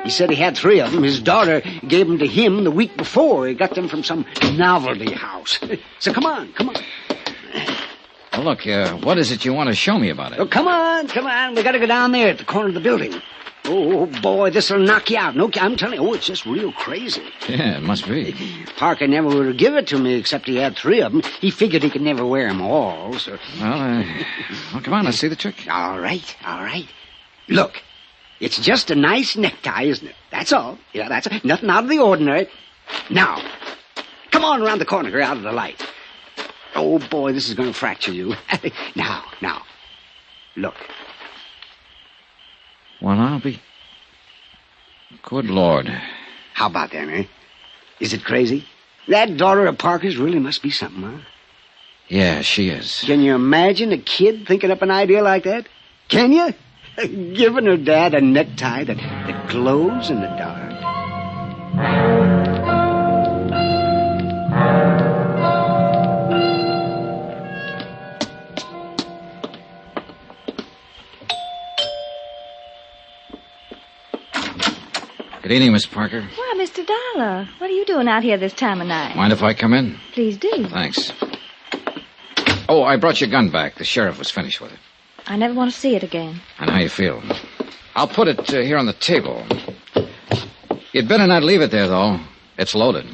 He said he had 3 of them. His daughter gave them to him the week before. He got them from some novelty house. So come on. Well, look, what is it you want to show me about it? Oh, come on. We got to go down there at the corner of the building. Oh, boy, this'll knock you out. No, I'm telling you, it's just real crazy. Yeah, it must be. Parker never would have given it to me, except he had 3 of them. He figured he could never wear them all, so... Well, come on, let's see the trick. All right. Look, it's just a nice necktie, isn't it? That's all. Yeah, that's nothing out of the ordinary. Now, come on around the corner here out of the light. Oh, boy, this is going to fracture you. Now, look. Well, I'll be... Good Lord. How about that, eh? Is it crazy? That daughter of Parker's really must be something, huh? Yeah, she is. Can you imagine a kid thinking up an idea like that? Can you? Giving her dad a necktie that glows in the dark. Good evening, Miss Parker. Why, Mr. Dollar, what are you doing out here this time of night? Mind if I come in? Please do. Thanks. Oh, I brought your gun back. The sheriff was finished with it. I never want to see it again. And how you feel? I'll put it here on the table. You'd better not leave it there, though. It's loaded.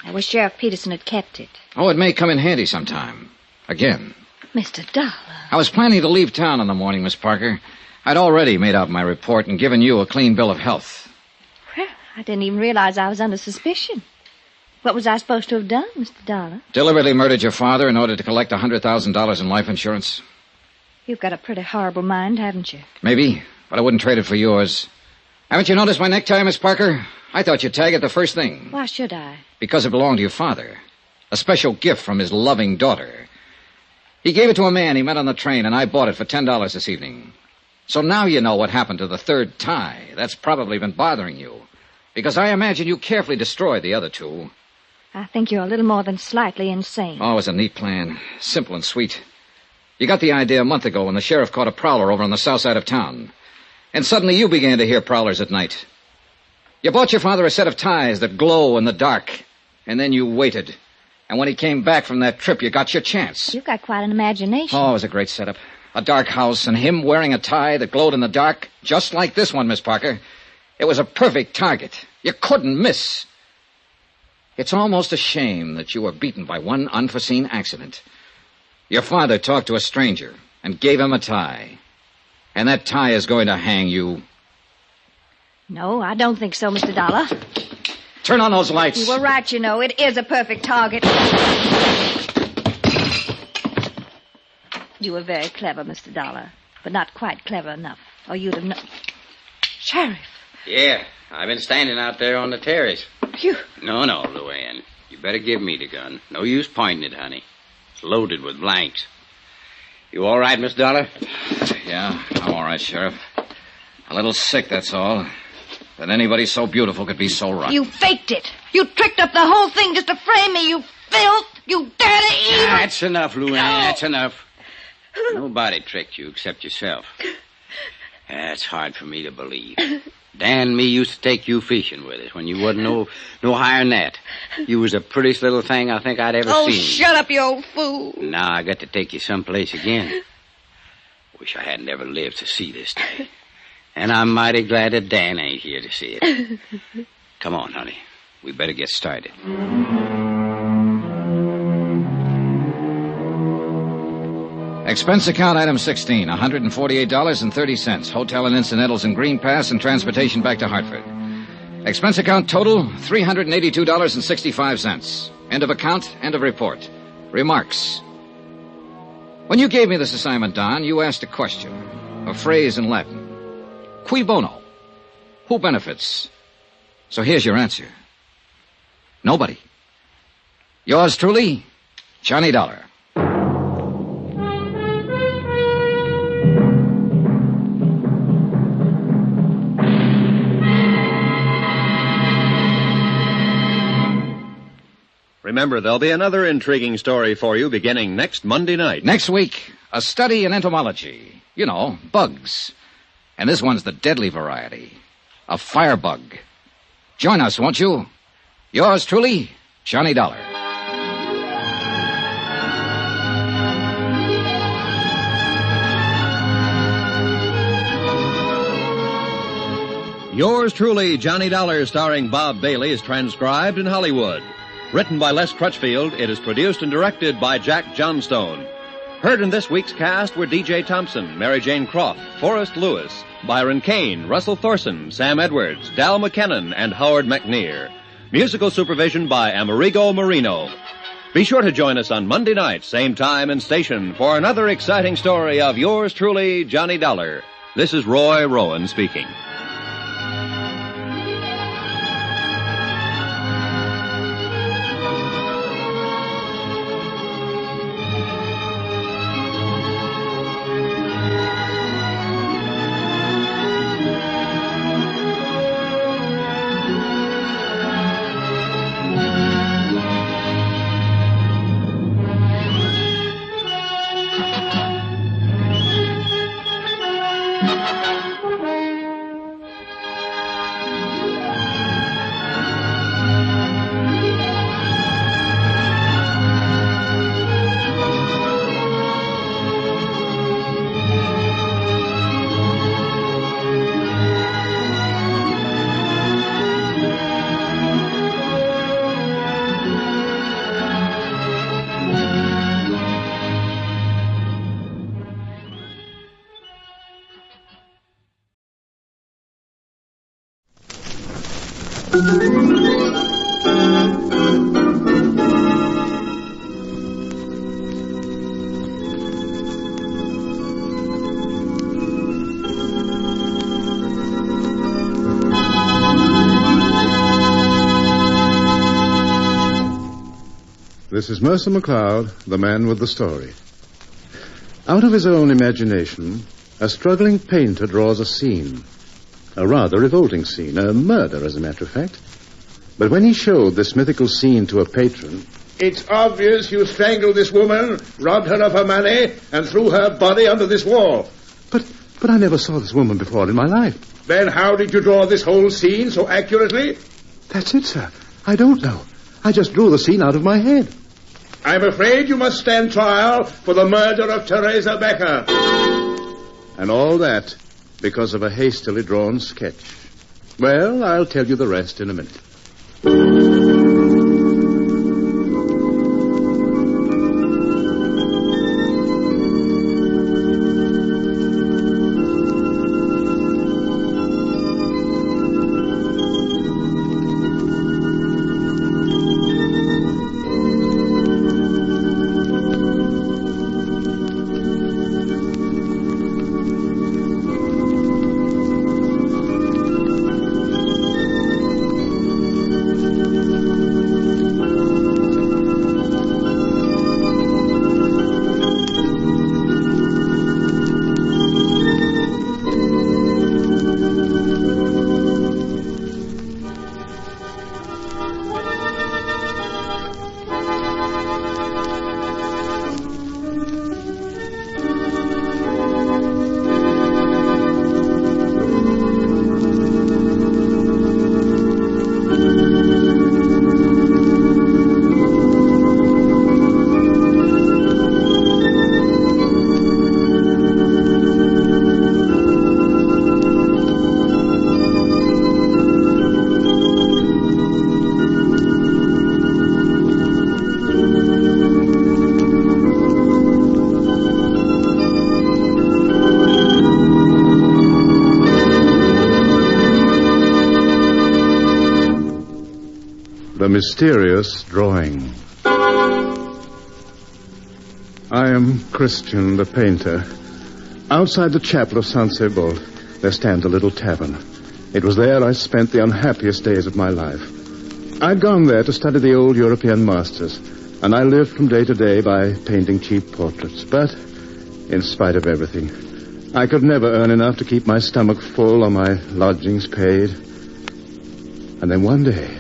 I wish Sheriff Peterson had kept it. Oh, it may come in handy sometime. Again. Mr. Dollar. I was planning to leave town in the morning, Miss Parker. I'd already made out my report and given you a clean bill of health. Well, I didn't even realize I was under suspicion. What was I supposed to have done, Mr. Dollar? Deliberately murdered your father in order to collect $100,000 in life insurance? You've got a pretty horrible mind, haven't you? Maybe, but I wouldn't trade it for yours. Haven't you noticed my necktie, Miss Parker? I thought you'd tag it the first thing. Why should I? Because it belonged to your father. A special gift from his loving daughter. He gave it to a man he met on the train, and I bought it for $10 this evening. So now you know what happened to the third tie. That's probably been bothering you. Because I imagine you carefully destroyed the other two. I think you're a little more than slightly insane. Oh, it was a neat plan. Simple and sweet. You got the idea a month ago when the sheriff caught a prowler over on the south side of town. And suddenly you began to hear prowlers at night. You bought your father a set of ties that glow in the dark. And then you waited. And when he came back from that trip, you got your chance. You've got quite an imagination. Oh, it was a great setup. A dark house and him wearing a tie that glowed in the dark, just like this one, Miss Parker. It was a perfect target. You couldn't miss. It's almost a shame that you were beaten by one unforeseen accident. Your father talked to a stranger and gave him a tie. And that tie is going to hang you. No, I don't think so, Mr. Dollar. Turn on those lights. You were right, you know. It is a perfect target. You were very clever, Mr. Dollar, but not quite clever enough, or you'd have known. Sheriff. Yeah, I've been standing out there on the terrace. Phew. No, Luann. You better give me the gun. No use pointing it, honey. It's loaded with blanks. You all right, Miss Dollar? Yeah, I'm all right, Sheriff. A little sick, that's all. That anybody so beautiful could be so rotten. You faked it. You tricked up the whole thing just to frame me, you filth. You dirty evil. That's enough, Luann. That's enough. Nobody tricked you except yourself. That's hard for me to believe. Dan and me used to take you fishing with us when you wasn't no higher than that. You was the prettiest little thing I think I'd ever Oh, seen. shut up, you old fool. Now I got to take you someplace again. Wish I hadn't ever lived to see this day. And I'm mighty glad that Dan ain't here to see it. Come on, honey. We better get started. Expense account item 16, $148.30. Hotel and incidentals in Green Pass and transportation back to Hartford. Expense account total, $382.65. End of account, end of report. Remarks. When you gave me this assignment, Don, you asked a question. A phrase in Latin. Cui bono? Who benefits? So here's your answer. Nobody. Yours truly, Johnny Dollar. Remember, there'll be another intriguing story for you beginning next Monday night. Next week, a study in entomology. You know, bugs. And this one's the deadly variety. A firebug. Join us, won't you? Yours truly, Johnny Dollar. Yours truly, Johnny Dollar, starring Bob Bailey, is transcribed in Hollywood. Written by Les Crutchfield, it is produced and directed by Jack Johnstone. Heard in this week's cast were D.J. Thompson, Mary Jane Croft, Forrest Lewis, Byron Kane, Russell Thorson, Sam Edwards, Dal McKennon, and Howard McNear. Musical supervision by Amerigo Marino. Be sure to join us on Monday night, same time and station, for another exciting story of yours truly, Johnny Dollar. This is Roy Rowan speaking. This is Mercer McLeod, the man with the story. Out of his own imagination, a struggling painter draws a scene. A rather revolting scene, a murder, as a matter of fact. But when he showed this mythical scene to a patron... It's obvious you strangled this woman, robbed her of her money, and threw her body under this wall. But I never saw this woman before in my life. Then how did you draw this whole scene so accurately? That's it, sir. I don't know. I just drew the scene out of my head. I'm afraid you must stand trial for the murder of Teresa Becker. And all that because of a hastily drawn sketch. Well, I'll tell you the rest in a minute. The mysterious drawing. I am Christian, the painter. Outside the chapel of San Sebald, there stands a little tavern. It was there I spent the unhappiest days of my life. I'd gone there to study the old European masters, and I lived from day to day by painting cheap portraits. But, in spite of everything, I could never earn enough to keep my stomach full or my lodgings paid. And then one day,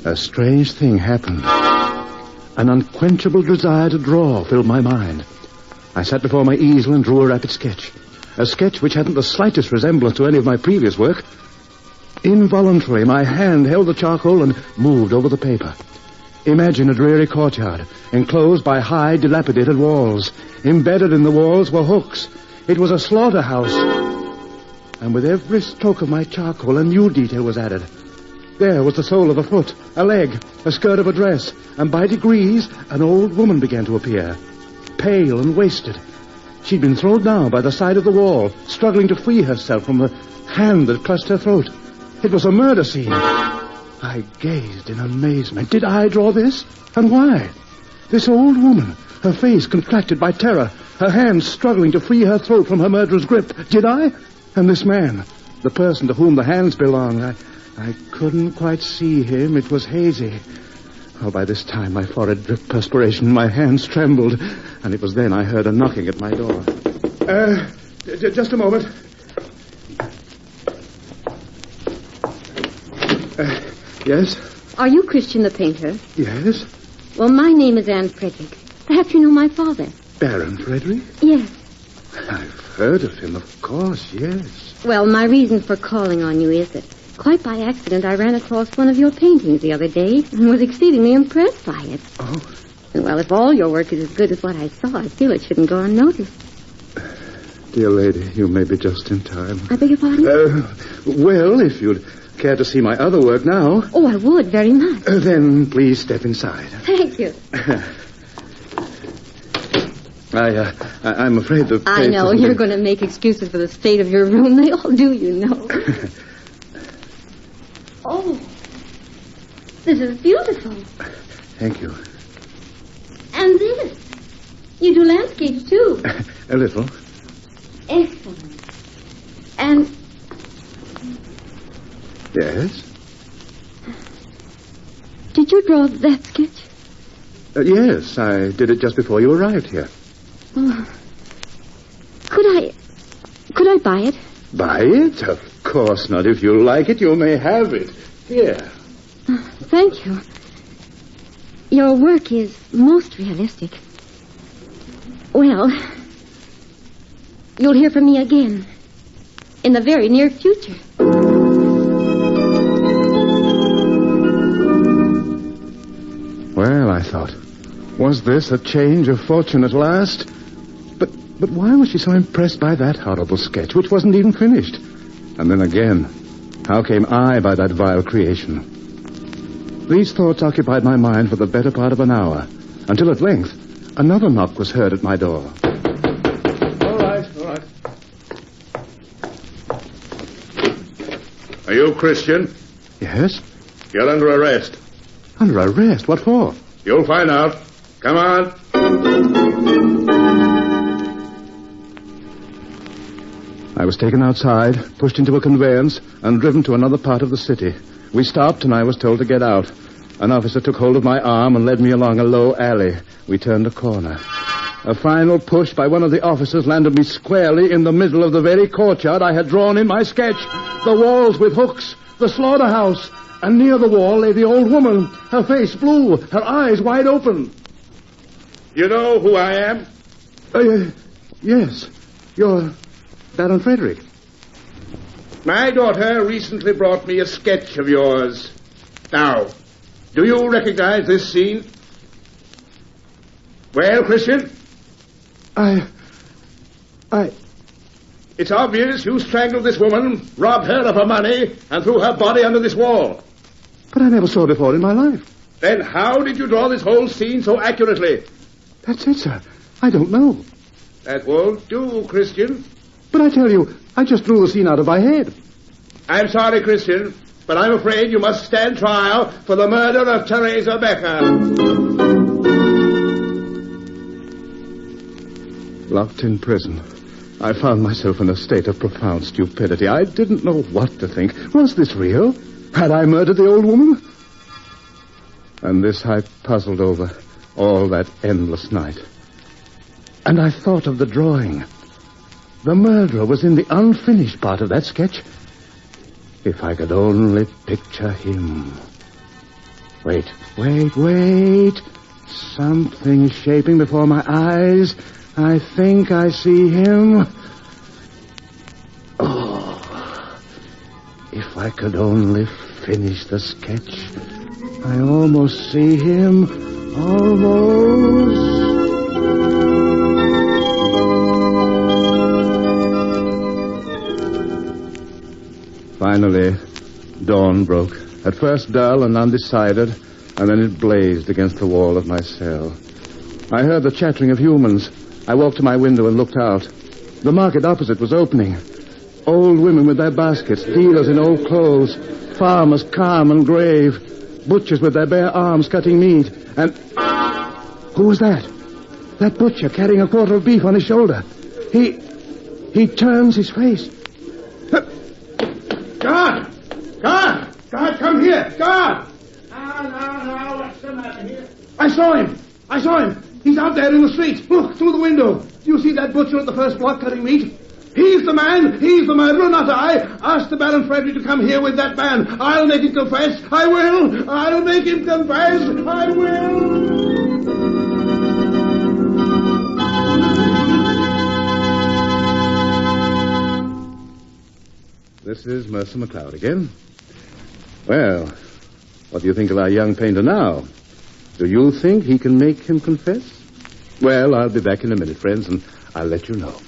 a strange thing happened. An unquenchable desire to draw filled my mind. I sat before my easel and drew a rapid sketch. A sketch which hadn't the slightest resemblance to any of my previous work. Involuntarily, my hand held the charcoal and moved over the paper. Imagine a dreary courtyard, enclosed by high, dilapidated walls. Embedded in the walls were hooks. It was a slaughterhouse. And with every stroke of my charcoal, a new detail was added. There was the sole of a foot, a leg, a skirt of a dress, and by degrees, an old woman began to appear, pale and wasted. She'd been thrown down by the side of the wall, struggling to free herself from the hand that clutched her throat. It was a murder scene. I gazed in amazement. Did I draw this? And why? This old woman, her face contracted by terror, her hands struggling to free her throat from her murderer's grip. Did I? And this man, the person to whom the hands belonged, I couldn't quite see him. It was hazy. Oh, by this time, my forehead dripped perspiration, my hands trembled, and it was then I heard a knocking at my door. Just a moment. Yes? Are you Christian the painter? Yes? Well, my name is Anne Frederick. Perhaps you know my father. Baron Frederick? Yes. I've heard of him, of course, yes. Well, my reason for calling on you is that quite by accident I ran across one of your paintings the other day and was exceedingly impressed by it. Oh? And, well, if all your work is as good as what I saw, I feel it shouldn't go unnoticed. Dear lady, you may be just in time. I beg your pardon? Well, if you'd care to see my other work now... Oh, I would, very much. Then please step inside. Thank you. I'm afraid the... I know, you're going to make excuses for the state of your room. They all do, you know. Oh, This is beautiful. Thank you. And this. You do landscapes, too. A little. Excellent. And... Yes? Did you draw that sketch? Yes, I did it just before you arrived here. Oh. Could I buy it? Buy it? Of course not. If you like it, you may have it. Here. Thank you. Your work is most realistic. Well, you'll hear from me again in the very near future. Well, I thought, was this a change of fortune at last? But why was she so impressed by that horrible sketch, which wasn't even finished? And then again, how came I by that vile creation? These thoughts occupied my mind for the better part of an hour, until at length, another knock was heard at my door. All right. Are you Christian? Yes? You're under arrest. Under arrest? What for? You'll find out. Come on. I was taken outside, pushed into a conveyance, and driven to another part of the city. We stopped, and I was told to get out. An officer took hold of my arm and led me along a low alley. We turned a corner. A final push by one of the officers landed me squarely in the middle of the very courtyard I had drawn in my sketch. The walls with hooks, the slaughterhouse, and near the wall lay the old woman, her face blue, her eyes wide open. You know who I am? Yes. You're Baron Frederick. My daughter recently brought me a sketch of yours. Now, do you recognize this scene? Well, Christian? It's obvious you strangled this woman, robbed her of her money, and threw her body under this wall. But I never saw her before in my life. Then how did you draw this whole scene so accurately? That's it, sir. I don't know. That won't do, Christian. But I tell you, I just drew the scene out of my head. I'm sorry, Christian, but I'm afraid you must stand trial for the murder of Teresa Becker. Locked in prison, I found myself in a state of profound stupidity. I didn't know what to think. Was this real? Had I murdered the old woman? And this I puzzled over all that endless night. And I thought of the drawing. The murderer was in the unfinished part of that sketch. If I could only picture him. Wait. Something's shaping before my eyes. I think I see him. Oh, if I could only finish the sketch. I almost see him. Almost. Finally, dawn broke. At first dull and undecided, and then it blazed against the wall of my cell. I heard the chattering of humans. I walked to my window and looked out. The market opposite was opening. Old women with their baskets, dealers in old clothes, farmers calm and grave, butchers with their bare arms cutting meat, and... Who was that? That butcher carrying a quarter of beef on his shoulder. He turns his face. Guard, come here. Guard! Now, what's the matter here? I saw him. He's out there in the street. Look, through the window. Do you see that butcher at the first block cutting meat? He's the man. He's the murderer, not I. Ask the Baron Frederick to come here with that man. I'll make him confess. I will. I'll make him confess. I will. This is Mercer McLeod again. Well, what do you think of our young painter now? Do you think he can make him confess? Well, I'll be back in a minute, friends, and I'll let you know.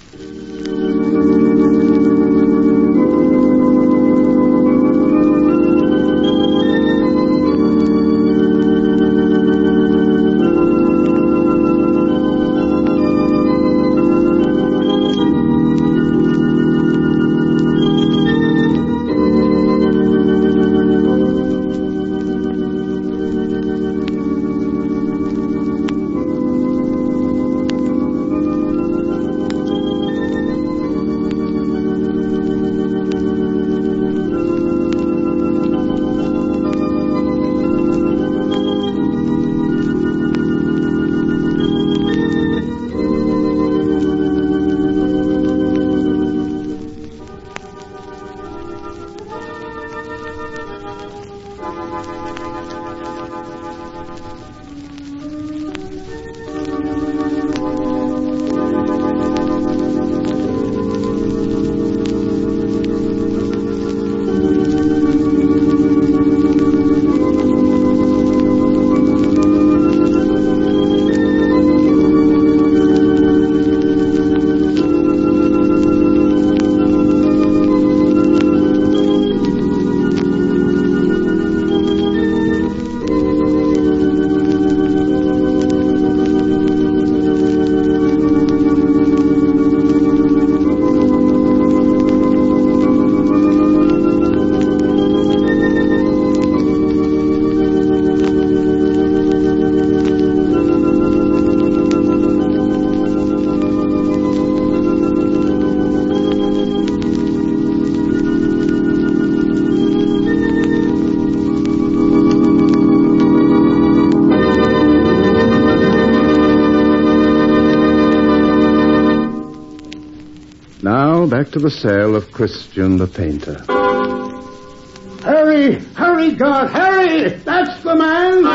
now back to the cell of Christian the painter. Hurry! Hurry, God! Hurry! That's the man!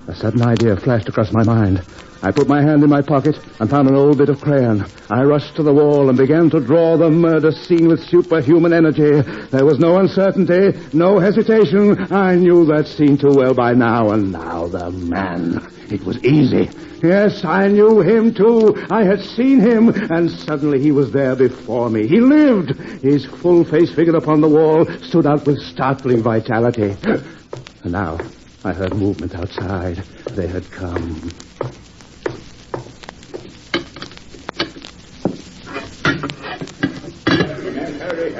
A sudden idea flashed across my mind. I put my hand in my pocket and found an old bit of crayon. I rushed to the wall and began to draw the murder scene with superhuman energy. There was no uncertainty, no hesitation. I knew that scene too well by now. And now the man. It was easy. Yes, I knew him too. I had seen him, and suddenly he was there before me. He lived. His full-face figure upon the wall stood out with startling vitality. And now I heard movement outside. They had come. Hurry.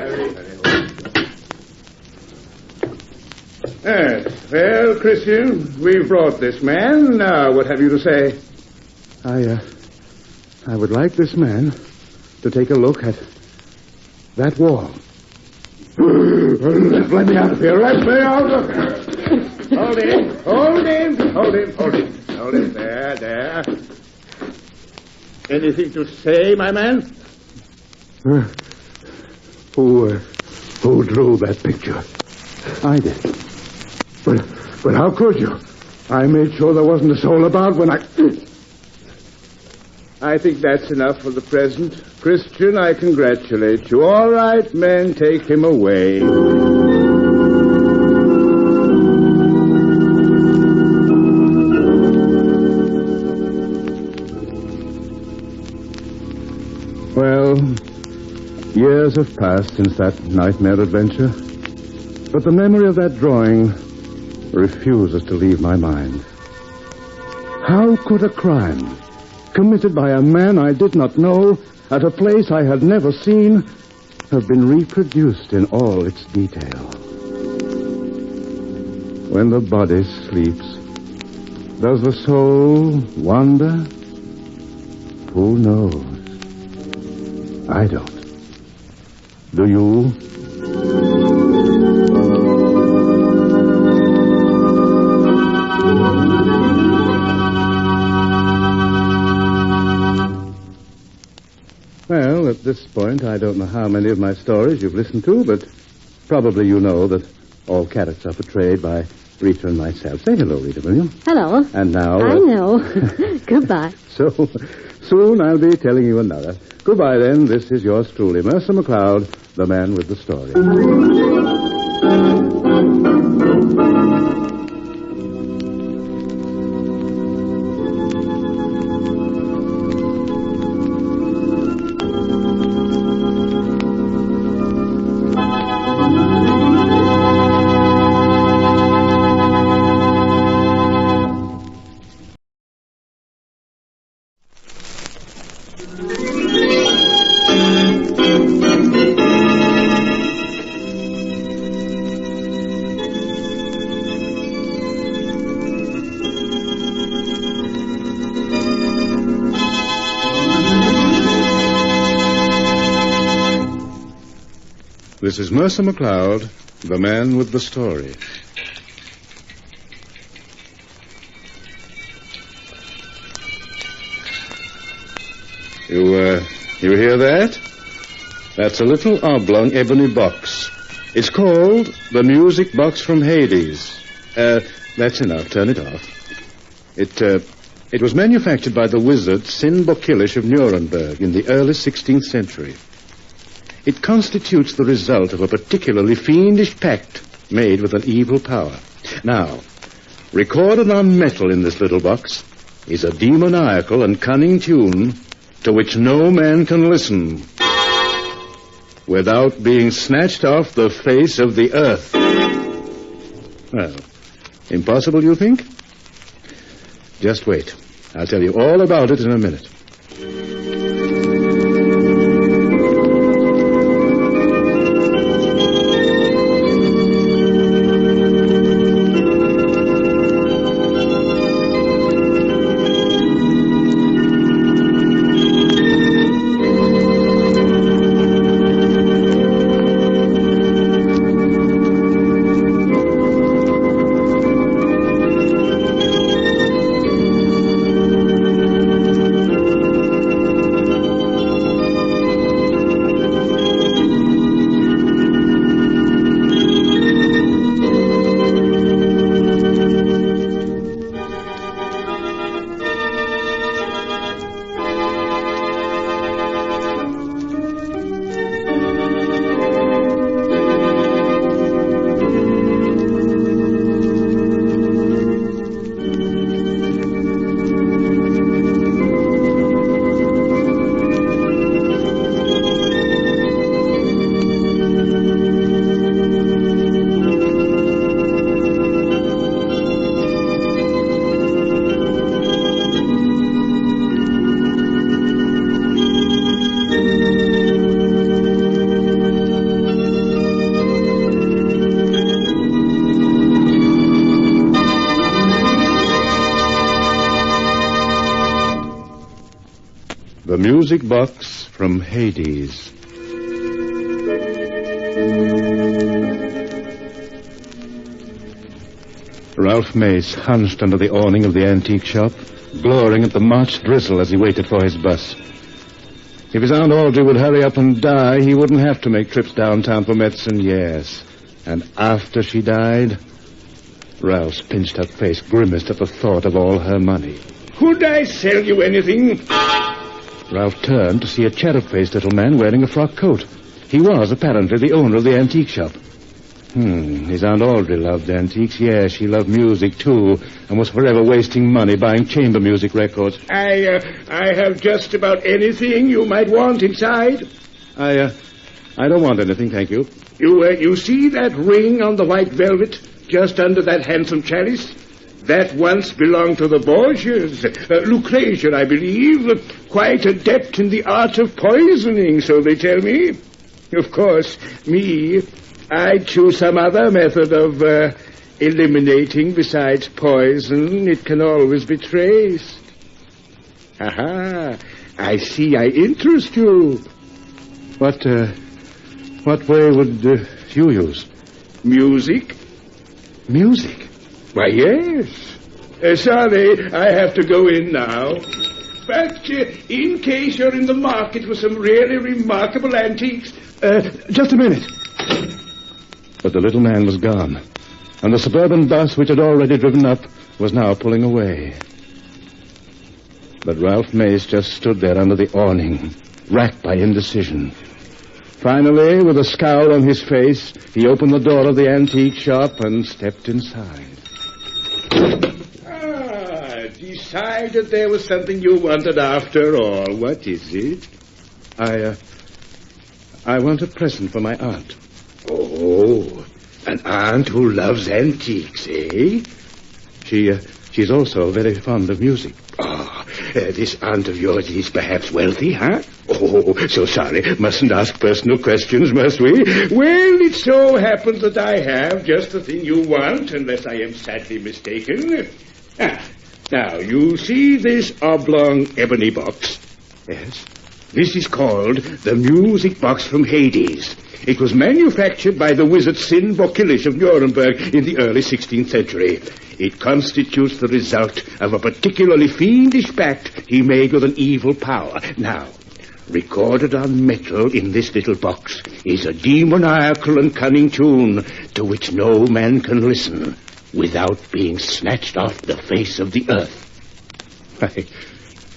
Yes. Well, Christian, we've brought this man. Now, what have you to say? I would like this man to take a look at that wall. Let me out of here. Let me out of here. Hold him. There. Anything to say, my man? Who drew that picture? I did. But how could you? I made sure there wasn't a soul about when I think that's enough for the present. Christian, I congratulate you. All right, men, take him away. Well, years have passed since that nightmare adventure, but the memory of that drawing refuses to leave my mind. How could a crime committed by a man I did not know at a place I had never seen have been reproduced in all its detail? When the body sleeps, does the soul wander? Who knows? I don't. Do you? Well, at this point, I don't know how many of my stories you've listened to, but probably you know that all characters are portrayed by Rita and myself. Say hello, Rita, will you? Hello. And now... I know. Goodbye. So, soon I'll be telling you another. Goodbye, then. This is yours truly, Mercer McLeod, the man with the story. This is Mercer McLeod, the man with the story. You hear that? That's a little oblong ebony box. It's called the Music Box from Hades. That's enough. Turn it off. It was manufactured by the wizard Sin Bokilish of Nuremberg in the early 16th century. It constitutes the result of a particularly fiendish pact made with an evil power. Now, recorded on metal in this little box is a demoniacal and cunning tune to which no man can listen without being snatched off the face of the earth. Well, impossible, you think? Just wait. I'll tell you all about it in a minute. music box from Hades. Ralph Mace hunched under the awning of the antique shop, gloring at the March drizzle as he waited for his bus. If his Aunt Audrey would hurry up and die, he wouldn't have to make trips downtown for medicine, yes. And after she died, Ralph's pinched-up face grimaced at the thought of all her money. Could I sell you anything? Ralph turned to see a cherub-faced little man wearing a frock coat. He was, apparently, the owner of the antique shop. His Aunt Audrey loved antiques. Yes, she loved music, too, and was forever wasting money buying chamber music records. I have just about anything you might want inside. I don't want anything, thank you. You see that ring on the white velvet just under that handsome chalice? That once belonged to the Borgias. Lucrezia, I believe. Quite adept in the art of poisoning, so they tell me. Of course, I'd choose some other method of eliminating besides poison. It can always be traced. Aha, I see I interest you. What way would you use? Music? Music? Why, yes. Sorry, I have to go in now. But in case you're in the market for some really remarkable antiques... just a minute. But the little man was gone, and the suburban bus, which had already driven up, was now pulling away. But Ralph Mace just stood there under the awning, racked by indecision. Finally, with a scowl on his face, he opened the door of the antique shop and stepped inside. Decided there was something you wanted after all. What is it? I want a present for my aunt. Oh, an aunt who loves antiques, eh? She's also very fond of music. Oh, this aunt of yours is perhaps wealthy, huh? Oh, so sorry. Mustn't ask personal questions, must we? Well, it so happens that I have just the thing you want, unless I am sadly mistaken. Now, you see this oblong ebony box? Yes. This is called the music box from Hades. It was manufactured by the wizard Sin Bokilish of Nuremberg in the early 16th century. It constitutes the result of a particularly fiendish pact he made with an evil power. Now, recorded on metal in this little box is a demoniacal and cunning tune to which no man can listen without being snatched off the face of the earth.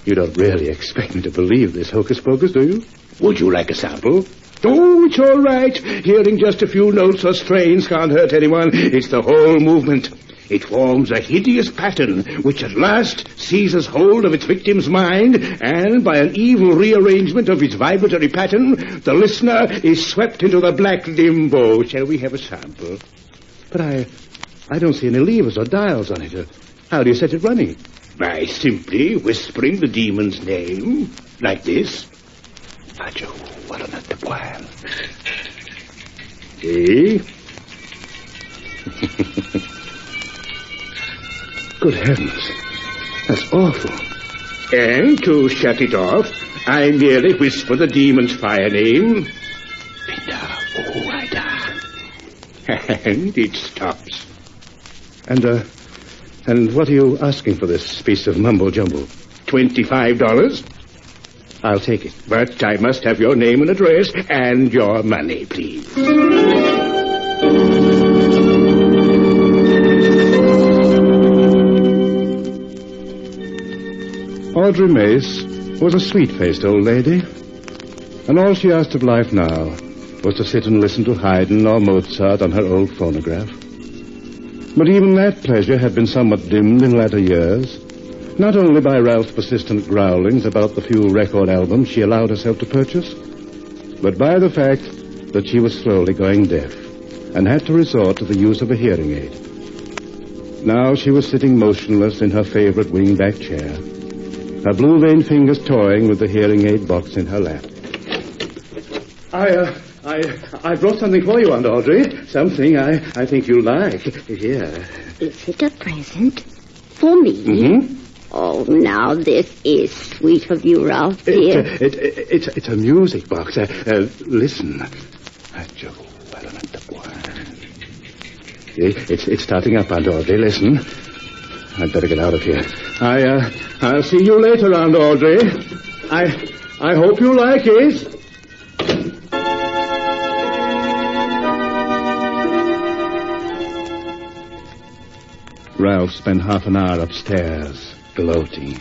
You don't really expect me to believe this hocus-pocus, do you? Would you like a sample? Oh, it's all right. Hearing just a few notes or strains can't hurt anyone. It's the whole movement. It forms a hideous pattern which at last seizes hold of its victim's mind, and by an evil rearrangement of its vibratory pattern, the listener is swept into the black limbo. Shall we have a sample? But I don't see any levers or dials on it. How do you set it running? By simply whispering the demon's name, like this. Adjo, what an plan. Eh? Good heavens. That's awful. And to shut it off, I merely whisper the demon's fire name. Pinda, Oida. And it stops. And what are you asking for this piece of mumbo-jumbo? $25. I'll take it. But I must have your name and address and your money, please. Audrey Mace was a sweet-faced old lady, and all she asked of life now was to sit and listen to Haydn or Mozart on her old phonograph. But even that pleasure had been somewhat dimmed in latter years, not only by Ralph's persistent growlings about the few record albums she allowed herself to purchase, but by the fact that she was slowly going deaf and had to resort to the use of a hearing aid. Now she was sitting motionless in her favorite wing-back chair, her blue-veined fingers toying with the hearing aid box in her lap. I brought something for you, Aunt Audrey. Something I think you'll like. Here. Is it a present? For me? Mm-hmm. Oh, now this is sweet of you, Ralph, dear. It's a music box. Listen. It's starting up, Aunt Audrey. Listen. I'd better get out of here. I'll see you later, Aunt Audrey. I hope you like it. Ralph spent half an hour upstairs, gloating.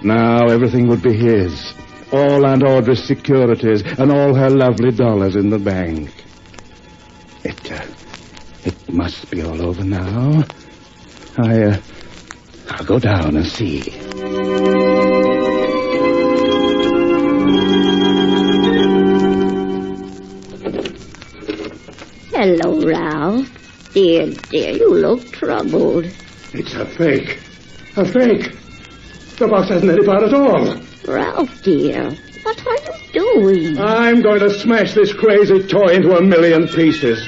Now everything would be his. All Aunt Audrey's securities and all her lovely dollars in the bank. It must be all over now. I'll go down and see. Hello, Ralph. Dear, you look troubled. It's a fake. A fake. The box hasn't any part at all. Ralph, dear, what are you doing? I'm going to smash this crazy toy into 1,000,000 pieces.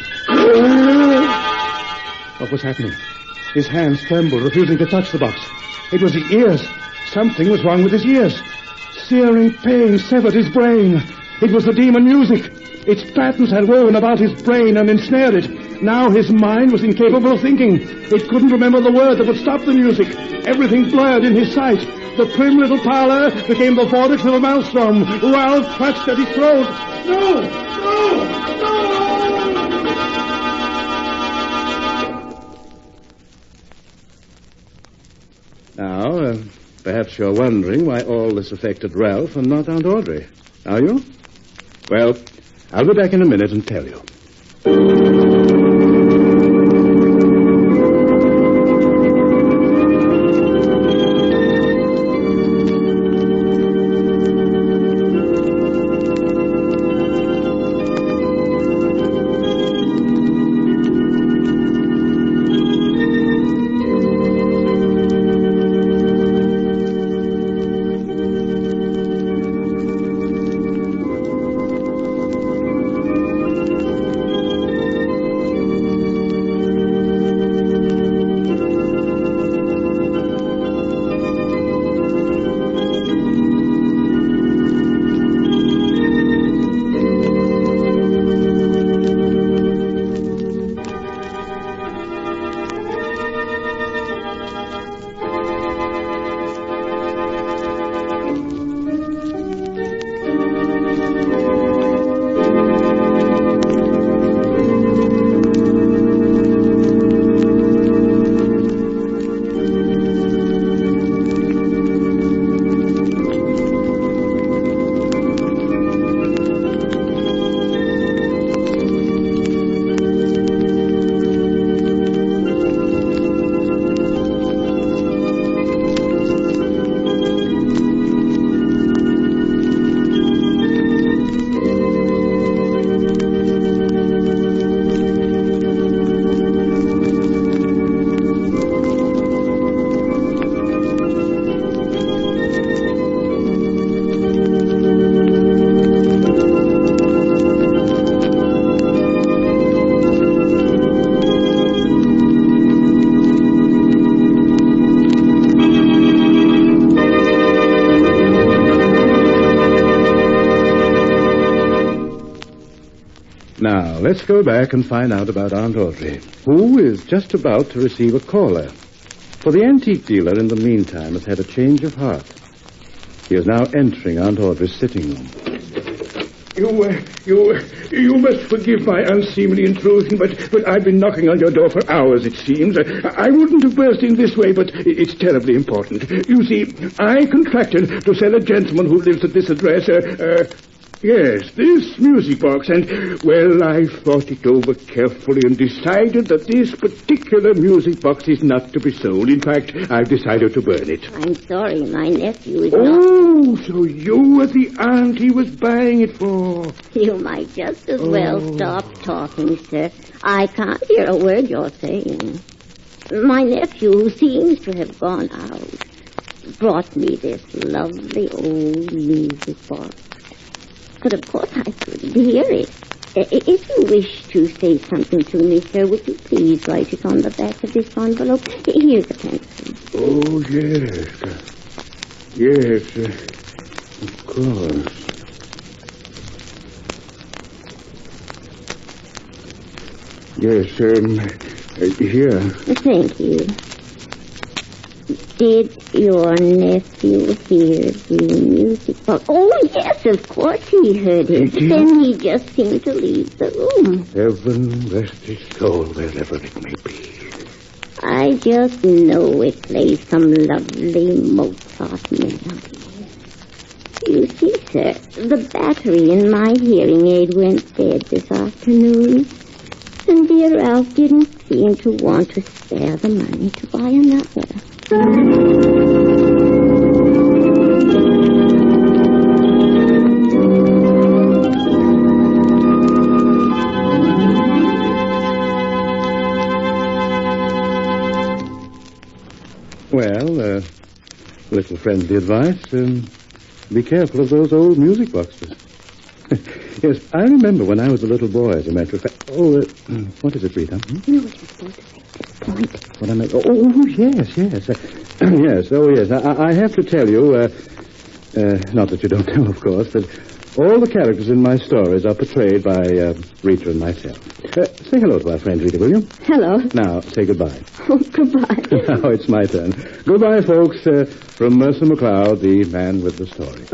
What was happening? His hands trembled, refusing to touch the box. It was his ears. Something was wrong with his ears. Searing pain severed his brain. It was the demon music. Its patterns had woven about his brain and ensnared it. Now his mind was incapable of thinking. It couldn't remember the word that would stop the music. Everything blurred in his sight. The prim little parlor became the vortex of a maelstrom. Ralph clutched at his throat. No! No! Now, perhaps you're wondering why all this affected Ralph and not Aunt Audrey. Are you? Well, I'll be back in a minute and tell you. Now, let's go back and find out about Aunt Audrey, who is just about to receive a caller. For the antique dealer, in the meantime, has had a change of heart. He is now entering Aunt Audrey's sitting room. You must forgive my unseemly intrusion, but I've been knocking on your door for hours, it seems. I wouldn't have burst in this way, but it's terribly important. You see, I contracted to sell a gentleman who lives at this address, yes, this music box, and, well, I thought it over carefully and decided that this particular music box is not to be sold. In fact, I've decided to burn it. I'm sorry, my nephew is not... Oh, so you were the aunt he was buying it for. You might just as well stop talking, sir. I can't hear a word you're saying. My nephew, who seems to have gone out, brought me this lovely old music box. But of course I couldn't hear it. If you wish to say something to me, sir, would you please write it on the back of this envelope? Here's a pencil. Oh, yes. Yes, of course. Yes, here. Thank you. Did your nephew hear the music box? Oh, yes, of course he heard it. Then he just seemed to leave the room. Heaven rest his soul wherever it may be. I just know it plays some lovely Mozart melody. You see, sir, the battery in my hearing aid went dead this afternoon. And dear Ralph didn't seem to want to spare the money to buy another. Well, little friendly advice. Be careful of those old music boxes. Yes, I remember when I was a little boy, as a matter of fact. Oh, what is it, Rita? No, it's supposed to say this point. What am I... Oh, yes. Yes, oh, yes. I have to tell you, not that you don't know, of course, but all the characters in my stories are portrayed by Rita and myself. Say hello to our friend, Rita, will you? Hello. Now, say goodbye. Oh, goodbye. Now it's my turn. Goodbye, folks. From Mercer McLeod, the man with the story.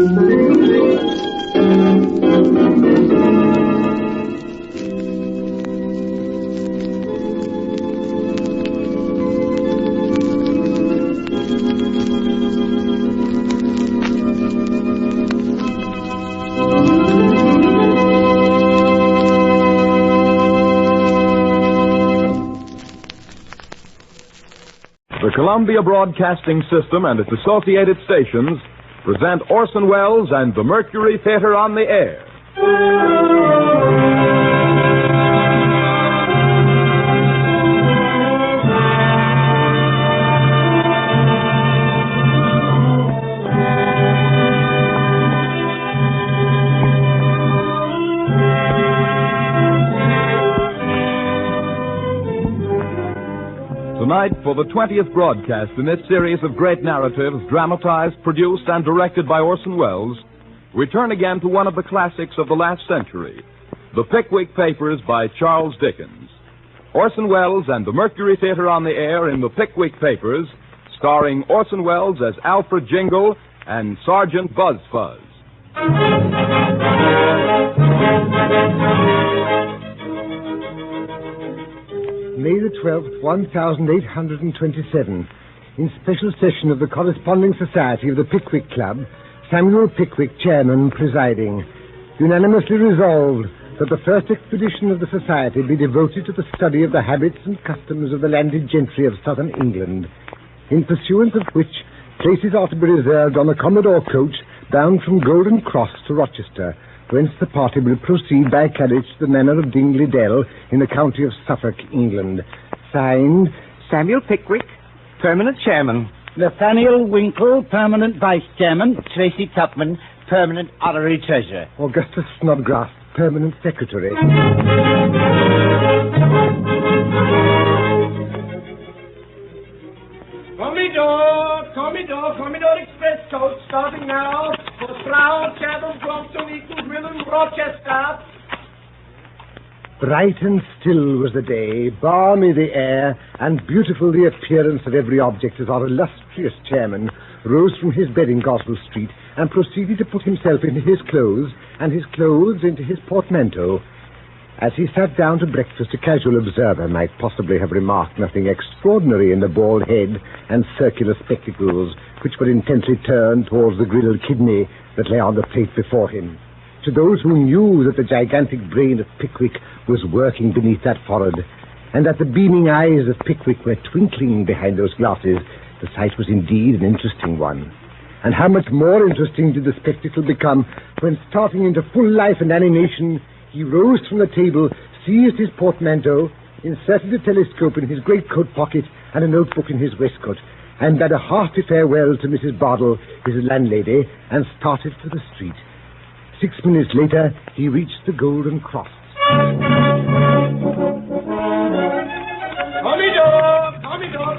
The Columbia Broadcasting System and its associated stations present Orson Welles and the Mercury Theater on the Air. Tonight, for the 20th broadcast in this series of great narratives dramatized, produced, and directed by Orson Welles, we turn again to one of the classics of the last century, The Pickwick Papers by Charles Dickens. Orson Welles and the Mercury Theater on the Air in The Pickwick Papers, starring Orson Welles as Alfred Jingle and Sergeant Buzz Fuzz. May the 12th, 1827, in special session of the Corresponding Society of the Pickwick Club, Samuel Pickwick, chairman, presiding, unanimously resolved that the first expedition of the Society be devoted to the study of the habits and customs of the landed gentry of southern England, in pursuance of which places are to be reserved on a Commodore coach bound from Golden Cross to Rochester, whence the party will proceed by carriage to the manor of Dingley Dell in the county of Suffolk, England. Signed, Samuel Pickwick, permanent chairman. Nathaniel Winkle, permanent vice chairman. Tracy Tupman, permanent honorary treasurer. Augustus Snodgrass, permanent secretary. Commodore Express coach starting now for Stroud, Chatham, Brompton, Eaglesville, and Rochester. Bright and still was the day, balmy the air, and beautiful the appearance of every object as our illustrious chairman rose from his bed in Goswell Street and proceeded to put himself into his clothes and his clothes into his portmanteau. As he sat down to breakfast, a casual observer might possibly have remarked nothing extraordinary in the bald head and circular spectacles, which were intently turned towards the grilled kidney that lay on the plate before him. To those who knew that the gigantic brain of Pickwick was working beneath that forehead, and that the beaming eyes of Pickwick were twinkling behind those glasses, the sight was indeed an interesting one. And how much more interesting did the spectacle become when, starting into full life and animation, he rose from the table, seized his portmanteau, inserted a telescope in his greatcoat pocket and a notebook in his waistcoat, and bade a hearty farewell to Mrs. Bardell, his landlady, and started for the street. 6 minutes later, he reached the Golden Cross.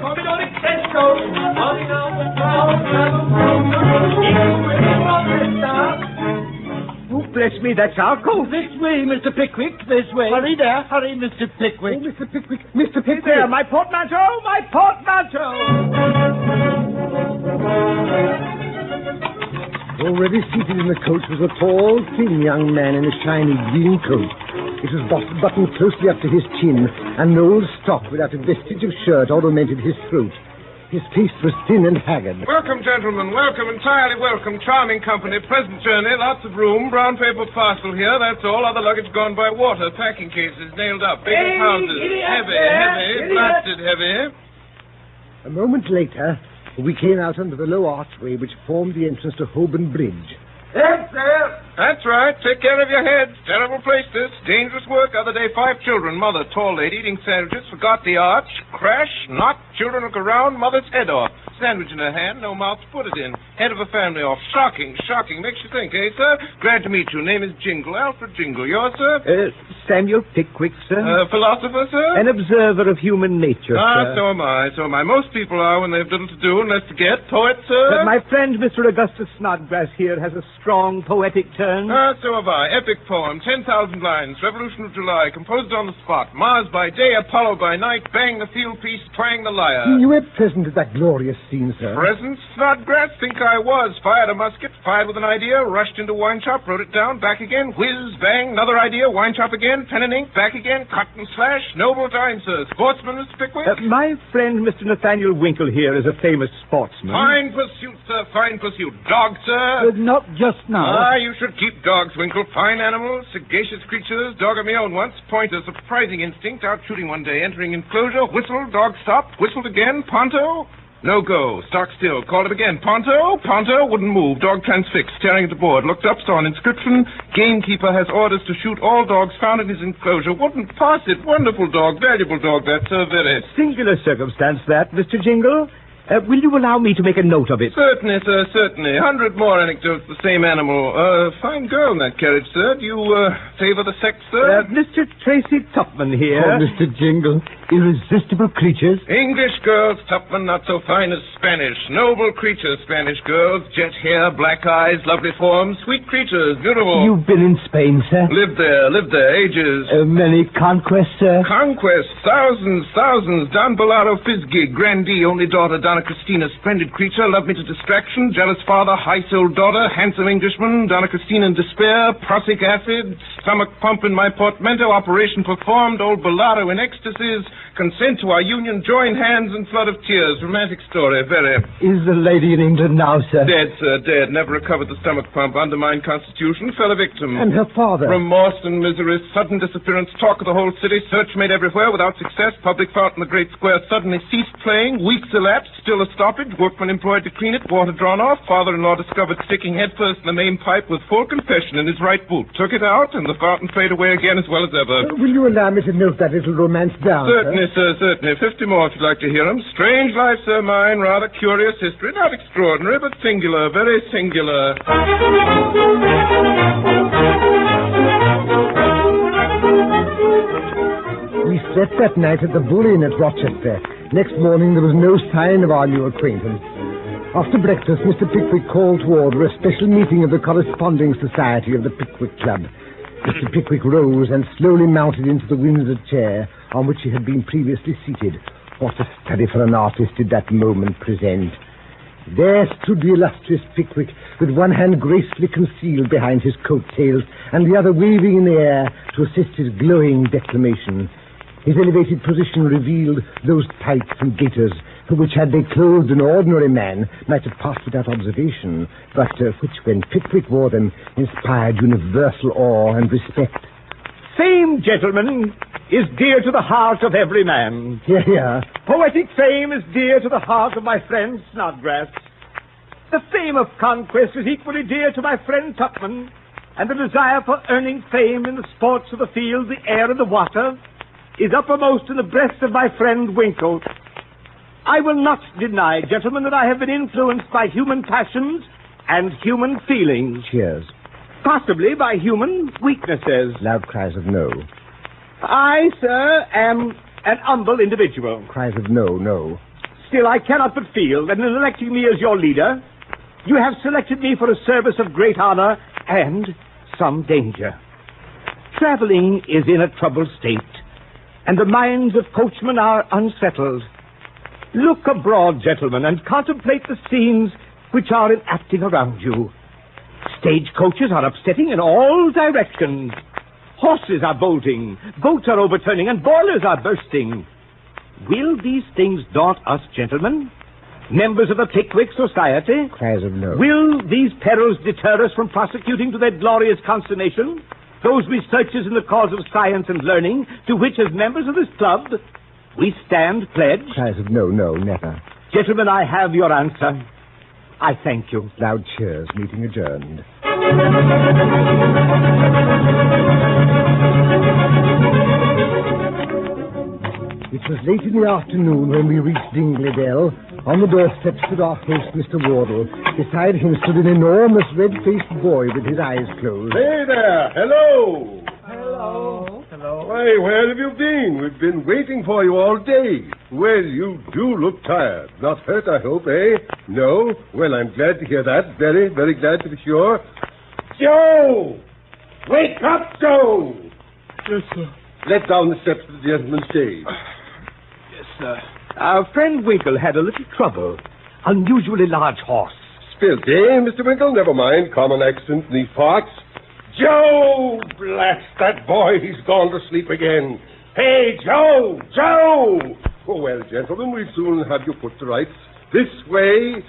Commodore Express coach, on bless me, that's our coat. This way, Mr. Pickwick, this way. Hurry there, hurry, Mr. Pickwick. Oh, Mr. Pickwick, Mr. Pickwick. There, my portmanteau, my portmanteau. Already seated in the coach was a tall, thin young man in a shiny green coat. It was buttoned closely up to his chin, and an old stock without a vestige of shirt ornamented his throat. His face was thin and haggard. Welcome, gentlemen. Welcome, entirely welcome. Charming company. Pleasant journey. Lots of room. Brown paper parcel here. That's all. Other luggage gone by water. Packing cases nailed up. Big houses. Heavy. Blasted heavy. A moment later, we came out under the low archway which formed the entrance to Holborn Bridge. Heads there. That's right. Take care of your heads. Terrible place, this. Dangerous work. Other day, 5 children. Mother, tall lady, eating sandwiches. Forgot the arch. Crash. Knock. Children look around. Mother's head off. Sandwich in her hand. No mouth to put it in. Head of a family off. Shocking. Makes you think, eh, sir? Glad to meet you. Name is Jingle. Alfred Jingle. Yours, sir? Samuel Pickwick, sir. Philosopher, sir? An observer of human nature, sir. So am I. Most people are when they've little to do and less to get. Poet, sir? My friend, Mr. Augustus Snodgrass here, has a strong poetic turn. So have I. Epic poem, 10,000 lines, Revolution of July, composed on the spot. Mars by day, Apollo by night, bang the field piece, twang the lyre. You were present at that glorious scene, sir. Present? Snodgrass? Think I was. Fired a musket, fired with an idea, rushed into wine shop, wrote it down, back again, whiz, bang, another idea, wine shop again, pen and ink, back again, cut and slash, noble time, sir. Sportsman, Mr. Pickwick? My friend, Mr. Nathaniel Winkle here, is a famous sportsman. Fine pursuit, sir, fine pursuit. Dog, sir? Not just now. You should keep dogs, Winkle. Fine animals, sagacious creatures. Dog of my own once. Pointer, surprising instinct. Out shooting one day. Entering enclosure. Whistle. Dog stopped. Whistled again. Ponto. No go. Stock still. Called him again. Ponto. Ponto. Wouldn't move. Dog transfixed. Staring at the board. Looked up. Saw an inscription. Gamekeeper has orders to shoot all dogs found in his enclosure. Wouldn't pass it. Wonderful dog. Valuable dog. That's very. Singular circumstance that, Mr. Jingle. Will you allow me to make a note of it? Certainly, sir, certainly. 100 more anecdotes, the same animal. Fine girl in that carriage, sir. Do you, favor the sex, sir? Mr. Tracy Tupman here. Oh, Mr. Jingle. Irresistible creatures. English girls, Tupman, not so fine as Spanish. Noble creatures, Spanish girls. Jet hair, black eyes, lovely forms. Sweet creatures, beautiful. You've been in Spain, sir? Lived there, ages. Many conquests, sir? Conquests, thousands. Don Bellaro Fizgig, grandee, only daughter, Donna Christina, splendid creature, loved me to distraction, jealous father, high-souled daughter, handsome Englishman, Donna Christina in despair, prussic acid, stomach pump in my portmanteau, operation performed, old Bellaro in ecstasies, consent to our union, join hands and flood of tears. Romantic story, very. Is the lady in England now, sir? Dead, sir, dead. Never recovered the stomach pump, undermined constitution, fell a victim. And her father? Remorse and misery, sudden disappearance, talk of the whole city, search made everywhere without success, public fountain in the great square suddenly ceased playing, weeks elapsed, still a stoppage, workmen employed to clean it, water drawn off, father-in-law discovered sticking headfirst in the main pipe with full confession in his right boot. Took it out, and the fountain faded away again as well as ever. Will you allow me to note that little romance down? Certainly, sir, certainly. 50 more if you'd like to hear them. Strange life, sir, mine. Rather curious history. Not extraordinary, but singular. Very singular. We slept that night at the Bull Inn at Rochester. Next morning, there was no sign of our new acquaintance. After breakfast, Mr. Pickwick called to order a special meeting of the Corresponding Society of the Pickwick Club. Mr. Pickwick rose and slowly mounted into the Windsor chair on which he had been previously seated. What a study for an artist did that moment present. There stood the illustrious Pickwick, with one hand gracefully concealed behind his coat-tails and the other waving in the air to assist his glowing declamation. His elevated position revealed those tights and gaiters for which, had they clothed an ordinary man, might have passed without observation, but which, when Pickwick wore them, inspired universal awe and respect. Fame, gentlemen, is dear to the heart of every man. Yeah. Poetic fame is dear to the heart of my friend Snodgrass. The fame of conquest is equally dear to my friend Tupman, and the desire for earning fame in the sports of the field, the air, and the water is uppermost in the breast of my friend Winkle. I will not deny, gentlemen, that I have been influenced by human passions and human feelings. Cheers. Possibly by human weaknesses. Loud cries of no. I, sir, am an humble individual. Cries of no. Still, I cannot but feel that in electing me as your leader, you have selected me for a service of great honor and some danger. Traveling is in a troubled state, and the minds of coachmen are unsettled. Look abroad, gentlemen, and contemplate the scenes which are enacting around you. Stagecoaches are upsetting in all directions. Horses are bolting, boats are overturning, and boilers are bursting. Will these things daunt us, gentlemen? Members of the Pickwick Society? Cries of no. Will these perils deter us from prosecuting to their glorious consummation those researches in the cause of science and learning to which, as members of this club, we stand pledged? Cries of no, never. Gentlemen, I have your answer. I thank you. Loud cheers. Meeting adjourned. It was late in the afternoon when we reached Dingley Dell. On the doorstep stood our host, Mr. Wardle. Beside him stood an enormous red-faced boy with his eyes closed. Hey there! Hello! Hello. Why, where have you been? We've been waiting for you all day. Well, you do look tired. Not hurt, I hope, eh? No? Well, I'm glad to hear that. Very, very glad to be sure. Joe! Wake up, Joe! Yes, sir. Let down the steps to the gentleman's shade. Yes, sir. Our friend Winkle had a little trouble. Unusually large horse. Spilt, eh, Mr. Winkle? Never mind. Common accident in these parts. Joe! Blast that boy. He's gone to sleep again. Hey, Joe! Joe! Oh, well, gentlemen, we'll soon have you put to rights. This way.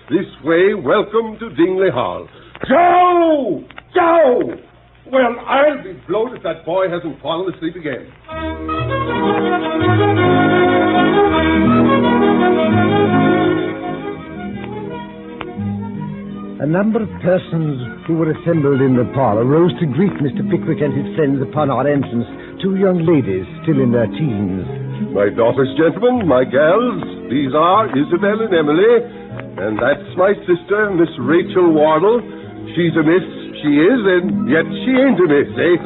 Welcome to Dingley Hall. Joe! Joe! Well, I'll be blowed if that boy hasn't fallen asleep again. A number of persons who were assembled in the parlor rose to greet Mr. Pickwick and his friends upon our entrance. Two young ladies, still in their teens. My daughters, gentlemen, my gals, these are Isabel and Emily, and that's my sister, Miss Rachel Wardle. She's a miss, she is, and yet she ain't a miss, eh?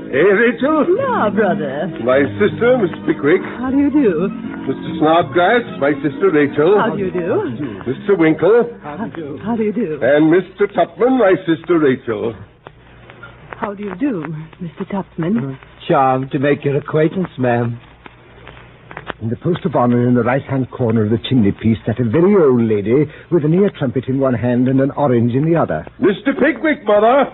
Eh, Rachel? No, brother. My sister, Miss Pickwick. How do you do? Mr. Snodgrass, my sister Rachel. How do you do? Mr. Winkle. How do you do? And Mr. Tupman, my sister Rachel. How do you do, Mr. Tupman? Charmed to make your acquaintance, ma'am. In the post of honor in the right-hand corner of the chimney-piece sat a very old lady with an ear trumpet in one hand and an orange in the other. Mr. Pickwick, Mother.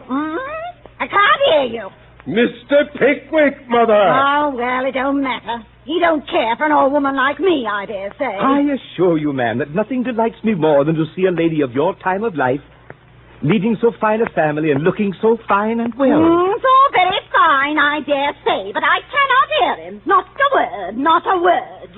I can't hear you. Mr. Pickwick, Mother. Oh, well, it don't matter. He don't care for an old woman like me, I dare say. I assure you, ma'am, that nothing delights me more than to see a lady of your time of life leading so fine a family and looking so fine and well. It's all very fine, I dare say, but I cannot hear him. Not a word, not a word.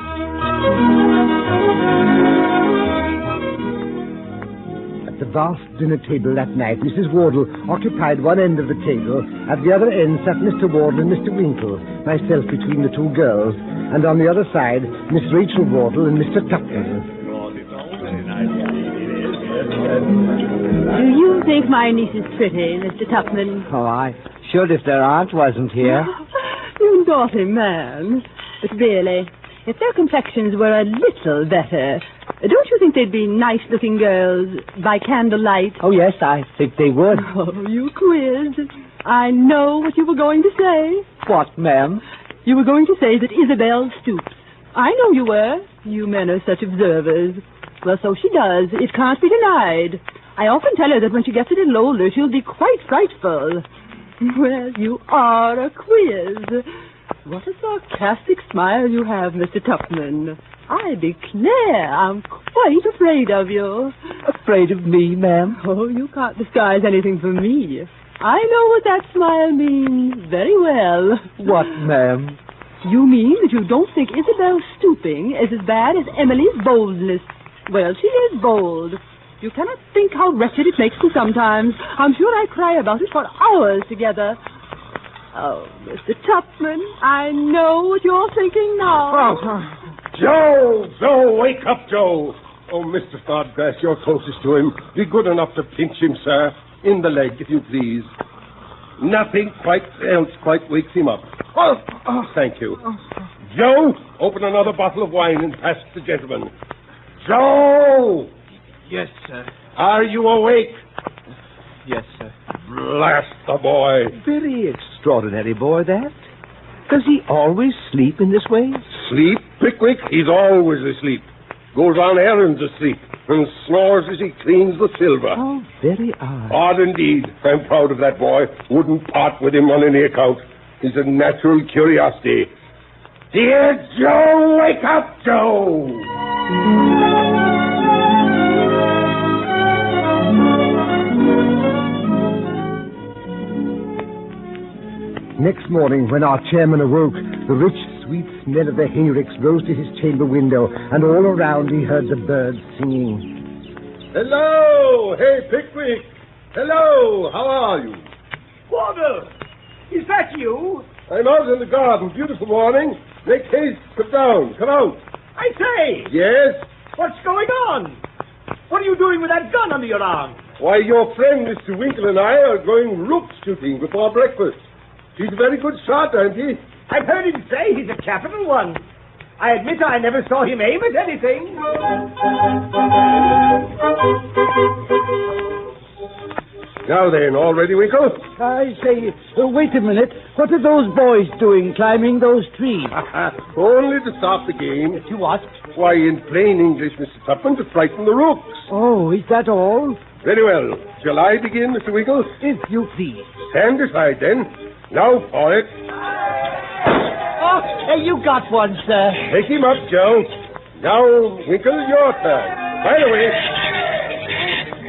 At the vast dinner table that night, Mrs. Wardle occupied one end of the table. At the other end sat Mr. Wardle and Mr. Winkle, myself between the two girls, and on the other side, Miss Rachel Wardle and Mr. Tupman. Do you think my niece is pretty, Mr. Tupman? Oh, I should if their aunt wasn't here. You naughty man. But really, if their complexions were a little better, don't you think they'd be nice-looking girls by candlelight? Oh, yes, I think they would. Oh, you quizzed. I know what you were going to say. What, ma'am? You were going to say that Isabel stoops. I know you were. You men are such observers. Well, so she does. It can't be denied. I often tell her that when she gets a little older, she'll be quite frightful. Well, you are a quiz. What a sarcastic smile you have, Mr. Tupman. I declare I'm quite afraid of you. Afraid of me, ma'am? Oh, you can't disguise anything from me. I know what that smile means very well. What, ma'am? You mean that you don't think Isabel's stooping is as bad as Emily's boldness. Well, she is bold. You cannot think how wretched it makes me sometimes. I'm sure I cry about it for hours together. Oh, Mr. Tupman, I know what you're thinking now. Oh, Joe, wake up, Joe. Oh, Mr. Snodgrass, you're closest to him. Be good enough to pinch him, sir. In the leg, if you please. Nothing else quite wakes him up. Oh, thank you. Joe, open another bottle of wine and pass it to the gentleman. Joe! Yes, sir. Are you awake? Yes, sir. blast the boy. Very extraordinary boy, that. Does he always sleep in this way? Sleep, Pickwick? He's always asleep. Goes on errands asleep and snores as he cleans the silver. Oh, very odd. Odd indeed. I'm proud of that boy. Wouldn't part with him on any account. He's a natural curiosity. Dear Joe, wake up, Joe! Next morning, when our chairman awoke, the rich, sweet smell of the hayricks rose to his chamber window, and all around he heard the birds singing. Hello! Hey, Pickwick! Hello! How are you? Wardle! Is that you? I'm out in the garden. Beautiful morning. Make haste. Come down. Come out. I say! Yes? What's going on? What are you doing with that gun under your arm? Why, your friend Mr. Winkle and I are going rook shooting before breakfast. He's a very good shot, ain't he? I've heard him say he's a capital one. I admit I never saw him aim at anything. Now then, all ready, Winkle? I say, wait a minute. What are those boys doing climbing those trees? Only to stop the game. To what? Why, in plain English, Mr. Tupman, to frighten the rooks. Oh, is that all? Very well. Shall I begin, Mr. Winkle? If you please. Stand aside, then. Now for it. Oh, hey, you got one, sir. Take him up, Joe. Now, Winkle, your turn. Fire away.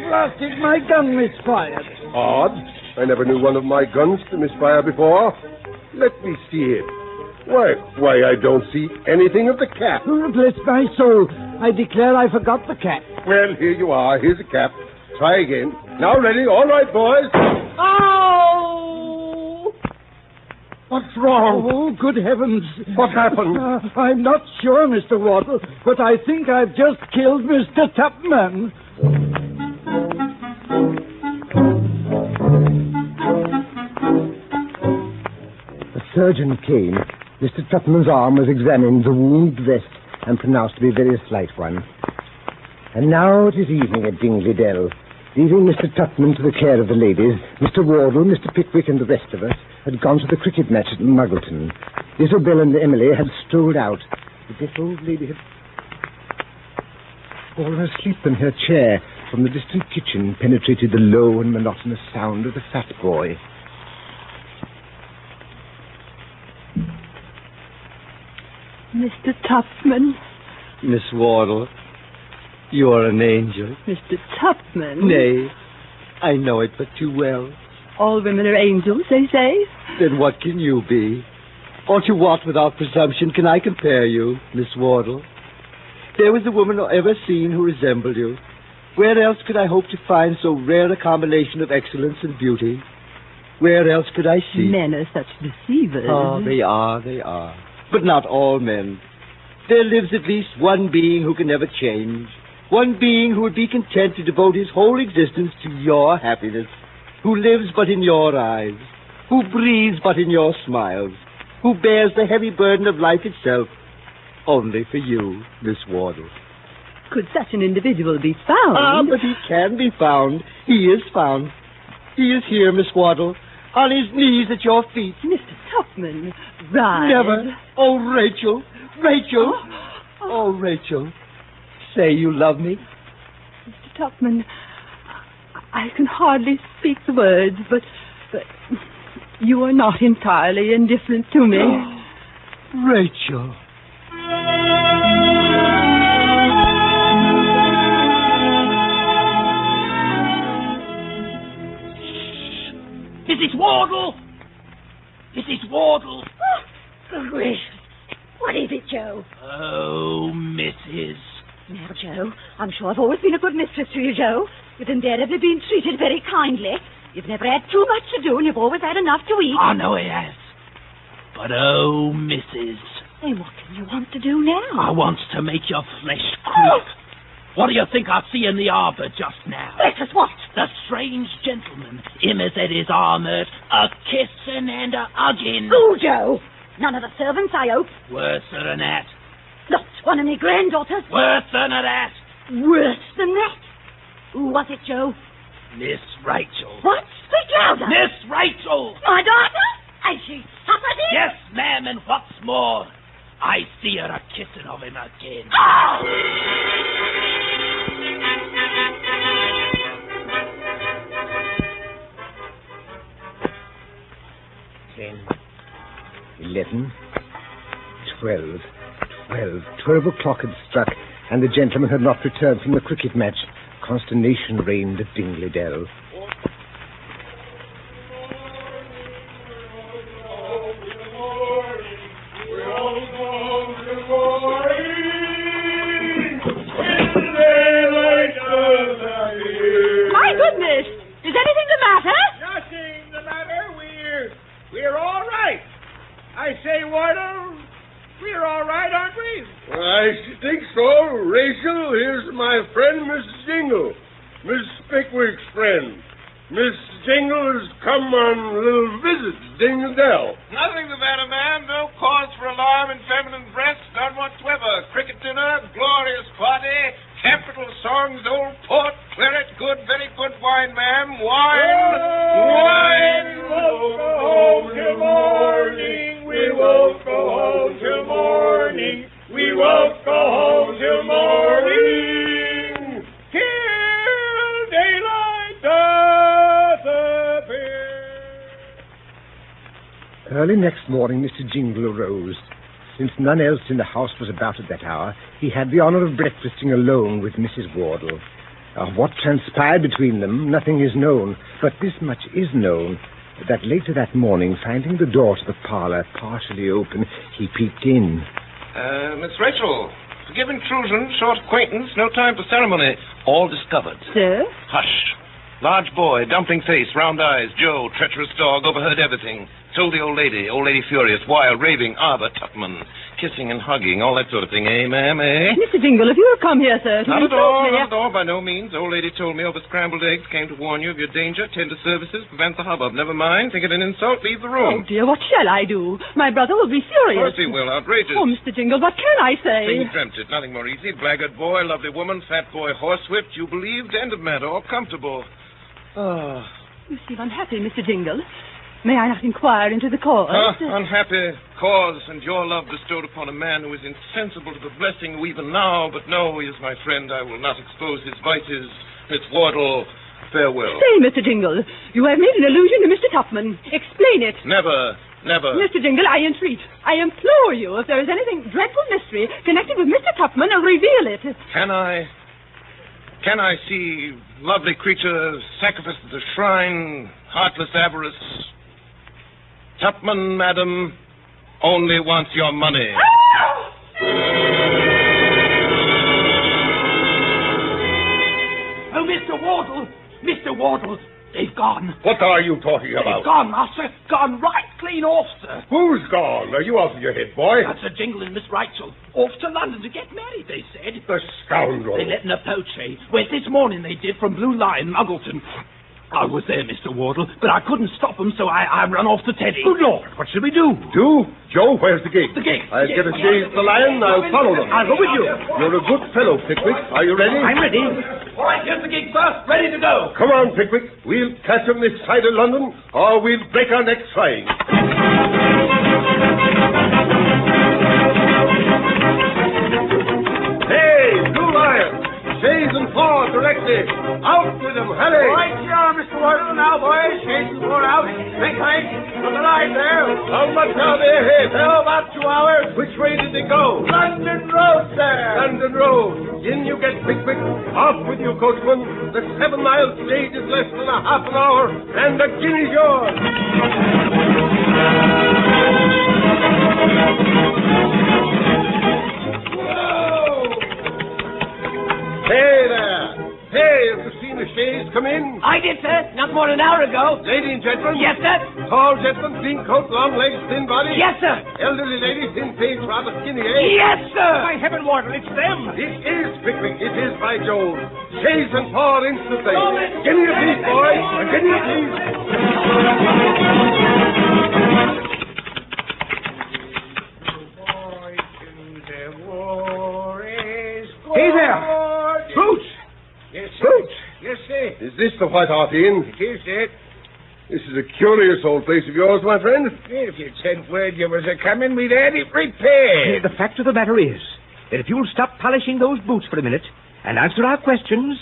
Blasted, my gun misfired. Odd. I never knew one of my guns to misfire before. Let me see it. Why, I don't see anything of the cap. Oh, bless my soul. I declare I forgot the cap. Well, here you are. Here's a cap. Try again. Now ready. All right, boys. Ow! What's wrong? Oh, good heavens. What happened? I'm not sure, Mr. Wardle, but I think I've just killed Mr. Tupman. The surgeon came. Mr. Tupman's arm was examined, the wound dressed, and pronounced to be a very slight one. And now it is evening at Dingley Dell. Leaving Mr. Tupman to the care of the ladies, Mr. Wardle, Mr. Pickwick, and the rest of us had gone to the cricket match at Muggleton. Isabel and Emily had strolled out. The deaf old lady had fallen asleep in her chair. From the distant kitchen penetrated the low and monotonous sound of the fat boy. Mr. Tupman. Miss Wardle, you are an angel. Mr. Tupman. Nay, I know it but too well. All women are angels, they say. Then what can you be? Or to what, without presumption, can I compare you, Miss Wardle? There was a woman I ever seen who resembled you. Where else could I hope to find so rare a combination of excellence and beauty? Where else could I see? Men are such deceivers. Oh, they are. But not all men. There lives at least one being who can never change. One being who would be content to devote his whole existence to your happiness. Who lives but in your eyes. Who breathes but in your smiles. Who bears the heavy burden of life itself. Only for you, Miss Wardle. Could such an individual be found? Ah, but he can be found. He is found. He is here, Miss Wardle, on his knees at your feet. Mr. Tupman, rise. Never. Oh, Rachel. Rachel. Oh, Rachel. Say you love me. Mr. Tupman, I can hardly speak the words, but you are not entirely indifferent to me. Rachel. Mrs. Wardle! Mrs. Wardle! Oh, gracious. What is it, Joe? Oh, Mrs. Now, Joe, I'm sure I've always been a good mistress to you, Joe. You've invariably been treated very kindly. You've never had too much to do, and you've always had enough to eat. I know he has. But, oh, Mrs. Then what do you want to do now? I wants to make your flesh creep. What do you think I see in the arbor just now? Let us what? The strange gentleman, him as had his armoured, a-kissing and a-hugging. Who, Joe? None of the servants, I hope. Worse than that. Not one of me granddaughters. Worse than that. Worse than that? Who was it, Joe? Miss Rachel. What? Speak louder. Miss Rachel! My daughter? And she suffered it? Yes, ma'am, and what's more, I see her a-kissing of him again. Oh! 10, 11, 12. 12 o'clock had struck, and the gentleman had not returned from the cricket match. Consternation reigned at Dingley Dell. My goodness! Is anything the matter? Nothing the matter. We're all right. I say, Wardle, we're all right, aren't we? I think so. Rachel, here's my friend, Miss Jingle. Miss Pickwick's friend. Miss Jingle has come on a little visit to Dingley Dell. Nothing the matter, ma'am. No cause for alarm in feminine breast, none whatsoever. Cricket dinner, glorious party, capital songs, old port, claret, good, very good wine, ma'am. Wine, wine. We won't go home till morning. We won't go home till morning. We won't go home till morning. Till daylight doth appear. Early next morning, Mr. Jingle arose. Since none else in the house was about at that hour, he had the honor of breakfasting alone with Mrs. Wardle. Of what transpired between them, nothing is known, but this much is known, that later that morning, finding the door to the parlor partially open, he peeped in. Miss Rachel, forgive intrusion, short acquaintance, no time for ceremony. All discovered. Sir? Hush. Large boy, dumpling face, round eyes, Joe, treacherous dog, overheard everything. Told the old lady furious, wild, raving, Arbor, Tupman, kissing and hugging, all that sort of thing, eh, ma'am, eh? Mr. Jingle, if you have come here, sir, to Not at insult me... all, by no means. Old lady told me over scrambled eggs, came to warn you of your danger, tend to services, prevent the hubbub. Never mind, think it an insult, leave the room. Oh, dear, what shall I do? My brother will be Of furious. course he will, outrageous. Oh, Mr. Jingle, what can I say? Things dreamt it, nothing more easy. Blackguard boy, lovely woman, fat boy, horsewhipped, you believed, end of matter, all comfortable. Oh. You seem unhappy, Mr. Jingle. May I not inquire into the cause? Unhappy cause and your love bestowed upon a man who is insensible to the blessing who even now, but no, he is my friend. I will not expose his vices. Miss Wardle, farewell. Say, Mr. Jingle, you have made an allusion to Mr. Tupman. Explain it. Never. Mr. Jingle, I entreat, I implore you, if there is anything dreadful mystery connected with Mr. Tupman, reveal it. Can I see lovely creature sacrificed at the shrine, heartless avarice? Tupman, madam, only wants your money. Oh, Mr. Wardle, they've gone. What are you talking about? They've gone, master. Gone right clean off, sir. Who's gone? Are you off your head, boy? That's a Jingle and Miss Rachel. Off to London to get married, they said. The scoundrel. They let in a poachy. Went this morning, they did, from Blue Lion, Muggleton. I was there, Mr. Wardle, but I couldn't stop them, so I run off to Teddy. Good Lord, what should we do? Joe, where's the gig? The gig. I'll get a chaise to the Lion, I'll follow them. I'll go with you. You're a good fellow, Pickwick. Are you ready? I'm ready. All right, here's the gig, sir. Ready to go. Come on, Pickwick. We'll catch them this side of London, or we'll break our necks trying. Hey, Blue Lion! Chaise and four directly. Out with them, hurry! Right you are, Mr. Wardle. Now, boys, chaise and four out. Big height. From the line there. How much are they ahead? Oh, about 2 hours. Which way did they go? London Road, sir. London Road. In you get, Pickwick. Off with you, coachman. The 7-mile stage is less than a half an hour, and the guinea's yours. Hey there! Hey, have you seen the chaise come in? I did, sir. Not more than an hour ago. Lady and gentleman? Yes, sir. Tall gentleman, clean coat, long legs, thin body? Yes, sir. Elderly lady, thin face, rather skinny, eh? Yes, sir. By heaven, Wardle, it's them. It is, Pickwick. It is, by Jove. Chaise and four instantly. Give me a piece, boy. Give me a piece. Hey there. Boots. Yes, sir. Yes, sir. Is this the White Hart Inn? It is, sir. This is a curious old place of yours, my friend. If you'd sent word you was a-coming, we'd had it repaired. The fact of the matter is that if you'll stop polishing those boots for a minute and answer our questions,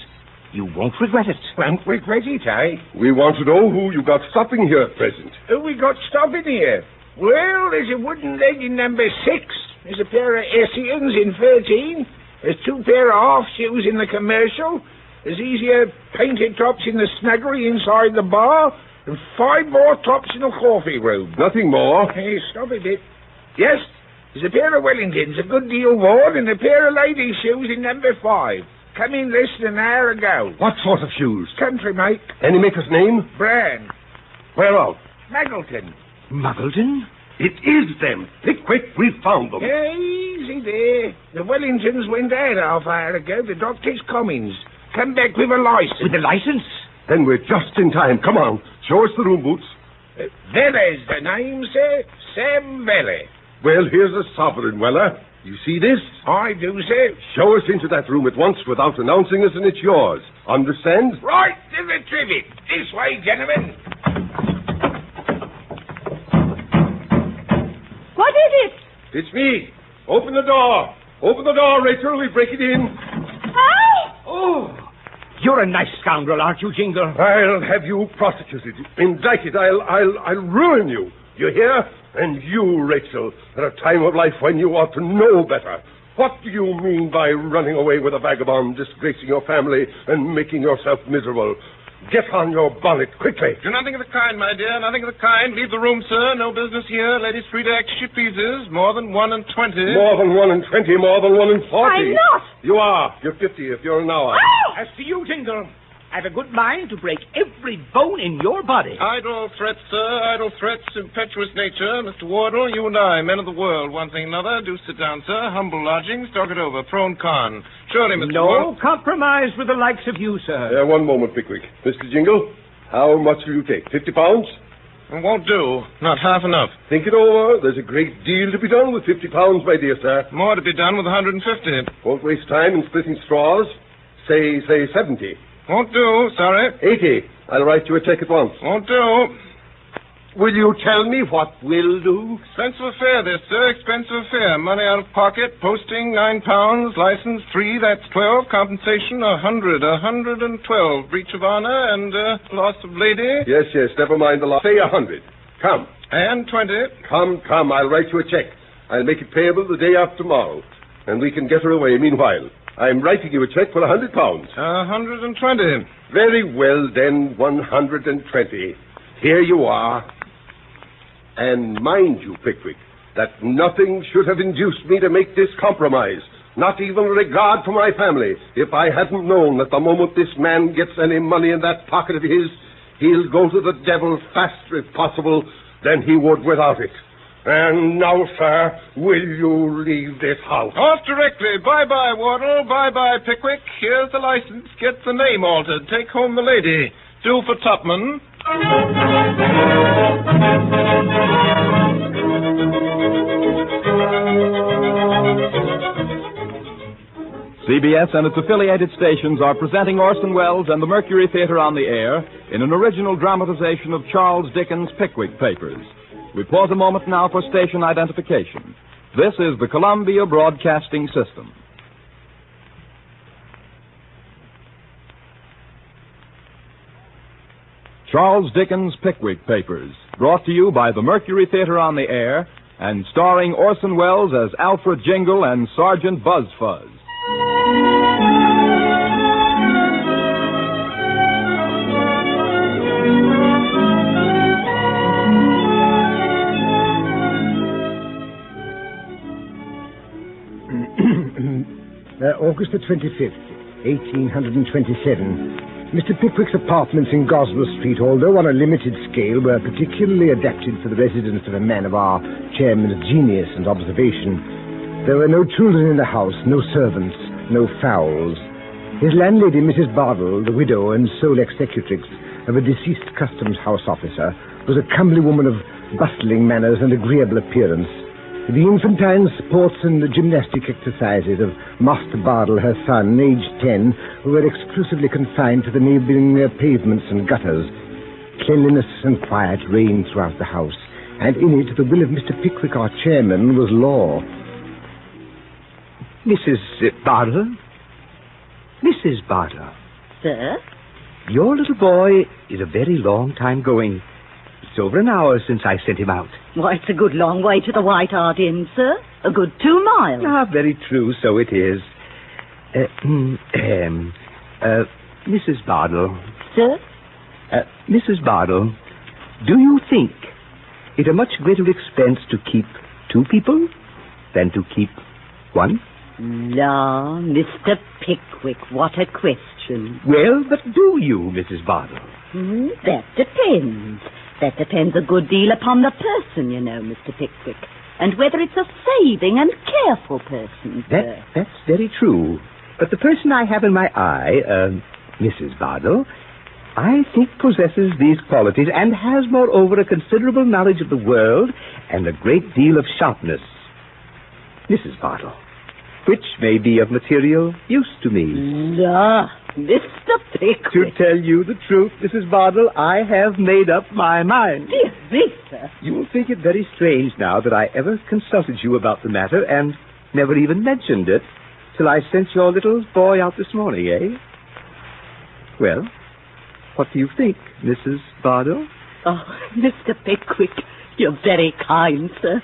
you won't regret it. Won't regret it, eh? We want to know who you got stopping here at present. Who we got stopping here? Well, there's a wooden leg in number 6. There's a pair of Essians in 13. There's 2 pair of half shoes in the commercial. There's easier painted tops in the snuggery inside the bar. And 5 more tops in the coffee room. Nothing more? Hey, stop a bit. Yes, there's a pair of Wellingtons, a good deal worn, and a pair of ladies' shoes in number 5. Come in less than an hour ago. What sort of shoes? Country make. Any maker's name? Brand. Where of? Muggleton. Muggleton? It is them. Pickwick, we found them. Easy there. The Wellingtons went out half hour ago. The doctor's Cummings. Come back with a license. With a license? Then we're just in time. Come on. Show us the room, Boots. Weller's the name, sir. Sam Weller. Well, here's a sovereign, Weller. You see this? I do, sir. Show us into that room at once without announcing us, and it's yours. Understand? Right to the trivet. This way, gentlemen. What is it? It's me. Open the door. Open the door, Rachel. We break it in. Oh, you're a nice scoundrel, aren't you, Jingle? I'll have you prosecuted, indicted. I'll ruin you. You hear? And you, Rachel, at a time of life when you ought to know better. What do you mean by running away with a vagabond, disgracing your family, and making yourself miserable? Get on your bonnet, quickly. Do nothing of the kind, my dear, nothing of the kind. Leave the room, sir. No business here. Ladies free to act she pleases. More than 1 in 20. More than 1 in 20, more than 1 in 40. I'm not. You are. You're 50 if you're an hour. As to you, Jingle, I've a good mind to break every bone in your body. Idle threats, sir, idle threats, impetuous nature. Mr. Wardle, you and I, men of the world, one thing another. Do sit down, sir. Humble lodgings, talk it over. Pro and con. Surely, Mr. Wardle. No compromise with the likes of you, sir. One moment, Pickwick. Mr. Jingle, how much will you take? 50 pounds? It won't do. Not half enough. Think it over. There's a great deal to be done with 50 pounds, my dear sir. More to be done with 150. Won't waste time in splitting straws. Say 70. Won't do, sorry. 80. I'll write you a check at once. Won't do. Will you tell me what will do? Expensive affair, this, sir. Expensive affair. Money out of pocket, posting £9, license 3, that's 12, compensation 100, 112, breach of honor and loss of lady. Yes, never mind the loss. Say 100. Come. And 20. Come, I'll write you a check. I'll make it payable the day after tomorrow, and we can get her away meanwhile. I'm writing you a check for £100. 120. Very well, then, 120. Here you are. And mind you, Pickwick, that nothing should have induced me to make this compromise. Not even regard for my family. If I hadn't known that the moment this man gets any money in that pocket of his, he'll go to the devil faster, if possible, than he would without it. And now, sir, will you leave this house? Off directly. Bye-bye, Wardle. Bye-bye, Pickwick. Here's the license. Get the name altered. Take home the lady. Do for Tupman. CBS and its affiliated stations are presenting Orson Welles and the Mercury Theater on the air in an original dramatization of Charles Dickens' Pickwick Papers. We pause a moment now for station identification. This is the Columbia Broadcasting System. Charles Dickens' Pickwick Papers, brought to you by the Mercury Theater on the air and starring Orson Welles as Alfred Jingle and Sergeant Buzz Fuzz. August the 25th, 1827. Mr. Pickwick's apartments in Goswell Street, although on a limited scale, were particularly adapted for the residence of a man of our chairman's genius and observation. There were no children in the house, no servants, no fowls. His landlady, Mrs. Bardell, the widow and sole executrix of a deceased customs house officer, was a comely woman of bustling manners and agreeable appearance. The infantine sports and the gymnastic exercises of Master Bardell, her son, aged 10, were exclusively confined to the neighboring pavements and gutters. Cleanliness and quiet reigned throughout the house, and in it the will of Mr. Pickwick, our chairman, was law. Mrs. Bardell? Mrs. Bardell. Sir? Your little boy is a very long time going. It's over an hour since I sent him out. Why, it's a good long way to the White Hart Inn, sir. A good 2 miles. Ah, very true, so it is. Mrs. Bardell. Sir? Mrs. Bardell, do you think it a much greater expense to keep 2 people than to keep 1? La, Mr. Pickwick, what a question. Well, but do you, Mrs. Bardell? That depends. That depends a good deal upon the person, you know, Mr. Pickwick, and whether it's a saving and careful person, sir. That's very true. But the person I have in my eye, Mrs. Bardell, I think possesses these qualities and has, moreover, a considerable knowledge of the world and a great deal of sharpness. Mrs. Bardell, which may be of material use to me. La, Mr. Pickwick. To tell you the truth, Mrs. Bardell, I have made up my mind. Dear me, sir. You will think it very strange now that I ever consulted you about the matter and never even mentioned it till I sent your little boy out this morning, eh? Well, what do you think, Mrs. Bardell? Oh, Mr. Pickwick, you're very kind, sir.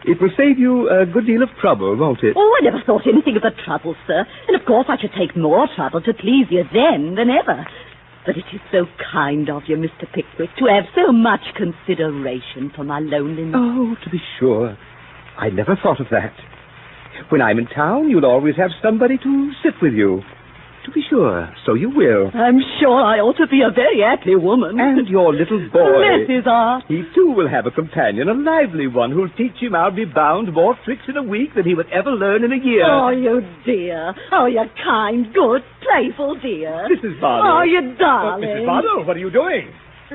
It will save you a good deal of trouble, won't it? Oh, I never thought anything of the trouble, sir. And of course I should take more trouble to please you then than ever. But it is so kind of you, Mr. Pickwick, to have so much consideration for my loneliness. Oh, to be sure. I never thought of that. When I'm in town, you'll always have somebody to sit with you. To be sure, so you will. I'm sure I ought to be a very happy woman. And your little boy. Bless his heart. He, too, will have a companion, a lively one, who'll teach him how to be bound more tricks in a week than he would ever learn in a year. Oh, you dear. Oh, you kind, good, playful dear. Mrs. Bardell. Oh, you darling. Mrs. Bardell, what are you doing?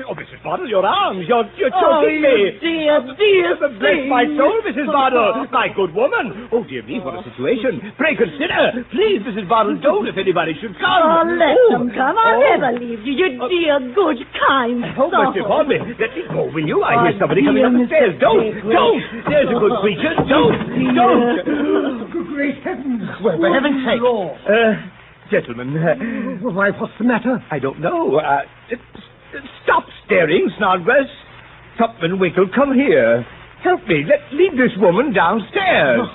Oh, Mrs. Bardell, your arms. You're Oh, choking me. dear, dear. Bless my soul, Mrs. Bardell. My good woman. Oh, dear me, what a situation. Pray consider. Please, Mrs. Bardell, don't if anybody should come. Oh, let them come. I'll never leave you. You dear, good, kind Oh, soul. mercy upon me. Let me go, will you? I hear somebody coming up the stairs. Don't. There's a good creature. Don't. Good great heavens. Well, for heaven's sake. Gentlemen. Why, what's the matter? I don't know. Stop staring, Snodgrass. Tupman, Winkle, come here. Help me. Lead this woman downstairs.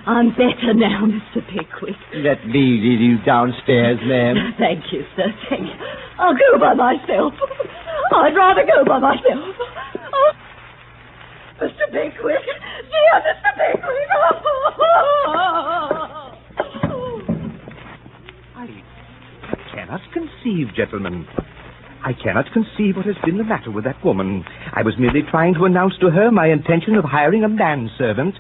I'm better now, Mr. Pickwick. Let me lead you downstairs, ma'am. Thank you, sir. Thank you. I'll go by myself. I'd rather go by myself. Oh, Mr. Pickwick. Dear Mr. Pickwick. I cannot conceive, gentlemen. I cannot conceive what has been the matter with that woman. I was merely trying to announce to her my intention of hiring a manservant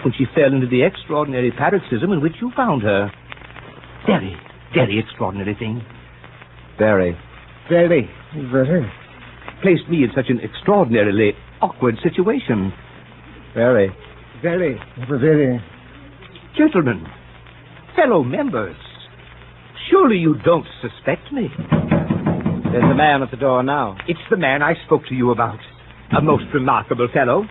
when she fell into the extraordinary paroxysm in which you found her. Very, very extraordinary thing. Very. Placed me in such an extraordinarily awkward situation. Very. Gentlemen, fellow members, surely you don't suspect me. There's a man at the door now. It's the man I spoke to you about. A most remarkable fellow.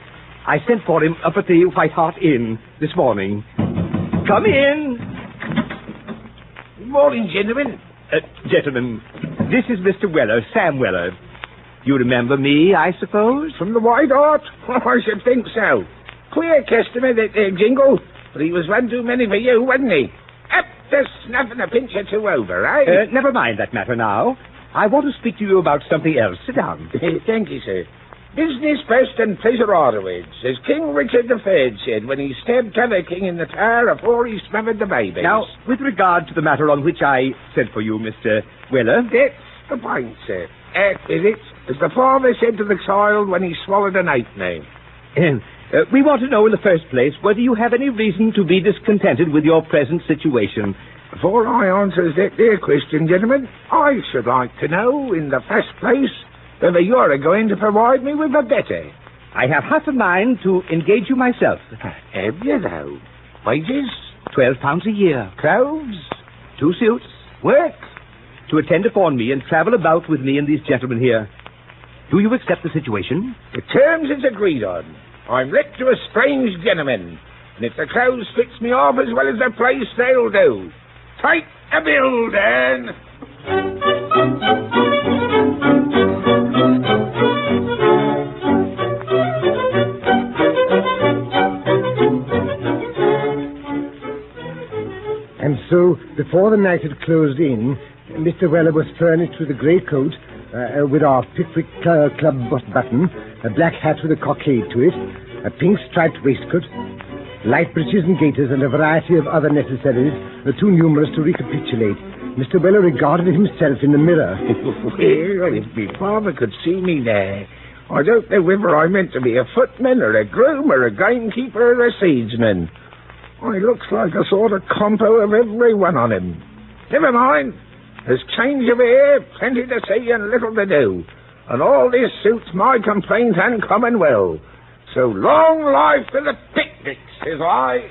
I sent for him up at the White Hart Inn this morning. Come in. Good morning, gentlemen. Gentlemen, this is Mr. Weller, Sam Weller. You remember me, I suppose? From the White Hart? I should think so. Queer customer, that there Jingle. But he was one too many for you, wasn't he? Up to snuffing a pinch or two over, eh? Never mind that matter now. I want to speak to you about something else. Sit down. Thank you, sir. Business first and pleasure afterwards, as King Richard III said when he stabbed t'other king in the tower afore he smothered the babies. Now, with regard to the matter on which I sent for you, Mr. Weller... That's the point, sir. Is it? As the father said to the child when he swallowed an halfpenny. We want to know in the first place whether you have any reason to be discontented with your present situation. Before I answers that there question, gentlemen, I should like to know, in the first place, whether you're going to provide me with a better. I have half a mind to engage you myself. Have you, though? Wages? £12 a year. Clothes? 2 suits. Work? To attend upon me and travel about with me and these gentlemen here. Do you accept the situation? The terms is agreed on. I'm let to a strange gentleman, and if the clothes fits me off as well as the place, they'll do. Take a bill, Dan. And so, before the night had closed in, Mr. Weller was furnished with a grey coat with our Pickwick Club button, a black hat with a cockade to it, a pink striped waistcoat, light breeches and gaiters, and a variety of other necessaries, too numerous to recapitulate. Mr. Weller regarded himself in the mirror. Well, if me father could see me there, I don't know whether I meant to be a footman or a groom or a gamekeeper or a seedsman. I looks like a sort of compo of every one on him. Never mind. There's change of air, plenty to see and little to do. And all this suits my complaint and common will. So long life to the picnic, says I.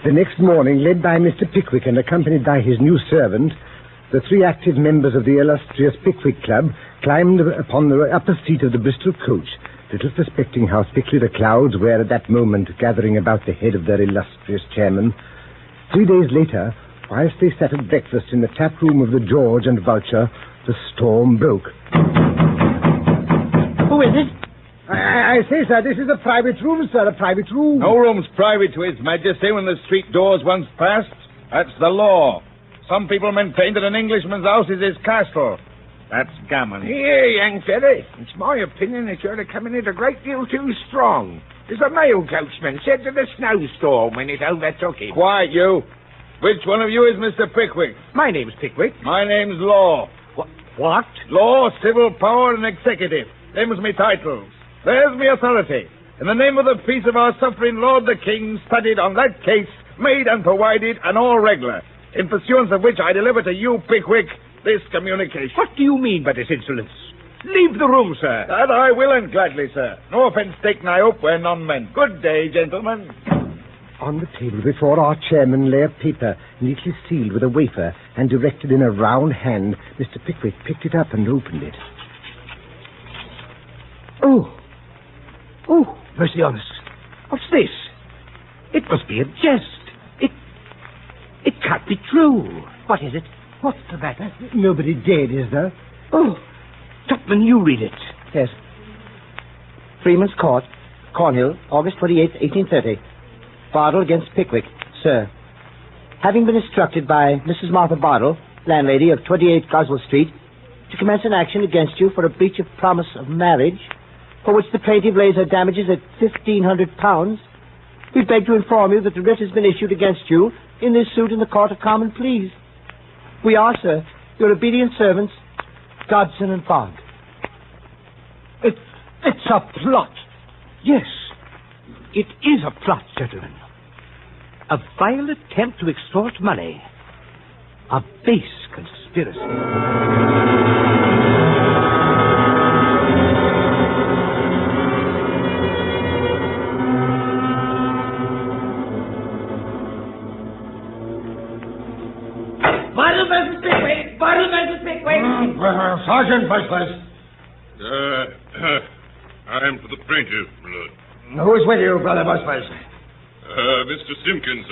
The next morning, led by Mr. Pickwick and accompanied by his new servant, the three active members of the illustrious Pickwick Club climbed upon the upper seat of the Bristol coach, little suspecting how thickly the clouds were at that moment gathering about the head of their illustrious chairman. 3 days later, whilst they sat at breakfast in the tap room of the George and Vulture, the storm broke. Who is it? I say, sir, this is a private room, sir, a private room. No room's private to His Majesty when the street door's once passed. That's the law. Some people maintain that an Englishman's house is his castle. That's gammon. Here, young fella. It's my opinion that you're coming in a great deal too strong. As a mail coachman said to the snowstorm when it overtook him. Quiet, you. Which one of you is Mr. Pickwick? My name's Pickwick. My name's Law. What? Law, civil power, and executive. Them's me titles. There's me authority. In the name of the peace of our suffering Lord the King, studied on that case, made and provided, and all regular. In pursuance of which I deliver to you, Pickwick, this communication. What do you mean by this insolence? Leave the room, sir. That I will, and gladly, sir. No offence taken, I hope, where none meant. Good day, gentlemen. On the table before our chairman lay a paper, neatly sealed with a wafer, and directed in a round hand. Mr. Pickwick picked it up and opened it. Oh, mercy on us. What's this? It must be a jest. It can't be true. What is it? What's the matter? Nobody dead, is there? Oh, Tupman, you read it. Yes. Freeman's Court, Cornhill, August 28, 1830. Bardell against Pickwick, sir. Having been instructed by Mrs. Martha Bardell, landlady of 28 Goswell Street, to commence an action against you for a breach of promise of marriage, for which the plaintiff lays her damages at £1,500, we beg to inform you that the writ has been issued against you in this suit in the Court of Common Pleas. We are, sir, your obedient servants, Dodson and Fogg. It's a plot. Yes, it is a plot, gentlemen. A vile attempt to extort money. A base conspiracy. Sergeant Bustlers. I'm for the plaintiff, Blood. Who's with you, Brother Bustlers? Mr. Simpkins,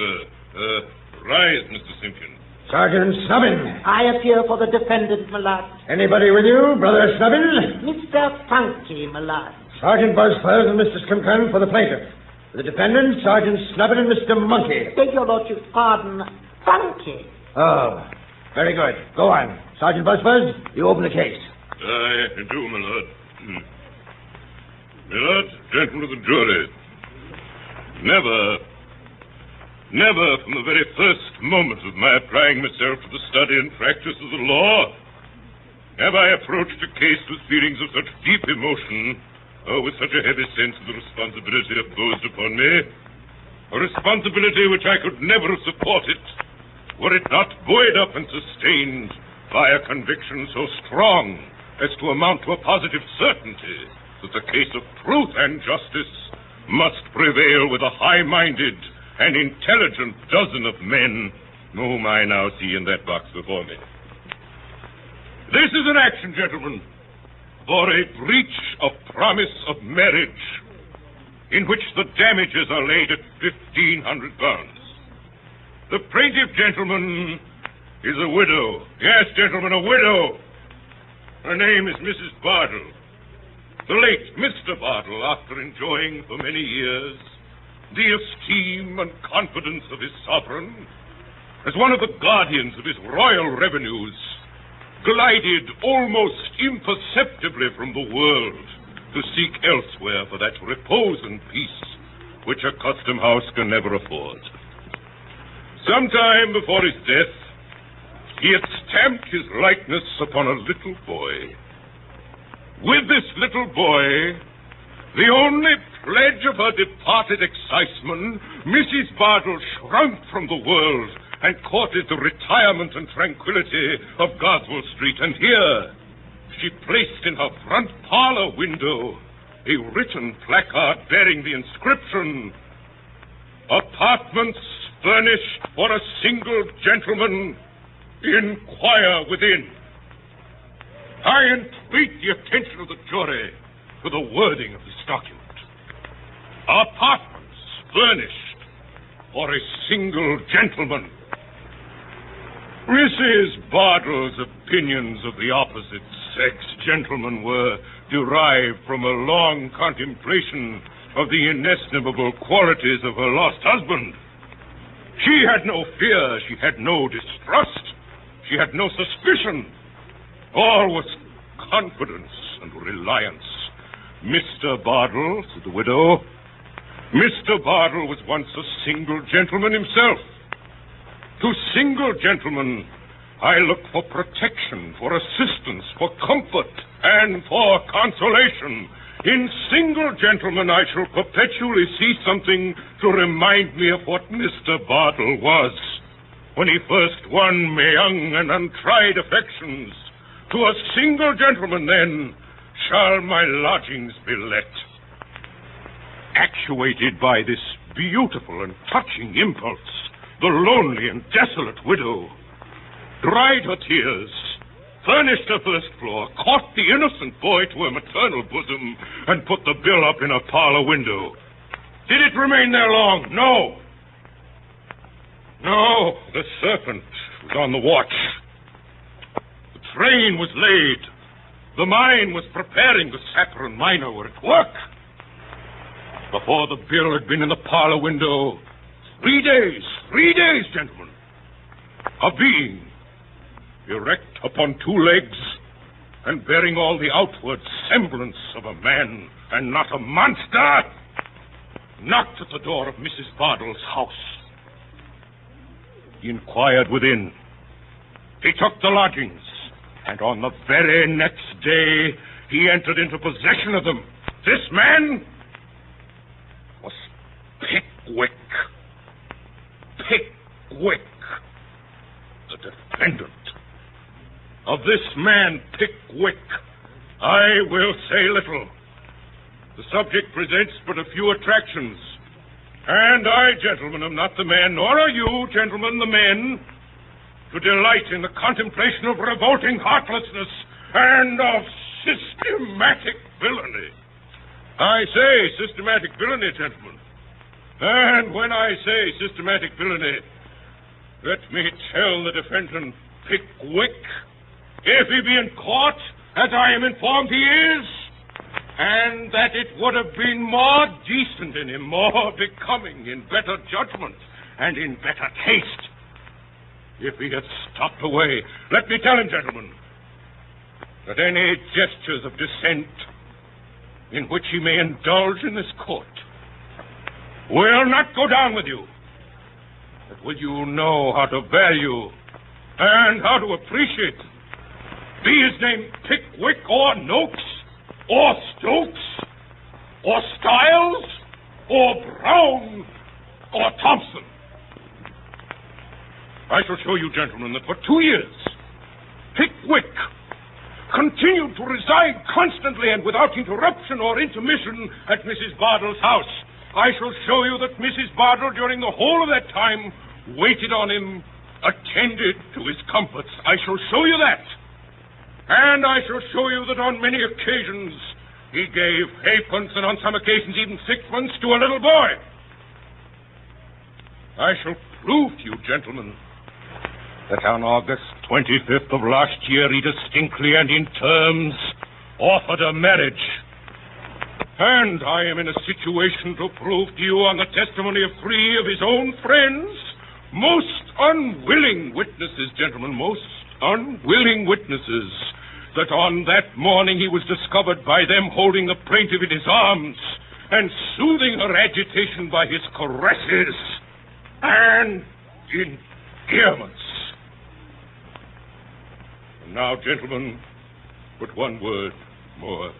rise, Mr. Simpkins. Sergeant Snubbin. I appear for the defendant, my lord. Anybody with you, Brother Snubbin? Mr. Funky, my lord. Sergeant Bustlers and Mr. Skincan for the plaintiff. For the defendant, Sergeant Snubbin and Mr. Monkey. Beg your lordship's pardon, Funky. Oh, very good. Go on. Sergeant Bustlers, you open the case. I do, my lord. My lord, gentlemen of the jury. Never from the very first moment of my applying myself to the study and practice of the law have I approached a case with feelings of such deep emotion or with such a heavy sense of the responsibility imposed upon me, a responsibility which I could never have supported were it not buoyed up and sustained by a conviction so strong as to amount to a positive certainty that the case of truth and justice must prevail with a high-minded and intelligent dozen of men whom I now see in that box before me. This is an action, gentlemen, for a breach of promise of marriage, in which the damages are laid at £1,500. The plaintiff, gentlemen, is a widow. Yes, gentlemen, a widow. Her name is Mrs. Bardell. The late Mr. Bardell, after enjoying for many years the esteem and confidence of his sovereign, as one of the guardians of his royal revenues, glided almost imperceptibly from the world to seek elsewhere for that repose and peace which a custom house can never afford. Some time before his death, he had stamped his likeness upon a little boy. With this little boy, the only pledge of her departed exciseman, Mrs. Bardell shrunk from the world and courted the retirement and tranquility of Goswell Street. And here she placed in her front parlor window a written placard bearing the inscription, "Apartments furnished for a single gentleman. Inquire within." I entreat the attention of the jury to the wording of this document. Apartments furnished for a single gentleman. Mrs. Bardell's opinions of the opposite sex, gentlemen, were derived from a long contemplation of the inestimable qualities of her lost husband. She had no fear, she had no distrust, she had no suspicion. All was confidence and reliance. Mr. Bardell, said the widow, Mr. Bardell was once a single gentleman himself. To single gentlemen, I look for protection, for assistance, for comfort, and for consolation. In single gentlemen, I shall perpetually see something to remind me of what Mr. Bardell was when he first won my young and untried affections. To a single gentleman, then, shall my lodgings be let. Actuated by this beautiful and touching impulse, the lonely and desolate widow dried her tears, furnished her first floor, caught the innocent boy to her maternal bosom, and put the bill up in her parlor window. Did it remain there long? No. No, the serpent was on the watch. The train was laid. The mine was preparing. The sapper and miner were at work. Before the bill had been in the parlor window, 3 days, gentlemen. A being, erect upon 2 legs, and bearing all the outward semblance of a man, and not a monster, knocked at the door of Mrs. Bardell's house. He inquired within. He took the lodgings, and on the very next day, he entered into possession of them. This man was Pickwick. Pickwick, the defendant. Of this man, Pickwick, I will say little. The subject presents but a few attractions. And I, gentlemen, am not the man, nor are you, gentlemen, the men, to delight in the contemplation of revolting heartlessness and of systematic villainy. I say systematic villainy, gentlemen. And when I say systematic villainy, let me tell the defendant, Pickwick, if he be in court, as I am informed he is, and that it would have been more decent in him, more becoming, in better judgment, and in better taste, if he had stopped away. Let me tell him, gentlemen, that any gestures of dissent in which he may indulge in this court will not go down with you. But will you know how to value and how to appreciate, be his name Pickwick or Noakes or Stokes or Stiles or Brown or Thompson? I shall show you, gentlemen, that for 2 years, Pickwick continued to reside constantly and without interruption or intermission at Mrs. Bardell's house. I shall show you that Mrs. Bardell, during the whole of that time, waited on him, attended to his comforts. I shall show you that. And I shall show you that on many occasions he gave halfpence and on some occasions even sixpence to a little boy. I shall prove to you, gentlemen, that on August 25th of last year he distinctly and in terms offered her marriage. And I am in a situation to prove to you on the testimony of 3 of his own friends, most unwilling witnesses, gentlemen, most unwilling witnesses, that on that morning he was discovered by them holding the plaintiff in his arms and soothing her agitation by his caresses and endearments. And now, gentlemen, but one word more.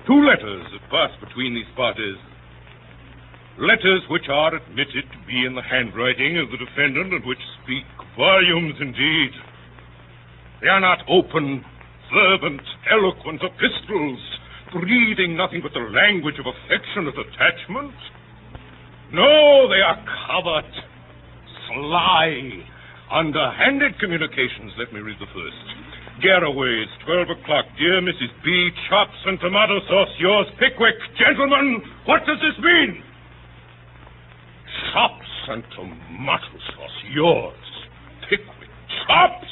2 letters have passed between these parties. Letters which are admitted to be in the handwriting of the defendant and which speak volumes indeed. They are not open, fervent, eloquent epistles, breathing nothing but the language of affectionate attachment. No, they are covert, sly, underhanded communications. Let me read the first. Garraway's, 12 o'clock. Dear Mrs. B, chops and tomato sauce, yours, Pickwick. Gentlemen, what does this mean? Chops and tomato sauce, yours, Pickwick. Chops!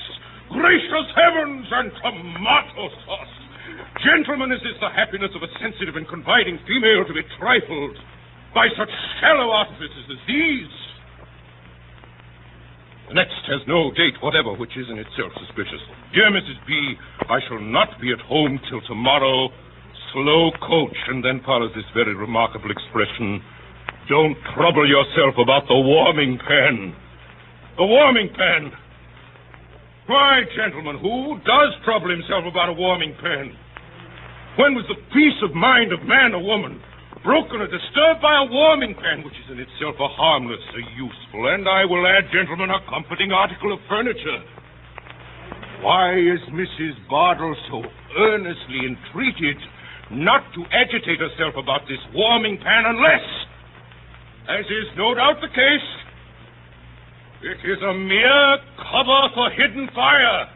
Gracious heavens and tomato sauce! Gentlemen, is this the happiness of a sensitive and confiding female to be trifled by such shallow artifices as these? The next has no date whatever, which is in itself suspicious. Dear Mrs. B, I shall not be at home till tomorrow. Slow coach. And then follows this very remarkable expression. Don't trouble yourself about the warming pan. The warming pan. Why, gentlemen, who does trouble himself about a warming pan? When was the peace of mind of man or woman broken or disturbed by a warming pan, which is in itself a harmless, a useful, and I will add, gentlemen, a comforting article of furniture? Why is Mrs. Bardell so earnestly entreated not to agitate herself about this warming pan unless, as is no doubt the case, it is a mere cover for hidden fire,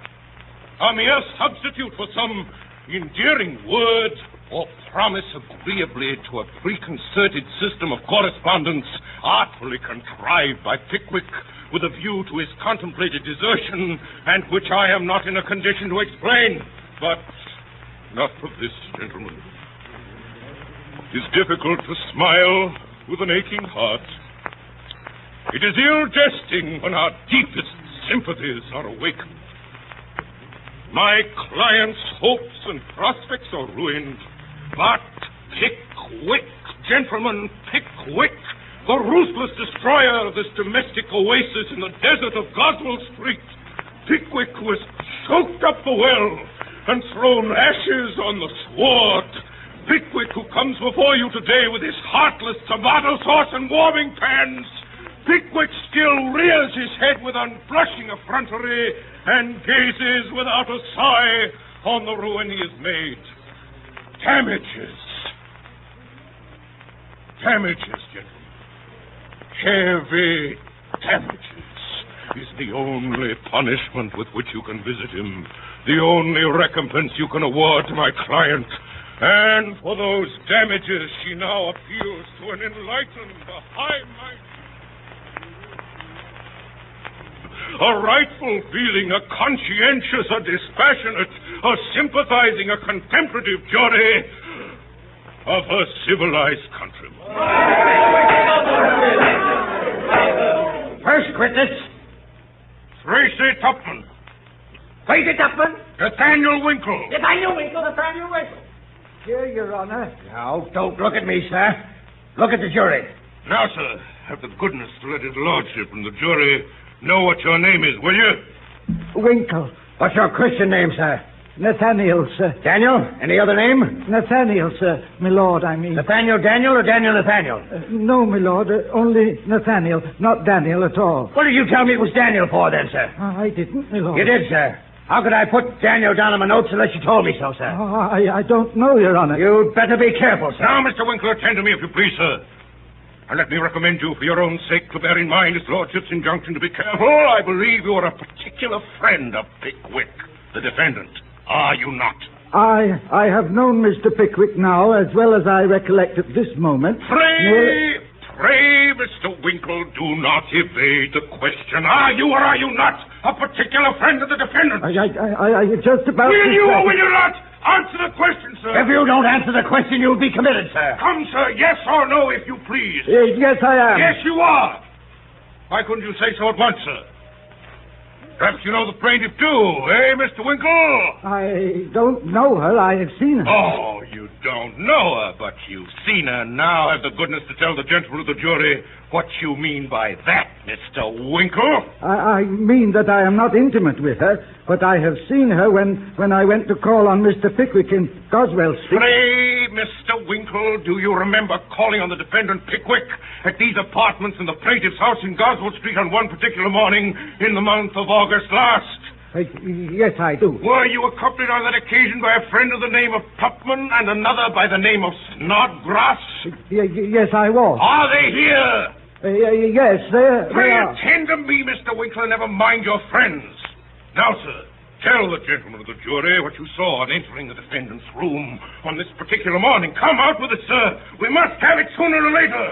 a mere substitute for some endearing word or promise agreeably to a preconcerted system of correspondence artfully contrived by Pickwick with a view to his contemplated desertion, and which I am not in a condition to explain. But not for this, gentlemen. It is difficult to smile with an aching heart. It is ill jesting when our deepest sympathies are awakened. My client's hopes and prospects are ruined. But Pickwick, gentlemen, Pickwick, the ruthless destroyer of this domestic oasis in the desert of Goswell Street, Pickwick was choked up the well and thrown ashes on the sward. Pickwick, who comes before you today with his heartless tomato sauce and warming pans, Pickwick still rears his head with unblushing effrontery and gazes without a sigh on the ruin he has made. Damages. Damages, gentlemen. Heavy damages is the only punishment with which you can visit him, the only recompense you can award to my client. And for those damages, she now appeals to an enlightened, a high-minded, a rightful feeling, a conscientious, a dispassionate, a sympathizing, a contemplative jury of her civilized countrymen. First witness. Tracy Tupman. Tracy Tupman. Nathaniel Winkle. Nathaniel Winkle, Nathaniel Winkle. Here, Your Honor. Now, don't look at me, sir. Look at the jury. Now, sir, have the goodness to let his lordship and the jury know what your name is, will you? Winkle. What's your Christian name, sir? Nathaniel, sir. Daniel? Any other name? Nathaniel, sir. My lord, I mean. Nathaniel Daniel or Daniel Nathaniel? No, my lord. Only Nathaniel, not Daniel at all. What did you tell me it was Daniel for, then, sir? I didn't, my lord. You did, sir. How could I put Daniel down on my notes unless you told me so, sir? Oh, I don't know, Your Honor. You'd better be careful, sir. Now, Mr. Winkler, attend to me if you please, sir. And let me recommend you, for your own sake, to bear in mind his lordship's injunction to be careful. I believe you are a particular friend of Pickwick, the defendant. Are you not? I have known Mr. Pickwick now as well as I recollect at this moment. Pray, Mr. Winkle, do not evade the question. Are you or are you not a particular friend of the defendant? I just about... Will you or will you not answer the question, sir? If you don't answer the question, you'll be committed, sir. Come, sir, yes or no, if you please. Yes, I am. Yes, you are. Why couldn't you say so at once, sir? Perhaps you know the plaintiff, too, eh, Mr. Winkle? I don't know her. I have seen her. Oh, you don't know her, but you've seen her. Now have the goodness to tell the gentlemen of the jury what you mean by that, Mr. Winkle. I mean that I am not intimate with her, but I have seen her when I went to call on Mr. Pickwick in Goswell Street. Pray, Mr. Winkle, do you remember calling on the defendant Pickwick at these apartments in the plaintiff's house in Goswell Street on one particular morning in the month of August last? Yes, I do. Were you accompanied on that occasion by a friend of the name of Tupman and another by the name of Snodgrass? Yes, I was. Are they here? Yes, they Pray are. attend to me, Mr. Winkler, never mind your friends. Now, sir, tell the gentlemen of the jury what you saw on entering the defendant's room on this particular morning. Come out with it, sir. We must have it sooner or later.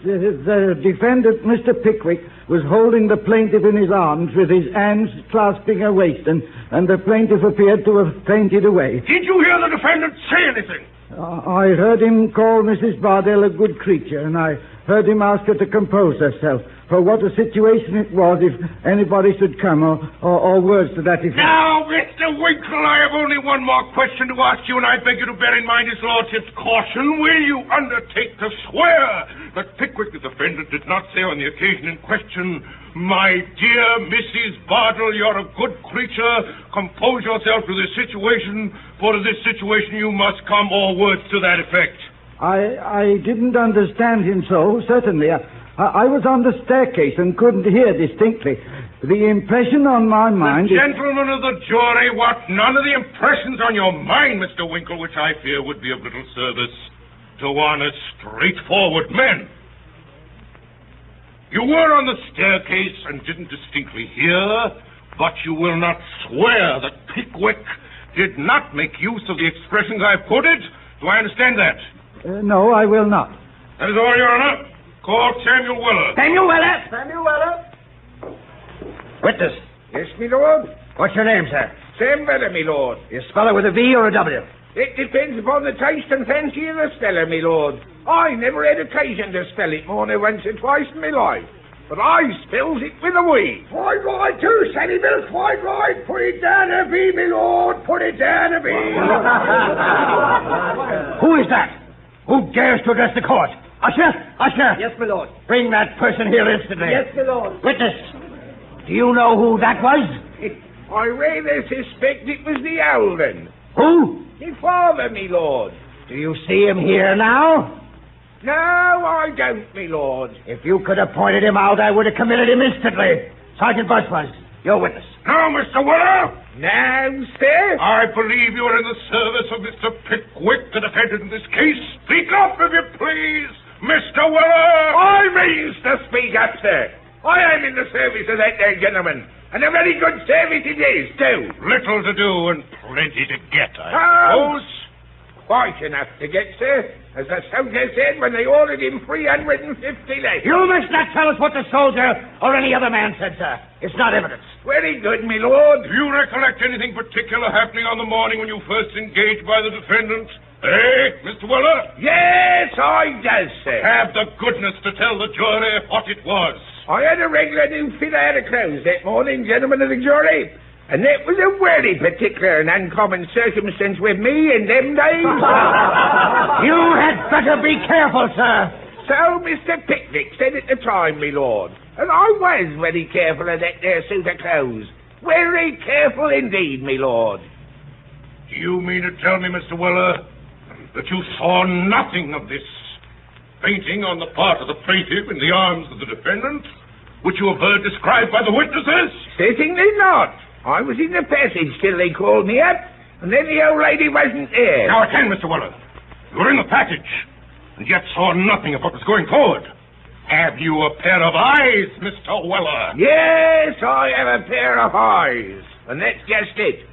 The defendant, Mr. Pickwick, was holding the plaintiff in his arms with his hands clasping her waist, and the plaintiff appeared to have fainted away. Did you hear the defendant say anything? I heard him call Mrs. Bardell a good creature, and I heard him ask her to compose herself, for what a situation it was if anybody should come, or words to that effect. Now, Mr. Winkle, I have only one more question to ask you, and I beg you to bear in mind his lordship's caution. Will you undertake to swear that Pickwick, the defendant, did not say on the occasion in question, "My dear Mrs. Bardell, you're a good creature. Compose yourself to this situation, for to this situation you must come," or words to that effect? I didn't understand him so, certainly. I was on the staircase and couldn't hear distinctly. The impression on my mind... The gentlemen of the jury want none of the impressions on your mind, Mr. Winkle, which I fear would be of little service to honest, straightforward men. You were on the staircase and didn't distinctly hear, but you will not swear that Pickwick did not make use of the expressions I've quoted? Do I understand that? No, I will not. That is all, Your Honor. Call Samuel Weller. Samuel Weller! Samuel Weller? Witness. Yes, me lord? What's your name, sir? Sam Weller, me lord. You spell it with a V or a W? It depends upon the taste and fancy of the speller, me lord. I never had occasion to spell it more than once or twice in my life. But I spells it with a V. Quite right, too, Sandy Bill, quite right. Put it down a V, me lord. Put it down a V. Who is that? Who dares to address the court? Usher! Usher! Yes, my lord. Bring that person here instantly. Yes, my lord. Witness, do you know who that was? I rather suspect it was the Alden. Who? Me father, me lord. Do you see him here now? No, I don't, me lord. If you could have pointed him out, I would have committed him instantly. Sergeant Busbuzz, your witness. Now, Mr. Weller. Now, sir? I believe you're in the service of Mr. Pickwick, the defendant in this case. Speak up, if you please, Mr. Weller. I means to speak up, sir. I am in the service of that there gentleman, and a very good service it is, too. Little to do and plenty to get, I suppose. Quite enough to get, sir. As the soldier said when they ordered him 350 less. You must not tell us what the soldier or any other man said, sir. It's not evidence. Very good, me lord. Do you recollect anything particular happening on the morning when you first engaged by the defendant? Eh, Mr. Weller? Yes, I does, sir. Have the goodness to tell the jury what it was. I had a regular new fit out of clothes that morning, gentlemen of the jury. And that was a very particular and uncommon circumstance with me in them days. You had better be careful, sir. So Mr. Pickwick said at the time, me lord. And I was very careful of that there suit of clothes. Very careful indeed, me lord. Do you mean to tell me, Mr. Weller, that you saw nothing of this fainting on the part of the plaintiff in the arms of the defendant, which you have heard described by the witnesses? Certainly not. I was in the passage till they called me up, and then the old lady wasn't there. Now attend, Mr. Weller. You were in the passage, and yet saw nothing of what was going forward. Have you a pair of eyes, Mr. Weller? Yes, I have a pair of eyes, and that's just it.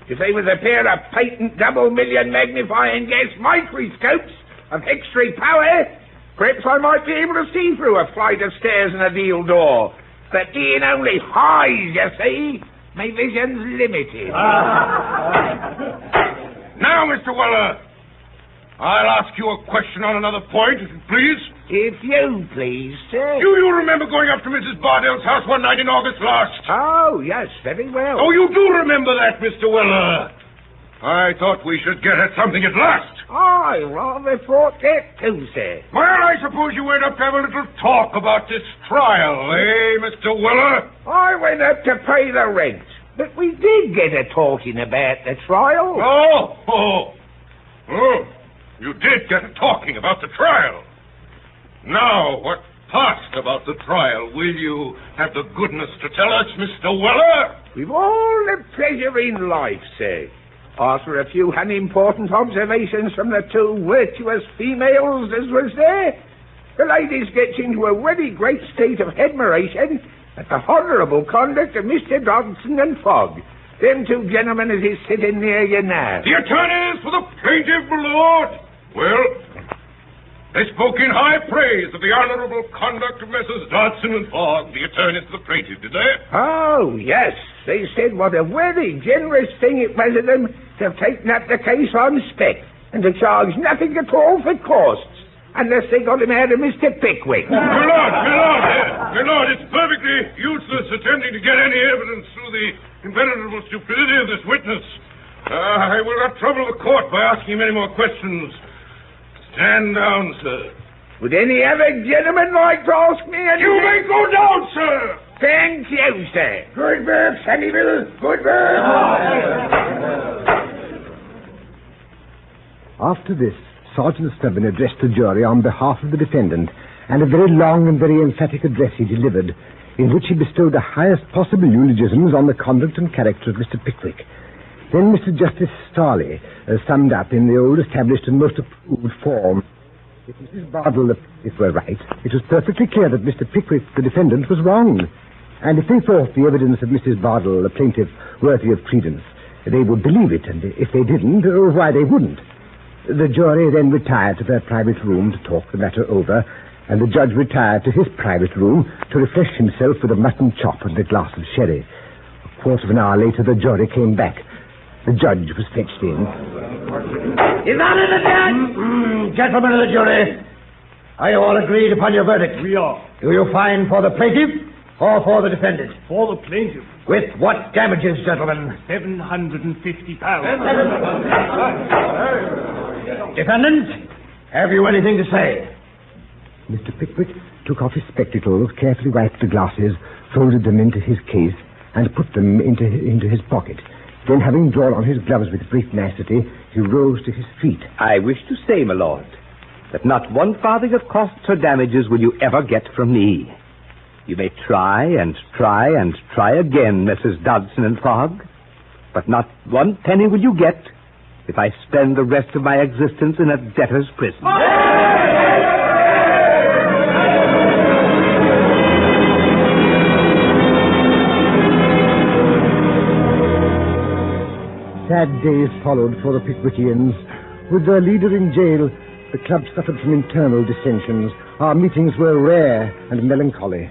If they was a pair of patent double-million magnifying gas microscopes of extra power, perhaps I might be able to see through a flight of stairs and a deal door. But being only eyes, you see, my vision's limited. Now, Mr. Weller, I'll ask you a question on another point, if you please. If you please, sir. Do you remember going up to Mrs. Bardell's house one night in August last? Oh, yes, very well. Oh, you do remember that, Mr. Weller. I thought we should get at something at last. I rather thought that too, sir. Well, I suppose you went up to have a little talk about this trial, eh, Mr. Weller? I went up to pay the rent, but we did get a talking about the trial. Oh, you did get a talking about the trial. Now, what passed about the trial, will you have the goodness to tell us, Mr. Weller? With all the pleasure in life, sir. After a few unimportant observations from the two virtuous females as was there, the ladies gets into a very great state of admiration at the honourable conduct of Mr. Dodson and Fogg. Them two gentlemen as is sitting near you now. The attorneys for the plaintiff, my lord. Well, they spoke in high praise of the honourable conduct of Messrs. Dodson and Fogg, the attorneys for the plaintiff, did they? Oh, yes. They said what a very generous thing it was of them to have taken up the case on spec and to charge nothing at all for costs, unless they got him out of Mr. Pickwick. My lord, it's perfectly useless attempting to get any evidence through the impenetrable stupidity of this witness. I will not trouble the court by asking him any more questions. Stand down, sir. Would any other gentleman like to ask me anything? You may go down, sir. Thank you, sir. Good work, Samuel. Good work. After this, Sergeant Stubbin addressed the jury on behalf of the defendant, and a very long and very emphatic address he delivered, in which he bestowed the highest possible eulogisms on the conduct and character of Mr. Pickwick. Then Mr. Justice Starley summed up in the old established and most approved form. If Mrs. Bardell, if were right, it was perfectly clear that Mr. Pickwick, the defendant, was wrong. And if they thought the evidence of Mrs. Bardell, the plaintiff, worthy of credence, they would believe it, and if they didn't, why they wouldn't. The jury then retired to their private room to talk the matter over, and the judge retired to his private room to refresh himself with a mutton chop and a glass of sherry. A quarter of an hour later, the jury came back. The judge was fetched in. Is that it, the judge? Gentlemen of the jury, are you all agreed upon your verdict? We are. Do you find for the plaintiff or for the defendant? For the plaintiff. With what damages, gentlemen? £750. Defendant, have you anything to say? Mr. Pickwick took off his spectacles, carefully wiped the glasses, folded them into his case, and put them into his pocket. Then, having drawn on his gloves with great nicety, he rose to his feet. I wish to say, my lord, that not one farthing of costs or damages will you ever get from me. You may try and try and try again, Messrs. Dodson and Fogg, but not one penny will you get if I spend the rest of my existence in a debtor's prison. Sad days followed for the Pickwickians. With their leader in jail, the club suffered from internal dissensions. Our meetings were rare and melancholy.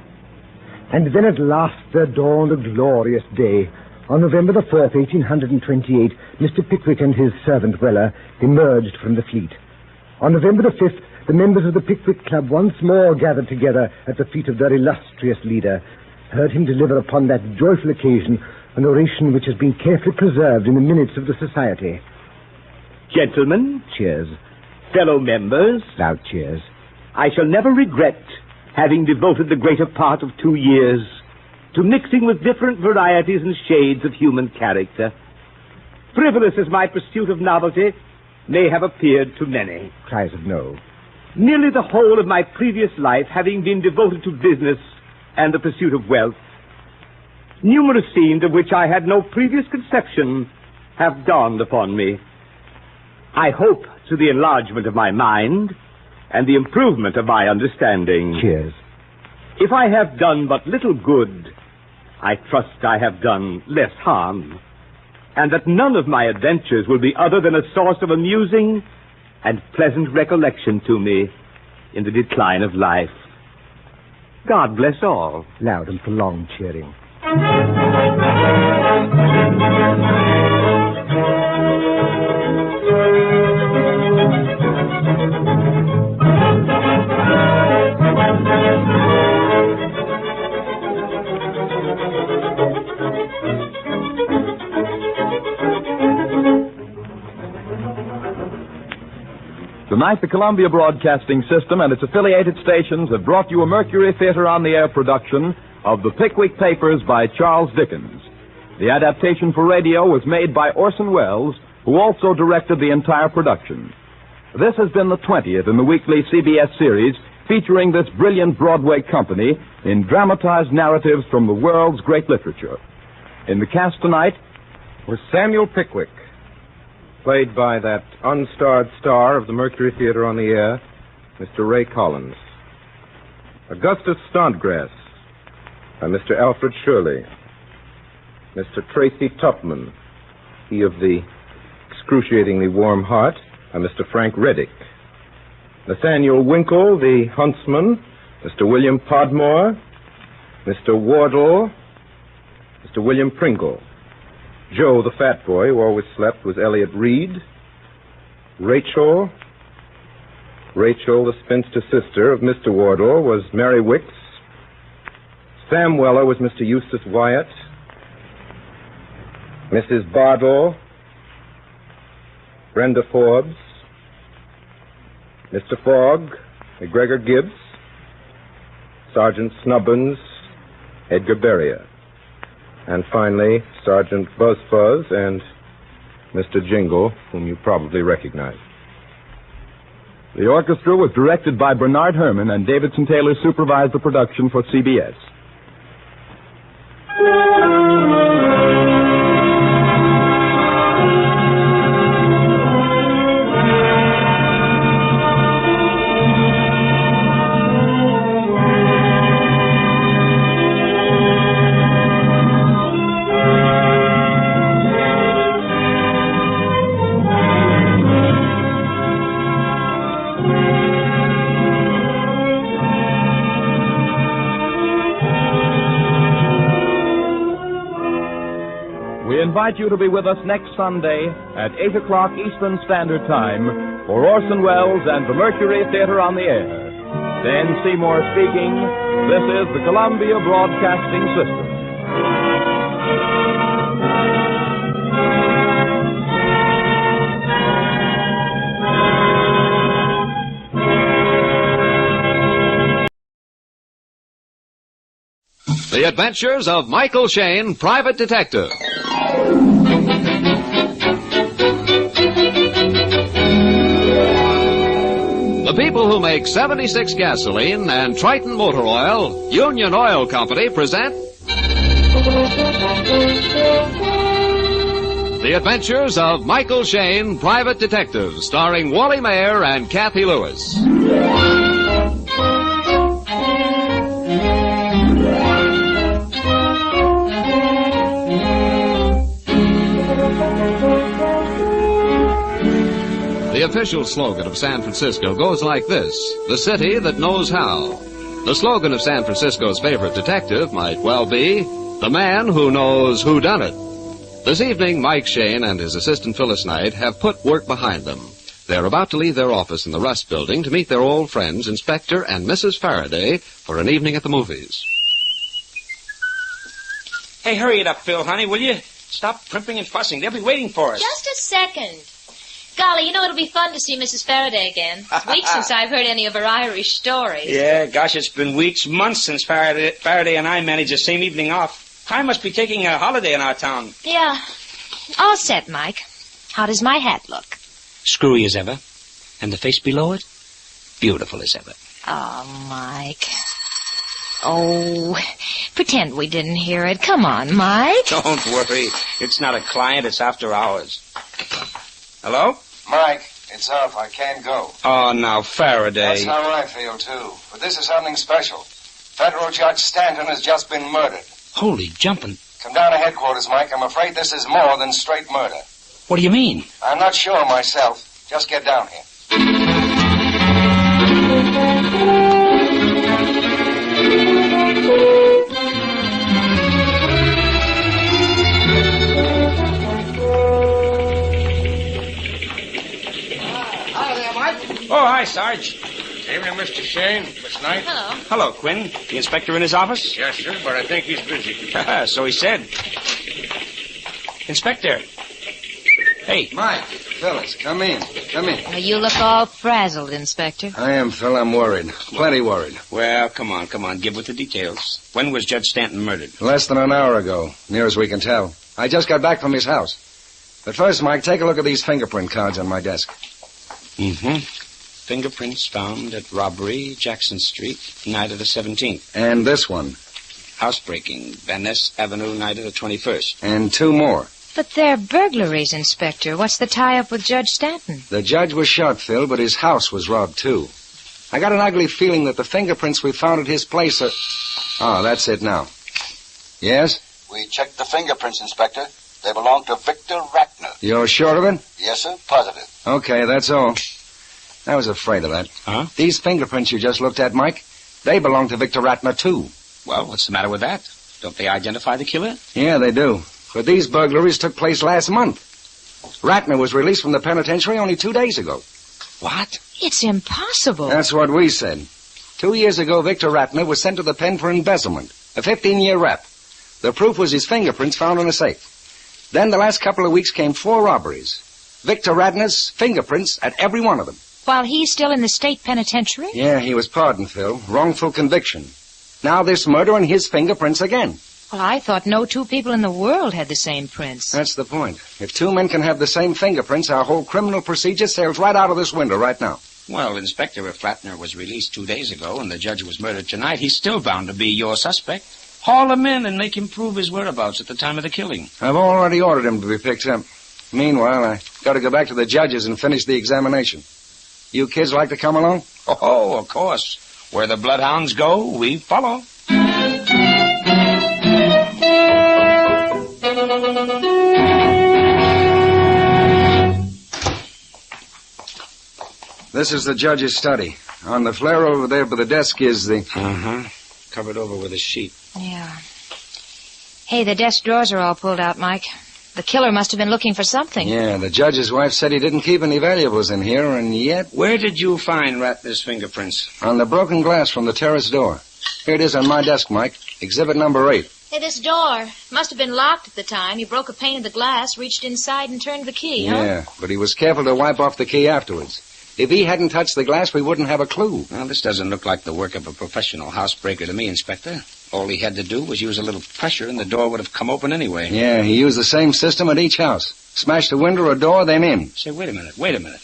And then at last there dawned a glorious day. On November the 4th, 1828, Mr. Pickwick and his servant Weller emerged from the fleet. On November the 5th, the members of the Pickwick Club once more gathered together at the feet of their illustrious leader, heard him deliver upon that joyful occasion an oration which has been carefully preserved in the minutes of the society. Gentlemen, Cheers. fellow members, Loud cheers. I shall never regret having devoted the greater part of 2 years to mixing with different varieties and shades of human character. Frivolous as my pursuit of novelty may have appeared to many. Cries of no. Nearly the whole of my previous life having been devoted to business and the pursuit of wealth, numerous scenes of which I had no previous conception have dawned upon me. I hope to the enlargement of my mind and the improvement of my understanding. Cheers. If I have done but little good, I trust I have done less harm, and that none of my adventures will be other than a source of amusing and pleasant recollection to me in the decline of life. God bless all. Loud and prolonged cheering. Tonight, the Columbia Broadcasting System and its affiliated stations have brought you a Mercury Theater on the Air production of The Pickwick Papers by Charles Dickens. The adaptation for radio was made by Orson Welles, who also directed the entire production. This has been the 20th in the weekly CBS series featuring this brilliant Broadway company in dramatized narratives from the world's great literature. In the cast tonight was Samuel Pickwick, played by that unstarred star of the Mercury Theater on the Air, Mr. Ray Collins. Augustus Snodgrass, by Mr. Alfred Shirley. Mr. Tracy Tupman, he of the excruciatingly warm heart, by Mr. Frank Reddick. Nathaniel Winkle, the huntsman, Mr. William Podmore, Mr. Wardle, Mr. William Pringle. Joe, the fat boy who always slept, was Elliot Reed. Rachel, the spinster sister of Mr. Wardle, was Mary Wicks. Sam Weller was Mr. Eustace Wyatt. Mrs. Bardell, Brenda Forbes. Mr. Fogg, McGregor Gibbs. Sergeant Snubbins, Edgar Beria. And finally, Sergeant Buzzfuzz and Mr. Jingle, whom you probably recognize. The orchestra was directed by Bernard Herrmann, and Davidson Taylor supervised the production for CBS. We invite you to be with us next Sunday at 8 o'clock Eastern Standard Time for Orson Welles and the Mercury Theater on the Air. Dan Seymour speaking. This is the Columbia Broadcasting System. The Adventures of Michael Shayne, Private Detective. The people who make 76 gasoline and Triton motor oil, Union Oil Company, present The Adventures of Michael Shayne, Private Detective, starring Wally Mayer and Kathy Lewis. The official slogan of San Francisco goes like this: the city that knows how. The slogan of San Francisco's favorite detective might well be, the man who knows who done it. This evening, Mike Shayne and his assistant Phyllis Knight have put work behind them. They're about to leave their office in the Rust Building to meet their old friends, Inspector and Mrs. Faraday, for an evening at the movies. Hey, hurry it up, Phil, honey, will you? Stop primping and fussing. They'll be waiting for us. Just a second. Golly, you know, it'll be fun to see Mrs. Faraday again. It's weeks since I've heard any of her Irish stories. Yeah, gosh, it's been weeks, months since Faraday and I managed the same evening off. I must be taking a holiday in our town. Yeah. All set, Mike. How does my hat look? Screwy as ever. And the face below it? Beautiful as ever. Oh, Mike. Oh, pretend we didn't hear it. Come on, Mike. Don't worry. It's not a client. It's after hours. Hello? Mike, it's off. I can't go. Oh, now, Faraday. That's how I feel, too. But this is something special. Federal Judge Stanton has just been murdered. Holy jumping. Come down to headquarters, Mike. I'm afraid this is more than straight murder. What do you mean? I'm not sure myself. Just get down here. Oh, hi, Sarge. Evening, Mr. Shayne. Miss Knight. Hello. Hello, Quinn. The inspector in his office? Yes, sir, but I think he's busy. So he said. Inspector. Hey. Mike, Phyllis, come in. Come in. Well, you look all frazzled, Inspector. I am, Phil. I'm worried. Plenty worried. Well, come on. Give with the details. When was Judge Stanton murdered? Less than an hour ago, near as we can tell. I just got back from his house. But first, Mike, take a look at these fingerprint cards on my desk. Mm-hmm. Fingerprints found at robbery, Jackson Street, night of the 17th. And this one. Housebreaking, Van Ness Avenue, night of the 21st. And two more. But they're burglaries, Inspector. What's the tie-up with Judge Stanton? The judge was shot, Phil, but his house was robbed, too. I got an ugly feeling that the fingerprints we found at his place are... Oh, that's it now. Yes? We checked the fingerprints, Inspector. They belong to Victor Ratner. You're sure of it? Yes, sir. Positive. Okay, that's all. I was afraid of that. Huh? These fingerprints you just looked at, Mike, they belong to Victor Ratner, too. Well, what's the matter with that? Don't they identify the killer? Yeah, they do. But these burglaries took place last month. Ratner was released from the penitentiary only 2 days ago. What? It's impossible. That's what we said. 2 years ago, Victor Ratner was sent to the pen for embezzlement, a 15-year rep. The proof was his fingerprints found in a safe. Then the last couple of weeks came 4 robberies. Victor Ratner's fingerprints at every one of them. While he's still in the state penitentiary? Yeah, he was pardoned, Phil. Wrongful conviction. Now this murder and his fingerprints again. Well, I thought no two people in the world had the same prints. That's the point. If 2 men can have the same fingerprints, our whole criminal procedure sails right out of this window right now. Well, Inspector, if Ratner was released 2 days ago and the judge was murdered tonight, he's still bound to be your suspect. Haul him in and make him prove his whereabouts at the time of the killing. I've already ordered him to be picked up. Meanwhile, I got to go back to the judges and finish the examination. You kids like to come along? Oh, of course. Where the bloodhounds go, we follow. This is the judge's study. On the flare over there by the desk is the... Uh-huh. Covered over with a sheet. Yeah. Hey, the desk drawers are all pulled out, Mike. The killer must have been looking for something. Yeah, the judge's wife said he didn't keep any valuables in here, and yet... Where did you find Ratner's fingerprints? On the broken glass from the terrace door. Here it is on my desk, Mike. Exhibit number 8. Hey, this door must have been locked at the time. You broke a pane of the glass, reached inside, and turned the key, huh? Yeah, but he was careful to wipe off the key afterwards. If he hadn't touched the glass, we wouldn't have a clue. Well, this doesn't look like the work of a professional housebreaker to me, Inspector. All he had to do was use a little pressure, and the door would have come open anyway. Yeah, he used the same system at each house. Smashed a window or a door, then in. Say, wait a minute.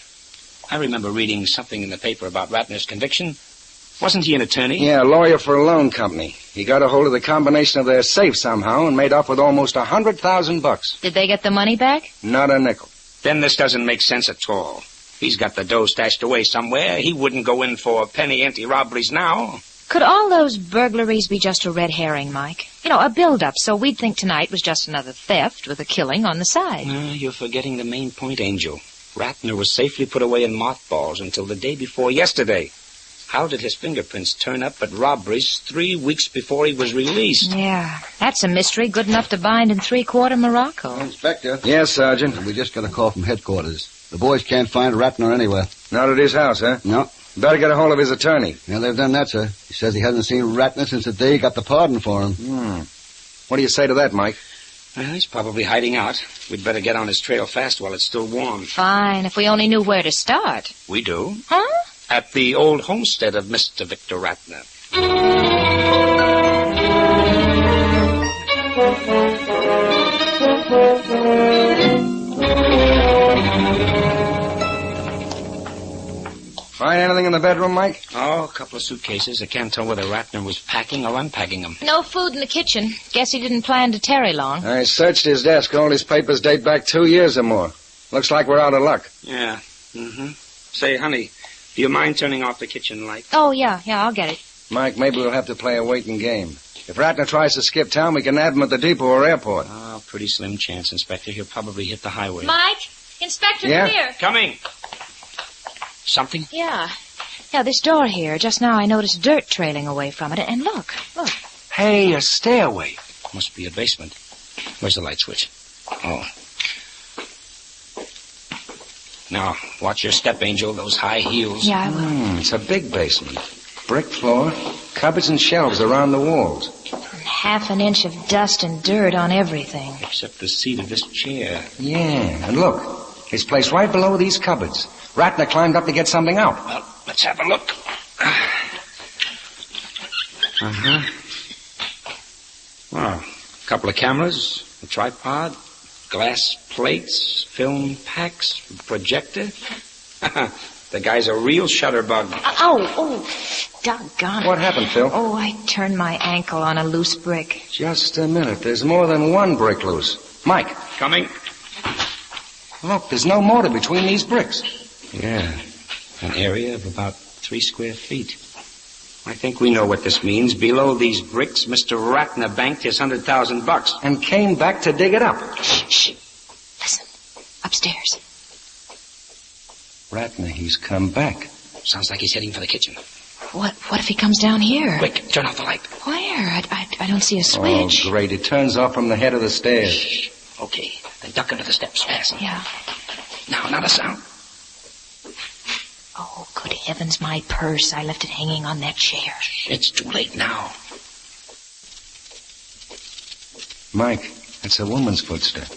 I remember reading something in the paper about Ratner's conviction. Wasn't he an attorney? Yeah, a lawyer for a loan company. He got a hold of the combination of their safe somehow and made off with almost $100,000. Did they get the money back? Not a nickel. Then this doesn't make sense at all. He's got the dough stashed away somewhere. He wouldn't go in for penny ante robberies now. Could all those burglaries be just a red herring, Mike? You know, a build-up, so we'd think tonight was just another theft with a killing on the side. You're forgetting the main point, Angel. Ratner was safely put away in mothballs until the day before yesterday. How did his fingerprints turn up at robberies 3 weeks before he was released? Yeah, that's a mystery good enough to bind in 3/4 Morocco. Inspector. Yes, Sergeant. We just got a call from headquarters. The boys can't find Ratner anywhere. Not at his house, huh? No. Better get a hold of his attorney. Yeah, they've done that, sir. He says he hasn't seen Ratner since the day he got the pardon for him. What do you say to that, Mike? Well, he's probably hiding out. We'd better get on his trail fast while it's still warm. Fine, if we only knew where to start. We do. Huh? At the old homestead of Mr. Victor Ratner. Find anything in in the bedroom, Mike? Oh, a couple of suitcases. I can't tell whether Ratner was packing or unpacking them. No food in the kitchen. Guess he didn't plan to tarry long. I searched his desk. All his papers date back 2 years or more. Looks like we're out of luck. Yeah. Mm-hmm. Say, honey, do you mind turning off the kitchen light? Oh, yeah, I'll get it. Mike, maybe we'll have to play a waiting game. If Ratner tries to skip town, we can nab him at the depot or airport. Oh, pretty slim chance, Inspector. He'll probably hit the highway. Mike? Inspector, Yeah? come here. Coming. Something? Yeah, this door here. Just now I noticed dirt trailing away from it. And look. Hey, a stairway. Must be a basement. Where's the light switch? Oh. Now, watch your step, Angel. Those high heels. Yeah, I will. It's a big basement. Brick floor, cupboards and shelves around the walls. Half an inch of dust and dirt on everything. Except the seat of this chair. Yeah, and look. It's placed right below these cupboards. Ratner climbed up to get something out. Well, let's have a look. Uh-huh. Well, a couple of cameras, a tripod, glass plates, film packs, projector. The guy's a real shutterbug. Oh, doggone it. What happened, Phil? Oh, I turned my ankle on a loose brick. Just a minute. There's more than one brick loose. Mike. Coming. Look, there's no mortar between these bricks. Yeah, an area of about 3 square feet. I think we know what this means. Below these bricks, Mr. Ratner banked his $100,000. And came back to dig it up. Shh. Listen. Upstairs. Ratner, he's come back. Sounds like he's heading for the kitchen. What if he comes down here? Quick, turn off the light. Where? I don't see a switch. Oh, great. It turns off from the head of the stairs. Shh. Okay, then duck under the steps fast. Yeah. Now, not a sound. Oh, good heavens, my purse. I left it hanging on that chair. It's too late now. Mike, that's a woman's footstep.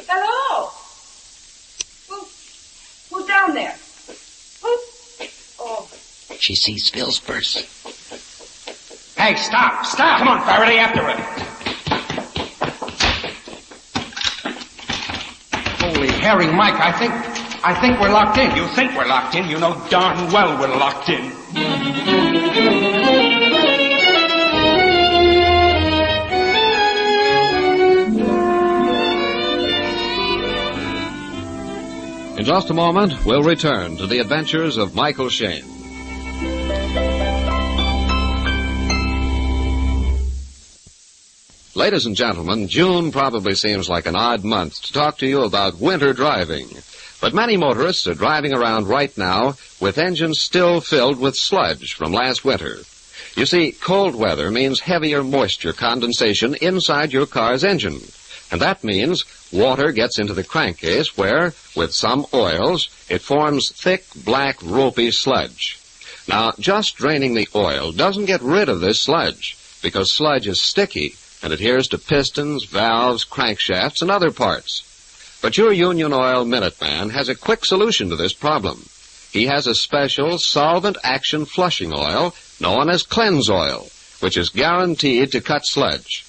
Hello? Who's down there? Who? Oh. She sees Phil's purse. Hey, stop! Come on, Faraday, after her. Holy Harry, Mike, I think we're locked in. You think we're locked in? You know darn well we're locked in. In just a moment, we'll return to the adventures of Michael Shayne. Ladies and gentlemen, June probably seems like an odd month to talk to you about winter driving. But many motorists are driving around right now with engines still filled with sludge from last winter. You see, cold weather means heavier moisture condensation inside your car's engine. And that means water gets into the crankcase where, with some oils, it forms thick, black, ropey sludge. Now, just draining the oil doesn't get rid of this sludge, because sludge is sticky and adheres to pistons, valves, crankshafts, and other parts. But your Union Oil Minuteman has a quick solution to this problem. He has a special solvent action flushing oil known as Cleanse Oil, which is guaranteed to cut sludge.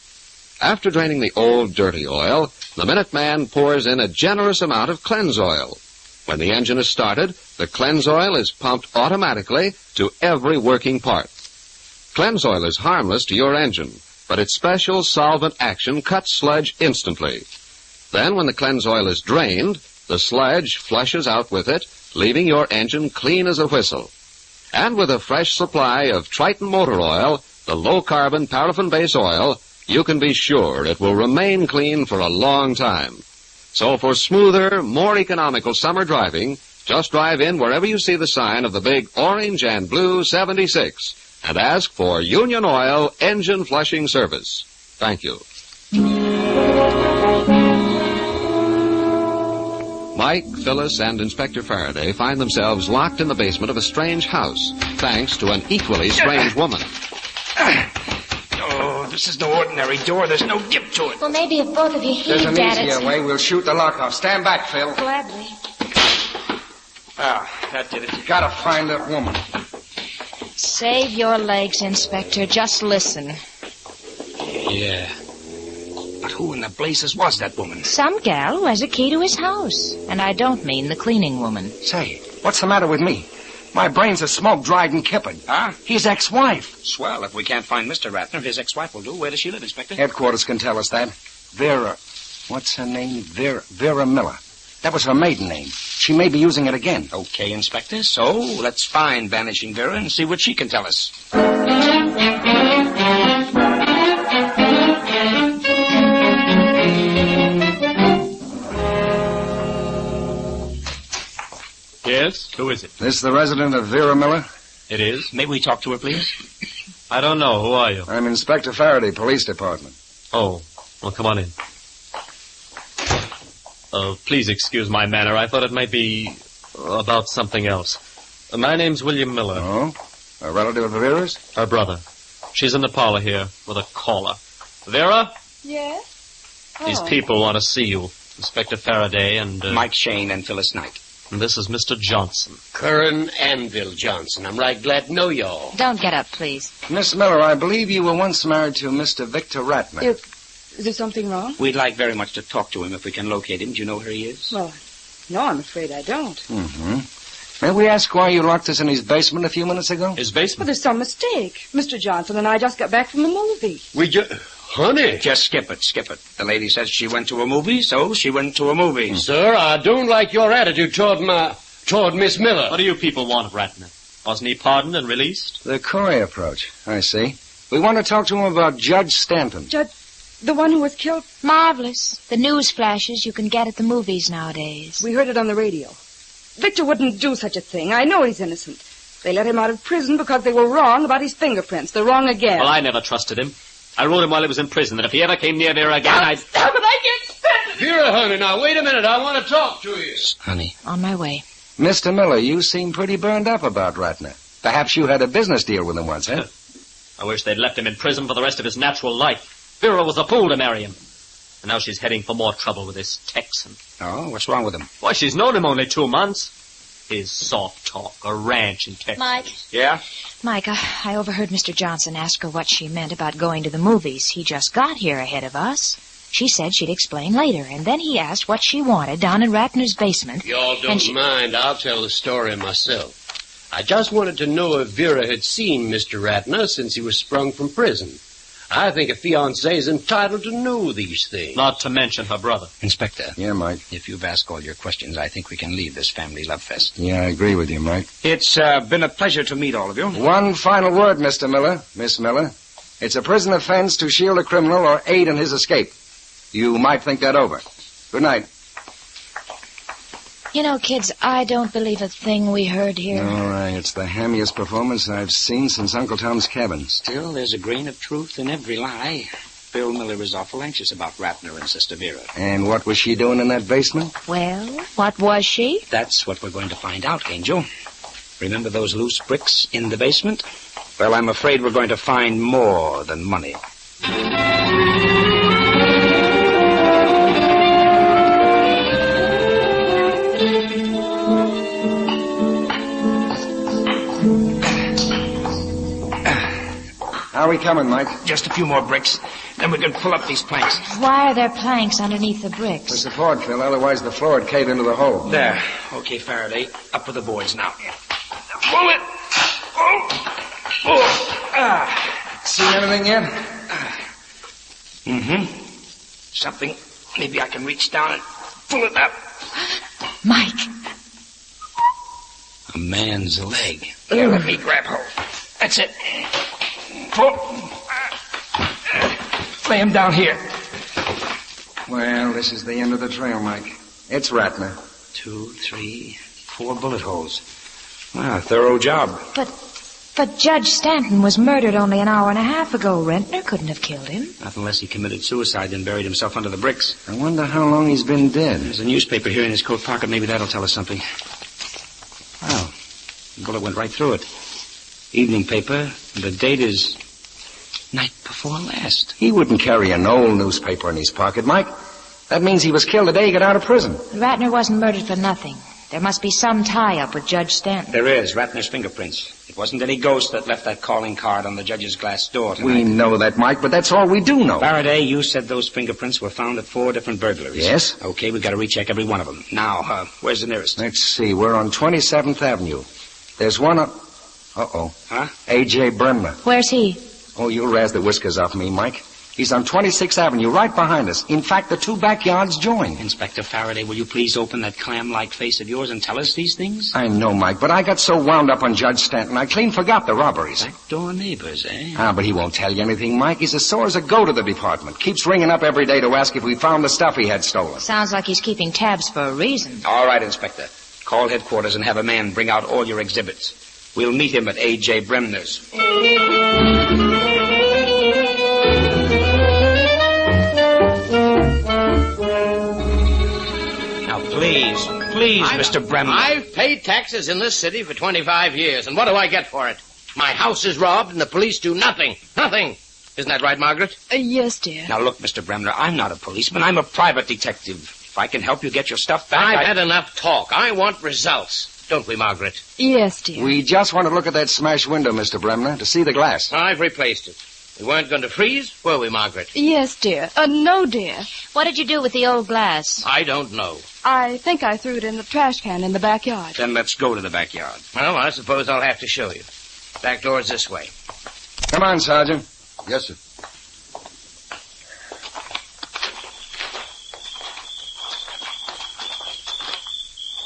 After draining the old, dirty oil, the Minuteman pours in a generous amount of Cleanse Oil. When the engine is started, the Cleanse Oil is pumped automatically to every working part. Cleanse Oil is harmless to your engine, but its special solvent action cuts sludge instantly. Then, when the Cleanse Oil is drained, the sludge flushes out with it, leaving your engine clean as a whistle. And with a fresh supply of Triton Motor Oil, the low-carbon paraffin-based oil, you can be sure it will remain clean for a long time. So for smoother, more economical summer driving, just drive in wherever you see the sign of the big orange and blue 76 and ask for Union Oil Engine Flushing Service. Thank you. Mike, Phyllis, and Inspector Faraday find themselves locked in the basement of a strange house, thanks to an equally strange woman. Oh, this is no ordinary door. There's no dip to it. Well, maybe if both of you There's heaved an at easier it. way. We'll shoot the lock off. Stand back, Phil. Gladly. Ah, that did it. You gotta find that woman. Save your legs, Inspector. Just listen. Yeah. But who in the blazes was that woman? Some gal who has a key to his house. And I don't mean the cleaning woman. Say, what's the matter with me? My brains are smoke-dried and kippered. Huh? His ex-wife. Swell. If we can't find Mr. Ratner, his ex-wife will do. Where does she live, Inspector? Headquarters can tell us that. Vera. What's her name? Vera Miller. That was her maiden name. She may be using it again. Okay, Inspector. So let's find Vanishing Vera and see what she can tell us. Yes? Who is it? This the resident of Vera Miller? It is. May we talk to her, please? I don't know. Who are you? I'm Inspector Faraday, Police Department. Oh. Well, come on in. Please excuse my manner. I thought it might be about something else. My name's William Miller. Oh? A relative of Vera's? Her brother. She's in the parlor here with a caller. Vera? Yes? These people want to see you. Inspector Faraday and... Mike Shayne and Phyllis Knight. And this is Mr. Johnson. Curran Anvil Johnson. I'm right glad to know y'all. Don't get up, please. Miss Miller, I believe you were once married to Mr. Victor Ratner. Is there something wrong? We'd like very much to talk to him if we can locate him. Do you know where he is? Well, no, I'm afraid I don't. Mm-hmm. May we ask why you locked us in his basement a few minutes ago? His Well, basement? there's some mistake. Mr. Johnson and I just got back from the movie. Honey. Just skip it. The lady says she went to a movie, so she went to a movie. Sir, I don't like your attitude toward Miss Miller. What do you people want of Ratner? Wasn't he pardoned and released? The Corey approach. I see. We want to talk to him about Judge Stanton. The one who was killed? Marvelous. The news flashes you can get at the movies nowadays. We heard it on the radio. Victor wouldn't do such a thing. I know he's innocent. They let him out of prison because they were wrong about his fingerprints. They're wrong again. Well, I never trusted him. I wrote him while he was in prison that if he ever came near Vera again, I'd... Stop it, I can't stand it! Vera, honey, now wait a minute. I want to talk to you. Honey. On my way. Mr. Miller, you seem pretty burned up about Ratner. Perhaps you had a business deal with him once, huh? I wish they'd left him in prison for the rest of his natural life. Vera was a fool to marry him. And now she's heading for more trouble with this Texan. Oh, what's wrong with him? Why, she's known him only 2 months. His soft talk, a ranch in Texas. Mike. Yeah? Mike, I overheard Mr. Johnson ask her what she meant about going to the movies. He just got here ahead of us. She said she'd explain later, and then he asked what she wanted down in Ratner's basement. Y'all don't mind. I'll tell the story myself. I just wanted to know if Vera had seen Mr. Ratner since he was sprung from prison. I think a fiancé is entitled to know these things. Not to mention her brother. Inspector. Yeah, Mike. If you've asked all your questions, I think we can leave this family love fest. Yeah, I agree with you, Mike. It's been a pleasure to meet all of you. One final word, Mr. Miller. Miss Miller. It's a prison offense to shield a criminal or aid in his escape. You might think that over. Good night. You know, kids, I don't believe a thing we heard here. All right, it's the hammiest performance I've seen since Uncle Tom's Cabin. Still, there's a grain of truth in every lie. Bill Miller is awful anxious about Ratner and Sister Vera. And what was she doing in that basement? Well, what was she? That's what we're going to find out, Angel. Remember those loose bricks in the basement? Well, I'm afraid we're going to find more than money. How are we coming, Mike? Just a few more bricks. Then we can pull up these planks. Why are there planks underneath the bricks? For support, Phil. Otherwise, the floor would cave into the hole. There. Okay, Faraday. Up with the boards now. Pull it. Oh. See anything yet? Something. Maybe I can reach down and pull it up. Mike. A man's leg. Here, let me grab hold. That's it. Pull. Lay him down here. Well, this is the end of the trail, Mike. It's Ratner. 2, 3, 4 bullet holes. Wow, thorough job. But Judge Stanton was murdered only an hour and a half ago. Rentner couldn't have killed him. Not unless he committed suicide and buried himself under the bricks. I wonder how long he's been dead. There's a newspaper here in his coat pocket. Maybe that'll tell us something. Wow. The bullet went right through it. Evening paper. The date is night before last. He wouldn't carry an old newspaper in his pocket, Mike. That means he was killed the day he got out of prison. Ratner wasn't murdered for nothing. There must be some tie-up with Judge Stanton. There is. Ratner's fingerprints. It wasn't any ghost that left that calling card on the judge's glass door tonight. We know that, Mike, but that's all we do know. Faraday, you said those fingerprints were found at 4 different burglaries. Yes. Okay, we've got to recheck every one of them. Now, where's the nearest? Let's see. We're on 27th Avenue. There's one on... Uh-oh. Huh? A.J. Bremner. Where's he? Oh, you'll razz the whiskers off me, Mike. He's on 26th Avenue, right behind us. In fact, the two backyards join. Inspector Faraday, will you please open that clam-like face of yours and tell us these things? I know, Mike, but I got so wound up on Judge Stanton, I clean forgot the robberies. Backdoor neighbors, eh? Ah, but he won't tell you anything, Mike. He's as sore as a goat to the department. Keeps ringing up every day to ask if we found the stuff he had stolen. Sounds like he's keeping tabs for a reason. All right, Inspector. Call headquarters and have a man bring out all your exhibits. We'll meet him at A.J. Bremner's. Please, Mr. Bremner. I've paid taxes in this city for 25 years, and what do I get for it? My house is robbed, and the police do nothing. Nothing. Isn't that right, Margaret? Yes, dear. Now, look, Mr. Bremner, I'm not a policeman. I'm a private detective. If I can help you get your stuff back, I've had enough talk. I want results. Don't we, Margaret? Yes, dear. We just want to look at that smashed window, Mr. Bremner, to see the glass. I've replaced it. We weren't going to freeze, were we, Margaret? Yes, dear. No, dear. What did you do with the old glass? I don't know. I think I threw it in the trash can in the backyard. Then let's go to the backyard. Well, I suppose I'll have to show you. Back door's this way. Come on, Sergeant. Yes, sir.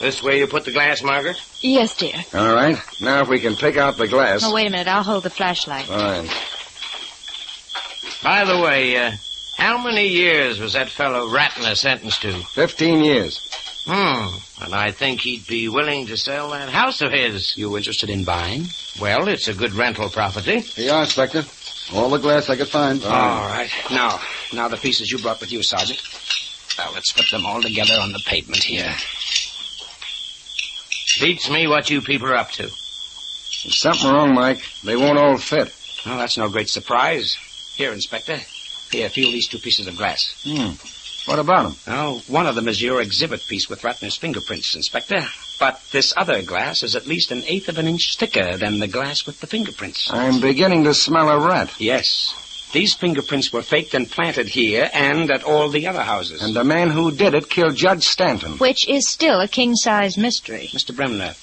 This way you put the glass, Margaret? Yes, dear. All right. Now, if we can pick out the glass. Oh, wait a minute. I'll hold the flashlight. Fine. By the way, how many years was that fellow Ratner sentenced to? 15 years. And I think he'd be willing to sell that house of his. You interested in buying? Well, it's a good rental property. Here you are, Inspector. All the glass I could find. All right. Now the pieces you brought with you, Sergeant. Now, let's put them all together on the pavement here. Beats me what you people are up to. There's something wrong, Mike. They won't all fit. Well, that's no great surprise. Here, Inspector. Here, feel these two pieces of glass. What about them? Oh, one of them is your exhibit piece with Ratner's fingerprints, Inspector. But this other glass is at least 1/8 of an inch thicker than the glass with the fingerprints. I'm beginning to smell a rat. Yes. These fingerprints were faked and planted here and at all the other houses. And the man who did it killed Judge Stanton. Which is still a king-size mystery. Mr. Bremner,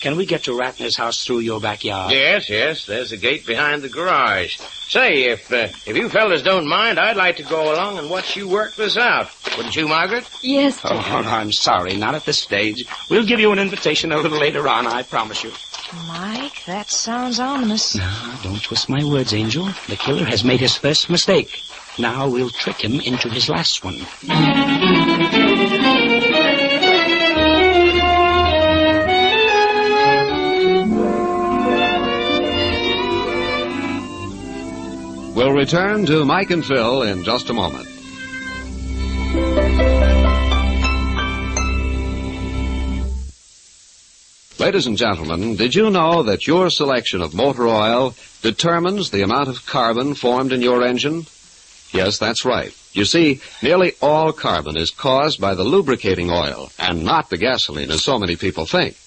can we get to Ratner's house through your backyard? Yes. There's a gate behind the garage. Say, if you fellas don't mind, I'd like to go along and watch you work this out. Wouldn't you, Margaret? Yes, dear. Oh, I'm sorry. Not at this stage. We'll give you an invitation a little later on, I promise you. Mike, that sounds ominous. No, don't twist my words, Angel. The killer has made his first mistake. Now we'll trick him into his last one. We'll return to Mike and Phil in just a moment. Ladies and gentlemen, did you know that your selection of motor oil determines the amount of carbon formed in your engine? Yes, that's right. You see, nearly all carbon is caused by the lubricating oil, and not the gasoline, as so many people think.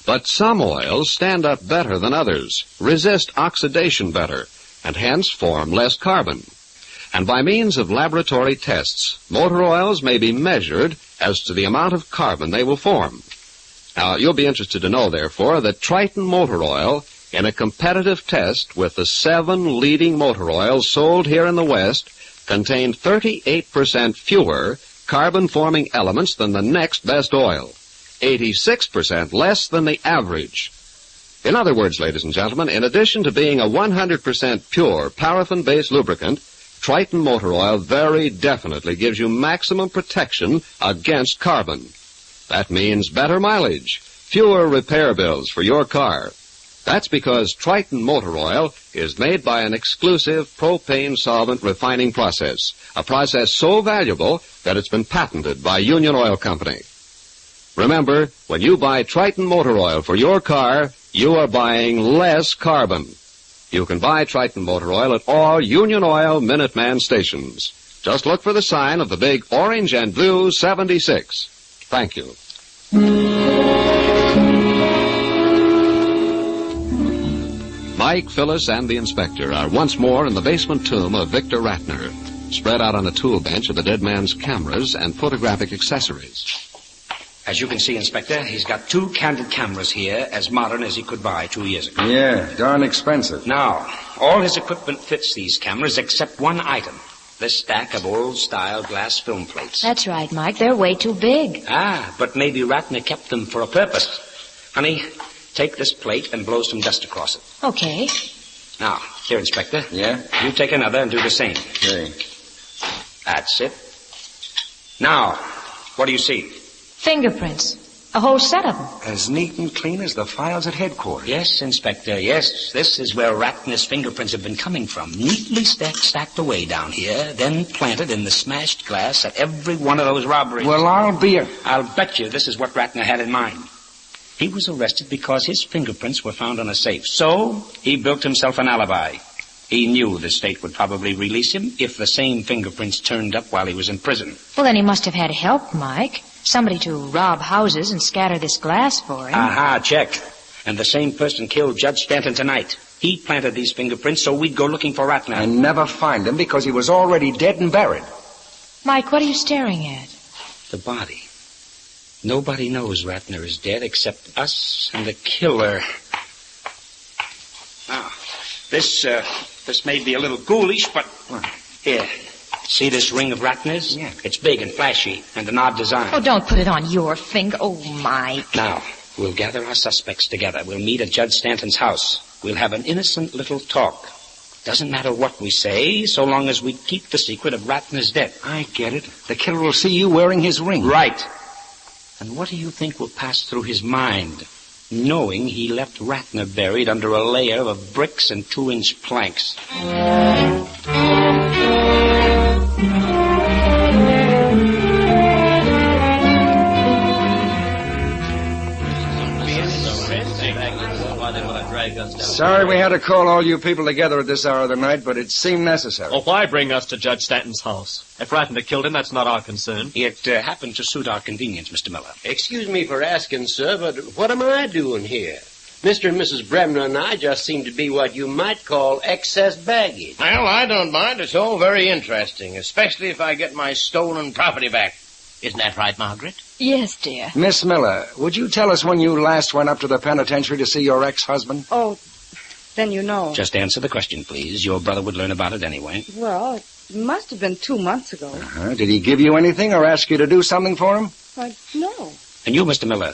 But some oils stand up better than others, resist oxidation better, and hence form less carbon. And by means of laboratory tests, motor oils may be measured as to the amount of carbon they will form. Now, you'll be interested to know, therefore, that Triton Motor Oil, in a competitive test with the 7 leading motor oils sold here in the West, contained 38% fewer carbon-forming elements than the next best oil, 86% less than the average. In other words, ladies and gentlemen, in addition to being a 100% pure paraffin-based lubricant, Triton Motor Oil very definitely gives you maximum protection against carbon. That means better mileage, fewer repair bills for your car. That's because Triton Motor Oil is made by an exclusive propane solvent refining process, a process so valuable that it's been patented by Union Oil Company. Remember, when you buy Triton Motor Oil for your car, you are buying less carbon. You can buy Triton Motor Oil at all Union Oil Minuteman stations. Just look for the sign of the big orange and blue 76. Thank you. Mike, Phyllis, and the inspector are once more in the basement tomb of Victor Ratner, spread out on a tool bench are the dead man's cameras and photographic accessories. As you can see, Inspector, he's got 2 candid cameras here, as modern as he could buy 2 years ago. Yeah, darn expensive. Now, all his equipment fits these cameras except one item. This stack of old-style glass film plates. That's right, Mike. They're way too big. But maybe Ratner kept them for a purpose. Honey, take this plate and blow some dust across it. Okay. Now, here, Inspector. Yeah? You take another and do the same. Okay. That's it. Now, what do you see? Fingerprints. A whole set of them. As neat and clean as the files at headquarters. Yes, Inspector, yes. This is where Ratner's fingerprints have been coming from. Neatly stacked away down here, then planted in the smashed glass at every one of those robberies. Well, I'll bet you this is what Ratner had in mind. He was arrested because his fingerprints were found on a safe. So, he built himself an alibi. He knew the state would probably release him if the same fingerprints turned up while he was in prison. Well, then he must have had help, Mike. Somebody to rob houses and scatter this glass for him. Aha, check. And the same person killed Judge Stanton tonight. He planted these fingerprints so we'd go looking for Ratner. And never find him because he was already dead and buried. Mike, what are you staring at? The body. Nobody knows Ratner is dead except us and the killer. Now, this may be a little ghoulish, but here. See this ring of Ratner's? Yeah. It's big and flashy and an odd design. Oh, don't put it on your finger. Oh, Mike. Now, we'll gather our suspects together. We'll meet at Judge Stanton's house. We'll have an innocent little talk. Doesn't matter what we say, so long as we keep the secret of Ratner's death. I get it. The killer will see you wearing his ring. Right. And what do you think will pass through his mind, knowing he left Ratner buried under a layer of bricks and 2-inch planks? Sorry we had to call all you people together at this hour of the night, but it seemed necessary. Well, why bring us to Judge Stanton's house? If Ratner killed him, that's not our concern. It happened to suit our convenience, Mr. Miller. Excuse me for asking, sir, but what am I doing here? Mr. and Mrs. Bremner and I just seem to be what you might call excess baggage. Well, I don't mind. It's all very interesting, especially if I get my stolen property back. Isn't that right, Margaret? Yes, dear. Miss Miller, would you tell us when you last went up to the penitentiary to see your ex-husband? Oh, then you know. Just answer the question, please. Your brother would learn about it anyway. Well, it must have been 2 months ago. Did he give you anything or ask you to do something for him? No. And you, Mr. Miller,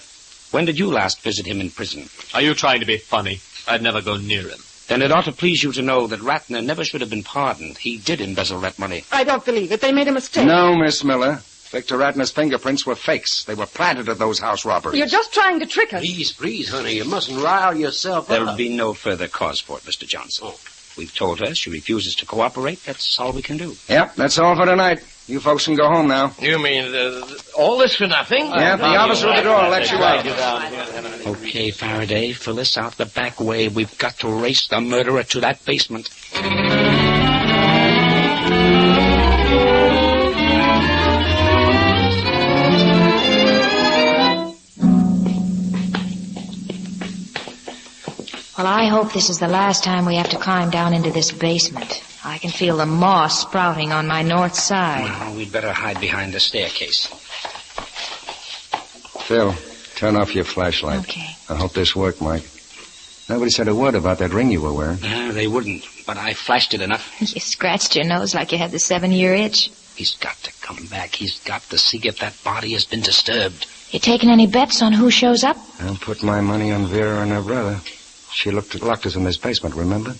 when did you last visit him in prison? Are you trying to be funny? I'd never go near him. Then it ought to please you to know that Ratner never should have been pardoned. He did embezzle that money. I don't believe it. They made a mistake. No, Miss Miller. Victor Ratner's fingerprints were fakes. They were planted at those house robberies. You're just trying to trick us. Please, honey, you mustn't rile yourself up. There'll be no further cause for it, Mr. Johnson. We've told her she refuses to cooperate. That's all we can do. Yep, that's all for tonight. You folks can go home now. You mean all this for nothing? Yeah, the officer at the door will let you out. Okay, Faraday, Phyllis, out the back way. We've got to race the murderer to that basement. Well, I hope this is the last time we have to climb down into this basement. I can feel the moss sprouting on my north side. Well, we'd better hide behind the staircase. Phil, turn off your flashlight. Okay. I hope this worked, Mike. Nobody said a word about that ring you were wearing. They wouldn't, but I flashed it enough. You scratched your nose like you had the 7-year itch. He's got to come back. He's got to see if that body has been disturbed. You taking any bets on who shows up? I'll put my money on Vera and her brother. She locked us in this basement, remember?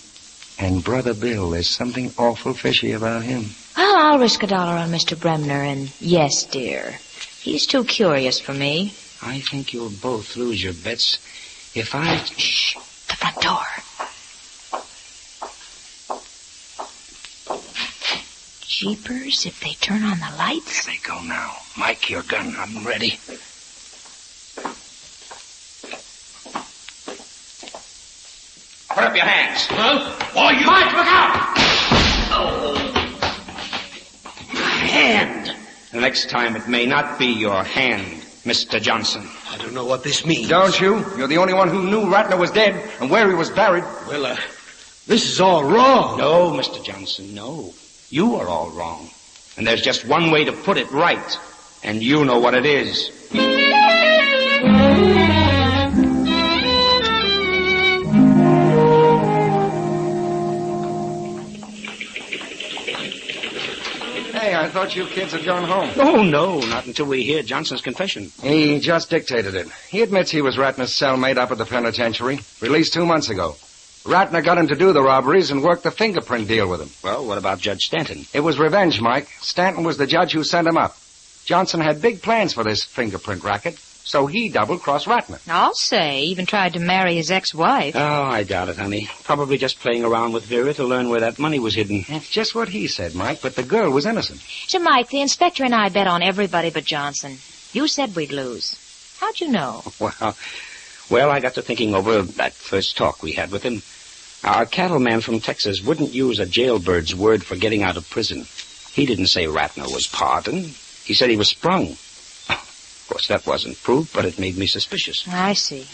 And Brother Bill, there's something awful fishy about him. Well, I'll risk $1 on Mr. Bremner, and yes, dear. He's too curious for me. I think you'll both lose your bets if I... Shh, the front door. Jeepers, if they turn on the lights. There they go now. Mike, your gun. I'm ready. Put up your hands. Huh? Oh, you... Mike, look out! Oh. My hand. The next time it may not be your hand, Mr. Johnson. I don't know what this means. Don't you? You're the only one who knew Ratner was dead and where he was buried. Well, this is all wrong. No, Mr. Johnson, no. You are all wrong. And there's just one way to put it right. And you know what it is. Hey, I thought you kids had gone home. Oh, no, not until we hear Johnson's confession. He just dictated it. He admits he was Ratner's cellmate up at the penitentiary, released 2 months ago. Ratner got him to do the robberies and work the fingerprint deal with him. Well, what about Judge Stanton? It was revenge, Mike. Stanton was the judge who sent him up. Johnson had big plans for this fingerprint racket, so he double-crossed Ratner. I'll say, even tried to marry his ex-wife. Oh, I doubt it, honey. Probably just playing around with Vera to learn where that money was hidden. That's just what he said, Mike, but the girl was innocent. So, Mike, the inspector and I bet on everybody but Johnson. You said we'd lose. How'd you know? Well, I got to thinking over that first talk we had with him. Our cattleman from Texas wouldn't use a jailbird's word for getting out of prison. He didn't say Ratner was pardoned. He said he was sprung. Of course, that wasn't proof, but it made me suspicious. I see.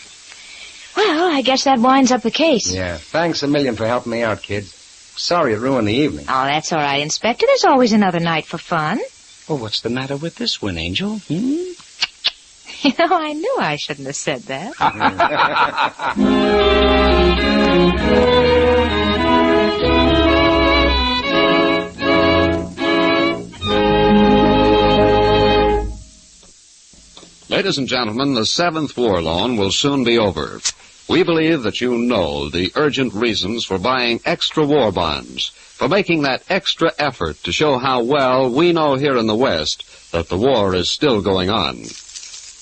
Well, I guess that winds up the case. Yeah, thanks a million for helping me out, kid. Sorry it ruined the evening. Oh, that's all right, Inspector. There's always another night for fun. Well, what's the matter with this one, Angel? You know, I knew I shouldn't have said that. Ladies and gentlemen, the 7th war loan will soon be over. We believe that you know the urgent reasons for buying extra war bonds, for making that extra effort to show how well we know here in the West that the war is still going on.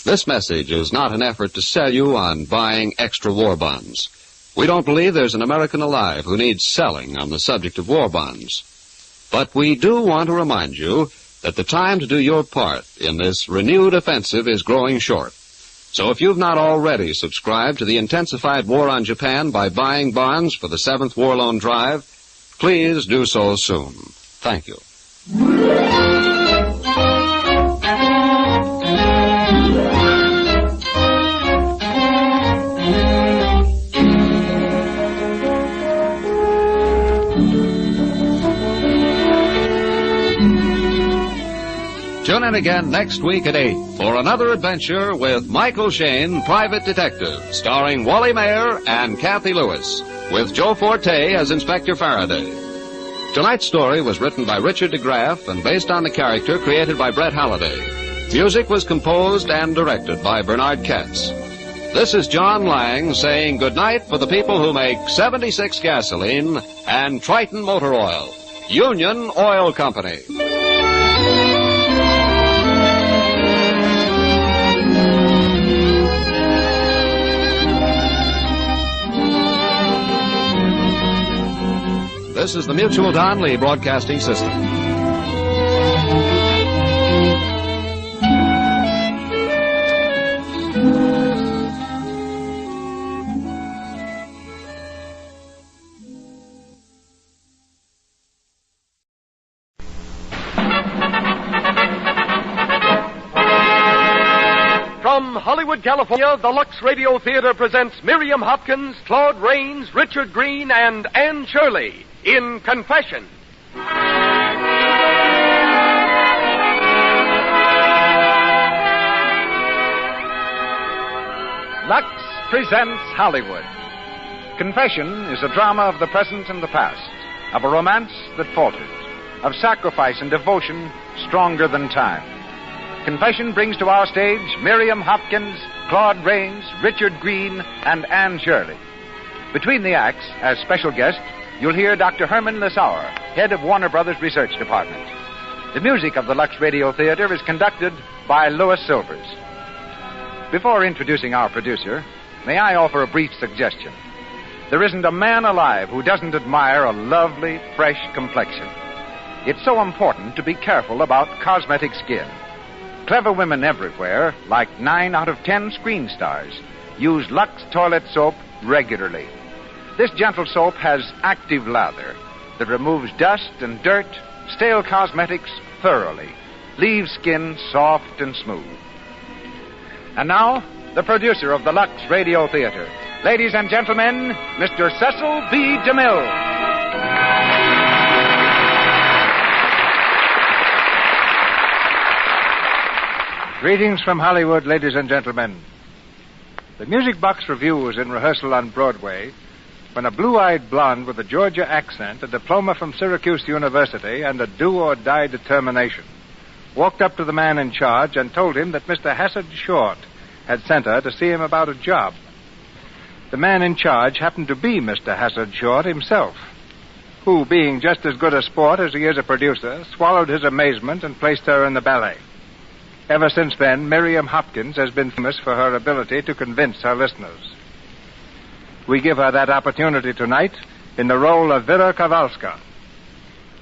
This message is not an effort to sell you on buying extra war bonds. We don't believe there's an American alive who needs selling on the subject of war bonds. But we do want to remind you that the time to do your part in this renewed offensive is growing short. So if you've not already subscribed to the intensified war on Japan by buying bonds for the 7th War Loan Drive, please do so soon. Thank you. Tune in again next week at 8 for another adventure with Michael Shayne, Private Detective, starring Wally Mayer and Kathy Lewis, with Joe Forte as Inspector Faraday. Tonight's story was written by Richard DeGraff and based on the character created by Brett Halliday. Music was composed and directed by Bernard Katz. This is John Lang saying goodnight for the people who make 76 gasoline and Triton Motor Oil. Union Oil Company. This is the Mutual Donley Broadcasting System. From Hollywood, California, the Lux Radio Theater presents Miriam Hopkins, Claude Rains, Richard Green, and Anne Shirley in Confession. Lux presents Hollywood. Confession is a drama of the present and the past, of a romance that faltered, of sacrifice and devotion stronger than time. Confession brings to our stage Miriam Hopkins, Claude Rains, Richard Green, and Anne Shirley. Between the acts, as special guest, you'll hear Dr. Herman Lissauer, head of Warner Brothers Research Department. The music of the Lux Radio Theater is conducted by Louis Silvers. Before introducing our producer, may I offer a brief suggestion? There isn't a man alive who doesn't admire a lovely, fresh complexion. It's so important to be careful about cosmetic skin. Clever women everywhere, like 9 out of 10 screen stars, use Lux toilet soap regularly. This gentle soap has active lather that removes dust and dirt, stale cosmetics thoroughly, leaves skin soft and smooth. And now, the producer of the Lux Radio Theater. Ladies and gentlemen, Mr. Cecil B. DeMille. Greetings from Hollywood, ladies and gentlemen. The Music Box Review was in rehearsal on Broadway when a blue-eyed blonde with a Georgia accent, a diploma from Syracuse University, and a do-or-die determination walked up to the man in charge and told him that Mr. Hassard Short had sent her to see him about a job. The man in charge happened to be Mr. Hassard Short himself, who, being just as good a sport as he is a producer, swallowed his amazement and placed her in the ballet. Ever since then, Miriam Hopkins has been famous for her ability to convince her listeners. We give her that opportunity tonight in the role of Vera Kowalska.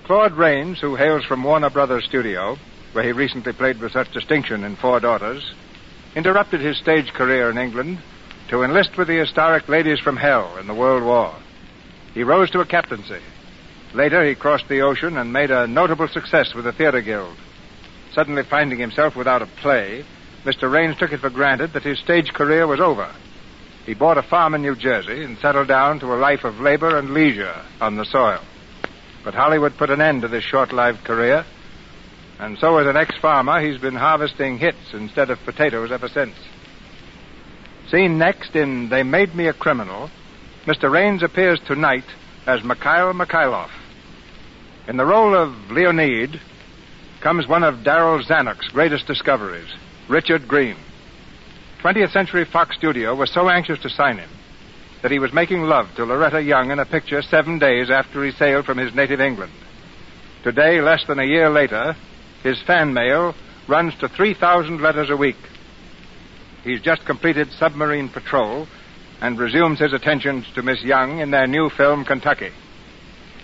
Claude Rains, who hails from Warner Brothers Studio, where he recently played with such distinction in Four Daughters, interrupted his stage career in England to enlist with the historic Ladies from Hell in the World War. He rose to a captaincy. Later, he crossed the ocean and made a notable success with the Theater Guild. Suddenly finding himself without a play, Mr. Rains took it for granted that his stage career was over. He bought a farm in New Jersey and settled down to a life of labor and leisure on the soil. But Hollywood put an end to this short-lived career, and so as an ex-farmer, he's been harvesting hits instead of potatoes ever since. Seen next in They Made Me a Criminal, Mr. Rains appears tonight as Mikhail Mikhailov. In the role of Leonid comes one of Darryl Zanuck's greatest discoveries, Richard Green. 20th Century Fox Studio was so anxious to sign him that he was making love to Loretta Young in a picture 7 days after he sailed from his native England. Today, less than a year later, his fan mail runs to 3,000 letters a week. He's just completed Submarine Patrol and resumes his attentions to Miss Young in their new film, Kentucky.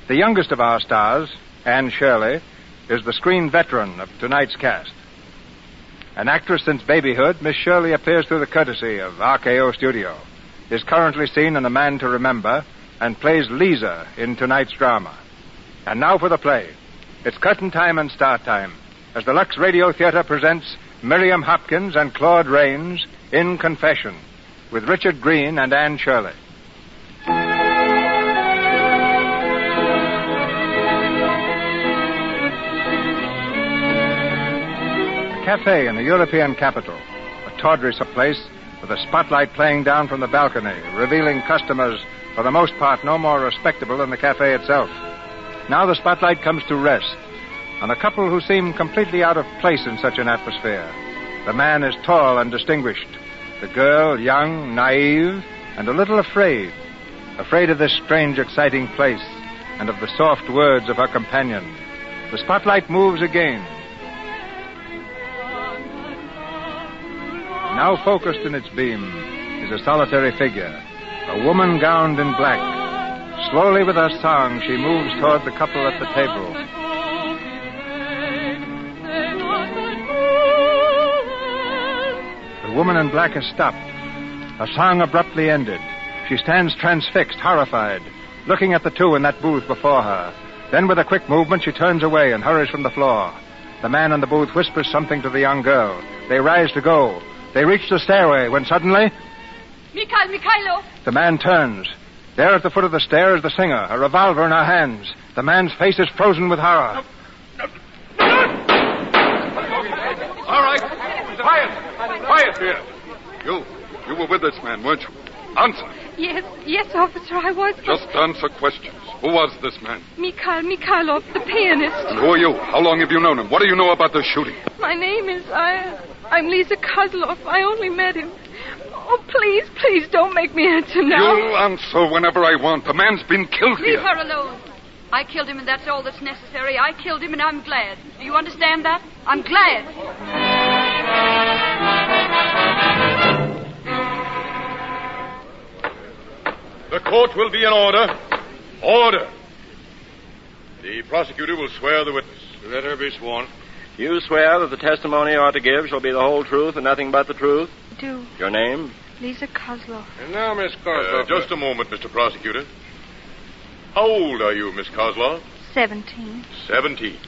The youngest of our stars, Anne Shirley, is the screen veteran of tonight's cast. An actress since babyhood, Miss Shirley appears through the courtesy of RKO Studio, is currently seen in A Man to Remember, and plays Lisa in tonight's drama. And now for the play. It's curtain time and start time as the Lux Radio Theater presents Miriam Hopkins and Claude Rains in Confession with Richard Green and Anne Shirley. A cafe in the European capital, a tawdry place with a spotlight playing down from the balcony, revealing customers, for the most part, no more respectable than the cafe itself. Now the spotlight comes to rest on a couple who seem completely out of place in such an atmosphere. The man is tall and distinguished. The girl, young, naive, and a little afraid. Afraid of this strange, exciting place and of the soft words of her companion. The spotlight moves again. Now focused in its beam is a solitary figure, a woman gowned in black. Slowly with her song, she moves toward the couple at the table. The woman in black has stopped. Her song abruptly ended. She stands transfixed, horrified, looking at the two in that booth before her. Then with a quick movement, she turns away and hurries from the floor. The man in the booth whispers something to the young girl. They rise to go. They reach the stairway when suddenly... Mikhailo! The man turns. There at the foot of the stair is the singer, a revolver in her hands. The man's face is frozen with horror. All right. Quiet. Quiet here. You were with this man, weren't you? Answer. Yes, officer, I was. Just answer questions. Who was this man? Mikhailov, the pianist. And who are you? How long have you known him? What do you know about the shooting? My name is... I'm Lisa Kozlov. I only met him. Oh, please, don't make me answer now. You'll answer whenever I want. The man's been killed here. Leave her alone. I killed him, and that's all that's necessary. I killed him, and I'm glad. Do you understand that? I'm glad. The court will be in order. Order. The prosecutor will swear the witness. Let her be sworn. You swear that the testimony you are to give shall be the whole truth and nothing but the truth? Do. Your name? Lisa Kozlov. And now, Miss Kozlov... just a moment, Mr. Prosecutor. How old are you, Miss Kozlov? 17. 17.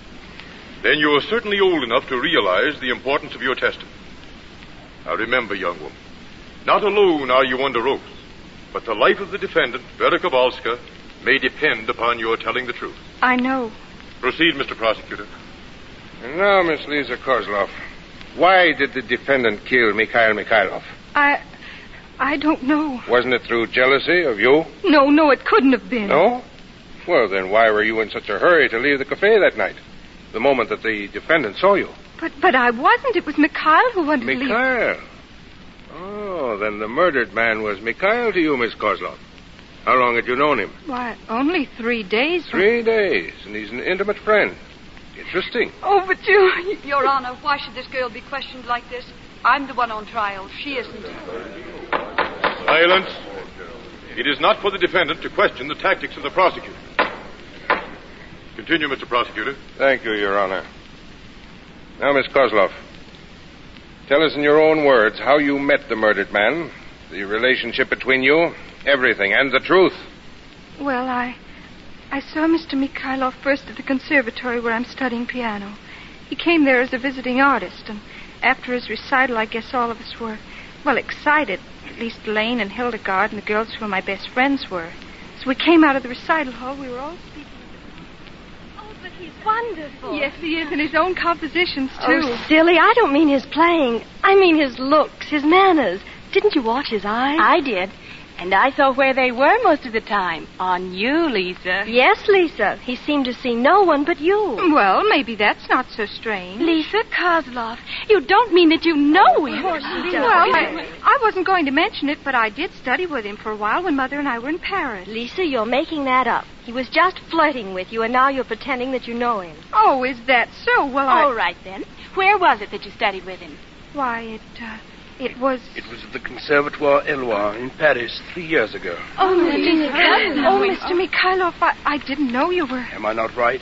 Then you are certainly old enough to realize the importance of your testimony. Now remember, young woman, not alone are you under oath, but the life of the defendant, Vera Kowalska, may depend upon your telling the truth. I know. Proceed, Mr. Prosecutor. And now, Miss Lisa Kozlov, why did the defendant kill Mikhail Mikhailov? I don't know. Wasn't it through jealousy of you? No, it couldn't have been. No? Well, then why were you in such a hurry to leave the cafe that night? The moment that the defendant saw you. But I wasn't. It was Mikhail who wanted to leave. Mikhail? Oh, then the murdered man was Mikhail to you, Miss Kozlov. How long had you known him? Why, only 3 days. 3 days, and he's an intimate friend. Interesting. Oh, but you... Your Honor, why should this girl be questioned like this? I'm the one on trial. She isn't. Silence. It is not for the defendant to question the tactics of the prosecutor. Continue, Mr. Prosecutor. Thank you, Your Honor. Now, Miss Kozlov, tell us in your own words how you met the murdered man, the relationship between you, everything, and the truth. Well, I saw Mr. Mikhailov first at the conservatory where I'm studying piano. He came there as a visiting artist, and after his recital, I guess all of us were, well, excited. At least Lane and Hildegard and the girls who were my best friends were. So we came out of the recital hall. We were all speaking. Oh, but he's wonderful. Yes, he is, and his own compositions, too. Oh, silly, I don't mean his playing. I mean his looks, his manners. Didn't you watch his eyes? I did. And I saw where they were most of the time. On you, Lisa. Yes, Lisa. He seemed to see no one but you. Well, maybe that's not so strange. Lisa Kozlov, you don't mean that you know him. Of course he does. Well, I wasn't going to mention it, but I did study with him for a while when Mother and I were in Paris. Lisa, you're making that up. He was just flirting with you, and now you're pretending that you know him. Oh, is that so? Well, All right, then. Where was it that you studied with him? Why, it was... It was at the Conservatoire Eloy in Paris 3 years ago. Oh, Mr. Mikhailov, I didn't know you were... Am I not right,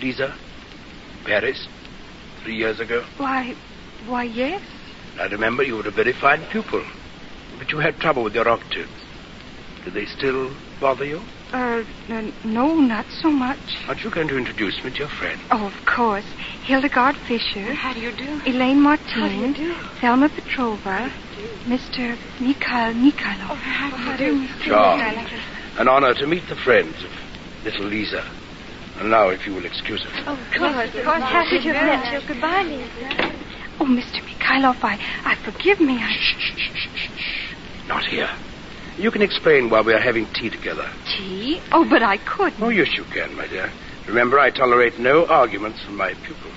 Lisa? Paris, 3 years ago? Why, yes. I remember you were a very fine pupil, but you had trouble with your octaves. Do they still bother you? No, not so much. Aren't you going to introduce me to your friend? Oh, of course. Hildegard Fisher. How do you do? Elaine Martin. How do you do? Thelma Petrova. Mr. Mikhail Mikhailov. Oh, how do you do? Charmed. An honor to meet the friends of little Lisa. And now, if you will excuse us. Oh, of course. Happy to have met you. Goodbye, Lisa. Oh, Mr. Mikhailov, I forgive me. Shh. Not here. You can explain why we are having tea together. Tea? Oh, but I couldn't. Oh, yes, you can, my dear. Remember, I tolerate no arguments from my pupils.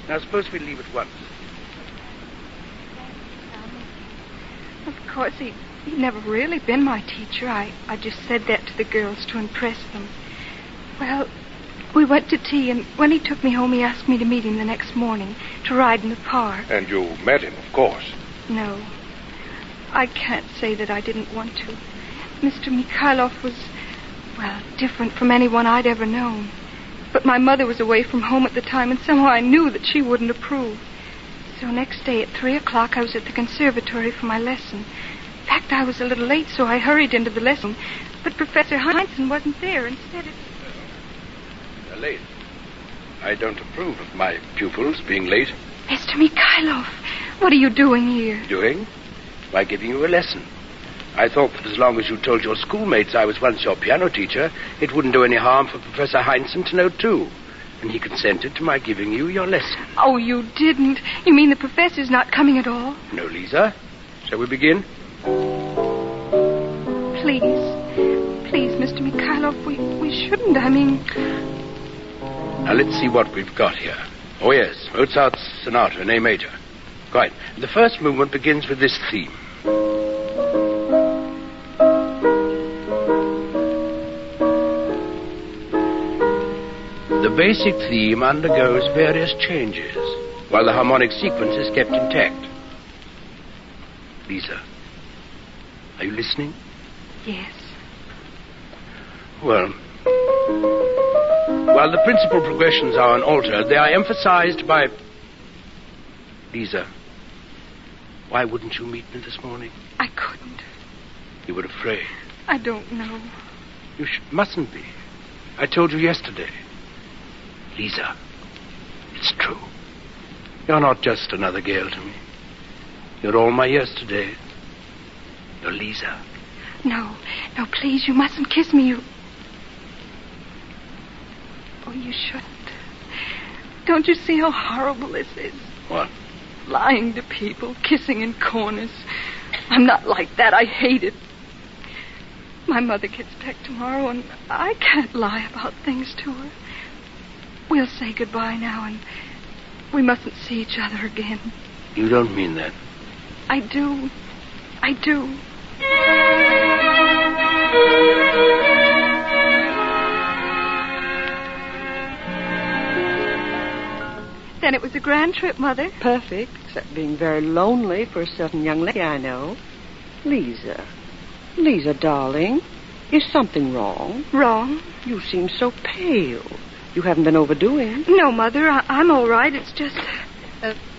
Now, suppose we leave at once. Of course, he'd never really been my teacher. I just said that to the girls to impress them. Well, we went to tea, and when he took me home, he asked me to meet him the next morning to ride in the park. And you met him, of course. No. I can't say that I didn't want to. Mr. Mikhailov was, well, different from anyone I'd ever known. But my mother was away from home at the time, and somehow I knew that she wouldn't approve. So next day at 3 o'clock, I was at the conservatory for my lesson. In fact, I was a little late, so I hurried into the lesson. But Professor Heinzen wasn't there. Instead, Late. I don't approve of my pupils being late. Mr. Mikhailov, what are you doing here? Doing? By giving you a lesson. I thought that as long as you told your schoolmates I was once your piano teacher, it wouldn't do any harm for Professor Heinzen to know, too. And he consented to my giving you your lesson. Oh, you didn't? You mean the professor's not coming at all? No, Lisa. Shall we begin? Please, Mr. Mikhailov, we shouldn't. I mean... Now, let's see what we've got here. Oh, yes, Mozart's Sonata in A major. Quite. The first movement begins with this theme. The basic theme undergoes various changes, while the harmonic sequence is kept intact. Lisa, are you listening? Yes. Well, while the principal progressions are unaltered, they are emphasized by... Lisa, why wouldn't you meet me this morning? I couldn't. You were afraid. I don't know. You mustn't be. I told you yesterday. Lisa, it's true. You're not just another girl to me. You're all my yesterday. You're Lisa. No, please, you mustn't kiss me. Oh, you shouldn't. Don't you see how horrible this is? What? Lying to people, kissing in corners. I'm not like that. I hate it. My mother gets back tomorrow, and I can't lie about things to her. We'll say goodbye now, and we mustn't see each other again. You don't mean that. I do. I do. Then it was a grand trip, Mother. Perfect, except being very lonely for a certain young lady I know. Lisa. Lisa, darling, is something wrong? Wrong? You seem so pale. You haven't been overdoing. No, Mother, I'm all right. It's just...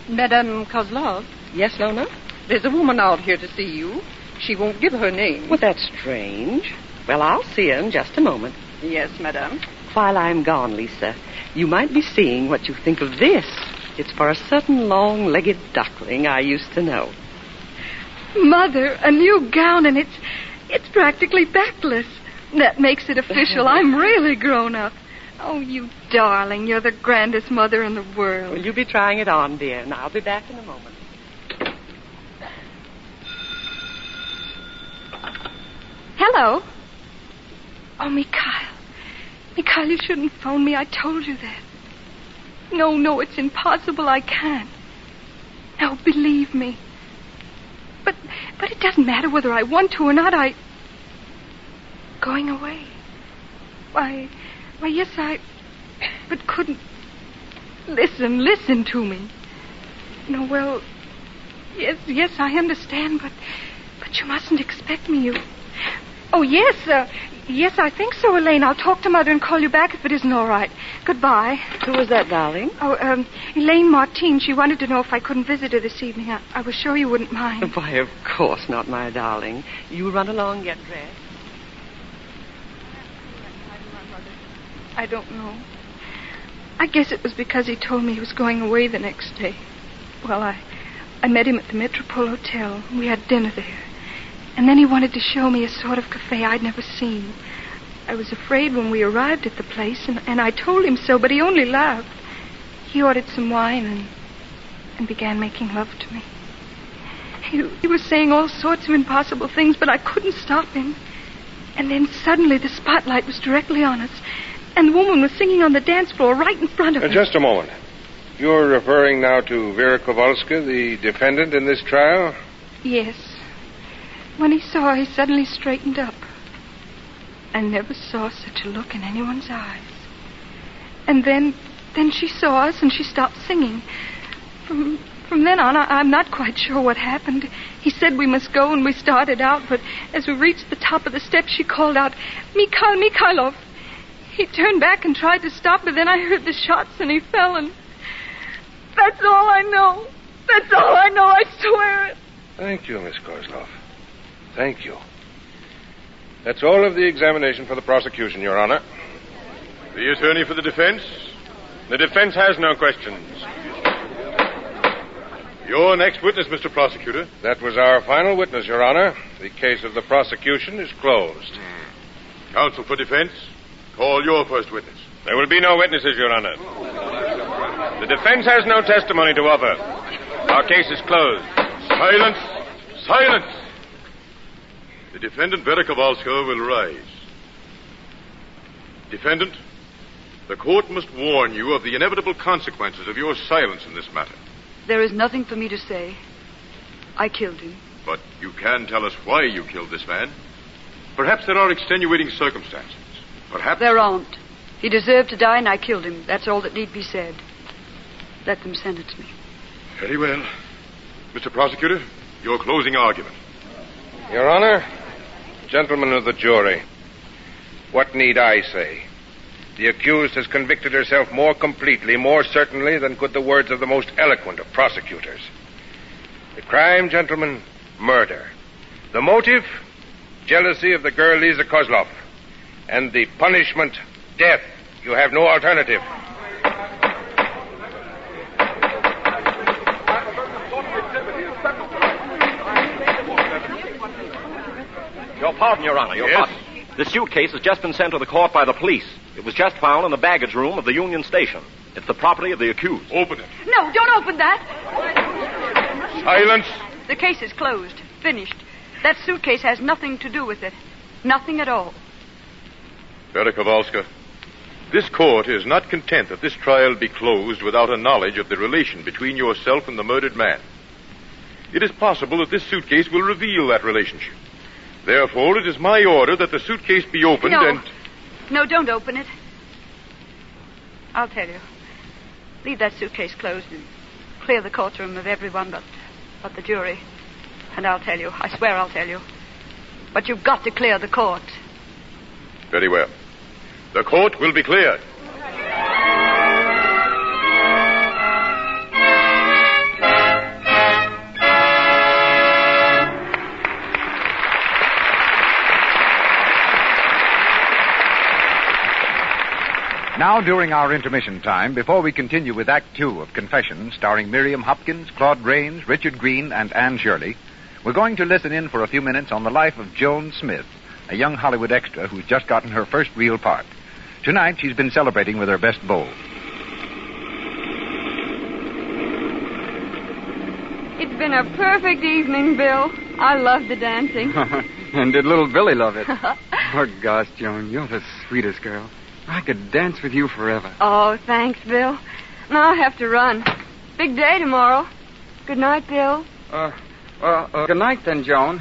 Madame Kozlov? Yes, Lona? There's a woman out here to see you. She won't give her name. Well, that's strange. Well, I'll see her in just a moment. Yes, madame. While I'm gone, Lisa, you might be seeing what you think of this. It's for a certain long-legged duckling I used to know. Mother, a new gown, and it's practically backless. That makes it official. I'm really grown up. Oh, you darling, you're the grandest mother in the world. Well, you be trying it on, dear, and I'll be back in a moment. Hello. Oh, Mikhail. Mikhail, you shouldn't phone me. I told you that. No, it's impossible. I can't. No, believe me. But it doesn't matter whether I want to or not. Going away. Why, yes, but couldn't. Listen to me. No, well, yes, I understand, but you mustn't expect me. Oh, yes, I think so, Elaine. I'll talk to Mother and call you back if it isn't all right. Goodbye. Who was that, darling? Oh, Elaine Martine. She wanted to know if I couldn't visit her this evening. I was sure you wouldn't mind. Why, of course not, my darling. You run along and get dressed. I don't know. I guess it was because he told me he was going away the next day. Well, I met him at the Metropole Hotel. We had dinner there. And then he wanted to show me a sort of cafe I'd never seen. I was afraid when we arrived at the place, and I told him so, but he only laughed. He ordered some wine and began making love to me. He was saying all sorts of impossible things, but I couldn't stop him. And then suddenly the spotlight was directly on us, and the woman was singing on the dance floor right in front of us. Just a moment. You're referring now to Vera Kowalska, the defendant in this trial? Yes. When he saw her, he suddenly straightened up. I never saw such a look in anyone's eyes. And then she saw us and she stopped singing. From then on, I'm not quite sure what happened. He said we must go and we started out, but as we reached the top of the steps, she called out, Mikhailov. He turned back and tried to stop, but then I heard the shots and he fell, and that's all I know. That's all I know, I swear it. Thank you, Miss Kozlov. Thank you. That's all of the examination for the prosecution, Your Honor. The attorney for the defense? The defense has no questions. Your next witness, Mr. Prosecutor. That was our final witness, Your Honor. The case of the prosecution is closed. Counsel for defense, call your first witness. There will be no witnesses, Your Honor. The defense has no testimony to offer. Our case is closed. Silence! Silence! The defendant, Vera Kowalska, will rise. Defendant, the court must warn you of the inevitable consequences of your silence in this matter. There is nothing for me to say. I killed him. But you can tell us why you killed this man. Perhaps there are extenuating circumstances. Perhaps... There aren't. He deserved to die, and I killed him. That's all that need be said. Let them sentence me. Very well. Mr. Prosecutor, your closing argument. Your Honor, gentlemen of the jury, what need I say? The accused has convicted herself more completely, more certainly than could the words of the most eloquent of prosecutors. The crime, gentlemen, murder. The motive, jealousy of the girl Lisa Kozlov. And the punishment, death. You have no alternative. Your pardon, Your Honor, your pardon. The suitcase has just been sent to the court by the police. It was just found in the baggage room of the Union Station. It's the property of the accused. Open it. No, don't open that. Silence. The case is closed. finished. That suitcase has nothing to do with it. Nothing at all. Vera Kowalska, this court is not content that this trial be closed without a knowledge of the relation between yourself and the murdered man. It is possible that this suitcase will reveal that relationship. Therefore, it is my order that the suitcase be opened and... No, don't open it. I'll tell you. Leave that suitcase closed and clear the courtroom of everyone but the jury. And I'll tell you. I swear I'll tell you. But you've got to clear the court. Very well. The court will be cleared. Now, during our intermission time, before we continue with Act Two of Confession, starring Miriam Hopkins, Claude Rains, Richard Green, and Anne Shirley, we're going to listen in for a few minutes on the life of Joan Smith, a young Hollywood extra who's just gotten her first real part. Tonight, she's been celebrating with her best beau. It's been a perfect evening, Bill. I love the dancing. And did little Billy love it? Oh, gosh, Joan, you're the sweetest girl. I could dance with you forever. Oh, thanks, Bill. Now I have to run. Big day tomorrow. Good night, Bill. Good night then, Joan.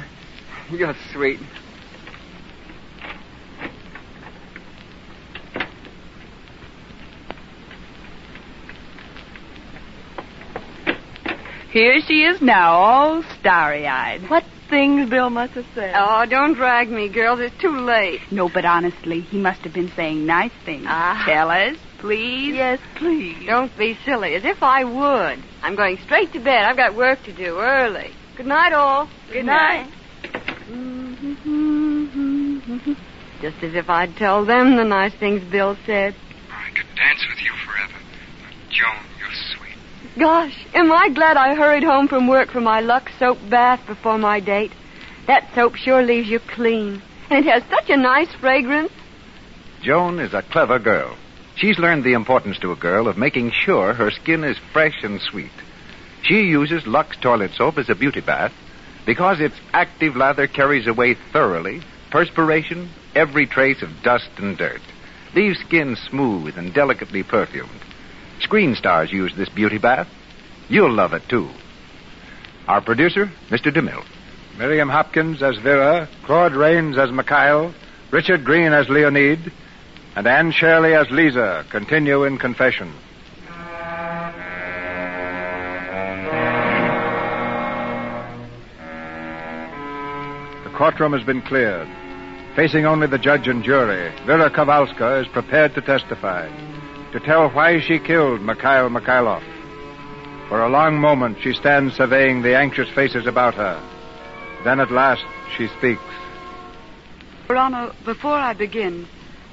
You're sweet. Here she is now, all starry-eyed. What things Bill must have said. Oh, don't drag me, girls. It's too late. No, but honestly, he must have been saying nice things. Tell us, please. Yes, please. Don't be silly, as if I would. I'm going straight to bed. I've got work to do early. Good night, all. Good night. Just as if I'd tell them the nice things Bill said. I could dance with you forever. Joan, you're sweet. Gosh, am I glad I hurried home from work for my Lux soap bath before my date. That soap sure leaves you clean. And it has such a nice fragrance. Joan is a clever girl. She's learned the importance to a girl of making sure her skin is fresh and sweet. She uses Lux toilet soap as a beauty bath because its active lather carries away thoroughly perspiration, every trace of dust and dirt. Leaves skin smooth and delicately perfumed. Screen stars use this beauty bath. You'll love it, too. Our producer, Mr. DeMille. Miriam Hopkins as Vera, Claude Rains as Mikhail, Richard Green as Leonid, and Anne Shirley as Lisa continue in Confession. The courtroom has been cleared. Facing only the judge and jury, Vera Kowalska is prepared to testify, to tell why she killed Mikhail Mikhailov. For a long moment, she stands surveying the anxious faces about her. Then at last, she speaks. Your Honor, before I begin,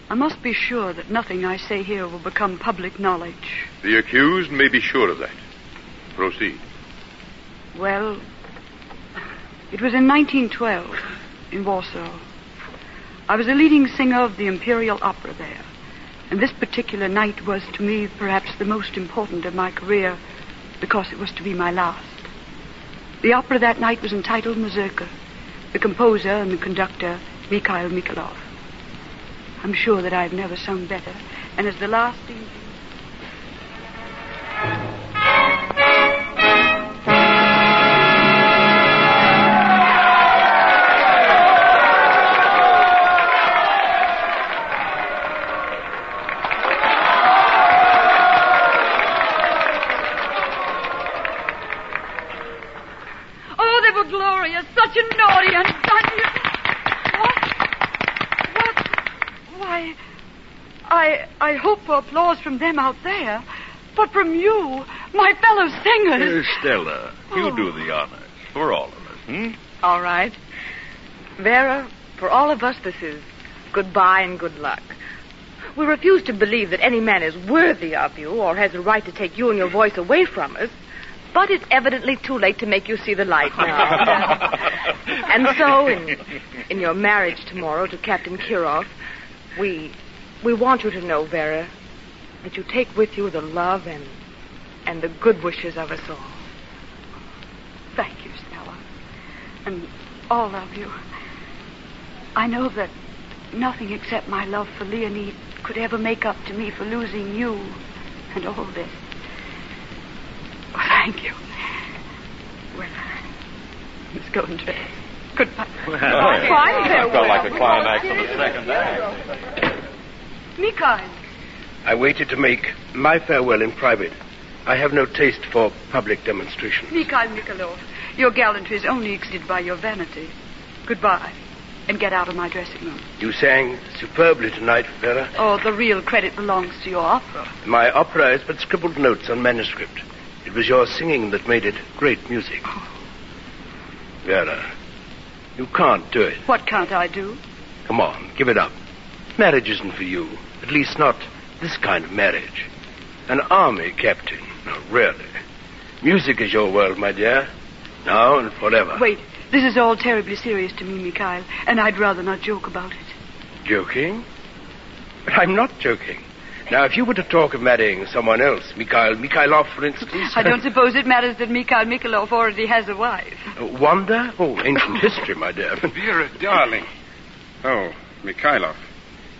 I must be sure that nothing I say here will become public knowledge. The accused may be sure of that. Proceed. Well, it was in 1912, in Warsaw. I was a leading singer of the Imperial Opera there, and this particular night was to me perhaps the most important of my career because it was to be my last. The opera that night was entitled MERCURY, the composer and the conductor, Mikhail Mikhailov. I'm sure that I've never sung better, and as the last evening... Glorious, such a naughty and Why, I hope for applause from them out there, but from you, my fellow singers. Stella, you do the honors for all of us, All right. Vera, for all of us, this is goodbye and good luck. We refuse to believe that any man is worthy of you or has a right to take you and your voice away from us. But it's evidently too late to make you see the light now. And so, in your marriage tomorrow to Captain Kirov, we want you to know, Vera, that you take with you the love and the good wishes of us all. Thank you, Stella. and all of you. I know that nothing except my love for Leonid could ever make up to me for losing you and all this. Oh, thank you. Well, let's go and dress. Goodbye. Well, felt like a climax of the second act. Mikhail. I waited to make my farewell in private. I have no taste for public demonstrations. Mikhail Mikhailov, your gallantry is only exceeded by your vanity. Goodbye, and get out of my dressing room. You sang superbly tonight, Vera. Oh, the real credit belongs to your opera. My opera is but scribbled notes on manuscript. It was your singing that made it great music. Oh. Vera, you can't do it. What can't I do? Come on, give it up. Marriage isn't for you. At least not this kind of marriage. An army captain. No, really. Music is your world, my dear. Now and forever. Wait. This is all terribly serious to me, Mikhail, and I'd rather not joke about it. Joking? But I'm not joking. Now, if you were to talk of marrying someone else, Mikhail Mikhailov, for instance... I don't suppose it matters that Mikhail Mikhailov already has a wife. Wanda? Oh, ancient history, my dear. Vera, darling. Oh, Mikhailov.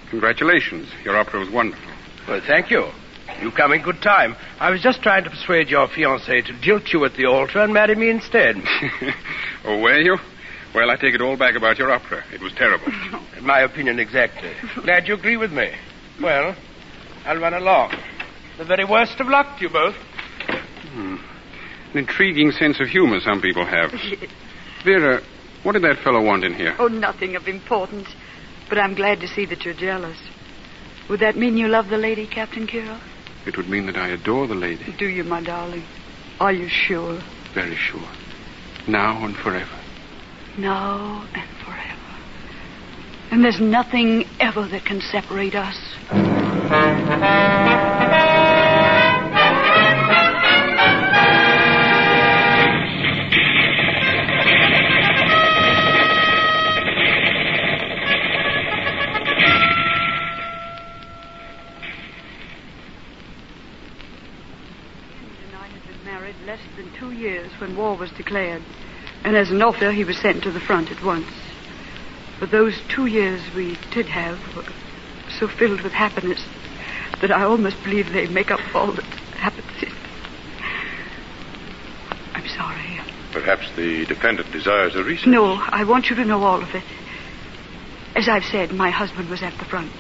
Congratulations. Your opera was wonderful. Well, thank you. You come in good time. I was just trying to persuade your fiancée to jilt you at the altar and marry me instead. Oh, were you? Well, I take it all back about your opera. It was terrible. My opinion exactly. Glad you agree with me. Well, I'll run along. The very worst of luck to you both. An intriguing sense of humor some people have. Yes. Vera, what did that fellow want in here? Oh, nothing of importance. But I'm glad to see that you're jealous. Would that mean you love the lady, Captain Kirov? It would mean that I adore the lady. Do you, my darling? Are you sure? Very sure. Now and forever. Now and forever. And there's nothing ever that can separate us. Less than 2 years when war was declared, and as an officer he was sent to the front at once. But those 2 years we did have were so filled with happiness that I almost believe they make up for all that happened since. I'm sorry. Perhaps the defendant desires a reason. No, I want you to know all of it. As I've said, my husband was at the front.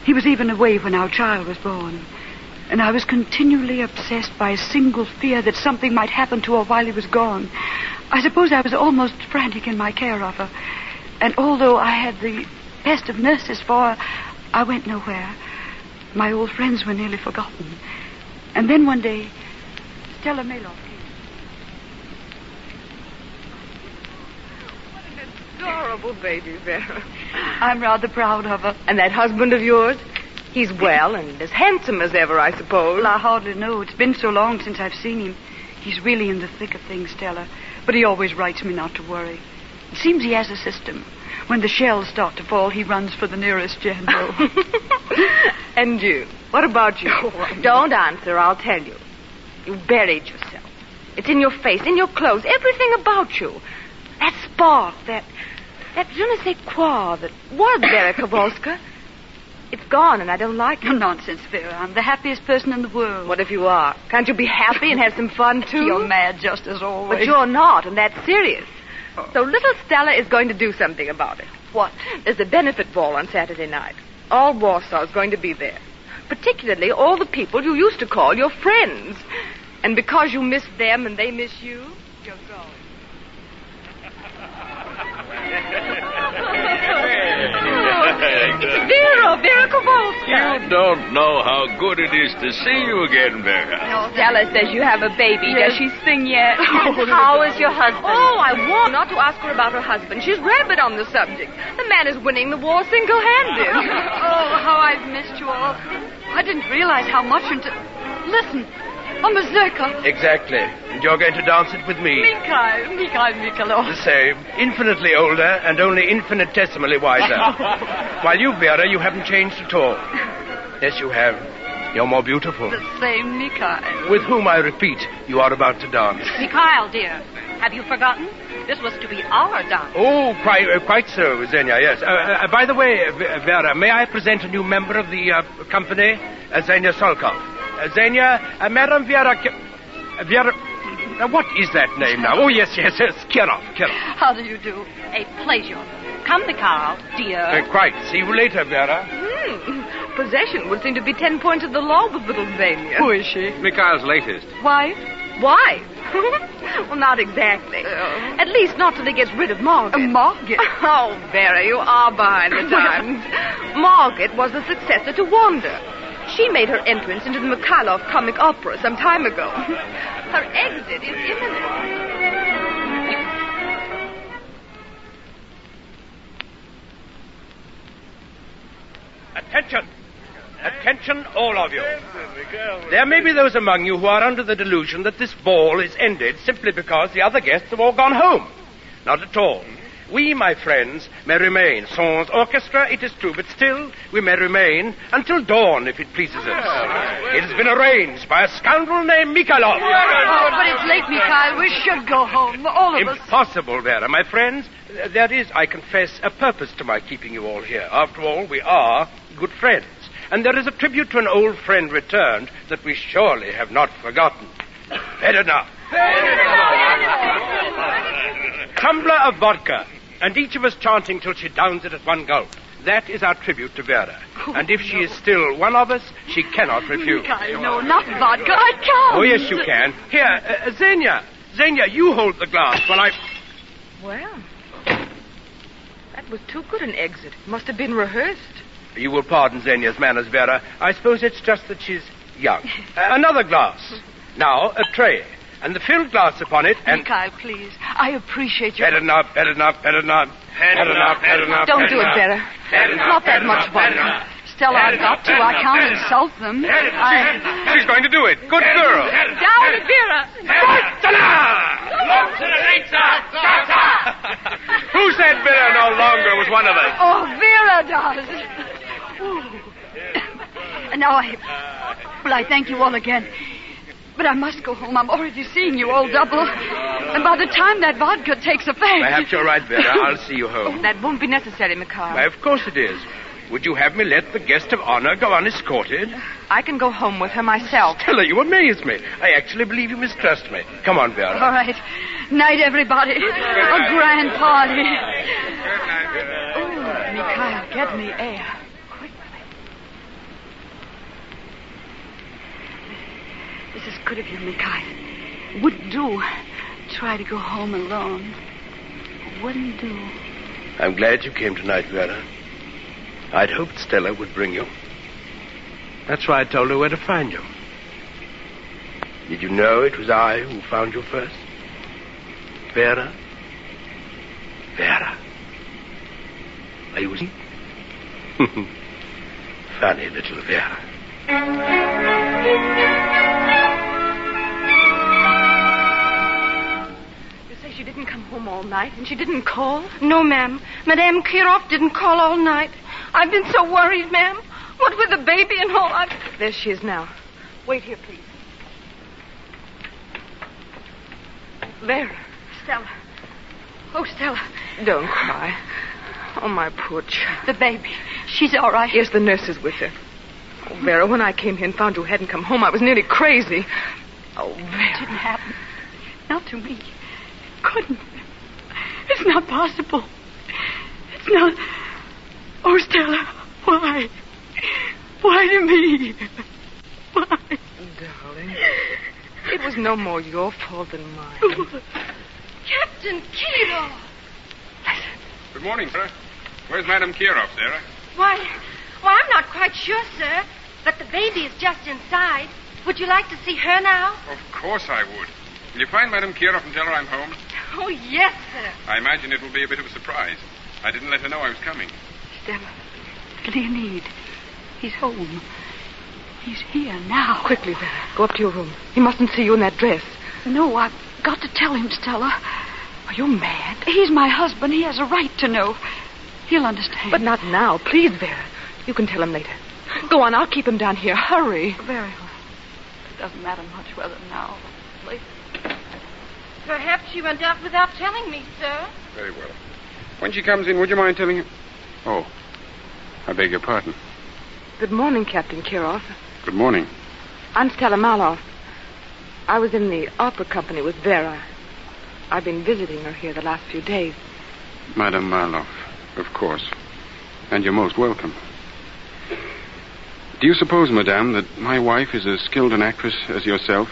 He was even away when our child was born. And I was continually obsessed by a single fear that something might happen to her while he was gone. I suppose I was almost frantic in my care of her. And although I had the best of nurses for her, I went nowhere. My old friends were nearly forgotten. And then one day, Stella Melov came. What an adorable baby, Vera. I'm rather proud of her. And that husband of yours? He's well and as handsome as ever, I suppose. Well, I hardly know. It's been so long since I've seen him. He's really in the thick of things, Stella. But he always writes me not to worry. It seems he has a system. When the shells start to fall, he runs for the nearest general. And you? What about you? Oh, don't answer, I'll tell you. You buried yourself. It's in your face, in your clothes, everything about you. That spark, that je ne sais quoi that was Vera Kowalska. It's gone, and I don't like it. Nonsense, Vera. I'm the happiest person in the world. What if you are? Can't you be happy and have some fun, too? You're mad just as always. But you're not, and that's serious. Oh. So little Stella is going to do something about it. What? There's a benefit ball on Saturday night. All Warsaw is going to be there. Particularly all the people you used to call your friends. And because you miss them and they miss you, you're going. It's Vera Kowalska. You don't know how good it is to see you again, Vera. Stella says you have a baby. Yes. Does she sing yet? How is your husband? Oh, I want not to ask her about her husband. She's rabid on the subject. The man is winning the war single-handed. Oh, how I've missed you all. I didn't realize how much until... Listen, a mazurka. Exactly. And you're going to dance it with me. Mikhail. The same. Infinitely older and only infinitesimally wiser. While you, Vera, you haven't changed at all. Yes, you have. You're more beautiful. The same Mikhail. With whom, I repeat, you are about to dance. Mikhail, dear, Have you forgotten? This was to be our dance. Oh, quite so, Xenia, yes. By the way, Vera, may I present a new member of the company? Xenia Solkov. Xenia, Madam Vera... Vera... what is that name now? Oh, yes. Kirov. How do you do? A pleasure. Come, Mikhail, dear. Quite. See you later, Vera. Possession would seem to be 10 points of the law with little Xenia. Who is she? Mikhail's latest. Wife? Well, not exactly. At least not till he gets rid of Margaret. Margaret? Oh, Vera, you are behind the times. Margaret was the successor to Wanda. She made her entrance into the Mikhailov comic opera some time ago. Her exit is imminent. Attention, all of you. There may be those among you who are under the delusion that this ball is ended simply because the other guests have all gone home. Not at all. We, my friends, may remain sans orchestra, it is true, but still we may remain until dawn, if it pleases us. It has been arranged by a scoundrel named Mikhailov. Oh, but it's late, Mikhail. We should go home, all of us. Impossible, Vera. My friends, there is, I confess, a purpose to my keeping you all here. After all, we are good friends. And there is a tribute to an old friend returned that we surely have not forgotten. Better now. Tumbler of vodka, and each of us chanting till she downs it at one gulp. That is our tribute to Vera. And if she is still one of us, she cannot refuse. Mikhail, no, not vodka. I can't. Oh, yes, you can. Here, Xenia. Xenia, you hold the glass while I... Well, that was too good an exit. Must have been rehearsed. You will pardon Xenia's manners, Vera. I suppose it's just that she's young. Another glass. Now, a tray. And the filled glass upon it, and... Mikhail, please. I appreciate your... Better not. Don't do it, Vera. Not that much vodka. Stella, I've got to. I can't insult them. She's going to do it. Good girl. Down with Vera. Who said Vera no longer was one of us? Oh, Vera does. And now I thank you all again. But I must go home. I'm already seeing you all double. And by the time that vodka takes effect... Perhaps you're right, Vera. I'll see you home. That won't be necessary, Mikhail. Why, of course it is. Would you have me let the guest of honor go unescorted? I can go home with her myself. Stella, you amaze me. I actually believe you mistrust me. Come on, Vera. All right. Night, everybody. A grand party. Oh, Mikhail, get me air. This is good of you, Mikhail. Wouldn't do. Try to go home alone. Wouldn't do. I'm glad you came tonight, Vera. I'd hoped Stella would bring you. That's why I told her where to find you. Did you know it was I who found you first? Vera? Vera. Are you asleep? Funny little Vera. She didn't come home all night, and she didn't call? No, ma'am. Madame Kirov didn't call all night. I've been so worried, ma'am. What with the baby and all, There she is now. Wait here, please. Vera. Stella. Oh, Stella. Don't cry. Oh, my poor child. The baby. She's all right. Yes, the nurse is with her. Oh, Vera, when I came here and found you hadn't come home, I was nearly crazy. Oh, Vera. It didn't happen. Not to me. Couldn't. It's not possible. It's not... Oh, Stella, why? Why to me? Why? Darling, it was no more your fault than mine. Captain Kirov! Good morning, sir. Where's Madame Kirov, Sarah? Why, I'm not quite sure, sir. But the baby is just inside. Would you like to see her now? Of course I would. Will you find Madame Kirov and tell her I'm home? Oh, yes, sir. I imagine it will be a bit of a surprise. I didn't let her know I was coming. Stella, what do you need? He's home. He's here now. Quickly, Vera. Go up to your room. He mustn't see you in that dress. No, I've got to tell him, Stella. Are you mad? He's my husband. He has a right to know. He'll understand. But not now. Please, Vera. You can tell him later. Go on. I'll keep him down here. Hurry. Very well. It doesn't matter much whether now or later. Perhaps she went out without telling me, sir. Very well. When she comes in, would you mind telling her? Oh, I beg your pardon. Good morning, Captain Kiroff. Good morning. I'm Stella Maloff. I was in the opera company with Vera. I've been visiting her here the last few days. Madame Marloff, of course. And you're most welcome. Do you suppose, madame, that my wife is as skilled an actress as yourself?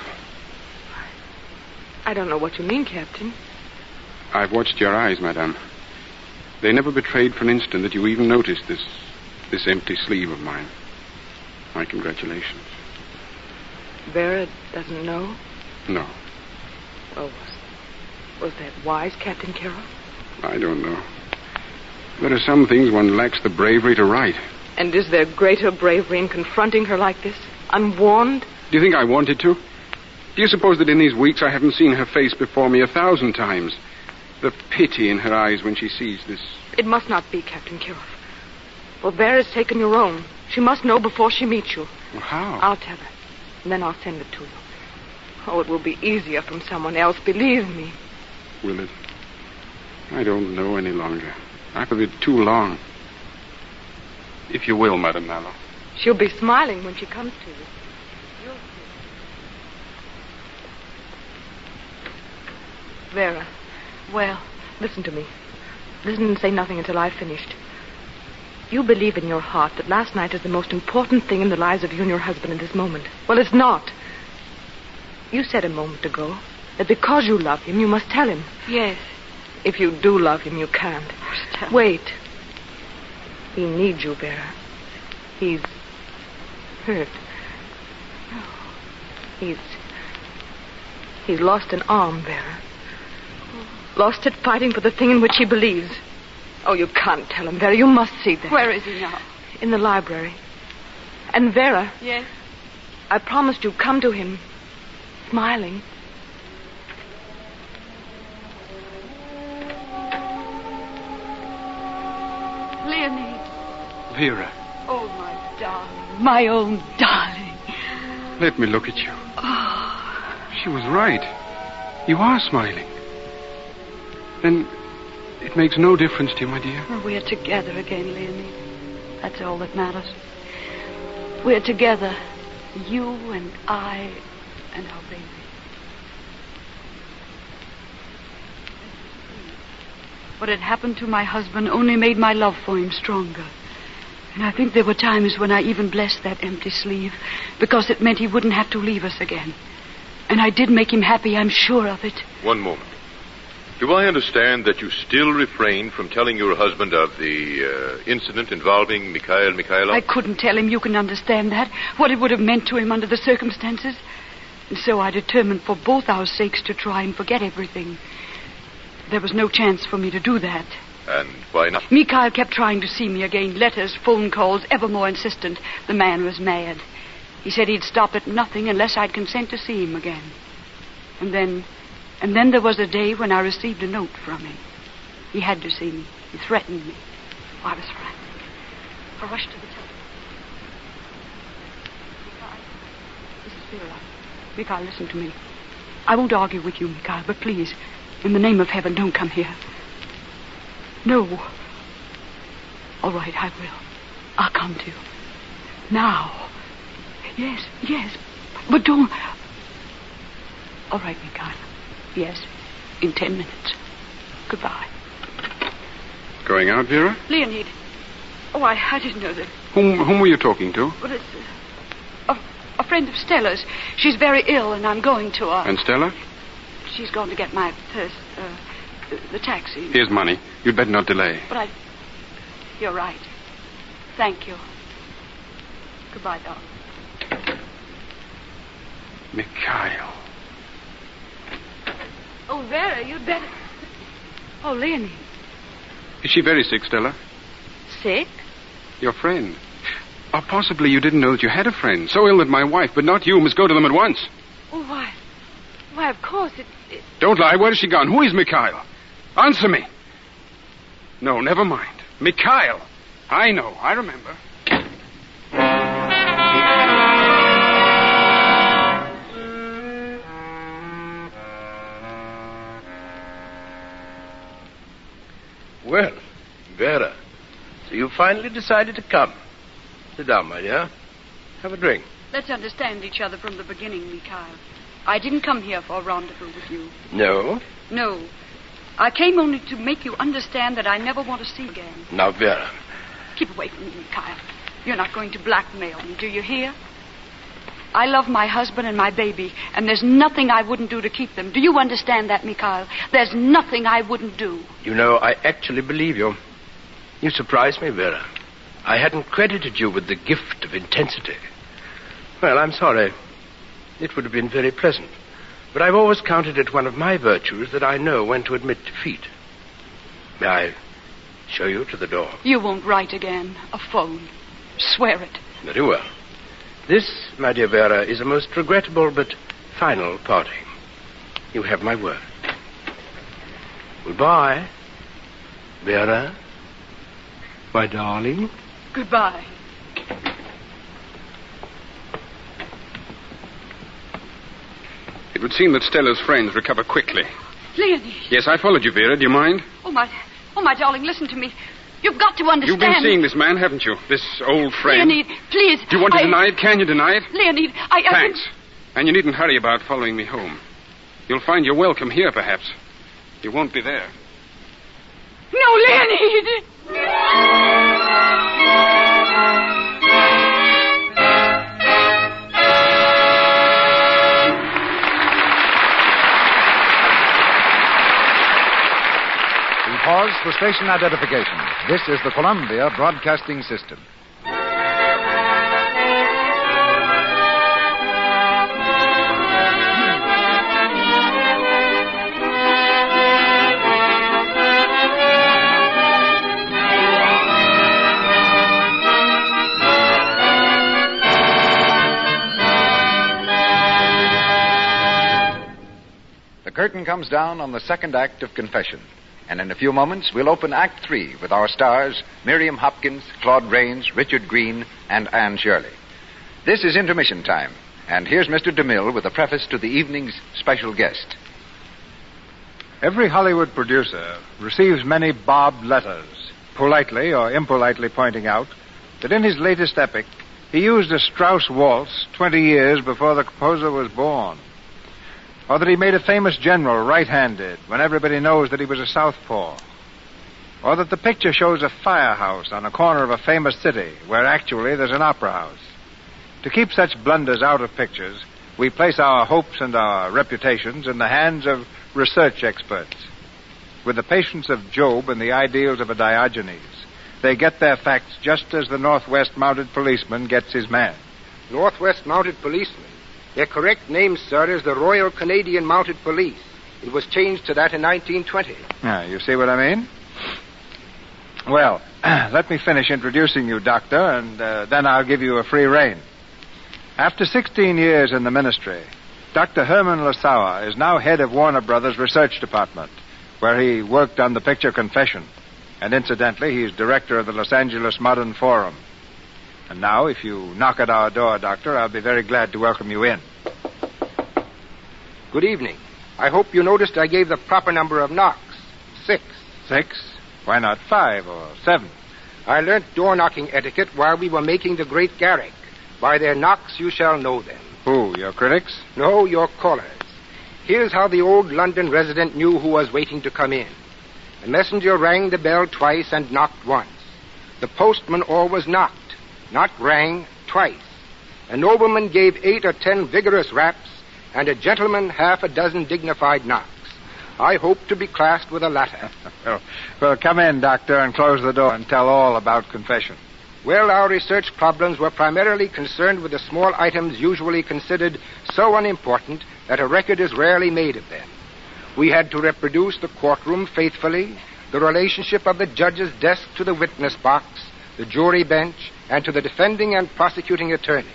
I don't know what you mean, Captain. I've watched your eyes, madame. They never betrayed for an instant that you even noticed this empty sleeve of mine. My congratulations. Vera doesn't know? No. Well, was that wise, Captain Kiroff? I don't know. There are some things one lacks the bravery to write. And is there greater bravery in confronting her like this, unwarned? Do you think I wanted to? Do you suppose that in these weeks I haven't seen her face before me 1,000 times? The pity in her eyes when she sees this. It must not be, Captain Kiroff. Well, Vera's taken your own. She must know before she meets you. Well, how? I'll tell her, and then I'll send it to you. Oh, it will be easier from someone else, believe me. Will it? I don't know any longer. I've been too long. If you will, Madame Mallow. She'll be smiling when she comes to you. You'll see. Vera. Well? Listen to me. Listen and say nothing until I've finished. You believe in your heart that last night is the most important thing in the lives of you and your husband at this moment. Well, it's not. You said a moment ago that because you love him, you must tell him. Yes. If you do love him, you can't. Wait. He needs you, Vera. He's hurt. He's lost an arm, Vera. Lost it fighting for the thing in which he believes. Oh, you can't tell him, Vera. You must see that. Where is he now? In the library. And Vera. Yes? I promised you, come to him. Smiling. Leonie. Vera. Oh, my darling. My own darling. Let me look at you. Oh. She was right. You are smiling. Then it makes no difference to you, my dear. Well, we're together again, Leonie. That's all that matters. We're together. You and I and our baby. What had happened to my husband only made my love for him stronger. And I think there were times when I even blessed that empty sleeve because it meant he wouldn't have to leave us again. And I did make him happy, I'm sure of it. One moment. Do I understand that you still refrain from telling your husband of the incident involving Mikhail Mikhailov? I couldn't tell him, you can understand that, what it would have meant to him under the circumstances. And so I determined for both our sakes to try and forget everything. There was no chance for me to do that. And why not? Mikhail kept trying to see me again, letters, phone calls, ever more insistent. The man was mad. He said he'd stop at nothing unless I'd consent to see him again. And then there was a day when I received a note from him. He had to see me. He threatened me. Oh, I was frantic. I rushed to the telephone. Mikhail, this is Vera. Mikhail, listen to me. I won't argue with you, Mikhail, but please, in the name of heaven, don't come here. No. All right, I will. I'll come to you. Now. Yes. But don't... All right, Mikhail. Yes, in 10 minutes. Goodbye. Going out, Vera? Leonid. Oh, I didn't know that. Whom were you talking to? Well, it's a friend of Stella's. She's very ill, and I'm going to her. And Stella? She's going to get my purse, the taxi. Here's money. You'd better not delay. But You're right. Thank you. Goodbye, darling. Mikhail. Oh, Vera, you'd better... Oh, Leonie. Is she very sick, Stella? Sick? Your friend. Or possibly you didn't know that you had a friend. So ill that my wife, but not you, must go to them at once. Oh, why? Why, of course, it... Don't lie. Where has she gone? Who is Mikhail? Answer me. No, never mind. Mikhail. I know. I remember. Well, Vera, so you finally decided to come. Sit down, my dear. Have a drink. Let's understand each other from the beginning, Mikhail. I didn't come here for a rendezvous with you. No? No. I came only to make you understand that I never want to see you again. Now, Vera. Keep away from me, Mikhail. You're not going to blackmail me, do you hear? I love my husband and my baby, and there's nothing I wouldn't do to keep them. Do you understand that, Mikhail? There's nothing I wouldn't do. You know, I actually believe you. You surprised me, Vera. I hadn't credited you with the gift of intensity. Well, I'm sorry. It would have been very pleasant. But I've always counted it one of my virtues that I know when to admit defeat. May I show you to the door? You won't write again. A phone. Swear it. Very well. This, my dear Vera, is a most regrettable but final parting. You have my word. Goodbye, Vera, my darling. Goodbye. It would seem that Stella's friends recover quickly. Leonid. Yes, I followed you, Vera. Do you mind? Oh, my darling, listen to me. You've got to understand. You've been seeing this man, haven't you? This old friend. Leonid, please. Do you want to deny it? Can you deny it? Leonid, Thanks. And you needn't hurry about following me home. You'll find you're welcome here, perhaps. You won't be there. No, Leonid! Pause for station identification. This is the Columbia Broadcasting System. The curtain comes down on the second act of Confession. And in a few moments, we'll open Act 3 with our stars, Miriam Hopkins, Claude Rains, Richard Green, and Anne Shirley. This is intermission time, and here's Mr. DeMille with a preface to the evening's special guest. Every Hollywood producer receives many bobbed letters, politely or impolitely pointing out that in his latest epic, he used a Strauss waltz 20 years before the composer was born. Or that he made a famous general right-handed when everybody knows that he was a southpaw. Or that the picture shows a firehouse on a corner of a famous city where actually there's an opera house. To keep such blunders out of pictures, we place our hopes and our reputations in the hands of research experts. With the patience of Job and the ideals of a Diogenes, they get their facts just as the Northwest Mounted Policeman gets his man. Northwest Mounted Policeman? Their correct name, sir, is the Royal Canadian Mounted Police. It was changed to that in 1920. You see what I mean? Well, let me finish introducing you, Doctor, and then I'll give you a free rein. After 16 years in the ministry, Dr. Herman Lasauer is now head of Warner Brothers Research Department, where he worked on the picture Confession. And incidentally, he's director of the Los Angeles Modern Forum. And now, if you knock at our door, Doctor, I'll be very glad to welcome you in. Good evening. I hope you noticed I gave the proper number of knocks. 6. 6? Why not 5 or 7? I learnt door-knocking etiquette while we were making the Great Garrick. By their knocks you shall know them. Who, your critics? No, your callers. Here's how the old London resident knew who was waiting to come in. The messenger rang the bell twice and knocked once. The postman always knocked. Not rang, twice. A nobleman gave 8 or 10 vigorous raps, and a gentleman half a dozen dignified knocks. I hope to be classed with the latter. Well, come in, Doctor, and close the door and tell all about Confession. Well, our research problems were primarily concerned with the small items usually considered so unimportant that a record is rarely made of them. We had to reproduce the courtroom faithfully, the relationship of the judge's desk to the witness box, the jury bench, and to the defending and prosecuting attorneys.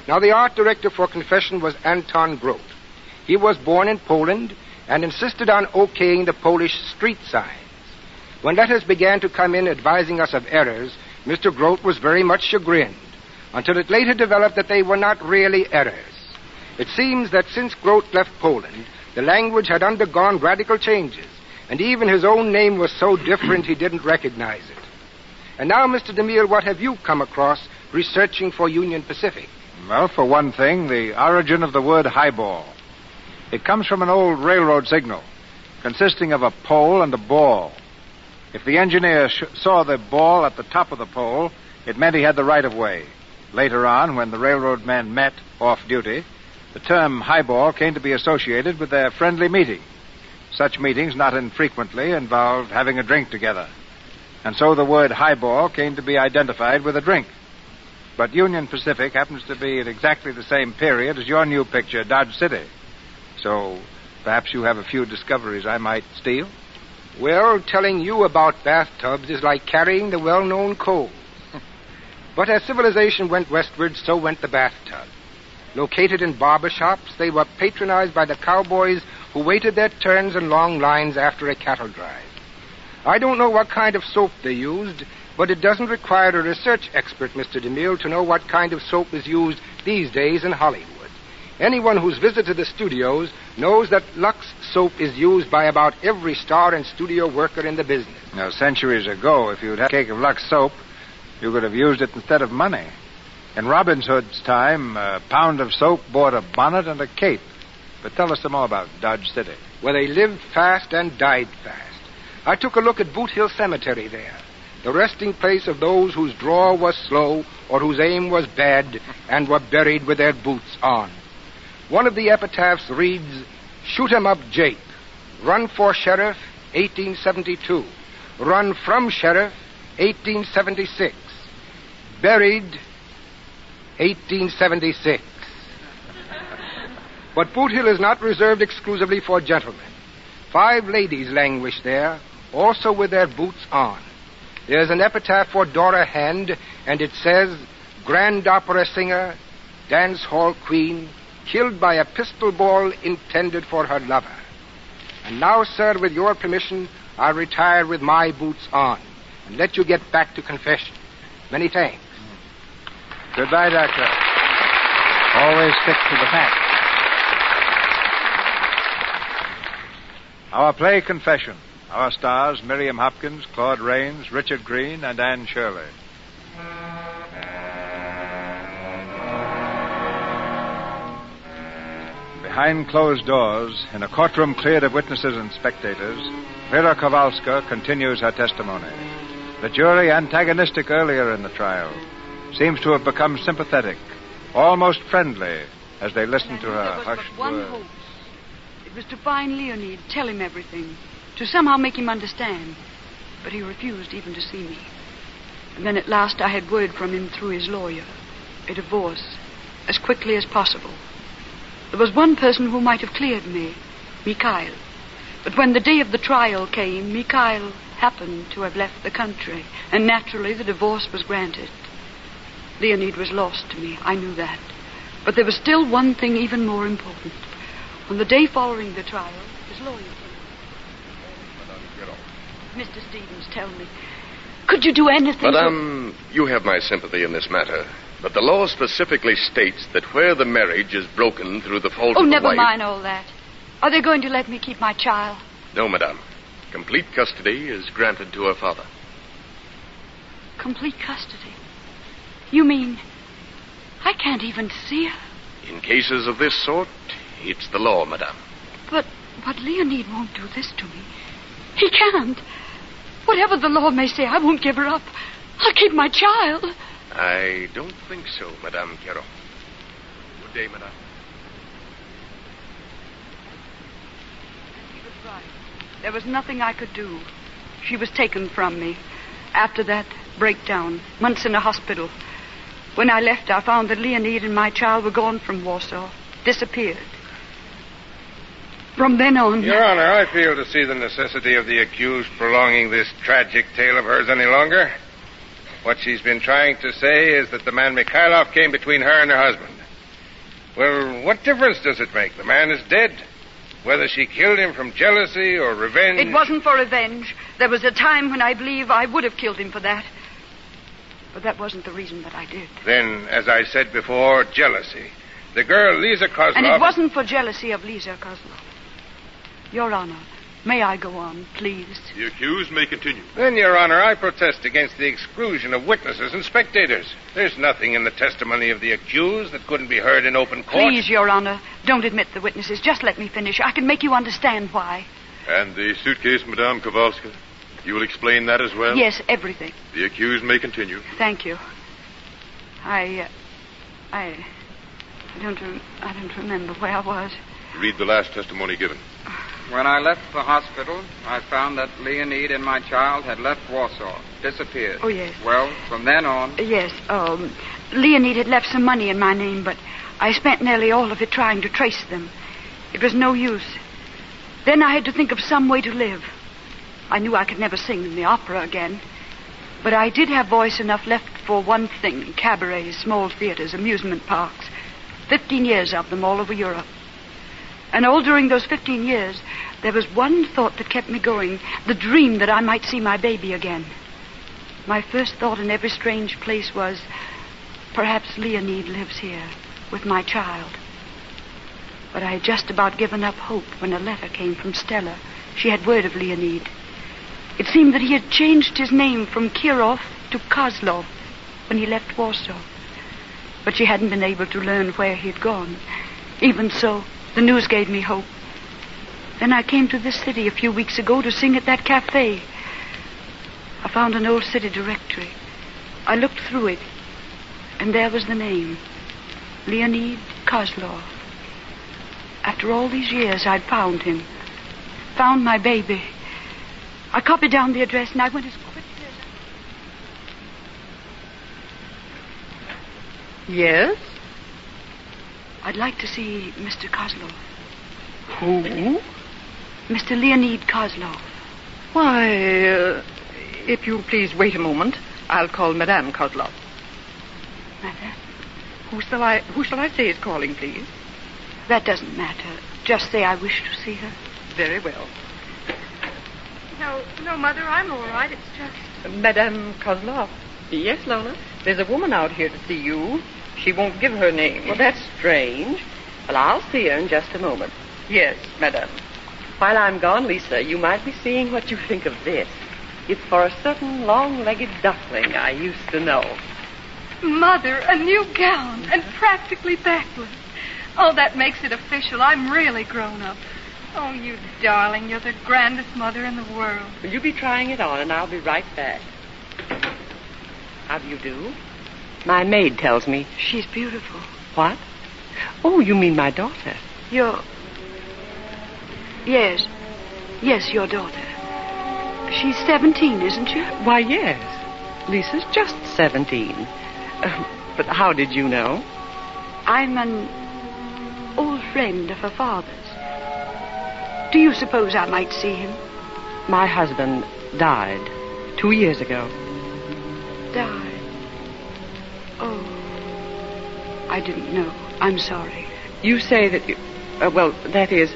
Now, the art director for Confession was Anton Groth. He was born in Poland and insisted on okaying the Polish street signs. When letters began to come in advising us of errors, Mr. Groth was very much chagrined, until it later developed that they were not really errors. It seems that since Groth left Poland, the language had undergone radical changes, And even his own name was so different he didn't recognize it. And now, Mr. DeMille, what have you come across researching for Union Pacific? Well, for one thing, the origin of the word highball. It comes from an old railroad signal, consisting of a pole and a ball. If the engineer saw the ball at the top of the pole, it meant he had the right-of-way. Later on, when the railroad men met off-duty, the term highball came to be associated with their friendly meeting. Such meetings, not infrequently, involved having a drink together. And so the word highball came to be identified with a drink. But Union Pacific happens to be at exactly the same period as your new picture, Dodge City. So perhaps you have a few discoveries I might steal? Well, telling you about bathtubs is like carrying the well-known coal. But as civilization went westward, so went the bathtub. Located in barber shops, they were patronized by the cowboys who waited their turns in long lines after a cattle drive. I don't know what kind of soap they used, but it doesn't require a research expert, Mr. DeMille, to know what kind of soap is used these days in Hollywood. Anyone who's visited the studios knows that Lux soap is used by about every star and studio worker in the business. Now, centuries ago, if you'd had a cake of Lux soap, you could have used it instead of money. In Robin Hood's time, a pound of soap bought a bonnet and a cape. But tell us some more about Dodge City. Where they lived fast and died fast. I took a look at Boot Hill Cemetery there, the resting place of those whose draw was slow or whose aim was bad and were buried with their boots on. One of the epitaphs reads, "Shoot 'em up, Jake. Run for sheriff, 1872. Run from sheriff, 1876. Buried, 1876. But Boot Hill is not reserved exclusively for gentlemen. 5 ladies languish there, also with their boots on. There's an epitaph for Dora Hand, and it says, "Grand opera singer, dance hall queen, killed by a pistol ball intended for her lover." And now, sir, with your permission, I'll retire with my boots on and let you get back to confession. Many thanks. Goodbye, Doctor. Always stick to the facts. Our play, Confession. Our stars, Miriam Hopkins, Claude Rains, Richard Green, and Anne Shirley. Behind closed doors, in a courtroom cleared of witnesses and spectators, Vera Kowalska continues her testimony. The jury, antagonistic earlier in the trial, seems to have become sympathetic, almost friendly, as they listen to her hushed words. It was to find Leonid, tell him everything, to somehow make him understand. But he refused even to see me. And then at last I had word from him through his lawyer. A divorce, as quickly as possible. There was one person who might have cleared me, Mikhail. But when the day of the trial came, Mikhail happened to have left the country, and naturally the divorce was granted. Leonid was lost to me, I knew that. But there was still one thing even more important. On the day following the trial, his lawyer came. Mr. Stevens, tell me, could you do anything? Madame, you have my sympathy in this matter. But the law specifically states that where the marriage is broken through the fault of the wife... Oh, never mind all that. Are they going to let me keep my child? No, madame. Complete custody is granted to her father. Complete custody? You mean I can't even see her? In cases of this sort, it's the law, madame. But Leonid won't do this to me. He can't. Whatever the law may say, I won't give her up. I'll keep my child. I don't think so, Madame Caron. Good day, madame. He was right. There was nothing I could do. She was taken from me. After that breakdown, months in a hospital. When I left, I found that Leonid and my child were gone from Warsaw, disappeared. From then on... Your Honor, I fail to see the necessity of the accused prolonging this tragic tale of hers any longer. What she's been trying to say is that the man Mikhailov came between her and her husband. Well, what difference does it make? The man is dead. Whether she killed him from jealousy or revenge... It wasn't for revenge. There was a time when I believe I would have killed him for that. But that wasn't the reason that I did. Then, as I said before, jealousy. The girl, Lisa Kozlov... And it wasn't for jealousy of Lisa Kozlov. Your Honor, May I go on, please? The accused may continue. Then, Your Honor, I protest against the exclusion of witnesses and spectators. There's nothing in the testimony of the accused that couldn't be heard in open court. Please, Your Honor, don't admit the witnesses. Just let me finish. I can make you understand why. And the suitcase, Madame Kowalska? You will explain that as well? Yes, everything. The accused may continue. Thank you. I don't remember where I was. Read the last testimony given. When I left the hospital, I found that Leonid and my child had left Warsaw, disappeared. Oh, yes. Well, from then on... Yes, Leonid had left some money in my name, but I spent nearly all of it trying to trace them. It was no use. Then I had to think of some way to live. I knew I could never sing in the opera again, but I did have voice enough left for one thing: cabarets, small theaters, amusement parks. 15 years of them all over Europe. And all during those 15 years, there was one thought that kept me going, the dream that I might see my baby again. My first thought in every strange place was, perhaps Leonid lives here with my child. But I had just about given up hope when a letter came from Stella. She had word of Leonid. It seemed that he had changed his name from Kirov to Kozlov when he left Warsaw. But she hadn't been able to learn where he'd gone. Even so, the news gave me hope. Then I came to this city a few weeks ago to sing at that cafe. I found an old city directory. I looked through it, and there was the name, Leonid Kozlov. After all these years, I'd found him. Found my baby. I copied down the address, and I went as quickly as Yes? I'd like to see Mr. Kozlov. Who? Mr. Leonid Kozlov. Why, if you'll please wait a moment, I'll call Madame Kozlov. Madame? Who shall I say is calling, please? That doesn't matter. Just say I wish to see her. Very well. No, Mother, I'm all right. It's just... Madame Kozlov. Yes, Lola. There's a woman out here to see you. She won't give her name. Well, that's strange. Well, I'll see her in just a moment. Yes, Madame. While I'm gone, Lisa, you might be seeing what you think of this. It's for a certain long-legged duckling I used to know. Mother, a new gown and practically backless. Oh, that makes it official. I'm really grown up. Oh, you darling, you're the grandest mother in the world. Will you be trying it on, and I'll be right back. How do you do? My maid tells me. She's beautiful. What? Oh, you mean my daughter? Yes, your daughter. She's 17, isn't she? Why, yes. Lisa's just 17. But how did you know? I'm an old friend of her father's. Do you suppose I might see him? My husband died 2 years ago. Died? Oh, I didn't know. I'm sorry. You say that you... that is...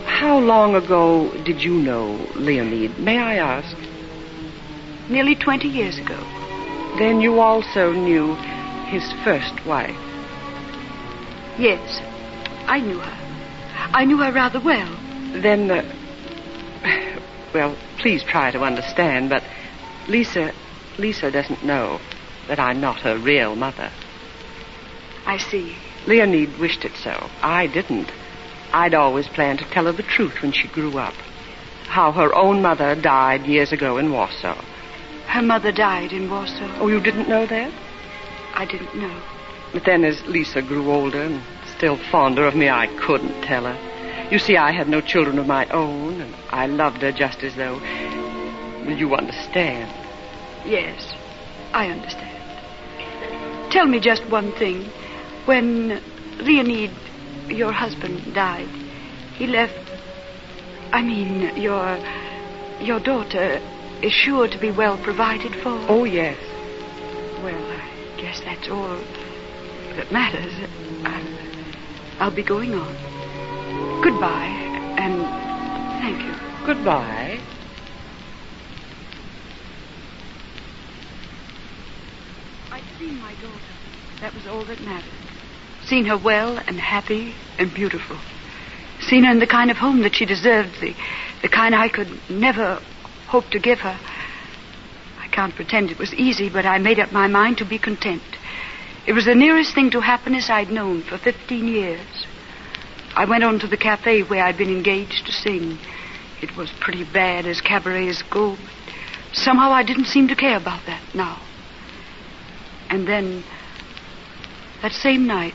How long ago did you know Leonid? May I ask? Nearly 20 years ago. Then you also knew his first wife? Yes, I knew her. I knew her rather well. Then, please try to understand, but Lisa doesn't know that I'm not her real mother. I see. Leonid wished it so. I didn't. I'd always planned to tell her the truth when she grew up. How her own mother died years ago in Warsaw. Her mother died in Warsaw? Oh, you didn't know that? I didn't know. But then as Lisa grew older and still fonder of me, I couldn't tell her. You see, I had no children of my own, and I loved her just as though... Well, you understand. Yes, I understand. Tell me just one thing. When Leonid, your husband, died, he left... your daughter is sure to be well provided for? Oh, yes. Well, I guess that's all that matters. I'll be going on. Goodbye, and thank you. Goodbye. I'd seen my daughter. That was all that mattered. Seen her well and happy and beautiful. seen her in the kind of home that she deserved, the kind I could never hope to give her. I can't pretend it was easy, but I made up my mind to be content. It was the nearest thing to happiness I'd known for 15 years. I went on to the cafe where I'd been engaged to sing. It was pretty bad as cabarets go, but somehow I didn't seem to care about that now. And then, that same night,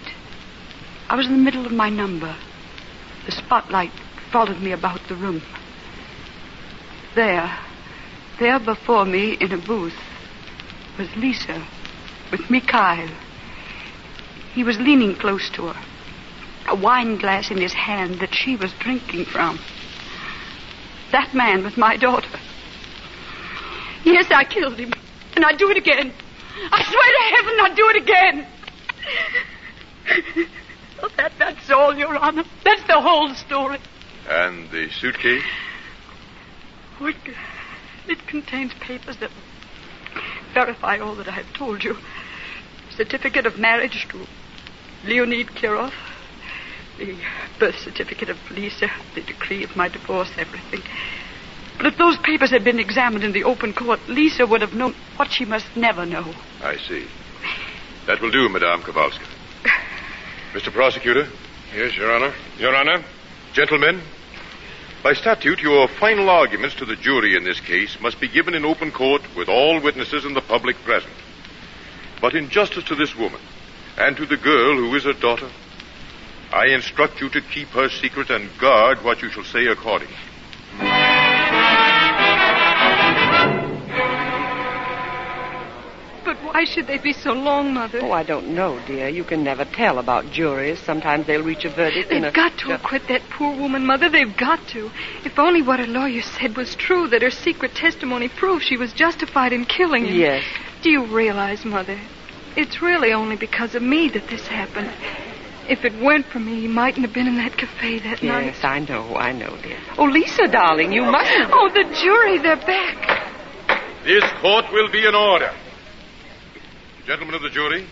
I was in the middle of my number. The spotlight followed me about the room. There before me in a booth was Lisa with Mikhail. He was leaning close to her, a wine glass in his hand that she was drinking from. That man was my daughter. Yes, I killed him, and I'd do it again. I swear to heaven I'd do it again. Oh, that's all, Your Honor. That's the whole story. And the suitcase? Oh, it contains papers that verify all that I have told you. Certificate of marriage to Leonid Kirov, the birth certificate of Lisa, the decree of my divorce, everything. But if those papers had been examined in the open court, Lisa would have known what she must never know. I see. That will do, Madame Kowalska. Mr. Prosecutor? Yes, Your Honor. Your Honor. Gentlemen, by statute, your final arguments to the jury in this case must be given in open court with all witnesses and the public present. But in justice to this woman and to the girl who is her daughter, I instruct you to keep her secret and guard what you shall say accordingly. But why should they be so long, Mother? Oh, I don't know, dear. You can never tell about juries. Sometimes they'll reach a verdict They've got to acquit that poor woman, Mother. They've got to. If only what her lawyer said was true, that her secret testimony proved she was justified in killing him. Yes. Do you realize, Mother, it's really only because of me that this happened. If it weren't for me, he mightn't have been in that cafe that night. Yes, I know, dear. Oh, Lisa, darling, you mustn't. Oh, the jury, they're back. This court will be in order. Gentlemen of the jury,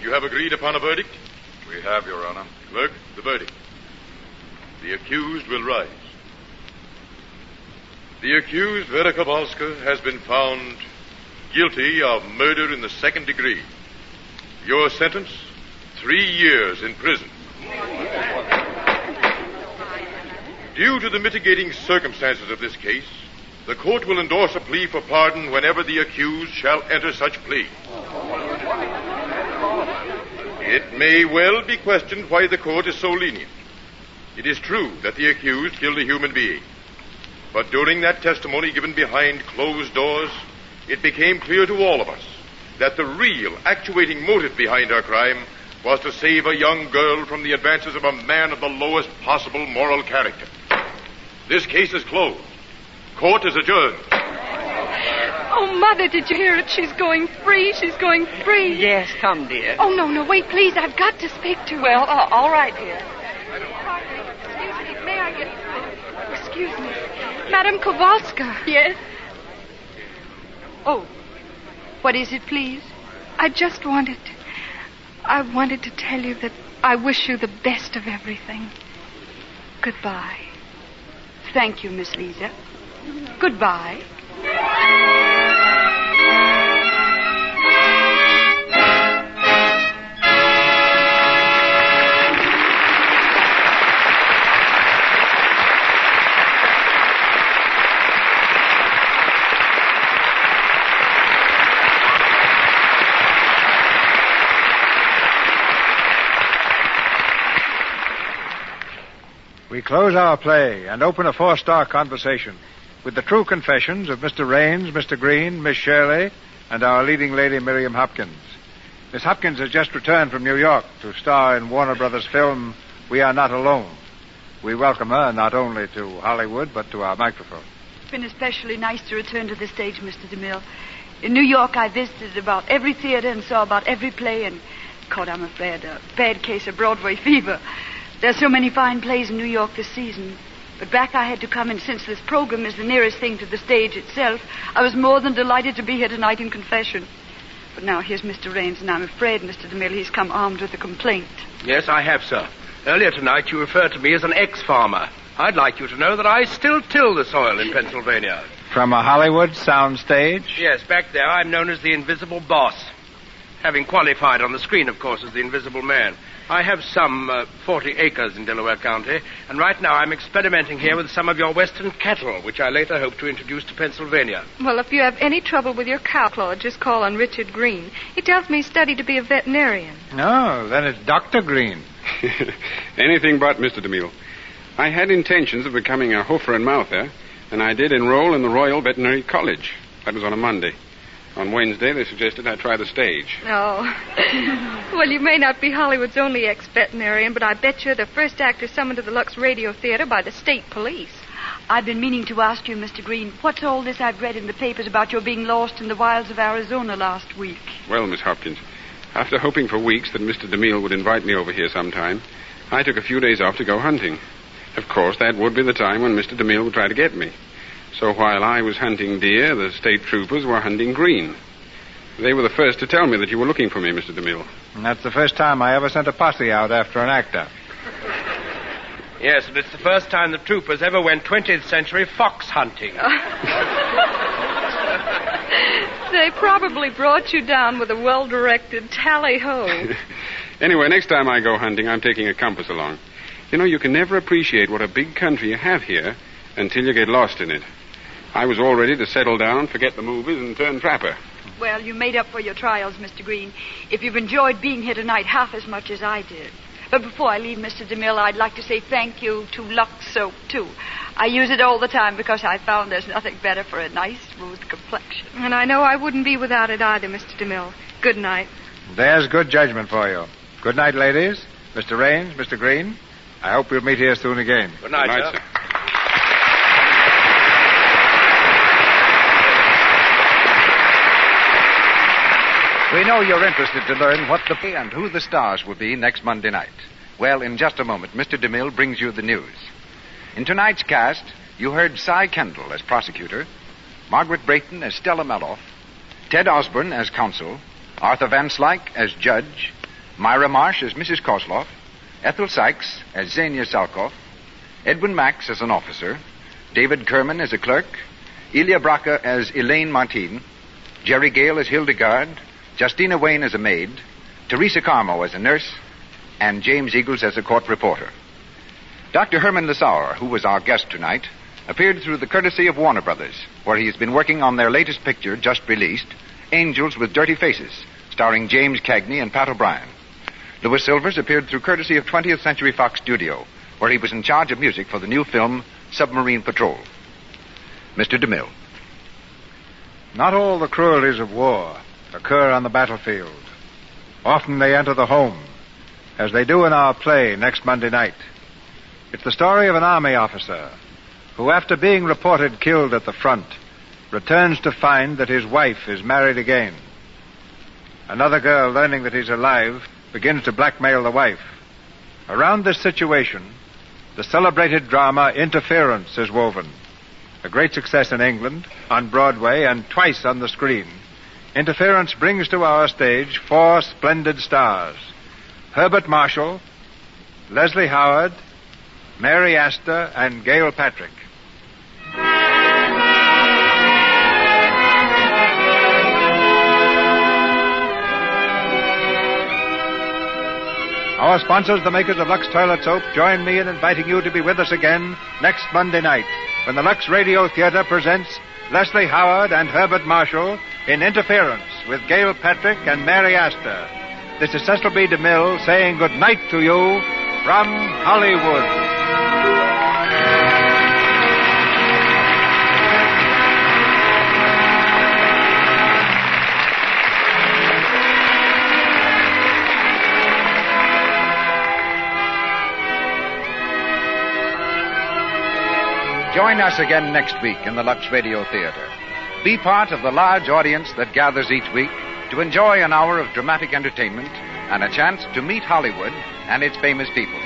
you have agreed upon a verdict? We have, Your Honor. Clerk, the verdict. The accused will rise. The accused, Vera Kowalska, has been found guilty of murder in the second degree. Your sentence, 3 years in prison. Due to the mitigating circumstances of this case, the court will endorse a plea for pardon whenever the accused shall enter such plea. It may well be questioned why the court is so lenient. It is true that the accused killed a human being. But during that testimony given behind closed doors, it became clear to all of us that the real actuating motive behind her crime was to save a young girl from the advances of a man of the lowest possible moral character. This case is closed. Court is adjourned. Oh, Mother, did you hear it? She's going free. She's going free. Yes, come, dear. Oh, no, wait, please. I've got to speak to her. Well, all right, dear. Excuse me. May I get... Excuse me. Madame Kowalska. Yes? Oh, what is it, please? I wanted to tell you that I wish you the best of everything. Goodbye. Thank you, Miss Lisa. Goodbye. We close our play and open a 4-star conversation with the true confessions of Mr. Raines, Mr. Green, Miss Shirley, and our leading lady, Miriam Hopkins. Miss Hopkins has just returned from New York to star in Warner Brothers' film We Are Not Alone. We welcome her not only to Hollywood, but to our microphone. It's been especially nice to return to the stage, Mr. DeMille. In New York, I visited about every theater and saw about every play and caught, I'm afraid, a bad case of Broadway fever. There are so many fine plays in New York this season. But back I had to come, and since this program is the nearest thing to the stage itself, I was more than delighted to be here tonight in confession. But now here's Mr. Raines, and I'm afraid, Mr. DeMille, he's come armed with a complaint. Yes, I have, sir. Earlier tonight, you referred to me as an ex-farmer. I'd like you to know that I still till the soil in Pennsylvania. From a Hollywood soundstage? Yes, back there, I'm known as the Invisible Boss. Having qualified on the screen, of course, as the Invisible Man. I have some 40 acres in Delaware County, and right now I'm experimenting here with some of your western cattle, which I later hope to introduce to Pennsylvania. Well, if you have any trouble with your cow, Claude, just call on Richard Green. He tells me he studied to be a veterinarian. No, then it's Dr. Green. Anything but, Mr. DeMille. I had intentions of becoming a hoofer and mouther, and I did enroll in the Royal Veterinary College. That was on a Monday. On Wednesday, they suggested I try the stage. Oh. Well, you may not be Hollywood's only ex-veterinarian, but I bet you're the first actor summoned to the Lux Radio Theater by the state police. I've been meaning to ask you, Mr. Green, what's all this I've read in the papers about your being lost in the wilds of Arizona last week? Well, Miss Hopkins, after hoping for weeks that Mr. DeMille would invite me over here sometime, I took a few days off to go hunting. Of course, that would be the time when Mr. DeMille would try to get me. So while I was hunting deer, the state troopers were hunting green. They were the first to tell me that you were looking for me, Mr. DeMille. And that's the first time I ever sent a posse out after an actor. Yes, and it's the first time the troopers ever went 20th century fox hunting. They probably brought you down with a well-directed tally-ho. Anyway, next time I go hunting, I'm taking a compass along. You know, you can never appreciate what a big country you have here until you get lost in it. I was all ready to settle down, forget the movies, and turn trapper. Well, you made up for your trials, Mr. Green. If you've enjoyed being here tonight half as much as I did. But before I leave, Mr. DeMille, I'd like to say thank you to Lux Soap, too. I use it all the time because I found there's nothing better for a nice, smooth complexion. And I know I wouldn't be without it either, Mr. DeMille. Good night. There's good judgment for you. Good night, ladies. Mr. Raines, Mr. Green. I hope we'll meet here soon again. Good night, sir. We know you're interested to learn what the and who the stars will be next Monday night. Well, in just a moment, Mr. DeMille brings you the news. In tonight's cast, you heard Cy Kendall as prosecutor, Margaret Brayton as Stella Meloff, Ted Osborne as counsel, Arthur Van Slyke as judge, Myra Marsh as Mrs. Kozloff, Ethel Sykes as Xenia Salkoff, Edwin Max as an officer, David Kerman as a clerk, Ilya Braca as Elaine Martin, Jerry Gale as Hildegard, Justina Wayne as a maid, Teresa Carmo as a nurse, and James Eagles as a court reporter. Dr. Herman Lissauer, who was our guest tonight, appeared through the courtesy of Warner Brothers, where he has been working on their latest picture, just released, Angels with Dirty Faces, starring James Cagney and Pat O'Brien. Louis Silvers appeared through courtesy of 20th Century Fox Studio, where he was in charge of music for the new film Submarine Patrol. Mr. DeMille. Not all the cruelties of war occur on the battlefield. Often they enter the home, as they do in our play next Monday night. It's the story of an army officer who, after being reported killed at the front, returns to find that his wife is married again. Another girl, learning that he's alive, begins to blackmail the wife. Around this situation, the celebrated drama Interference is woven. A great success in England, on Broadway, and twice on the screen. Interference brings to our stage 4 splendid stars: Herbert Marshall, Leslie Howard, Mary Astor, and Gail Patrick. Our sponsors, the makers of Lux Toilet Soap, join me in inviting you to be with us again next Monday night when the Lux Radio Theater presents Leslie Howard and Herbert Marshall in Interference with Gail Patrick and Mary Astor. This is Cecil B. DeMille saying good night to you from Hollywood. Join us again next week in the Lux Radio Theater. Be part of the large audience that gathers each week to enjoy an hour of dramatic entertainment and a chance to meet Hollywood and its famous people.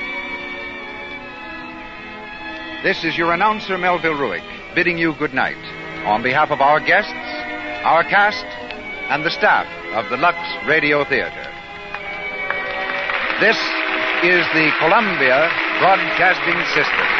This is your announcer, Melville Ruick, bidding you good night on behalf of our guests, our cast, and the staff of the Lux Radio Theater. This is the Columbia Broadcasting System.